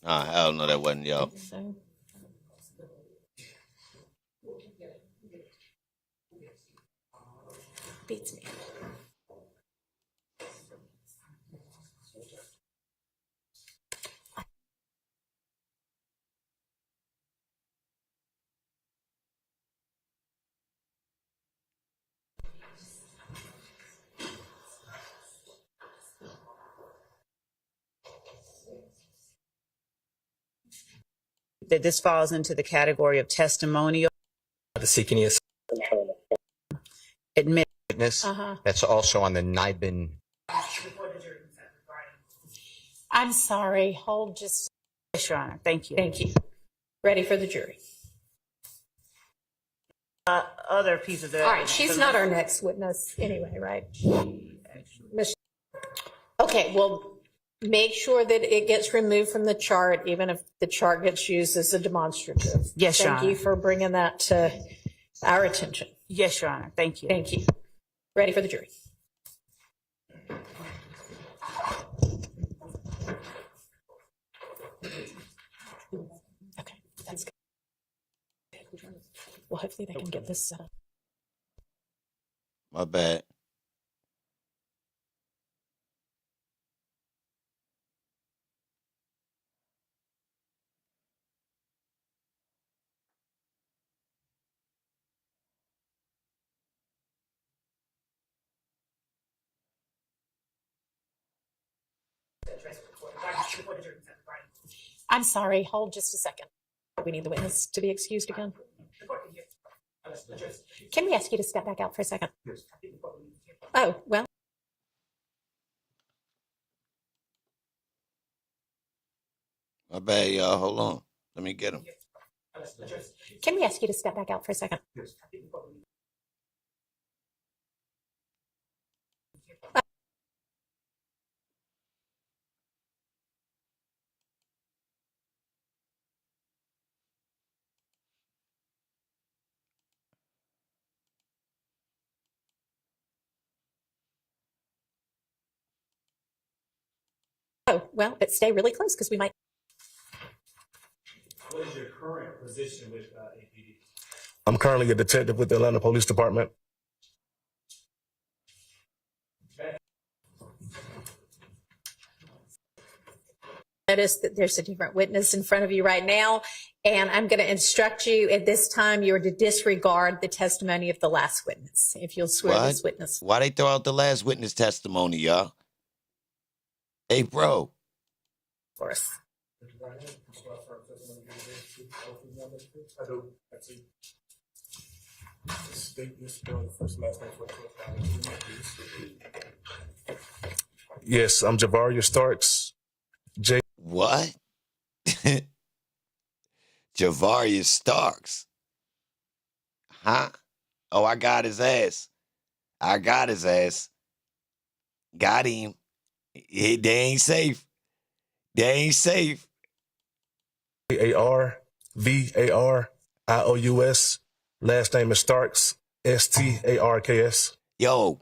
Oh, hell no, that wasn't y'all. So. Beats me. That this falls into the category of testimonial. To seek any Admit. Witness. Uh-huh. That's also on the NIBIN. I'm sorry. Hold just. Yes, Your Honor. Thank you. Thank you. Ready for the jury. Other piece of the. All right. She's not our next witness anyway, right? Okay. Well, make sure that it gets removed from the chart, even if the chart gets used as a demonstrative. Yes, Your Thank Honor. you for bringing that to our attention. Yes, Your Honor. Thank you. Thank you. Ready for the jury. Okay, that's good. Well, hopefully they can get this set up. My bad. I'm sorry. Hold just a second. We need the witness to be excused again. Can we ask you to step back out for a second? Oh, well. My bad, y'all. Hold on. Let me get him. Can we ask you to step back out for a second? Oh, well, but stay really close because we might. What is your current position with APD? I'm currently a detective with the Atlanta Police Department. Notice that there's a different witness in front of you right now, and I'm going to instruct you at this time you're to disregard the testimony of the last witness. If you'll swear this witness. Why they throw out the last witness testimony, y'all? Hey, bro. Of course. I do. That's it. This first last name for Yes, I'm Javaria Starks. What? Javaria Starks. Huh? Oh, I got his ass. I got his ass. Got him. They ain't safe. They ain't safe. ARVARIOUS. Last name is Starks. STARKS. Yo,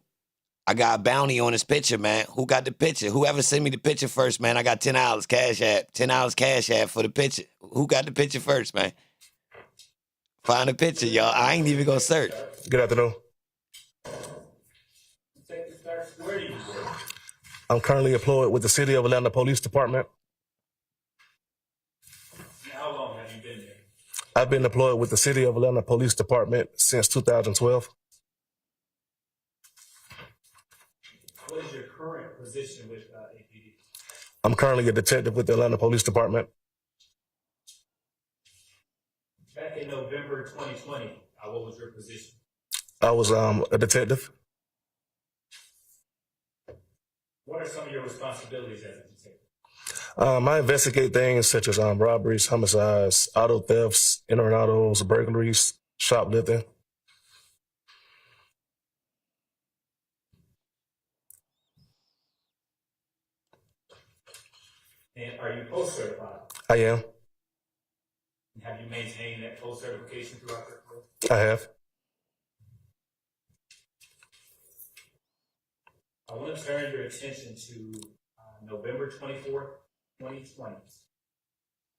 I got a bounty on his picture, man. Who got the picture? Whoever sent me the picture first, man. I got $10 cash app. $10 cash app for the picture. Who got the picture first, man? Find the picture, y'all. I ain't even gonna search. Good afternoon. Where do you work? I'm currently employed with the City of Atlanta Police Department. How long have you been there? I've been employed with the City of Atlanta Police Department since 2012. What is your current position with APD? I'm currently a detective with the Atlanta Police Department. Back in November 2020, what was your position? I was a detective. What are some of your responsibilities as a detective? I investigate things such as robberies, homicides, auto thefts, entering autos, burglaries, shoplifting. And are you post-certified? I am. And have you maintained that post-certification throughout your career? I have. I want to turn your attention to November 24th, 2020.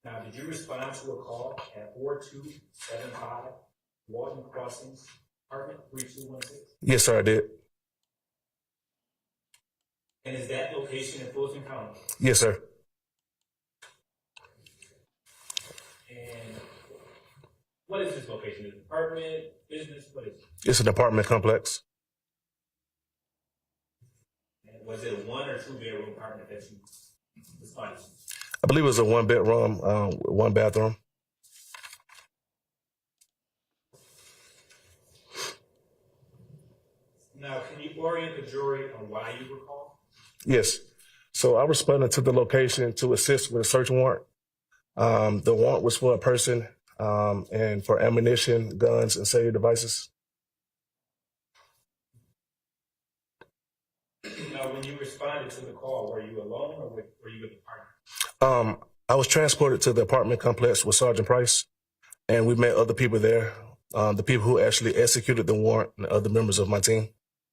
Now, did you respond to a call at 4275 Walton Crossings, apartment 3216? Yes, sir, I did. And is that location in Fulton County? Yes, sir. And what is this location? Is it apartment, business? What is it? It's an apartment complex. And was it a 1 or 2 bedroom apartment that you responded to? I believe it was a 1-bedroom, 1 bathroom. Now, can you orient the jury on why you were called? Yes. So I responded to the location to assist with a search warrant. The warrant was for a person and for ammunition, guns, and cellular devices. Now, when you responded to the call, were you alone or were you with the partner? I was transported to the apartment complex with Sergeant Price, and we met other people there, the people who actually executed the warrant and other members of my team.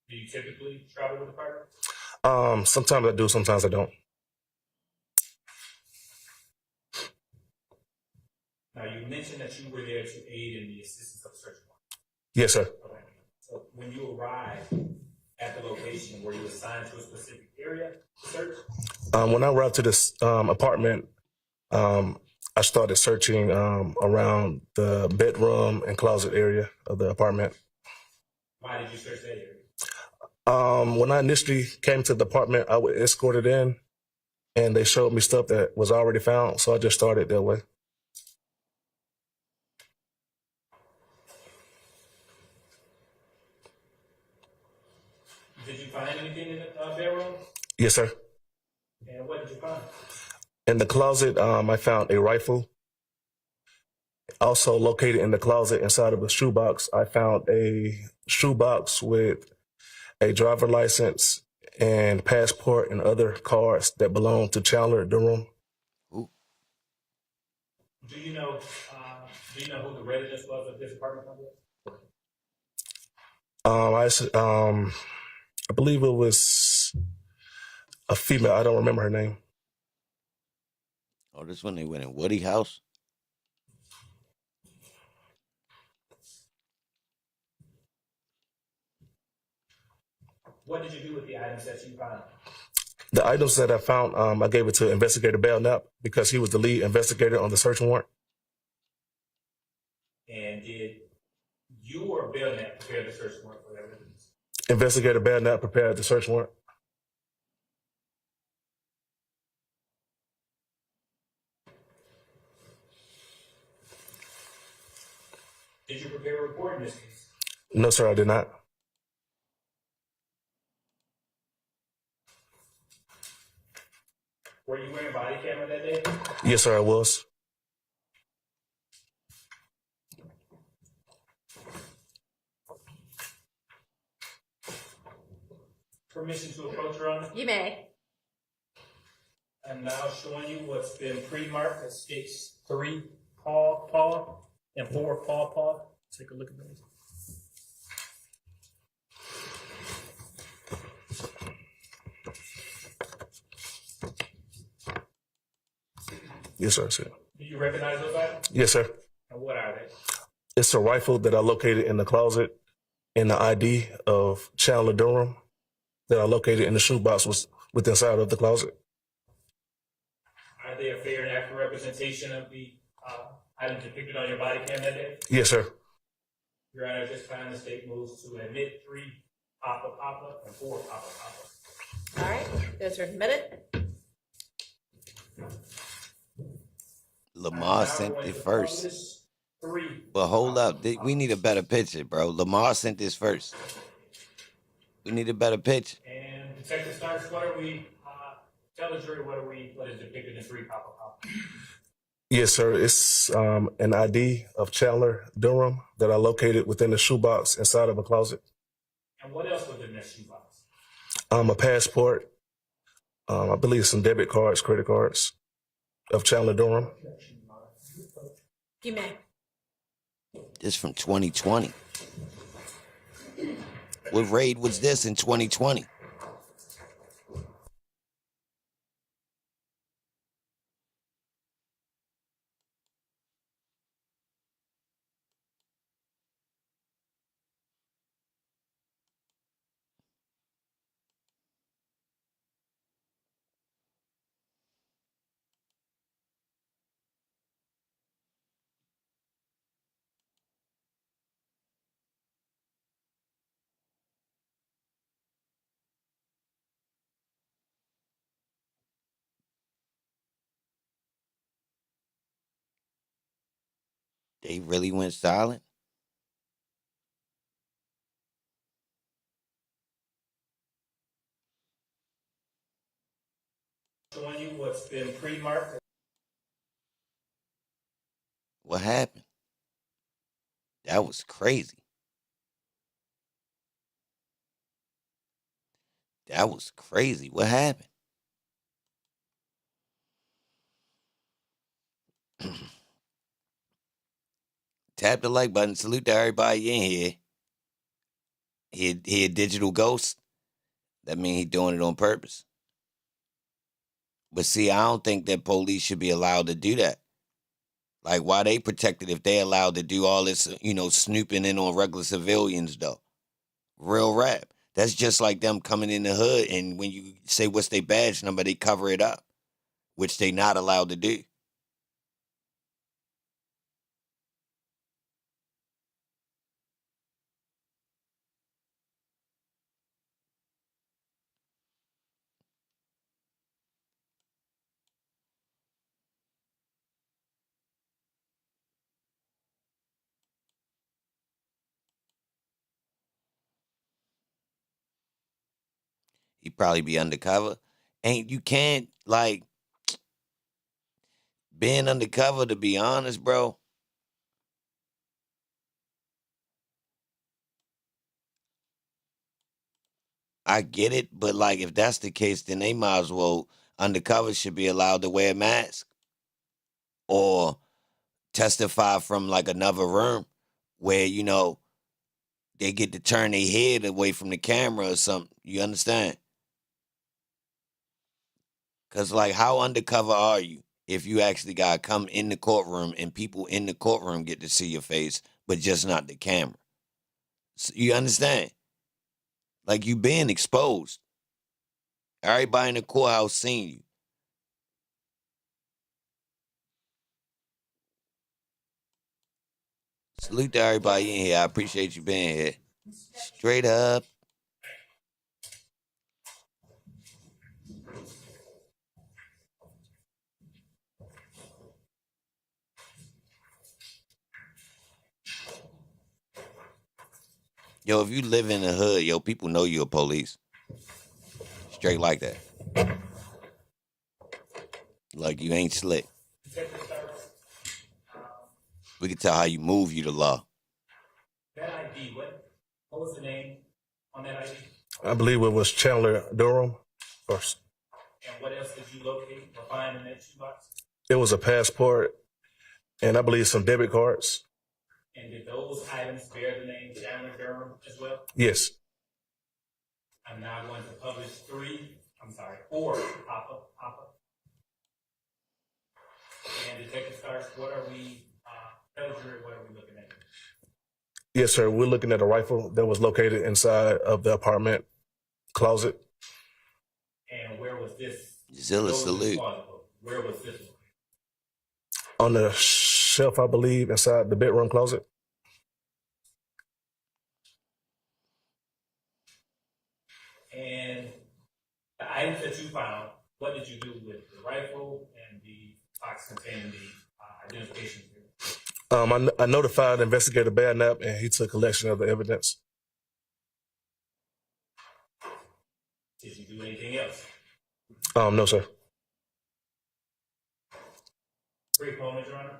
Do you typically travel with a partner? Sometimes I do, sometimes I don't. Now, you mentioned that you were there to aid in the assistance of the search warrant. Yes, sir. Okay. So when you arrived at the location, were you assigned to a specific area to search? When I arrived to this apartment, I started searching around the bedroom and closet area of the apartment. Why did you search that area? When I initially came to the apartment, I was escorted in, and they showed me stuff that was already found, so I just started that way. Did you find anything in the bedroom? Yes, sir. And what did you find? In the closet, I found a rifle. Also located in the closet inside of a shoebox, I found a shoebox with a driver license and passport and other cards that belonged to Chandler Durham. Do you know who the residence was of this apartment complex? I believe it was a female. I don't remember her name. Oh, this when they went in Woody House? What did you do with the items that you found? The items that I found, I gave it to Investigator Belknap because he was the lead investigator on the search warrant. And did you or Belknap prepare the search warrant for that residence? Investigator Belknap prepared the search warrant. prepare a report in this case? No, sir, I did not. Were you wearing body camera that day? Yes, sir, I was. Permission to approach, Your Honor? You may. I'm now showing you what's been pre-marked as states 3, paw, and 4, paw. Take a look at those. Yes, sir, sir. Do you recognize those items? Yes, sir. And what are they? It's a rifle that I located in the closet, and the ID of Chandler Durham that I located in the shoebox was within inside of the closet. Are they a fair and accurate representation of the items depicted on your body cam that day? Yes, sir. Your Honor, this time the state moves to admit 3 papa, and 4 papa. All right, those are admitted. Lamar sent it first. But hold up, we need a better picture, bro. Lamar sent this first. We need a better picture. And Detective Starks, what are we? Tell the jury what is depicted in 3 papa. Yes, sir. It's an ID of Chandler Durham that I located within the shoebox inside of a closet. And what else was in that shoebox? A passport. I believe some debit cards, credit cards of Chandler Durham. You may. This from 2020. What raid was this in 2020? They really went silent? Showing you what's been pre-marked. What happened? That was crazy. That was crazy. What happened? Tap the like button. Salute to everybody in here. He a digital ghost. That means he doing it on purpose. But see, I don't think that police should be allowed to do that. Like, why they protected if they allowed to do all this, snooping in on regular civilians, though? Real rap. That's just like them coming in the hood, and when you say what's their badge number, they cover it up, which they not allowed to do. He probably be undercover. You can't, like, being undercover, to be honest, bro. I get it, but, like, if that's the case, then they might as well, undercover should be allowed to wear a mask. Or testify from, like, another room where, they get to turn their head away from the camera or something. You understand? Because, like, how undercover are you if you actually got to come in the courtroom and people in the courtroom get to see your face, but just not the camera? So, you understand? Like, you being exposed. Everybody in the courthouse seen you. Salute to everybody in here. I appreciate you being here. Straight up. Yo, if you live in the hood, yo, people know you're police. Straight like that. Like you ain't slick. We can tell how you move, you the law. That ID, what was the name on that ID? I believe it was Chandler Durham. Or And what else did you locate or find in that shoebox? it was a passport and I believe some debit cards. And did those items bear the name Chandler Durham as well? Yes. I'm now going to publish four Papa. And Detective Starks, what are we, tell the jury, what are we looking at? Yes, sir. We're looking at a rifle that was located inside of the apartment closet. And where was this? Zilla salute. Where was this? On the shelf, I believe, inside the bedroom closet. And the items that you found, what did you do with the rifle and the box containing the identification? I notified Investigator Badnap, and he took collection of the evidence. Did you do anything else? No, sir. Brief moment, Your Honor.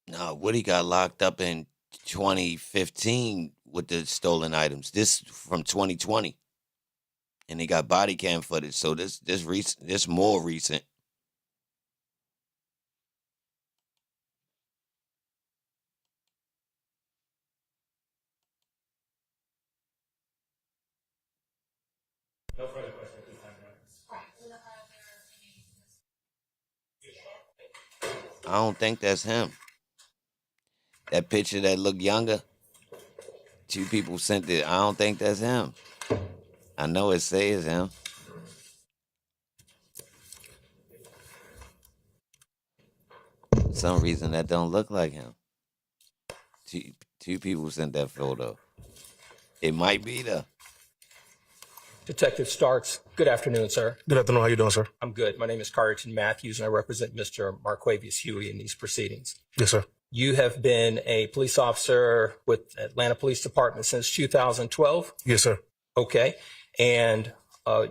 No, Woody got locked up in 2015 with the stolen items. This from 2020. And they got body cam footage, so this more recent. No further questions at this time, Your Honor. I don't think that's him. That picture that looked younger, 2 people sent it. I don't think that's him. I know it says him. For some reason that don't look like him. Two people sent that photo. It might be though. Detective Starks, good afternoon, sir. Good afternoon. How you doing, sir? I'm good. My name is Carrington Matthews, and I represent Mr. Marquavius Huey in these proceedings. Yes, sir. You have been a police officer with Atlanta Police Department since 2012? Yes, sir. Okay. And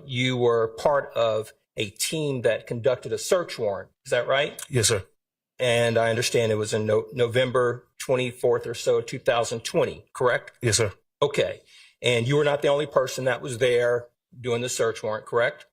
you were part of a team that conducted a search warrant. Is that right? Yes, sir. And I understand it was in November 24th or so, 2020, correct? Yes, sir. Okay. And you were not the only person that was there doing the search warrant, correct?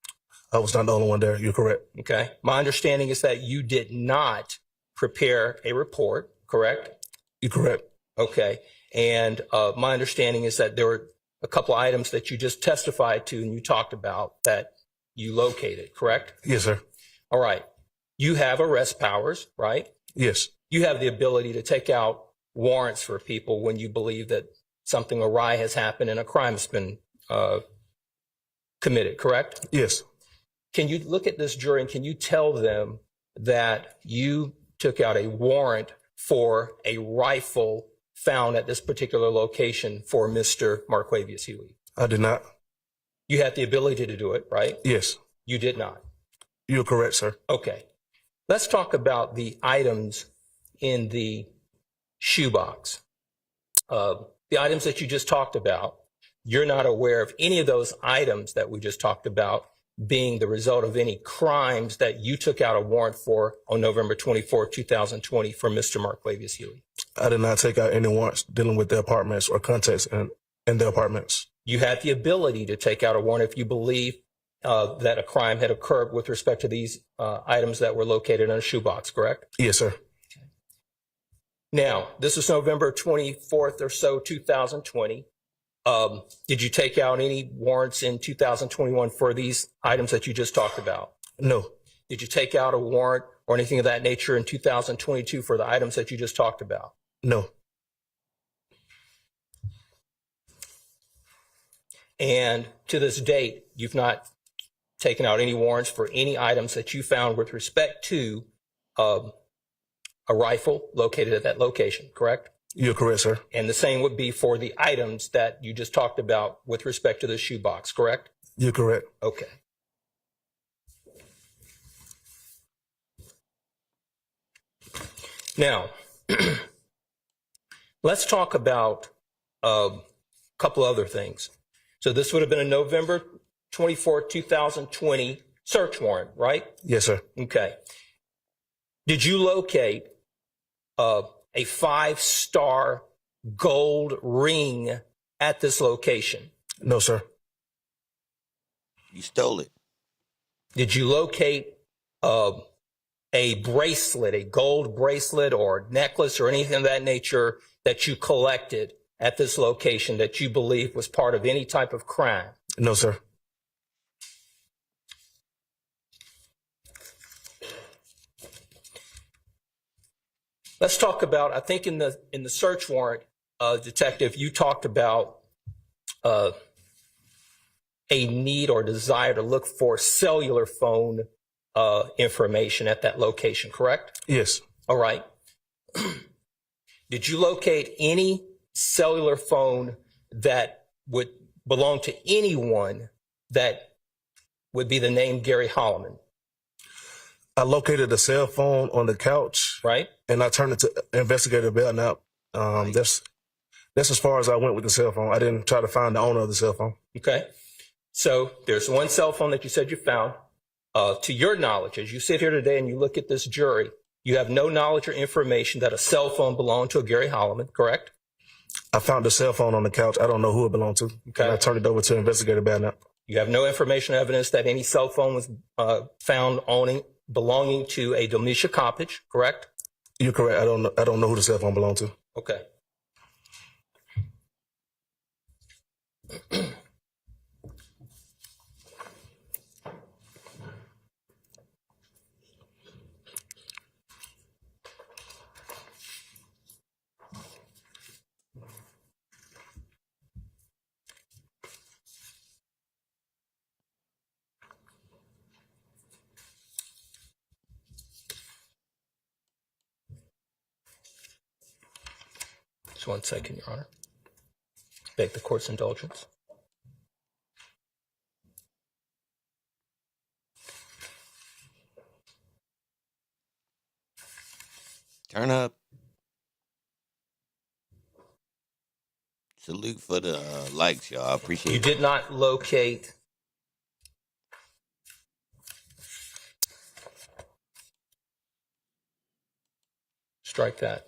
I was not the only one there. You're correct. Okay. My understanding is that you did not prepare a report, correct? You're correct. Okay. And my understanding is that there were a couple of items that you just testified to and you talked about that you located, correct? Yes, sir. All right. You have arrest powers, right? Yes. You have the ability to take out warrants for people when you believe that something awry has happened and a crime has been committed, correct? Yes. Can you look at this jury and can you tell them that you took out a warrant for a rifle found at this particular location for Mr. Marquavius Huey? I did not. You had the ability to do it, right? Yes. You did not. You're correct, sir. Okay. Let's talk about the items in the shoebox. The items that you just talked about, you're not aware of any of those items that we just talked about being the result of any crimes that you took out a warrant for on November 24, 2020 for Mr. Marquavius Huey. I did not take out any warrants dealing with the apartments or contacts in the apartments. You had the ability to take out a warrant if you believe that a crime had occurred with respect to these items that were located in a shoebox, correct? Yes, sir. Now, this is November 24th or so, 2020. Did you take out any warrants in 2021 for these items that you just talked about? No. Did you take out a warrant or anything of that nature in 2022 for the items that you just talked about? No. And to this date, you've not taken out any warrants for any items that you found with respect to a rifle located at that location, correct? You're correct, sir. And the same would be for the items that you just talked about with respect to the shoebox, correct? You're correct. Okay. Now, let's talk about a couple other things. So this would have been a November 24, 2020 search warrant, right? Yes, sir. Okay. Did you locate a 5-star gold ring at this location? No, sir. You stole it. Did you locate a bracelet, a gold bracelet or necklace or anything of that nature that you collected at this location that you believe was part of any type of crime? No, sir. Let's talk about, I think in the search warrant, detective, you talked about a need or desire to look for cellular phone information at that location, correct? Yes. All right. Did you locate any cellular phone that would belong to anyone that would be the name Gary Holloman? I located a cell phone on the couch. Right. And I turned it to Investigator Belknap. That's as far as I went with the cell phone. I didn't try to find the owner of the cell phone. Okay. So there's one cell phone that you said you found. To your knowledge, as you sit here today and you look at this jury, you have no knowledge or information that a cell phone belonged to a Gary Holloman, correct? I found the cell phone on the couch. I don't know who it belonged to. Okay. And I turned it over to Investigator Belknap. You have no information or evidence that any cell phone was found belonging to a Domitia Coppage, correct? You're correct. I don't know who the cell phone belonged to. Okay. Just 1 second, Your Honor. Beg the court's indulgence. Turn up. Salute for the likes, y'all. I appreciate You it. did not locate strike that.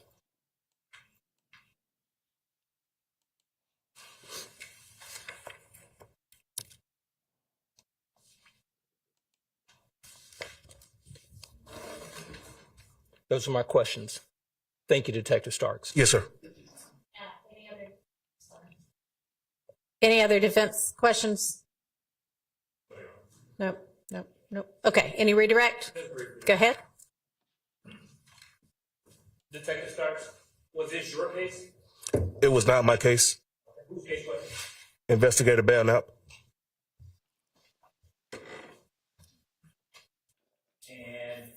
Those are my questions. Thank you, Detective Starks. Yes, sir. Any other defense questions? Nope. Okay, any redirect? Go ahead. Detective Starks, was this your case? It was not my case. Whose case was it? Investigator Belknap. And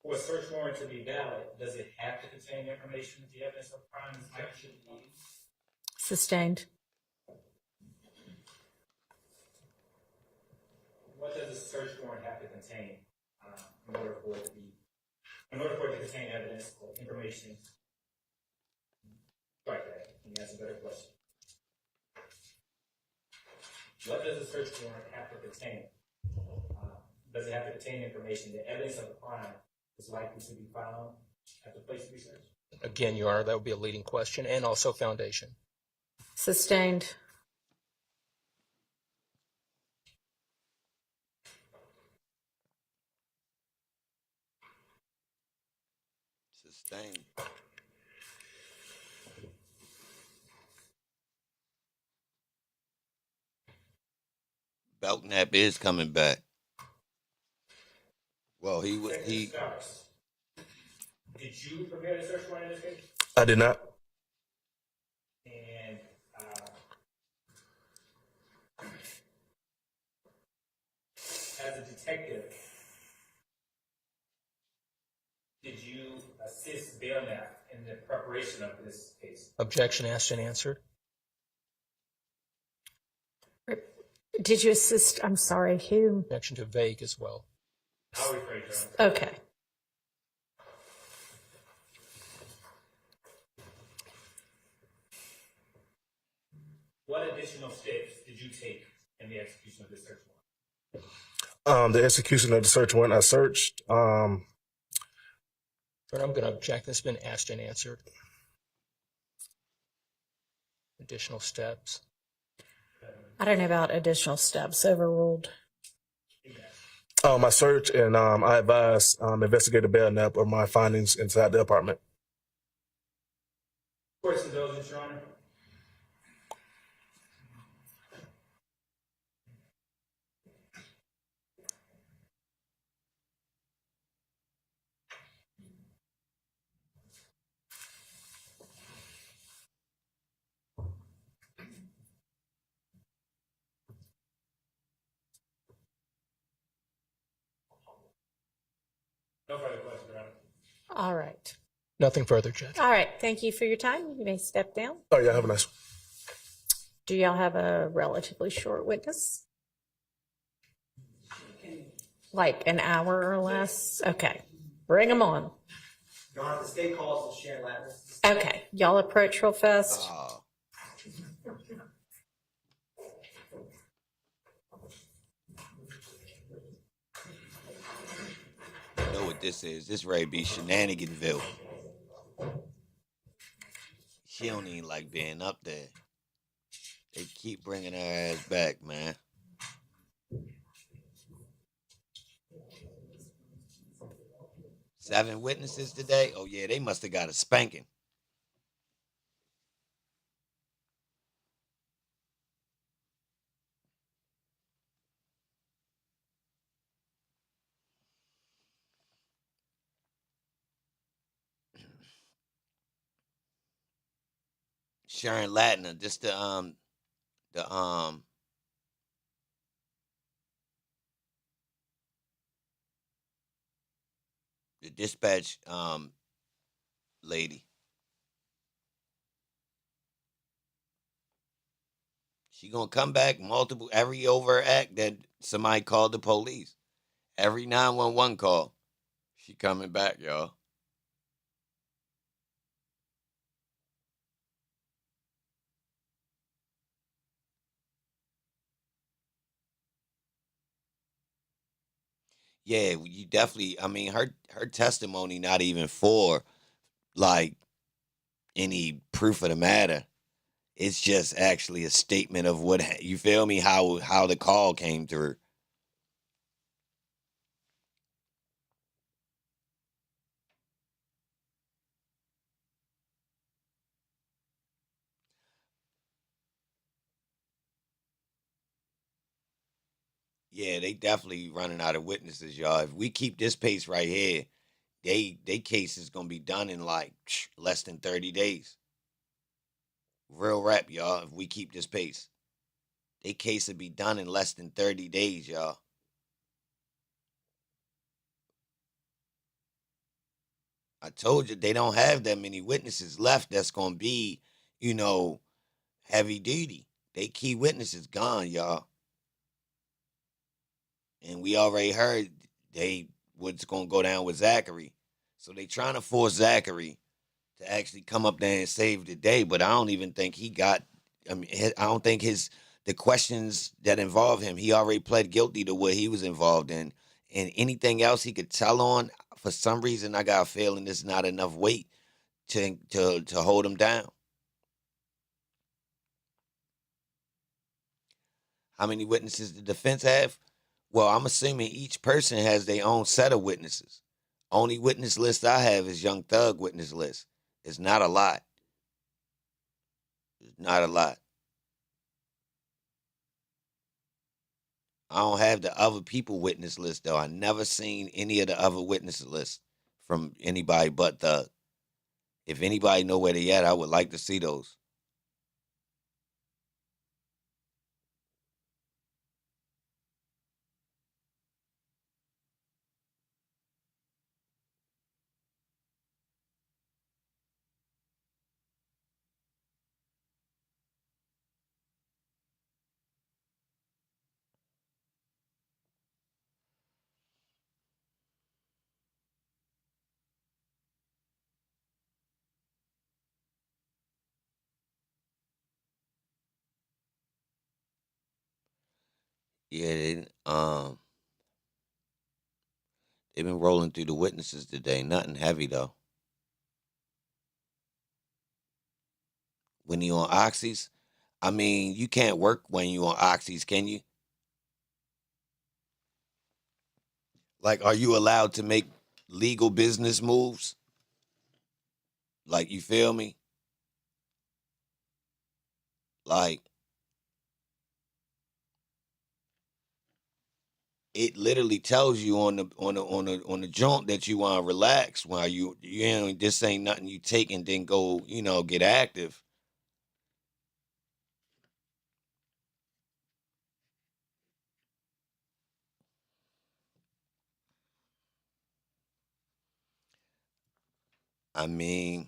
for a search warrant to be valid, does it have to contain information that the evidence of crime is likely to be? Sustained. What does a search warrant have to contain in order for it to contain evidence or information? Strike that. And that's a better question. What does a search warrant have to contain? Does it have to contain information that evidence of a crime is likely to be found at the place of research? Again, Your Honor, that would be a leading question and also foundation. Sustained. Sustained. Belknap is coming back. Well, he Did you prepare the search warrant in this case? I did not. And as a detective, did you assist Belknap in the preparation of this case? Objection asked and answered. Did you assist? I'm sorry, who? Connection to vague as well. I'll rephrase that. Okay. What additional steps did you take in the execution of this search warrant? The execution of the search warrant, I searched. But I'm going to object. That's been asked and answered. Additional steps. I don't know about additional steps. Overruled. My search and I advised Investigator Belknap of my findings inside the apartment. Court's indulgence, Your Honor. No further questions, Your Honor. All right. Nothing further, Judge. All right. Thank you for your time. You may step down. Oh, yeah, have a nice one. Do y'all have a relatively short witness? Like an hour or less? Okay. Bring them on. Your Honor, the state calls for Sharon Latner. Okay. Y'all approach real fast. You know what this is? This Ray be Shenaniganville. She don't even like being up there. They keep bringing her ass back, man. Seven witnesses today? Oh, yeah, they must have got a spanking. Sharon Latner, just the dispatch lady. She gonna come back every overact that somebody called the police. Every 911 call. She coming back, y'all. Yeah, you definitely, I mean, her testimony not even for like any proof of the matter. It's just actually a statement of what you feel me, how the call came through. Yeah, they definitely running out of witnesses, y'all. If we keep this pace right here, they case is gonna be done in like less than 30 days. Real rap, y'all. If we keep this pace, they case will be done in less than 30 days, y'all. I told you they don't have that many witnesses left that's gonna be, you know, heavy duty. They key witnesses gone, y'all. And we already heard what's gonna go down with Zachary. So they trying to force Zachary to actually come up there and save the day, but I don't even think he got. I mean, I don't think the questions that involve him. He already pled guilty to what he was involved in, and anything else he could tell on. For some reason, I got a feeling there's not enough weight to hold him down. How many witnesses the defense have? Well, I'm assuming each person has their own set of witnesses. Only witness list I have is Young Thug witness list. It's not a lot. It's not a lot. I don't have the other people witness list though. I never seen any of the other witness lists from anybody but Thug. If anybody know where they at, I would like to see those. Yeah, they've been rolling through the witnesses today. Nothing heavy though. When you on oxys, I mean, you can't work when you on oxys, can you? Like, are you allowed to make legal business moves? Like, you feel me? Like, it literally tells you on the joint that you want to relax while you know this ain't nothing you take and then go get active. I mean,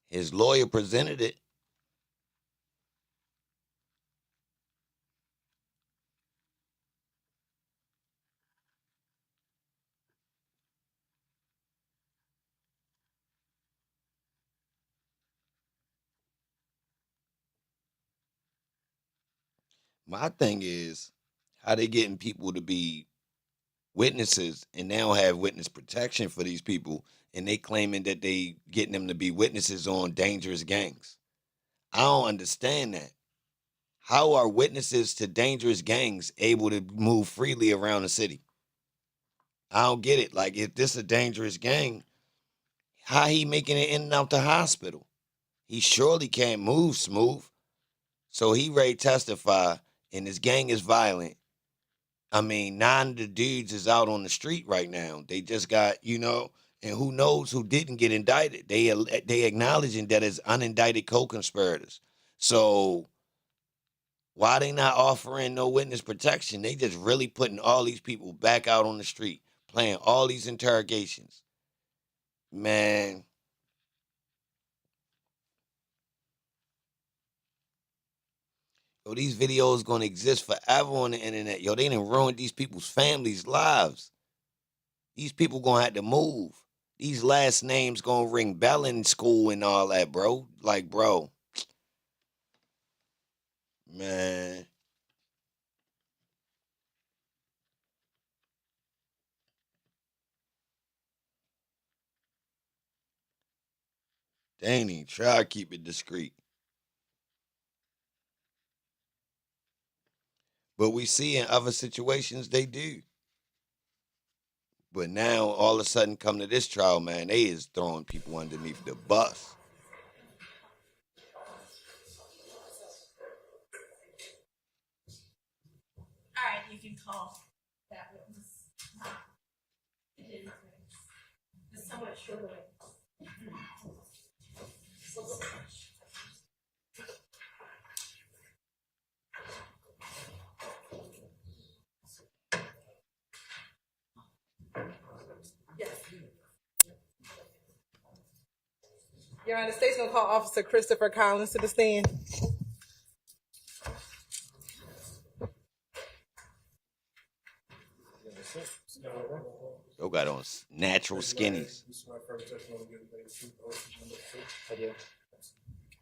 his lawyer presented it. My thing is how they getting people to be witnesses and they don't have witness protection for these people, and they claiming that they getting them to be witnesses on dangerous gangs. I don't understand that. How are witnesses to dangerous gangs able to move freely around the city? I don't get it. Like, if this a dangerous gang, how he making it in and out the hospital? He surely can't move smooth. So he ready to testify, and this gang is violent. I mean, 9 of the dudes is out on the street right now. They just got, and who knows who didn't get indicted. They acknowledging that as unindicted co-conspirators. So why they not offering no witness protection? They just really putting all these people back out on the street, playing all these interrogations. Man, yo, these videos gonna exist forever on the internet. Yo, they done ruined these people's families' lives. These people gonna have to move. These last names gonna ring bell in school and all that, bro. Like, bro, man, they ain't even try to keep it discreet. But we see in other situations they do. But now all of a sudden come to this trial, man, they is throwing people underneath the bus. All right, you can call that witness. It's somewhat shorter. Yes. Your Honor, the state's gonna call Officer Christopher Collins to the stand. Yo got on natural skinnies.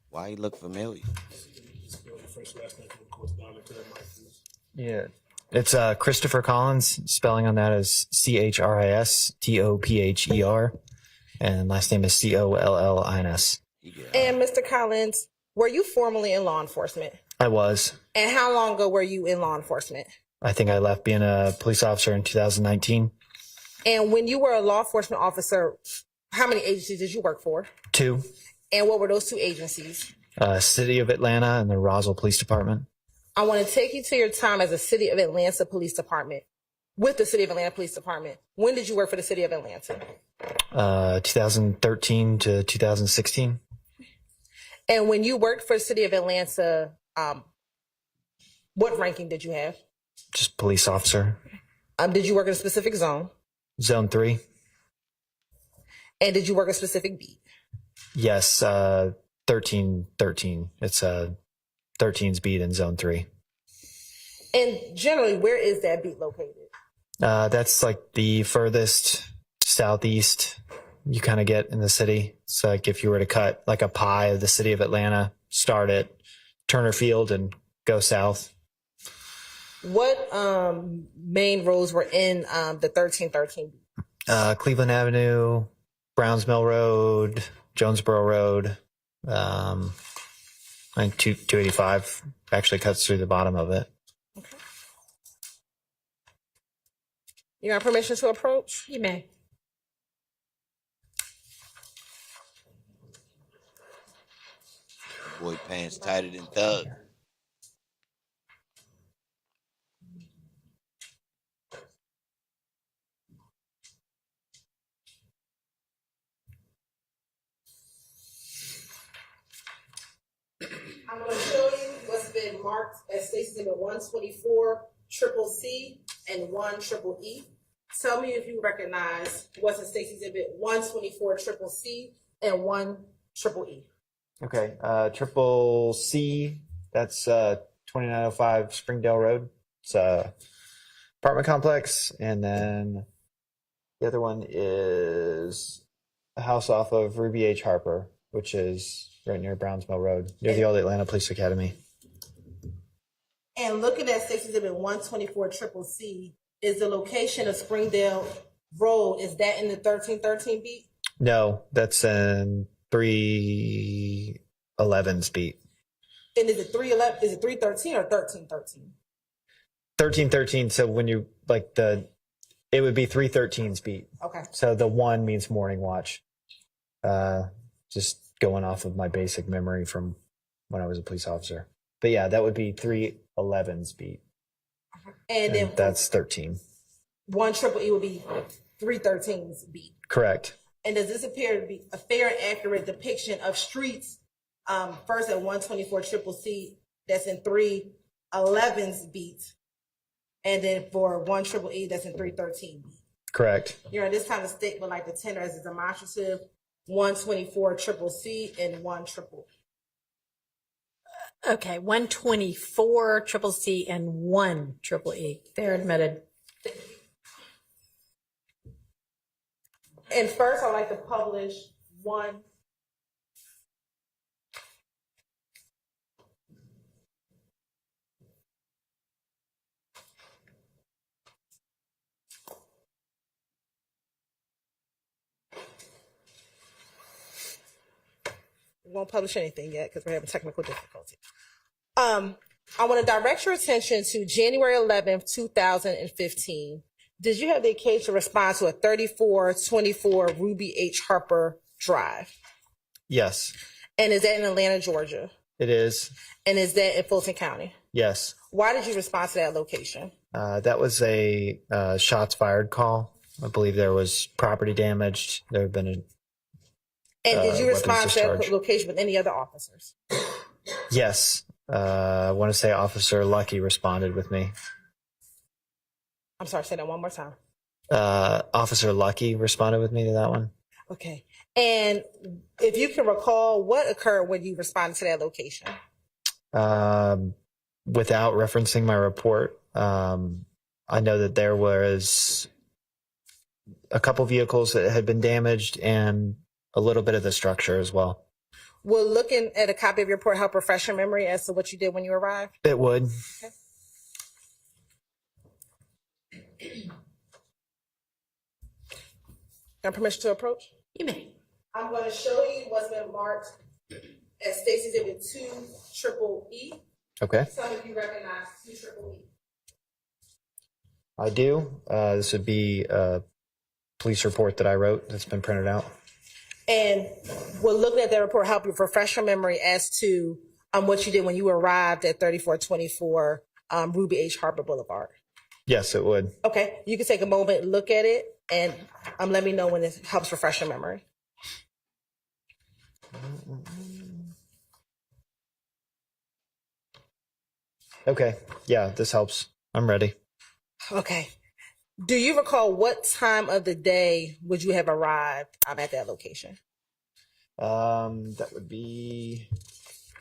Why he look familiar? Yeah. It's Christopher Collins. Spelling on that is CHRISTOPHER. And last name is COLLINS. And Mr. Collins, were you formerly in law enforcement? I was. And how long ago were you in law enforcement? I think I left being a police officer in 2019. And when you were a law enforcement officer, how many agencies did you work for? 2. And what were those 2 agencies? City of Atlanta and the Roswell Police Department. I want to take you to your time as a City of Atlanta Police Department, with the City of Atlanta Police Department. When did you work for the City of Atlanta? 2013 to 2016. And when you worked for the City of Atlanta, what ranking did you have? Just police officer. Did you work in a specific zone? Zone 3. And did you work a specific beat? Yes, 13. It's 13's beat in Zone 3. And generally, where is that beat located? That's like the furthest southeast you kind of get in the city. It's like if you were to cut like a pie of the city of Atlanta, start at Turner Field and go south. What main roads were in the 1313 beat? Cleveland Avenue, Browns Mill Road, Jonesboro Road. I think 285 actually cuts through the bottom of it. Okay. You got permission to approach? You may. Boy, pants tighter than Thug. I'm going to show you what's been marked as Stacy Exhibit 124 Triple C and 1 Triple E. Tell me if you recognize what's in Stacy Exhibit 124 Triple C and 1 Triple E. Okay. Triple C, that's 2905 Springdale Road. It's a apartment complex. And then the other one is a house off of Ruby H. Harper, which is right near Browns Mill Road, near the old Atlanta Police Academy. And looking at Stacy Exhibit 124 Triple C, is the location of Springdale Road, is that in the 1313 beat? No, that's in 311's beat. And is it 311? Is it 313 or 1313? 1313. So when you it would be 313's beat. Okay. So the 1 means morning watch. Just going off of my basic memory from when I was a police officer. But yeah, that would be 311's beat. And then that's 13. 1 Triple E would be 313's beat. Correct. And does this appear to be a fair and accurate depiction of streets? First at 124 Triple C, that's in 311's beat. And then for 1 Triple E, that's in 313 beat. Correct. You're in this kind of statement like the tender as a demonstrative, 124 Triple C and 1 Triple E. Okay, 124 Triple C and 1 Triple E. They're admitted. And first, I would like to publish 1. We won't publish anything yet because we're having technical difficulty. I want to direct your attention to January 11th, 2015. Did you have the occasion to respond to a 3424 Ruby H. Harper Drive? Yes, And is that in Atlanta, Georgia? it is. And is that in Fulton County? Yes. Why did you respond to that location? That was a shots fired call. I believe there was property damaged. There had been And did you weapons respond to that discharge. location with any other officers? Yes. I want to say Officer Lucky responded with me. I'm sorry, say that one more time. Officer Lucky responded with me to that one. Okay. And if you can recall, what occurred when you responded to that location? Without referencing my report, I know that there was a couple vehicles that had been damaged and a little bit of the structure as well. Will looking at a copy of your report help refresh your memory as to what you did when you arrived? It would. Okay. Got permission to approach? You may. I'm going to show you what's been marked as Stacy Exhibit 2 Triple E. Okay. Some of you recognize 2 Triple E. I do. This would be a police report that I wrote that's been printed out. And will looking at that report help you refresh your memory as to what you did when you arrived at 3424 Ruby H. Harper Boulevard? Yes, it would. Okay, you can take a moment, look at it, and let me know when it helps refresh your memory. Okay. Yeah, this helps. I'm ready. Okay. Do you recall what time of the day would you have arrived at that location? That would be,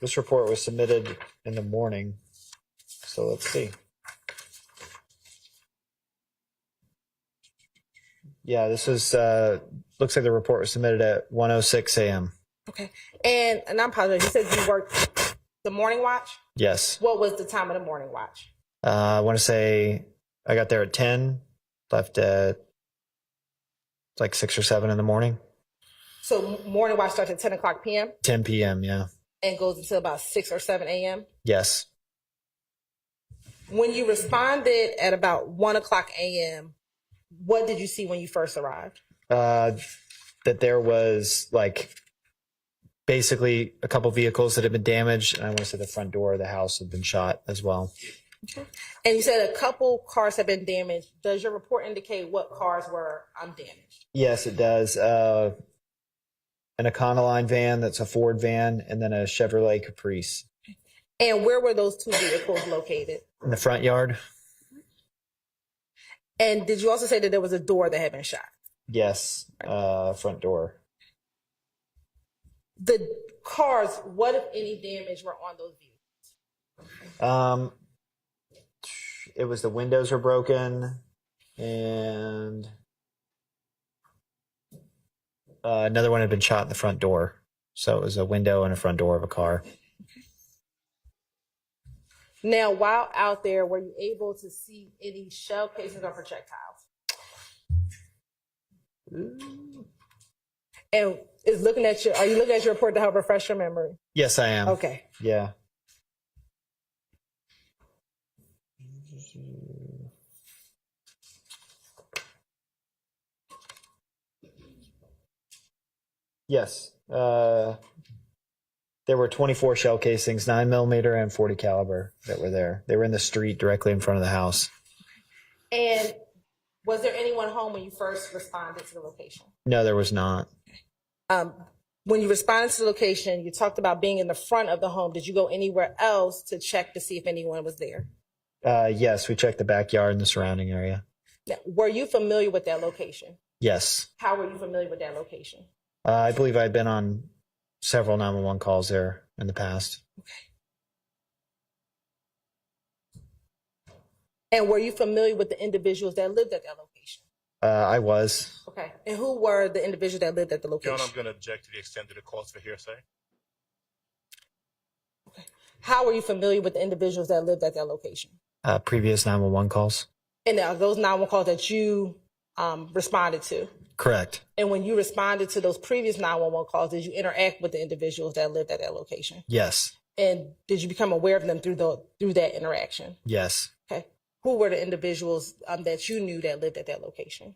this report was submitted in the morning. So let's see. Yeah, this was, looks like the report was submitted at 1:06 a.m. Okay. And I apologize, you said you worked The morning watch? Yes. What was the time of the morning watch? I want to say I got there at 10, left at like 6 or 7 in the morning. So morning watch starts at 10 o'clock p.m.? 10 p.m., yeah. And goes until about 6 or 7 a.m.? Yes. When you responded at about 1 o'clock a.m., what did you see when you first arrived? That there was like basically a couple vehicles that had been damaged. And I want to say the front door of the house had been shot as well. Okay. And you said a couple cars have been damaged. Does your report indicate what cars were damaged? Yes, it does. An Econoline van, that's a Ford van, and then a Chevrolet Caprice. And where were those two vehicles located? In the front yard? And did you also say that there was a door that had been shot? Yes, front door. The cars, what if any damage were on those vehicles? It was the windows were broken, and another one had been shot in the front door. So it was a window and a front door of a car. Now, while out there, were you able to see any shell casings or projectiles? And are you looking at your report to help refresh your memory? Yes, I am. Okay. Yeah. Yes. There were 24 shell casings, 9mm and 40 caliber that were there. They were in the street directly in front of the house. And was there anyone home when you first responded to the location? No, there was not. When you responded to the location, you talked about being in the front of the home. Did you go anywhere else to check to see if anyone was there? Yes, we checked the backyard and the surrounding area. Now, were you familiar with that location? Yes. How were you familiar with that location? I believe I'd been on several 911 calls there in the past. And were you familiar with the individuals that lived at that location? I was. Okay. And who were the individuals that lived at the location? John, I'm going to object to the extent that it calls for hearsay. Okay. How were you familiar with the individuals that lived at that location? Previous 911 calls. And those 911 calls that you responded to? Correct. And when you responded to those previous 911 calls, did you interact with the individuals that lived at that location? Yes. And did you become aware of them through that interaction? Yes. Okay. Who were the individuals that you knew that lived at that location?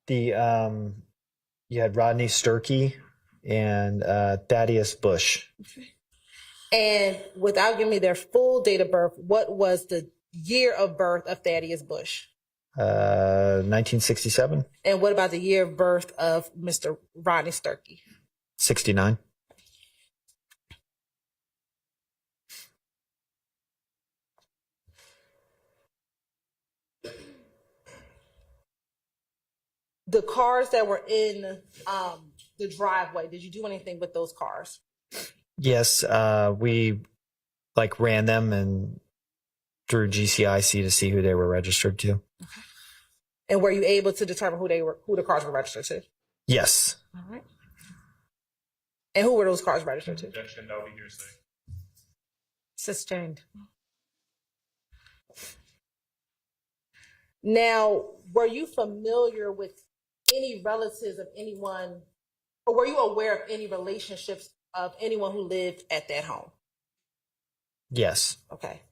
You had Rodney Sturkey and Thaddeus Bush. Okay. And without giving me their full date of birth, what was the year of birth of Thaddeus Bush? 1967. And what about the year of birth of Mr. Rodney Sturkey? 69. The cars that were in the driveway, did you do anything with those cars? Yes, we ran them and through GCIC to see who they were registered to. Okay. And were you able to determine who the cars were registered to? Yes. All right. And who were those cars registered to? Objection, that would be hearsay. Sustained. Now, were you familiar with any relatives of anyone, or were you aware of any relationships of anyone who lived at that home? Yes. Okay.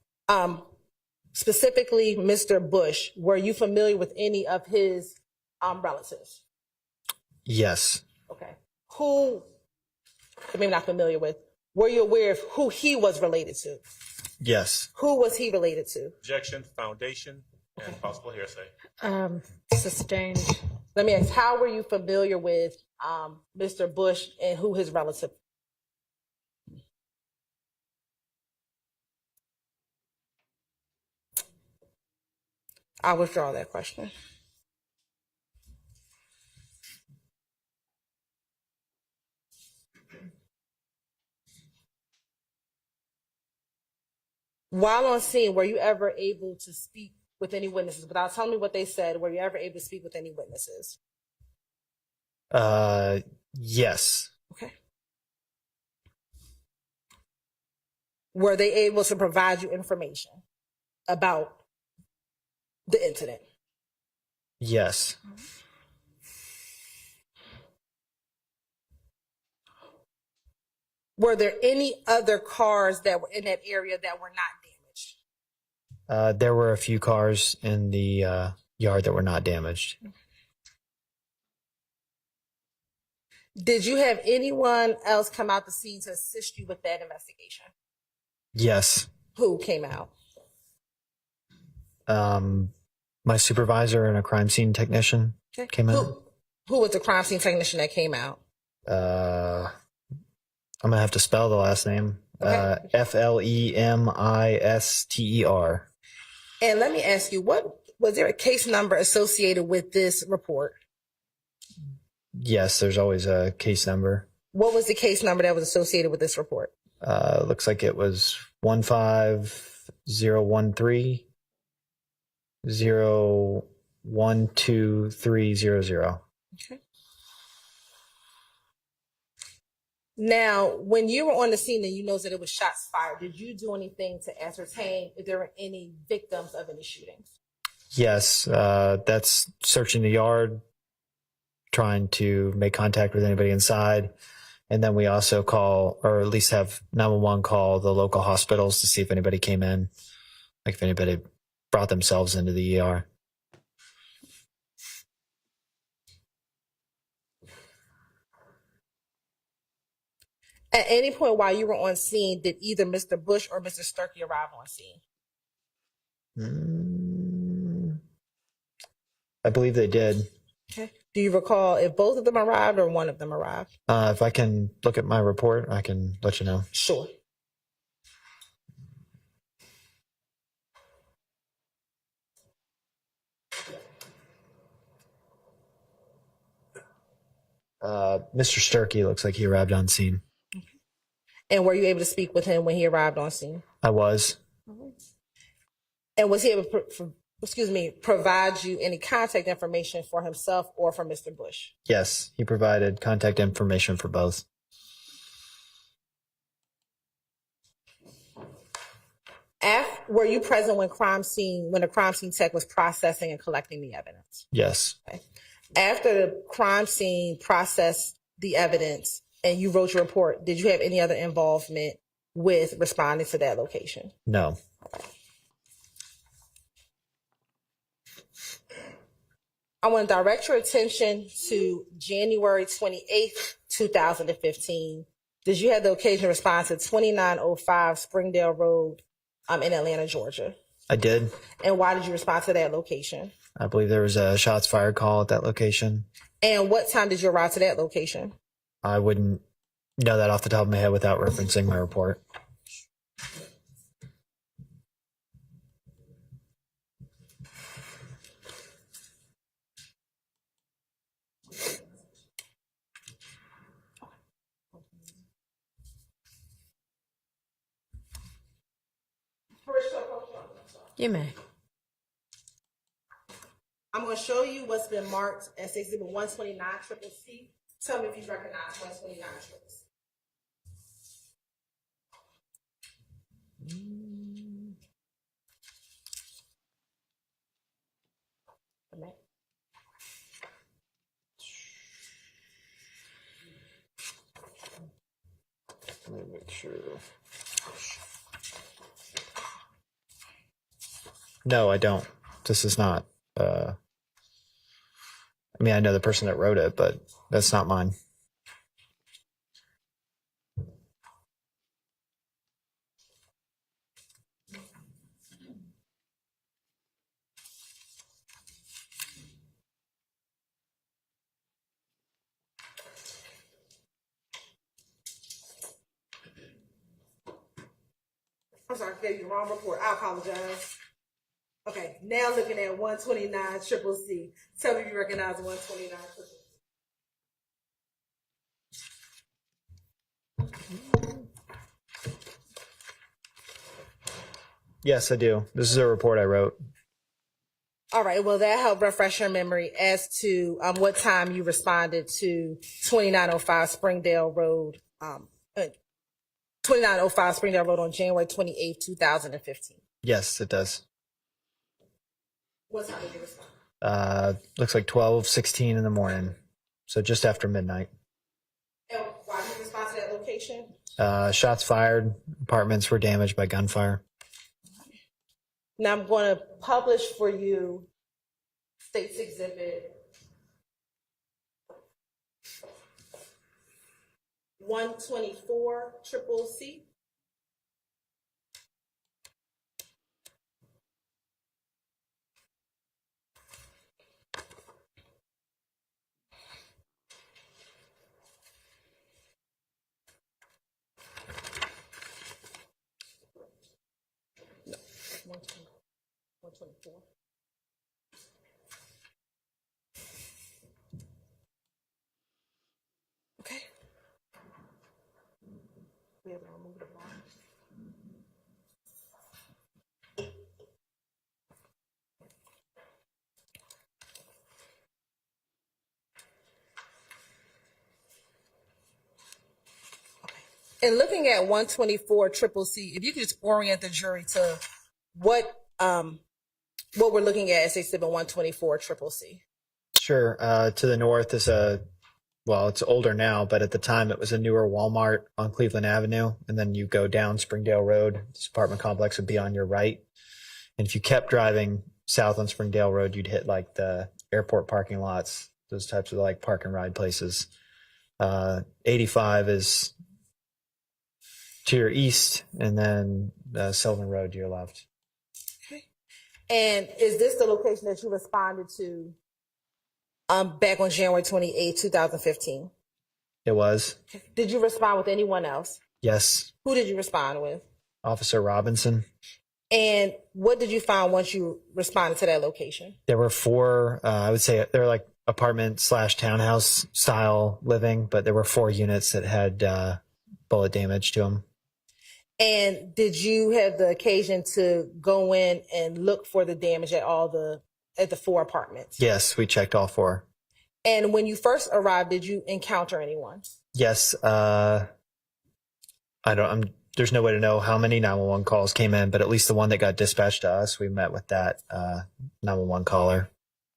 Specifically, Mr. Bush, were you familiar with any of his relatives? Yes. Okay. Who, maybe not familiar with, were you aware of who he was related to? Yes. Who was he related to? Objection, foundation, and possible hearsay. Sustained. Let me ask, how were you familiar with Mr. Bush and who his relative? I'll withdraw that question. While on scene, were you ever able to speak with any witnesses? Without telling me what they said, were you ever able to speak with any witnesses? Yes. Okay. Were they able to provide you information about the incident? Yes. Were there any other cars that were in that area that were not damaged? There were a few cars in the yard that were not damaged. Did you have anyone else come out the scene to assist you with that investigation? Yes. Who came out? My supervisor and a crime scene technician came out. Who was the crime scene technician that came out? I'm gonna have to spell the last name. Okay. Flemister. And let me ask you, what was there a case number associated with this report? Yes, there's always a case number. What was the case number that was associated with this report? Looks like it was 15013 012300. Okay. Now, when you were on the scene and you know that it was shots fired, did you do anything to ascertain if there were any victims of any shootings? Yes, that's searching the yard, trying to make contact with anybody inside. And then we also call, or at least have 911 call the local hospitals to see if anybody came in, like if anybody brought themselves into the ER. At any point while you were on scene, did either Mr. Bush or Mr. Sturkey arrive on scene? I believe they did. Okay. Do you recall if both of them arrived or one of them arrived? If I can look at my report, I can let you know. Sure. Mr. Sturkey looks like he arrived on scene. And were you able to speak with him when he arrived on scene? I was. And was he able to, provide you any contact information for himself or for Mr. Bush? Yes, he provided contact information for both. Were you present when the crime scene tech was processing and collecting the evidence? Yes. Okay. After the crime scene processed the evidence and you wrote your report, did you have any other involvement with responding to that location? No. I want to direct your attention to January 28th, 2015. Did you have the occasion to respond to 2905 Springdale Road in Atlanta, Georgia? I did. And why did you respond to that location? I believe there was a shots fired call at that location. And what time did you arrive to that location? I wouldn't know that off the top of my head without referencing my report. You may. I'm going to show you what's been marked as Exhibit 129 Triple C. Tell me if you recognize 129 Triple C. Let me make sure. No, I don't. This is not. I mean, I know the person that wrote it, but that's not mine. I'm sorry, I gave you the wrong report. I apologize. Okay, now looking at 129 Triple C. Tell me if you recognize 129 Triple C. Yes, I do. This is a report I wrote. All right, well, that helped refresh your memory as to what time you responded to 2905 Springdale Road 2905 Springdale Road on January 28th, 2015. Yes, it does. What time did you respond? Looks like 12:16 in the morning, so just after midnight. And why did you respond to that location? Shots fired. Apartments were damaged by gunfire. Now I'm going to publish for you State's Exhibit 124 Triple C. No, 124. Okay. We have to remove the bar. And looking at 124 Triple C, if you could just orient the jury to what we're looking at as Exhibit 124 Triple C. Sure. To the north is well, it's older now, but at the time it was a newer Walmart on Cleveland Avenue. And then you go down Springdale Road. This apartment complex would be on your right. And if you kept driving south on Springdale Road, you'd hit like the airport parking lots, those types of like park and ride places. 85 is to your east, and then Sylvan Road to your left. Okay. And is this the location that you responded to back on January 28, 2015? It was. Did you respond with anyone else? Yes. Who did you respond with? Officer Robinson. And what did you find once you responded to that location? There were four, I would say they're like apartment / townhouse style living, but there were 4 units that had bullet damage to them. And did you have the occasion to go in and look for the damage at the 4 apartments? Yes, we checked all 4. And when you first arrived, did you encounter anyone? Yes. There's no way to know how many 911 calls came in, but at least the one that got dispatched to us, we met with that 911 caller.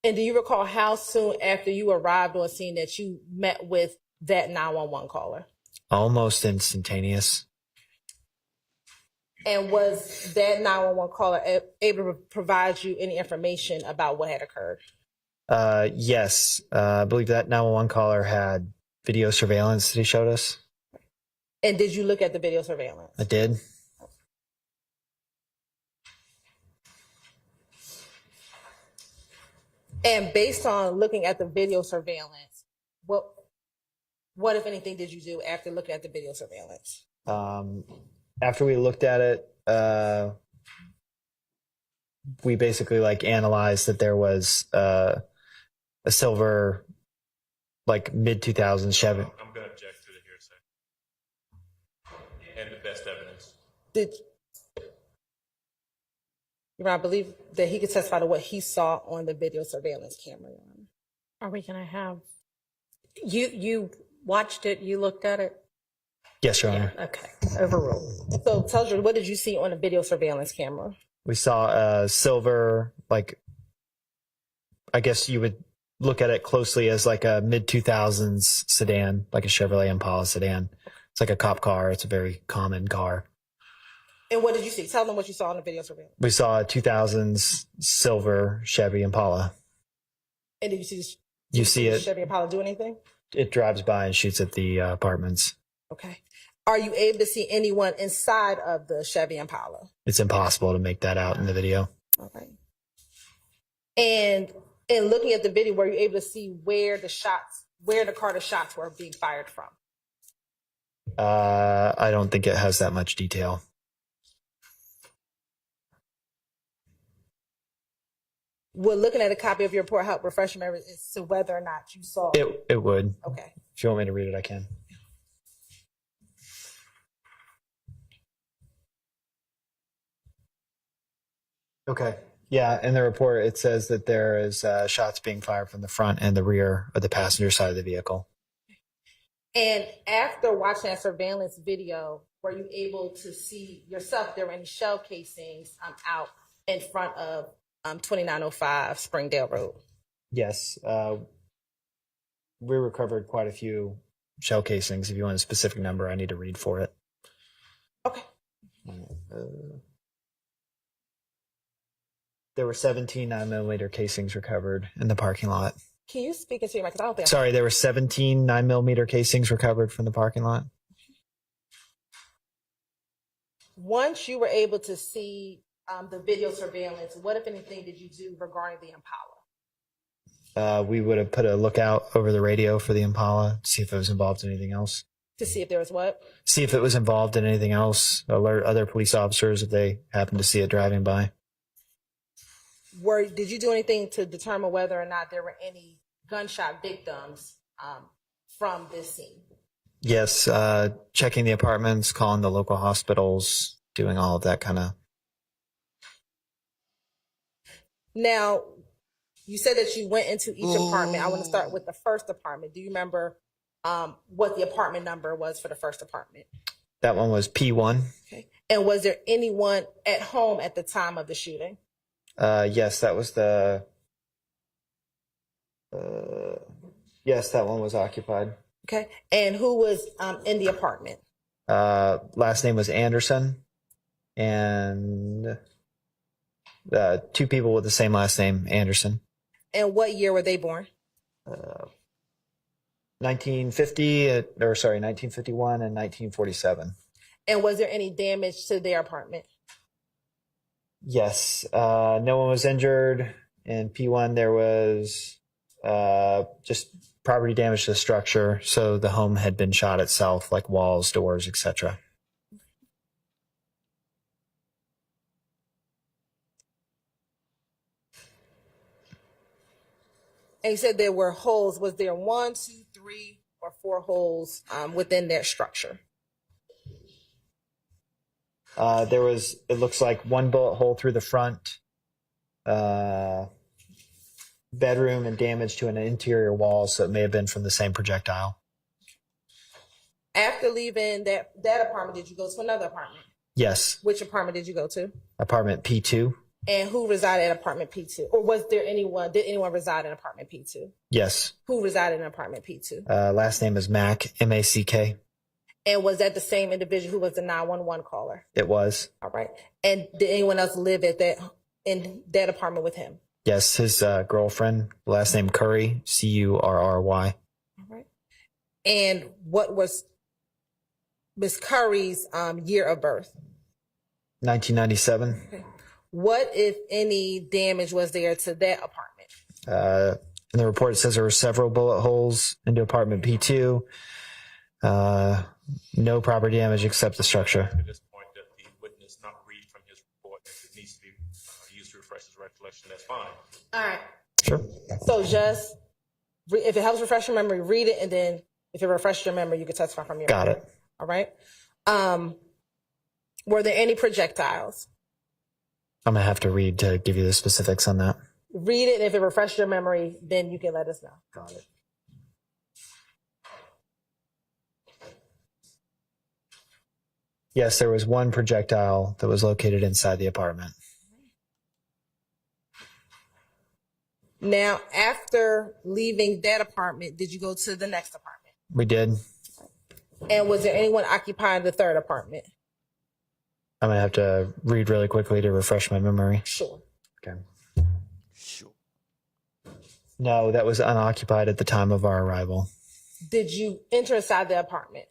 And do you recall how soon after you arrived on scene that you met with that 911 caller? Almost instantaneous. And was that 911 caller able to provide you any information about what had occurred? Yes. I believe that 911 caller had video surveillance that he showed us. And did you look at the video surveillance? I did. And based on looking at the video surveillance, what if anything did you do after looking at the video surveillance? After we looked at it, we basically like analyzed that there was a silver, like mid-2000s Chevy. I'm going to object to the hearsay. And the best evidence. I believe that he could testify to what he saw on the video surveillance camera. Are we going to have you watched it? You looked at it? Yes, Your Honor. Okay, overruled. So tell us, what did you see on the video surveillance camera? We saw a silver, like, I guess you would look at it closely as like a mid-2000s sedan, like a Chevrolet Impala sedan. It's like a cop car. It's a very common car. And what did you see? Tell them what you saw on the video surveillance. We saw a 2000s silver Chevy Impala. And did you see You see it. Chevy Impala do anything? It drives by and shoots at the apartments. Okay. Are you able to see anyone inside of the Chevy Impala? It's impossible to make that out in the video. Okay. And in looking at the video, were you able to see where the car the shots were being fired from? I don't think it has that much detail. Would looking at a copy of your report help refresh your memory as to whether or not you saw it? It would. Okay. If you want me to read it, I can. Okay. Yeah, in the report, it says that there is shots being fired from the front and the rear of the passenger side of the vehicle. And after watching that surveillance video, were you able to see yourself if there were any shell casings out in front of 2905 Springdale Road? Yes. We recovered quite a few shell casings. If you want a specific number, I need to read for it. Okay. There were 17 9mm casings recovered in the parking lot. Can you speak into your mic? 'Cause I don't think Sorry, there were 17 9mm casings recovered from the parking lot. Once you were able to see the video surveillance, what, if anything, did you do regarding the Impala? We would have put a lookout over the radio for the Impala, see if it was involved in anything else. To see if there was what? See if it was involved in anything else. Alert other police officers if they happen to see it driving by. Did you do anything to determine whether or not there were any gunshot victims from this scene? Yes, checking the apartments, calling the local hospitals, doing all of that kind of. Now, you said that you went into each apartment. I want to start with the first apartment. Do you remember what the apartment number was for the first apartment? That one was P1. Okay. And was there anyone at home at the time of the shooting? Yes, that was the. Yes, that one was occupied. Okay. And who was in the apartment? Last name was Anderson, and two people with the same last name, Anderson. And what year were they born? 1951 and 1947. And was there any damage to their apartment? Yes, no one was injured. In P1, there was just property damage to the structure, so the home had been shot itself, like walls, doors, etc. And you said there were holes. Was there 1, 2, 3, or 4 holes within that structure? There was, it looks like, one bullet hole through the front bedroom and damage to an interior wall, so it may have been from the same projectile. After leaving that apartment, did you go to another apartment? Yes. Which apartment did you go to? Apartment P2. And who resided at apartment P2? Or did anyone reside in apartment P2? Yes. Who resided in apartment P2? Last name is Mack, M-A-C-K. And was that the same individual who was the 911 caller? It was. All right. And did anyone else live in that apartment with him? Yes, his girlfriend, last name Curry, C-U-R-R-Y. All right. And what was Miss Curry's year of birth? 1997. Okay. What, if any, damage was there to that apartment? In the report, it says there were several bullet holes into apartment P2. No property damage except the structure. At this point, that the witness not read from his report, if it needs to be used to refresh his recollection, that's fine. All right. Sure. So just, if it helps refresh your memory, read it, and then if it refreshes your memory, you can testify from your Got memory. it. All right. Were there any projectiles? I'm going to have to read to give you the specifics on that. Read it, and if it refreshes your memory, then you can let us know. Got it. Yes, there was one projectile that was located inside the apartment. Now, after leaving that apartment, did you go to the next apartment? We did. And was there anyone occupying the third apartment? I'm going to have to read really quickly to refresh my memory. Sure. Okay. Sure. No, that was unoccupied at the time of our arrival. Did you enter inside the apartment?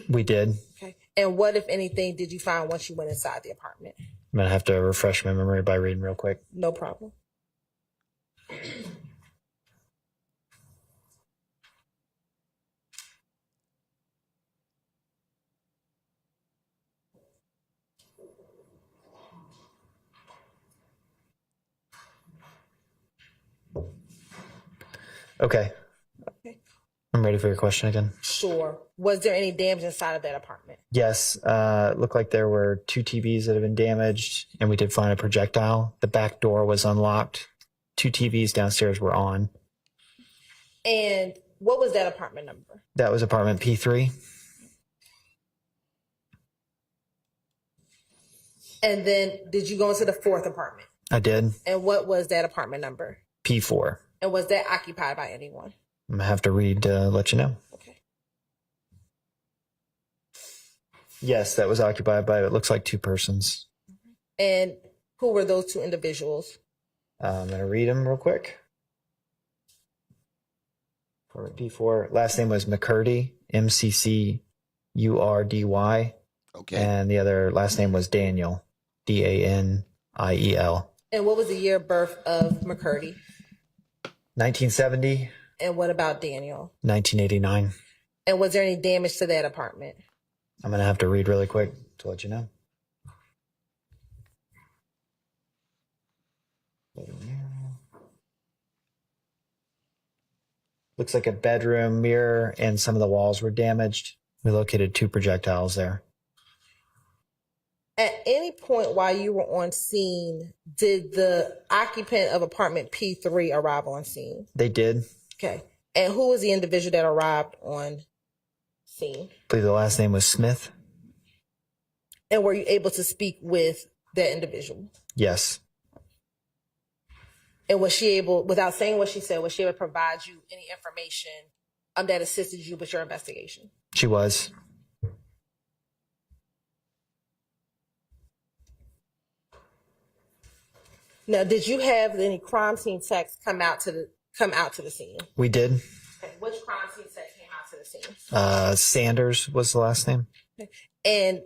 We did. Okay. And what, if anything, did you find once you went inside the apartment? I'm going to have to refresh my memory by reading real quick. No problem. Okay. I'm ready for your question again. Sure. Was there any damage inside of that apartment? Yes. It looked like there were 2 TVs that had been damaged, and we did find a projectile. The back door was unlocked. 2 TVs downstairs were on. And what was that apartment number? That was apartment P3. And then did you go into the fourth apartment? I did. And what was that apartment number? P4. And was that occupied by anyone? I'm going to have to read to let you know. Okay. Yes, that was occupied by, it looks like 2 persons. And who were those 2 individuals? I'm going to read them real quick. Apartment P4. Last name was McCurdy, MCCURDY. Okay. And the other last name was Daniel, DANIEL. And what was the year of birth of McCurdy? 1970. And what about Daniel? 1989. And was there any damage to that apartment? I'm going to have to read really quick to let you know. Looks like a bedroom mirror and some of the walls were damaged. We located 2 projectiles there. At any point while you were on scene, did the occupant of apartment P3 arrive on scene? They did. Okay. And who was the individual that arrived on scene? I believe the last name was Smith. And were you able to speak with that individual? Yes. And was she able, without saying what she said, was she able to provide you any information that assisted you with your investigation? She was. Now, did you have any crime scene techs come out to the scene? We did. Okay. Which crime scene tech came out to the scene? Sanders was the last name. Okay. And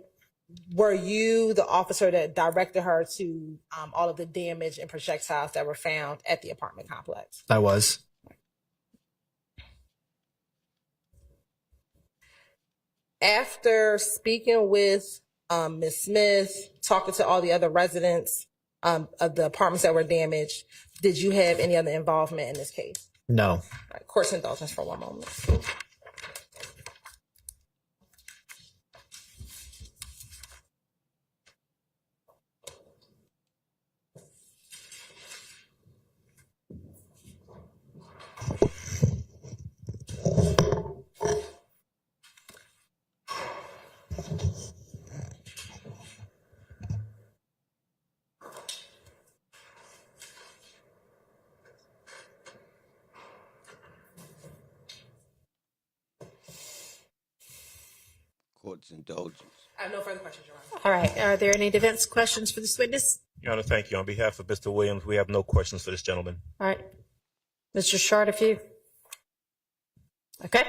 were you the officer that directed her to all of the damage and projectiles that were found at the apartment complex? I was. After speaking with Ms. Smith, talking to all the other residents of the apartments that were damaged, did you have any other involvement in this case? No. All right, court's indulgence for one moment. Court's indulgence. I have no further questions, Your Honor. All right. Are there any defense questions for this witness? Your Honor, thank you. On behalf of Mr. Williams, we have no questions for this gentleman. All right. Mr. Short, if you. Okay.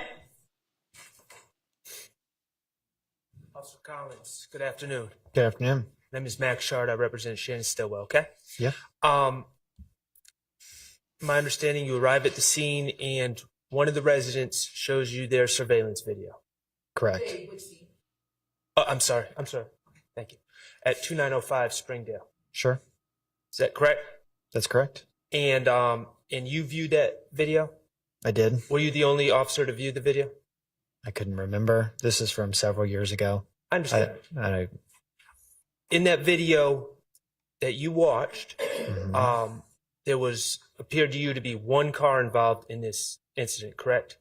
Officer Collins, good afternoon. Good afternoon. My name is Max Shard. I represent Shannon Stillwell, okay? Yeah. My understanding, you arrive at the scene and one of the residents shows you their surveillance video. Correct. Oh, I'm sorry. Thank you. At 2905 Springdale. Sure. Is that correct? That's correct. And you viewed that video? I did. Were you the only officer to view the video? I couldn't remember. This is from several years ago. I understand. In that video that you watched, there appeared to you to be one car involved in this incident, correct?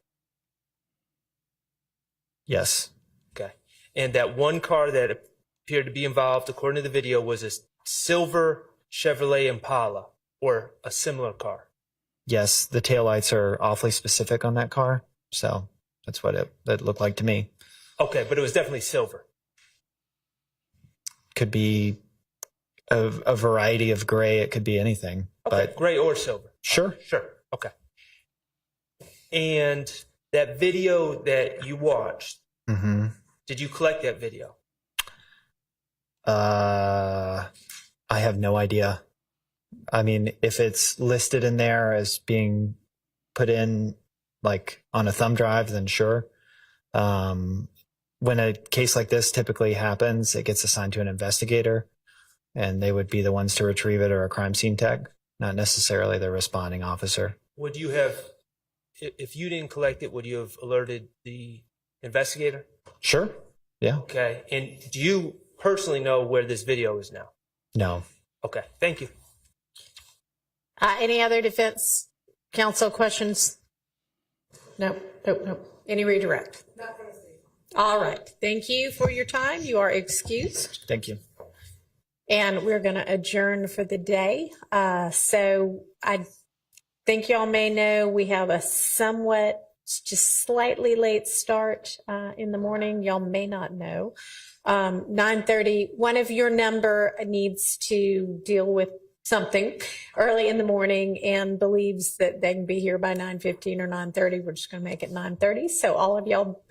Yes. Okay. And that one car that appeared to be involved, according to the video, was a silver Chevrolet Impala or a similar car. Yes, the taillights are awfully specific on that car, so that's what it looked like to me. Okay, but it was definitely silver. Could be a variety of gray. It could be anything. Okay, But gray or silver. sure. Sure. Okay. And that video that you watched, Mm-hmm. did you collect that video? I have no idea. I mean, if it's listed in there as being put in like on a thumb drive, then sure. When a case like this typically happens, it gets assigned to an investigator and they would be the ones to retrieve it, or a crime scene tech, not necessarily the responding officer. Would you have, if you didn't collect it, would you have alerted the investigator? Sure. Yeah. Okay. And do you personally know where this video is now? No. Okay. Thank you. Any other defense counsel questions? No. Any redirect? All right. Thank you for your time. You are excused. Thank you. And we're going to adjourn for the day. So I think y'all may know we have a somewhat, just slightly late start in the morning. Y'all may not know. 9:30, one of your number needs to deal with something early in the morning and believes that they can be here by 9:15 or 9:30. We're just going to make it 9:30. So all of y'all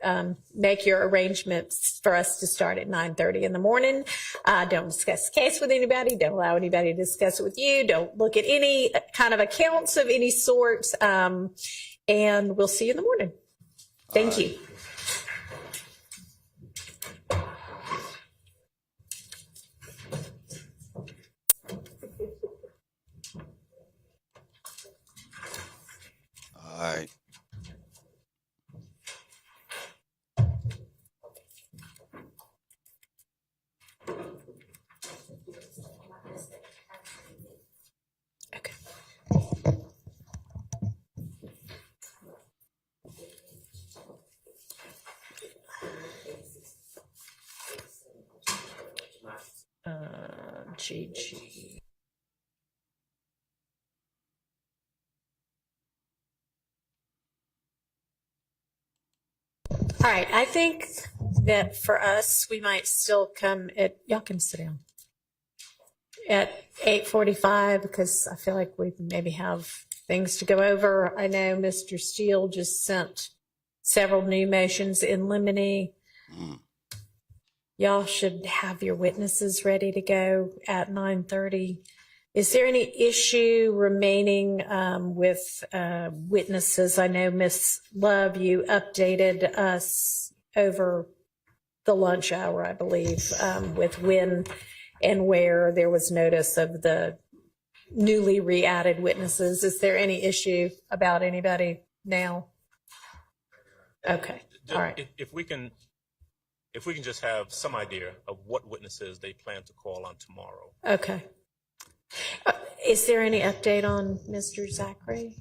make your arrangements for us to start at 9:30 in the morning. Don't discuss the case with anybody. Don't allow anybody to discuss it with you. Don't look at any kind of accounts of any sort. And we'll see you in the morning. Thank you. All right. GG. All right, I think that for us, we might still come at, y'all can sit down, at 8:45 because I feel like we maybe have things to go over. I know Mr. Steele just sent several new motions in limine. Y'all should have your witnesses ready to go at 9:30. Is there any issue remaining with witnesses? I know, Ms. Love, you updated us over the lunch hour, I believe, with when and where there was notice of the newly re-added witnesses. Is there any issue about anybody now? Okay, all right. If we can just have some idea of what witnesses they plan to call on tomorrow. Okay. Is there any update on Mr. Zachary?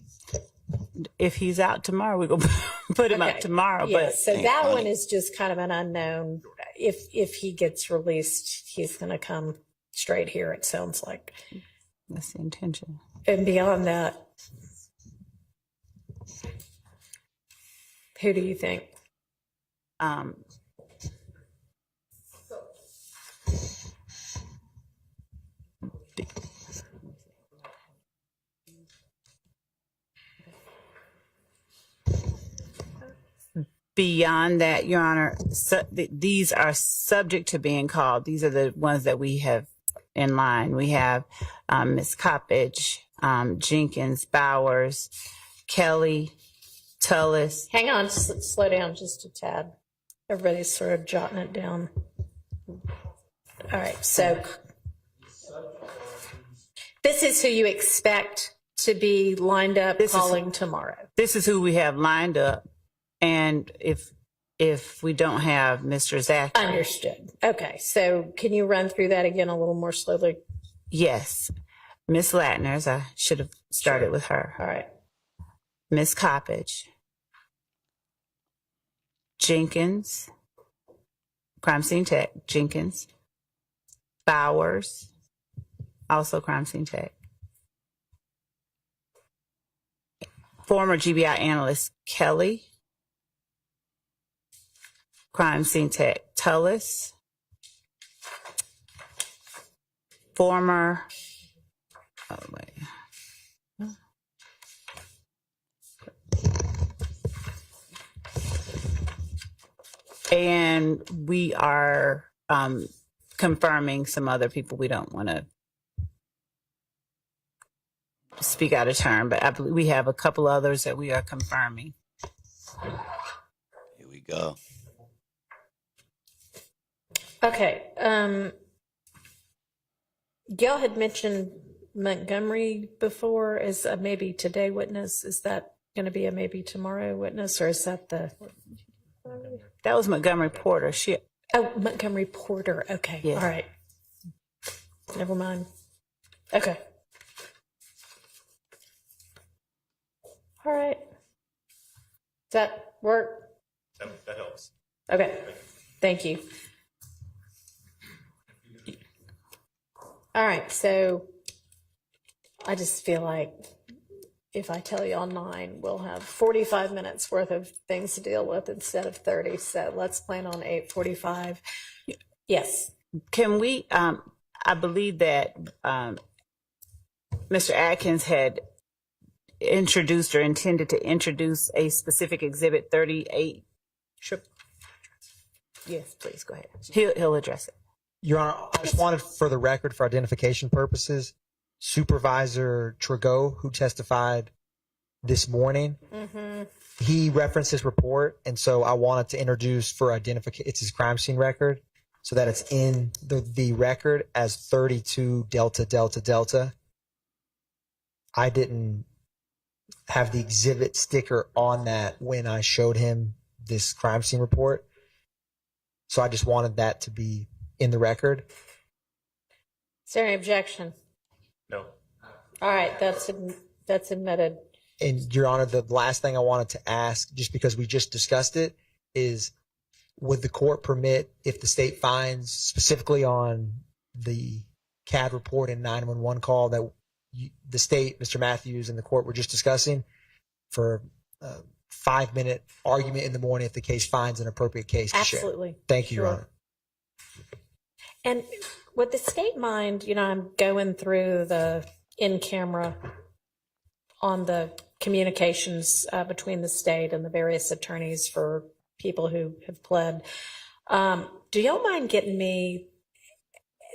If he's out tomorrow, we're going to put him up tomorrow. Yeah, But so that one is just kind of an unknown. If he gets released, he's going to come straight here, it sounds like. That's the intention. And beyond that, who do you think? Beyond that, Your Honor, these are subject to being called. These are the ones that we have in line. We have Ms. Coppage, Jenkins, Bowers, Kelly, Tullis. Hang on, slow down just a tad. Everybody's sort of jotting it down. All right, so this is who you expect to be lined up calling tomorrow. This is who we have lined up. And if we don't have Mr. Zachary. Understood. Okay, so can you run through that again a little more slowly? Yes. Miss Latner's, I should have started with her. All right. Miss Coppage. Jenkins. Crime Scene Tech. Jenkins. Bowers. Also Crime Scene Tech. Former GBI analyst Kelly. Crime Scene Tech Tullis. Former, and we are confirming some other people. We don't want to speak out of turn, but I believe we have a couple others that we are confirming. Here we go. Okay. Gail had mentioned Montgomery before as a maybe today witness. Is that going to be a maybe tomorrow witness, or is that the? That was Montgomery Porter. Montgomery Porter. Okay. Yeah. All right. Never mind. Okay. All right. Does that work? That helps. Okay. Thank you. All right, so I just feel like if I tell y'all 9, we'll have 45 minutes worth of things to deal with instead of 30. So let's plan on 8:45. Yes. Can we, I believe that Mr. Atkins had introduced or intended to introduce a specific exhibit 38. Yes, please go ahead. He'll address it. Your Honor, I just wanted for the record, for identification purposes, Supervisor Trigo, who testified this morning, he referenced his report, and so I wanted to introduce for identification, it's his crime scene record, so that it's in the record as 32 Delta Delta Delta. I didn't have the exhibit sticker on that when I showed him this crime scene report, so I just wanted that to be in the record. Is there any objection? No. All right, that's admitted. And Your Honor, the last thing I wanted to ask, just because we just discussed it, is would the court permit, if the state finds specifically on the CAD report and 911 call that the state, Mr. Matthews, and the court were just discussing, for a 5-minute argument in the morning if the case finds an appropriate case to share? Absolutely. Thank you, Your Honor. And would the state mind, I'm going through the in-camera on the communications between the state and the various attorneys for people who have pled. Do y'all mind getting me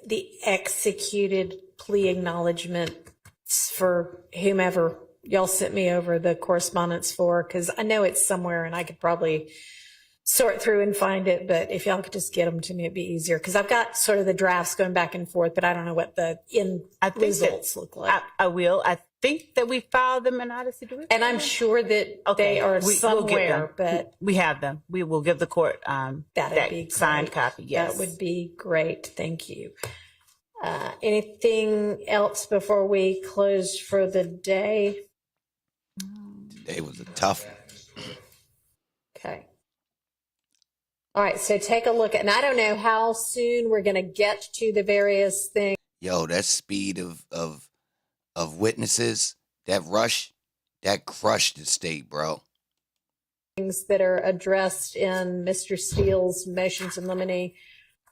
the executed plea acknowledgement for whomever y'all sent me over the correspondence for? Because I know it's somewhere and I could probably sort through and find it, but if y'all could just get them to me, it'd be easier. Because I've got sort of the drafts going back and forth, but I don't know what the results look like. I will. I think that we filed them in Odyssey. Do we? And I'm sure that they are somewhere, but we have them. We will give the court that be signed great. copy. Yes, that would be great. Thank you. Anything else before we close for the day? Today was a tough one. Okay. All right, so take a look at, and I don't know how soon we're going to get to the various things. Yo, that speed of witnesses, that rush, that crushed the state, bro. Things that are addressed in Mr. Steele's motions in limine,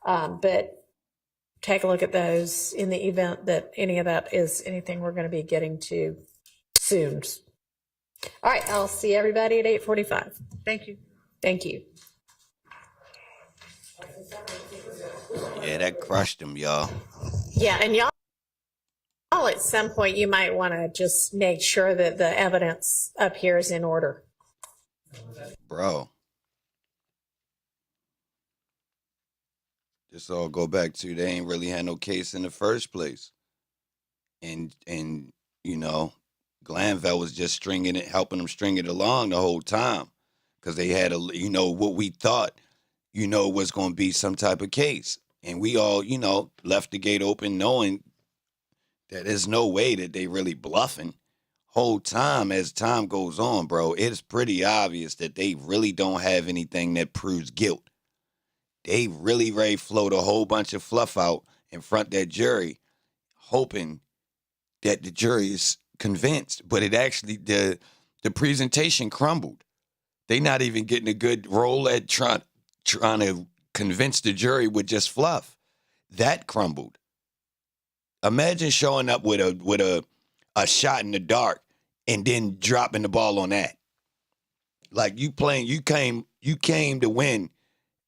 but take a look at those in the event that any of that is anything we're going to be getting to soon. All right, I'll see everybody at 8:45. Thank you. Thank you. Yeah, that crushed them, y'all. Yeah, and y'all at some point you might want to just make sure that the evidence up here is in order. Bro. This all go back to they ain't really had no case in the first place. And Glanville was just stringing it, helping them string it along the whole time. Because they had what we thought, was going to be some type of case. And we all, left the gate open knowing that there's no way that they really bluffing. Whole time, as time goes on, bro, it's pretty obvious that they really don't have anything that proves guilt. They really ready to float a whole bunch of fluff out in front of that jury, hoping that the jury is convinced. But it actually, the presentation crumbled. They not even getting a good roll at trying to convince the jury with just fluff. That crumbled. Imagine showing up with a shot in the dark and then dropping the ball on that. Like you came to win.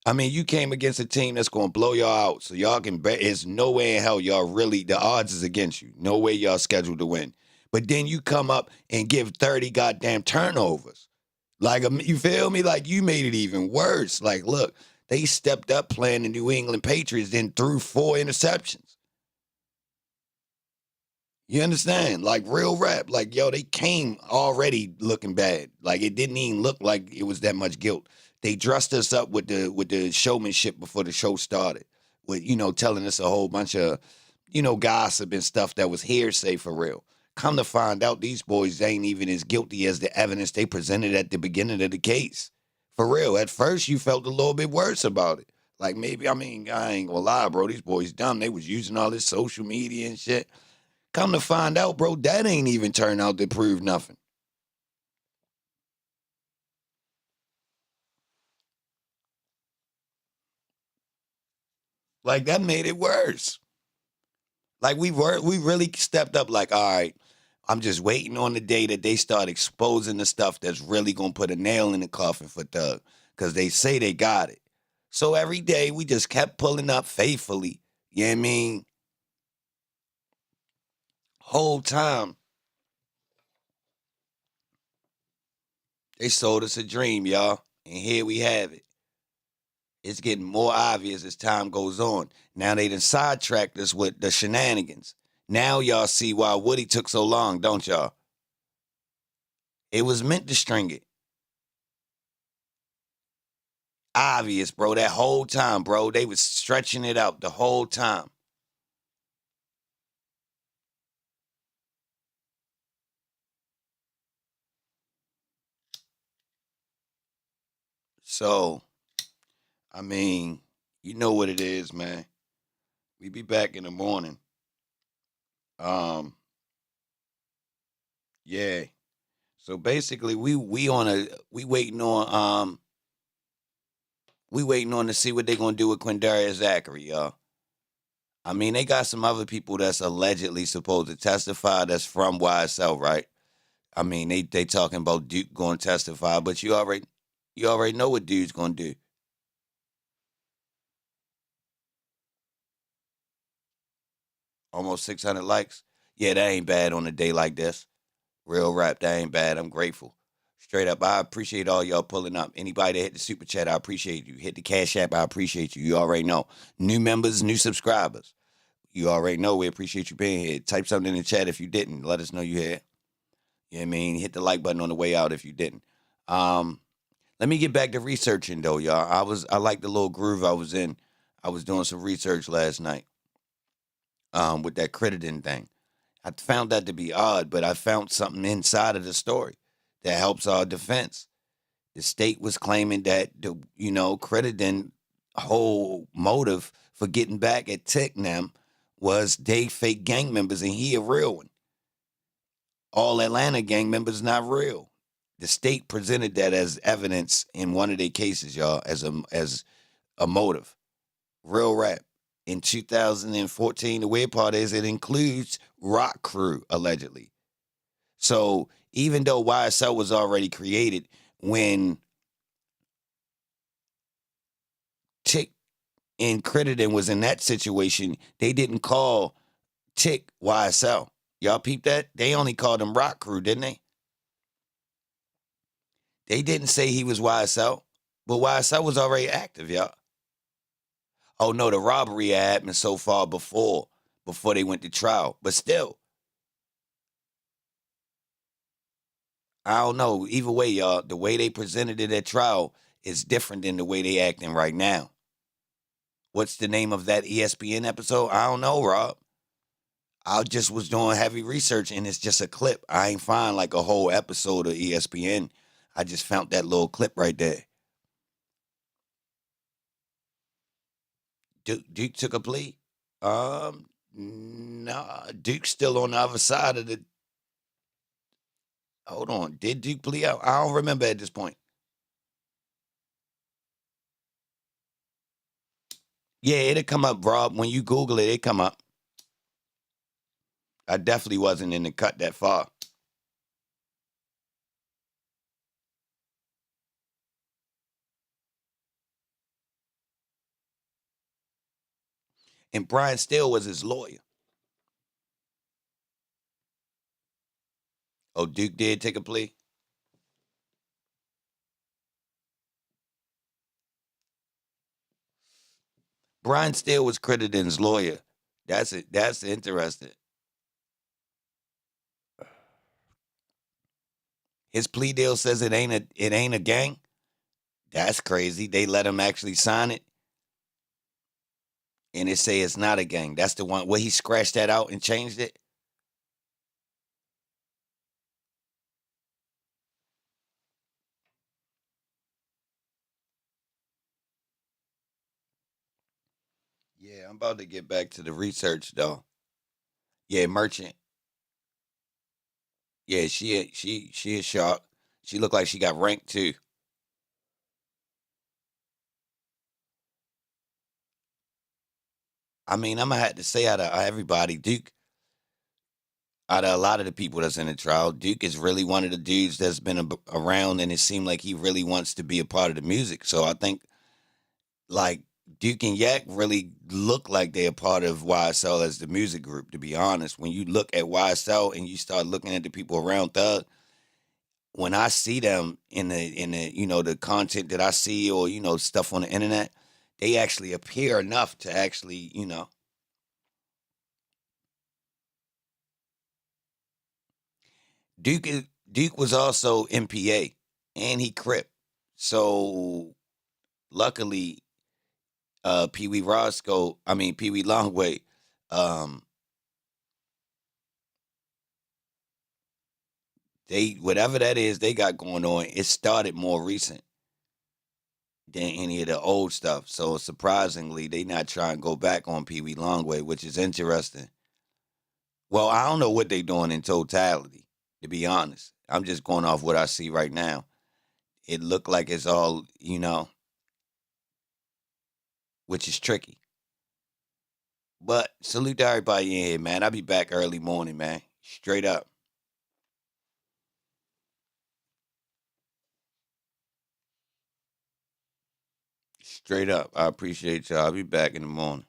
I mean, you came against a team that's going to blow y'all out. So y'all can bet there's no way in hell y'all really, the odds is against you. No way y'all scheduled to win. But then you come up and give 30 goddamn turnovers. Like, you feel me? Like, you made it even worse. Like, look, they stepped up playing the New England Patriots, then threw 4 interceptions. You understand? Like, real rap. Like, yo, they came already looking bad. Like, it didn't even look like it was that much guilt. They dressed us up with the showmanship before the show started. With, telling us a whole bunch of, gossip and stuff that was hearsay for real. Come to find out, these boys ain't even as guilty as the evidence they presented at the beginning of the case. For real, at first you felt a little bit worse about it. Like maybe, I mean, I ain't gonna lie, bro. These boys dumb. They was using all this social media and shit. Come to find out, bro, that ain't even turned out to prove nothing. Like that made it worse. Like we really stepped up. Like, all right, I'm just waiting on the day that they start exposing the stuff that's really gonna put a nail in the coffin for Thug, because they say they got it. So every day we just kept pulling up faithfully. You know what I mean? Whole time they sold us a dream, y'all, and here we have it. It's getting more obvious as time goes on. Now they done sidetracked us with the shenanigans. Now y'all see why Woody took so long, don't y'all? It was meant to string it. Obvious, bro. That whole time, bro. They was stretching it out the whole time. So, I mean, you know what it is, man. We be back in the morning. Yeah. So basically we waiting on to see what they gonna do with Quindarius Zachary, y'all. I mean, they got some other people that's allegedly supposed to testify that's from YSL, right? I mean, they talking about Duke going to testify, but you already know what Duke's gonna do. Almost 600 likes. Yeah, that ain't bad on a day like this. Real rap, that ain't bad. I'm grateful. Straight up, I appreciate all y'all pulling up. Anybody that hit the super chat, I appreciate you. Hit the Cash App, I appreciate you. You already know. New members, new subscribers. You already know we appreciate you being here. Type something in the chat if you didn't. Let us know you here. You know what I mean? Hit the like button on the way out if you didn't. Let me get back to researching though, y'all. I like the little groove I was in. I was doing some research last night. With that crediting thing. I found that to be odd, but I found something inside of the story that helps our defense. The state was claiming that crediting whole motive for getting back at Tick them was they fake gang members and he a real one. All Atlanta gang members not real. The state presented that as evidence in one of their cases, y'all, as a motive. Real rap. In 2014, the weird part is it includes Rock Crew, allegedly. So even though YSL was already created, when Tick and Creditin was in that situation, they didn't call Tick YSL. Y'all peep that? They only called him Rock Crew, didn't they? They didn't say he was YSL, but YSL was already active, y'all. Oh no, the robbery had happened so far before they went to trial. But still, I don't know. Either way, y'all, the way they presented it at trial is different than the way they acting right now. What's the name of that ESPN episode? I don't know, Rob. I just was doing heavy research and it's just a clip. I ain't find like a whole episode of ESPN. I just found that little clip right there. Duke took a plea. No, Duke's still on the other side of the. Hold on, did Duke plea out? I don't remember at this point. Yeah, it'll come up, Rob. When you Google it, it come up. I definitely wasn't in the cut that far. And Brian Steele was his lawyer. Oh, Duke did take a plea? Brian Steele was Crediden's lawyer. That's it. That's interesting. His plea deal says it ain't a gang. That's crazy. They let him actually sign it. And it say it's not a gang. That's the one where he scratched that out and changed it. Yeah, I'm about to get back to the research though. Yeah, Merchant. Yeah, she is shocked. She looked like she got ranked too. I mean, I'm gonna have to say out of everybody, Duke, out of a lot of the people that's in the trial, Duke is really one of the dudes that's been around, and it seemed like he really wants to be a part of the music. So I think like Duke and Yak really look like they're part of YSL as the music group. To be honest, when you look at YSL and you start looking at the people around Thug, when I see them in the the content that I see or stuff on the internet, they actually appear enough to actually Duke was also MPA and he Crip. So luckily, Pee Wee Roscoe, I mean Pee Wee Longway, um, they whatever that is they got going on, it started more recent than any of the old stuff. So surprisingly, they not trying to go back on Pee Wee Longway, which is interesting. Well, I don't know what they doing in totality, to be honest. I'm just going off what I see right now. It looked like it's all, which is tricky. But salute to everybody in here, man. I'll be back early morning, man. Straight up. Straight up. I appreciate y'all. I'll be back in the morning.